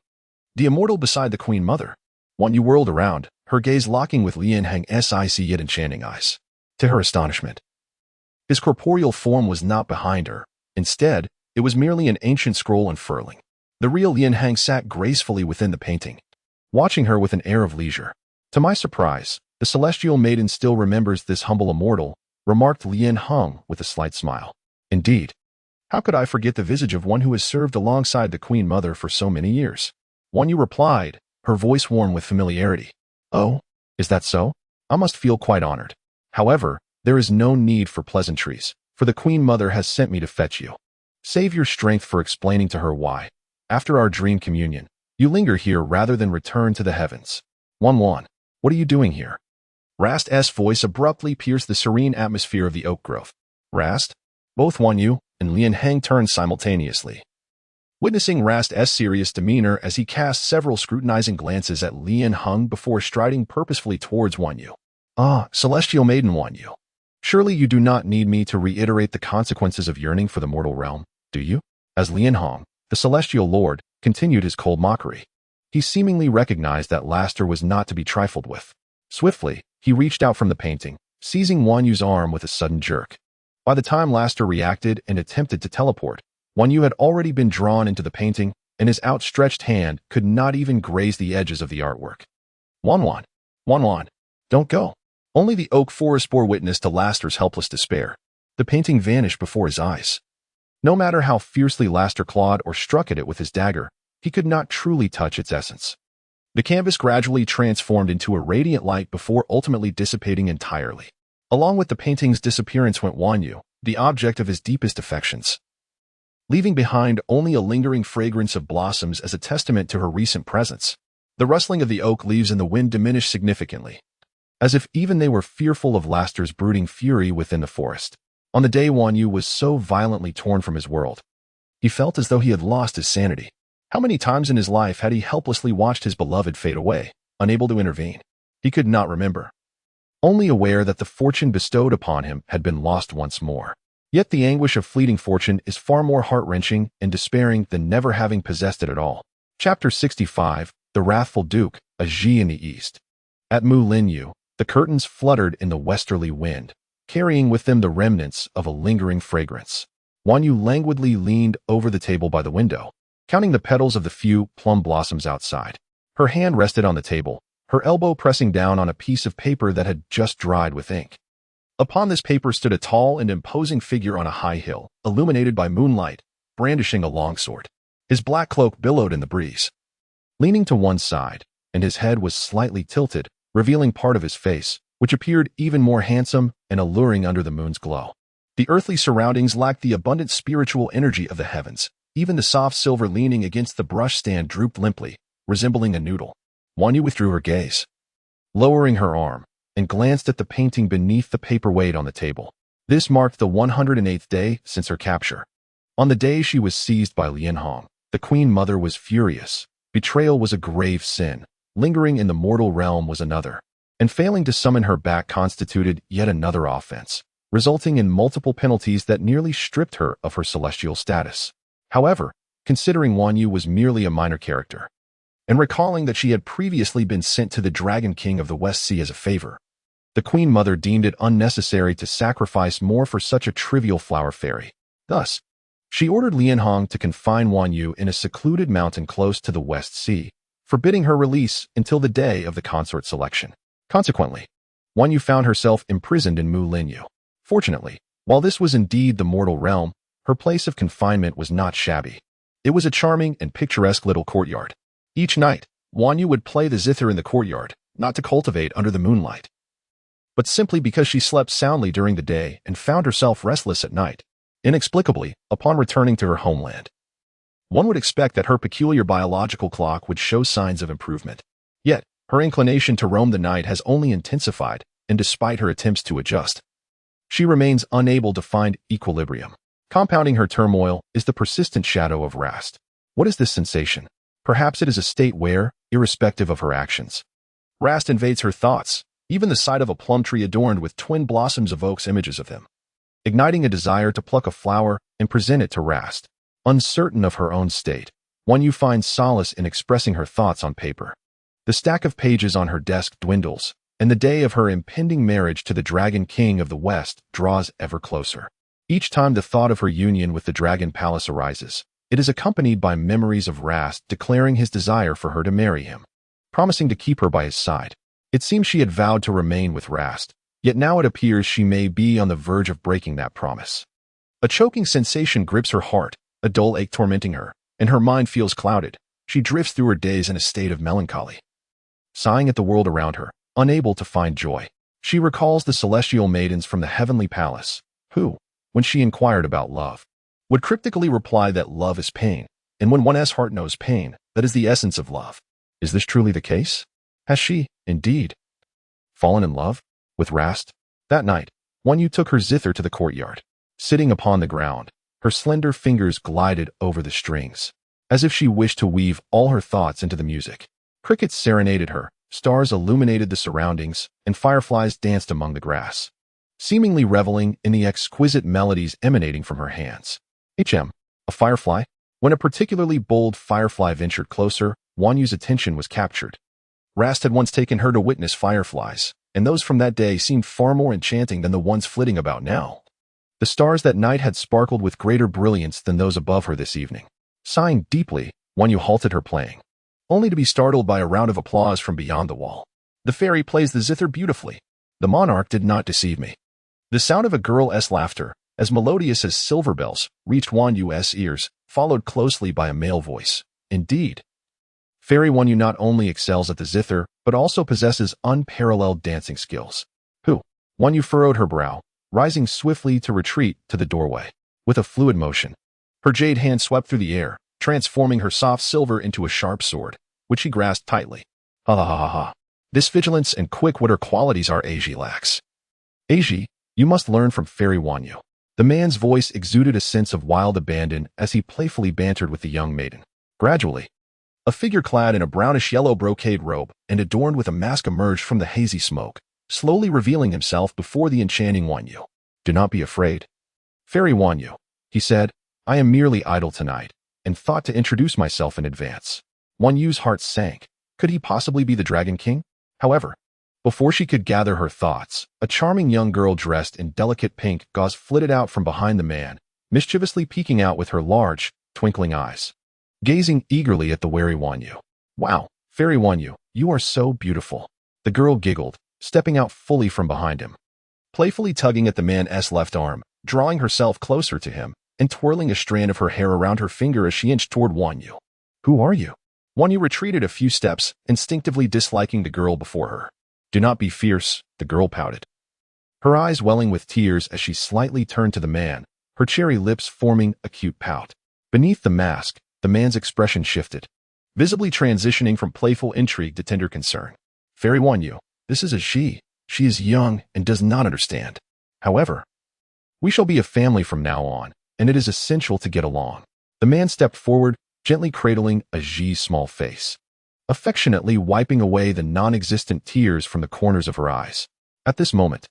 the immortal beside the Queen Mother. Wan Yu whirled around, her gaze locking with Lian Hang's yet enchanting eyes. To her astonishment, his corporeal form was not behind her. Instead, it was merely an ancient scroll unfurling. The real Lian Hang sat gracefully within the painting, watching her with an air of leisure. To my surprise, the celestial maiden still remembers this humble immortal, remarked Lian Hung with a slight smile. Indeed, how could I forget the visage of one who has served alongside the Queen Mother for so many years? Wan Yu replied, her voice warm with familiarity. Oh, is that so? I must feel quite honored. However, there is no need for pleasantries, for the Queen Mother has sent me to fetch you. Save your strength for explaining to her why, after our dream communion, you linger here rather than return to the heavens. 1-1. What are you doing here? Rast's voice abruptly pierced the serene atmosphere of the oak grove. Rast? Both Wanyu and Lian Heng turned simultaneously. Witnessing Rast's serious demeanor as he cast several scrutinizing glances at Lian Heng before striding purposefully towards Wanyu. Ah, celestial maiden Wanyu. Surely you do not need me to reiterate the consequences of yearning for the mortal realm, do you? As Lian Heng, the celestial lord, continued his cold mockery. He seemingly recognized that Laster was not to be trifled with. Swiftly, he reached out from the painting, seizing Wanyu's arm with a sudden jerk. By the time Laster reacted and attempted to teleport, Wanyu had already been drawn into the painting, and his outstretched hand could not even graze the edges of the artwork. Wanwan, Wanwan, don't go. Only the oak forest bore witness to Laster's helpless despair. The painting vanished before his eyes. No matter how fiercely Laster clawed or struck at it with his dagger, he could not truly touch its essence. The canvas gradually transformed into a radiant light before ultimately dissipating entirely. Along with the painting's disappearance went Wanyu, the object of his deepest affections, leaving behind only a lingering fragrance of blossoms as a testament to her recent presence. The rustling of the oak leaves in the wind diminished significantly, as if even they were fearful of Laster's brooding fury within the forest. On the day Wanyu was so violently torn from his world, he felt as though he had lost his sanity. How many times in his life had he helplessly watched his beloved fade away, unable to intervene? He could not remember, only aware that the fortune bestowed upon him had been lost once more. Yet the anguish of fleeting fortune is far more heart-wrenching and despairing than never having possessed it at all. Chapter 65, The Wrathful Duke, a Ji in the East. At Mu Linyu, the curtains fluttered in the westerly wind, carrying with them the remnants of a lingering fragrance. Wanyu languidly leaned over the table by the window, counting the petals of the few plum blossoms outside. Her hand rested on the table, her elbow pressing down on a piece of paper that had just dried with ink. Upon this paper stood a tall and imposing figure on a high hill, illuminated by moonlight, brandishing a longsword. His black cloak billowed in the breeze. Leaning to one side, and his head was slightly tilted, revealing part of his face, which appeared even more handsome and alluring under the moon's glow. The earthly surroundings lacked the abundant spiritual energy of the heavens. Even the soft silver leaning against the brush stand drooped limply, resembling a noodle. Wanyu withdrew her gaze, lowering her arm, and glanced at the painting beneath the paperweight on the table. This marked the 108th day since her capture. On the day she was seized by Lian Heng, the Queen Mother was furious. Betrayal was a grave sin. Lingering in the mortal realm was another. And failing to summon her back constituted yet another offense, resulting in multiple penalties that nearly stripped her of her celestial status. However, considering Wanyu was merely a minor character, and recalling that she had previously been sent to the Dragon King of the West Sea as a favor, the Queen Mother deemed it unnecessary to sacrifice more for such a trivial flower fairy. Thus, she ordered Lian Heng to confine Wanyu in a secluded mountain close to the West Sea, forbidding her release until the day of the consort selection. Consequently, Wanyu found herself imprisoned in Mu Linyu. Fortunately, while this was indeed the mortal realm, her place of confinement was not shabby. It was a charming and picturesque little courtyard. Each night, Wanyu would play the zither in the courtyard, not to cultivate under the moonlight, but simply because she slept soundly during the day and found herself restless at night. Inexplicably, upon returning to her homeland, one would expect that her peculiar biological clock would show signs of improvement. Yet, her inclination to roam the night has only intensified, and despite her attempts to adjust, she remains unable to find equilibrium. Compounding her turmoil is the persistent shadow of Rast. What is this sensation? Perhaps it is a state where, irrespective of her actions, Rast invades her thoughts. Even the sight of a plum tree adorned with twin blossoms evokes images of him, igniting a desire to pluck a flower and present it to Rast. Uncertain of her own state, Wanyu finds solace in expressing her thoughts on paper. The stack of pages on her desk dwindles, and the day of her impending marriage to the Dragon King of the West draws ever closer. Each time the thought of her union with the Dragon Palace arises, it is accompanied by memories of Rast declaring his desire for her to marry him, promising to keep her by his side. It seems she had vowed to remain with Rast, yet now it appears she may be on the verge of breaking that promise. A choking sensation grips her heart, a dull ache tormenting her, and her mind feels clouded. She drifts through her days in a state of melancholy, sighing at the world around her, unable to find joy. She recalls the celestial maidens from the heavenly palace, who, when she inquired about love, would cryptically reply that love is pain, and when one's heart knows pain, that is the essence of love. Is this truly the case? Has she, indeed, fallen in love with Rast? That night, Wanyu took her zither to the courtyard. Sitting upon the ground, her slender fingers glided over the strings, as if she wished to weave all her thoughts into the music. Crickets serenaded her, stars illuminated the surroundings, and fireflies danced among the grass, seemingly reveling in the exquisite melodies emanating from her hands. A firefly? When a particularly bold firefly ventured closer, Wanyu's attention was captured. Rast had once taken her to witness fireflies, and those from that day seemed far more enchanting than the ones flitting about now. The stars that night had sparkled with greater brilliance than those above her this evening. Sighing deeply, Wanyu halted her playing, only to be startled by a round of applause from beyond the wall. The fairy plays the zither beautifully. The monarch did not deceive me. The sound of a girl's laughter, as melodious as silver bells, reached Wanyu's ears, followed closely by a male voice. Indeed, Fairy Wanyu not only excels at the zither, but also possesses unparalleled dancing skills. Who? Wanyu furrowed her brow, rising swiftly to retreat to the doorway. With a fluid motion, her jade hand swept through the air, transforming her soft silver into a sharp sword, which she grasped tightly. Ha ha ha ha ha. This vigilance and quick-witted qualities our Eiji lacks. Eiji, you must learn from Fairy Wanyu. The man's voice exuded a sense of wild abandon as he playfully bantered with the young maiden. Gradually, a figure clad in a brownish-yellow brocade robe and adorned with a mask emerged from the hazy smoke, slowly revealing himself before the enchanting Wanyu. Do not be afraid. Fairy Wanyu, he said, I am merely idle tonight, and thought to introduce myself in advance. Wanyu's heart sank. Could he possibly be the Dragon King? However, before she could gather her thoughts, a charming young girl dressed in delicate pink gauze flitted out from behind the man, mischievously peeking out with her large, twinkling eyes, gazing eagerly at the wary Wanyu. Wow, Fairy Wanyu, you are so beautiful. The girl giggled, stepping out fully from behind him, playfully tugging at the man's left arm, drawing herself closer to him, and twirling a strand of her hair around her finger as she inched toward Wanyu. Who are you? Wanyu retreated a few steps, instinctively disliking the girl before her. Do not be fierce, the girl pouted, her eyes welling with tears as she slightly turned to the man, her cherry lips forming a cute pout. Beneath the mask, the man's expression shifted, visibly transitioning from playful intrigue to tender concern. Fairy Wanyu, this is a she. She is young and does not understand. However, we shall be a family from now on, and it is essential to get along. The man stepped forward, gently cradling a Ji's small face, affectionately wiping away the non-existent tears from the corners of her eyes. At this moment,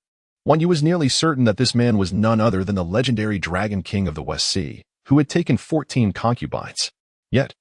Wanyu was nearly certain that this man was none other than the legendary Dragon King of the West Sea, who had taken 14 concubines. Yet,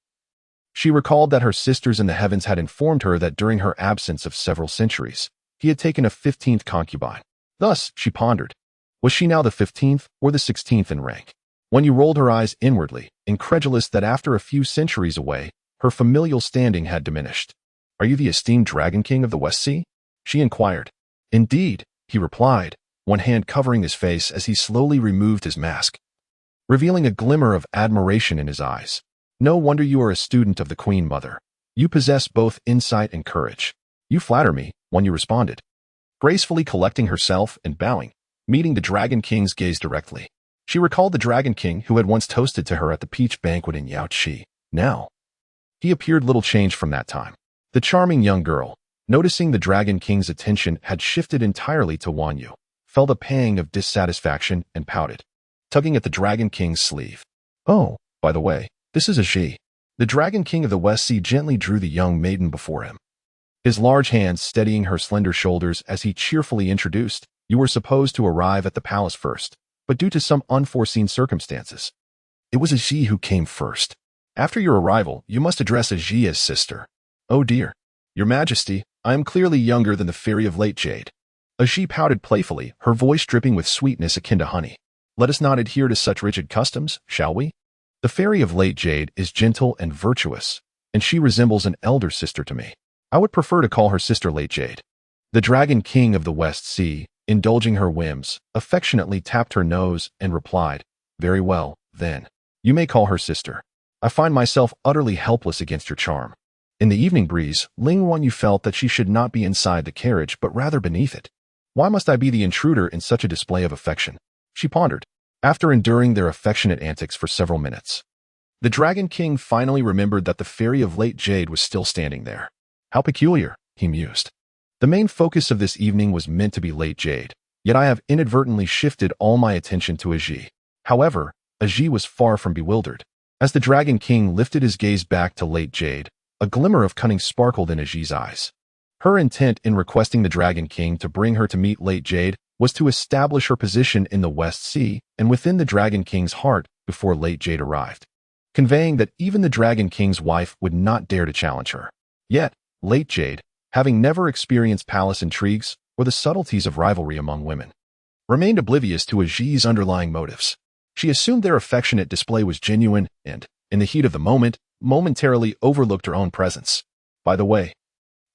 she recalled that her sisters in the heavens had informed her that during her absence of several centuries, he had taken a 15th concubine. Thus, she pondered, was she now the 15th or the 16th in rank? Wanyu rolled her eyes inwardly, incredulous that after a few centuries away, her familial standing had diminished. Are you the esteemed Dragon King of the West Sea? She inquired. Indeed, he replied, one hand covering his face as he slowly removed his mask, revealing a glimmer of admiration in his eyes. No wonder you are a student of the Queen Mother. You possess both insight and courage. You flatter me, Wanyu responded, gracefully collecting herself and bowing, meeting the Dragon King's gaze directly. She recalled the Dragon King who had once toasted to her at the peach banquet in Yaochi. Now, he appeared little changed from that time. The charming young girl, noticing the Dragon King's attention had shifted entirely to Wanyu, felt a pang of dissatisfaction and pouted, tugging at the Dragon King's sleeve. Oh, by the way, this is a she. The Dragon King of the West Sea gently drew the young maiden before him, his large hands steadying her slender shoulders as he cheerfully introduced, you were supposed to arrive at the palace first, but due to some unforeseen circumstances, it was a she who came first. After your arrival, you must address a she as sister. Oh dear, your majesty, I am clearly younger than the fairy of late jade. A she pouted playfully, her voice dripping with sweetness akin to honey. Let us not adhere to such rigid customs, shall we? The fairy of late jade is gentle and virtuous, and she resembles an elder sister to me. I would prefer to call her sister late jade. The Dragon King of the West Sea, indulging her whims, affectionately tapped her nose and replied, very well, then. You may call her sister. I find myself utterly helpless against your charm. In the evening breeze, Ling Wanyu felt that she should not be inside the carriage but rather beneath it. Why must I be the intruder in such a display of affection? She pondered. after enduring their affectionate antics for several minutes. The Dragon King finally remembered that the fairy of late Jade was still standing there. How peculiar, he mused. The main focus of this evening was meant to be late Jade, yet I have inadvertently shifted all my attention to Aji. However, Aji was far from bewildered. As the Dragon King lifted his gaze back to late Jade, a glimmer of cunning sparkled in Aji's eyes. Her intent in requesting the Dragon King to bring her to meet late Jade was to establish her position in the West Sea and within the Dragon King's heart before late Jade arrived, conveying that even the Dragon King's wife would not dare to challenge her. Yet, late Jade, having never experienced palace intrigues or the subtleties of rivalry among women, remained oblivious to Aji's underlying motives. She assumed their affectionate display was genuine and, in the heat of the moment, momentarily overlooked her own presence. By the way,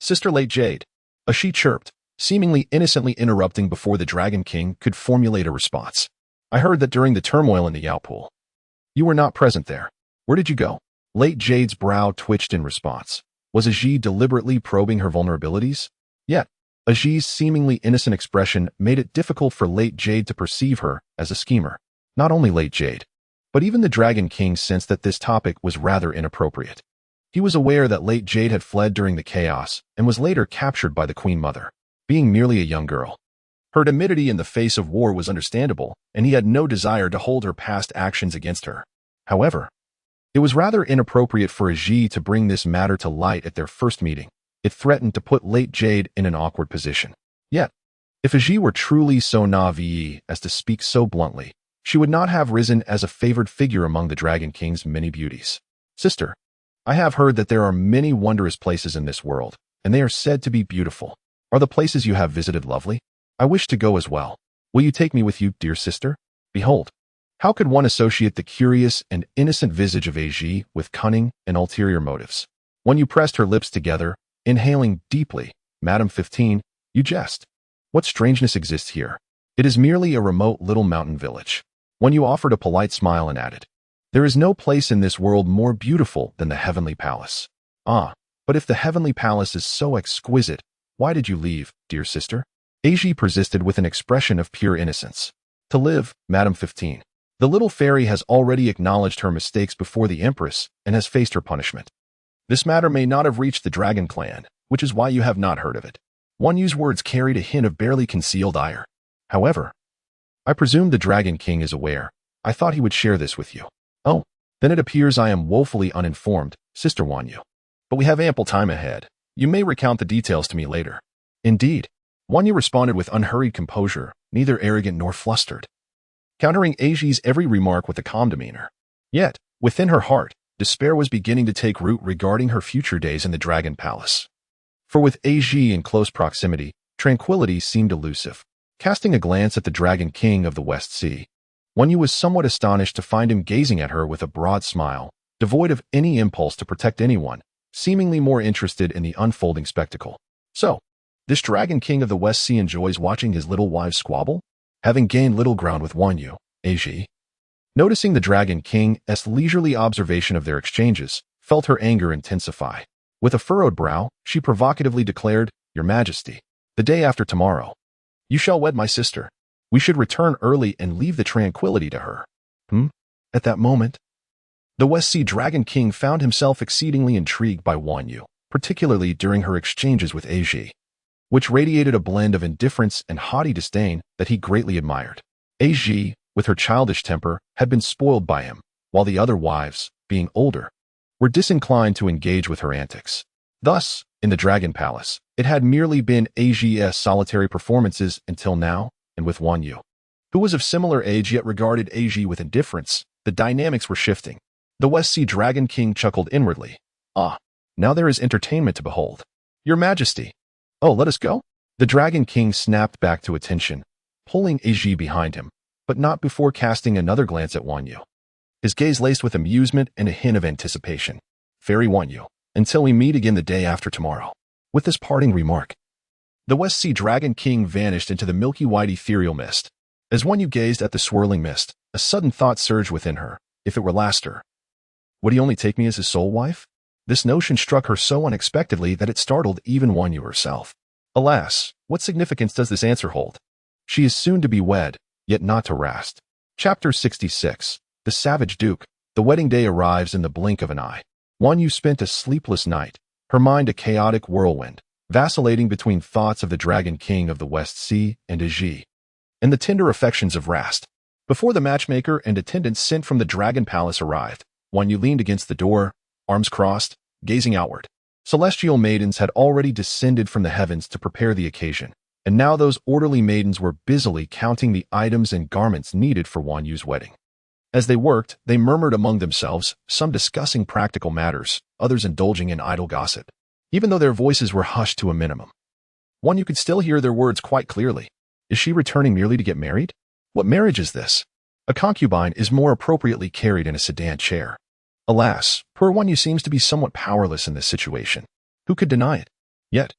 Sister late Jade, Aji chirped, seemingly innocently interrupting before the Dragon King could formulate a response. I heard that during the turmoil in the Yao pool, you were not present there. Where did you go? Late Jade's brow twitched in response. Was Aji deliberately probing her vulnerabilities? Yet, Aji's seemingly innocent expression made it difficult for late Jade to perceive her as a schemer. Not only late Jade, but even the Dragon King sensed that this topic was rather inappropriate. He was aware that late Jade had fled during the chaos and was later captured by the Queen Mother, being merely a young girl. Her timidity in the face of war was understandable, and he had no desire to hold her past actions against her. However, it was rather inappropriate for Aji to bring this matter to light at their first meeting. It threatened to put late Jade in an awkward position. Yet, if Aji were truly so naive as to speak so bluntly, she would not have risen as a favored figure among the Dragon King's many beauties. Sister, I have heard that there are many wondrous places in this world, and they are said to be beautiful. Are the places you have visited lovely? I wish to go as well. Will you take me with you, dear sister? Behold, how could one associate the curious and innocent visage of Aji with cunning and ulterior motives? When you pressed her lips together, inhaling deeply, Madam 15, you jest. What strangeness exists here? It is merely a remote little mountain village. When you offered a polite smile and added, there is no place in this world more beautiful than the heavenly palace. Ah, but if the heavenly palace is so exquisite, why did you leave, dear sister? Aji persisted with an expression of pure innocence. To live, Madam 15. The little fairy has already acknowledged her mistakes before the Empress and has faced her punishment. This matter may not have reached the Dragon Clan, which is why you have not heard of it. One Yu's words carried a hint of barely concealed ire. However, I presume the Dragon King is aware. I thought he would share this with you. Oh, then it appears I am woefully uninformed, Sister Wanyu. But we have ample time ahead. You may recount the details to me later. Indeed, Wanyu responded with unhurried composure, neither arrogant nor flustered, countering Aji's every remark with a calm demeanor. Yet, within her heart, despair was beginning to take root regarding her future days in the Dragon Palace. For with Aji in close proximity, tranquility seemed elusive. Casting a glance at the Dragon King of the West Sea, Wanyu was somewhat astonished to find him gazing at her with a broad smile, devoid of any impulse to protect anyone, seemingly more interested in the unfolding spectacle. So, this Dragon King of the West Sea enjoys watching his little wives squabble? Having gained little ground with Wanyu, Aji, noticing the Dragon King's leisurely observation of their exchanges, felt her anger intensify. With a furrowed brow, she provocatively declared, Your Majesty, the day after tomorrow, you shall wed my sister. We should return early and leave the tranquility to her. At that moment, the West Sea Dragon King found himself exceedingly intrigued by Wanyu, particularly during her exchanges with Aji, which radiated a blend of indifference and haughty disdain that he greatly admired. Aji, with her childish temper, had been spoiled by him, while the other wives, being older, were disinclined to engage with her antics. Thus, in the Dragon Palace, it had merely been Aji's solitary performances until now, and with Wanyu, who was of similar age yet regarded Aji with indifference, the dynamics were shifting. The West Sea Dragon King chuckled inwardly. Ah, now there is entertainment to behold. Your Majesty. Oh, let us go? The Dragon King snapped back to attention, pulling Aji behind him, but not before casting another glance at Wanyu. His gaze laced with amusement and a hint of anticipation. Fairy Wanyu, until we meet again the day after tomorrow. With this parting remark, the West Sea Dragon King vanished into the milky white ethereal mist. As Wanyu gazed at the swirling mist, a sudden thought surged within her. If it were Laster, would he only take me as his sole wife? This notion struck her so unexpectedly that it startled even Wanyu herself. Alas, what significance does this answer hold? She is soon to be wed, yet not to Rast. Chapter 66. The Savage Duke. The wedding day arrives in the blink of an eye. Wan Yu spent a sleepless night, her mind a chaotic whirlwind, vacillating between thoughts of the Dragon King of the West Sea and Aji, and the tender affections of Rast. Before the matchmaker and attendants sent from the Dragon Palace arrived, Wan Yu leaned against the door, arms crossed, gazing outward. Celestial maidens had already descended from the heavens to prepare the occasion, and now those orderly maidens were busily counting the items and garments needed for Wan Yu's wedding. As they worked, they murmured among themselves, some discussing practical matters, others indulging in idle gossip. Even though their voices were hushed to a minimum, Wan Yu could still hear their words quite clearly. Is she returning merely to get married? What marriage is this? A concubine is more appropriately carried in a sedan chair. Alas, poor Wan Yu seems to be somewhat powerless in this situation. Who could deny it? Yet,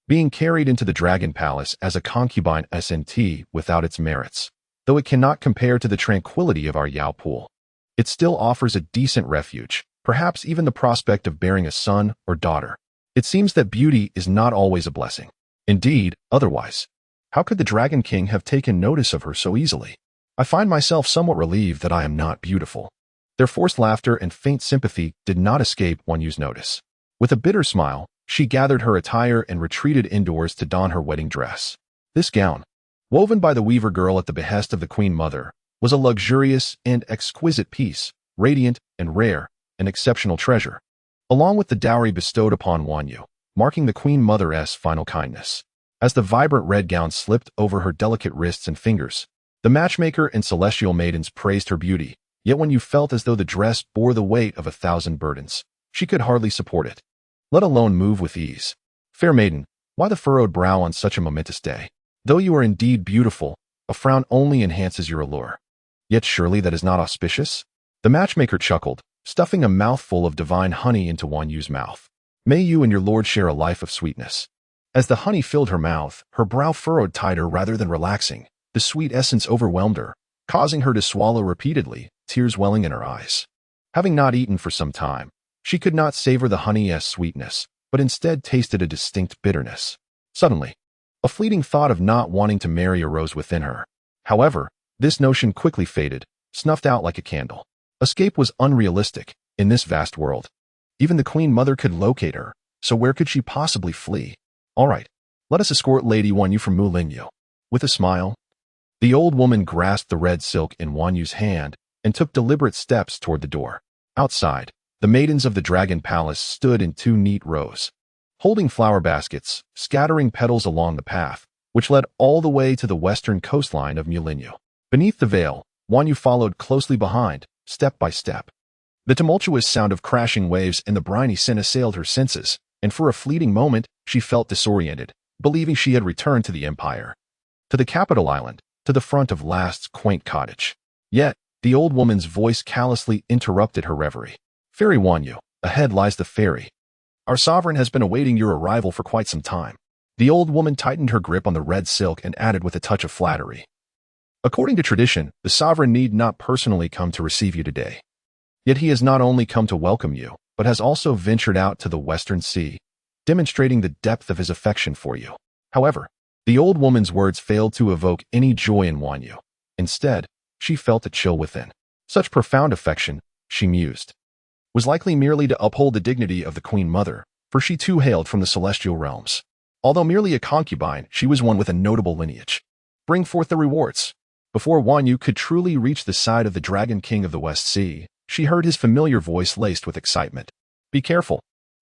being carried into the Dragon Palace as a concubine isn't without its merits. Though it cannot compare to the tranquility of our Yao pool, it still offers a decent refuge, perhaps even the prospect of bearing a son or daughter. It seems that beauty is not always a blessing. Indeed, otherwise, how could the Dragon King have taken notice of her so easily? I find myself somewhat relieved that I am not beautiful. Their forced laughter and faint sympathy did not escape Wan Yu's notice. With a bitter smile, she gathered her attire and retreated indoors to don her wedding dress. This gown, woven by the weaver girl at the behest of the Queen Mother, was a luxurious and exquisite piece, radiant and rare, an exceptional treasure, along with the dowry bestowed upon Wan Yu, marking the Queen Mother's final kindness. As the vibrant red gown slipped over her delicate wrists and fingers, the matchmaker and celestial maidens praised her beauty, yet Wan Yu felt as though the dress bore the weight of 1,000 burdens. She could hardly support it, let alone move with ease. Fair maiden, why the furrowed brow on such a momentous day? Though you are indeed beautiful, a frown only enhances your allure. Yet surely that is not auspicious? The matchmaker chuckled, stuffing a mouthful of divine honey into Wan Yu's mouth. May you and your lord share a life of sweetness. As the honey filled her mouth, her brow furrowed tighter rather than relaxing. The sweet essence overwhelmed her, causing her to swallow repeatedly, tears welling in her eyes. Having not eaten for some time, she could not savor the honey's sweetness, but instead tasted a distinct bitterness. Suddenly, a fleeting thought of not wanting to marry arose within her. However, this notion quickly faded, snuffed out like a candle. Escape was unrealistic in this vast world. Even the Queen Mother could locate her, so where could she possibly flee? All right, let us escort Lady Wan Yu from Mulinyu. With a smile, the old woman grasped the red silk in Wan Yu's hand and took deliberate steps toward the door. Outside, the maidens of the Dragon Palace stood in 2 neat rows, holding flower baskets, scattering petals along the path, which led all the way to the western coastline of Mulinyu. Beneath the veil, Wan Yu followed closely behind, step by step. The tumultuous sound of crashing waves and the briny scent assailed her senses, and for a fleeting moment, she felt disoriented, believing she had returned to the Empire, to the capital island, to the front of Last's quaint cottage. Yet, the old woman's voice callously interrupted her reverie. Fairy Wan Yu, ahead lies the ferry. Our sovereign has been awaiting your arrival for quite some time. The old woman tightened her grip on the red silk and added with a touch of flattery. According to tradition, the sovereign need not personally come to receive you today. Yet he has not only come to welcome you, but has also ventured out to the western sea, demonstrating the depth of his affection for you. However, the old woman's words failed to evoke any joy in Wan Yu. Instead, she felt a chill within. Such profound affection, she mused, was likely merely to uphold the dignity of the Queen Mother, for she too hailed from the celestial realms. Although merely a concubine, she was one with a notable lineage. Bring forth the rewards. Before Wan Yu could truly reach the side of the Dragon King of the West Sea, she heard his familiar voice laced with excitement. Be careful.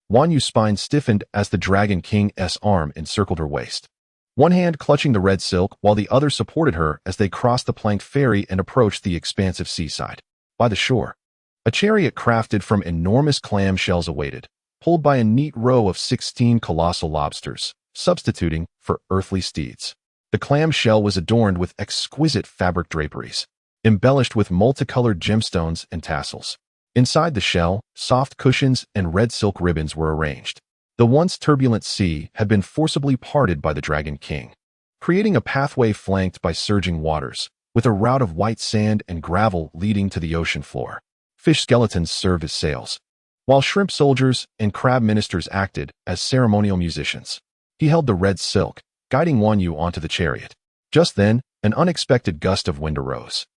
Wan Yu's spine stiffened as the Dragon King's arm encircled her waist, one hand clutching the red silk while the other supported her as they crossed the planked ferry and approached the expansive seaside. By the shore, a chariot crafted from enormous clam shells awaited, pulled by a neat row of 16 colossal lobsters, substituting for earthly steeds. The clam shell was adorned with exquisite fabric draperies, embellished with multicolored gemstones and tassels. Inside the shell, soft cushions and red silk ribbons were arranged. The once turbulent sea had been forcibly parted by the Dragon King, creating a pathway flanked by surging waters, with a route of white sand and gravel leading to the ocean floor. Fish skeletons served as sails, while shrimp soldiers and crab ministers acted as ceremonial musicians. He held the red silk, guiding Wan Yu onto the chariot. Just then, an unexpected gust of wind arose.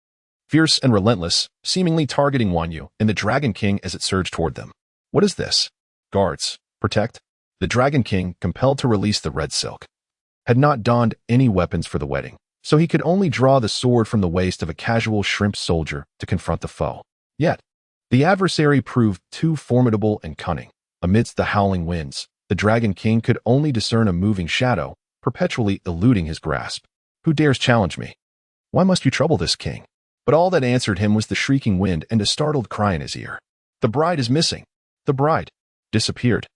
fierce and relentless, seemingly targeting Wanyu and the Dragon King as it surged toward them. What is this? Guards, protect. The Dragon King, compelled to release the red silk, had not donned any weapons for the wedding, so he could only draw the sword from the waist of a casual shrimp soldier to confront the foe. Yet, the adversary proved too formidable and cunning. Amidst the howling winds, the Dragon King could only discern a moving shadow, perpetually eluding his grasp. Who dares challenge me? Why must you trouble this king? But all that answered him was the shrieking wind and a startled cry in his ear. The bride is missing. The bride disappeared.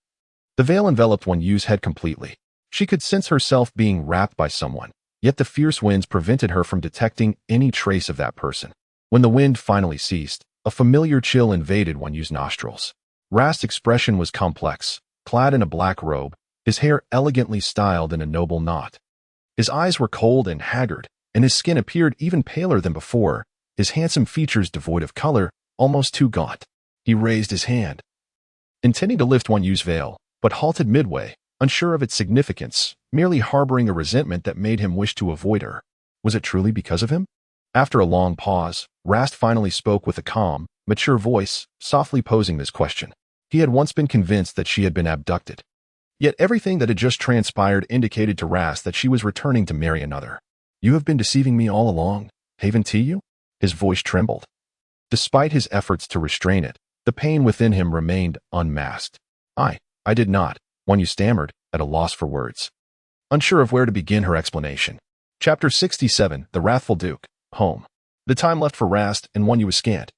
The veil enveloped Wanyu's head completely. She could sense herself being wrapped by someone, yet the fierce winds prevented her from detecting any trace of that person. When the wind finally ceased, a familiar chill invaded Wanyu's nostrils. Rast's expression was complex, clad in a black robe, his hair elegantly styled in a noble knot. His eyes were cold and haggard, and his skin appeared even paler than before, his handsome features devoid of color, almost too gaunt. He raised his hand, intending to lift Wanyu's veil, but halted midway, unsure of its significance, merely harboring a resentment that made him wish to avoid her. Was it truly because of him? After a long pause, Rast finally spoke with a calm, mature voice, softly posing this question. He had once been convinced that she had been abducted. Yet everything that had just transpired indicated to Rast that she was returning to marry another. You have been deceiving me all along, Haven Tiyu? His voice trembled. Despite his efforts to restrain it, the pain within him remained unmasked. I did not, Wanyu stammered, at a loss for words. Unsure of where to begin her explanation. Chapter 67, The Wrathful Duke, Home. The time left for Rast and Wanyu was scant,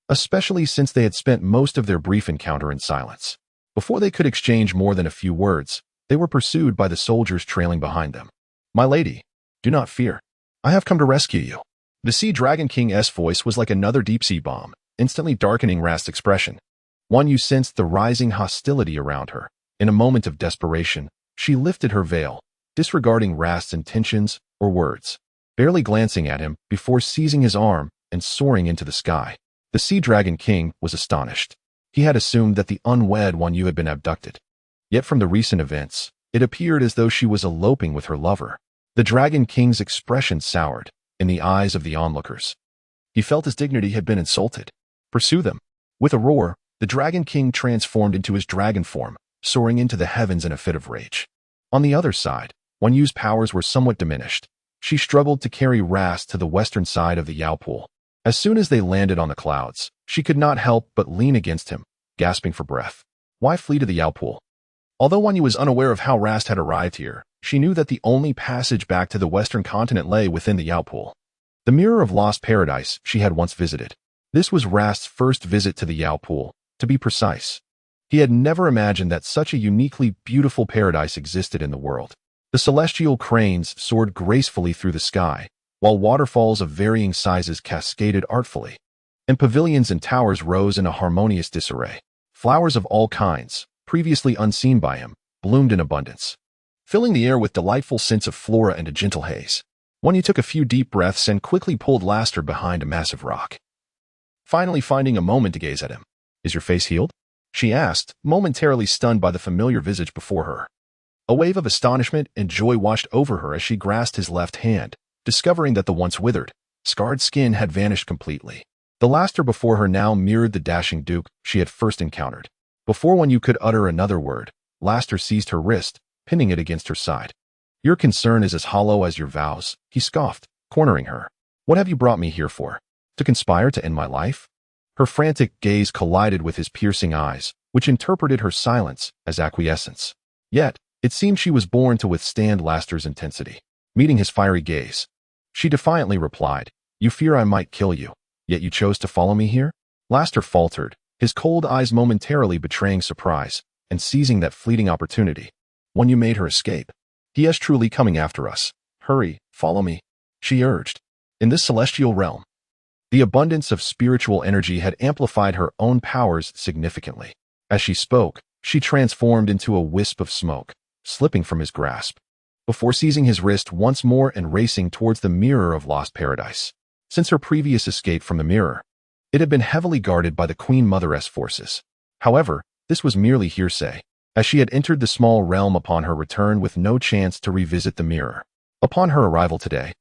especially since they had spent most of their brief encounter in silence. Before they could exchange more than a few words, they were pursued by the soldiers trailing behind them. My lady, do not fear. I have come to rescue you. The Sea Dragon King's voice was like another deep-sea bomb, instantly darkening Rast's expression. Wanyu sensed the rising hostility around her. In a moment of desperation, she lifted her veil, disregarding Rast's intentions or words, barely glancing at him before seizing his arm and soaring into the sky. The Sea Dragon King was astonished. He had assumed that the unwed Wanyu had been abducted. Yet from the recent events, it appeared as though she was eloping with her lover. The Dragon King's expression soured in the eyes of the onlookers. He felt his dignity had been insulted. Pursue them. With a roar, the Dragon King transformed into his dragon form, soaring into the heavens in a fit of rage. On the other side, Wanyu's powers were somewhat diminished. She struggled to carry Rast to the western side of the Yao pool. As soon as they landed on the clouds, she could not help but lean against him, gasping for breath. Why flee to the Yao pool? Although Wanyu was unaware of how Rast had arrived here, she knew that the only passage back to the western continent lay within the Yao pool. The Mirror of Lost Paradise she had once visited. This was Rast's first visit to the Yao pool, to be precise. He had never imagined that such a uniquely beautiful paradise existed in the world. The celestial cranes soared gracefully through the sky, while waterfalls of varying sizes cascaded artfully, and pavilions and towers rose in a harmonious disarray. Flowers of all kinds, previously unseen by him, bloomed in abundance, filling the air with delightful scents of flora and a gentle haze. Wanyu took a few deep breaths and quickly pulled Laster behind a massive rock, finally finding a moment to gaze at him. Is your face healed? She asked, momentarily stunned by the familiar visage before her. A wave of astonishment and joy washed over her as she grasped his left hand, discovering that the once withered, scarred skin had vanished completely. The Laster before her now mirrored the dashing duke she had first encountered. Before Wanyu could utter another word, Laster seized her wrist, pinning it against her side. Your concern is as hollow as your vows, he scoffed, cornering her. What have you brought me here for? To conspire to end my life? Her frantic gaze collided with his piercing eyes, which interpreted her silence as acquiescence. Yet, it seemed she was born to withstand Laster's intensity. Meeting his fiery gaze, she defiantly replied, You fear I might kill you, yet you chose to follow me here? Laster faltered, his cold eyes momentarily betraying surprise, and seizing that fleeting opportunity. When you made her escape. He is truly coming after us. Hurry, follow me, she urged. In this celestial realm, the abundance of spiritual energy had amplified her own powers significantly. As she spoke, she transformed into a wisp of smoke, slipping from his grasp, before seizing his wrist once more and racing towards the Mirror of Lost Paradise. Since her previous escape from the mirror, it had been heavily guarded by the Queen Mother's forces. However, this was merely hearsay, as she had entered the small realm upon her return with no chance to revisit the mirror. Upon her arrival today,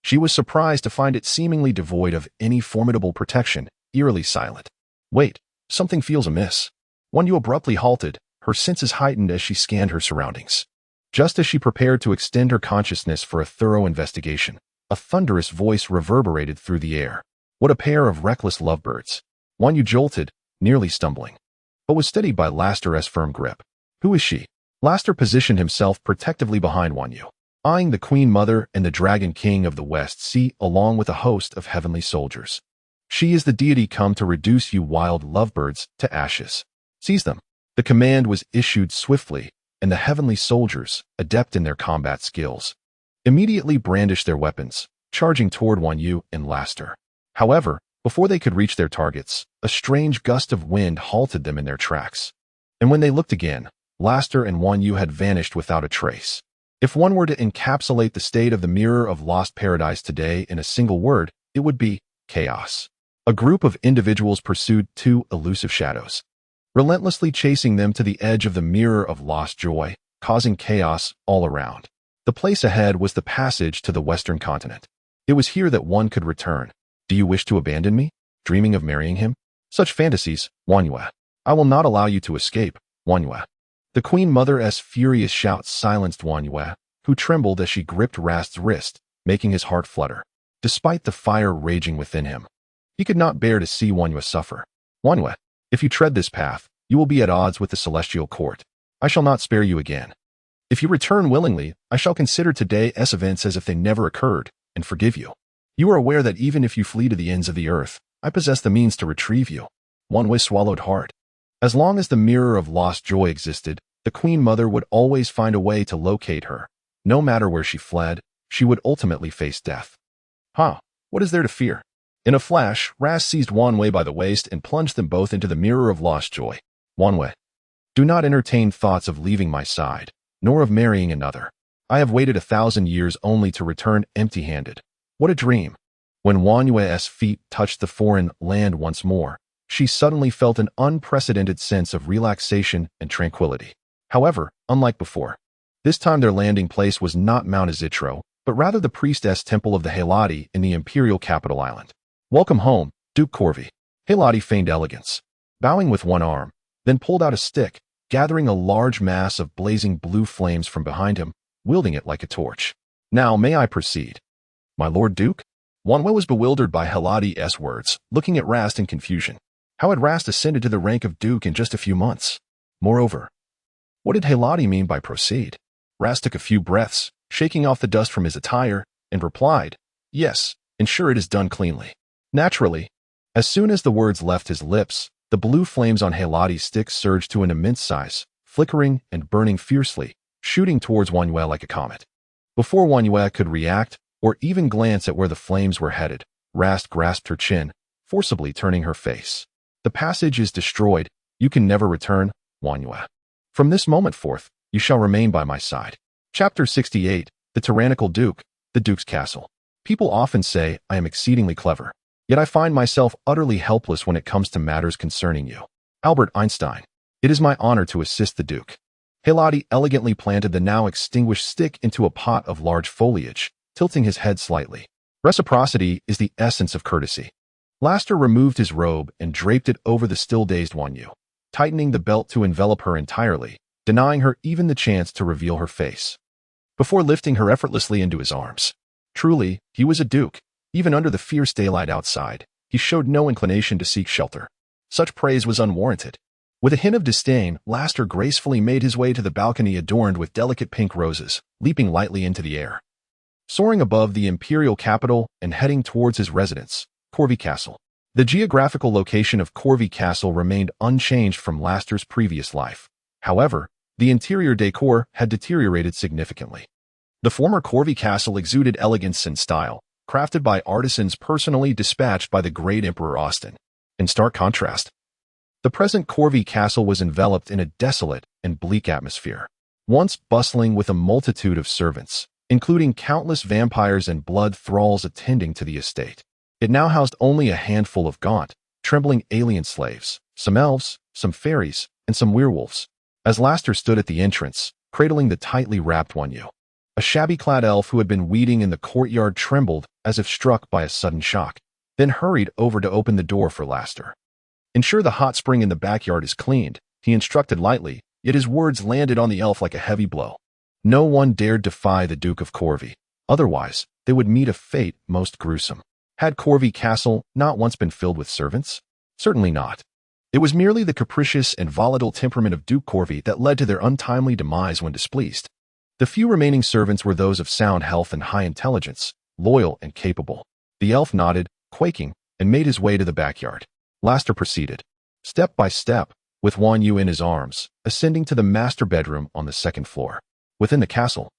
She was surprised to find it seemingly devoid of any formidable protection, eerily silent. Wait, something feels amiss. Wan Yu abruptly halted, her senses heightened as she scanned her surroundings. Just as she prepared to extend her consciousness for a thorough investigation, a thunderous voice reverberated through the air. What a pair of reckless lovebirds. Wan Yu jolted, nearly stumbling, but was steadied by Laster's firm grip. Who is she? Laster positioned himself protectively behind Wan Yu, eyeing the Queen Mother and the Dragon King of the West Sea along with a host of heavenly soldiers. She is the deity come to reduce you wild lovebirds to ashes. Seize them. The command was issued swiftly, and the heavenly soldiers, adept in their combat skills, immediately brandished their weapons, charging toward Wan Yu and Laster. However, before they could reach their targets, a strange gust of wind halted them in their tracks. And when they looked again, Laster and Wan Yu had vanished without a trace. If one were to encapsulate the state of the Mirror of Lost Paradise today in a single word, it would be chaos. A group of individuals pursued two elusive shadows, relentlessly chasing them to the edge of the Mirror of Lost Joy, causing chaos all around. The place ahead was the passage to the Western continent. It was here that one could return. Do you wish to abandon me? Dreaming of marrying him? Such fantasies, Wan Yu. I will not allow you to escape, Wan Yu. The Queen Mother's furious shouts silenced Wan Yu, who trembled as she gripped Rast's wrist, making his heart flutter. Despite the fire raging within him, he could not bear to see Wan Yu suffer. Wan Yu, if you tread this path, you will be at odds with the celestial court. I shall not spare you again. If you return willingly, I shall consider today's events as if they never occurred, and forgive you. You are aware that even if you flee to the ends of the earth, I possess the means to retrieve you. Wan Yu swallowed hard. As long as the Mirror of Lost Joy existed, the Queen Mother would always find a way to locate her. No matter where she fled, she would ultimately face death. What is there to fear? In a flash, Rast seized Wan Yu by the waist and plunged them both into the Mirror of Lost Joy. Wan Yu, do not entertain thoughts of leaving my side, nor of marrying another. I have waited 1,000 years only to return empty-handed. What a dream. When Wan Yu's feet touched the foreign land once more, she suddenly felt an unprecedented sense of relaxation and tranquility. However, unlike before, this time their landing place was not Mount Azitro, but rather the priestess temple of the Helati in the imperial capital island. Welcome home, Duke Corvi. Helati feigned elegance, bowing with one arm, then pulled out a stick, gathering a large mass of blazing blue flames from behind him, wielding it like a torch. Now may I proceed? My Lord Duke? Wan Yu was bewildered by Helati's words, looking at Rast in confusion. How had Rast ascended to the rank of Duke in just a few months? Moreover, what did Helati mean by proceed? Rast took a few breaths, shaking off the dust from his attire, and replied, Yes, ensure it is done cleanly. Naturally, as soon as the words left his lips, the blue flames on Helati's stick surged to an immense size, flickering and burning fiercely, shooting towards Wan Yu like a comet. Before Wan Yu could react, or even glance at where the flames were headed, Rast grasped her chin, forcibly turning her face. The passage is destroyed. You can never return, Wan Yu. From this moment forth, you shall remain by my side. Chapter 68, The Tyrannical Duke, the Duke's Castle. People often say I am exceedingly clever, yet I find myself utterly helpless when it comes to matters concerning you. Albert Einstein. It is my honor to assist the Duke. Helati elegantly planted the now extinguished stick into a pot of large foliage, tilting his head slightly. Reciprocity is the essence of courtesy. Laster removed his robe and draped it over the still-dazed Wan Yu, tightening the belt to envelop her entirely, denying her even the chance to reveal her face, before lifting her effortlessly into his arms. Truly, he was a duke. Even under the fierce daylight outside, he showed no inclination to seek shelter. Such praise was unwarranted. With a hint of disdain, Laster gracefully made his way to the balcony adorned with delicate pink roses, leaping lightly into the air. Soaring above the imperial capital and heading towards his residence, Corvi Castle. The geographical location of Corvi Castle remained unchanged from Laster's previous life. However, the interior decor had deteriorated significantly. The former Corvi Castle exuded elegance and style, crafted by artisans personally dispatched by the great Emperor Austin. In stark contrast, the present Corvi Castle was enveloped in a desolate and bleak atmosphere. Once bustling with a multitude of servants, including countless vampires and blood thralls attending to the estate, it now housed only a handful of gaunt, trembling alien slaves, some elves, some fairies, and some werewolves. As Laster stood at the entrance, cradling the tightly wrapped Wan Yu, A shabby-clad elf who had been weeding in the courtyard trembled as if struck by a sudden shock, then hurried over to open the door for Laster. "Ensure the hot spring in the backyard is cleaned," he instructed lightly, yet his words landed on the elf like a heavy blow. No one dared defy the Duke of Corvey. Otherwise, they would meet a fate most gruesome. Had Corvey Castle not once been filled with servants? Certainly not. It was merely the capricious and volatile temperament of Duke Corvey that led to their untimely demise when displeased. The few remaining servants were those of sound health and high intelligence, loyal and capable. The elf nodded, quaking, and made his way to the backyard. Laster proceeded, step by step, with Wan Yu in his arms, ascending to the master bedroom on the second floor. Within the castle,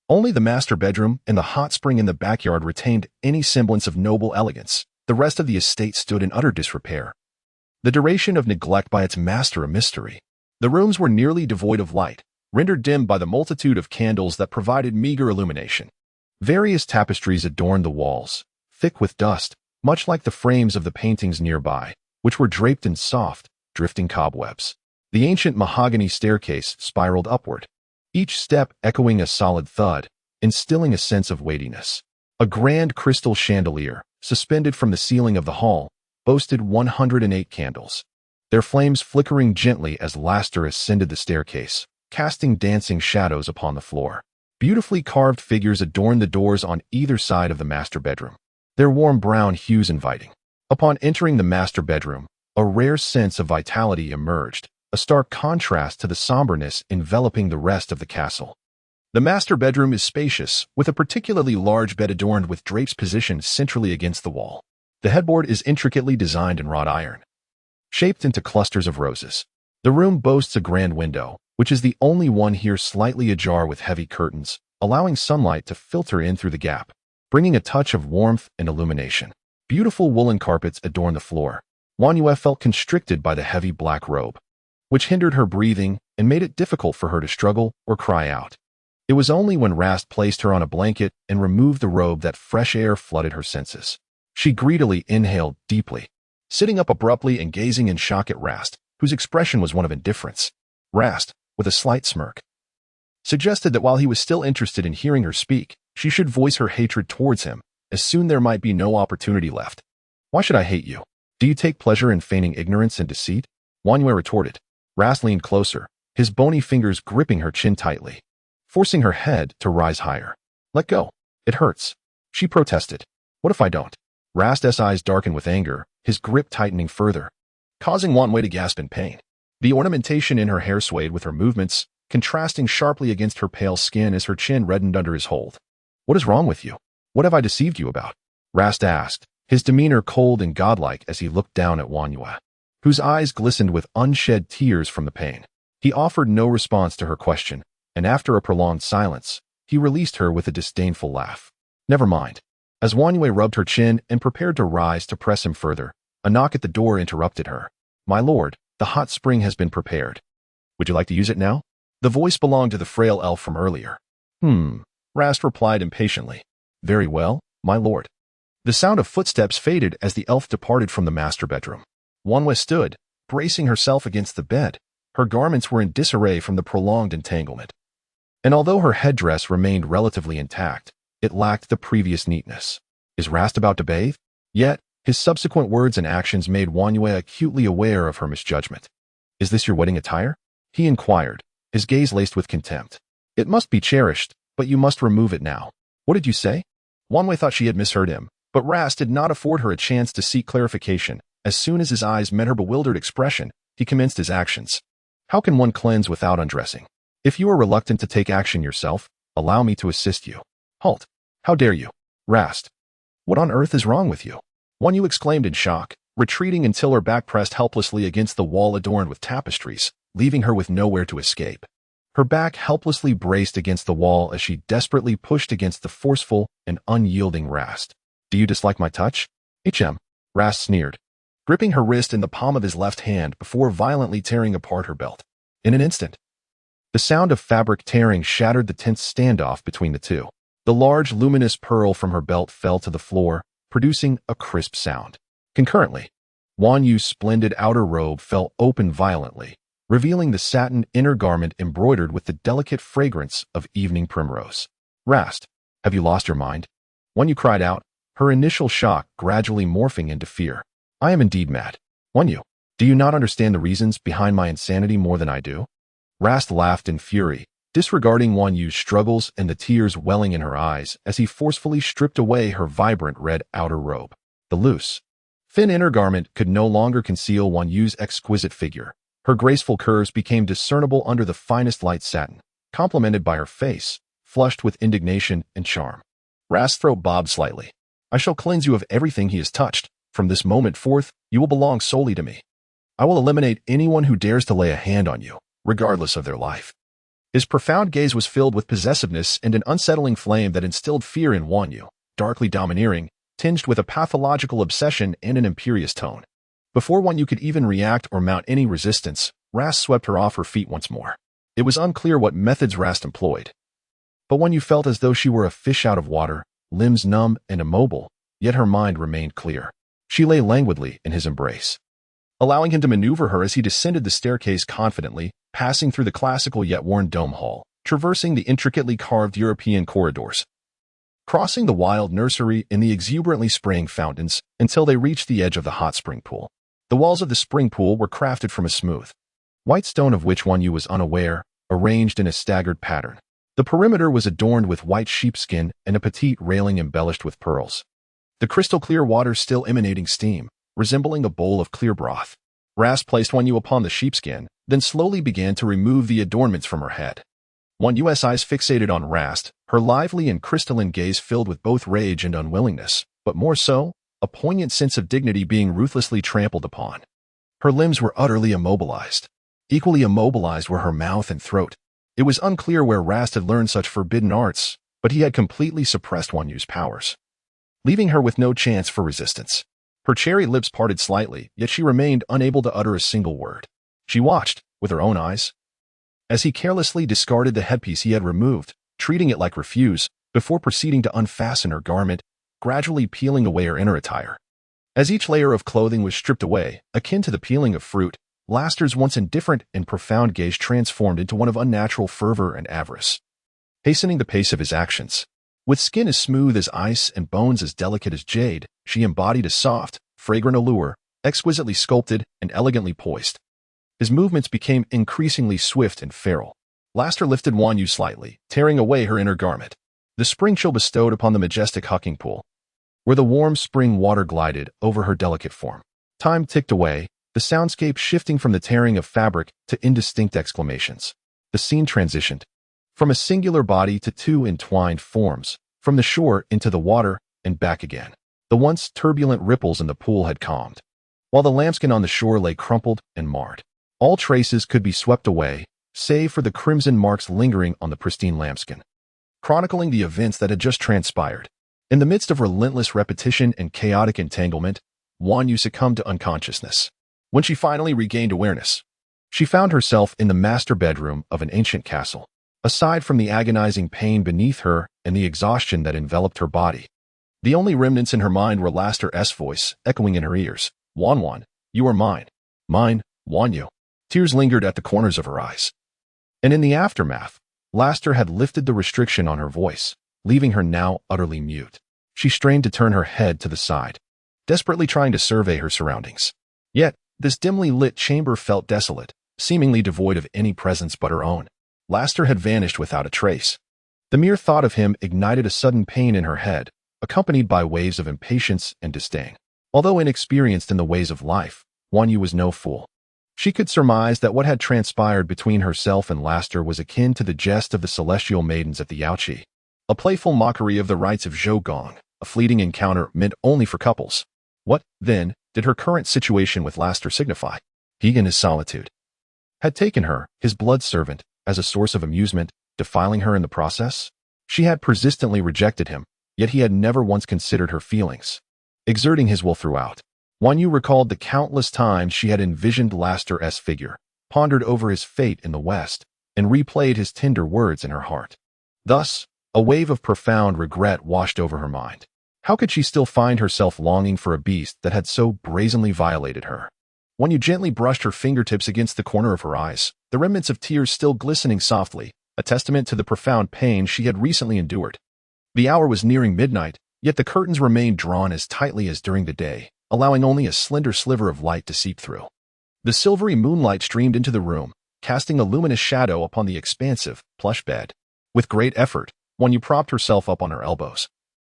only the master bedroom and the hot spring in the backyard retained any semblance of noble elegance. The rest of the estate stood in utter disrepair, the duration of neglect by its master a mystery. The rooms were nearly devoid of light, rendered dim by the multitude of candles that provided meager illumination. Various tapestries adorned the walls, thick with dust, much like the frames of the paintings nearby, which were draped in soft, drifting cobwebs. The ancient mahogany staircase spiraled upward, each step echoing a solid thud, instilling a sense of weightiness. A grand crystal chandelier, suspended from the ceiling of the hall, boasted 108 candles, their flames flickering gently as Laster ascended the staircase, casting dancing shadows upon the floor. Beautifully carved figures adorned the doors on either side of the master bedroom, their warm brown hues inviting. Upon entering the master bedroom, a rare sense of vitality emerged, a stark contrast to the somberness enveloping the rest of the castle. The master bedroom is spacious, with a particularly large bed adorned with drapes positioned centrally against the wall. The headboard is intricately designed in wrought iron, shaped into clusters of roses. The room boasts a grand window, which is the only one here slightly ajar with heavy curtains, allowing sunlight to filter in through the gap, bringing a touch of warmth and illumination. Beautiful woolen carpets adorn the floor. Wan Yue felt constricted by the heavy black robe, which hindered her breathing and made it difficult for her to struggle or cry out. It was only when Rast placed her on a blanket and removed the robe that fresh air flooded her senses. She greedily inhaled deeply, sitting up abruptly and gazing in shock at Rast, whose expression was one of indifference. Rast, with a slight smirk, suggested that while he was still interested in hearing her speak, she should voice her hatred towards him, as soon there might be no opportunity left. "Why should I hate you? Do you take pleasure in feigning ignorance and deceit?" Wan Yue retorted. Rast leaned closer, his bony fingers gripping her chin tightly, forcing her head to rise higher. "Let go. It hurts," she protested. "What if I don't?" Rast's eyes darkened with anger, his grip tightening further, causing Wan Yue to gasp in pain. The ornamentation in her hair swayed with her movements, contrasting sharply against her pale skin as her chin reddened under his hold. "What is wrong with you? What have I deceived you about?" Rast asked, his demeanor cold and godlike as he looked down at Wan Yue, whose eyes glistened with unshed tears from the pain. He offered no response to her question, and after a prolonged silence, he released her with a disdainful laugh. "Never mind." As Wan Yue rubbed her chin and prepared to rise to press him further, a knock at the door interrupted her. "My lord, the hot spring has been prepared. Would you like to use it now?" The voice belonged to the frail elf from earlier. Rast replied impatiently. "Very well, my lord." The sound of footsteps faded as the elf departed from the master bedroom. Wan Yue stood, bracing herself against the bed. Her garments were in disarray from the prolonged entanglement, and although her headdress remained relatively intact, it lacked the previous neatness. Is Rast about to bathe? Yet, his subsequent words and actions made Wan Yue acutely aware of her misjudgment. "Is this your wedding attire?" he inquired, his gaze laced with contempt. "It must be cherished, but you must remove it now." "What did you say?" Wan Yue thought she had misheard him, but Rast did not afford her a chance to seek clarification. As soon as his eyes met her bewildered expression, he commenced his actions. "How can one cleanse without undressing? If you are reluctant to take action yourself, allow me to assist you." "Halt! How dare you? Rast, what on earth is wrong with you?" Wan Yue exclaimed in shock, retreating until her back pressed helplessly against the wall adorned with tapestries, leaving her with nowhere to escape. Her back helplessly braced against the wall as she desperately pushed against the forceful and unyielding Rast. "Do you dislike my touch?" Rast sneered, gripping her wrist in the palm of his left hand before violently tearing apart her belt. In an instant, the sound of fabric tearing shattered the tense standoff between the two. The large luminous pearl from her belt fell to the floor, producing a crisp sound. Concurrently, Wan Yu's splendid outer robe fell open violently, revealing the satin inner garment embroidered with the delicate fragrance of evening primrose. Rast, have you lost your mind? Wanyu cried out, her initial shock gradually morphing into fear. I am indeed mad. Wanyu, do you not understand the reasons behind my insanity more than I do? Rast laughed in fury, disregarding Wanyu's struggles and the tears welling in her eyes as he forcefully stripped away her vibrant red outer robe. The loose, thin inner garment could no longer conceal Wanyu's exquisite figure. Her graceful curves became discernible under the finest light satin, complemented by her face, flushed with indignation and charm. Rast's throat bobbed slightly. I shall cleanse you of everything he has touched. From this moment forth, you will belong solely to me. I will eliminate anyone who dares to lay a hand on you, regardless of their life. His profound gaze was filled with possessiveness and an unsettling flame that instilled fear in Wanyu, darkly domineering, tinged with a pathological obsession and an imperious tone. Before Wanyu could even react or mount any resistance, Rast swept her off her feet once more. It was unclear what methods Rast employed, but Wanyu felt as though she were a fish out of water, limbs numb and immobile, yet her mind remained clear. She lay languidly in his embrace, allowing him to maneuver her as he descended the staircase confidently, passing through the classical yet worn dome hall, traversing the intricately carved European corridors, crossing the wild nursery and the exuberantly spraying fountains until they reached the edge of the hot spring pool. The walls of the spring pool were crafted from a smooth, white stone of which Wanyu was unaware, arranged in a staggered pattern. The perimeter was adorned with white sheepskin and a petite railing embellished with pearls. The crystal-clear water still emanating steam, resembling a bowl of clear broth. Rast placed Wanyu upon the sheepskin, then slowly began to remove the adornments from her head. Wanyu's eyes fixated on Rast, her lively and crystalline gaze filled with both rage and unwillingness, but more so, a poignant sense of dignity being ruthlessly trampled upon. Her limbs were utterly immobilized. Equally immobilized were her mouth and throat. It was unclear where Rast had learned such forbidden arts, but he had completely suppressed Wanyu's powers, leaving her with no chance for resistance. Her cherry lips parted slightly, yet she remained unable to utter a single word. She watched, with her own eyes, as he carelessly discarded the headpiece he had removed, treating it like refuse, before proceeding to unfasten her garment, gradually peeling away her inner attire. As each layer of clothing was stripped away, akin to the peeling of fruit, Laster's once indifferent and profound gaze transformed into one of unnatural fervor and avarice, hastening the pace of his actions. With skin as smooth as ice and bones as delicate as jade, she embodied a soft, fragrant allure, exquisitely sculpted and elegantly poised. His movements became increasingly swift and feral. Laster lifted Wanyu slightly, tearing away her inner garment. The spring chill bestowed upon the majestic hucking pool, where the warm spring water glided over her delicate form. Time ticked away, the soundscape shifting from the tearing of fabric to indistinct exclamations. The scene transitioned from a singular body to two entwined forms, from the shore into the water and back again. The once turbulent ripples in the pool had calmed, while the lambskin on the shore lay crumpled and marred. All traces could be swept away, save for the crimson marks lingering on the pristine lambskin, chronicling the events that had just transpired. In the midst of relentless repetition and chaotic entanglement, Wanyu succumbed to unconsciousness. When she finally regained awareness, she found herself in the master bedroom of an ancient castle. Aside from the agonizing pain beneath her and the exhaustion that enveloped her body, the only remnants in her mind were Laster's voice echoing in her ears. Wanwan, you are mine. Mine, Wanyu. Tears lingered at the corners of her eyes. And in the aftermath, Laster had lifted the restriction on her voice, leaving her now utterly mute. She strained to turn her head to the side, desperately trying to survey her surroundings. Yet, this dimly lit chamber felt desolate, seemingly devoid of any presence but her own. Laster had vanished without a trace. The mere thought of him ignited a sudden pain in her head, accompanied by waves of impatience and disdain. Although inexperienced in the ways of life, Wanyu was no fool. She could surmise that what had transpired between herself and Laster was akin to the jest of the celestial maidens at the Yaoqi, a playful mockery of the rites of Zhougong, a fleeting encounter meant only for couples. What, then, did her current situation with Laster signify? He and his solitude had taken her, his blood servant, as a source of amusement, defiling her in the process? She had persistently rejected him, yet he had never once considered her feelings, exerting his will throughout. Wanyu recalled the countless times she had envisioned Laster's figure, pondered over his fate in the West, and replayed his tender words in her heart. Thus, a wave of profound regret washed over her mind. How could she still find herself longing for a beast that had so brazenly violated her? Wanyu gently brushed her fingertips against the corner of her eyes, the remnants of tears still glistening softly, a testament to the profound pain she had recently endured. The hour was nearing midnight, yet the curtains remained drawn as tightly as during the day, allowing only a slender sliver of light to seep through. The silvery moonlight streamed into the room, casting a luminous shadow upon the expansive, plush bed. With great effort, Wanyu propped herself up on her elbows,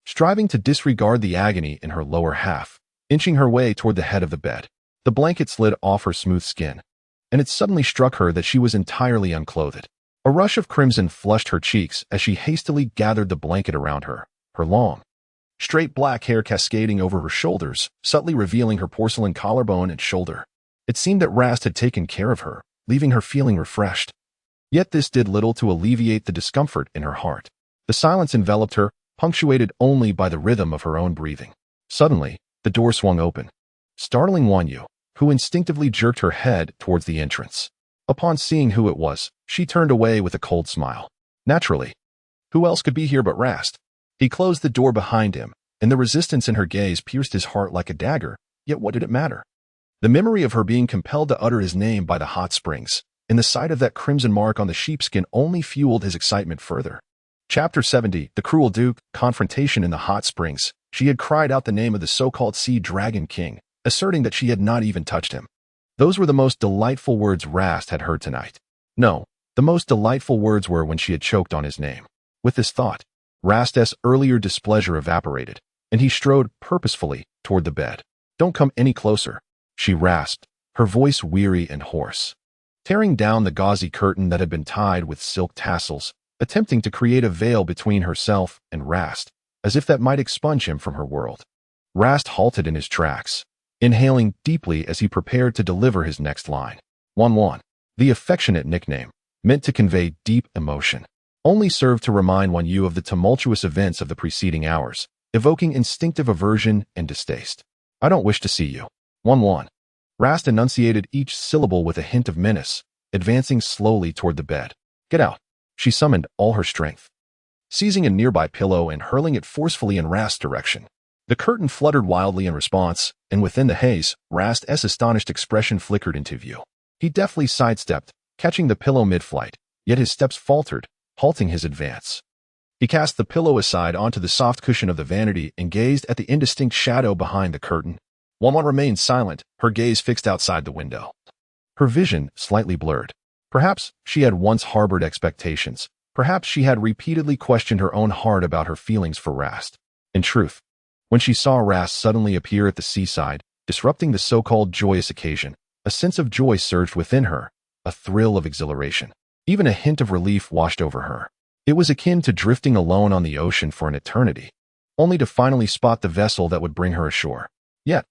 striving to disregard the agony in her lower half, inching her way toward the head of the bed. The blanket slid off her smooth skin, and it suddenly struck her that she was entirely unclothed. A rush of crimson flushed her cheeks as she hastily gathered the blanket around her, her long, straight black hair cascading over her shoulders, subtly revealing her porcelain collarbone and shoulder. It seemed that Rast had taken care of her, leaving her feeling refreshed. Yet this did little to alleviate the discomfort in her heart. The silence enveloped her, punctuated only by the rhythm of her own breathing. Suddenly, the door swung open, startling Wanyu, who instinctively jerked her head towards the entrance. Upon seeing who it was, she turned away with a cold smile. Naturally, who else could be here but Rast? He closed the door behind him, and the resistance in her gaze pierced his heart like a dagger, yet what did it matter? The memory of her being compelled to utter his name by the hot springs, and the sight of that crimson mark on the sheepskin only fueled his excitement further. Chapter 70, The Cruel Duke, Confrontation in the Hot Springs. She had cried out the name of the so-called Sea Dragon King, asserting that she had not even touched him. Those were the most delightful words Rast had heard tonight. No, the most delightful words were when she had choked on his name. With this thought, Rast's earlier displeasure evaporated, and he strode purposefully toward the bed. "Don't come any closer," she rasped, her voice weary and hoarse. Tearing down the gauzy curtain that had been tied with silk tassels, attempting to create a veil between herself and Rast, as if that might expunge him from her world. Rast halted in his tracks, inhaling deeply as he prepared to deliver his next line. Wanwan, the affectionate nickname, meant to convey deep emotion, only served to remind Wanyu of the tumultuous events of the preceding hours, evoking instinctive aversion and distaste. "I don't wish to see you." Wanwan. Rast enunciated each syllable with a hint of menace, advancing slowly toward the bed. "Get out." She summoned all her strength, seizing a nearby pillow and hurling it forcefully in Rast's direction. The curtain fluttered wildly in response, and within the haze, Rast's astonished expression flickered into view. He deftly sidestepped, catching the pillow mid-flight, yet his steps faltered, halting his advance. He cast the pillow aside onto the soft cushion of the vanity and gazed at the indistinct shadow behind the curtain. Wanwan remained silent, her gaze fixed outside the window. Her vision slightly blurred. Perhaps she had once harbored expectations. Perhaps she had repeatedly questioned her own heart about her feelings for Rast. In truth, when she saw Rast suddenly appear at the seaside, disrupting the so-called joyous occasion, a sense of joy surged within her, a thrill of exhilaration. Even a hint of relief washed over her. It was akin to drifting alone on the ocean for an eternity, only to finally spot the vessel that would bring her ashore. Yet,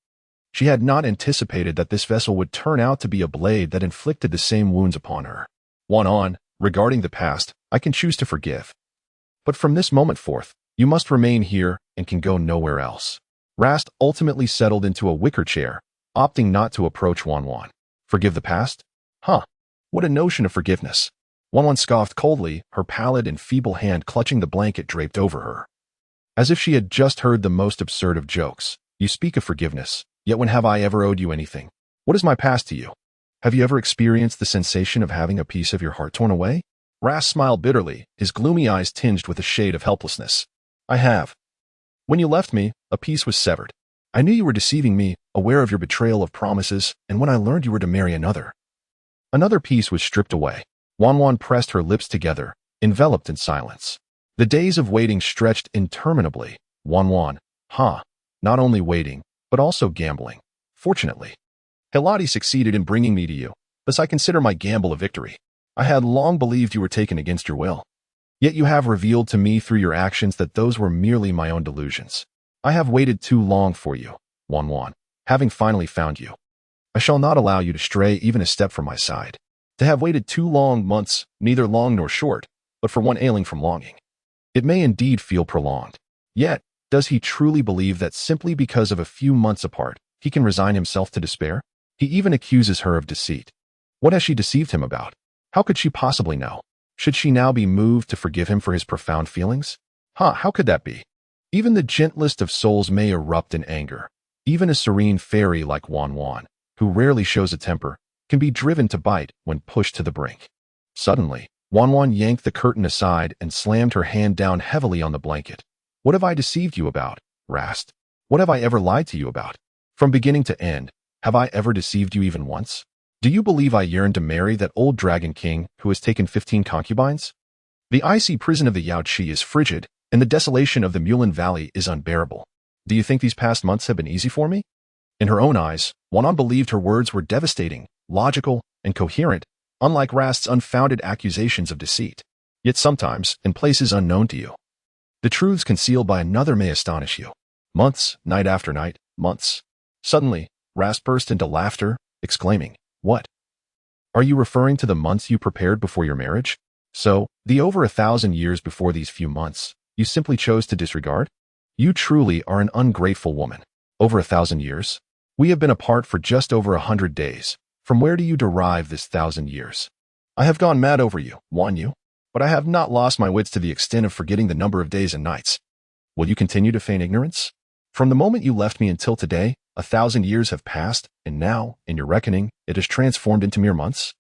she had not anticipated that this vessel would turn out to be a blade that inflicted the same wounds upon her. On, regarding the past, I can choose to forgive. But from this moment forth, you must remain here and can go nowhere else. Rast ultimately settled into a wicker chair, opting not to approach Wanwan. Forgive the past? Huh. What a notion of forgiveness. Wanwan scoffed coldly, her pallid and feeble hand clutching the blanket draped over her. As if she had just heard the most absurd of jokes. You speak of forgiveness, yet when have I ever owed you anything? What is my past to you? Have you ever experienced the sensation of having a piece of your heart torn away? Rast smiled bitterly, his gloomy eyes tinged with a shade of helplessness. I have. When you left me, a piece was severed. I knew you were deceiving me, aware of your betrayal of promises, and when I learned you were to marry another. Another piece was stripped away. Wanwan pressed her lips together, enveloped in silence. The days of waiting stretched interminably. Wanwan, not only waiting, but also gambling. Fortunately, Hiladi succeeded in bringing me to you, thus I consider my gamble a victory. I had long believed you were taken against your will. Yet you have revealed to me through your actions that those were merely my own delusions. I have waited too long for you, Wanwan, having finally found you. I shall not allow you to stray even a step from my side. To have waited 2 long months, neither long nor short, but for one ailing from longing. It may indeed feel prolonged. Yet, does he truly believe that simply because of a few months apart, he can resign himself to despair? He even accuses her of deceit. What has she deceived him about? How could she possibly know? Should she now be moved to forgive him for his profound feelings? How could that be? Even the gentlest of souls may erupt in anger. Even a serene fairy like Wanwan, who rarely shows a temper, can be driven to bite when pushed to the brink. Suddenly, Wanwan yanked the curtain aside and slammed her hand down heavily on the blanket. What have I deceived you about, Rast? What have I ever lied to you about? From beginning to end, have I ever deceived you even once? Do you believe I yearn to marry that old dragon king who has taken 15 concubines? The icy prison of the Yaoqi is frigid, and the desolation of the Mulan Valley is unbearable. Do you think these past months have been easy for me? In her own eyes, Wanwan believed her words were devastating, logical, and coherent, unlike Rast's unfounded accusations of deceit. Yet sometimes, in places unknown to you, the truths concealed by another may astonish you. Months, night after night, months. Suddenly, Rast burst into laughter, exclaiming, "What? Are you referring to the months you prepared before your marriage? So, the over 1,000 years before these few months, you simply chose to disregard? You truly are an ungrateful woman. Over 1,000 years? We have been apart for just over 100 days. From where do you derive this 1,000 years? I have gone mad over you, Wan Yu, but I have not lost my wits to the extent of forgetting the number of days and nights. Will you continue to feign ignorance? From the moment you left me until today, 1,000 years have passed, and now, in your reckoning, it has transformed into mere months?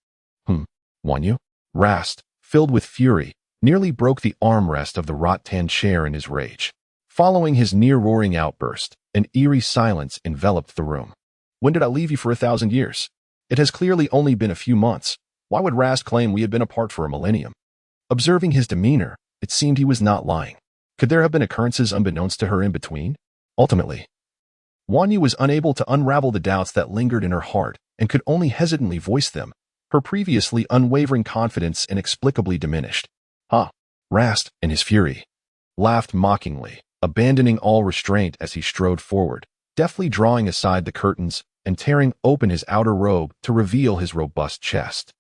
Wan Yu? Rast, filled with fury, nearly broke the armrest of the rattan chair in his rage. Following his near-roaring outburst, an eerie silence enveloped the room. When did I leave you for 1,000 years? It has clearly only been a few months. Why would Rast claim we had been apart for a millennium? Observing his demeanor, it seemed he was not lying. Could there have been occurrences unbeknownst to her in between? Ultimately, Wan Yu was unable to unravel the doubts that lingered in her heart and could only hesitantly voice them. Her previously unwavering confidence inexplicably diminished. Rast, in his fury, laughed mockingly, abandoning all restraint as he strode forward, deftly drawing aside the curtains and tearing open his outer robe to reveal his robust chest.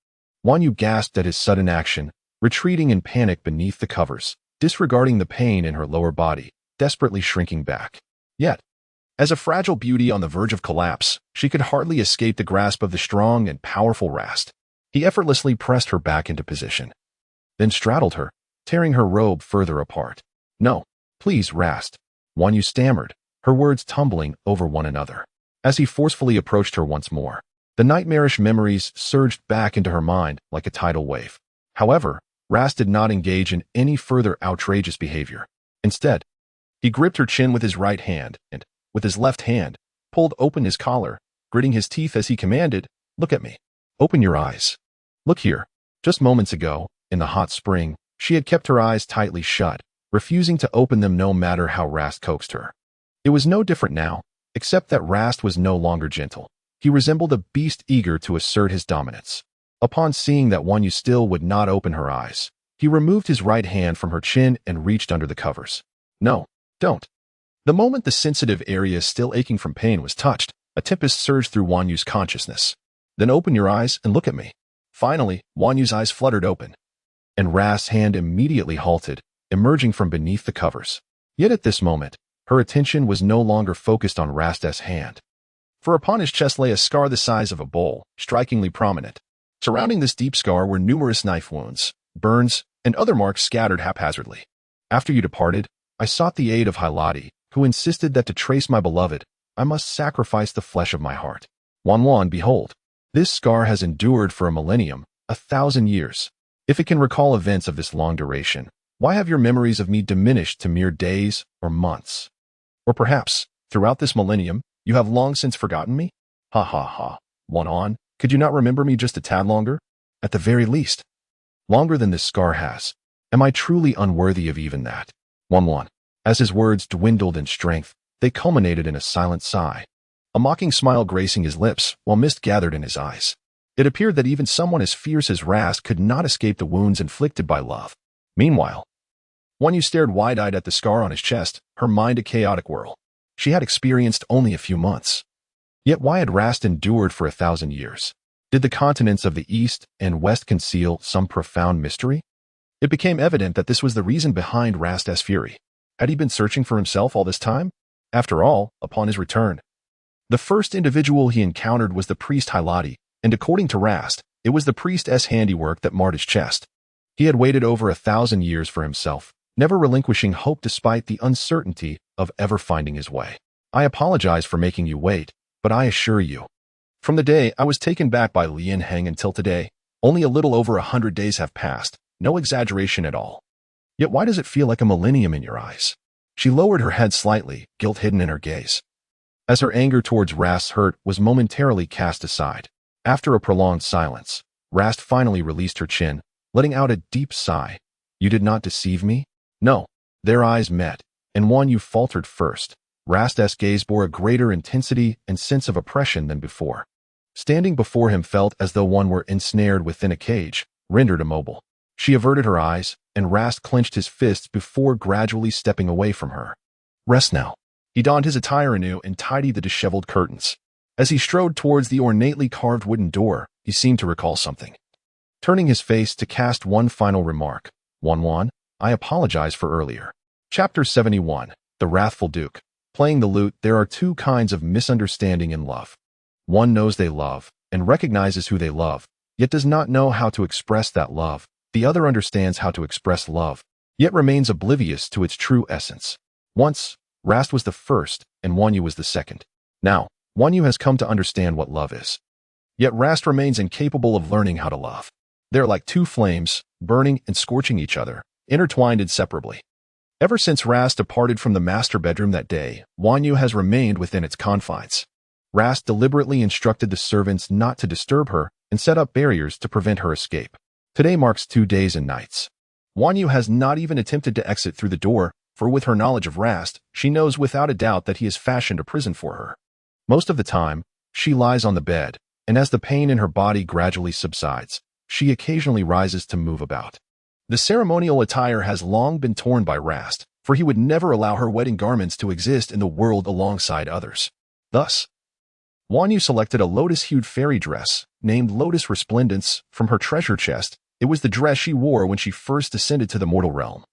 Wan Yu gasped at his sudden action, retreating in panic beneath the covers, disregarding the pain in her lower body, desperately shrinking back. Yet, as a fragile beauty on the verge of collapse, she could hardly escape the grasp of the strong and powerful Rast. He effortlessly pressed her back into position, then straddled her, tearing her robe further apart. "No, please, Rast," Wan Yu stammered, her words tumbling over one another. As he forcefully approached her once more, the nightmarish memories surged back into her mind like a tidal wave. However, Rast did not engage in any further outrageous behavior. Instead, he gripped her chin with his right hand and, with his left hand, pulled open his collar, gritting his teeth as he commanded, "Look at me. Open your eyes. Look here." Just moments ago, in the hot spring, she had kept her eyes tightly shut, refusing to open them no matter how Rast coaxed her. It was no different now, except that Rast was no longer gentle. He resembled a beast eager to assert his dominance. Upon seeing that Wan Yu still would not open her eyes, he removed his right hand from her chin and reached under the covers. "No, don't." The moment the sensitive area still aching from pain was touched, a tempest surged through Wan Yu's consciousness. "Then open your eyes and look at me." Finally, Wan Yu's eyes fluttered open, and Rast's hand immediately halted, emerging from beneath the covers. Yet at this moment, her attention was no longer focused on Rast's hand. For upon his chest lay a scar the size of a bowl, strikingly prominent. Surrounding this deep scar were numerous knife wounds, burns, and other marks scattered haphazardly. "After you departed, I sought the aid of Hailati, who insisted that to trace my beloved, I must sacrifice the flesh of my heart. Wanwan, behold, this scar has endured for a millennium, 1,000 years. If it can recall events of this long duration, why have your memories of me diminished to mere days or months? Or perhaps, throughout this millennium, you have long since forgotten me? Ha ha ha. Wanwan, could you not remember me just a tad longer? At the very least. Longer than this scar has. Am I truly unworthy of even that? Wanwan. As his words dwindled in strength, they culminated in a silent sigh, a mocking smile gracing his lips while mist gathered in his eyes. It appeared that even someone as fierce as Rast could not escape the wounds inflicted by love. Meanwhile, Wan Yu stared wide-eyed at the scar on his chest, her mind a chaotic whirl. She had experienced only a few months. Yet why had Rast endured for 1,000 years? Did the continents of the East and West conceal some profound mystery? It became evident that this was the reason behind Rast's fury. Had he been searching for himself all this time? After all, upon his return, the first individual he encountered was the priest Hailati, and according to Rast, it was the priest's handiwork that marred his chest. He had waited over 1,000 years for himself, never relinquishing hope despite the uncertainty of ever finding his way. "I apologize for making you wait, but I assure you, from the day I was taken back by Lian Heng until today, only a little over 100 days have passed, No exaggeration at all. Yet why does it feel like a millennium in your eyes? She lowered her head slightly, guilt hidden in her gaze. As her anger towards Rast's hurt was momentarily cast aside. After a prolonged silence, Rast finally released her chin, letting out a deep sigh. You did not deceive me? No. Their eyes met, and Wanyu faltered first. Rast's gaze bore a greater intensity and sense of oppression than before. Standing before him felt as though one were ensnared within a cage, rendered immobile. She averted her eyes, and Rast clenched his fists before gradually stepping away from her. Rest now. He donned his attire anew and tidied the disheveled curtains. As he strode towards the ornately carved wooden door, he seemed to recall something. Turning his face to cast one final remark. Wanwan, I apologize for earlier. Chapter 71. The Wrathful Duke. Playing the lute, there are two kinds of misunderstanding in love. One knows they love, and recognizes who they love, yet does not know how to express that love. The other understands how to express love, yet remains oblivious to its true essence. Once, Rast was the first, and Wanyu was the second. Now, Wanyu has come to understand what love is. Yet Rast remains incapable of learning how to love. They are like two flames, burning and scorching each other, intertwined inseparably. Ever since Rast departed from the master bedroom that day, Wanyu has remained within its confines. Rast deliberately instructed the servants not to disturb her and set up barriers to prevent her escape. Today marks 2 days and nights. Wanyu has not even attempted to exit through the door, for with her knowledge of Rast, she knows without a doubt that he has fashioned a prison for her. Most of the time, she lies on the bed, and as the pain in her body gradually subsides, she occasionally rises to move about. The ceremonial attire has long been torn by Rast, for he would never allow her wedding garments to exist in the world alongside others. Thus, Wanyu selected a lotus-hued fairy dress, named Lotus Resplendence, from her treasure chest. It was the dress she wore when she first descended to the mortal realm.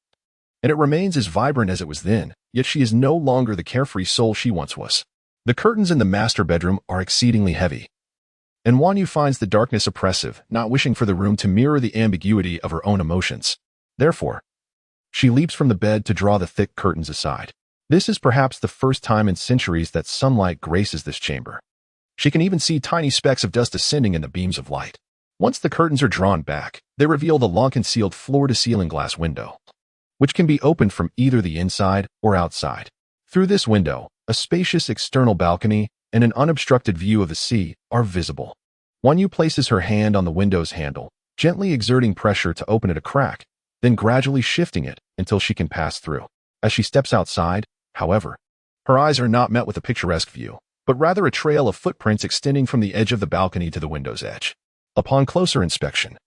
And it remains as vibrant as it was then, yet she is no longer the carefree soul she once was. The curtains in the master bedroom are exceedingly heavy, and Wanyu finds the darkness oppressive, not wishing for the room to mirror the ambiguity of her own emotions. Therefore, she leaps from the bed to draw the thick curtains aside. This is perhaps the first time in centuries that sunlight graces this chamber. She can even see tiny specks of dust ascending in the beams of light. Once the curtains are drawn back, they reveal the long-concealed floor-to-ceiling glass window, which can be opened from either the inside or outside. Through this window, a spacious external balcony and an unobstructed view of the sea are visible. Wanyu places her hand on the window's handle, gently exerting pressure to open it a crack, then gradually shifting it until she can pass through. As she steps outside, however, her eyes are not met with a picturesque view, but rather a trail of footprints extending from the edge of the balcony to the window's edge. Upon closer inspection,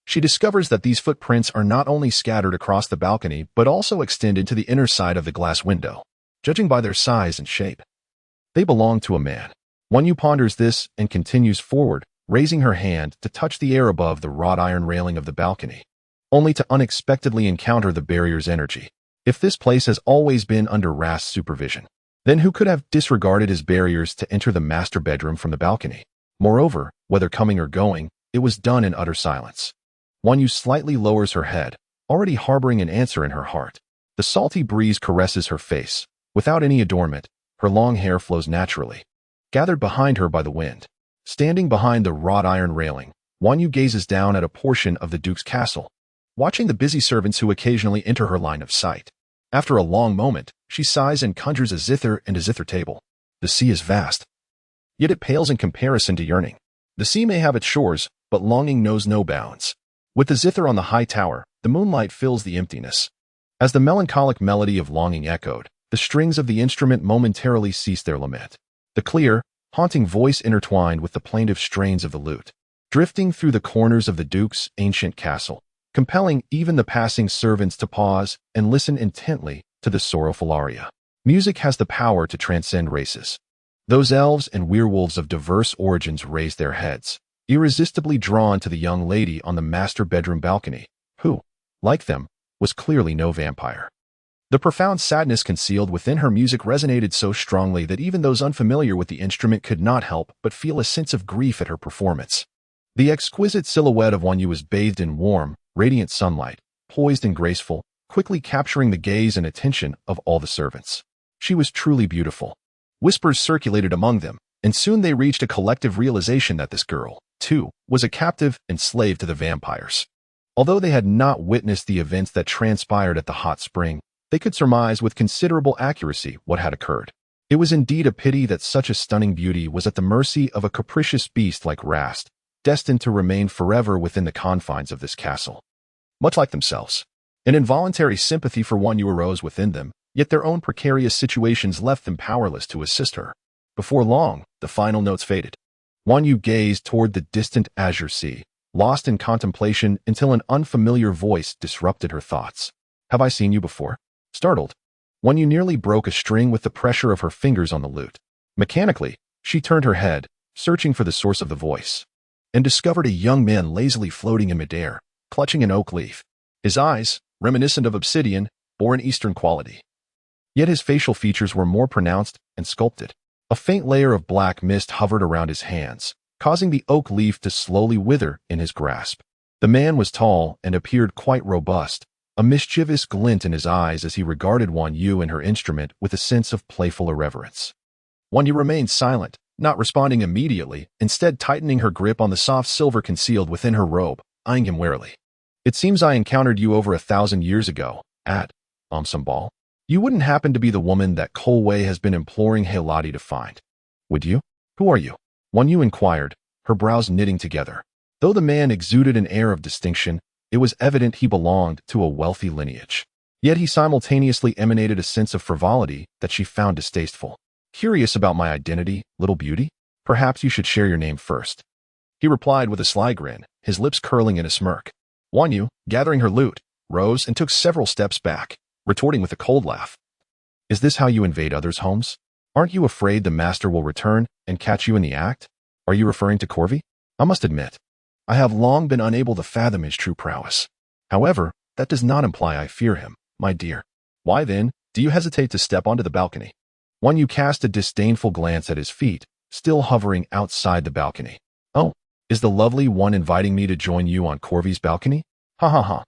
she discovers that these footprints are not only scattered across the balcony but also extend into the inner side of the glass window. Judging by their size and shape, they belong to a man. Wanyu ponders this and continues forward, raising her hand to touch the air above the wrought iron railing of the balcony, only to unexpectedly encounter the barrier's energy. If this place has always been under Rast's supervision, then who could have disregarded his barriers to enter the master bedroom from the balcony? Moreover, whether coming or going, it was done in utter silence. Wanyu slightly lowers her head, already harboring an answer in her heart. The salty breeze caresses her face. Without any adornment, her long hair flows naturally, gathered behind her by the wind. Standing behind the wrought iron railing, Wanyu gazes down at a portion of the Duke's castle, watching the busy servants who occasionally enter her line of sight. After a long moment, she sighs and conjures a zither and a zither table. The sea is vast, yet it pales in comparison to yearning. The sea may have its shores, but longing knows no bounds. With the zither on the high tower, the moonlight fills the emptiness. As the melancholic melody of longing echoed, the strings of the instrument momentarily ceased their lament. The clear, haunting voice intertwined with the plaintive strains of the lute, drifting through the corners of the Duke's ancient castle, compelling even the passing servants to pause and listen intently to the sorrowful aria. Music has the power to transcend races. Those elves and werewolves of diverse origins raised their heads, irresistibly drawn to the young lady on the master bedroom balcony, who, like them, was clearly no vampire. The profound sadness concealed within her music resonated so strongly that even those unfamiliar with the instrument could not help but feel a sense of grief at her performance. The exquisite silhouette of Wanyu was bathed in warm, radiant sunlight, poised and graceful, quickly capturing the gaze and attention of all the servants. She was truly beautiful. Whispers circulated among them, and soon they reached a collective realization that this girl, too, was a captive and slave to the vampires. Although they had not witnessed the events that transpired at the hot spring, they could surmise with considerable accuracy what had occurred. It was indeed a pity that such a stunning beauty was at the mercy of a capricious beast like Rast, destined to remain forever within the confines of this castle. Much like themselves, an involuntary sympathy for Wanyu arose within them, yet their own precarious situations left them powerless to assist her. Before long, the final notes faded. Wanyu gazed toward the distant azure sea, lost in contemplation until an unfamiliar voice disrupted her thoughts. Have I seen you before? Startled, Wanyu nearly broke a string with the pressure of her fingers on the lute. Mechanically, she turned her head, searching for the source of the voice, and discovered a young man lazily floating in midair, clutching an oak leaf. His eyes, reminiscent of obsidian, bore an eastern quality. Yet his facial features were more pronounced and sculpted. A faint layer of black mist hovered around his hands, causing the oak leaf to slowly wither in his grasp. The man was tall and appeared quite robust, a mischievous glint in his eyes as he regarded Wanyu and her instrument with a sense of playful irreverence. Wanyu remained silent, not responding immediately, instead tightening her grip on the soft silver concealed within her robe, eyeing him warily. It seems I encountered you over 1,000 years ago, at Ball. You wouldn't happen to be the woman that Kolway has been imploring Halati to find, would you? Who are you? Wanyu inquired, her brows knitting together. Though the man exuded an air of distinction, it was evident he belonged to a wealthy lineage. Yet he simultaneously emanated a sense of frivolity that she found distasteful. Curious about my identity, little beauty? Perhaps you should share your name first. He replied with a sly grin, his lips curling in a smirk. Wanyu, gathering her lute, rose and took several steps back, retorting with a cold laugh. Is this how you invade others' homes? Aren't you afraid the master will return and catch you in the act? Are you referring to Corvi? I must admit, I have long been unable to fathom his true prowess. However, that does not imply I fear him, my dear. Why then, do you hesitate to step onto the balcony? Wanyu cast a disdainful glance at his feet, still hovering outside the balcony. Oh, is the lovely one inviting me to join you on Corvi's balcony? Ha ha ha.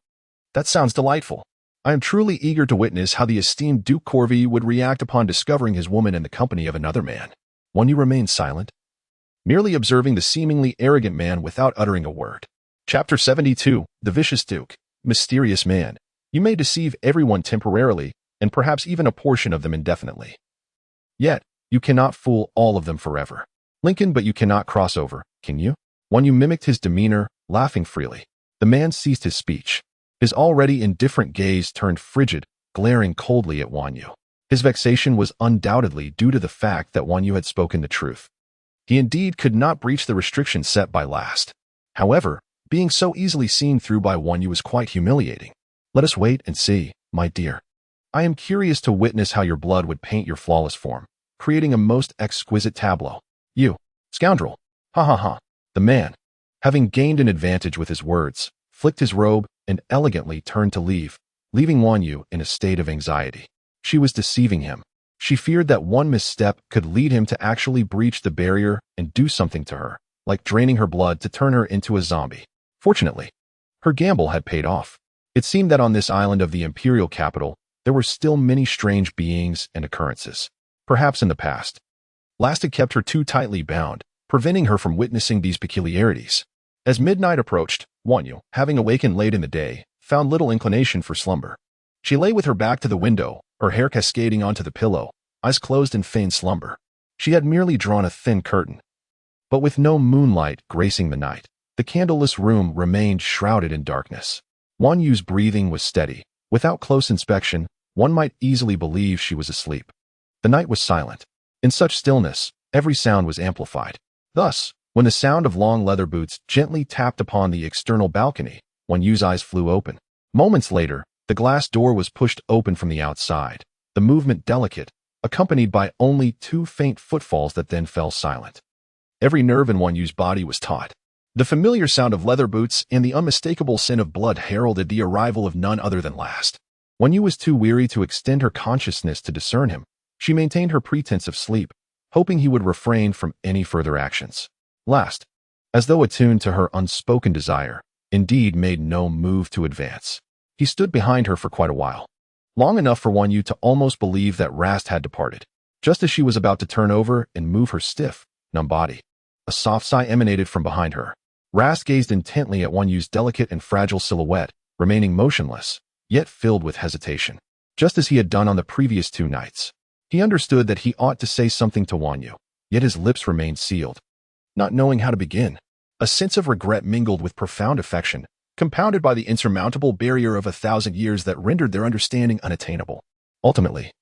That sounds delightful. I am truly eager to witness how the esteemed Duke Corvi would react upon discovering his woman in the company of another man. Wanyu remained silent, merely observing the seemingly arrogant man without uttering a word. Chapter 72, The Vicious Duke. Mysterious man. You may deceive everyone temporarily, and perhaps even a portion of them indefinitely. Yet, you cannot fool all of them forever. Lincoln, but you cannot cross over, can you? Wanyu mimicked his demeanor, laughing freely. The man ceased his speech. His already indifferent gaze turned frigid, glaring coldly at Wanyu. His vexation was undoubtedly due to the fact that Wanyu had spoken the truth. He indeed could not breach the restrictions set by Last. However, being so easily seen through by Wanyu was quite humiliating. Let us wait and see, my dear. I am curious to witness how your blood would paint your flawless form, creating a most exquisite tableau. You, scoundrel. Ha ha ha. The man, having gained an advantage with his words, flicked his robe and elegantly turned to leave, leaving Wanyu in a state of anxiety. She was deceiving him. She feared that one misstep could lead him to actually breach the barrier and do something to her, like draining her blood to turn her into a zombie. Fortunately, her gamble had paid off. It seemed that on this island of the imperial capital, there were still many strange beings and occurrences. Perhaps in the past, Last had kept her too tightly bound, preventing her from witnessing these peculiarities. As midnight approached, Wanyu, having awakened late in the day, found little inclination for slumber. She lay with her back to the window, her hair cascading onto the pillow, eyes closed in feigned slumber. She had merely drawn a thin curtain. But with no moonlight gracing the night, the candleless room remained shrouded in darkness. Wanyu's breathing was steady. Without close inspection, one might easily believe she was asleep. The night was silent. In such stillness, every sound was amplified. Thus, when the sound of long leather boots gently tapped upon the external balcony, Wanyu's eyes flew open. Moments later, the glass door was pushed open from the outside, the movement delicate, accompanied by only 2 faint footfalls that then fell silent. Every nerve in Wanyu's body was taut. The familiar sound of leather boots and the unmistakable scent of blood heralded the arrival of none other than Last. Wanyu was too weary to extend her consciousness to discern him. She maintained her pretense of sleep, hoping he would refrain from any further actions. Last, as though attuned to her unspoken desire, indeed made no move to advance. He stood behind her for quite a while, long enough for Wanyu to almost believe that Rast had departed. Just as she was about to turn over and move her stiff, numb body, a soft sigh emanated from behind her. Rast gazed intently at Wan Yu's delicate and fragile silhouette, remaining motionless, yet filled with hesitation. Just as he had done on the previous 2 nights. He understood that he ought to say something to Wan Yu, yet his lips remained sealed. Not knowing how to begin, a sense of regret mingled with profound affection, compounded by the insurmountable barrier of 1,000 years that rendered their understanding unattainable. Ultimately,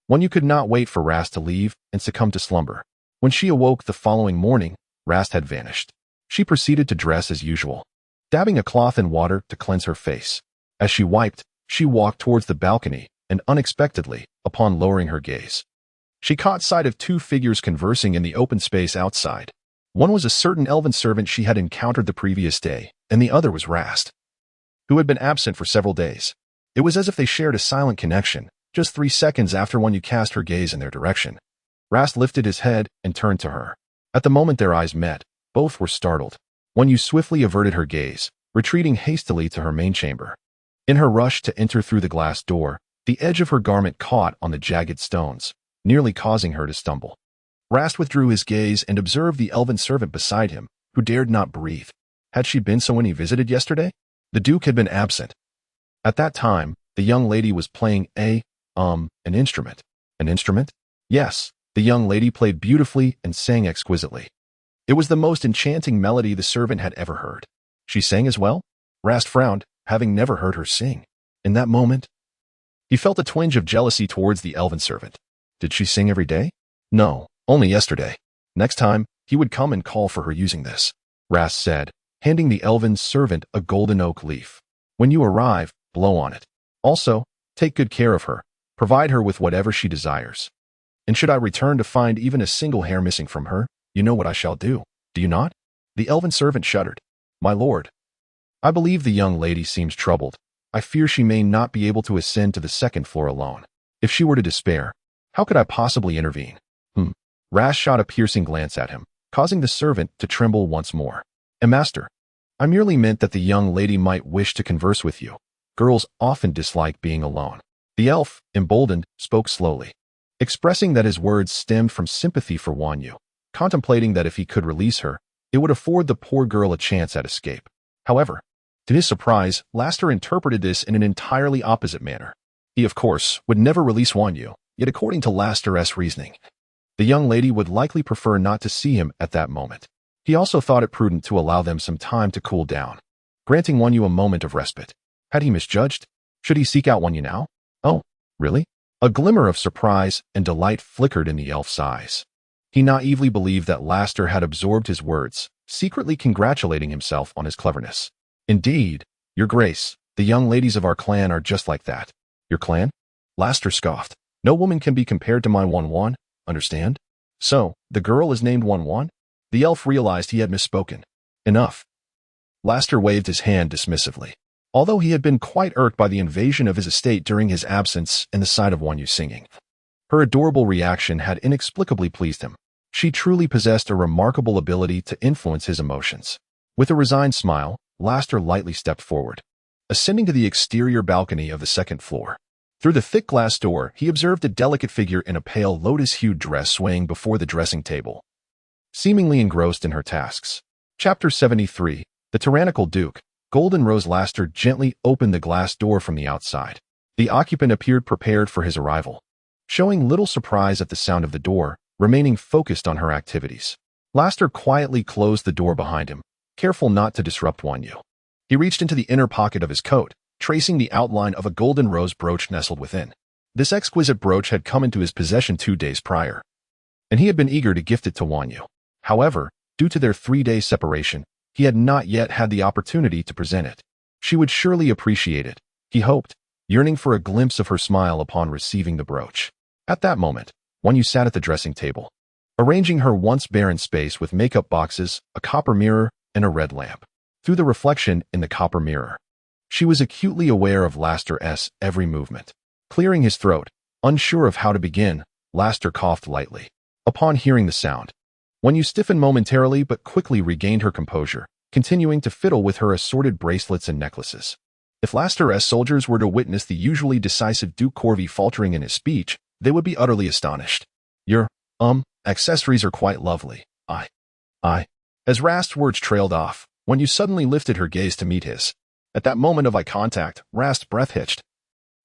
Wan Yu could not wait for Rast to leave and succumb to slumber. When she awoke the following morning, Rast had vanished. She proceeded to dress as usual, dabbing a cloth in water to cleanse her face. As she wiped, she walked towards the balcony, and unexpectedly, upon lowering her gaze, she caught sight of 2 figures conversing in the open space outside. One was a certain elven servant she had encountered the previous day, and the other was Rast, who had been absent for several days. It was as if they shared a silent connection. Just 3 seconds after Wan Yu cast her gaze in their direction, Rast lifted his head and turned to her. At the moment their eyes met, both were startled. Wan Yu swiftly averted her gaze, retreating hastily to her main chamber. In her rush to enter through the glass door, the edge of her garment caught on the jagged stones, nearly causing her to stumble. Rast withdrew his gaze and observed the elven servant beside him, who dared not breathe. Had she been so when he visited yesterday? The Duke had been absent. At that time, the young lady was playing an instrument. An instrument? Yes, the young lady played beautifully and sang exquisitely. It was the most enchanting melody the servant had ever heard. She sang as well? Rast frowned, having never heard her sing. In that moment, he felt a twinge of jealousy towards the elven servant. Did she sing every day? No, only yesterday. Next time, he would come and call for her using this, Rast said, handing the elven servant a golden oak leaf. When you arrive, blow on it. Also, take good care of her. Provide her with whatever she desires. And should I return to find even a single hair missing from her, you know what I shall do, do you not? The elven servant shuddered. My lord, I believe the young lady seems troubled. I fear she may not be able to ascend to the 2nd floor alone. If she were to despair, how could I possibly intervene? Rast shot a piercing glance at him, causing the servant to tremble once more. Master, I merely meant that the young lady might wish to converse with you. Girls often dislike being alone. The elf, emboldened, spoke slowly, expressing that his words stemmed from sympathy for Wan Yu, contemplating that if he could release her, it would afford the poor girl a chance at escape. However, to his surprise, Laster interpreted this in an entirely opposite manner. He, of course, would never release Wan Yu, yet according to Laster's reasoning, the young lady would likely prefer not to see him at that moment. He also thought it prudent to allow them some time to cool down, granting Wan Yu a moment of respite. Had he misjudged? Should he seek out Wan Yu now? Oh, really? A glimmer of surprise and delight flickered in the elf's eyes. He naively believed that Laster had absorbed his words, secretly congratulating himself on his cleverness. Indeed, Your Grace, the young ladies of our clan are just like that. Your clan? Laster scoffed. No woman can be compared to my Wan, understand? So, the girl is named Wan? The elf realized he had misspoken. Enough. Laster waved his hand dismissively. Although he had been quite irked by the invasion of his estate during his absence and the sight of Wan Yu singing, her adorable reaction had inexplicably pleased him. She truly possessed a remarkable ability to influence his emotions. With a resigned smile, Laster lightly stepped forward, ascending to the exterior balcony of the 2nd floor. Through the thick glass door, he observed a delicate figure in a pale lotus-hued dress swaying before the dressing table, seemingly engrossed in her tasks. Chapter 73, The Tyrannical Duke. Golden Rose Laster gently opened the glass door from the outside. The occupant appeared prepared for his arrival, showing little surprise at the sound of the door, remaining focused on her activities. Laster quietly closed the door behind him, careful not to disrupt Wan Yu. He reached into the inner pocket of his coat, tracing the outline of a golden rose brooch nestled within. This exquisite brooch had come into his possession 2 days prior, and he had been eager to gift it to Wan Yu. However, due to their 3-day separation, he had not yet had the opportunity to present it. She would surely appreciate it, he hoped, yearning for a glimpse of her smile upon receiving the brooch. At that moment, Wan Yu sat at the dressing table, arranging her once barren space with makeup boxes, a copper mirror, and a red lamp. Through the reflection in the copper mirror, she was acutely aware of Laster's every movement. Clearing his throat, unsure of how to begin, Laster coughed lightly. Upon hearing the sound, Wan Yu stiffened momentarily but quickly regained her composure, continuing to fiddle with her assorted bracelets and necklaces. If Laster's soldiers were to witness the usually decisive Duke Corvi faltering in his speech, they would be utterly astonished. Your, accessories are quite lovely. I. As Rast's words trailed off, Yu suddenly lifted her gaze to meet his. At that moment of eye contact, Rast's breath hitched,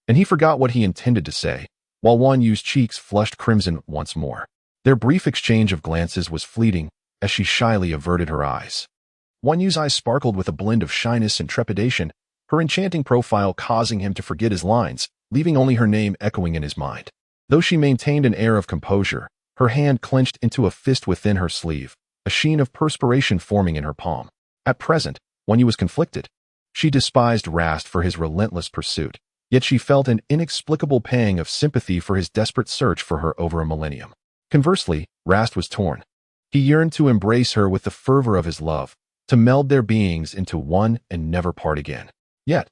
and he forgot what he intended to say, while Yu's cheeks flushed crimson once more. Their brief exchange of glances was fleeting as she shyly averted her eyes. Yu's eyes sparkled with a blend of shyness and trepidation, her enchanting profile causing him to forget his lines, leaving only her name echoing in his mind. Though she maintained an air of composure, her hand clenched into a fist within her sleeve, a sheen of perspiration forming in her palm. At present, Yu was conflicted. She despised Rast for his relentless pursuit, yet she felt an inexplicable pang of sympathy for his desperate search for her over a millennium. Conversely, Rast was torn. He yearned to embrace her with the fervor of his love, to meld their beings into one and never part again. Yet,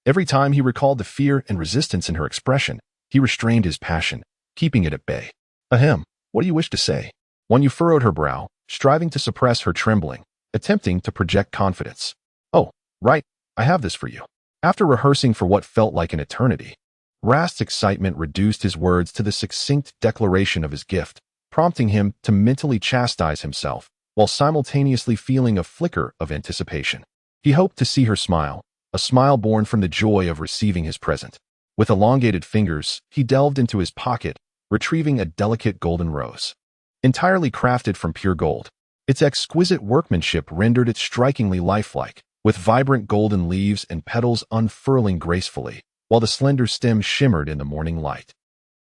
every time he recalled the fear and resistance in her expression, he restrained his passion, keeping it at bay. Ahem, what do you wish to say? Yu furrowed her brow, striving to suppress her trembling, attempting to project confidence. Oh, right, I have this for you. After rehearsing for what felt like an eternity, Rast's excitement reduced his words to the succinct declaration of his gift, prompting him to mentally chastise himself, while simultaneously feeling a flicker of anticipation. He hoped to see her smile, a smile born from the joy of receiving his present. With elongated fingers, he delved into his pocket, retrieving a delicate golden rose. Entirely crafted from pure gold, its exquisite workmanship rendered it strikingly lifelike, with vibrant golden leaves and petals unfurling gracefully, while the slender stem shimmered in the morning light.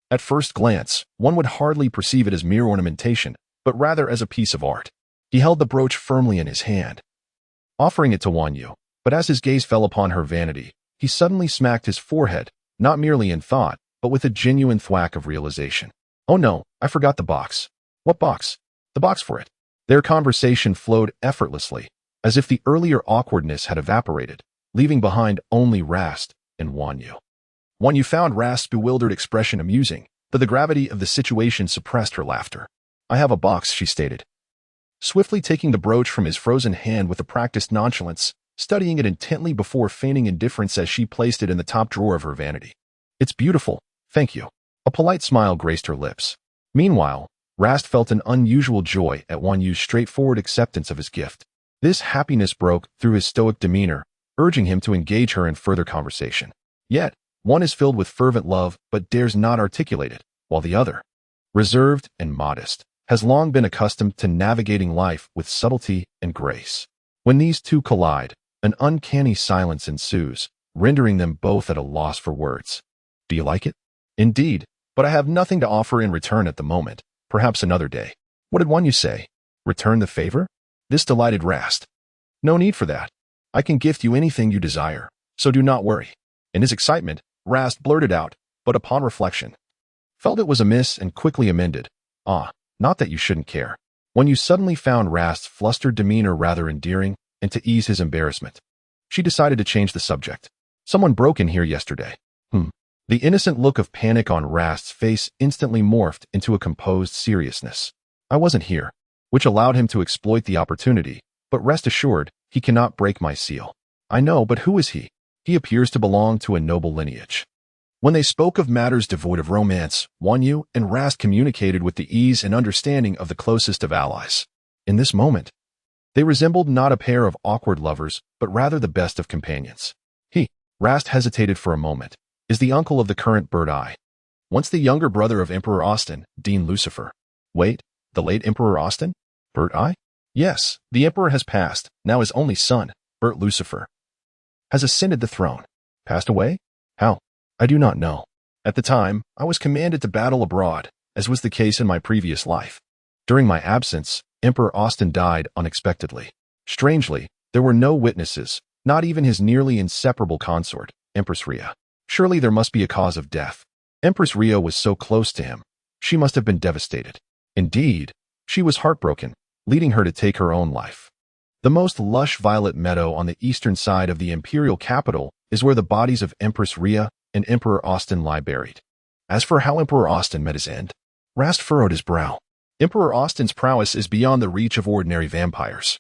At first glance, one would hardly perceive it as mere ornamentation, but rather as a piece of art. He held the brooch firmly in his hand, offering it to Yu, but as his gaze fell upon her vanity, he suddenly smacked his forehead, not merely in thought, but with a genuine thwack of realization. Oh no, I forgot the box. What box? The box for it. Their conversation flowed effortlessly, as if the earlier awkwardness had evaporated, leaving behind only Rast and Yu. Yu found Rast's bewildered expression amusing, but the gravity of the situation suppressed her laughter. I have a box, she stated, swiftly taking the brooch from his frozen hand with a practiced nonchalance, studying it intently before feigning indifference as she placed it in the top drawer of her vanity. It's beautiful, thank you. A polite smile graced her lips. Meanwhile, Rast felt an unusual joy at Yu's straightforward acceptance of his gift. This happiness broke through his stoic demeanor, urging him to engage her in further conversation. Yet, one is filled with fervent love but dares not articulate it, while the other, reserved and modest, has long been accustomed to navigating life with subtlety and grace. When these two collide, an uncanny silence ensues, rendering them both at a loss for words. Do you like it? Indeed, but I have nothing to offer in return at the moment, perhaps another day. What did Yu say? Return the favor? This delighted Rast. No need for that. I can gift you anything you desire, so do not worry. In his excitement, Rast blurted out, but upon reflection, felt it was amiss and quickly amended. Ah, not that you shouldn't care. Yu suddenly found Rast's flustered demeanor rather endearing, and to ease his embarrassment, she decided to change the subject. Someone broke in here yesterday. The innocent look of panic on Rast's face instantly morphed into a composed seriousness. I wasn't here, which allowed him to exploit the opportunity, but rest assured, he cannot break my seal. I know, but who is he? He appears to belong to a noble lineage. When they spoke of matters devoid of romance, Yu and Rast communicated with the ease and understanding of the closest of allies. In this moment, they resembled not a pair of awkward lovers, but rather the best of companions. Rast hesitated for a moment, is the uncle of the current Bird Eye, once the younger brother of Emperor Austin, Dean Lucifer. Wait, the late Emperor Austin? Bird Eye? Yes, the emperor has passed, now his only son, Bert Lucifer, has ascended the throne. Passed away? How? I do not know. At the time, I was commanded to battle abroad, as was the case in my previous life. During my absence, Emperor Austin died unexpectedly. Strangely, there were no witnesses, not even his nearly inseparable consort, Empress Rhea. Surely there must be a cause of death. Empress Rhea was so close to him. She must have been devastated. Indeed, she was heartbroken, leading her to take her own life. The most lush violet meadow on the eastern side of the imperial capital is where the bodies of Empress Rhea and Emperor Austin lie buried. As for how Emperor Austin met his end, Rast furrowed his brow. Emperor Austin's prowess is beyond the reach of ordinary vampires.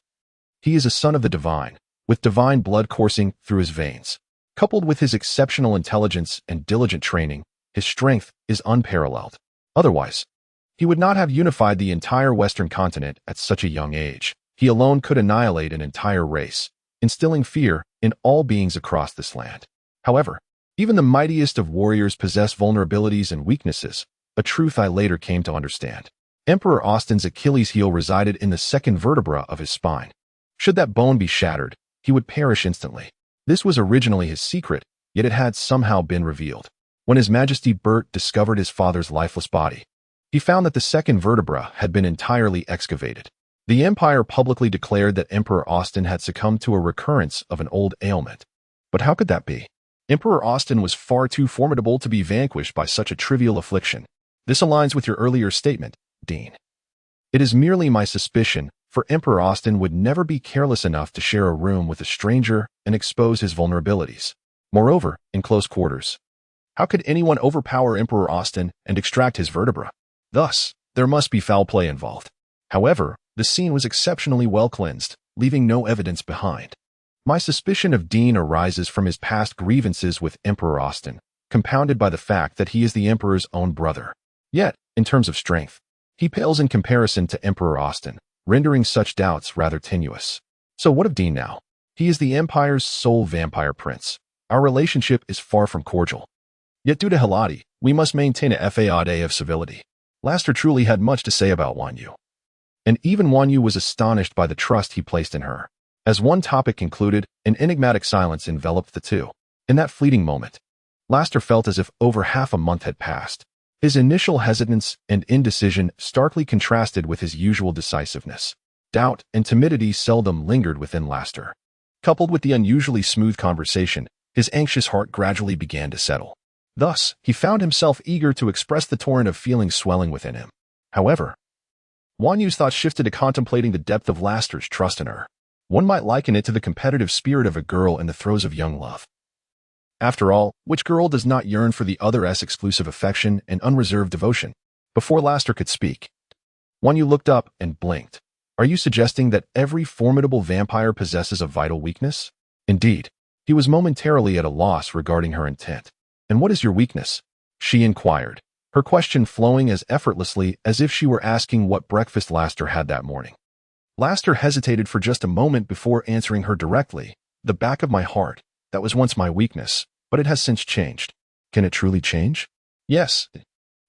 He is a son of the divine, with divine blood coursing through his veins. Coupled with his exceptional intelligence and diligent training, his strength is unparalleled. Otherwise, he would not have unified the entire Western continent at such a young age. He alone could annihilate an entire race, instilling fear in all beings across this land. However, even the mightiest of warriors possess vulnerabilities and weaknesses, a truth I later came to understand. Emperor Austin's Achilles heel resided in the second vertebra of his spine. Should that bone be shattered, he would perish instantly. This was originally his secret, yet it had somehow been revealed. When His Majesty Bert discovered his father's lifeless body, he found that the second vertebra had been entirely excavated. The Empire publicly declared that Emperor Austin had succumbed to a recurrence of an old ailment. But how could that be? Emperor Austin was far too formidable to be vanquished by such a trivial affliction. This aligns with your earlier statement, Dean. It is merely my suspicion, for Emperor Austin would never be careless enough to share a room with a stranger and expose his vulnerabilities. Moreover, in close quarters, how could anyone overpower Emperor Austin and extract his vertebra? Thus, there must be foul play involved. However, the scene was exceptionally well cleansed, leaving no evidence behind. My suspicion of Dean arises from his past grievances with Emperor Austin, compounded by the fact that he is the Emperor's own brother. Yet, in terms of strength, he pales in comparison to Emperor Austin, rendering such doubts rather tenuous. So what of Dean now? He is the Empire's sole vampire prince. Our relationship is far from cordial. Yet due to Hilati, we must maintain a facade of civility. Laster truly had much to say about Wanyu. And even Wanyu was astonished by the trust he placed in her. As one topic concluded, an enigmatic silence enveloped the two. In that fleeting moment, Laster felt as if over half a month had passed. His initial hesitance and indecision starkly contrasted with his usual decisiveness. Doubt and timidity seldom lingered within Laster. Coupled with the unusually smooth conversation, his anxious heart gradually began to settle. Thus, he found himself eager to express the torrent of feelings swelling within him. However, Wanyu's thoughts shifted to contemplating the depth of Laster's trust in her. One might liken it to the competitive spirit of a girl in the throes of young love. After all, which girl does not yearn for the other's exclusive affection and unreserved devotion? Before Laster could speak, Wanyu looked up and blinked. Are you suggesting that every formidable vampire possesses a vital weakness? Indeed, he was momentarily at a loss regarding her intent. And what is your weakness? She inquired, her question flowing as effortlessly as if she were asking what breakfast Laster had that morning. Laster hesitated for just a moment before answering her directly. The back of my heart, that was once my weakness, but it has since changed. Can it truly change? Yes.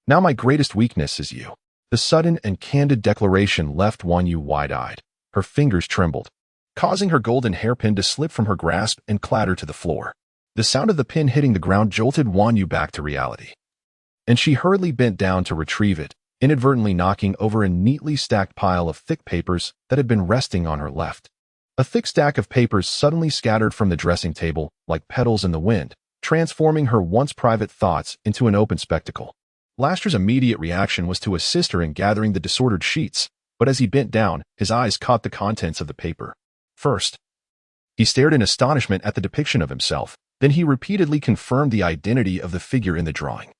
Now my greatest weakness is you. The sudden and candid declaration left Wanyu wide-eyed. Her fingers trembled, causing her golden hairpin to slip from her grasp and clatter to the floor. The sound of the pin hitting the ground jolted Wanyu back to reality, and she hurriedly bent down to retrieve it, inadvertently knocking over a neatly stacked pile of thick papers that had been resting on her left. A thick stack of papers suddenly scattered from the dressing table like petals in the wind, transforming her once private thoughts into an open spectacle. Laster's immediate reaction was to assist her in gathering the disordered sheets, but as he bent down, his eyes caught the contents of the paper. First, he stared in astonishment at the depiction of himself. Then he repeatedly confirmed the identity of the figure in the drawing.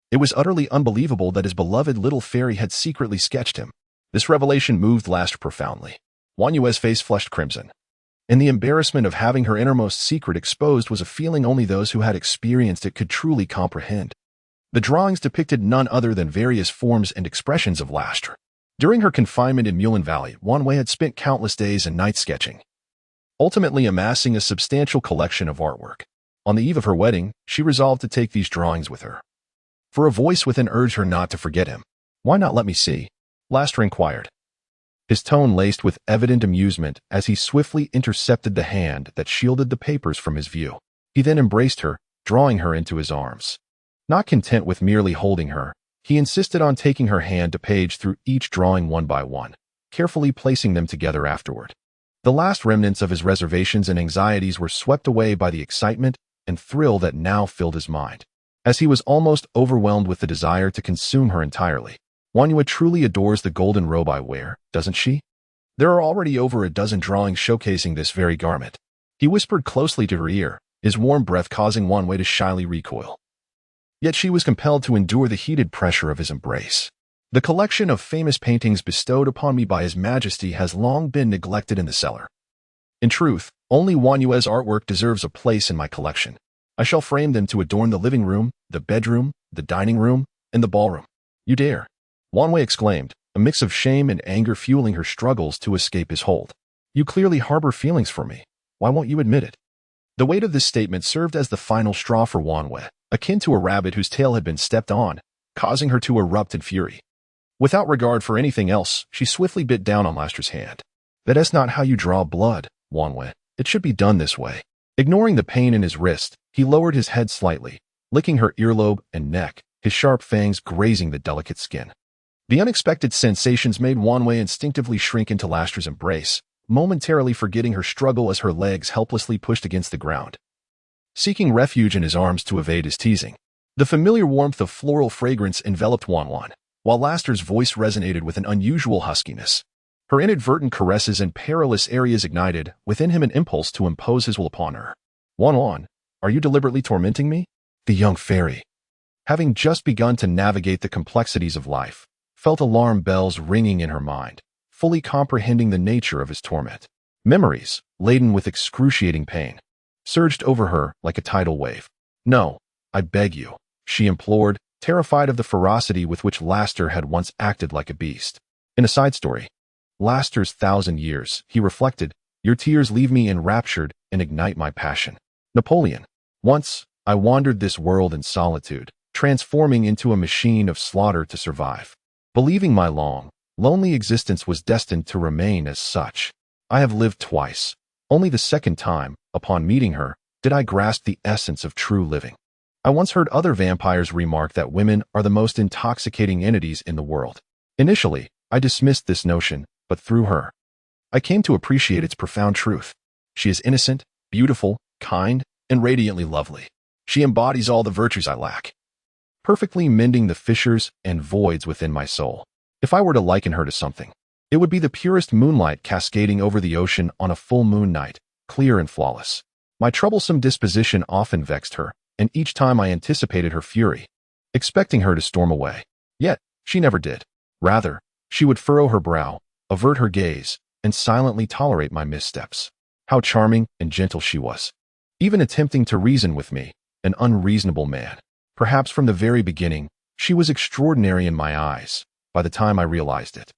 It was utterly unbelievable that his beloved little fairy had secretly sketched him. This revelation moved Laster profoundly. Wanyu's face flushed crimson, and the embarrassment of having her innermost secret exposed was a feeling only those who had experienced it could truly comprehend. The drawings depicted none other than various forms and expressions of Laster. During her confinement in Mulin Valley, Wanwei had spent countless days and nights sketching, ultimately amassing a substantial collection of artwork. On the eve of her wedding, she resolved to take these drawings with her. For a voice within urged her not to forget him. Why not let me see? Laster inquired, his tone laced with evident amusement as he swiftly intercepted the hand that shielded the papers from his view. He then embraced her, drawing her into his arms. Not content with merely holding her, he insisted on taking her hand to page through each drawing one by one, carefully placing them together afterward. The last remnants of his reservations and anxieties were swept away by the excitement and thrill that now filled his mind, as he was almost overwhelmed with the desire to consume her entirely. Wanyua truly adores the golden robe I wear, doesn't she? There are already over a dozen drawings showcasing this very garment. He whispered closely to her ear, his warm breath causing Wanwei to shyly recoil. Yet she was compelled to endure the heated pressure of his embrace. The collection of famous paintings bestowed upon me by His Majesty has long been neglected in the cellar. In truth, only Wanyu's artwork deserves a place in my collection. I shall frame them to adorn the living room, the bedroom, the dining room, and the ballroom. You dare? Wanwei exclaimed, a mix of shame and anger fueling her struggles to escape his hold. You clearly harbor feelings for me. Why won't you admit it? The weight of this statement served as the final straw for Wanwe, akin to a rabbit whose tail had been stepped on, causing her to erupt in fury. Without regard for anything else, she swiftly bit down on Laster's hand. That is not how you draw blood, Wanwe. It should be done this way. Ignoring the pain in his wrist, he lowered his head slightly, licking her earlobe and neck, his sharp fangs grazing the delicate skin. The unexpected sensations made Wanwe instinctively shrink into Laster's embrace, momentarily forgetting her struggle as her legs helplessly pushed against the ground. Seeking refuge in his arms to evade his teasing, the familiar warmth of floral fragrance enveloped Wanwan, while Laster's voice resonated with an unusual huskiness. Her inadvertent caresses and perilous areas ignited within him an impulse to impose his will upon her. Wanwan, are you deliberately tormenting me? The young fairy, having just begun to navigate the complexities of life, felt alarm bells ringing in her mind, fully comprehending the nature of his torment. Memories, laden with excruciating pain, surged over her like a tidal wave. No, I beg you, she implored, terrified of the ferocity with which Laster had once acted like a beast. In a side story, Laster's 1,000 years, he reflected, your tears leave me enraptured and ignite my passion. Napoleon. Once, I wandered this world in solitude, transforming into a machine of slaughter to survive. Believing my long, lonely existence was destined to remain as such. I have lived twice. Only the second time, upon meeting her, did I grasp the essence of true living. I once heard other vampires remark that women are the most intoxicating entities in the world. Initially, I dismissed this notion, but through her, I came to appreciate its profound truth. She is innocent, beautiful, kind, and radiantly lovely. She embodies all the virtues I lack, perfectly mending the fissures and voids within my soul. If I were to liken her to something, it would be the purest moonlight cascading over the ocean on a full moon night, clear and flawless. My troublesome disposition often vexed her, and each time I anticipated her fury, expecting her to storm away. Yet, she never did. Rather, she would furrow her brow, avert her gaze, and silently tolerate my missteps. How charming and gentle she was, even attempting to reason with me, an unreasonable man. Perhaps from the very beginning, she was extraordinary in my eyes. By the time I realized it,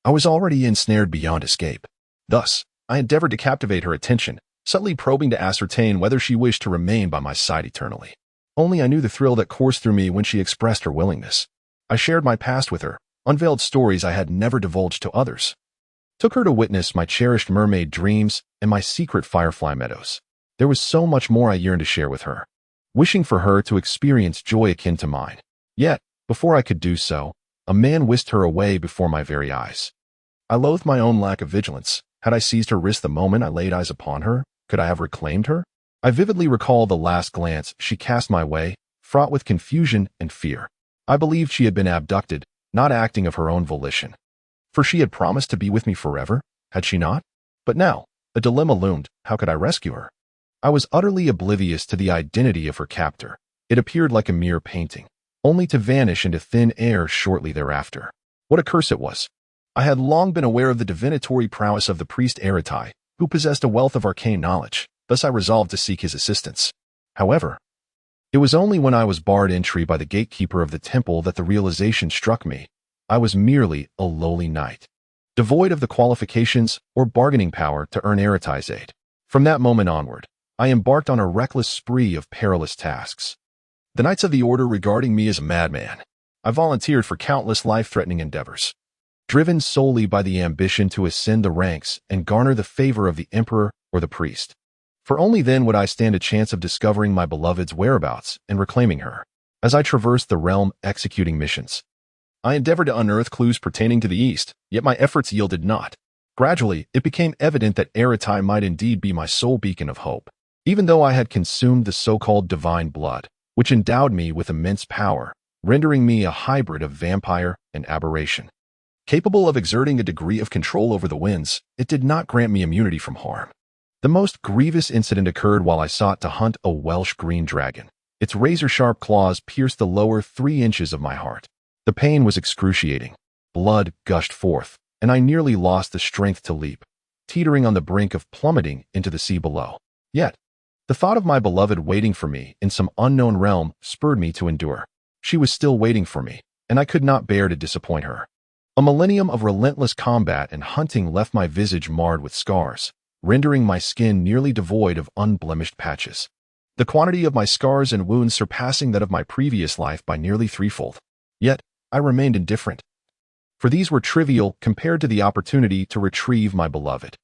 I was already ensnared beyond escape. Thus, I endeavored to captivate her attention, subtly probing to ascertain whether she wished to remain by my side eternally. Only I knew the thrill that coursed through me when she expressed her willingness. I shared my past with her, unveiled stories I had never divulged to others. Took her to witness my cherished mermaid dreams and my secret firefly meadows. There was so much more I yearned to share with her, wishing for her to experience joy akin to mine. Yet, before I could do so, a man whisked her away before my very eyes. I loathed my own lack of vigilance. Had I seized her wrist the moment I laid eyes upon her, could I have reclaimed her? I vividly recall the last glance she cast my way, fraught with confusion and fear. I believed she had been abducted, not acting of her own volition. For she had promised to be with me forever, had she not? But now, a dilemma loomed. How could I rescue her? I was utterly oblivious to the identity of her captor. It appeared like a mere painting, only to vanish into thin air shortly thereafter. What a curse it was! I had long been aware of the divinatory prowess of the priest Aratai, who possessed a wealth of arcane knowledge. Thus I resolved to seek his assistance. However, it was only when I was barred entry by the gatekeeper of the temple that the realization struck me. I was merely a lowly knight, devoid of the qualifications or bargaining power to earn Aratai's aid. From that moment onward, I embarked on a reckless spree of perilous tasks. The Knights of the Order regarding me as a madman, I volunteered for countless life-threatening endeavors, driven solely by the ambition to ascend the ranks and garner the favor of the emperor or the priest. For only then would I stand a chance of discovering my beloved's whereabouts and reclaiming her. As I traversed the realm executing missions, I endeavored to unearth clues pertaining to the East, yet my efforts yielded naught. Gradually, it became evident that Aratai might indeed be my sole beacon of hope. Even though I had consumed the so-called divine blood, which endowed me with immense power, rendering me a hybrid of vampire and aberration. Capable of exerting a degree of control over the winds, it did not grant me immunity from harm. The most grievous incident occurred while I sought to hunt a Welsh green dragon. Its razor-sharp claws pierced the lower 3 inches of my heart. The pain was excruciating. Blood gushed forth, and I nearly lost the strength to leap, teetering on the brink of plummeting into the sea below. Yet, the thought of my beloved waiting for me in some unknown realm spurred me to endure. She was still waiting for me, and I could not bear to disappoint her. A millennium of relentless combat and hunting left my visage marred with scars, rendering my skin nearly devoid of unblemished patches. The quantity of my scars and wounds surpassing that of my previous life by nearly threefold. Yet, I remained indifferent, for these were trivial compared to the opportunity to retrieve my beloved.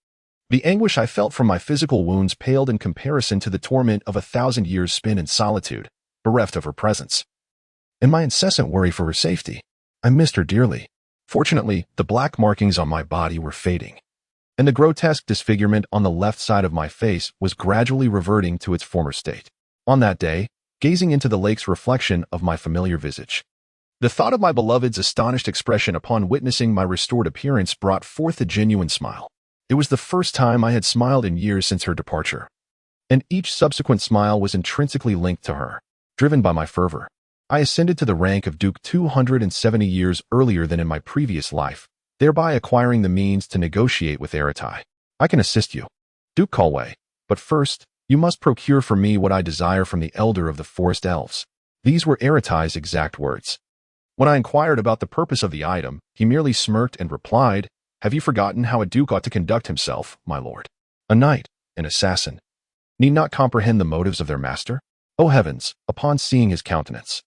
The anguish I felt from my physical wounds paled in comparison to the torment of 1,000 years spent in solitude, bereft of her presence. In my incessant worry for her safety, I missed her dearly. Fortunately, the black markings on my body were fading, and the grotesque disfigurement on the left side of my face was gradually reverting to its former state. On that day, gazing into the lake's reflection of my familiar visage, the thought of my beloved's astonished expression upon witnessing my restored appearance brought forth a genuine smile. It was the first time I had smiled in years since her departure, and each subsequent smile was intrinsically linked to her. Driven by my fervor, I ascended to the rank of Duke 270 years earlier than in my previous life, thereby acquiring the means to negotiate with Yandere. I can assist you, Duke Kalway, but first, you must procure for me what I desire from the elder of the forest elves. These were Yandere's exact words. When I inquired about the purpose of the item, he merely smirked and replied, "Have you forgotten how a duke ought to conduct himself, my lord? A knight, an assassin, need not comprehend the motives of their master?" Oh heavens, upon seeing his countenance,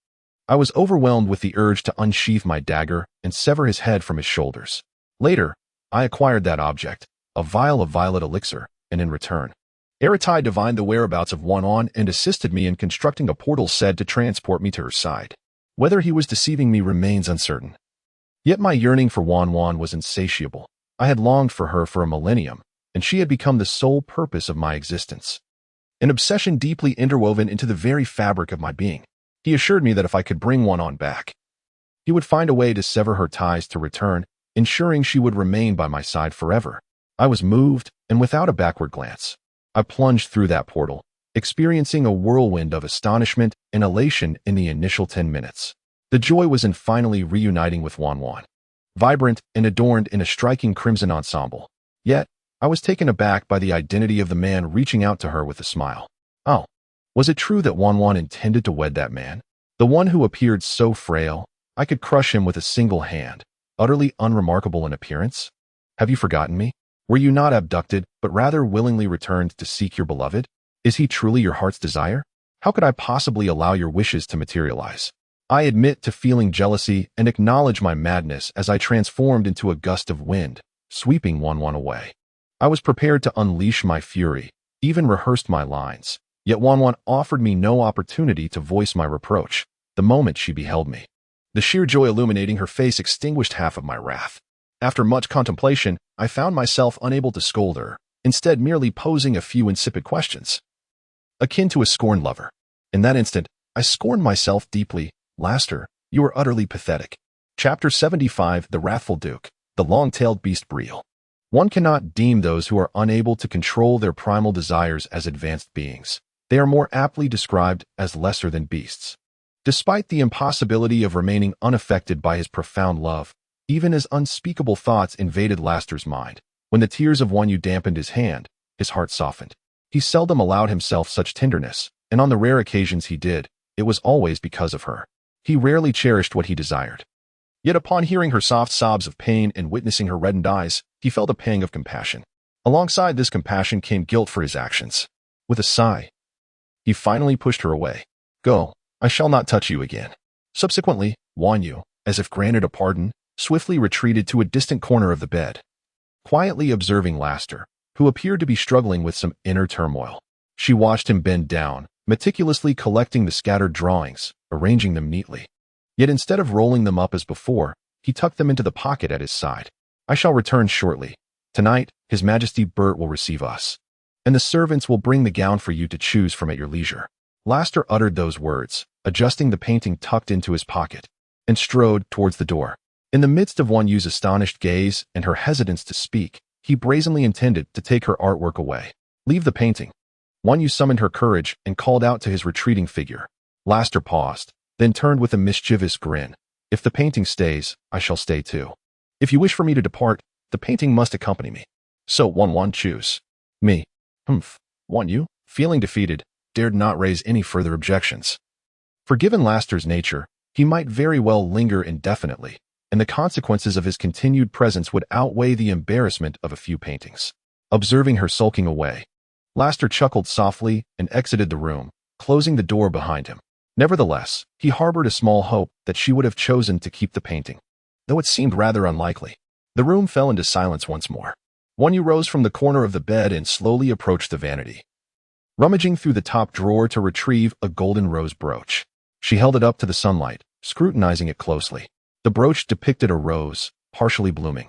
I was overwhelmed with the urge to unsheath my dagger and sever his head from his shoulders. Later, I acquired that object, a vial of violet elixir, and in return, Yandere divined the whereabouts of Wanwan and assisted me in constructing a portal said to transport me to her side. Whether he was deceiving me remains uncertain. Yet my yearning for Wanwan was insatiable. I had longed for her for a millennium, and she had become the sole purpose of my existence. An obsession deeply interwoven into the very fabric of my being. He assured me that if I could bring Wanwan back, he would find a way to sever her ties to return, ensuring she would remain by my side forever. I was moved, and without a backward glance, I plunged through that portal, experiencing a whirlwind of astonishment and elation in the initial 10 minutes. The joy was in finally reuniting with Wanwan, vibrant and adorned in a striking crimson ensemble. Yet, I was taken aback by the identity of the man reaching out to her with a smile. Oh, was it true that Wanwan intended to wed that man? The one who appeared so frail, I could crush him with a single hand, utterly unremarkable in appearance? Have you forgotten me? Were you not abducted, but rather willingly returned to seek your beloved? Is he truly your heart's desire? How could I possibly allow your wishes to materialize? I admit to feeling jealousy and acknowledge my madness as I transformed into a gust of wind, sweeping Wanwan away. I was prepared to unleash my fury, even rehearsed my lines, yet Wanwan offered me no opportunity to voice my reproach the moment she beheld me. The sheer joy illuminating her face extinguished half of my wrath. After much contemplation, I found myself unable to scold her, instead merely posing a few insipid questions, akin to a scorned lover. In that instant, I scorned myself deeply. Laster, you are utterly pathetic. Chapter 75, The Wrathful Duke, The Long-Tailed Beast Breel. One cannot deem those who are unable to control their primal desires as advanced beings. They are more aptly described as lesser than beasts. Despite the impossibility of remaining unaffected by his profound love, even as unspeakable thoughts invaded Laster's mind, when the tears of Wanyu dampened his hand, his heart softened. He seldom allowed himself such tenderness, and on the rare occasions he did, it was always because of her. He rarely cherished what he desired. Yet upon hearing her soft sobs of pain and witnessing her reddened eyes, he felt a pang of compassion. Alongside this compassion came guilt for his actions. With a sigh, he finally pushed her away. "Go, I shall not touch you again." Subsequently, Wanyu, as if granted a pardon, swiftly retreated to a distant corner of the bed, quietly observing Laster, who appeared to be struggling with some inner turmoil. She watched him bend down, meticulously collecting the scattered drawings, arranging them neatly. Yet instead of rolling them up as before, he tucked them into the pocket at his side. "I shall return shortly. Tonight, His Majesty Bert will receive us, and the servants will bring the gown for you to choose from at your leisure." Laster uttered those words, adjusting the painting tucked into his pocket, and strode towards the door. In the midst of Wanyu's astonished gaze and her hesitance to speak, he brazenly intended to take her artwork away. "Leave the painting." Wanyu summoned her courage and called out to his retreating figure. Laster paused, then turned with a mischievous grin. "If the painting stays, I shall stay too. If you wish for me to depart, the painting must accompany me. So Wanwan choose. Me." "Humph." Wanyu, feeling defeated, dared not raise any further objections. For given Laster's nature, he might very well linger indefinitely, and the consequences of his continued presence would outweigh the embarrassment of a few paintings. Observing her sulking away, Laster chuckled softly and exited the room, closing the door behind him. Nevertheless, he harbored a small hope that she would have chosen to keep the painting, though it seemed rather unlikely. The room fell into silence once more. Wanyu rose from the corner of the bed and slowly approached the vanity, rummaging through the top drawer to retrieve a golden rose brooch. She held it up to the sunlight, scrutinizing it closely. The brooch depicted a rose, partially blooming.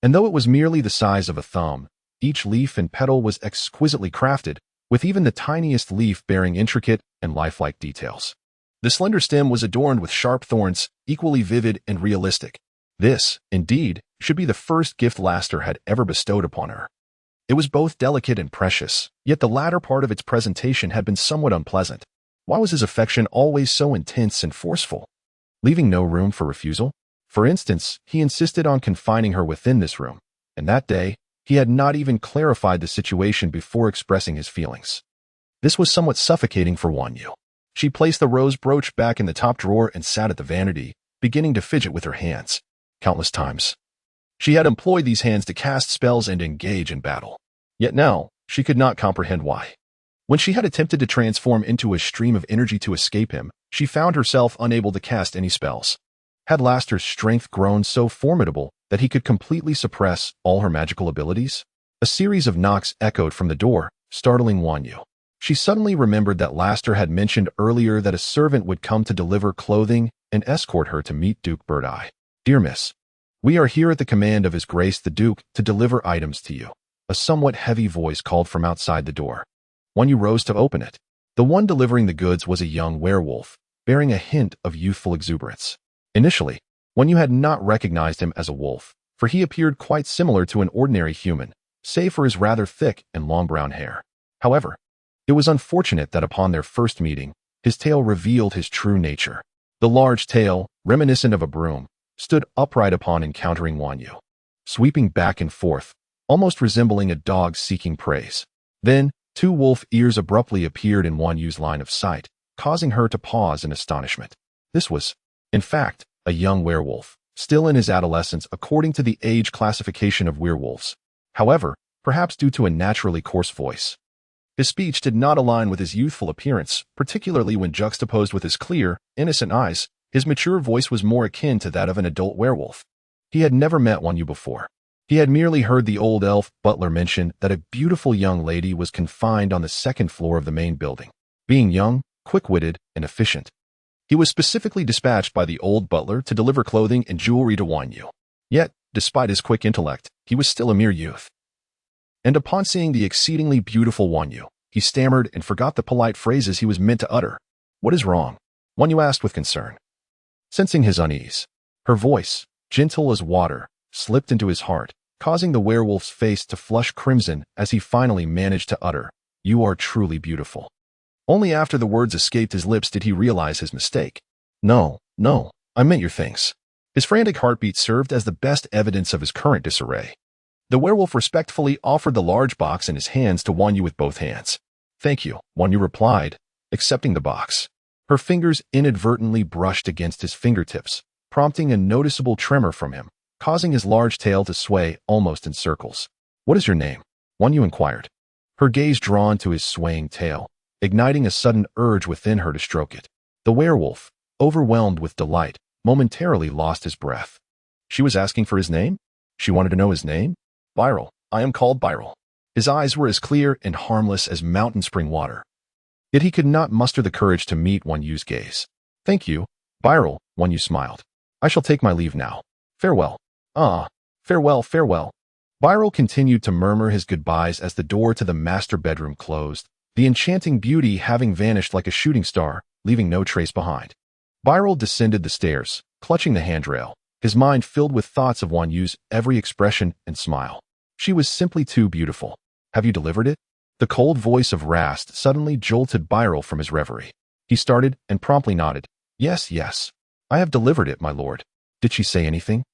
And though it was merely the size of a thumb, each leaf and petal was exquisitely crafted, with even the tiniest leaf bearing intricate and lifelike details. The slender stem was adorned with sharp thorns, equally vivid and realistic. This, indeed, should be the first gift Laster had ever bestowed upon her. It was both delicate and precious, yet the latter part of its presentation had been somewhat unpleasant. Why was his affection always so intense and forceful, leaving no room for refusal? For instance, he insisted on confining her within this room, and that day, he had not even clarified the situation before expressing his feelings. This was somewhat suffocating for Wanyu. She placed the rose brooch back in the top drawer and sat at the vanity, beginning to fidget with her hands. Countless times, she had employed these hands to cast spells and engage in battle. Yet now, she could not comprehend why. When she had attempted to transform into a stream of energy to escape him, she found herself unable to cast any spells. Had Laster's strength grown so formidable that he could completely suppress all her magical abilities? A series of knocks echoed from the door, startling Wanyu. She suddenly remembered that Laster had mentioned earlier that a servant would come to deliver clothing and escort her to meet Duke Birdeye. "Dear Miss, we are here at the command of His Grace the Duke to deliver items to you." A somewhat heavy voice called from outside the door. Wanyu rose to open it. The one delivering the goods was a young werewolf, bearing a hint of youthful exuberance. Initially, Wanyu had not recognized him as a wolf, for he appeared quite similar to an ordinary human, save for his rather thick and long brown hair. However, it was unfortunate that upon their first meeting, his tail revealed his true nature. The large tail, reminiscent of a broom, stood upright upon encountering Wanyu, sweeping back and forth, almost resembling a dog seeking praise. Then, two wolf ears abruptly appeared in Wanyu's line of sight, causing her to pause in astonishment. This was, in fact, a young werewolf, still in his adolescence according to the age classification of werewolves. However, perhaps due to a naturally coarse voice, his speech did not align with his youthful appearance, particularly when juxtaposed with his clear, innocent eyes. His mature voice was more akin to that of an adult werewolf. He had never met Wanyu before. He had merely heard the old elf butler mention that a beautiful young lady was confined on the second floor of the main building. Being young, quick-witted, and efficient, he was specifically dispatched by the old butler to deliver clothing and jewelry to Wanyu. Yet, despite his quick intellect, he was still a mere youth. And upon seeing the exceedingly beautiful Wanyu, he stammered and forgot the polite phrases he was meant to utter. "What is wrong?" Wanyu asked with concern. Sensing his unease, her voice, gentle as water, slipped into his heart, causing the werewolf's face to flush crimson as he finally managed to utter, "You are truly beautiful." Only after the words escaped his lips did he realize his mistake. No, I meant your things." His frantic heartbeat served as the best evidence of his current disarray. The werewolf respectfully offered the large box in his hands to Wanyu with both hands. "Thank you," Wanyu replied, accepting the box. Her fingers inadvertently brushed against his fingertips, prompting a noticeable tremor from him, causing his large tail to sway almost in circles. "What is your name?" Wanyu inquired, her gaze drawn to his swaying tail, igniting a sudden urge within her to stroke it. The werewolf, overwhelmed with delight, momentarily lost his breath. She was asking for his name? She wanted to know his name? "Viral. I am called Viral." His eyes were as clear and harmless as mountain spring water. Yet he could not muster the courage to meet Wanyu's gaze. "Thank you, Viral," Wanyu smiled. "I shall take my leave now. Farewell." Farewell, farewell." Viral continued to murmur his goodbyes as the door to the master bedroom closed, the enchanting beauty having vanished like a shooting star, leaving no trace behind. Viral descended the stairs, clutching the handrail, his mind filled with thoughts of Wanyu's every expression and smile. She was simply too beautiful. "Have you delivered it?" The cold voice of Rast suddenly jolted Viral from his reverie. He started and promptly nodded. Yes. I have delivered it, my lord." "Did she say anything?"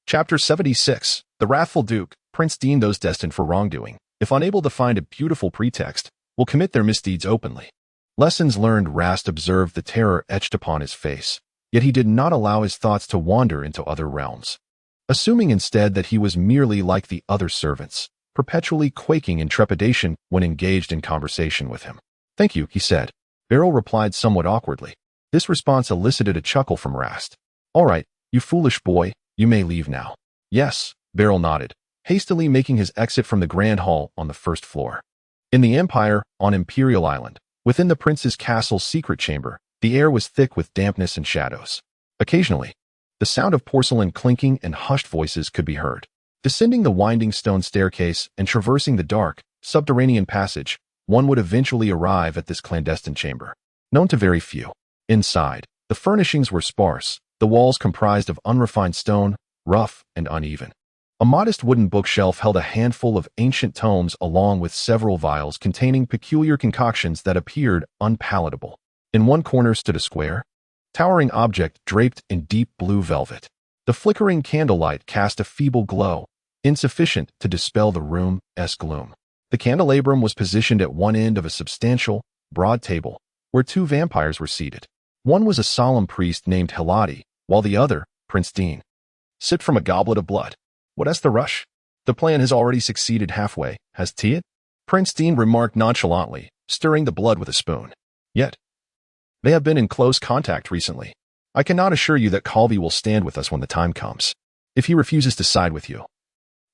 Chapter 76. The Wrathful Duke. Prince deemed those destined for wrongdoing, if unable to find a beautiful pretext, will commit their misdeeds openly. Lessons learned. Rast observed the terror etched upon his face, yet he did not allow his thoughts to wander into other realms, assuming instead that he was merely like the other servants, perpetually quaking in trepidation when engaged in conversation with him. "Thank you," he said. Beryl replied somewhat awkwardly. This response elicited a chuckle from Rast. "All right, you foolish boy, you may leave now." "Yes," Beryl nodded, hastily making his exit from the grand hall on the first floor. In the Empire, on Imperial Island, within the prince's castle's secret chamber, the air was thick with dampness and shadows. Occasionally, the sound of porcelain clinking and hushed voices could be heard. Descending the winding stone staircase and traversing the dark, subterranean passage, one would eventually arrive at this clandestine chamber, known to very few. Inside, the furnishings were sparse, the walls comprised of unrefined stone, rough and uneven. A modest wooden bookshelf held a handful of ancient tomes along with several vials containing peculiar concoctions that appeared unpalatable. In one corner stood a square, towering object draped in deep blue velvet. The flickering candlelight cast a feeble glow, insufficient to dispel the room's gloom. The candelabrum was positioned at one end of a substantial, broad table, where two vampires were seated. One was a solemn priest named Hiladi, while the other, Prince Dean, sipped from a goblet of blood. "What's the rush? The plan has already succeeded halfway, hasn't it?" Prince Dean remarked nonchalantly, stirring the blood with a spoon. "Yet, they have been in close contact recently. I cannot assure you that Calvi will stand with us when the time comes. If he refuses to side with you,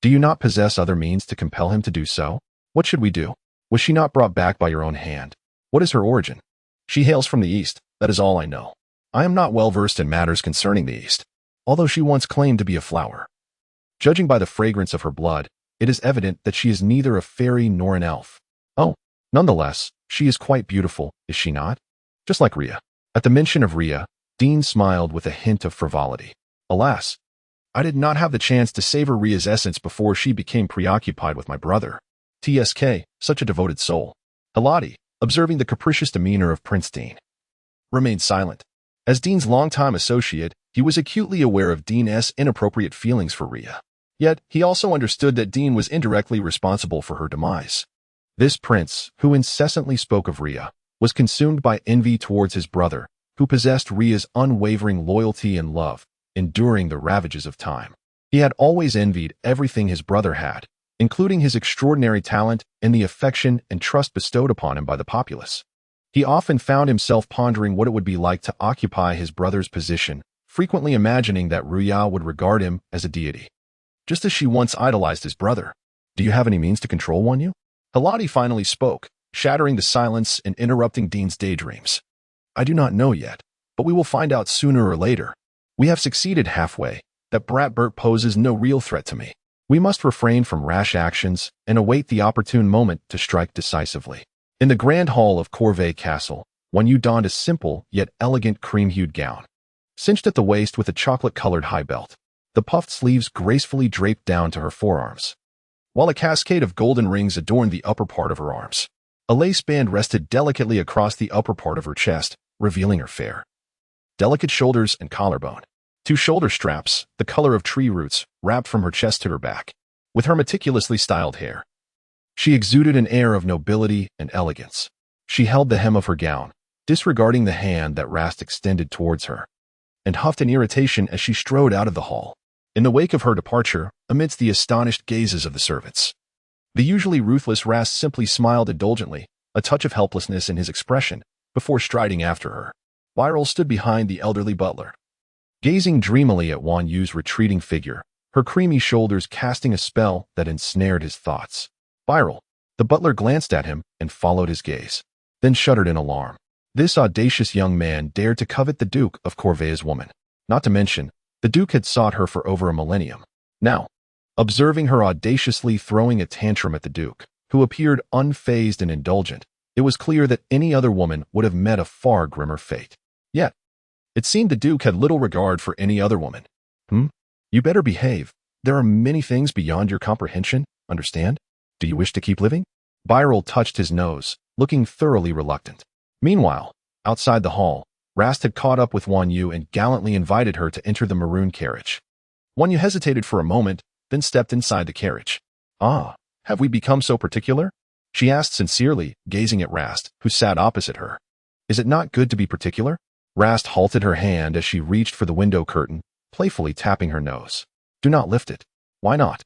do you not possess other means to compel him to do so? What should we do? Was she not brought back by your own hand? What is her origin?" "She hails from the East, that is all I know. I am not well versed in matters concerning the East, although she once claimed to be a flower. Judging by the fragrance of her blood, it is evident that she is neither a fairy nor an elf. Oh, nonetheless, she is quite beautiful, is she not? Just like Rhea." At the mention of Rhea, Dean smiled with a hint of frivolity. "Alas, I did not have the chance to savor Rhea's essence before she became preoccupied with my brother. TSK, such a devoted soul." Hiladi, observing the capricious demeanor of Prince Dean, remained silent. As Dean's longtime associate, he was acutely aware of Dean's inappropriate feelings for Rhea. Yet, he also understood that Dean was indirectly responsible for her demise. This prince, who incessantly spoke of Rhea, was consumed by envy towards his brother, who possessed Rhea's unwavering loyalty and love, enduring the ravages of time. He had always envied everything his brother had, including his extraordinary talent and the affection and trust bestowed upon him by the populace. He often found himself pondering what it would be like to occupy his brother's position, frequently imagining that Rhea would regard him as a deity, just as she once idolized his brother. "Do you have any means to control Wanyu?" Hiladi finally spoke, shattering the silence and interrupting Dean's daydreams. "I do not know yet, but we will find out sooner or later. We have succeeded halfway. That brat Bert poses no real threat to me. We must refrain from rash actions and await the opportune moment to strike decisively." In the grand hall of Corvée Castle, Wanyu donned a simple yet elegant cream-hued gown, cinched at the waist with a chocolate-colored high belt. The puffed sleeves gracefully draped down to her forearms, while a cascade of golden rings adorned the upper part of her arms. A lace band rested delicately across the upper part of her chest, revealing her fair, delicate shoulders and collarbone. Two shoulder straps, the color of tree roots, wrapped from her chest to her back. With her meticulously styled hair, she exuded an air of nobility and elegance. She held the hem of her gown, disregarding the hand that Rast extended towards her, and huffed in irritation as she strode out of the hall. In the wake of her departure, amidst the astonished gazes of the servants, the usually ruthless Rast simply smiled indulgently, a touch of helplessness in his expression, before striding after her. Viral stood behind the elderly butler, gazing dreamily at Wanyu's retreating figure, her creamy shoulders casting a spell that ensnared his thoughts. "Viral." The butler glanced at him and followed his gaze, then shuddered in alarm. This audacious young man dared to covet the Duke of Corvé's woman. Not to mention, the Duke had sought her for over a millennium. Now, observing her audaciously throwing a tantrum at the Duke, who appeared unfazed and indulgent, it was clear that any other woman would have met a far grimmer fate. Yet, it seemed the Duke had little regard for any other woman. You better behave. There are many things beyond your comprehension, understand? Do you wish to keep living?" Viral touched his nose, looking thoroughly reluctant. Meanwhile, outside the hall, Rast had caught up with Wanyu and gallantly invited her to enter the maroon carriage. Wanyu hesitated for a moment, then stepped inside the carriage. "Ah, have we become so particular?" she asked sincerely, gazing at Rast, who sat opposite her. "Is it not good to be particular? Rast halted her hand as she reached for the window curtain, playfully tapping her nose. Do not lift it. Why not?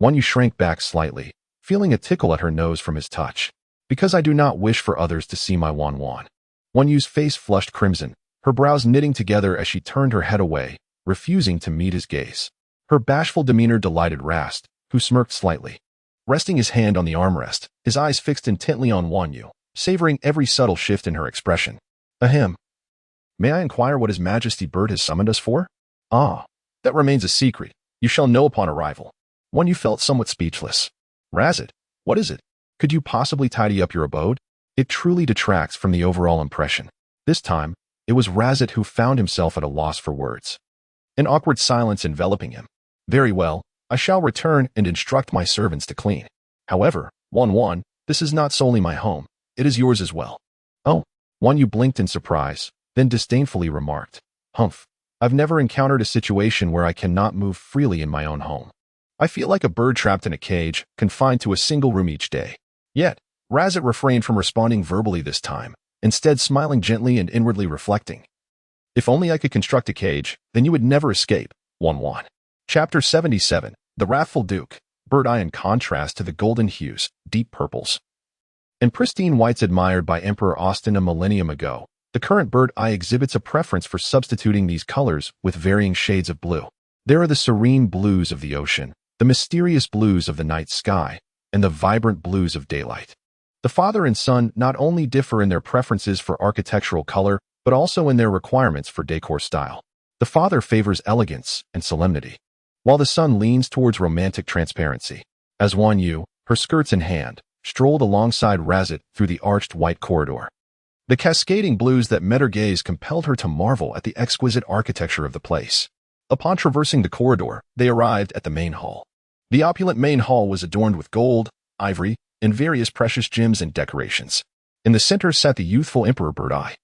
Wanyu shrank back slightly, feeling a tickle at her nose from his touch. Because I do not wish for others to see my Wan. Wanyu's face flushed crimson, her brows knitting together as she turned her head away, refusing to meet his gaze. Her bashful demeanor delighted Rast, who smirked slightly. Resting his hand on the armrest, his eyes fixed intently on Wanyu, savoring every subtle shift in her expression. Ahem. May I inquire what His Majesty Bird has summoned us for? Ah, that remains a secret. You shall know upon arrival. Wanyu felt somewhat speechless. Razit, what is it? Could you possibly tidy up your abode? It truly detracts from the overall impression. This time, it was Razit who found himself at a loss for words. An awkward silence enveloping him. Very well, I shall return and instruct my servants to clean. However, Wan, this is not solely my home. It is yours as well. Oh, Wanyu blinked in surprise, then disdainfully remarked. Humph, I've never encountered a situation where I cannot move freely in my own home. I feel like a bird trapped in a cage, confined to a single room each day. Yet, Razit refrained from responding verbally this time, instead smiling gently and inwardly reflecting. If only I could construct a cage, then you would never escape. Wan. Chapter 77, The Wrathful Duke, bird-eye in contrast to the golden hues, deep purples, and pristine whites admired by Emperor Austin a millennium ago. The current bird-eye exhibits a preference for substituting these colors with varying shades of blue. There are the serene blues of the ocean, the mysterious blues of the night sky, and the vibrant blues of daylight. The father and son not only differ in their preferences for architectural color, but also in their requirements for decor style. The father favors elegance and solemnity, while the son leans towards romantic transparency. As Wanyu, her skirts in hand, strolled alongside Razit through the arched white corridor, the cascading blues that met her gaze compelled her to marvel at the exquisite architecture of the place. Upon traversing the corridor, they arrived at the main hall. The opulent main hall was adorned with gold, ivory, and various precious gems and decorations. In the center sat the youthful Emperor Bird-eye,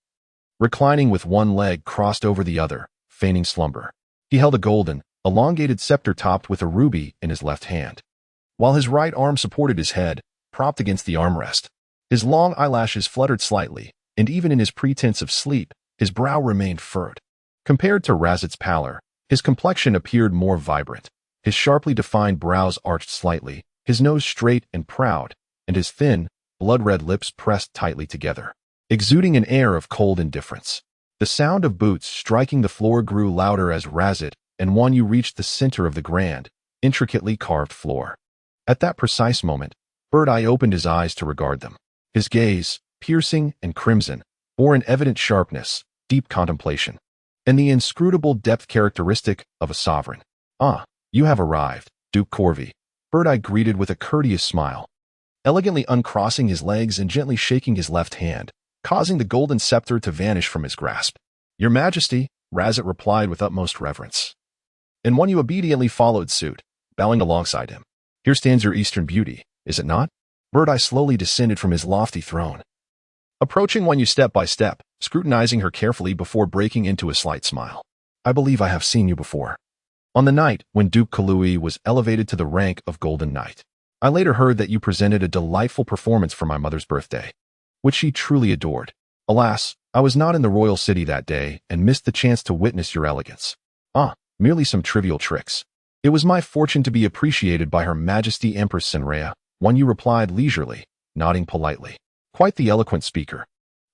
reclining with one leg crossed over the other, feigning slumber. He held a golden, elongated scepter topped with a ruby in his left hand, while his right arm supported his head, propped against the armrest. His long eyelashes fluttered slightly, and even in his pretense of sleep, his brow remained furrowed. Compared to Razit's pallor, his complexion appeared more vibrant. His sharply defined brows arched slightly, his nose straight and proud, and his thin, blood-red lips pressed tightly together, exuding an air of cold indifference. The sound of boots striking the floor grew louder as Razit and Wanyu reached the center of the grand, intricately carved floor. At that precise moment, Bird-eye opened his eyes to regard them. His gaze, piercing and crimson, bore an evident sharpness, deep contemplation, and the inscrutable depth characteristic of a sovereign. Ah, you have arrived, Duke Corvi, Bird-eye greeted with a courteous smile, elegantly uncrossing his legs and gently shaking his left hand, causing the golden scepter to vanish from his grasp. Your Majesty, Razit replied with utmost reverence. And Wanyu obediently followed suit, bowing alongside him. Here stands your eastern beauty, is it not? Bird-eye slowly descended from his lofty throne, approaching Wanyu step by step, scrutinizing her carefully before breaking into a slight smile. I believe I have seen you before. On the night when Duke Kalui was elevated to the rank of Golden Knight, I later heard that you presented a delightful performance for my mother's birthday, which she truly adored. Alas, I was not in the royal city that day and missed the chance to witness your elegance. Ah, merely some trivial tricks. It was my fortune to be appreciated by Her Majesty Empress Senrea, Wanyu replied leisurely, nodding politely. Quite the eloquent speaker.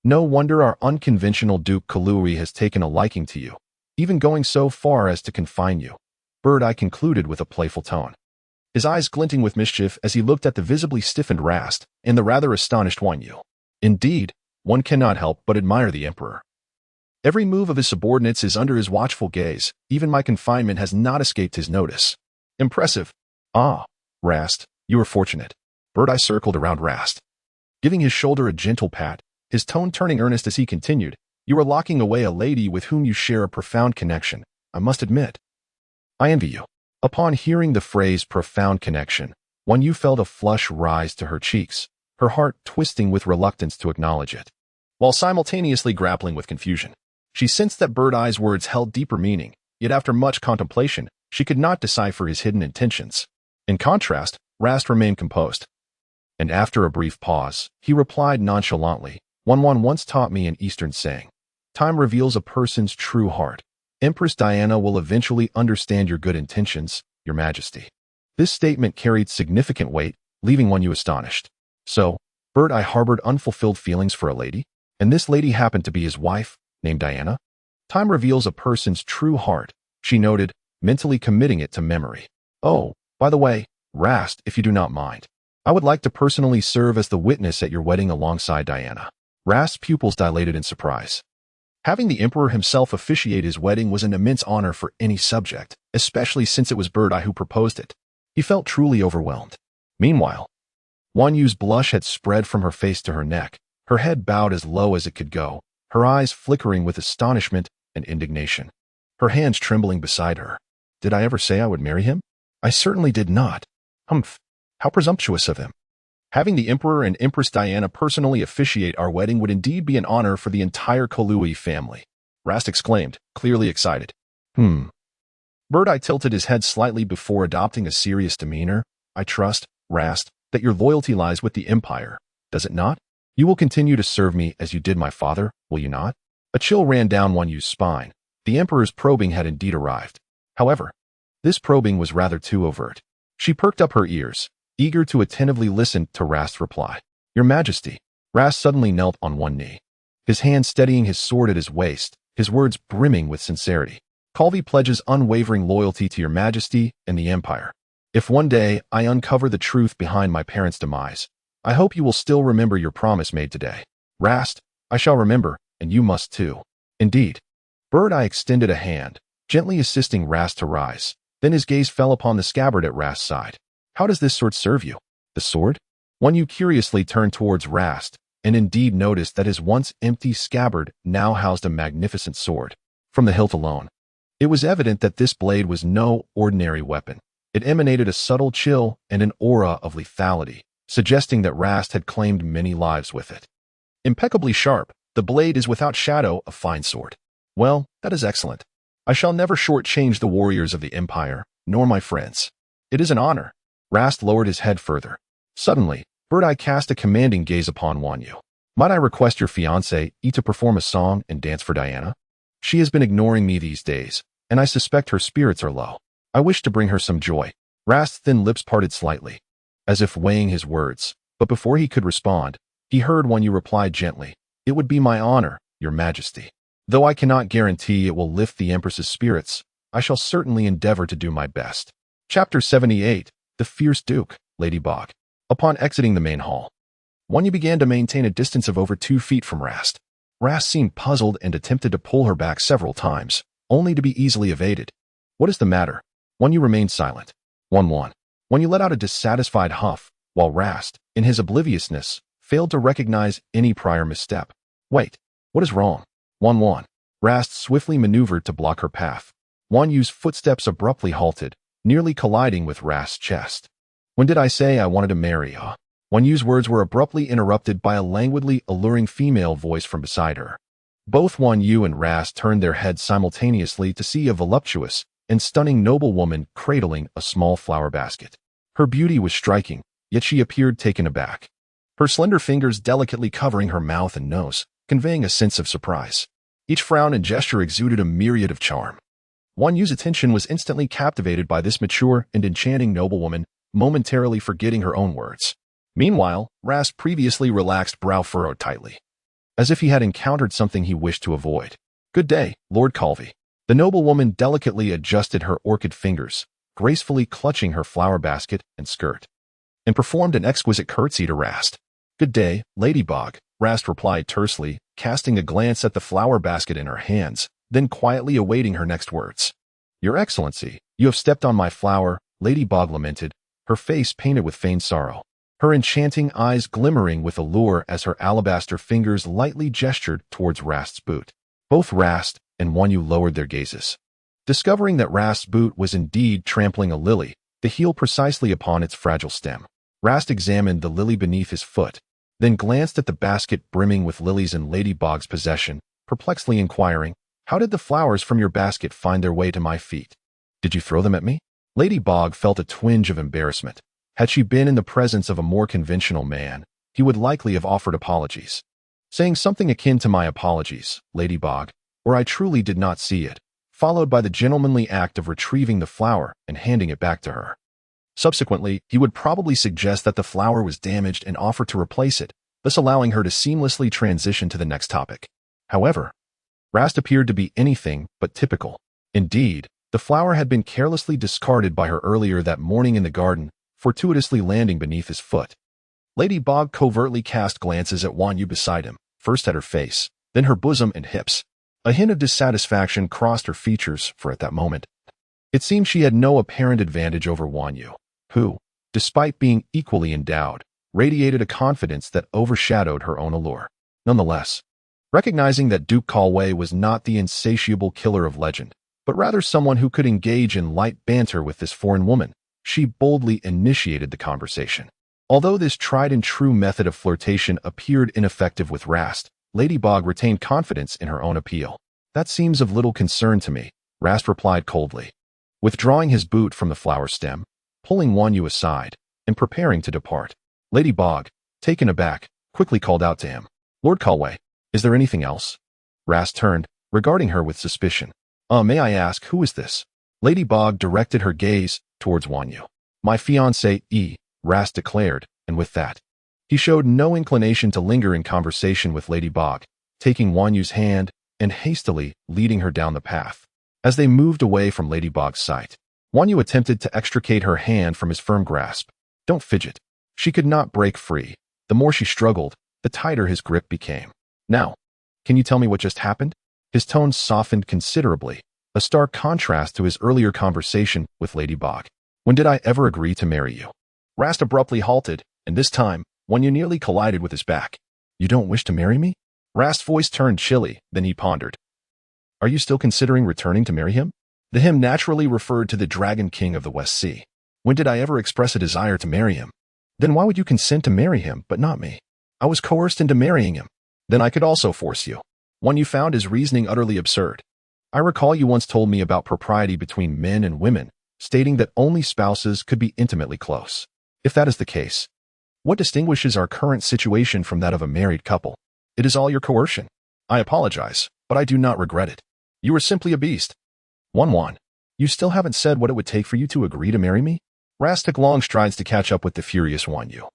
No wonder our unconventional Duke Kalui has taken a liking to you, even going so far as to confine you. Bird-eye concluded with a playful tone, his eyes glinting with mischief as he looked at the visibly stiffened Rast and the rather astonished Wanyu. Indeed, one cannot help but admire the Emperor. Every move of his subordinates is under his watchful gaze. Even my confinement has not escaped his notice. Impressive. Ah, Rast, you are fortunate. Bird-eye circled around Rast, giving his shoulder a gentle pat, his tone turning earnest as he continued. You are locking away a lady with whom you share a profound connection, I must admit. I envy you. Upon hearing the phrase profound connection, Wanyu felt a flush rise to her cheeks, her heart twisting with reluctance to acknowledge it, while simultaneously grappling with confusion. She sensed that Bird-eye's words held deeper meaning, yet after much contemplation, she could not decipher his hidden intentions. In contrast, Rast remained composed, and after a brief pause, he replied nonchalantly, One once taught me an Eastern saying. Time reveals a person's true heart. Empress Diana will eventually understand your good intentions, Your Majesty. This statement carried significant weight, leaving Wanyu astonished. So, Bird Eye harbored unfulfilled feelings for a lady? And this lady happened to be his wife, named Diana? Time reveals a person's true heart, she noted, mentally committing it to memory. Oh, by the way, Rast, if you do not mind, I would like to personally serve as the witness at your wedding alongside Diana. Rast's pupils dilated in surprise. Having the Emperor himself officiate his wedding was an immense honor for any subject, especially since it was Bird Eye who proposed it. He felt truly overwhelmed. Meanwhile, Wanyu's blush had spread from her face to her neck, her head bowed as low as it could go, her eyes flickering with astonishment and indignation, her hands trembling beside her. Did I ever say I would marry him? I certainly did not. Humph, how presumptuous of him. Having the Emperor and Empress Diana personally officiate our wedding would indeed be an honor for the entire Kolui family, Rast exclaimed, clearly excited. Bird Eye tilted his head slightly before adopting a serious demeanor. I trust, Rast, that your loyalty lies with the Empire, does it not? You will continue to serve me as you did my father, will you not? A chill ran down Wanyu's spine. The Emperor's probing had indeed arrived. However, this probing was rather too overt. She perked up her ears, eager to attentively listen to Rast's reply. Your Majesty. Rast suddenly knelt on one knee, his hand steadying his sword at his waist, his words brimming with sincerity. Calvi pledges unwavering loyalty to your Majesty and the Empire. If one day I uncover the truth behind my parents' demise, I hope you will still remember your promise made today. Rast, I shall remember, and you must too. Indeed. Bird Eye extended a hand, gently assisting Rast to rise. Then his gaze fell upon the scabbard at Rast's side. How does this sword serve you? The sword? Wanyu curiously turned towards Rast, and indeed noticed that his once empty scabbard now housed a magnificent sword. From the hilt alone, it was evident that this blade was no ordinary weapon. It emanated a subtle chill and an aura of lethality, suggesting that Rast had claimed many lives with it. Impeccably sharp, the blade is without shadow a fine sword. Well, that is excellent. I shall never shortchange the warriors of the Empire, nor my friends. It is an honor. Rast lowered his head further. Suddenly, Bird Eye cast a commanding gaze upon Wanyu. Might I request your fiancée to perform a song and dance for Diana? She has been ignoring me these days, and I suspect her spirits are low. I wish to bring her some joy. Rast's thin lips parted slightly, as if weighing his words, but before he could respond, he heard Wanyu reply gently, It would be my honor, Your Majesty. Though I cannot guarantee it will lift the Empress's spirits, I shall certainly endeavor to do my best. Chapter 78. The Fierce Duke, Ladybug. Upon exiting the main hall, Wanyu began to maintain a distance of over 2 feet from Rast. Rast seemed puzzled and attempted to pull her back several times, only to be easily evaded. What is the matter? Wanyu remained silent. 1-1. Wanyu let out a dissatisfied huff, while Rast, in his obliviousness, failed to recognize any prior misstep. Wait, what is wrong? 1-1. Rast swiftly maneuvered to block her path. Wanyu's footsteps abruptly halted, nearly colliding with Rast's chest. When did I say I wanted to marry her? Wanyu's words were abruptly interrupted by a languidly alluring female voice from beside her. Both Wanyu and Rast turned their heads simultaneously to see a voluptuous and stunning noblewoman cradling a small flower basket. Her beauty was striking, yet she appeared taken aback, her slender fingers delicately covering her mouth and nose, conveying a sense of surprise. Each frown and gesture exuded a myriad of charm. Wanyu's attention was instantly captivated by this mature and enchanting noblewoman, momentarily forgetting her own words. Meanwhile, Rast's previously relaxed brow furrowed tightly, as if he had encountered something he wished to avoid. Good day, Lord Calvi. The noblewoman delicately adjusted her orchid fingers, gracefully clutching her flower basket and skirt, and performed an exquisite curtsy to Rast. Good day, Ladybug, Rast replied tersely, casting a glance at the flower basket in her hands, then quietly awaiting her next words. Your Excellency, you have stepped on my flower, Ladybug lamented, her face painted with feigned sorrow, her enchanting eyes glimmering with allure as her alabaster fingers lightly gestured towards Rast's boot. Both Rast and Wanyu lowered their gazes, discovering that Rast's boot was indeed trampling a lily, the heel precisely upon its fragile stem. Rast examined the lily beneath his foot, then glanced at the basket brimming with lilies in Ladybug's possession, perplexedly inquiring, How did the flowers from your basket find their way to my feet? Did you throw them at me? Ladybug felt a twinge of embarrassment. Had she been in the presence of a more conventional man, he would likely have offered apologies. saying something akin to "My apologies, Lady Bog," or "I truly did not see it," followed by the gentlemanly act of retrieving the flower and handing it back to her. Subsequently, he would probably suggest that the flower was damaged and offer to replace it, thus allowing her to seamlessly transition to the next topic. However, Rast appeared to be anything but typical. Indeed, the flower had been carelessly discarded by her earlier that morning in the garden, fortuitously landing beneath his foot. Lady Bog covertly cast glances at Wan Yu beside him, first at her face, then her bosom and hips. A hint of dissatisfaction crossed her features for at that moment. It seemed she had no apparent advantage over Wan Yu, who, despite being equally endowed, radiated a confidence that overshadowed her own allure. Nonetheless, recognizing that Duke Kalwei was not the insatiable killer of legend, but rather someone who could engage in light banter with this foreign woman, she boldly initiated the conversation. Although this tried-and-true method of flirtation appeared ineffective with Rast, Lady Bog retained confidence in her own appeal. "That seems of little concern to me," Rast replied coldly. Withdrawing his boot from the flower stem, pulling Wan Yu aside, and preparing to depart, Lady Bog, taken aback, quickly called out to him, "Lord Kalwei, is there anything else?" Rast turned, regarding her with suspicion. May I ask, who is this?" Lady Bog directed her gaze towards Wan Yu. "My fiancé, Rast declared, and with that, he showed no inclination to linger in conversation with Lady Bog, taking Wan Yu's hand and hastily leading her down the path. As they moved away from Lady Bog's sight, Wan Yu attempted to extricate her hand from his firm grasp. "Don't fidget." She could not break free. The more she struggled, the tighter his grip became. "Now, can you tell me what just happened?" His tone softened considerably, a stark contrast to his earlier conversation with Lady Bog. "When did I ever agree to marry you?" Rast abruptly halted, and this time, Wan Yu nearly collided with his back. "You don't wish to marry me?" Rast's voice turned chilly, then he pondered. "Are you still considering returning to marry him?" The him naturally referred to the Dragon King of the West Sea. "When did I ever express a desire to marry him?" "Then why would you consent to marry him, but not me?" "I was coerced into marrying him." "Then I could also force you." Wan Yu found his reasoning utterly absurd. "I recall you once told me about propriety between men and women, stating that only spouses could be intimately close. If that is the case, what distinguishes our current situation from that of a married couple? It is all your coercion. I apologize, but I do not regret it. You are simply a beast." Wan, you still haven't said what it would take for you to agree to marry me?" Rast took long strides to catch up with the furious Wan Yu,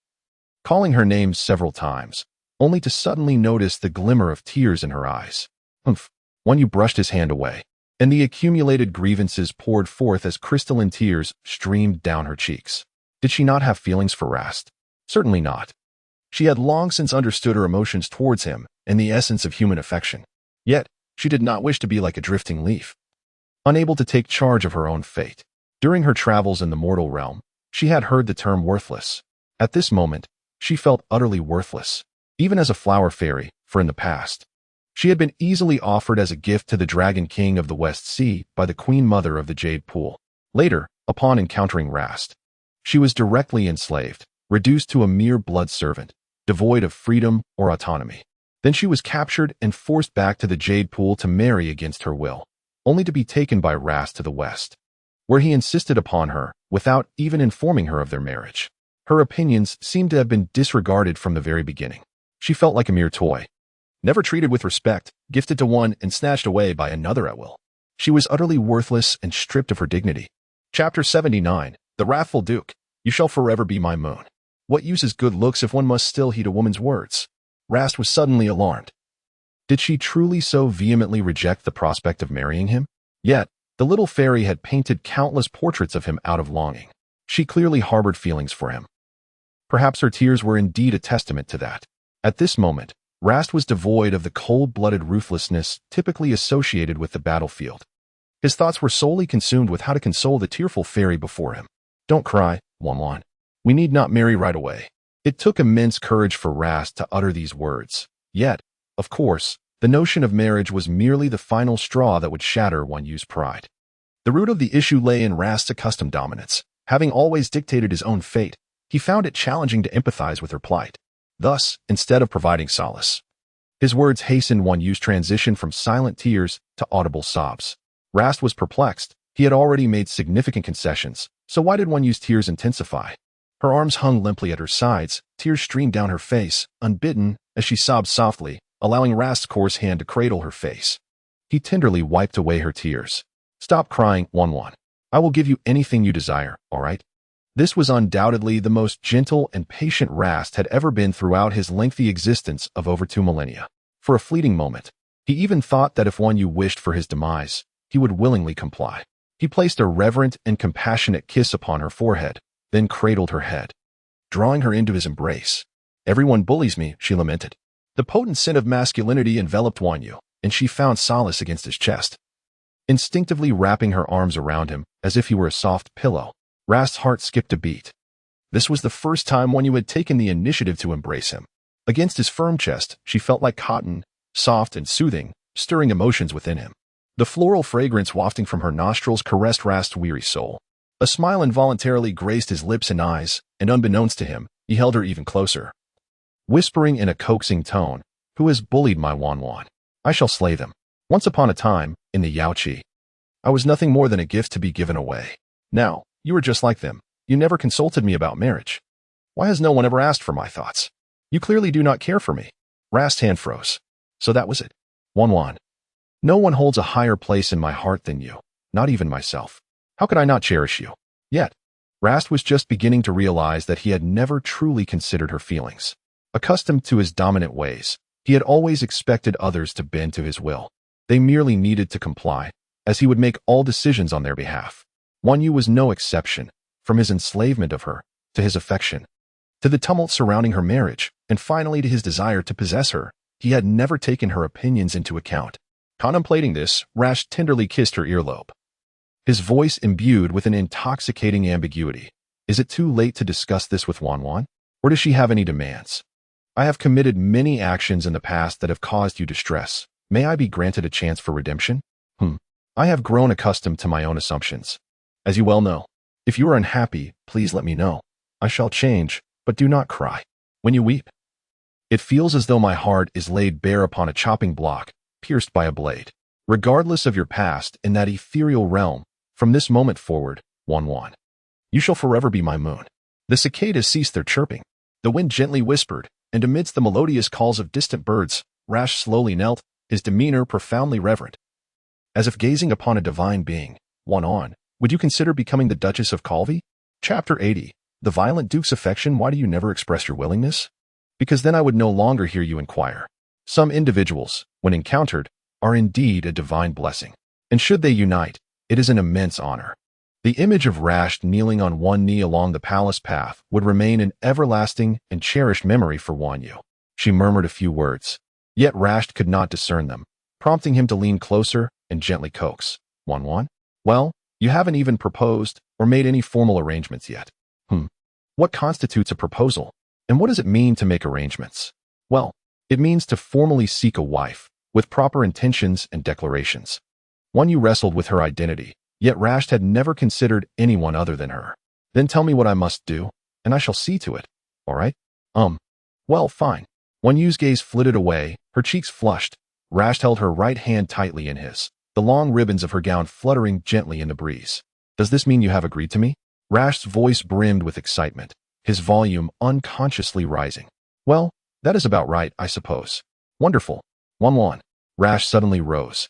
calling her name several times, only to suddenly notice the glimmer of tears in her eyes. "Humph." Wan Yu brushed his hand away, and the accumulated grievances poured forth as crystalline tears streamed down her cheeks. Did she not have feelings for Rast? Certainly not. She had long since understood her emotions towards him and the essence of human affection. Yet, she did not wish to be like a drifting leaf, unable to take charge of her own fate. During her travels in the mortal realm, she had heard the term worthless. At this moment, she felt utterly worthless, even as a flower fairy, for in the past, she had been easily offered as a gift to the Dragon King of the West Sea by the Queen Mother of the Jade Pool. Later, upon encountering Rast, she was directly enslaved, reduced to a mere blood servant, devoid of freedom or autonomy. Then she was captured and forced back to the Jade Pool to marry against her will, only to be taken by Rast to the west, where he insisted upon her without even informing her of their marriage. Her opinions seemed to have been disregarded from the very beginning. She felt like a mere toy, never treated with respect, gifted to one and snatched away by another at will. She was utterly worthless and stripped of her dignity. Chapter 79. The Wrathful Duke. You shall forever be my moon. What use is good looks if one must still heed a woman's words? Rast was suddenly alarmed. Did she truly so vehemently reject the prospect of marrying him? Yet, the little fairy had painted countless portraits of him out of longing. She clearly harbored feelings for him. Perhaps her tears were indeed a testament to that. At this moment, Rast was devoid of the cold-blooded ruthlessness typically associated with the battlefield. His thoughts were solely consumed with how to console the tearful fairy before him. "Don't cry, Wan. We need not marry right away." It took immense courage for Rast to utter these words. Yet, of course, the notion of marriage was merely the final straw that would shatter Wan Yu's pride. The root of the issue lay in Rast's accustomed dominance. Having always dictated his own fate, he found it challenging to empathize with her plight. Thus, instead of providing solace, his words hastened Wan Yu's transition from silent tears to audible sobs. Rast was perplexed. He had already made significant concessions, so why did Wan Yu's tears intensify? Her arms hung limply at her sides, tears streamed down her face, unbidden, as she sobbed softly, allowing Rast's coarse hand to cradle her face. He tenderly wiped away her tears. "Stop crying, Wanwan. I will give you anything you desire, all right?" This was undoubtedly the most gentle and patient Rast had ever been throughout his lengthy existence of over 2 millennia. For a fleeting moment, he even thought that if Wanyu wished for his demise, he would willingly comply. He placed a reverent and compassionate kiss upon her forehead, then cradled her head, drawing her into his embrace. "Everyone bullies me," she lamented. The potent scent of masculinity enveloped Wanyu, and she found solace against his chest. Instinctively wrapping her arms around him as if he were a soft pillow, Rast's heart skipped a beat. This was the first time Wanyu had taken the initiative to embrace him. Against his firm chest, she felt like cotton, soft and soothing, stirring emotions within him. The floral fragrance wafting from her nostrils caressed Rast's weary soul. A smile involuntarily graced his lips and eyes, and unbeknownst to him, he held her even closer. Whispering in a coaxing tone, "Who has bullied my Wanwan? I shall slay them. Once upon a time, in the Yaoqi, I was nothing more than a gift to be given away. Now, you are just like them. You never consulted me about marriage. Why has no one ever asked for my thoughts? You clearly do not care for me." Rast's hand froze. "So that was it. Wanwan. No one holds a higher place in my heart than you, not even myself. How could I not cherish you?" Yet, Rast was just beginning to realize that he had never truly considered her feelings. Accustomed to his dominant ways, he had always expected others to bend to his will. They merely needed to comply, as he would make all decisions on their behalf. Wanyu was no exception, from his enslavement of her, to his affection, to the tumult surrounding her marriage, and finally to his desire to possess her. He had never taken her opinions into account. Contemplating this, Rast tenderly kissed her earlobe, his voice imbued with an intoxicating ambiguity. "Is it too late to discuss this with Wanwan? Or does she have any demands? I have committed many actions in the past that have caused you distress. May I be granted a chance for redemption?" I have grown accustomed to my own assumptions. As you well know, if you are unhappy, please let me know. I shall change, but do not cry. When you weep, it feels as though my heart is laid bare upon a chopping block, pierced by a blade. Regardless of your past in that ethereal realm, from this moment forward, Wanwan, you shall forever be my moon." The cicadas ceased their chirping. The wind gently whispered, and amidst the melodious calls of distant birds, Rast slowly knelt, his demeanor profoundly reverent. As if gazing upon a divine being. "Wanwan, would you consider becoming the Duchess of Calvi?" Chapter 80. The Violent Duke's Affection. Why do you never express your willingness? Because then I would no longer hear you inquire. Some individuals, when encountered, are indeed a divine blessing. And should they unite, it is an immense honor. The image of Rast kneeling on one knee along the palace path would remain an everlasting and cherished memory for Wanyu. She murmured a few words, yet Rast could not discern them, prompting him to lean closer and gently coax. "Wanwan? Well, you haven't even proposed or made any formal arrangements yet." What constitutes a proposal? And what does it mean to make arrangements? Well, it means to formally seek a wife, with proper intentions and declarations. Wanyu wrestled with her identity, yet Rast had never considered anyone other than her. "Then tell me what I must do, and I shall see to it. All right?" Well, fine." Wanyu's gaze flitted away, her cheeks flushed. Rast held her right hand tightly in his, the long ribbons of her gown fluttering gently in the breeze. "Does this mean you have agreed to me?" Rast's voice brimmed with excitement, his volume unconsciously rising. "Well, that is about right, I suppose." "Wonderful. Wanwan." Rast suddenly rose,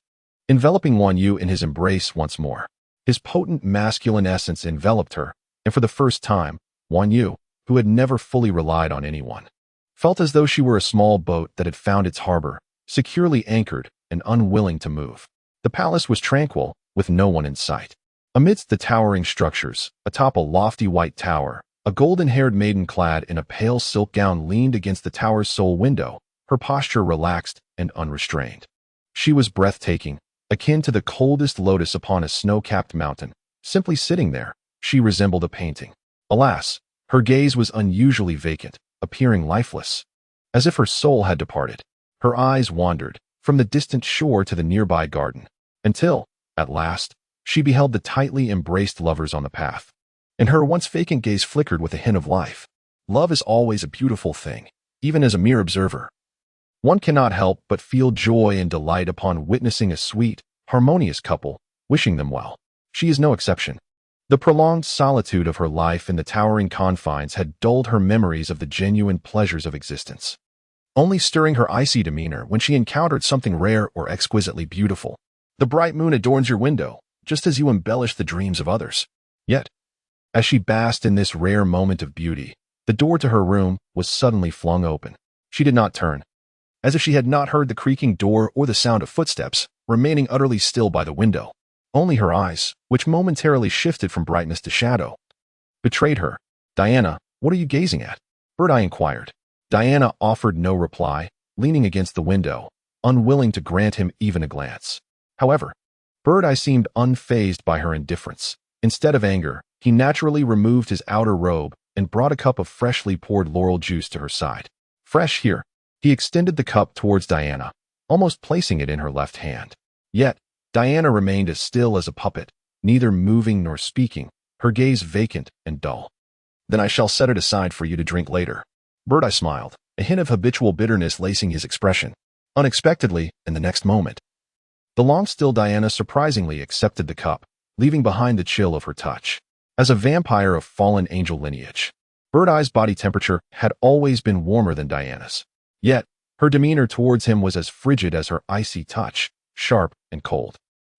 enveloping Wanyu in his embrace once more. His potent masculine essence enveloped her, and for the first time, Wanyu, who had never fully relied on anyone, felt as though she were a small boat that had found its harbor, securely anchored and unwilling to move. The palace was tranquil, with no one in sight. Amidst the towering structures, atop a lofty white tower, a golden-haired maiden clad in a pale silk gown leaned against the tower's sole window, her posture relaxed and unrestrained. She was breathtaking, akin to the coldest lotus upon a snow-capped mountain. Simply sitting there, she resembled a painting. Alas, her gaze was unusually vacant, appearing lifeless, as if her soul had departed. Her eyes wandered from the distant shore to the nearby garden, until, at last, she beheld the tightly embraced lovers on the path, and her once vacant gaze flickered with a hint of life. Love is always a beautiful thing, even as a mere observer. One cannot help but feel joy and delight upon witnessing a sweet, harmonious couple, wishing them well. She is no exception. The prolonged solitude of her life in the towering confines had dulled her memories of the genuine pleasures of existence. only stirring her icy demeanor when she encountered something rare or exquisitely beautiful. The bright moon adorns your window, just as you embellish the dreams of others. Yet, as she basked in this rare moment of beauty, the door to her room was suddenly flung open. She did not turn, as if she had not heard the creaking door or the sound of footsteps, remaining utterly still by the window. Only her eyes, which momentarily shifted from brightness to shadow, betrayed her. "Diana, what are you gazing at?" Birdeye inquired. Diana offered no reply, leaning against the window, unwilling to grant him even a glance. However, Birdeye seemed unfazed by her indifference. Instead of anger, he naturally removed his outer robe and brought a cup of freshly poured laurel juice to her side. "Fresh here." He extended the cup towards Diana, almost placing it in her left hand. Yet, Diana remained as still as a puppet, neither moving nor speaking, her gaze vacant and dull. "Then I shall set it aside for you to drink later." Birdeye smiled, a hint of habitual bitterness lacing his expression. Unexpectedly, in the next moment, the long-still Diana surprisingly accepted the cup, leaving behind the chill of her touch. As a vampire of fallen angel lineage, Birdeye's body temperature had always been warmer than Diana's. Yet, her demeanor towards him was as frigid as her icy touch, sharp and cold.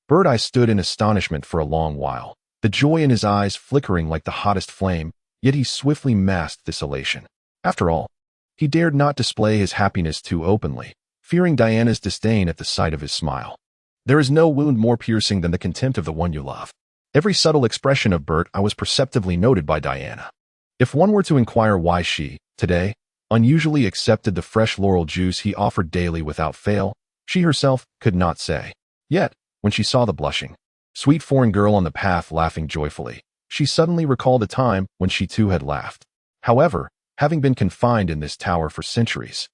Birdeye stood in astonishment for a long while, the joy in his eyes flickering like the hottest flame, yet he swiftly masked this elation. After all, he dared not display his happiness too openly, fearing Diana's disdain at the sight of his smile. There is no wound more piercing than the contempt of the one you love. Every subtle expression of Birdeye was perceptively noted by Diana. If one were to inquire why she, today, unusually accepted the fresh laurel juice he offered daily without fail, she herself could not say. Yet, when she saw the blushing, sweet foreign girl on the path laughing joyfully, she suddenly recalled a time when she too had laughed. However, having been confined in this tower for centuries,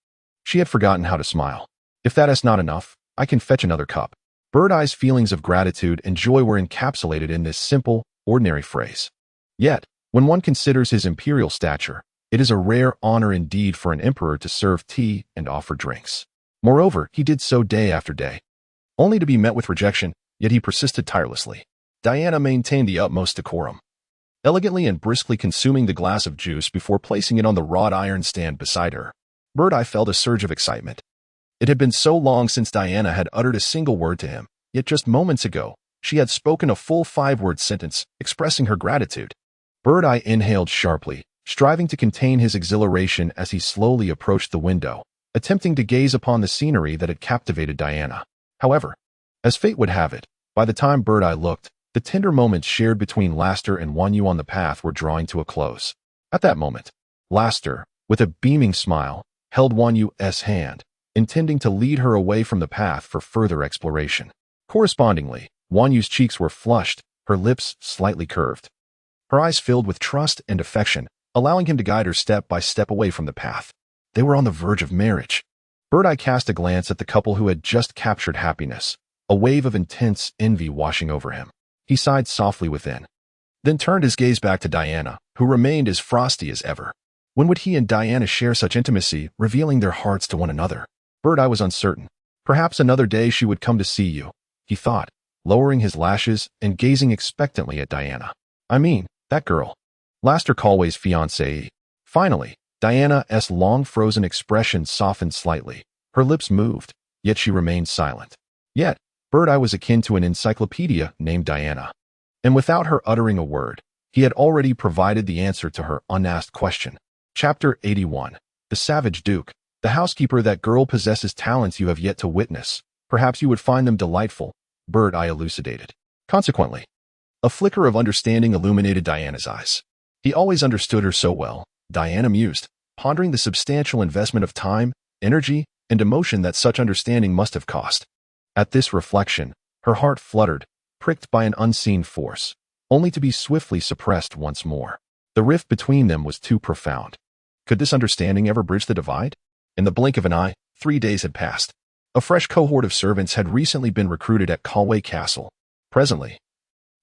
she had forgotten how to smile. "If that is not enough, I can fetch another cup." Birdeye's feelings of gratitude and joy were encapsulated in this simple, ordinary phrase. Yet, when one considers his imperial stature, it is a rare honor indeed for an emperor to serve tea and offer drinks. Moreover, he did so day after day, only to be met with rejection, yet he persisted tirelessly. Diana maintained the utmost decorum, elegantly and briskly consuming the glass of juice before placing it on the wrought iron stand beside her. Birdeye felt a surge of excitement. It had been so long since Diana had uttered a single word to him, yet just moments ago, she had spoken a full 5-word sentence, expressing her gratitude. Birdeye inhaled sharply, striving to contain his exhilaration as he slowly approached the window, attempting to gaze upon the scenery that had captivated Diana. However, as fate would have it, by the time Birdeye looked, the tender moments shared between Laster and Wanyu on the path were drawing to a close. At that moment, Laster, with a beaming smile, held Wanyu's hand, intending to lead her away from the path for further exploration. Correspondingly, Wanyu's cheeks were flushed, her lips slightly curved. Her eyes filled with trust and affection, allowing him to guide her step by step away from the path. They were on the verge of marriage. Birdeye cast a glance at the couple who had just captured happiness, a wave of intense envy washing over him. He sighed softly within, then turned his gaze back to Diana, who remained as frosty as ever. When would he and Diana share such intimacy, revealing their hearts to one another? Birdeye was uncertain. Perhaps another day she would come to see you, he thought, lowering his lashes and gazing expectantly at Diana. "I mean, that girl. Laster Callway's fiancée." Finally, Diana's long-frozen expression softened slightly. Her lips moved, yet she remained silent. Yet, Birdeye was akin to an encyclopedia named Diana. And without her uttering a word, he had already provided the answer to her unasked question. Chapter 81. The Savage Duke. "The housekeeper, that girl possesses talents you have yet to witness. Perhaps you would find them delightful," Birdeye elucidated. Consequently, a flicker of understanding illuminated Diana's eyes. He always understood her so well, Diana mused, pondering the substantial investment of time, energy, and emotion that such understanding must have cost. At this reflection, her heart fluttered, pricked by an unseen force, only to be swiftly suppressed once more. The rift between them was too profound. Could this understanding ever bridge the divide? In the blink of an eye, 3 days had passed. A fresh cohort of servants had recently been recruited at Callway Castle. Presently,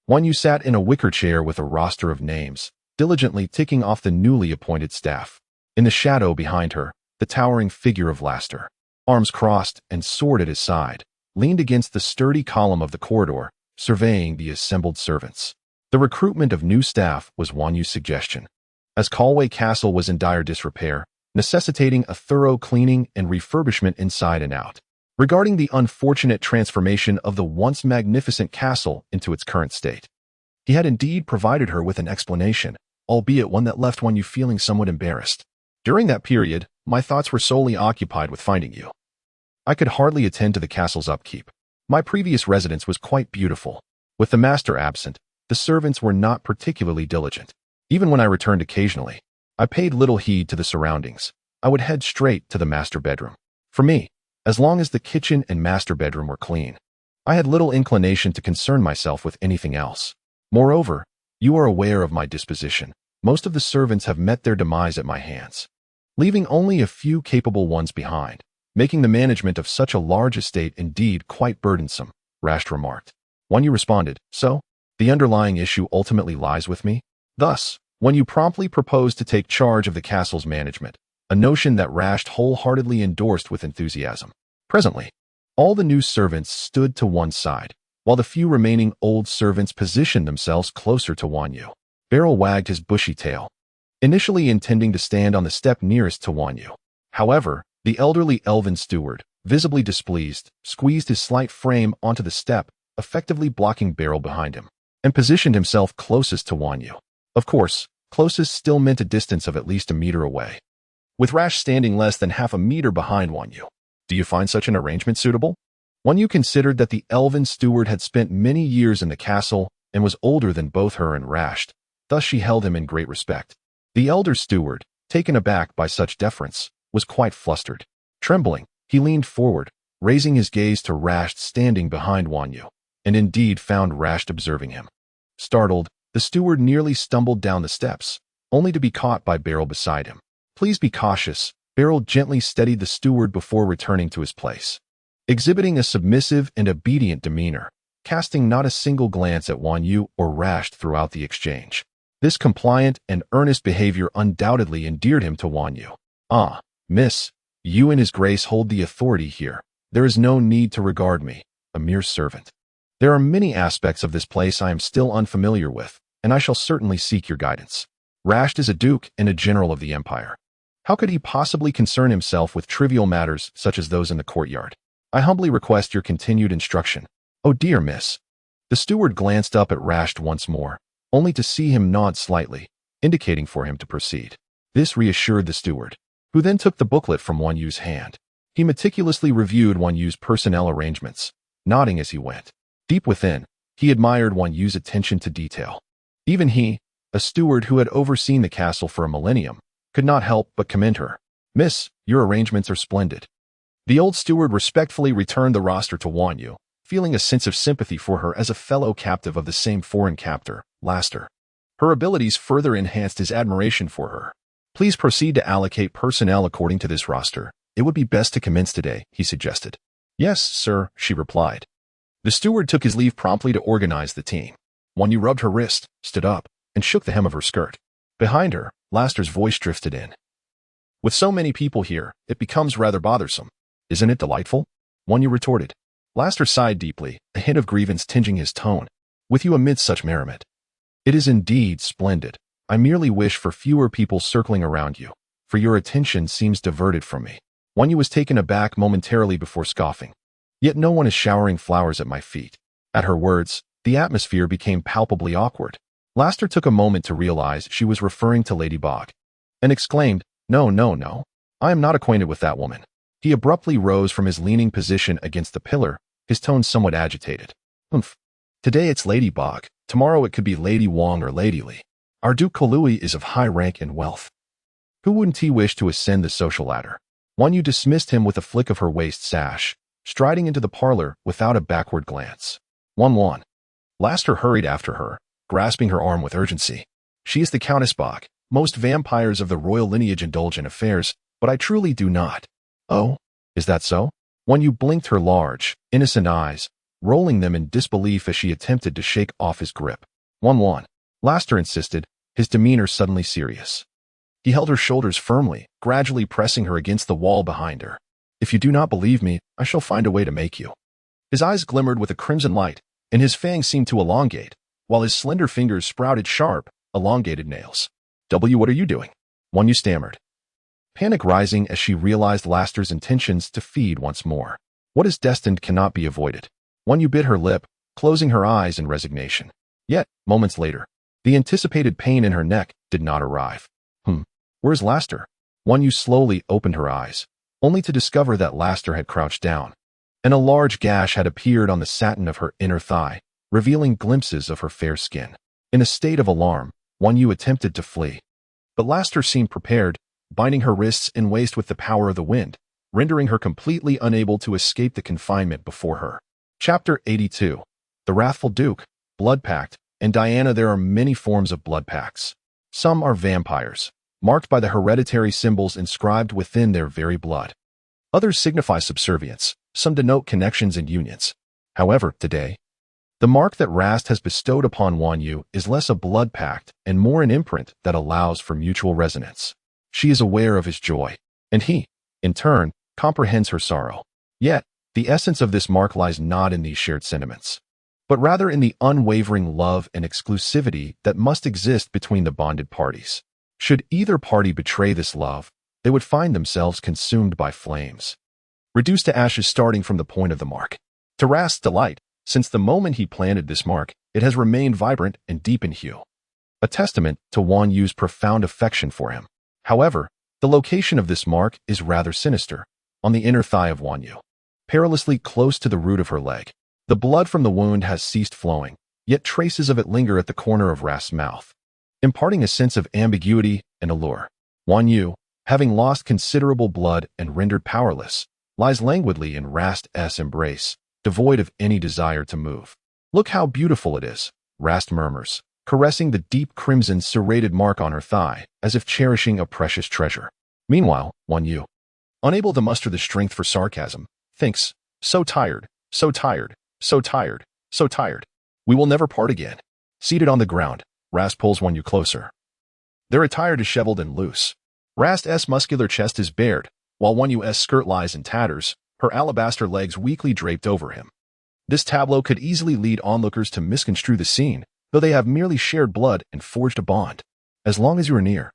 Wanyu sat in a wicker chair with a roster of names, diligently ticking off the newly appointed staff. In the shadow behind her, the towering figure of Laster, arms crossed and sword at his side, leaned against the sturdy column of the corridor, surveying the assembled servants. The recruitment of new staff was Wanyu's suggestion. As Callway Castle was in dire disrepair, necessitating a thorough cleaning and refurbishment inside and out. Regarding the unfortunate transformation of the once magnificent castle into its current state, he had indeed provided her with an explanation, albeit one that left Wanyu feeling somewhat embarrassed. During that period, my thoughts were solely occupied with finding you. I could hardly attend to the castle's upkeep. My previous residence was quite beautiful. With the master absent, the servants were not particularly diligent. Even when I returned occasionally, I paid little heed to the surroundings. I would head straight to the master bedroom. For me, as long as the kitchen and master bedroom were clean, I had little inclination to concern myself with anything else. Moreover, you are aware of my disposition. Most of the servants have met their demise at my hands, leaving only a few capable ones behind, making the management of such a large estate indeed quite burdensome, Rasht remarked. Wanyu responded, so, the underlying issue ultimately lies with me? Thus, when you promptly proposed to take charge of the castle's management, a notion that Rasht wholeheartedly endorsed with enthusiasm. Presently, all the new servants stood to one side, while the few remaining old servants positioned themselves closer to Wanyu. Beryl wagged his bushy tail, initially intending to stand on the step nearest to Wanyu. However, the elderly elven steward, visibly displeased, squeezed his slight frame onto the step, effectively blocking Beryl behind him, and positioned himself closest to Wanyu. Of course, closest still meant a distance of at least a meter away, with Rash standing less than half a meter behind Wanyu. Do you find such an arrangement suitable? Wanyu considered that the elven steward had spent many years in the castle and was older than both her and Rasht, thus she held him in great respect. The elder steward, taken aback by such deference, was quite flustered. Trembling, he leaned forward, raising his gaze to Rasht standing behind Wanyu, and indeed found Rasht observing him. Startled, the steward nearly stumbled down the steps, only to be caught by Beryl beside him. Please be cautious. Beryl gently steadied the steward before returning to his place, exhibiting a submissive and obedient demeanor, casting not a single glance at Wanyu or Rasht throughout the exchange. This compliant and earnest behavior undoubtedly endeared him to Wanyu. Ah, miss, you and his grace hold the authority here. There is no need to regard me, a mere servant. There are many aspects of this place I am still unfamiliar with, and I shall certainly seek your guidance. Rasht is a duke and a general of the empire. How could he possibly concern himself with trivial matters such as those in the courtyard? I humbly request your continued instruction. Oh dear, miss. The steward glanced up at Rasht once more, only to see him nod slightly, indicating for him to proceed. This reassured the steward, who then took the booklet from Wanyu's hand. He meticulously reviewed Wanyu's personnel arrangements, nodding as he went. Deep within, he admired Wanyu's attention to detail. Even he, a steward who had overseen the castle for a millennium, could not help but commend her. Miss, your arrangements are splendid. The old steward respectfully returned the roster to Wanyu, feeling a sense of sympathy for her as a fellow captive of the same foreign captor, Laster. Her abilities further enhanced his admiration for her. Please proceed to allocate personnel according to this roster. It would be best to commence today, he suggested. Yes, sir, she replied. The steward took his leave promptly to organize the team. Wanyu rubbed her wrist, stood up, and shook the hem of her skirt. Behind her, Laster's voice drifted in. With so many people here, it becomes rather bothersome. Isn't it delightful? Wanyu retorted. Laster sighed deeply, a hint of grievance tinging his tone. With you amidst such merriment. It is indeed splendid. I merely wish for fewer people circling around you, for your attention seems diverted from me. Wanyu was taken aback momentarily before scoffing. Yet no one is showering flowers at my feet. At her words, the atmosphere became palpably awkward. Laster took a moment to realize she was referring to Lady Bog, and exclaimed, No, no, no. I am not acquainted with that woman. He abruptly rose from his leaning position against the pillar, his tone somewhat agitated. Humph. Today it's Lady Bog. Tomorrow it could be Lady Wong or Lady Li. Our Duke Kalui is of high rank and wealth. Who wouldn't he wish to ascend the social ladder? Wanyu dismissed him with a flick of her waist sash, striding into the parlor without a backward glance. 1-1. Laster hurried after her, grasping her arm with urgency. She is the Countess Bog. Most vampires of the royal lineage indulge in affairs, but I truly do not. Oh, is that so? Wanyu blinked her large, innocent eyes, rolling them in disbelief as she attempted to shake off his grip. 1-1. Laster insisted, his demeanor suddenly serious. He held her shoulders firmly, gradually pressing her against the wall behind her. If you do not believe me, I shall find a way to make you. His eyes glimmered with a crimson light, and his fangs seemed to elongate, while his slender fingers sprouted sharp, elongated nails. What are you doing? Wanyu stammered. panic rising as she realized Laster's intentions to feed once more. What is destined cannot be avoided. Wan Yu bit her lip, closing her eyes in resignation. Yet, moments later, the anticipated pain in her neck did not arrive. Where's Laster? Wan Yu slowly opened her eyes, only to discover that Laster had crouched down, and a large gash had appeared on the satin of her inner thigh, revealing glimpses of her fair skin. In a state of alarm, Wan Yu attempted to flee. But Laster seemed prepared, binding her wrists and waist with the power of the wind, rendering her completely unable to escape the confinement before her. Chapter 82. The Wrathful Duke, Blood Pact. In Diana there are many forms of blood pacts. Some are vampires, marked by the hereditary symbols inscribed within their very blood. Others signify subservience, some denote connections and unions. However, today, the mark that Rast has bestowed upon Wan Yu is less a blood pact and more an imprint that allows for mutual resonance. She is aware of his joy, and he, in turn, comprehends her sorrow. Yet, the essence of this mark lies not in these shared sentiments, but rather in the unwavering love and exclusivity that must exist between the bonded parties. Should either party betray this love, they would find themselves consumed by flames, reduced to ashes starting from the point of the mark. To Rast's delight, since the moment he planted this mark, it has remained vibrant and deep in hue, a testament to Wan Yu's profound affection for him. However, the location of this mark is rather sinister, on the inner thigh of Wan Yu, perilously close to the root of her leg. The blood from the wound has ceased flowing, yet traces of it linger at the corner of Rast's mouth, imparting a sense of ambiguity and allure. Wan Yu, having lost considerable blood and rendered powerless, lies languidly in Rast's embrace, devoid of any desire to move. Look how beautiful it is, Rast murmurs, caressing the deep crimson serrated mark on her thigh, as if cherishing a precious treasure. Meanwhile, Wan Yu, unable to muster the strength for sarcasm, thinks, so tired, so tired, so tired, so tired. We will never part again. Seated on the ground, Rast pulls Wan Yu closer. Their attire disheveled and loose. Rast's muscular chest is bared, while Wan Yu's skirt lies in tatters, her alabaster legs weakly draped over him. This tableau could easily lead onlookers to misconstrue the scene, though they have merely shared blood and forged a bond. As long as you are near,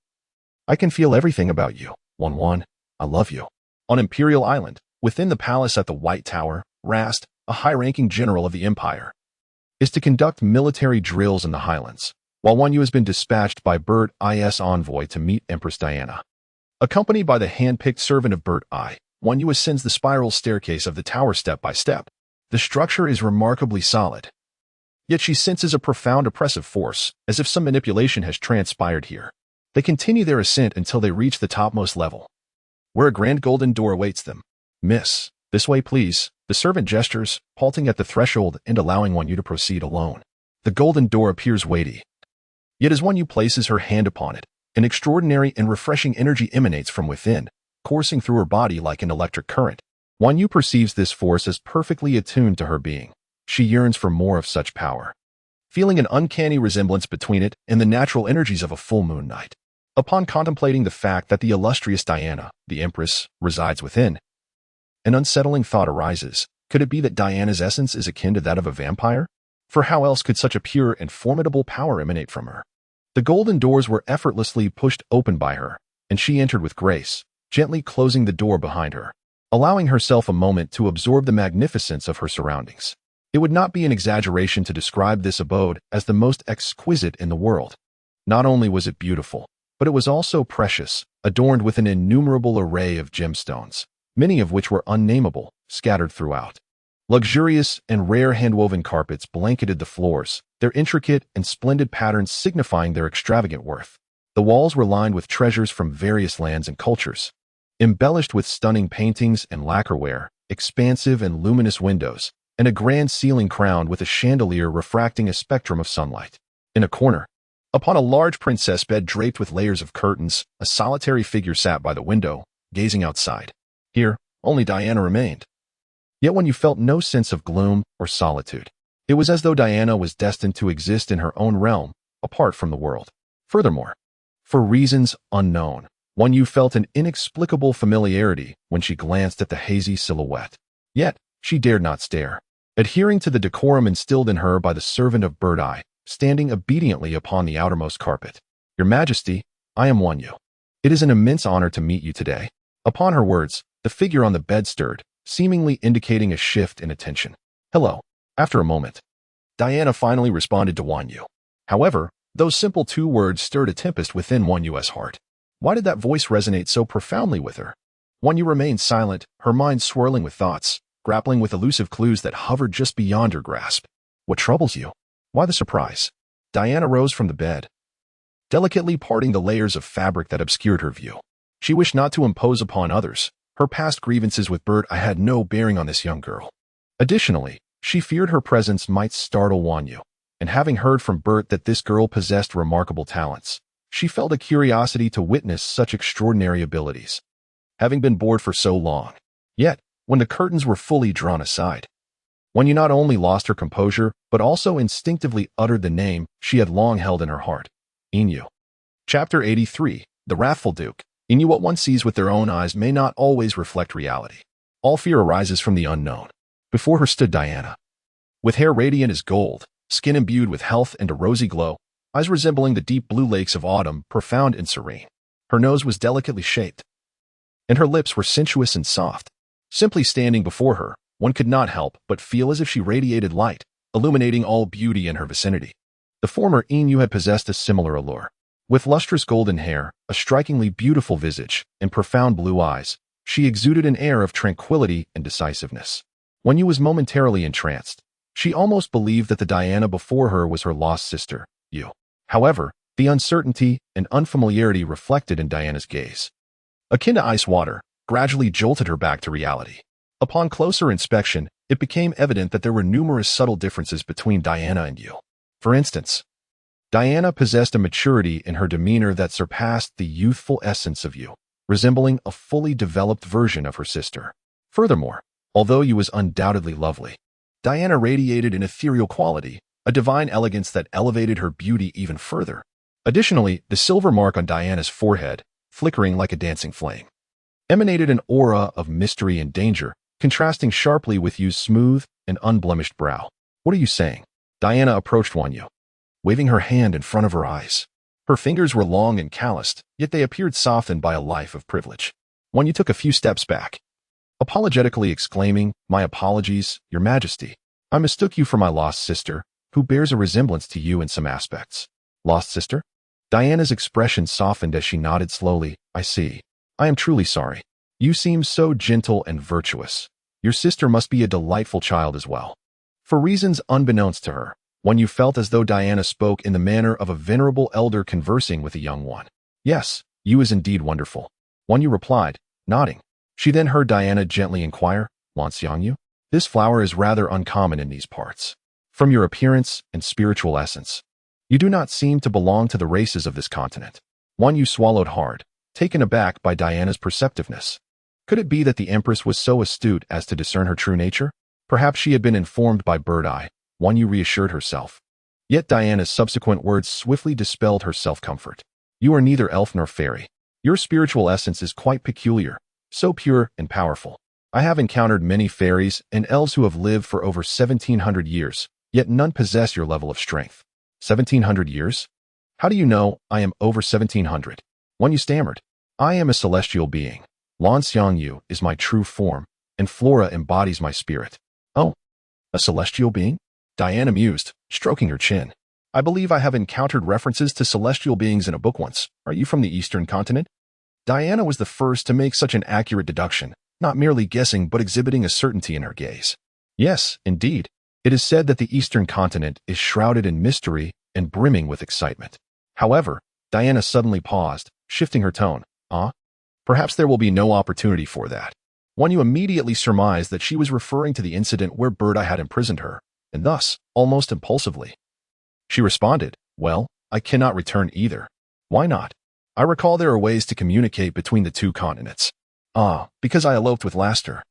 I can feel everything about you, Wan. I love you. On Imperial Island, within the palace at the White Tower, Rast, a high-ranking general of the Empire, is to conduct military drills in the Highlands, while Wan Yu has been dispatched by Bird I's envoy to meet Empress Diana. Accompanied by the hand-picked servant of Bird I, Wan Yu ascends the spiral staircase of the tower step by step. The structure is remarkably solid, yet she senses a profound oppressive force, as if some manipulation has transpired here. They continue their ascent until they reach the topmost level, where a grand golden door awaits them. Miss, this way please. The servant gestures, halting at the threshold and allowing Wan Yu to proceed alone. The golden door appears weighty. Yet as Wan Yu places her hand upon it, an extraordinary and refreshing energy emanates from within, coursing through her body like an electric current. Wan Yu perceives this force as perfectly attuned to her being. She yearns for more of such power, feeling an uncanny resemblance between it and the natural energies of a full moon night. Upon contemplating the fact that the illustrious Diana, the Empress, resides within, an unsettling thought arises. Could it be that Diana's essence is akin to that of a vampire? For how else could such a pure and formidable power emanate from her? The golden doors were effortlessly pushed open by her, and she entered with grace, gently closing the door behind her, allowing herself a moment to absorb the magnificence of her surroundings. It would not be an exaggeration to describe this abode as the most exquisite in the world. Not only was it beautiful, but it was also precious, adorned with an innumerable array of gemstones, many of which were unnameable, scattered throughout. Luxurious and rare hand-woven carpets blanketed the floors, their intricate and splendid patterns signifying their extravagant worth. The walls were lined with treasures from various lands and cultures, embellished with stunning paintings and lacquerware, expansive and luminous windows, and a grand ceiling crowned with a chandelier refracting a spectrum of sunlight. In a corner, upon a large princess bed draped with layers of curtains, a solitary figure sat by the window, gazing outside. Here, only Diana remained. Yet Wan Yu felt no sense of gloom or solitude. It was as though Diana was destined to exist in her own realm, apart from the world. Furthermore, for reasons unknown, Wan Yu felt an inexplicable familiarity when she glanced at the hazy silhouette. Yet, she dared not stare, adhering to the decorum instilled in her by the servant of Bird Eye, standing obediently upon the outermost carpet. Your Majesty, I am Wan Yu. It is an immense honor to meet you today. Upon her words, the figure on the bed stirred, seemingly indicating a shift in attention. Hello. After a moment, Diana finally responded to Wanyu. However, those simple 2 words stirred a tempest within Wanyu's heart. Why did that voice resonate so profoundly with her? Wanyu remained silent, her mind swirling with thoughts, grappling with elusive clues that hovered just beyond her grasp. What troubles you? Why the surprise? Diana rose from the bed, delicately parting the layers of fabric that obscured her view. She wished not to impose upon others. Her past grievances with Bert I had no bearing on this young girl. Additionally, she feared her presence might startle Wanyu, and having heard from Bert that this girl possessed remarkable talents, she felt a curiosity to witness such extraordinary abilities. Having been bored for so long, yet, when the curtains were fully drawn aside, Wanyu not only lost her composure, but also instinctively uttered the name she had long held in her heart, Inyu. Chapter 83, The Wrathful Duke. Inyu, what one sees with their own eyes may not always reflect reality. All fear arises from the unknown. Before her stood Diana, with hair radiant as gold, skin imbued with health and a rosy glow, eyes resembling the deep blue lakes of autumn, profound and serene. Her nose was delicately shaped, and her lips were sensuous and soft. Simply standing before her, one could not help but feel as if she radiated light, illuminating all beauty in her vicinity. The former Inyu had possessed a similar allure. With lustrous golden hair, a strikingly beautiful visage, and profound blue eyes, she exuded an air of tranquility and decisiveness. Wanyu was momentarily entranced. She almost believed that the Diana before her was her lost sister, Yu. However, the uncertainty and unfamiliarity reflected in Diana's gaze, akin to ice water, gradually jolted her back to reality. Upon closer inspection, it became evident that there were numerous subtle differences between Diana and Yu. For instance, Diana possessed a maturity in her demeanor that surpassed the youthful essence of Yu, resembling a fully developed version of her sister. Furthermore, although Yu was undoubtedly lovely, Diana radiated an ethereal quality, a divine elegance that elevated her beauty even further. Additionally, the silver mark on Diana's forehead, flickering like a dancing flame, emanated an aura of mystery and danger, contrasting sharply with Yu's smooth and unblemished brow. What are you saying? Diana approached Wanyu, waving her hand in front of her eyes. Her fingers were long and calloused, yet they appeared softened by a life of privilege. Wanyu took a few steps back, apologetically exclaiming, "My apologies, Your Majesty. I mistook you for my lost sister, who bears a resemblance to you in some aspects." Lost sister? Diana's expression softened as she nodded slowly. "I see. I am truly sorry. You seem so gentle and virtuous. Your sister must be a delightful child as well." For reasons unbeknownst to her, Wanyu felt as though Diana spoke in the manner of a venerable elder conversing with a young one. "Yes, you is indeed wonderful," Wanyu replied, nodding. She then heard Diana gently inquire, "Wants Yangyu? This flower is rather uncommon in these parts. From your appearance and spiritual essence, you do not seem to belong to the races of this continent." Wanyu swallowed hard, taken aback by Diana's perceptiveness. Could it be that the Empress was so astute as to discern her true nature? Perhaps she had been informed by Bird Eye, Wanyu reassured herself. Yet Diana's subsequent words swiftly dispelled her self-comfort. "You are neither elf nor fairy. Your spiritual essence is quite peculiar, so pure and powerful. I have encountered many fairies and elves who have lived for over 1,700 years, yet none possess your level of strength." 1,700 years? How do you know I am over 1,700? Wanyu stammered. "I am a celestial being. Lan Xiangyu is my true form, and Flora embodies my spirit." "Oh, a celestial being?" Diana mused, stroking her chin. "I believe I have encountered references to celestial beings in a book once. Are you from the Eastern continent?" Diana was the first to make such an accurate deduction, not merely guessing but exhibiting a certainty in her gaze. "Yes, indeed. It is said that the Eastern continent is shrouded in mystery and brimming with excitement." However, Diana suddenly paused, shifting her tone. Perhaps there will be no opportunity for that." Wanyu immediately surmised that she was referring to the incident where Bird Eye had imprisoned her, and thus, almost impulsively, she responded, "Well, I cannot return either." "Why not?" "I recall there are ways to communicate between the two continents." Because I eloped with Laster,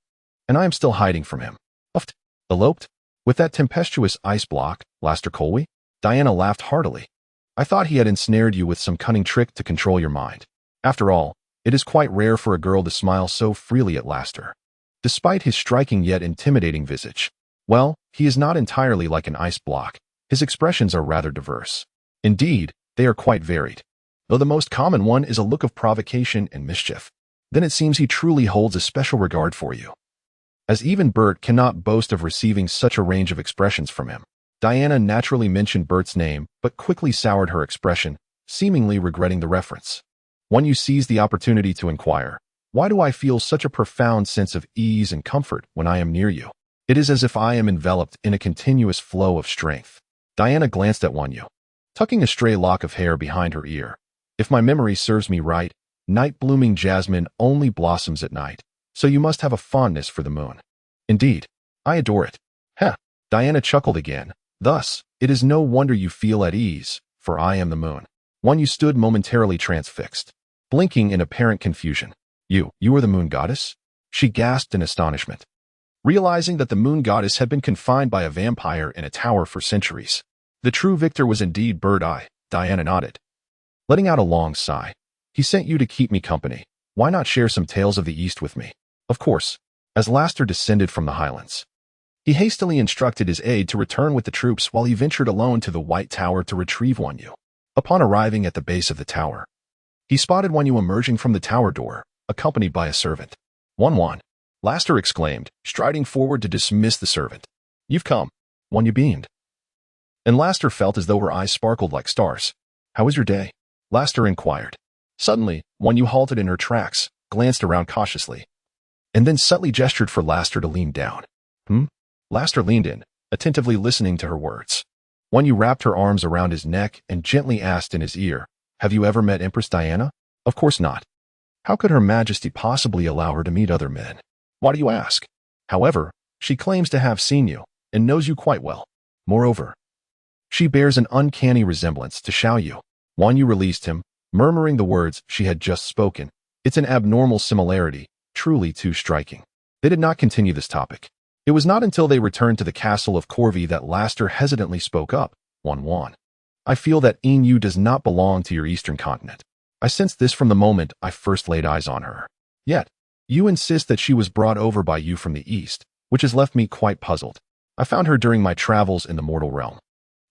and I am still hiding from him." "Uft. Eloped? With that tempestuous ice block, Laster Colwy?" Diana laughed heartily. "I thought he had ensnared you with some cunning trick to control your mind. After all, it is quite rare for a girl to smile so freely at Laster, despite his striking yet intimidating visage. Well, he is not entirely like an ice block. His expressions are rather diverse. Indeed, they are quite varied. though the most common one is a look of provocation and mischief. Then it seems he truly holds a special regard for you. As even Bert cannot boast of receiving such a range of expressions from him. Diana naturally mentioned Bert's name, but quickly soured her expression, seemingly regretting the reference. When you seize the opportunity to inquire, why do I feel such a profound sense of ease and comfort when I am near you? It is as if I am enveloped in a continuous flow of strength. Diana glanced at Wanyu, tucking a stray lock of hair behind her ear. If my memory serves me right, night-blooming jasmine only blossoms at night, so you must have a fondness for the moon. Indeed, I adore it. Heh, Diana chuckled again. Thus, it is no wonder you feel at ease, for I am the moon. Wanyu stood momentarily transfixed, blinking in apparent confusion. You are the moon goddess? She gasped in astonishment, realizing that the moon goddess had been confined by a vampire in a tower for centuries. The true victor was indeed Bird-Eye. Diana nodded, letting out a long sigh. He sent you to keep me company. Why not share some tales of the East with me? Of course. As Laster descended from the highlands, he hastily instructed his aide to return with the troops while he ventured alone to the White Tower to retrieve Wanyu. Upon arriving at the base of the tower, he spotted Wanyu emerging from the tower door, accompanied by a servant. Wan, Laster exclaimed, striding forward to dismiss the servant. You've come. Wanyu beamed, and Laster felt as though her eyes sparkled like stars. How was your day? Laster inquired. Suddenly, Wanyu halted in her tracks, glanced around cautiously, and then subtly gestured for Laster to lean down. Laster leaned in, attentively listening to her words. Wanyu wrapped her arms around his neck and gently asked in his ear, Have you ever met Empress Diana? Of course not. How could Her Majesty possibly allow her to meet other men? Why do you ask? However, she claims to have seen you, and knows you quite well. Moreover, she bears an uncanny resemblance to Xiaoyu. Wanyu released him, murmuring the words she had just spoken. It's an abnormal similarity, truly too striking. They did not continue this topic. It was not until they returned to the castle of Corvi that Laster hesitantly spoke up. Wan. I feel that Yin does not belong to your eastern continent. I sensed this from the moment I first laid eyes on her. Yet, you insist that she was brought over by you from the east, which has left me quite puzzled. I found her during my travels in the mortal realm.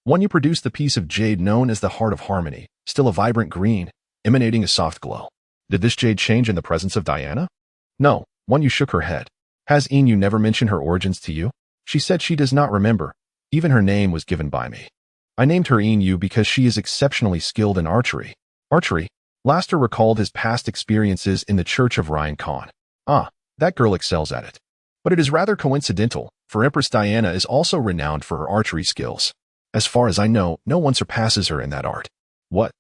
Wanyu produced the piece of jade known as the Heart of Harmony, still a vibrant green, emanating a soft glow. Did this jade change in the presence of Diana? No, Wanyu shook her head. Has Yin never mentioned her origins to you? She said she does not remember. Even her name was given by me. I named her Yin because she is exceptionally skilled in archery. Archery? Laster recalled his past experiences in the Church of Ryan Khan. Ah, that girl excels at it. But it is rather coincidental, for Empress Diana is also renowned for her archery skills. As far as I know, no one surpasses her in that art. What?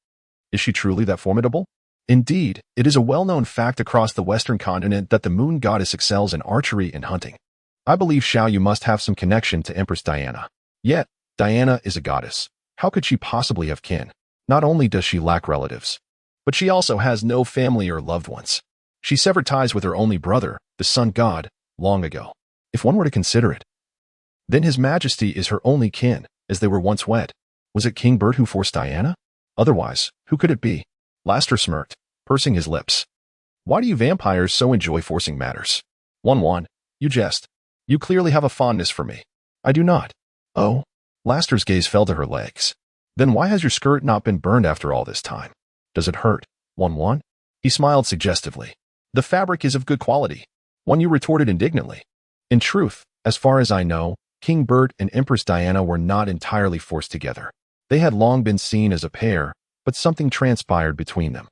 Is she truly that formidable? Indeed, it is a well-known fact across the Western continent that the moon goddess excels in archery and hunting. I believe Xiaoyu must have some connection to Empress Diana. Yet, Diana is a goddess. How could she possibly have kin? Not only does she lack relatives, but she also has no family or loved ones. She severed ties with her only brother, the sun god, long ago. If one were to consider it, then His Majesty is her only kin, as they were once wed. Was it King Bert who forced Diana? Otherwise, who could it be? Laster smirked, pursing his lips. Why do you vampires so enjoy forcing matters? Wan, you jest. You clearly have a fondness for me. I do not. Oh? Laster's gaze fell to her legs. Then why has your skirt not been burned after all this time? Does it hurt? Wan? He smiled suggestively. The fabric is of good quality. Wanyu retorted indignantly. In truth, as far as I know, King Bert and Empress Diana were not entirely forced together. They had long been seen as a pair, but something transpired between them.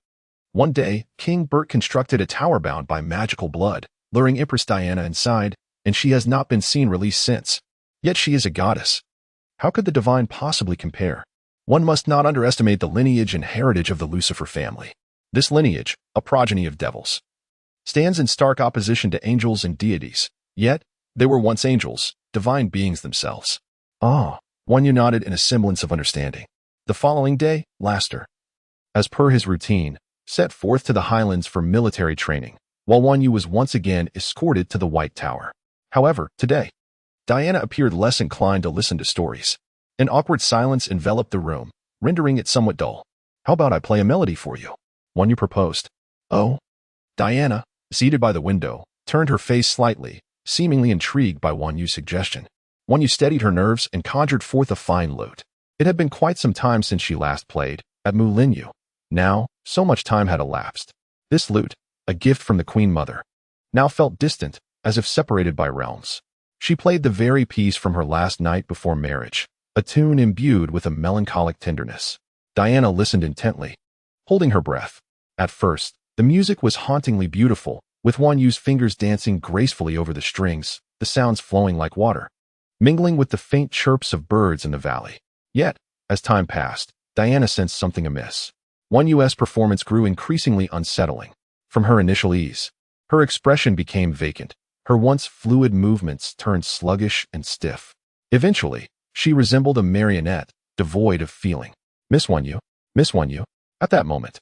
One day, King Bert constructed a tower bound by magical blood, luring Empress Diana inside, and she has not been seen released since. Yet she is a goddess. How could the divine possibly compare? One must not underestimate the lineage and heritage of the Lucifer family. This lineage, a progeny of devils, stands in stark opposition to angels and deities. Yet, they were once angels, divine beings themselves. Ah, Wanyu nodded in a semblance of understanding. The following day, Laster, as per his routine, set forth to the highlands for military training, while Wanyu was once again escorted to the White Tower. However, today, Diana appeared less inclined to listen to stories. An awkward silence enveloped the room, rendering it somewhat dull. How about I play a melody for you? Wanyu proposed. Oh? Diana, seated by the window, turned her face slightly, seemingly intrigued by Wanyu's suggestion. Wanyu steadied her nerves and conjured forth a fine lute. It had been quite some time since she last played, at Mulinyu. Now, so much time had elapsed. This lute, a gift from the Queen Mother, now felt distant, as if separated by realms. She played the very piece from her last night before marriage, a tune imbued with a melancholic tenderness. Diana listened intently, holding her breath. At first, the music was hauntingly beautiful, with Wan Yu's fingers dancing gracefully over the strings, the sounds flowing like water, mingling with the faint chirps of birds in the valley. Yet, as time passed, Diana sensed something amiss. Wan Yu's performance grew increasingly unsettling. From her initial ease, her expression became vacant. Her once fluid movements turned sluggish and stiff. Eventually, she resembled a marionette, devoid of feeling. Miss Wan Yu, Miss Wan Yu. At that moment,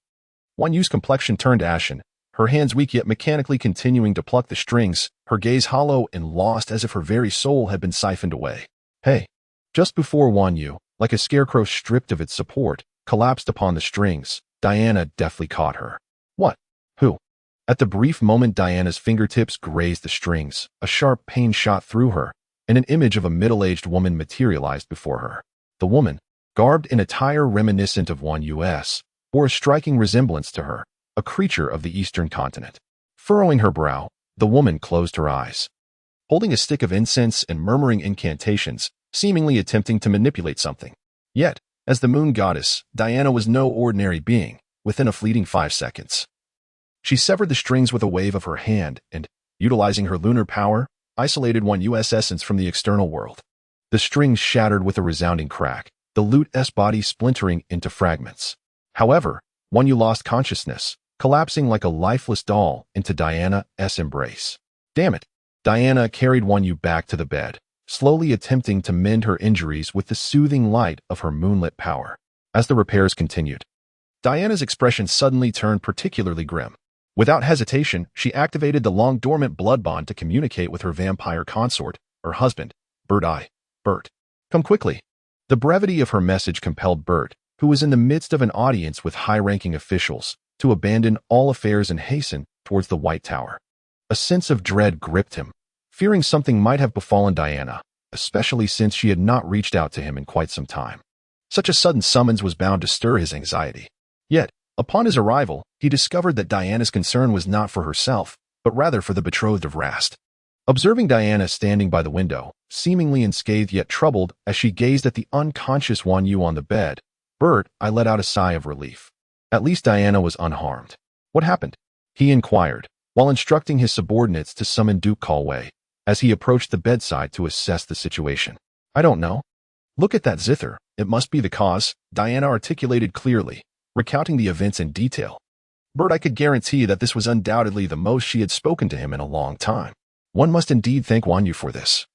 Wan Yu's complexion turned ashen, her hands weak yet mechanically continuing to pluck the strings, her gaze hollow and lost as if her very soul had been siphoned away. Hey! Just before Wan Yu, like a scarecrow stripped of its support, collapsed upon the strings, Diana deftly caught her. What? Who? At the brief moment Diana's fingertips grazed the strings, a sharp pain shot through her, and an image of a middle-aged woman materialized before her. The woman, garbed in attire reminiscent of Wan Yu's, bore a striking resemblance to her, a creature of the eastern continent. Furrowing her brow, the woman closed her eyes. Holding a stick of incense and murmuring incantations, seemingly attempting to manipulate something. Yet, as the moon goddess, Diana was no ordinary being, within a fleeting 5 seconds. She severed the strings with a wave of her hand and, utilizing her lunar power, isolated Wan Yu's essence from the external world. The strings shattered with a resounding crack, the lute's body splintering into fragments. However, Wan Yu lost consciousness, collapsing like a lifeless doll into Diana's embrace. Damn it! Diana carried Wan Yu back to the bed, slowly attempting to mend her injuries with the soothing light of her moonlit power. As the repairs continued, Diana's expression suddenly turned particularly grim. Without hesitation, she activated the long-dormant blood bond to communicate with her vampire consort, her husband, Bert. Come quickly. The brevity of her message compelled Bert, who was in the midst of an audience with high-ranking officials, to abandon all affairs and hasten towards the White Tower. A sense of dread gripped him, fearing something might have befallen Diana, especially since she had not reached out to him in quite some time. Such a sudden summons was bound to stir his anxiety. Yet, upon his arrival, he discovered that Diana's concern was not for herself, but rather for the betrothed of Rast. Observing Diana standing by the window, seemingly unscathed yet troubled as she gazed at the unconscious Wan Yu on the bed, Bert, I let out a sigh of relief. At least Diana was unharmed. What happened? He inquired, while instructing his subordinates to summon Duke Kalway, as he approached the bedside to assess the situation. I don't know. Look at that zither. It must be the cause, Diana articulated clearly, recounting the events in detail. Bert, I could guarantee that this was undoubtedly the most she had spoken to him in a long time. One must indeed thank Wan Yu for this.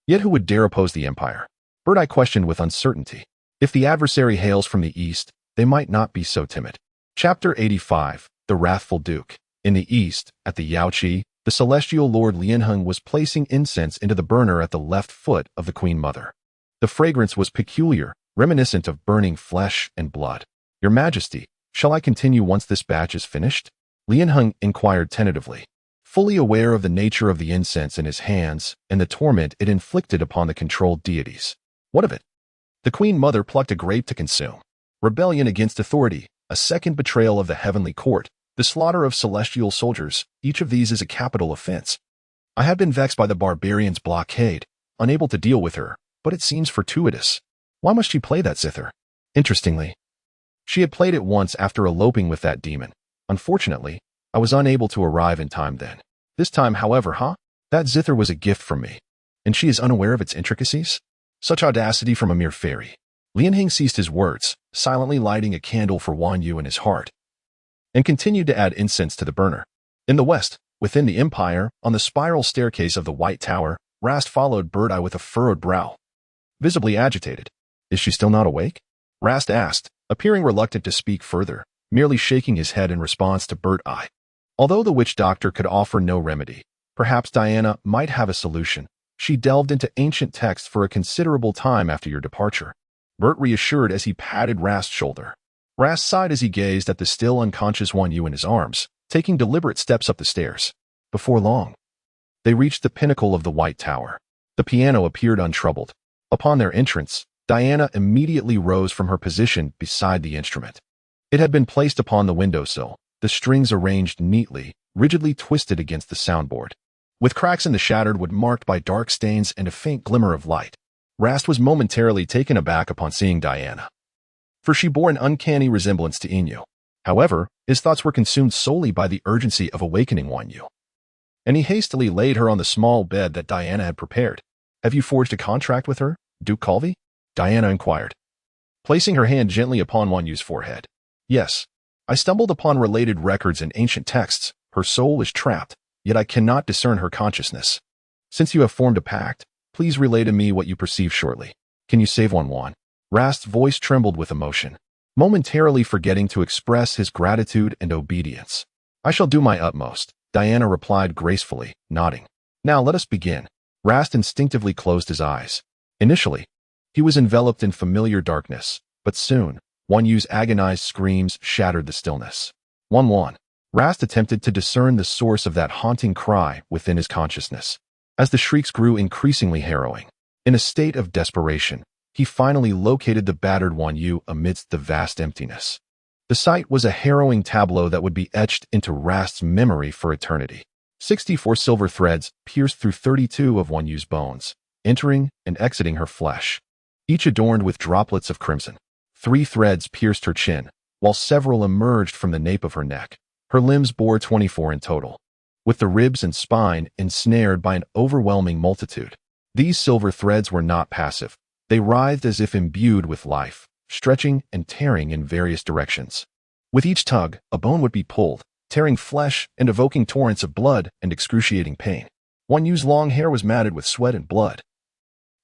Yet who would dare oppose the Empire? Bert, I questioned with uncertainty. If the adversary hails from the east, they might not be so timid. Chapter 85, The Wrathful Duke. In the east, at the Yaoqi, the celestial Lord Lianheng was placing incense into the burner at the left foot of the Queen Mother. The fragrance was peculiar, reminiscent of burning flesh and blood. Your Majesty, shall I continue once this batch is finished? Lianheng inquired tentatively, fully aware of the nature of the incense in his hands and the torment it inflicted upon the controlled deities. What of it? The Queen Mother plucked a grape to consume. Rebellion against authority, a second betrayal of the heavenly court, the slaughter of celestial soldiers, each of these is a capital offense. I have been vexed by the barbarians' blockade, unable to deal with her, but it seems fortuitous. Why must she play that zither? Interestingly, she had played it once after eloping with that demon. Unfortunately, I was unable to arrive in time then. This time, however, that zither was a gift from me. And she is unaware of its intricacies? Such audacity from a mere fairy. Lianheng ceased his words, silently lighting a candle for Wan Yu in his heart, and continued to add incense to the burner. In the west, within the Empire, on the spiral staircase of the White Tower, Rast followed Bird-Eye with a furrowed brow, visibly agitated. Is she still not awake? Rast asked, appearing reluctant to speak further, merely shaking his head in response to Bird-Eye. Although the witch doctor could offer no remedy, perhaps Diana might have a solution. She delved into ancient texts for a considerable time after your departure. Bert reassured as he patted Rast's shoulder. Rast sighed as he gazed at the still unconscious Wan Yu in his arms, taking deliberate steps up the stairs. Before long, they reached the pinnacle of the White Tower. The piano appeared untroubled. Upon their entrance, Diana immediately rose from her position beside the instrument. It had been placed upon the windowsill, the strings arranged neatly, rigidly twisted against the soundboard, with cracks in the shattered wood marked by dark stains and a faint glimmer of light. Rast was momentarily taken aback upon seeing Diana, for she bore an uncanny resemblance to Inu. However, his thoughts were consumed solely by the urgency of awakening Wanyu, and he hastily laid her on the small bed that Diana had prepared. "Have you forged a contract with her, Duke Calvi?" Diana inquired, placing her hand gently upon Wanyu's forehead. "Yes. I stumbled upon related records and ancient texts. Her soul is trapped, yet I cannot discern her consciousness. Since you have formed a pact, please relay to me what you perceive shortly. Can you save Wan?" Rast's voice trembled with emotion, momentarily forgetting to express his gratitude and obedience. "I shall do my utmost," Diana replied gracefully, nodding. "Now let us begin." Rast instinctively closed his eyes. Initially, he was enveloped in familiar darkness, but soon, Wanyu's agonized screams shattered the stillness. Wan. Rast attempted to discern the source of that haunting cry within his consciousness. As the shrieks grew increasingly harrowing, in a state of desperation, he finally located the battered Wanyu amidst the vast emptiness. The sight was a harrowing tableau that would be etched into Rast's memory for eternity. 64 silver threads pierced through 32 of Wanyu's bones, entering and exiting her flesh, each adorned with droplets of crimson. 3 threads pierced her chin, while several emerged from the nape of her neck. Her limbs bore 24 in total, with the ribs and spine ensnared by an overwhelming multitude. These silver threads were not passive. They writhed as if imbued with life, stretching and tearing in various directions. With each tug, a bone would be pulled, tearing flesh and evoking torrents of blood and excruciating pain. Wanyu's long hair was matted with sweat and blood,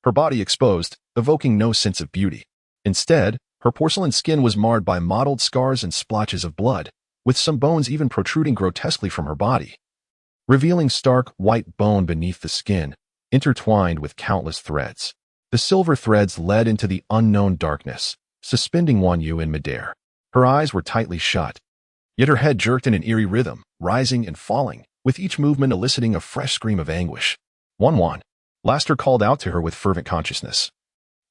her body exposed, evoking no sense of beauty. Instead, her porcelain skin was marred by mottled scars and splotches of blood, with some bones even protruding grotesquely from her body, revealing stark white bone beneath the skin, intertwined with countless threads. The silver threads led into the unknown darkness, suspending Wanyu in midair. Her eyes were tightly shut, yet her head jerked in an eerie rhythm, rising and falling, with each movement eliciting a fresh scream of anguish. Wan. Laster called out to her with fervent consciousness,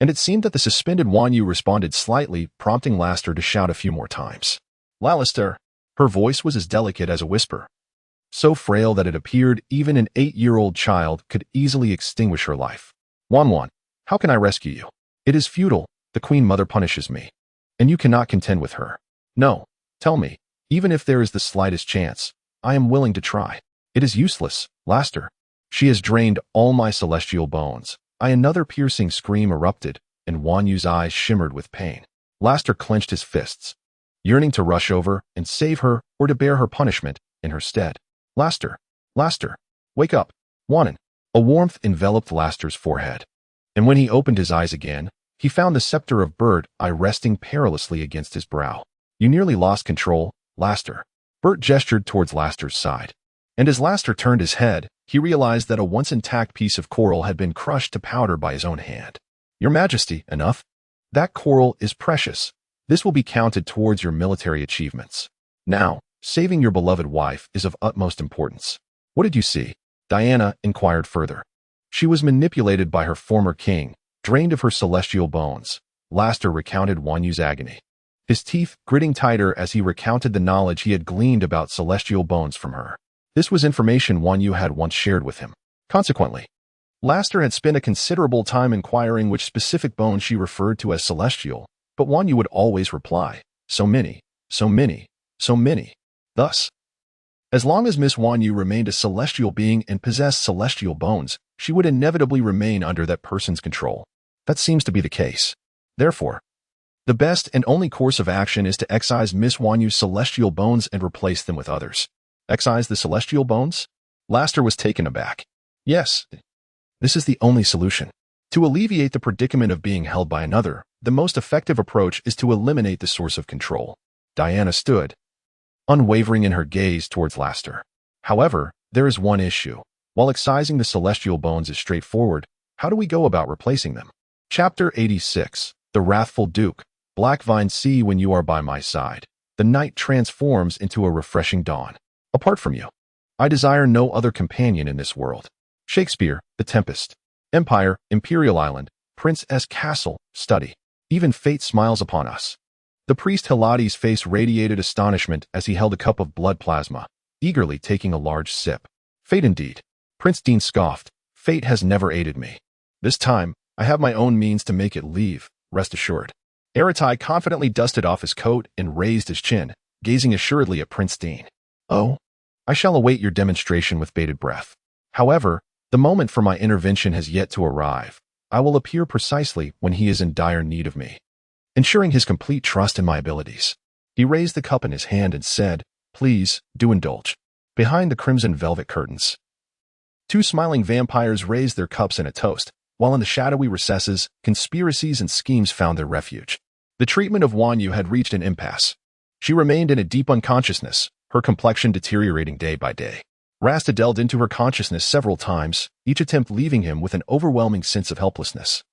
and it seemed that the suspended Wanyu responded slightly, prompting Laster to shout a few more times. "Lalister." Her voice was as delicate as a whisper, so frail that it appeared even an 8-year-old child could easily extinguish her life. Wan. How can I rescue you? It is futile. The Queen Mother punishes me, and you cannot contend with her. No, tell me, even if there is the slightest chance, I am willing to try. It is useless, Laster. She has drained all my celestial bones. Another piercing scream erupted, and Wanyu's eyes shimmered with pain. Laster clenched his fists, yearning to rush over and save her or to bear her punishment in her stead. Laster, wake up, Wanan. A warmth enveloped Laster's forehead, and when he opened his eyes again, he found the scepter of Bert resting perilously against his brow. "You nearly lost control, Laster." Bert gestured towards Laster's side, and as Laster turned his head, he realized that a once intact piece of coral had been crushed to powder by his own hand. "Your Majesty, enough. That coral is precious. This will be counted towards your military achievements. Now, saving your beloved wife is of utmost importance." "What did you see?" Diana inquired further. She was manipulated by her former king, drained of her celestial bones. Laster recounted Wanyu's agony, his teeth gritting tighter as he recounted the knowledge he had gleaned about celestial bones from her. This was information Wanyu had once shared with him. Consequently, Laster had spent a considerable time inquiring which specific bone she referred to as celestial, but Wanyu would always reply, "So many, so many, so many." Thus, as long as Miss Wanyu remained a celestial being and possessed celestial bones, she would inevitably remain under that person's control. That seems to be the case. Therefore, the best and only course of action is to excise Miss Wanyu's celestial bones and replace them with others. Excise the celestial bones? Laster was taken aback. Yes, this is the only solution. To alleviate the predicament of being held by another, the most effective approach is to eliminate the source of control. Diana stood, unwavering in her gaze towards Laster. However, there is one issue. While excising the celestial bones is straightforward, how do we go about replacing them? Chapter 86. The Wrathful Duke. Blackvine, see when you are by my side. The night transforms into a refreshing dawn. Apart from you, I desire no other companion in this world. Shakespeare, The Tempest. Empire, Imperial Island, Prince S. Castle, study. Even fate smiles upon us. The priest Hiladi's face radiated astonishment as he held a cup of blood plasma, eagerly taking a large sip. Fate indeed. Prince Dean scoffed. Fate has never aided me. This time, I have my own means to make it leave, rest assured. Aratai confidently dusted off his coat and raised his chin, gazing assuredly at Prince Dean. Oh, I shall await your demonstration with bated breath. However, the moment for my intervention has yet to arrive. I will appear precisely when he is in dire need of me, ensuring his complete trust in my abilities. He raised the cup in his hand and said, "Please, do indulge." Behind the crimson velvet curtains, two smiling vampires raised their cups in a toast, while in the shadowy recesses, conspiracies and schemes found their refuge. The treatment of Wanyu had reached an impasse. She remained in a deep unconsciousness, her complexion deteriorating day by day. Rasta delved into her consciousness several times, each attempt leaving him with an overwhelming sense of helplessness.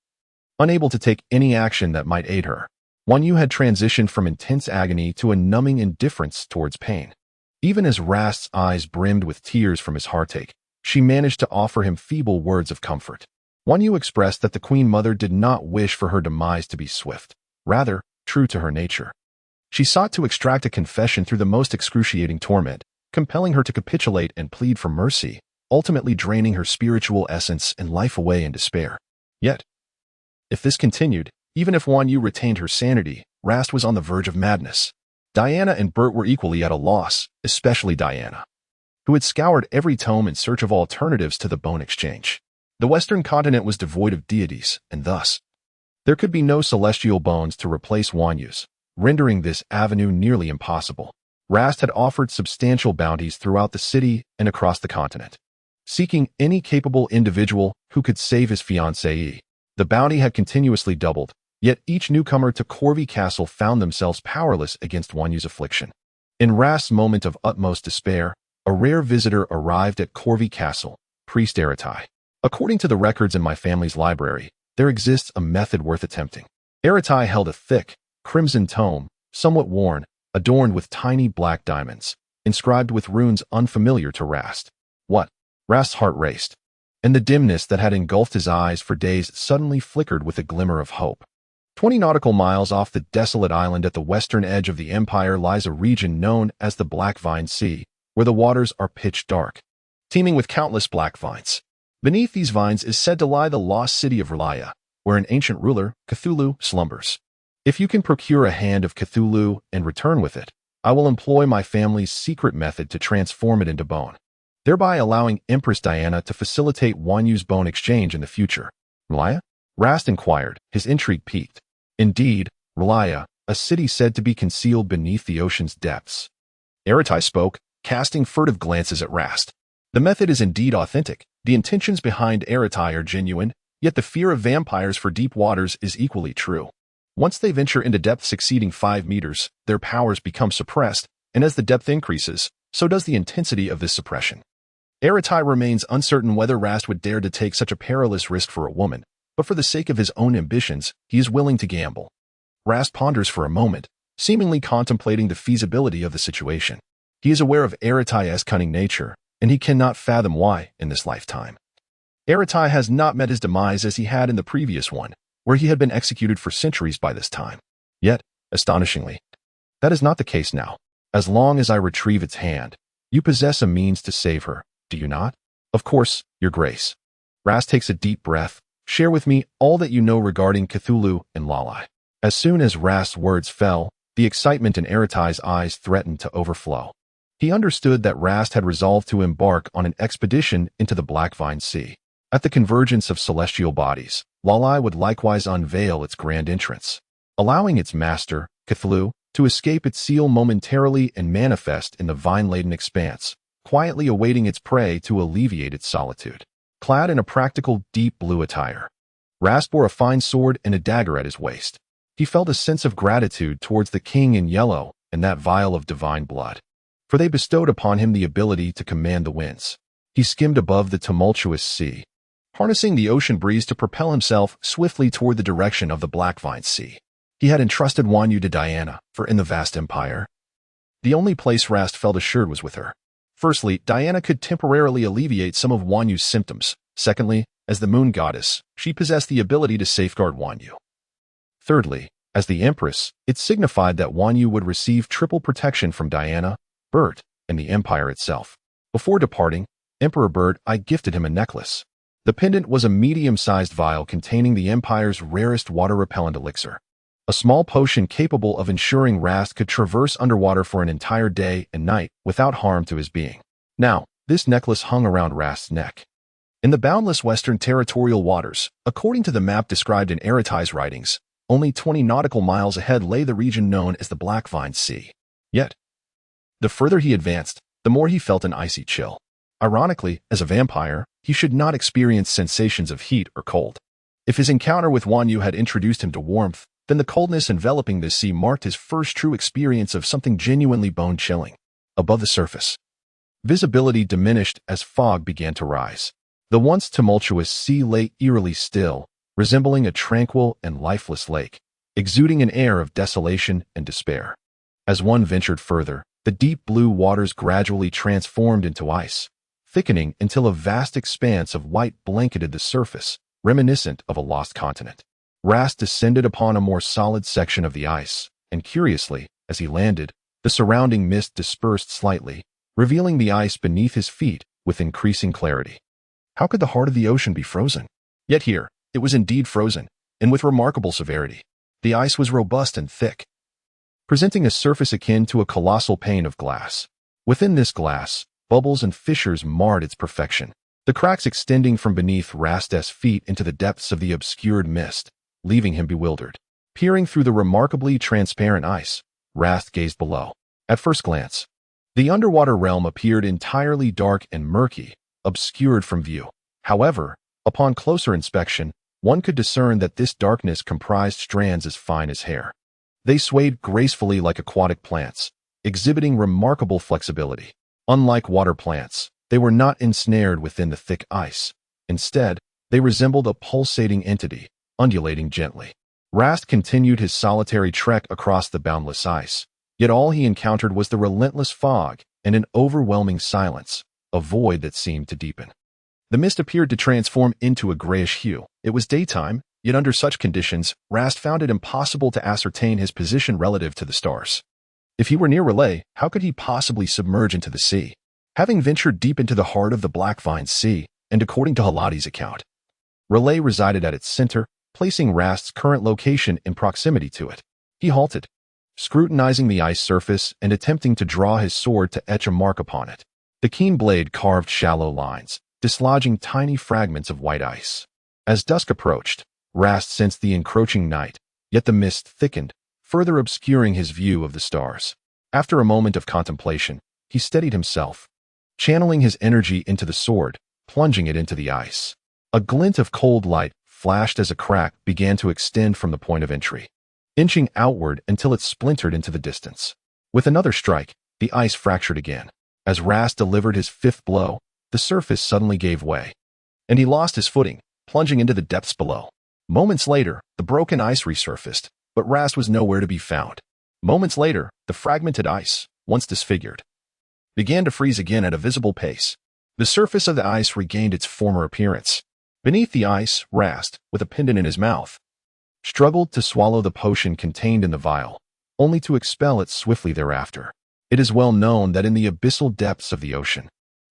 Unable to take any action that might aid her, Wanyu had transitioned from intense agony to a numbing indifference towards pain. Even as Rast's eyes brimmed with tears from his heartache, she managed to offer him feeble words of comfort. Wanyu expressed that the Queen Mother did not wish for her demise to be swift, rather, true to her nature. She sought to extract a confession through the most excruciating torment, compelling her to capitulate and plead for mercy, ultimately draining her spiritual essence and life away in despair. Yet, if this continued, even if Wanyu retained her sanity, Rast was on the verge of madness. Diana and Bert were equally at a loss, especially Diana, who had scoured every tome in search of alternatives to the bone exchange. The Western continent was devoid of deities, and thus, there could be no celestial bones to replace Wanyu's, rendering this avenue nearly impossible. Rast had offered substantial bounties throughout the city and across the continent, seeking any capable individual who could save his fiancée. The bounty had continuously doubled, yet each newcomer to Corvi Castle found themselves powerless against Wanyu's affliction. In Rast's moment of utmost despair, a rare visitor arrived at Corvi Castle, Priest Aratai. According to the records in my family's library, there exists a method worth attempting. Aratai held a thick, crimson tome, somewhat worn, adorned with tiny black diamonds, inscribed with runes unfamiliar to Rast. What? Rast's heart raced, and the dimness that had engulfed his eyes for days suddenly flickered with a glimmer of hope. 20 nautical miles off the desolate island at the western edge of the empire lies a region known as the Black Vine Sea, where the waters are pitch dark, teeming with countless black vines. Beneath these vines is said to lie the lost city of Relaya, where an ancient ruler, Cthulhu, slumbers. If you can procure a hand of Cthulhu and return with it, I will employ my family's secret method to transform it into bone, thereby allowing Empress Diana to facilitate Wanyu's bone exchange in the future. Relaya? Rast inquired, his intrigue piqued. Indeed, Relaya, a city said to be concealed beneath the ocean's depths. Aratai spoke, casting furtive glances at Rast. The method is indeed authentic. The intentions behind Aratai are genuine, yet the fear of vampires for deep waters is equally true. Once they venture into depths exceeding 5 meters, their powers become suppressed, and as the depth increases, so does the intensity of this suppression. Aratai remains uncertain whether Rast would dare to take such a perilous risk for a woman, but for the sake of his own ambitions, he is willing to gamble. Rast ponders for a moment, seemingly contemplating the feasibility of the situation. He is aware of Aratai's cunning nature, and he cannot fathom why in this lifetime. Aratai has not met his demise as he had in the previous one, where he had been executed for centuries by this time. Yet, astonishingly, that is not the case now. As long as I retrieve its hand, you possess a means to save her, do you not? Of course, Your Grace. Rast takes a deep breath. Share with me all that you know regarding Cthulhu and Lalai. As soon as Rast's words fell, the excitement in Aratai's eyes threatened to overflow. He understood that Rast had resolved to embark on an expedition into the Black Vine Sea. At the convergence of celestial bodies, Lalai would likewise unveil its grand entrance, allowing its master, Cthulhu, to escape its seal momentarily and manifest in the vine-laden expanse, quietly awaiting its prey to alleviate its solitude. Clad in a practical deep blue attire, Rast bore a fine sword and a dagger at his waist. He felt a sense of gratitude towards the king in yellow and that vial of divine blood, for they bestowed upon him the ability to command the winds. He skimmed above the tumultuous sea, harnessing the ocean breeze to propel himself swiftly toward the direction of the Black Vine Sea. He had entrusted Wanyu to Diana, for in the vast empire, the only place Rast felt assured was with her. Firstly, Diana could temporarily alleviate some of Wanyu's symptoms. Secondly, as the moon goddess, she possessed the ability to safeguard Wanyu. Thirdly, As the Empress, it signified that Wan Yu would receive triple protection from Diana, Bert, and the Empire itself. Before departing, Emperor Bert I gifted him a necklace. The pendant was a medium-sized vial containing the Empire's rarest water-repellent elixir, a small potion capable of ensuring Rast could traverse underwater for an entire day and night without harm to his being. Now, this necklace hung around Rast's neck. In the boundless western territorial waters, according to the map described in Aratai's writings, only 20 nautical miles ahead lay the region known as the Blackvine Sea. Yet, the further he advanced, the more he felt an icy chill. Ironically, as a vampire, he should not experience sensations of heat or cold. If his encounter with Wan Yu had introduced him to warmth, then the coldness enveloping this sea marked his first true experience of something genuinely bone-chilling. Above the surface, visibility diminished as fog began to rise. The once tumultuous sea lay eerily still, resembling a tranquil and lifeless lake, exuding an air of desolation and despair. As one ventured further, the deep blue waters gradually transformed into ice, thickening until a vast expanse of white blanketed the surface, reminiscent of a lost continent. Rast descended upon a more solid section of the ice, and curiously, as he landed, the surrounding mist dispersed slightly, revealing the ice beneath his feet with increasing clarity. How could the heart of the ocean be frozen? Yet here, it was indeed frozen, and with remarkable severity. The ice was robust and thick, presenting a surface akin to a colossal pane of glass. Within this glass, bubbles and fissures marred its perfection, the cracks extending from beneath Rast's feet into the depths of the obscured mist, leaving him bewildered. Peering through the remarkably transparent ice, Rast gazed below. At first glance, the underwater realm appeared entirely dark and murky, obscured from view. However, upon closer inspection, one could discern that this darkness comprised strands as fine as hair. They swayed gracefully like aquatic plants, exhibiting remarkable flexibility. Unlike water plants, they were not ensnared within the thick ice. Instead, they resembled a pulsating entity, undulating gently. Rast continued his solitary trek across the boundless ice, yet all he encountered was the relentless fog and an overwhelming silence, a void that seemed to deepen. The mist appeared to transform into a grayish hue. It was daytime, yet under such conditions, Rast found it impossible to ascertain his position relative to the stars. If he were near Relay, how could he possibly submerge into the sea? Having ventured deep into the heart of the Blackvine Sea, and according to Haladi's account, Relay resided at its center, placing Rast's current location in proximity to it. He halted, scrutinizing the ice surface and attempting to draw his sword to etch a mark upon it. The keen blade carved shallow lines, dislodging tiny fragments of white ice. As dusk approached, Rast sensed the encroaching night, yet the mist thickened, further obscuring his view of the stars. After a moment of contemplation, he steadied himself, channeling his energy into the sword, plunging it into the ice. A glint of cold light flashed as a crack began to extend from the point of entry, inching outward until it splintered into the distance. With another strike, the ice fractured again. As Rast delivered his fifth blow, the surface suddenly gave way, and he lost his footing, plunging into the depths below. Moments later, the broken ice resurfaced, but Rast was nowhere to be found. Moments later, the fragmented ice, once disfigured, began to freeze again at a visible pace. The surface of the ice regained its former appearance. Beneath the ice, Rast, with a pendant in his mouth, struggled to swallow the potion contained in the vial, only to expel it swiftly thereafter. It is well known that in the abyssal depths of the ocean,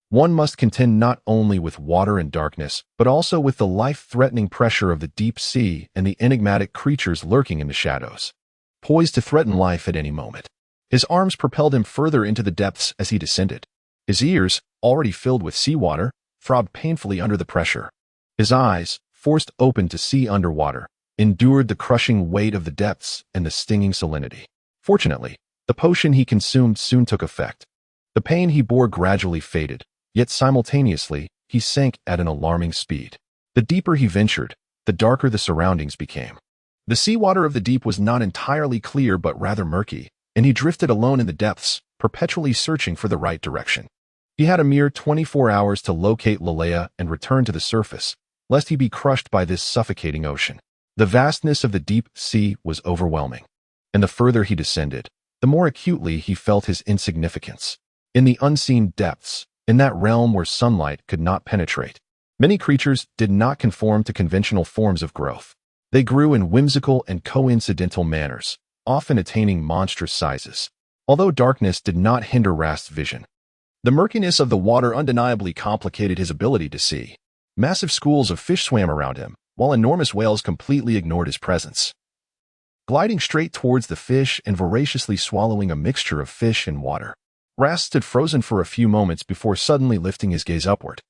one must contend not only with water and darkness, but also with the life-threatening pressure of the deep sea and the enigmatic creatures lurking in the shadows, poised to threaten life at any moment. His arms propelled him further into the depths as he descended. His ears, already filled with seawater, throbbed painfully under the pressure. His eyes, forced open to see underwater, endured the crushing weight of the depths and the stinging salinity. Fortunately, the potion he consumed soon took effect. The pain he bore gradually faded, yet simultaneously, he sank at an alarming speed. The deeper he ventured, the darker the surroundings became. The seawater of the deep was not entirely clear but rather murky, and he drifted alone in the depths, perpetually searching for the right direction. He had a mere 24 hours to locate Lalea and return to the surface, lest he be crushed by this suffocating ocean. The vastness of the deep sea was overwhelming, and the further he descended, the more acutely he felt his insignificance. In the unseen depths, in that realm where sunlight could not penetrate, many creatures did not conform to conventional forms of growth. They grew in whimsical and coincidental manners, often attaining monstrous sizes. Although darkness did not hinder Rast's vision, the murkiness of the water undeniably complicated his ability to see. Massive schools of fish swam around him, while enormous whales completely ignored his presence, gliding straight towards the fish and voraciously swallowing a mixture of fish and water. Rast stood frozen for a few moments before suddenly lifting his gaze upward.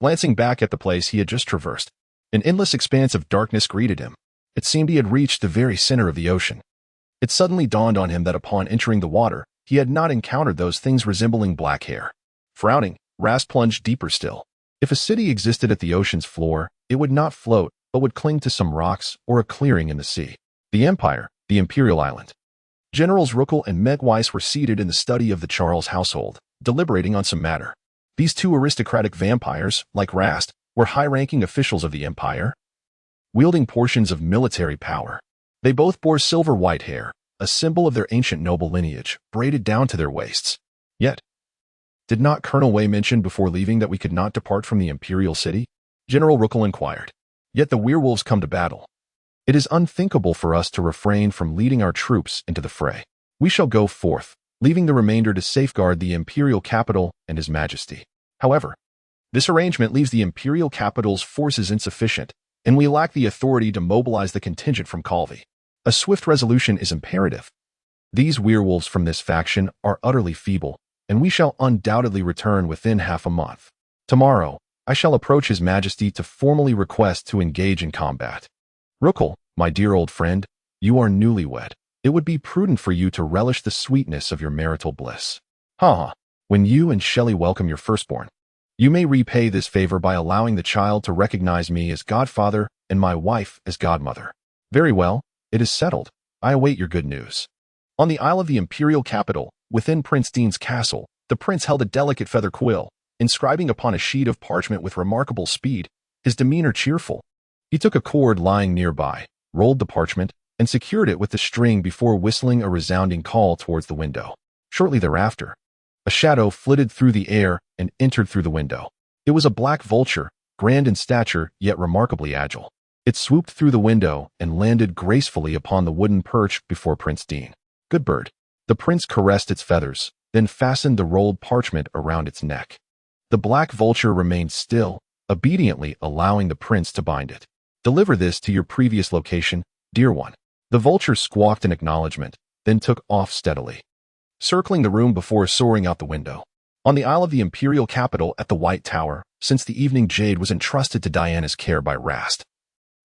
Glancing back at the place he had just traversed, an endless expanse of darkness greeted him. It seemed he had reached the very center of the ocean. It suddenly dawned on him that upon entering the water, he had not encountered those things resembling black hair. Frowning, Rast plunged deeper still. If a city existed at the ocean's floor, it would not float, but would cling to some rocks or a clearing in the sea. The Empire, the Imperial Island. Generals Ruckel and Megweiss were seated in the study of the Charles household, deliberating on some matter. These two aristocratic vampires, like Rast, were high-ranking officials of the Empire, wielding portions of military power. They both bore silver white hair, a symbol of their ancient noble lineage, braided down to their waists. Yet, did not Colonel Wei mention before leaving that we could not depart from the Imperial City? General Ruckel inquired. Yet the werewolves come to battle. It is unthinkable for us to refrain from leading our troops into the fray. We shall go forth, leaving the remainder to safeguard the imperial capital and His Majesty. However, this arrangement leaves the imperial capital's forces insufficient, and we lack the authority to mobilize the contingent from Calvi. A swift resolution is imperative. These werewolves from this faction are utterly feeble, and we shall undoubtedly return within half a month. Tomorrow, I shall approach His Majesty to formally request to engage in combat. Ruckel, my dear old friend, you are newlywed. It would be prudent for you to relish the sweetness of your marital bliss. When you and Shelley welcome your firstborn, you may repay this favor by allowing the child to recognize me as godfather and my wife as godmother. Very well, it is settled. I await your good news. On the Isle of the Imperial Capital, within Prince Dean's castle, the prince held a delicate feather quill, inscribing upon a sheet of parchment with remarkable speed, his demeanor cheerful. He took a cord lying nearby, rolled the parchment, and secured it with the string before whistling a resounding call towards the window. Shortly thereafter, a shadow flitted through the air and entered through the window. It was a black vulture, grand in stature yet remarkably agile. It swooped through the window and landed gracefully upon the wooden perch before Prince Dean. Good bird. The prince caressed its feathers, then fastened the rolled parchment around its neck. The black vulture remained still, obediently allowing the prince to bind it. Deliver this to your previous location, dear one. The vulture squawked in acknowledgement, then took off steadily, circling the room before soaring out the window. On the Isle of the Imperial Capital at the White Tower, since the evening jade was entrusted to Diana's care by Rast,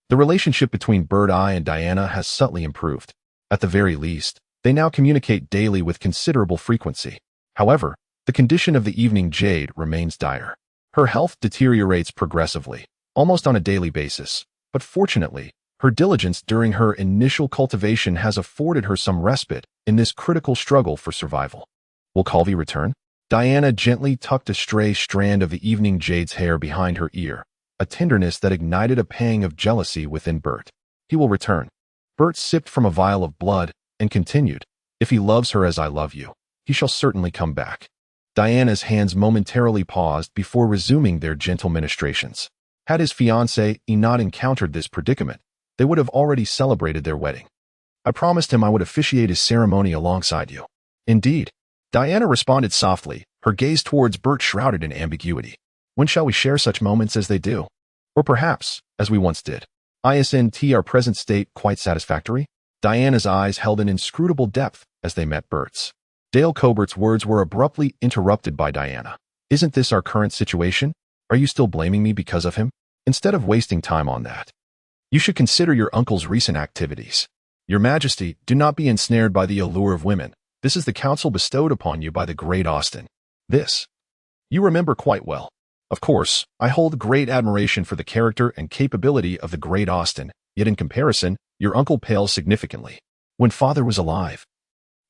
the relationship between Bird Eye and Diana has subtly improved. At the very least, they now communicate daily with considerable frequency. However, the condition of the evening jade remains dire. Her health deteriorates progressively, almost on a daily basis, but fortunately, her diligence during her initial cultivation has afforded her some respite in this critical struggle for survival. Will Calvi return? Diana gently tucked a stray strand of the evening jade's hair behind her ear, a tenderness that ignited a pang of jealousy within Bert. He will return. Bert sipped from a vial of blood and continued, if he loves her as I love you, he shall certainly come back. Diana's hands momentarily paused before resuming their gentle ministrations. Had his fiancée not encountered this predicament, they would have already celebrated their wedding. I promised him I would officiate his ceremony alongside you. Indeed. Diana responded softly, her gaze towards Bert shrouded in ambiguity. When shall we share such moments as they do? Or perhaps, as we once did. Isn't our present state quite satisfactory? Diana's eyes held an inscrutable depth as they met Bert's. Dale Cobert's words were abruptly interrupted by Diana. Isn't this our current situation? Are you still blaming me because of him? Instead of wasting time on that, you should consider your uncle's recent activities. Your Majesty, do not be ensnared by the allure of women. This is the counsel bestowed upon you by the great Austin. This, you remember quite well. Of course, I hold great admiration for the character and capability of the great Austin, yet in comparison, your uncle pales significantly. When father was alive,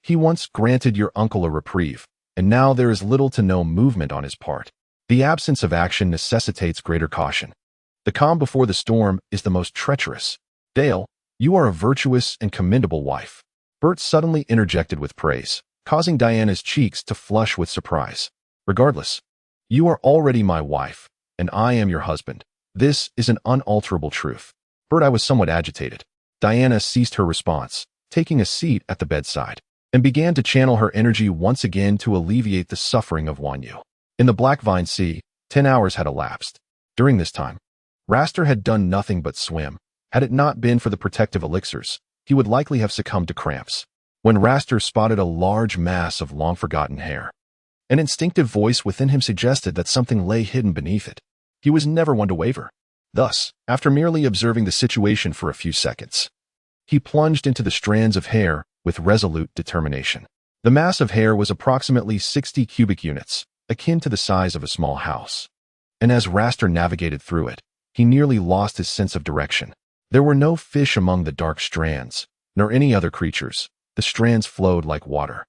he once granted your uncle a reprieve, and now there is little to no movement on his part. The absence of action necessitates greater caution. The calm before the storm is the most treacherous. Dale, you are a virtuous and commendable wife. Bert suddenly interjected with praise, causing Diana's cheeks to flush with surprise. Regardless, you are already my wife, and I am your husband. This is an unalterable truth. Birdeye was somewhat agitated. Diana ceased her response, taking a seat at the bedside, and began to channel her energy once again to alleviate the suffering of Wanyu. In the Black Vine Sea, 10 hours had elapsed. During this time, Raster had done nothing but swim. Had it not been for the protective elixirs, he would likely have succumbed to cramps. When Raster spotted a large mass of long-forgotten hair, an instinctive voice within him suggested that something lay hidden beneath it. He was never one to waver. Thus, after merely observing the situation for a few seconds, he plunged into the strands of hair with resolute determination. The mass of hair was approximately 60 cubic units, akin to the size of a small house. And as Raster navigated through it, he nearly lost his sense of direction. There were no fish among the dark strands, nor any other creatures. The strands flowed like water,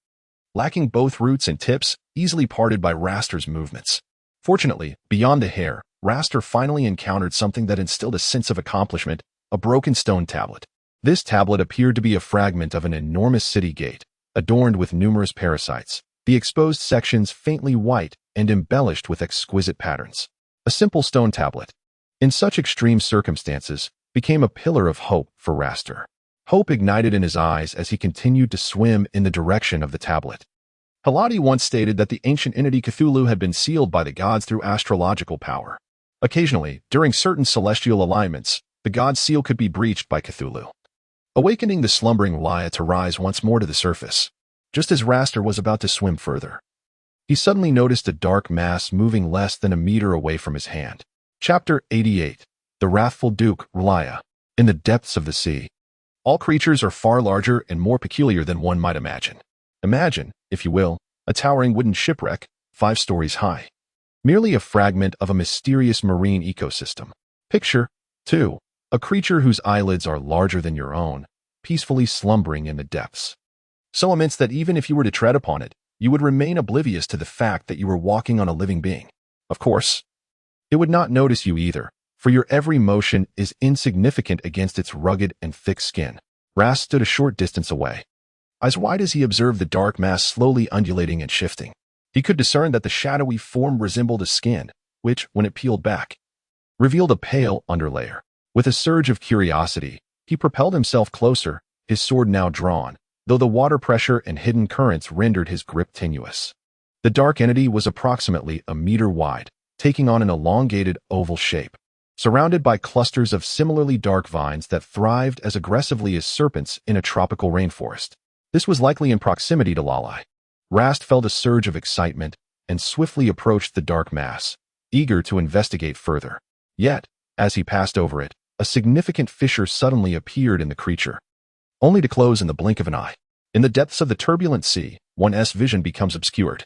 lacking both roots and tips, easily parted by Raster's movements. Fortunately, beyond the hair, Raster finally encountered something that instilled a sense of accomplishment: a broken stone tablet. This tablet appeared to be a fragment of an enormous city gate, adorned with numerous parasites, the exposed sections faintly white and embellished with exquisite patterns. A simple stone tablet, in such extreme circumstances, became a pillar of hope for Raster. Hope ignited in his eyes as he continued to swim in the direction of the tablet. Haladi once stated that the ancient entity Cthulhu had been sealed by the gods through astrological power. Occasionally, during certain celestial alignments, the god's seal could be breached by Cthulhu, awakening the slumbering Laya to rise once more to the surface. Just as Raster was about to swim further, he suddenly noticed a dark mass moving less than a meter away from his hand. Chapter 88. The Wrathful Duke, Laya. In the depths of the sea, all creatures are far larger and more peculiar than one might imagine. Imagine, if you will, a towering wooden shipwreck, 5 stories high. Merely a fragment of a mysterious marine ecosystem. Picture, too, a creature whose eyelids are larger than your own, peacefully slumbering in the depths. So immense that even if you were to tread upon it, you would remain oblivious to the fact that you were walking on a living being. Of course, it would not notice you either, for your every motion is insignificant against its rugged and thick skin. Rast stood a short distance away, eyes wide as he observed the dark mass slowly undulating and shifting. He could discern that the shadowy form resembled a skin, which, when it peeled back, revealed a pale underlayer. With a surge of curiosity, he propelled himself closer, his sword now drawn, though the water pressure and hidden currents rendered his grip tenuous. The dark entity was approximately a meter wide, taking on an elongated oval shape, surrounded by clusters of similarly dark vines that thrived as aggressively as serpents in a tropical rainforest. This was likely in proximity to Lalai. Rast felt a surge of excitement and swiftly approached the dark mass, eager to investigate further. Yet, as he passed over it, a significant fissure suddenly appeared in the creature, only to close in the blink of an eye. In the depths of the turbulent sea, one's vision becomes obscured,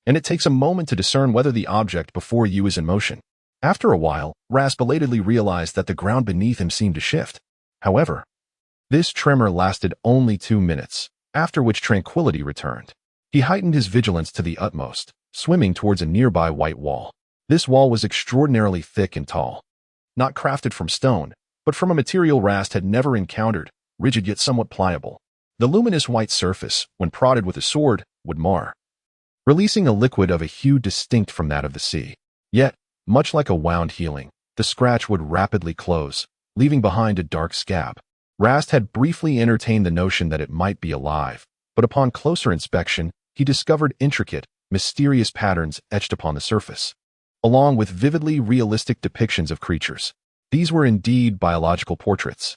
and it takes a moment to discern whether the object before you is in motion. After a while, Rast belatedly realized that the ground beneath him seemed to shift. However, this tremor lasted only 2 minutes, after which tranquility returned. He heightened his vigilance to the utmost, swimming towards a nearby white wall. This wall was extraordinarily thick and tall, not crafted from stone, but from a material Rast had never encountered, rigid yet somewhat pliable. The luminous white surface, when prodded with a sword, would mar, releasing a liquid of a hue distinct from that of the sea. Yet, much like a wound healing, the scratch would rapidly close, leaving behind a dark scab. Rast had briefly entertained the notion that it might be alive, but upon closer inspection, he discovered intricate, mysterious patterns etched upon the surface, along with vividly realistic depictions of creatures. These were indeed biological portraits,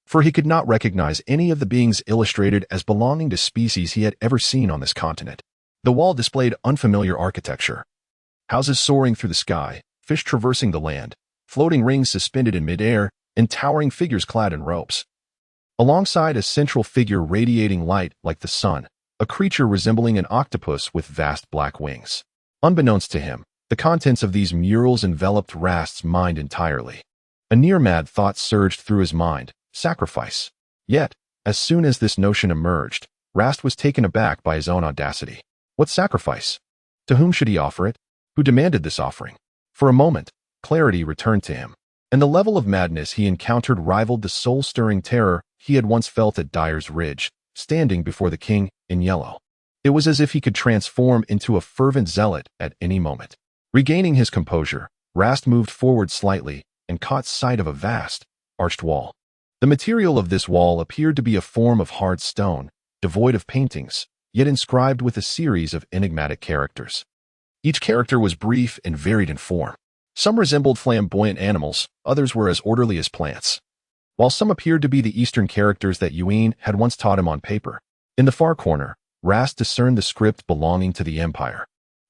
for he could not recognize any of the beings illustrated as belonging to species he had ever seen on this continent. The wall displayed unfamiliar architecture: houses soaring through the sky, fish traversing the land, floating rings suspended in midair, and towering figures clad in ropes. Alongside a central figure radiating light like the sun, a creature resembling an octopus with vast black wings. Unbeknownst to him, the contents of these murals enveloped Rast's mind entirely. A near-mad thought surged through his mind: sacrifice. Yet, as soon as this notion emerged, Rast was taken aback by his own audacity. What sacrifice? To whom should he offer it? Who demanded this offering? For a moment, clarity returned to him, and the level of madness he encountered rivaled the soul-stirring terror he had once felt at Dyer's Ridge, standing before the king in yellow. It was as if he could transform into a fervent zealot at any moment. Regaining his composure, Rast moved forward slightly and caught sight of a vast, arched wall. The material of this wall appeared to be a form of hard stone, devoid of paintings, yet inscribed with a series of enigmatic characters. Each character was brief and varied in form. Some resembled flamboyant animals, others were as orderly as plants. While some appeared to be the Eastern characters that Yuan had once taught him on paper, in the far corner, Rast discerned the script belonging to the Empire.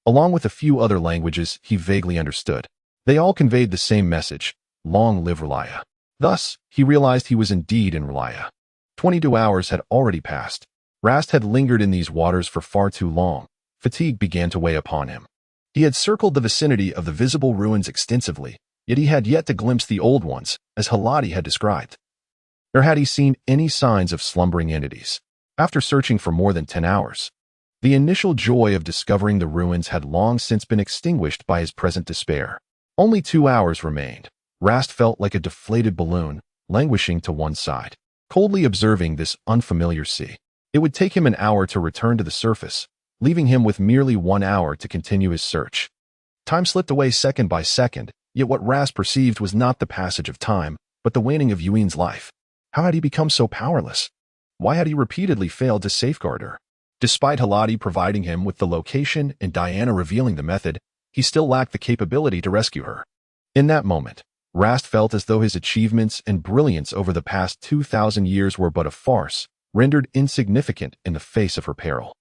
Along with a few other languages he vaguely understood, they all conveyed the same message: long live Relaya. Thus, he realized he was indeed in Relaya. 22 hours had already passed. Rast had lingered in these waters for far too long. Fatigue began to weigh upon him. He had circled the vicinity of the visible ruins extensively, yet he had yet to glimpse the old ones, as Haladi had described. Nor had he seen any signs of slumbering entities. After searching for more than 10 hours, the initial joy of discovering the ruins had long since been extinguished by his present despair. Only 2 hours remained. Rast felt like a deflated balloon, languishing to one side, coldly observing this unfamiliar sea. It would take him an hour to return to the surface, leaving him with merely 1 hour to continue his search. Time slipped away second by second, yet what Rast perceived was not the passage of time, but the waning of Yuan's life. How had he become so powerless? Why had he repeatedly failed to safeguard her? Despite Haladi providing him with the location and Diana revealing the method, he still lacked the capability to rescue her. In that moment, Rast felt as though his achievements and brilliance over the past 2,000 years were but a farce, rendered insignificant in the face of her peril.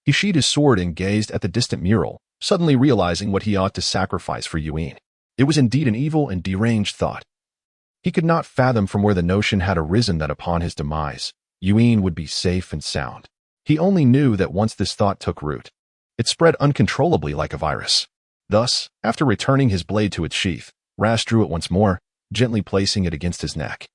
He sheathed his sword and gazed at the distant mural, suddenly realizing what he ought to sacrifice for Yuan. It was indeed an evil and deranged thought. He could not fathom from where the notion had arisen that upon his demise, Yuan would be safe and sound. He only knew that once this thought took root, it spread uncontrollably like a virus. Thus, after returning his blade to its sheath, Rast drew it once more, gently placing it against his neck.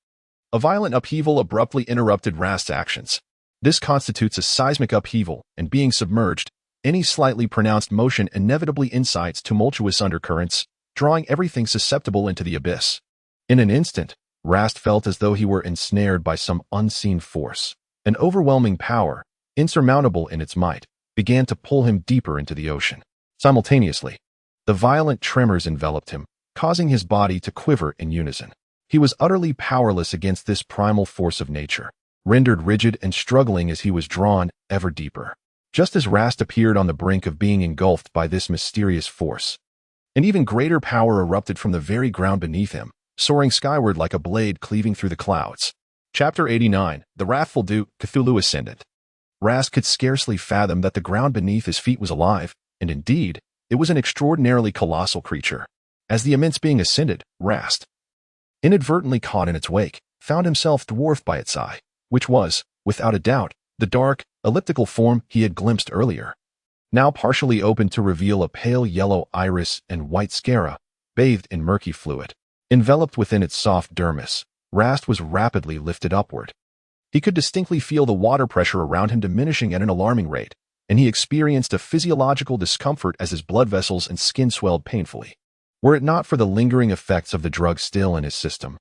A violent upheaval abruptly interrupted Rast's actions. This constitutes a seismic upheaval, and being submerged, any slightly pronounced motion inevitably incites tumultuous undercurrents, drawing everything susceptible into the abyss. In an instant, Rast felt as though he were ensnared by some unseen force. An overwhelming power, insurmountable in its might, began to pull him deeper into the ocean. Simultaneously, the violent tremors enveloped him, causing his body to quiver in unison. He was utterly powerless against this primal force of nature, rendered rigid and struggling as he was drawn ever deeper. Just as Rast appeared on the brink of being engulfed by this mysterious force, an even greater power erupted from the very ground beneath him, soaring skyward like a blade cleaving through the clouds. Chapter 89, The Wrathful Duke, Cthulhu Ascendant. Rast could scarcely fathom that the ground beneath his feet was alive, and indeed, it was an extraordinarily colossal creature. As the immense being ascended, Rast, inadvertently caught in its wake, found himself dwarfed by its eye, which was, without a doubt, the dark, elliptical form he had glimpsed earlier. Now partially open to reveal a pale yellow iris and white sclera, bathed in murky fluid. Enveloped within its soft dermis, Rast was rapidly lifted upward. He could distinctly feel the water pressure around him diminishing at an alarming rate, and he experienced a physiological discomfort as his blood vessels and skin swelled painfully. Were it not for the lingering effects of the drug still in his system,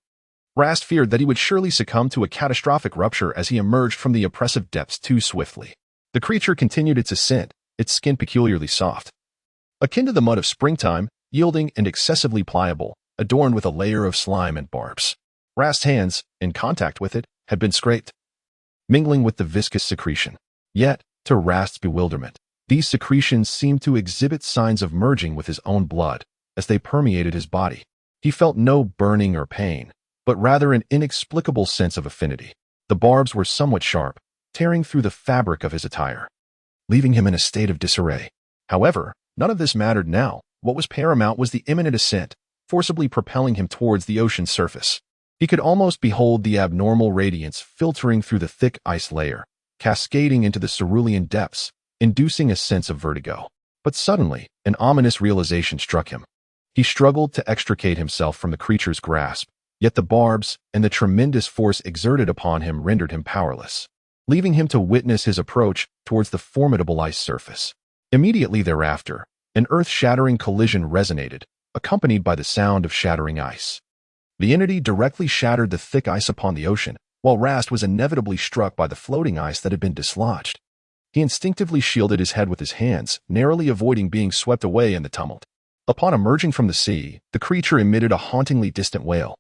Rast feared that he would surely succumb to a catastrophic rupture as he emerged from the oppressive depths too swiftly. The creature continued its ascent, its skin peculiarly soft, akin to the mud of springtime, yielding and excessively pliable, adorned with a layer of slime and barbs. Rast's hands, in contact with it, had been scraped, mingling with the viscous secretion. Yet, to Rast's bewilderment, these secretions seemed to exhibit signs of merging with his own blood as they permeated his body. He felt no burning or pain, but rather an inexplicable sense of affinity. The barbs were somewhat sharp, tearing through the fabric of his attire, leaving him in a state of disarray. However, none of this mattered now. What was paramount was the imminent ascent, forcibly propelling him towards the ocean's surface. He could almost behold the abnormal radiance filtering through the thick ice layer, cascading into the cerulean depths, inducing a sense of vertigo. But suddenly, an ominous realization struck him. He struggled to extricate himself from the creature's grasp, yet the barbs and the tremendous force exerted upon him rendered him powerless, leaving him to witness his approach towards the formidable ice surface. Immediately thereafter, an earth-shattering collision resonated, accompanied by the sound of shattering ice. The entity directly shattered the thick ice upon the ocean, while Rast was inevitably struck by the floating ice that had been dislodged. He instinctively shielded his head with his hands, narrowly avoiding being swept away in the tumult. Upon emerging from the sea, the creature emitted a hauntingly distant wail.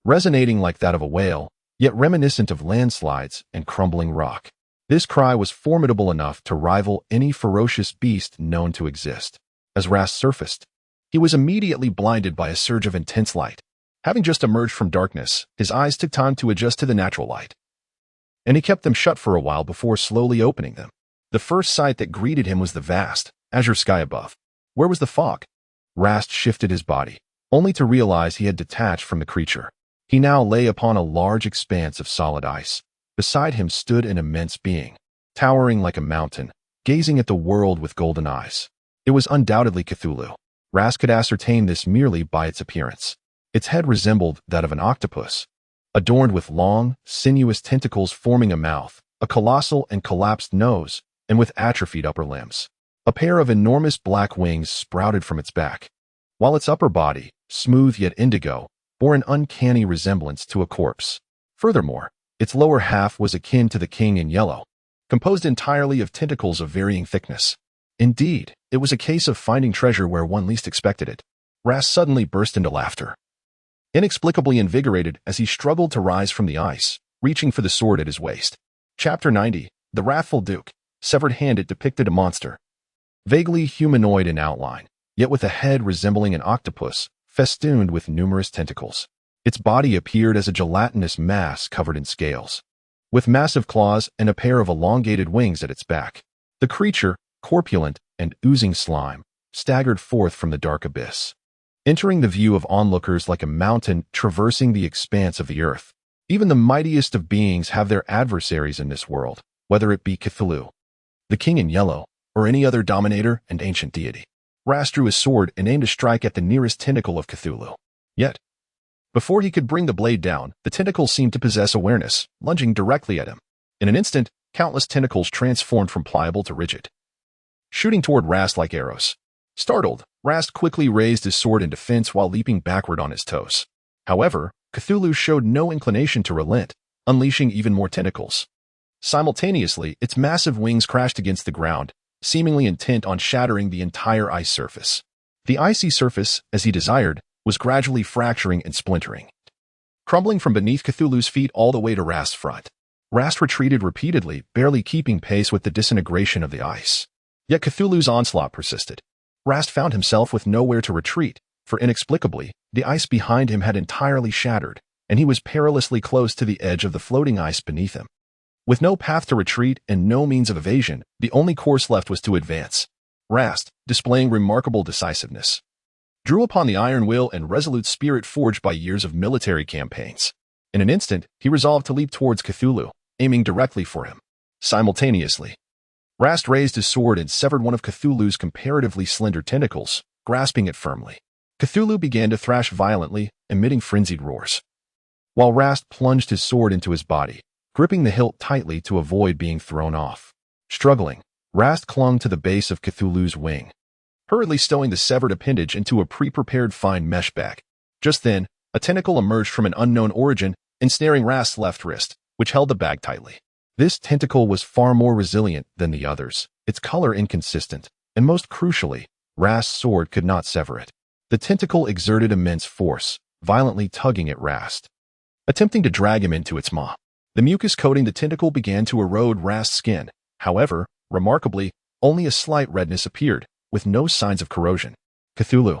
resonating like that of a whale, yet reminiscent of landslides and crumbling rock. This cry was formidable enough to rival any ferocious beast known to exist. As Rast surfaced, he was immediately blinded by a surge of intense light. Having just emerged from darkness, his eyes took time to adjust to the natural light, and he kept them shut for a while before slowly opening them. The first sight that greeted him was the vast, azure sky above. Where was the fog? Rast shifted his body, only to realize he had detached from the creature. He now lay upon a large expanse of solid ice. Beside him stood an immense being, towering like a mountain, gazing at the world with golden eyes. It was undoubtedly Cthulhu. Rast could ascertain this merely by its appearance. Its head resembled that of an octopus, adorned with long, sinuous tentacles forming a mouth, a colossal and collapsed nose, and with atrophied upper limbs. A pair of enormous black wings sprouted from its back, while its upper body, smooth yet indigo, bore an uncanny resemblance to a corpse. Furthermore, its lower half was akin to the king in yellow, composed entirely of tentacles of varying thickness. Indeed, it was a case of finding treasure where one least expected it. Rast suddenly burst into laughter, inexplicably invigorated as he struggled to rise from the ice, reaching for the sword at his waist. Chapter 90, The Wrathful Duke. Severed hand. It depicted a monster, vaguely humanoid in outline, yet with a head resembling an octopus, festooned with numerous tentacles. Its body appeared as a gelatinous mass covered in scales, with massive claws and a pair of elongated wings at its back. The creature, corpulent and oozing slime, staggered forth from the dark abyss, entering the view of onlookers like a mountain traversing the expanse of the earth. Even the mightiest of beings have their adversaries in this world, whether it be Cthulhu, the king in yellow, or any other dominator and ancient deity. Rast drew his sword and aimed to strike at the nearest tentacle of Cthulhu. Yet, before he could bring the blade down, the tentacle seemed to possess awareness, lunging directly at him. In an instant, countless tentacles transformed from pliable to rigid, shooting toward Rast like arrows. Startled, Rast quickly raised his sword in defense while leaping backward on his toes. However, Cthulhu showed no inclination to relent, unleashing even more tentacles. Simultaneously, its massive wings crashed against the ground, seemingly intent on shattering the entire ice surface. The icy surface, as he desired, was gradually fracturing and splintering, crumbling from beneath Cthulhu's feet all the way to Rast's front. Rast retreated repeatedly, barely keeping pace with the disintegration of the ice. Yet Cthulhu's onslaught persisted. Rast found himself with nowhere to retreat, for inexplicably, the ice behind him had entirely shattered, and he was perilously close to the edge of the floating ice beneath him. With no path to retreat and no means of evasion, the only course left was to advance. Rast, displaying remarkable decisiveness, drew upon the iron will and resolute spirit forged by years of military campaigns. In an instant, he resolved to leap towards Cthulhu, aiming directly for him. Simultaneously, Rast raised his sword and severed one of Cthulhu's comparatively slender tentacles, grasping it firmly. Cthulhu began to thrash violently, emitting frenzied roars, while Rast plunged his sword into his body, gripping the hilt tightly to avoid being thrown off. Struggling, Rast clung to the base of Cthulhu's wing, hurriedly stowing the severed appendage into a pre-prepared fine mesh bag. Just then, a tentacle emerged from an unknown origin, ensnaring Rast's left wrist, which held the bag tightly. This tentacle was far more resilient than the others, its color inconsistent, and most crucially, Rast's sword could not sever it. The tentacle exerted immense force, violently tugging at Rast, attempting to drag him into its maw. The mucus coating the tentacle began to erode Rast's skin. However, remarkably, only a slight redness appeared, with no signs of corrosion. Cthulhu,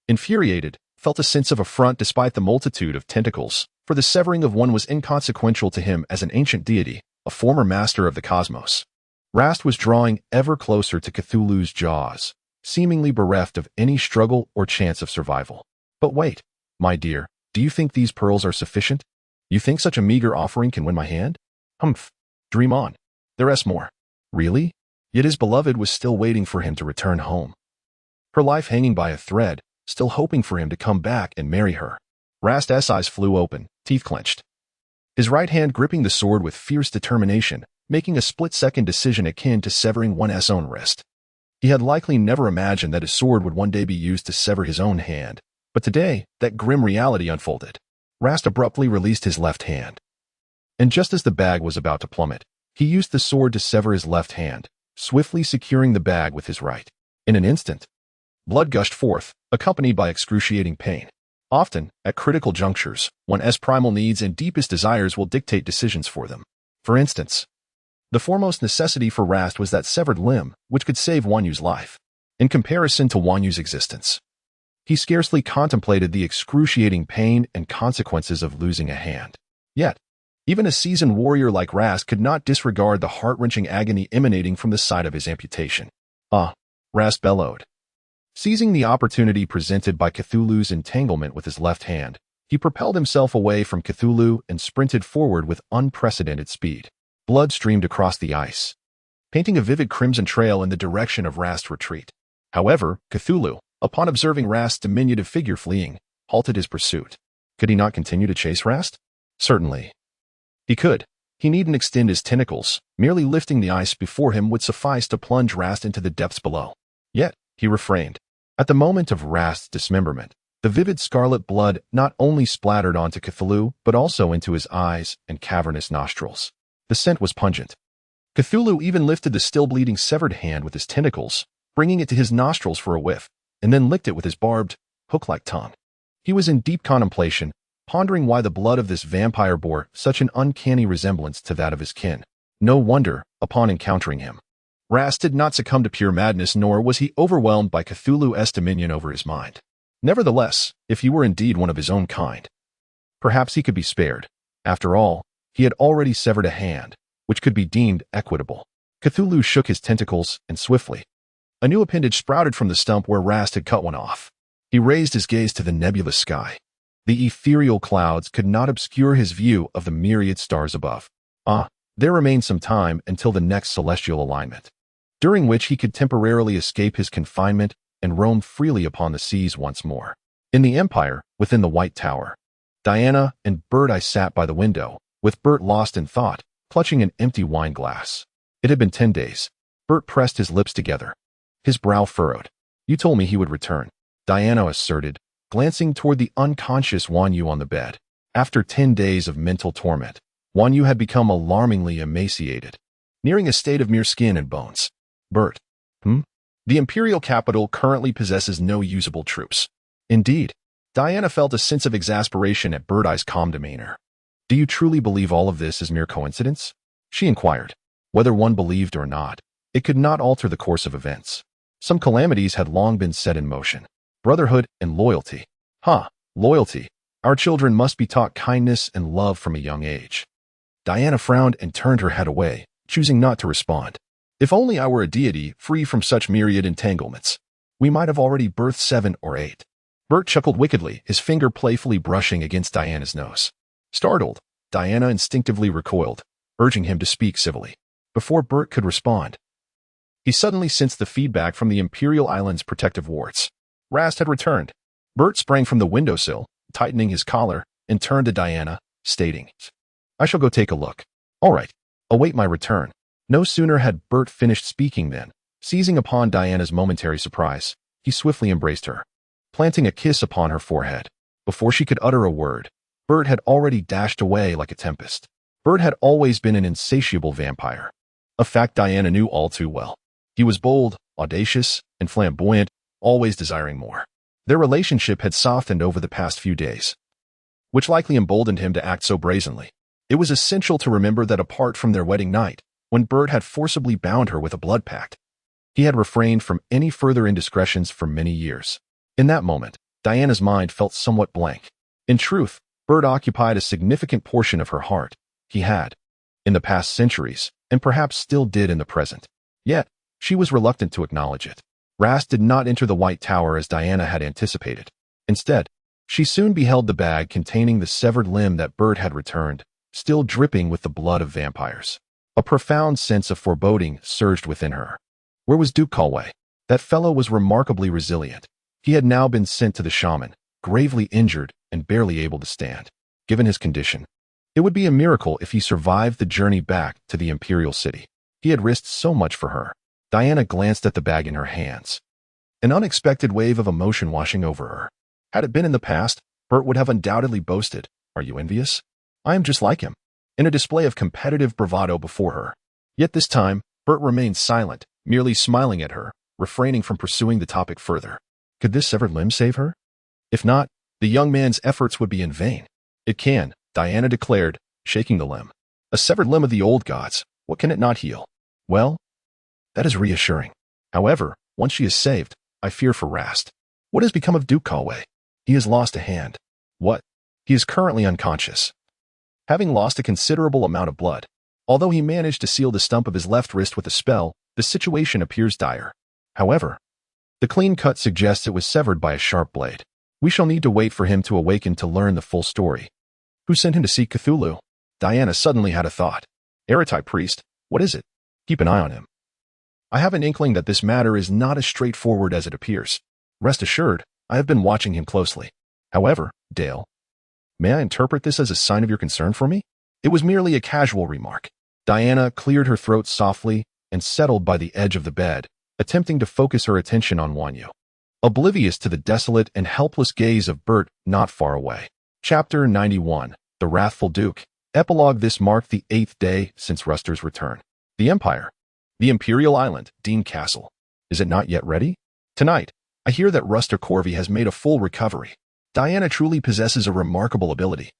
infuriated, felt a sense of affront despite the multitude of tentacles, for the severing of one was inconsequential to him as an ancient deity, a former master of the cosmos. Rast was drawing ever closer to Cthulhu's jaws, seemingly bereft of any struggle or chance of survival. But wait, my dear, do you think these pearls are sufficient? You think such a meager offering can win my hand? Humph, dream on. There's more. Really? Yet his beloved was still waiting for him to return home, her life hanging by a thread, still hoping for him to come back and marry her. Rast's eyes flew open, teeth clenched, his right hand gripping the sword with fierce determination, making a split-second decision akin to severing one's own wrist. He had likely never imagined that his sword would one day be used to sever his own hand, but today, that grim reality unfolded. Rast abruptly released his left hand, and just as the bag was about to plummet, he used the sword to sever his left hand, swiftly securing the bag with his right. In an instant, blood gushed forth, accompanied by excruciating pain. Often, at critical junctures, one's primal needs and deepest desires will dictate decisions for them. For instance, the foremost necessity for Rast was that severed limb, which could save Wanyu's life. In comparison to Wanyu's existence, he scarcely contemplated the excruciating pain and consequences of losing a hand. Yet, even a seasoned warrior like Rast could not disregard the heart-wrenching agony emanating from the sight of his amputation. "Ah!" Rast bellowed. Seizing the opportunity presented by Cthulhu's entanglement with his left hand, he propelled himself away from Cthulhu and sprinted forward with unprecedented speed. Blood streamed across the ice, painting a vivid crimson trail in the direction of Rast's retreat. However, Cthulhu, upon observing Rast's diminutive figure fleeing, halted his pursuit. Could he not continue to chase Rast? Certainly. He could. He needn't extend his tentacles. Merely lifting the ice before him would suffice to plunge Rast into the depths below. Yet, he refrained. At the moment of Rast's dismemberment, the vivid scarlet blood not only splattered onto Cthulhu, but also into his eyes and cavernous nostrils. The scent was pungent. Cthulhu even lifted the still-bleeding severed hand with his tentacles, bringing it to his nostrils for a whiff, and then licked it with his barbed, hook-like tongue. He was in deep contemplation, pondering why the blood of this vampire bore such an uncanny resemblance to that of his kin. No wonder, upon encountering him, Rast did not succumb to pure madness, nor was he overwhelmed by Cthulhu's dominion over his mind. Nevertheless, if he were indeed one of his own kind, perhaps he could be spared. After all, he had already severed a hand, which could be deemed equitable. Cthulhu shook his tentacles, and swiftly, a new appendage sprouted from the stump where Rast had cut one off. He raised his gaze to the nebulous sky. The ethereal clouds could not obscure his view of the myriad stars above. There remained some time until the next celestial alignment, during which he could temporarily escape his confinement and roam freely upon the seas once more. In the Empire, within the White Tower, Diana and Bert I sat by the window, with Bert lost in thought, clutching an empty wine glass. It had been 10 days. Bert pressed his lips together, his brow furrowed. "You told me he would return," Diana asserted, glancing toward the unconscious Wanyu on the bed. After 10 days of mental torment, Wanyu had become alarmingly emaciated, nearing a state of mere skin and bones. "Bert, The Imperial capital currently possesses no usable troops." Indeed, Diana felt a sense of exasperation at Bert-Eye's calm demeanor. "Do you truly believe all of this is mere coincidence?" she inquired. Whether one believed or not, it could not alter the course of events. Some calamities had long been set in motion. Brotherhood and loyalty. Loyalty. Our children must be taught kindness and love from a young age. Diana frowned and turned her head away, choosing not to respond. "If only I were a deity free from such myriad entanglements, we might have already birthed 7 or 8. Bert chuckled wickedly, his finger playfully brushing against Diana's nose. Startled, Diana instinctively recoiled, urging him to speak civilly. Before Bert could respond, he suddenly sensed the feedback from the Imperial Island's protective wards. Rast had returned. Bert sprang from the windowsill, tightening his collar, and turned to Diana, stating, "I shall go take a look." "All right, await my return." No sooner had Bert finished speaking than, seizing upon Diana's momentary surprise, he swiftly embraced her, planting a kiss upon her forehead. Before she could utter a word, Bert had already dashed away like a tempest. Bert had always been an insatiable vampire, a fact Diana knew all too well. He was bold, audacious, and flamboyant, always desiring more. Their relationship had softened over the past few days, which likely emboldened him to act so brazenly. It was essential to remember that apart from their wedding night, when Bert had forcibly bound her with a blood pact, he had refrained from any further indiscretions for many years. In that moment, Diana's mind felt somewhat blank. In truth, Bert occupied a significant portion of her heart. He had, in the past centuries, and perhaps still did in the present. Yet, she was reluctant to acknowledge it. Rast did not enter the White Tower as Diana had anticipated. Instead, she soon beheld the bag containing the severed limb that Bert had returned, still dripping with the blood of vampires. A profound sense of foreboding surged within her. Where was Duke Calway? That fellow was remarkably resilient. He had now been sent to the shaman, gravely injured and barely able to stand. Given his condition, it would be a miracle if he survived the journey back to the Imperial City. He had risked so much for her. Diana glanced at the bag in her hands, an unexpected wave of emotion washing over her. Had it been in the past, Bert would have undoubtedly boasted, "Are you envious? I am just like him," in a display of competitive bravado before her. Yet this time, Bert remained silent, merely smiling at her, refraining from pursuing the topic further. Could this severed limb save her? If not, The young man's efforts would be in vain. It can, Diana declared, shaking the limb. A severed limb of the old gods, what can it not heal? Well, that is reassuring. However, once she is saved, I fear for Rast. What has become of Duke Kalway? He has lost a hand. What? He is currently unconscious, having lost a considerable amount of blood. Although he managed to seal the stump of his left wrist with a spell, the situation appears dire. However, the clean cut suggests it was severed by a sharp blade. We shall need to wait for him to awaken to learn the full story. Who sent him to seek Cthulhu? Diana suddenly had a thought. Eretai priest, what is it? Keep an eye on him. I have an inkling that this matter is not as straightforward as it appears. Rest assured, I have been watching him closely. However, Dale, may I interpret this as a sign of your concern for me? It was merely a casual remark. Diana cleared her throat softly and settled by the edge of the bed, attempting to focus her attention on Wanyu, oblivious to the desolate and helpless gaze of Bert not far away. Chapter 91, The Wrathful Duke. Epilogue. This marked the 8th day since Ruster's return. The Empire. The Imperial Island, Dean Castle. Is it not yet ready? Tonight, I hear that Ruster Corvey has made a full recovery. Diana truly possesses a remarkable ability.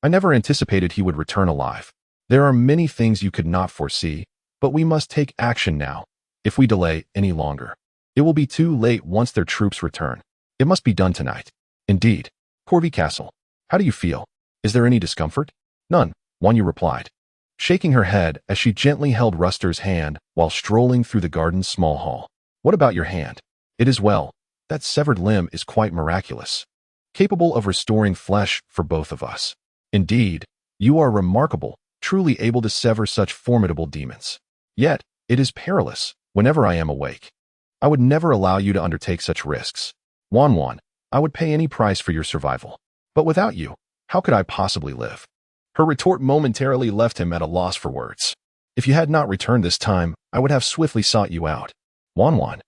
I never anticipated he would return alive. There are many things you could not foresee, but we must take action now. If we delay any longer, it will be too late once their troops return. It must be done tonight. Indeed. Corvey Castle. How do you feel? Is there any discomfort? None, Wanyu replied, shaking her head as she gently held Ruster's hand while strolling through the garden's small hall. What about your hand? It is well. That severed limb is quite miraculous, capable of restoring flesh for both of us. Indeed, you are remarkable, truly able to sever such formidable demons. Yet, it is perilous whenever I am awake. I would never allow you to undertake such risks. Wan, I would pay any price for your survival. But without you, how could I possibly live? Her retort momentarily left him at a loss for words. If you had not returned this time, I would have swiftly sought you out. Wan.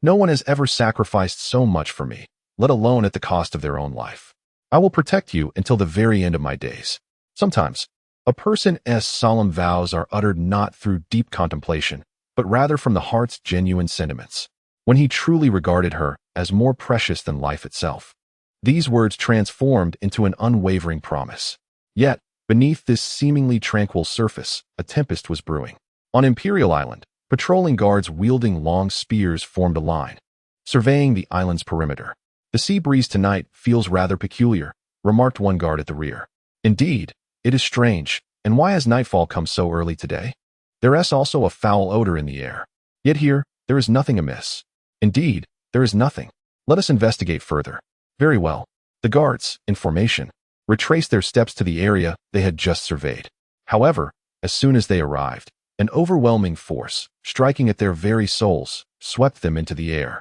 No one has ever sacrificed so much for me, let alone at the cost of their own life. I will protect you until the very end of my days. Sometimes, a person's solemn vows are uttered not through deep contemplation, but rather from the heart's genuine sentiments. When he truly regarded her as more precious than life itself, these words transformed into an unwavering promise. Yet, beneath this seemingly tranquil surface, a tempest was brewing. On Imperial Island, patrolling guards wielding long spears formed a line, surveying the island's perimeter. The sea breeze tonight feels rather peculiar, remarked one guard at the rear. Indeed, it is strange, and why has nightfall come so early today? There is also a foul odor in the air. Yet here, there is nothing amiss. Indeed, there is nothing. Let us investigate further. Very well. The guards, in formation, retraced their steps to the area they had just surveyed. However, as soon as they arrived, an overwhelming force, striking at their very souls, swept them into the air.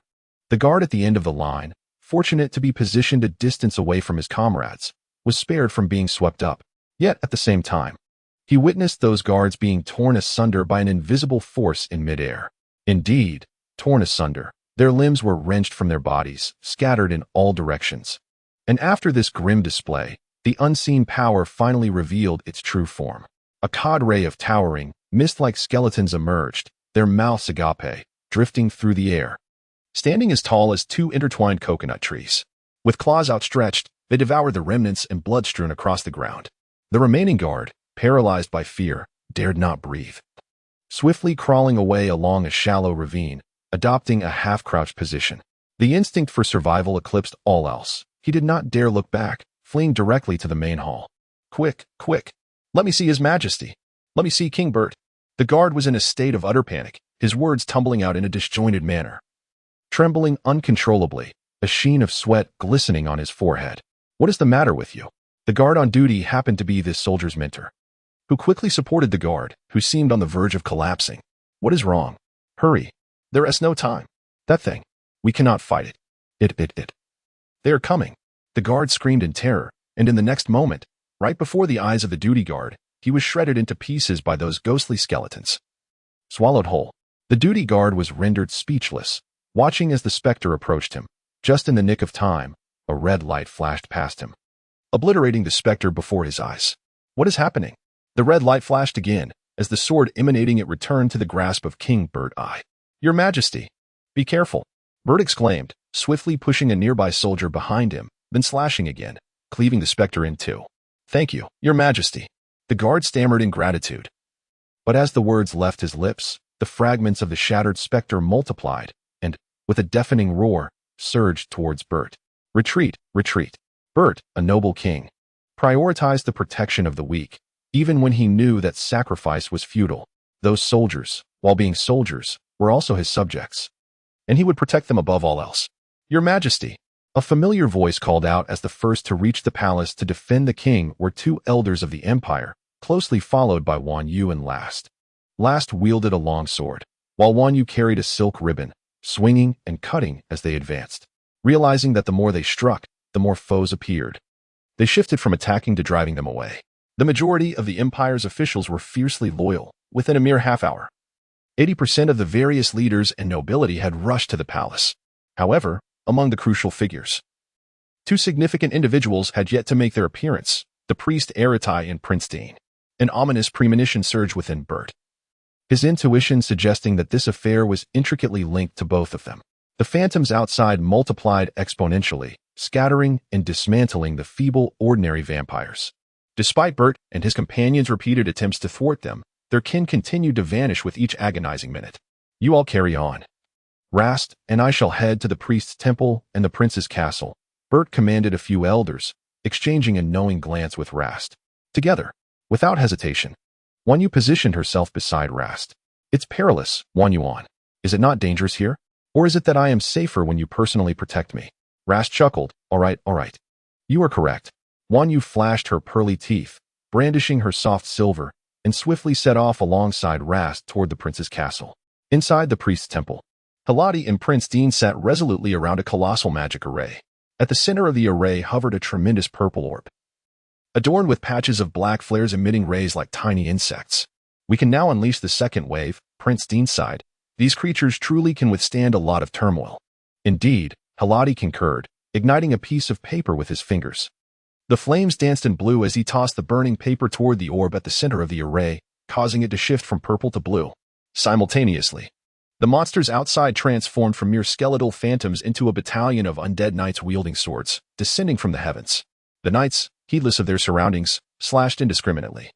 The guard at the end of the line, fortunate to be positioned a distance away from his comrades, was spared from being swept up. Yet, at the same time, he witnessed those guards being torn asunder by an invisible force in midair. Indeed, torn asunder. Their limbs were wrenched from their bodies, scattered in all directions. And after this grim display, the unseen power finally revealed its true form. A cadre of towering, mist-like skeletons emerged, their mouths agape, drifting through the air. Standing as tall as 2 intertwined coconut trees. With claws outstretched, they devoured the remnants and blood strewn across the ground. The remaining guard, paralyzed by fear, dared not breathe. Swiftly crawling away along a shallow ravine, adopting a half-crouched position. The instinct for survival eclipsed all else. He did not dare look back, fleeing directly to the main hall. Quick! Let me see His Majesty! Let me see King Bert! The guard was in a state of utter panic, his words tumbling out in a disjointed manner. Trembling uncontrollably, a sheen of sweat glistening on his forehead. What is the matter with you? The guard on duty happened to be this soldier's mentor, who quickly supported the guard, who seemed on the verge of collapsing. What is wrong? Hurry! There is no time. That thing. We cannot fight it. It. They are coming. The guard screamed in terror, and in the next moment, right before the eyes of the duty guard, he was shredded into pieces by those ghostly skeletons. Swallowed whole. The duty guard was rendered speechless, watching as the specter approached him. Just in the nick of time, a red light flashed past him, obliterating the specter before his eyes. What is happening? The red light flashed again, as the sword emanating it returned to the grasp of King Bert I. Your Majesty! Be careful! Bert exclaimed, swiftly pushing a nearby soldier behind him then slashing again, cleaving the specter in two. "Thank you, Your Majesty." The guard stammered in gratitude. But as the words left his lips, the fragments of the shattered specter multiplied and, with a deafening roar, surged towards Bert. "Retreat, retreat." Bert, a noble king, prioritized the protection of the weak, even when he knew that sacrifice was futile. Those soldiers, while being soldiers, were also his subjects, and he would protect them above all else. "Your Majesty." A familiar voice called out as the first to reach the palace to defend the king were two elders of the empire, closely followed by Wan Yu and Last. Last wielded a long sword, while Wan Yu carried a silk ribbon, swinging and cutting as they advanced. Realizing that the more they struck, the more foes appeared, they shifted from attacking to driving them away. The majority of the empire's officials were fiercely loyal. Within a mere half hour, 80% of the various leaders and nobility had rushed to the palace. However, among the crucial figures, two significant individuals had yet to make their appearance, the priest Aratai and Prince Dean. An ominous premonition surged within Bert, his intuition suggesting that this affair was intricately linked to both of them. The phantoms outside multiplied exponentially, scattering and dismantling the feeble, ordinary vampires. Despite Bert and his companions' repeated attempts to thwart them, their kin continued to vanish with each agonizing minute. "You all carry on. Rast and I shall head to the priest's temple and the prince's castle." Bert commanded a few elders, exchanging a knowing glance with Rast. Together, without hesitation, Wan Yu positioned herself beside Rast. "It's perilous, Wan Yuan. Is it not dangerous here? Or is it that I am safer when you personally protect me?" Rast chuckled. All right. You are correct." Wan Yu flashed her pearly teeth, brandishing her soft silver, and swiftly set off alongside Rast toward the prince's castle. Inside the priest's temple, Haladi and Prince Dean sat resolutely around a colossal magic array. At the center of the array hovered a tremendous purple orb, adorned with patches of black flares emitting rays like tiny insects. "We can now unleash the second wave," Prince Dean sighed. "These creatures truly can withstand a lot of turmoil." "Indeed," Haladi concurred, igniting a piece of paper with his fingers. The flames danced in blue as he tossed the burning paper toward the orb at the center of the array, causing it to shift from purple to blue. Simultaneously, the monsters outside transformed from mere skeletal phantoms into a battalion of undead knights wielding swords, descending from the heavens. The knights, heedless of their surroundings, slashed indiscriminately,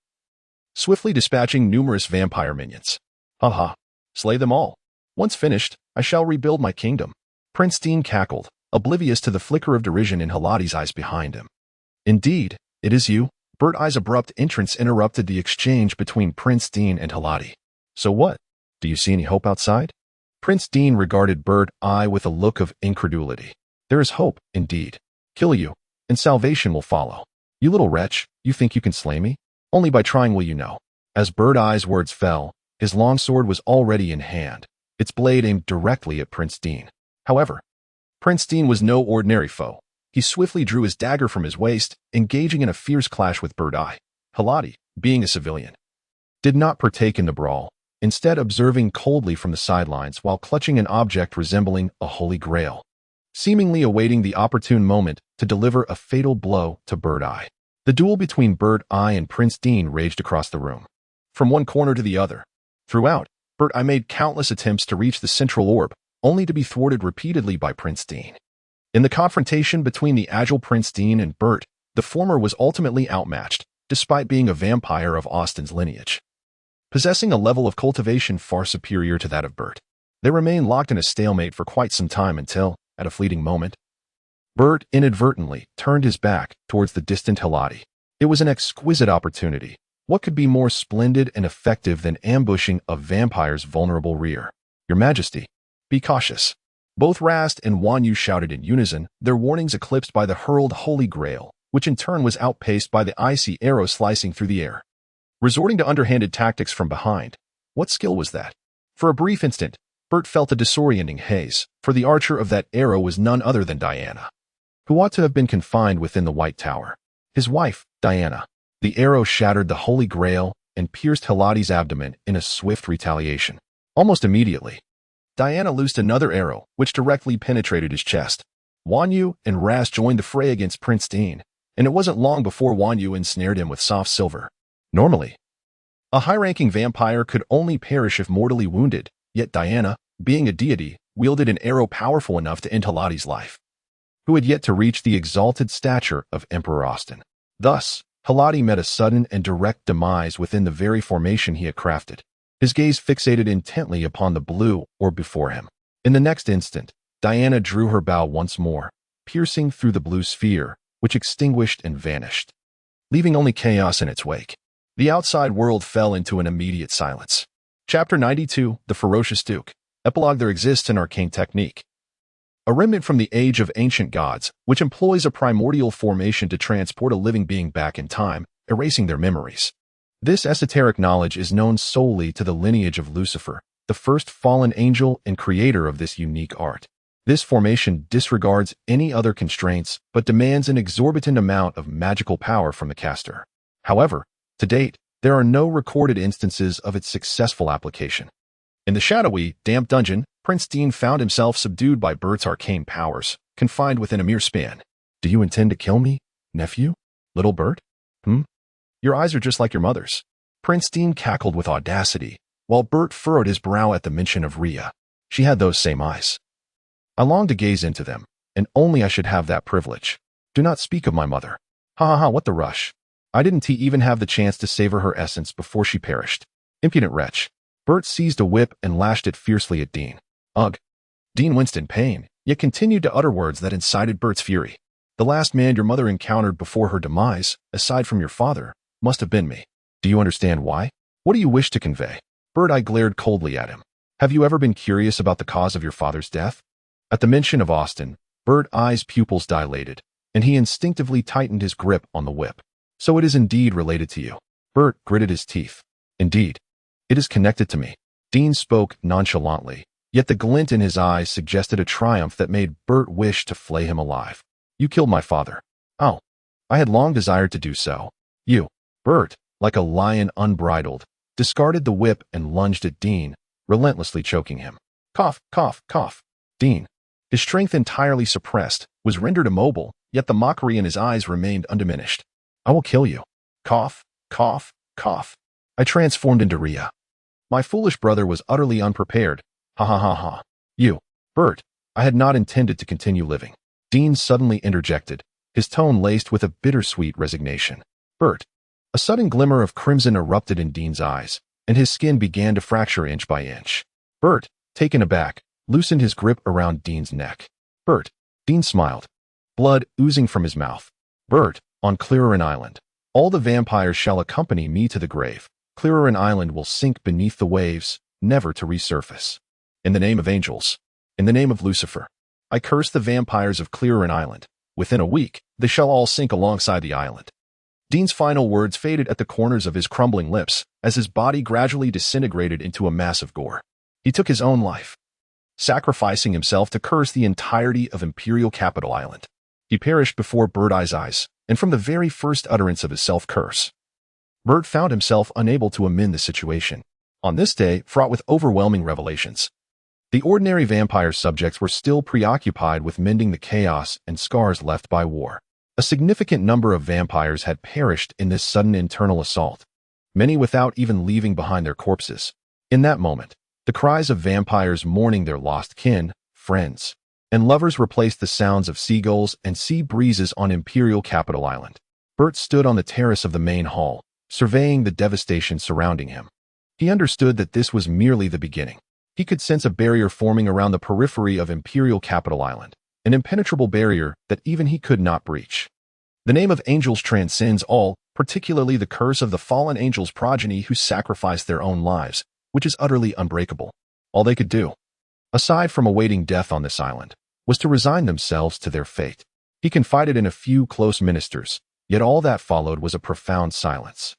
swiftly dispatching numerous vampire minions. "Ha! Slay them all. Once finished, I shall rebuild my kingdom." Prince Dean cackled, oblivious to the flicker of derision in Haladi's eyes behind him. "Indeed, it is you." Bert Eye's abrupt entrance interrupted the exchange between Prince Dean and Haladi. "So what? Do you see any hope outside?" Prince Dean regarded Bert Eye with a look of incredulity. "There is hope, indeed. Kill you, and salvation will follow." "You little wretch, you think you can slay me? Only by trying will you know." As Bert Eye's words fell, his long sword was already in hand, its blade aimed directly at Prince Dean. However, Prince Dean was no ordinary foe. He swiftly drew his dagger from his waist, engaging in a fierce clash with Bert Eye. Haladi, being a civilian, did not partake in the brawl, instead observing coldly from the sidelines while clutching an object resembling a holy grail, seemingly awaiting the opportune moment to deliver a fatal blow to Bert Eye. The duel between Bert Eye and Prince Dean raged across the room, from one corner to the other. Throughout, Bert Eye made countless attempts to reach the central orb, only to be thwarted repeatedly by Prince Dean. In the confrontation between the agile Prince Dean and Bert, the former was ultimately outmatched, despite being a vampire of Austin's lineage, possessing a level of cultivation far superior to that of Bert. They remained locked in a stalemate for quite some time until, at a fleeting moment, Bert inadvertently turned his back towards the distant Haladi. It was an exquisite opportunity. What could be more splendid and effective than ambushing a vampire's vulnerable rear? "Your Majesty, be cautious." Both Rast and Wan Yu shouted in unison, their warnings eclipsed by the hurled Holy Grail, which in turn was outpaced by the icy arrow slicing through the air. Resorting to underhanded tactics from behind, what skill was that? For a brief instant, Bert felt a disorienting haze, for the archer of that arrow was none other than Diana, who ought to have been confined within the White Tower. His wife, Diana. The arrow shattered the Holy Grail and pierced Haladi's abdomen in a swift retaliation. Almost immediately, Diana loosed another arrow, which directly penetrated his chest. Wan Yu and Rast joined the fray against Prince Dean, and it wasn't long before Wan Yu ensnared him with soft silver. Normally, a high-ranking vampire could only perish if mortally wounded, yet Diana, being a deity, wielded an arrow powerful enough to end Haladi's life. who had yet to reach the exalted stature of Emperor Austin. Thus, Haladi met a sudden and direct demise within the very formation he had crafted, his gaze fixated intently upon the blue orb before him. In the next instant, Diana drew her bow once more, piercing through the blue sphere, which extinguished and vanished, leaving only chaos in its wake. The outside world fell into an immediate silence. Chapter 92, The Ferocious Duke. Epilogue. There exists an arcane technique, a remnant from the age of ancient gods, which employs a primordial formation to transport a living being back in time, erasing their memories. This esoteric knowledge is known solely to the lineage of Lucifer, the first fallen angel and creator of this unique art. This formation disregards any other constraints but demands an exorbitant amount of magical power from the caster. However, to date, there are no recorded instances of its successful application. In the shadowy, damp dungeon, Prince Dean found himself subdued by Bert's arcane powers, confined within a mere span. "Do you intend to kill me, nephew? Little Bert? Your eyes are just like your mother's." Prince Dean cackled with audacity, while Bert furrowed his brow at the mention of Rhea. She had those same eyes. "I long to gaze into them, and only I should have that privilege. Do not speak of my mother. Ha ha ha, what the rush. I didn't even have the chance to savor her essence before she perished. Impudent wretch." Bert seized a whip and lashed it fiercely at Dean. Ugh. Dean winced in pain, yet continued to utter words that incited Bert's fury. "The last man your mother encountered before her demise, aside from your father, must have been me. Do you understand why? What do you wish to convey?" Bert glared coldly at him. "Have you ever been curious about the cause of your father's death?" At the mention of Austin, Bert's pupils dilated, and he instinctively tightened his grip on the whip. "So it is indeed related to you." Bert gritted his teeth. "Indeed. It is connected to me." Dean spoke nonchalantly, yet the glint in his eyes suggested a triumph that made Bert wish to flay him alive. "You killed my father." "Oh, I had long desired to do so." "You." Bert, like a lion unbridled, discarded the whip and lunged at Dean, relentlessly choking him. Cough, cough, cough. Dean, his strength entirely suppressed, was rendered immobile, yet the mockery in his eyes remained undiminished. "I will kill you." Cough, cough, cough. I transformed into Rhea. My foolish brother was utterly unprepared. Ha ha ha ha. "You." "Bert, I had not intended to continue living." Dean suddenly interjected, his tone laced with a bittersweet resignation. "Bert." A sudden glimmer of crimson erupted in Dean's eyes, and his skin began to fracture inch by inch. Bert, taken aback, loosened his grip around Dean's neck. "Bert." Dean smiled, blood oozing from his mouth. "Bert, on Clearin Island. All the vampires shall accompany me to the grave. Clearin Island will sink beneath the waves, never to resurface. In the name of angels. In the name of Lucifer. I curse the vampires of Clearin Island. Within a week, they shall all sink alongside the island." Dean's final words faded at the corners of his crumbling lips as his body gradually disintegrated into a mass of gore. He took his own life, sacrificing himself to curse the entirety of Imperial Capital Island. He perished before Bert's eyes, and from the very first utterance of his self-curse, Bert found himself unable to amend the situation. On this day, fraught with overwhelming revelations, the ordinary vampire subjects were still preoccupied with mending the chaos and scars left by war. A significant number of vampires had perished in this sudden internal assault, many without even leaving behind their corpses. In that moment, the cries of vampires mourning their lost kin, friends, and lovers replaced the sounds of seagulls and sea breezes on Imperial Capital Island. Bert stood on the terrace of the main hall, surveying the devastation surrounding him. He understood that this was merely the beginning. He could sense a barrier forming around the periphery of Imperial Capital Island, an impenetrable barrier that even he could not breach. The name of angels transcends all, particularly the curse of the fallen angels' progeny who sacrificed their own lives, which is utterly unbreakable. All they could do, aside from awaiting death on this island, was to resign themselves to their fate. He confided in a few close ministers, yet all that followed was a profound silence.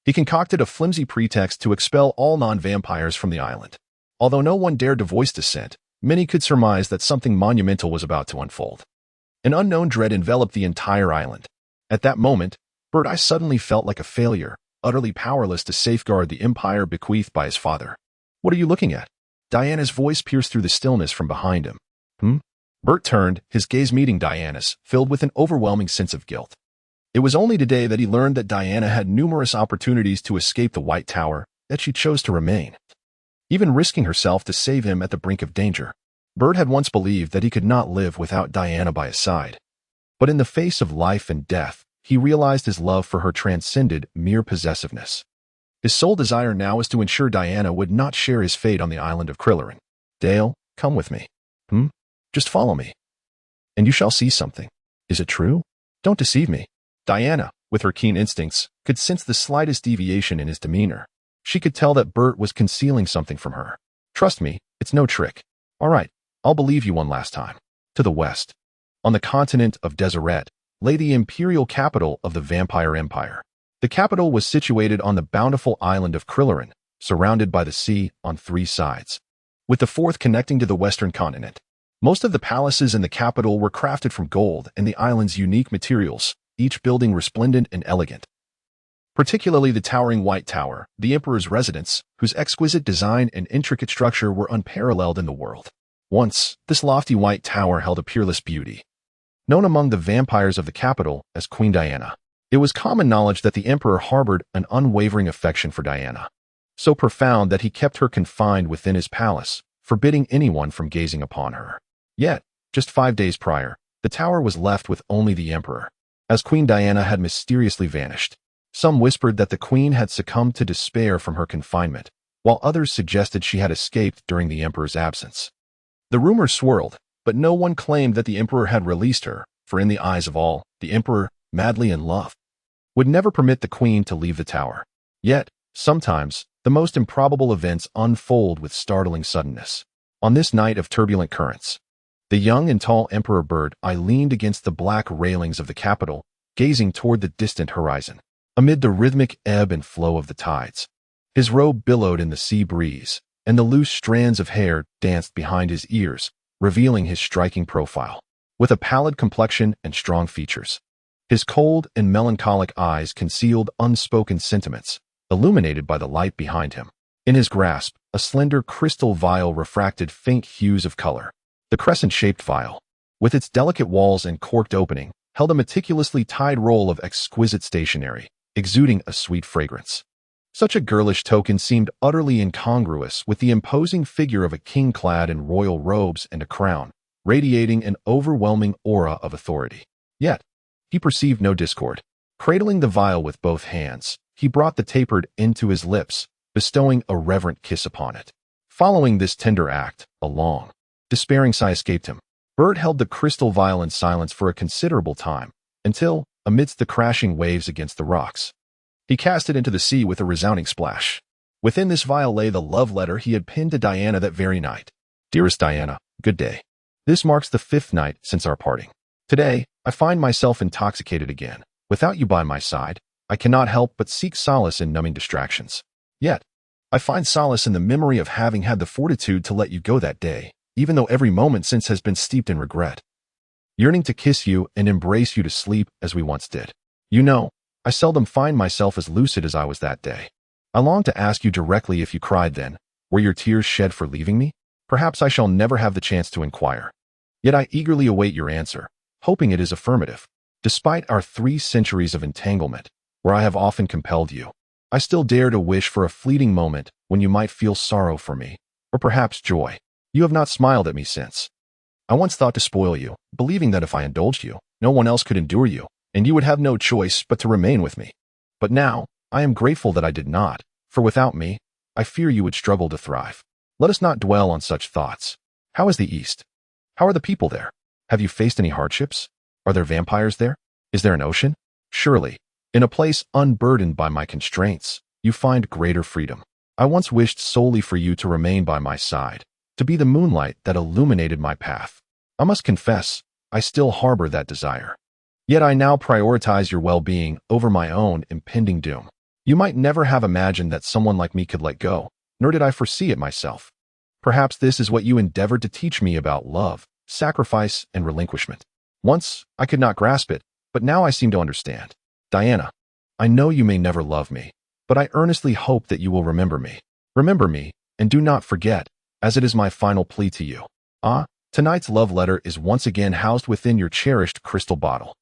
He concocted a flimsy pretext to expel all non-vampires from the island. Although no one dared to voice dissent, many could surmise that something monumental was about to unfold. An unknown dread enveloped the entire island. At that moment, Bert suddenly felt like a failure, utterly powerless to safeguard the empire bequeathed by his father. "What are you looking at?" Diana's voice pierced through the stillness from behind him. Bert turned, his gaze meeting Diana's, filled with an overwhelming sense of guilt. It was only today that he learned that Diana had numerous opportunities to escape the White Tower, that she chose to remain, even risking herself to save him at the brink of danger. Bert had once believed that he could not live without Diana by his side. But in the face of life and death, he realized his love for her transcended mere possessiveness. His sole desire now was to ensure Diana would not share his fate on the island of Krillerin. Dale, come with me. Just follow me. And you shall see something. Is it true? Don't deceive me. Diana, with her keen instincts, could sense the slightest deviation in his demeanor. She could tell that Bert was concealing something from her. Trust me, it's no trick. All right, I'll believe you one last time. To the west, on the continent of Deseret, lay the imperial capital of the Vampire Empire. The capital was situated on the bountiful island of Krillerin, surrounded by the sea on 3 sides, with the 4th connecting to the western continent. Most of the palaces in the capital were crafted from gold and the island's unique materials, each building resplendent and elegant. Particularly the towering White Tower, the Emperor's residence, whose exquisite design and intricate structure were unparalleled in the world. Once, this lofty White Tower held a peerless beauty. Known among the vampires of the capital as Queen Diana, it was common knowledge that the Emperor harbored an unwavering affection for Diana, so profound that he kept her confined within his palace, forbidding anyone from gazing upon her. Yet, just 5 days prior, the tower was left with only the Emperor, as Queen Diana had mysteriously vanished. Some whispered that the Queen had succumbed to despair from her confinement, while others suggested she had escaped during the Emperor's absence. The rumors swirled, but no one claimed that the Emperor had released her, for in the eyes of all, the Emperor, madly in love, would never permit the Queen to leave the tower. Yet, sometimes, the most improbable events unfold with startling suddenness. On this night of turbulent currents, the young and tall Emperor Bert leaned against the black railings of the capital, gazing toward the distant horizon. Amid the rhythmic ebb and flow of the tides, his robe billowed in the sea breeze, and the loose strands of hair danced behind his ears, revealing his striking profile. With a pallid complexion and strong features, his cold and melancholic eyes concealed unspoken sentiments, illuminated by the light behind him. In his grasp, a slender crystal vial refracted faint hues of color. The crescent-shaped vial, with its delicate walls and corked opening, held a meticulously tied roll of exquisite stationery, exuding a sweet fragrance. Such a girlish token seemed utterly incongruous with the imposing figure of a king clad in royal robes and a crown, radiating an overwhelming aura of authority. Yet, he perceived no discord. Cradling the vial with both hands, he brought the tapered end to his lips, bestowing a reverent kiss upon it. Following this tender act, a long, despairing sigh escaped him. Bert held the crystal vial in silence for a considerable time, until, amidst the crashing waves against the rocks, he cast it into the sea with a resounding splash. Within this vial lay the love letter he had penned to Diana that very night. Dearest Diana, good day. This marks the 5th night since our parting. Today, I find myself intoxicated again. Without you by my side, I cannot help but seek solace in numbing distractions. Yet, I find solace in the memory of having had the fortitude to let you go that day, even though every moment since has been steeped in regret. Yearning to kiss you and embrace you to sleep as we once did. You know, I seldom find myself as lucid as I was that day. I long to ask you directly if you cried then. Were your tears shed for leaving me? Perhaps I shall never have the chance to inquire. Yet I eagerly await your answer, hoping it is affirmative. Despite our 3 centuries of entanglement, where I have often compelled you, I still dare to wish for a fleeting moment when you might feel sorrow for me, or perhaps joy. You have not smiled at me since. I once thought to spoil you, believing that if I indulged you, no one else could endure you, and you would have no choice but to remain with me. But now, I am grateful that I did not, for without me, I fear you would struggle to thrive. Let us not dwell on such thoughts. How is the East? How are the people there? Have you faced any hardships? Are there vampires there? Is there an ocean? Surely, in a place unburdened by my constraints, you find greater freedom. I once wished solely for you to remain by my side, to be the moonlight that illuminated my path. I must confess, I still harbor that desire. Yet I now prioritize your well-being over my own impending doom. You might never have imagined that someone like me could let go, nor did I foresee it myself. Perhaps this is what you endeavored to teach me about love, sacrifice, and relinquishment. Once, I could not grasp it, but now I seem to understand. Diana, I know you may never love me, but I earnestly hope that you will remember me. Remember me, and do not forget, as it is my final plea to you. Tonight's love letter is once again housed within your cherished crystal bottle.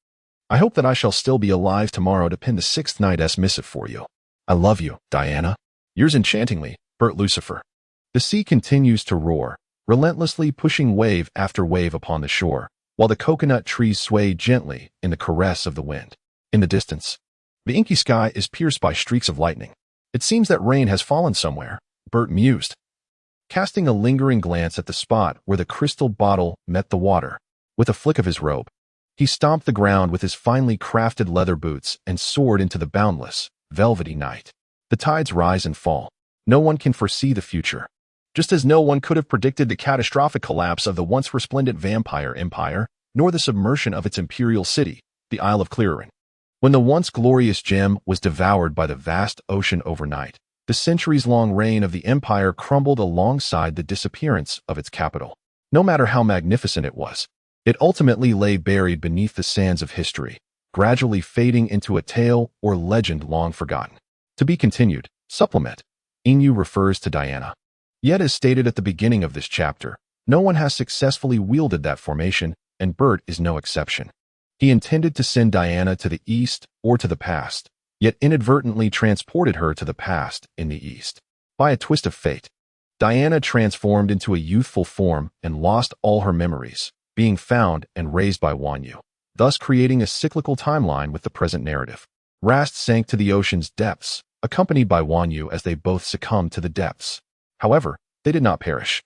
I hope that I shall still be alive tomorrow to pen the 6th night's missive for you. I love you, Diana. Yours enchantingly, Bert Lucifer. The sea continues to roar, relentlessly pushing wave after wave upon the shore, while the coconut trees sway gently in the caress of the wind. In the distance, the inky sky is pierced by streaks of lightning. It seems that rain has fallen somewhere, Bert mused, casting a lingering glance at the spot where the crystal bottle met the water. With a flick of his robe, he stomped the ground with his finely crafted leather boots and soared into the boundless, velvety night. The tides rise and fall. No one can foresee the future, just as no one could have predicted the catastrophic collapse of the once resplendent vampire empire, nor the submersion of its imperial city, the Isle of Clearin. When the once glorious gem was devoured by the vast ocean overnight, the centuries-long reign of the empire crumbled alongside the disappearance of its capital. No matter how magnificent it was, it ultimately lay buried beneath the sands of history, gradually fading into a tale or legend long forgotten. To be continued. Supplement. Inu refers to Diana. Yet as stated at the beginning of this chapter, no one has successfully wielded that formation, and Bert is no exception. He intended to send Diana to the east or to the past, yet inadvertently transported her to the past in the east. By a twist of fate, Diana transformed into a youthful form and lost all her memories, being found and raised by Wanyu, thus creating a cyclical timeline with the present narrative. Rast sank to the ocean's depths, accompanied by Wanyu as they both succumbed to the depths. However, they did not perish.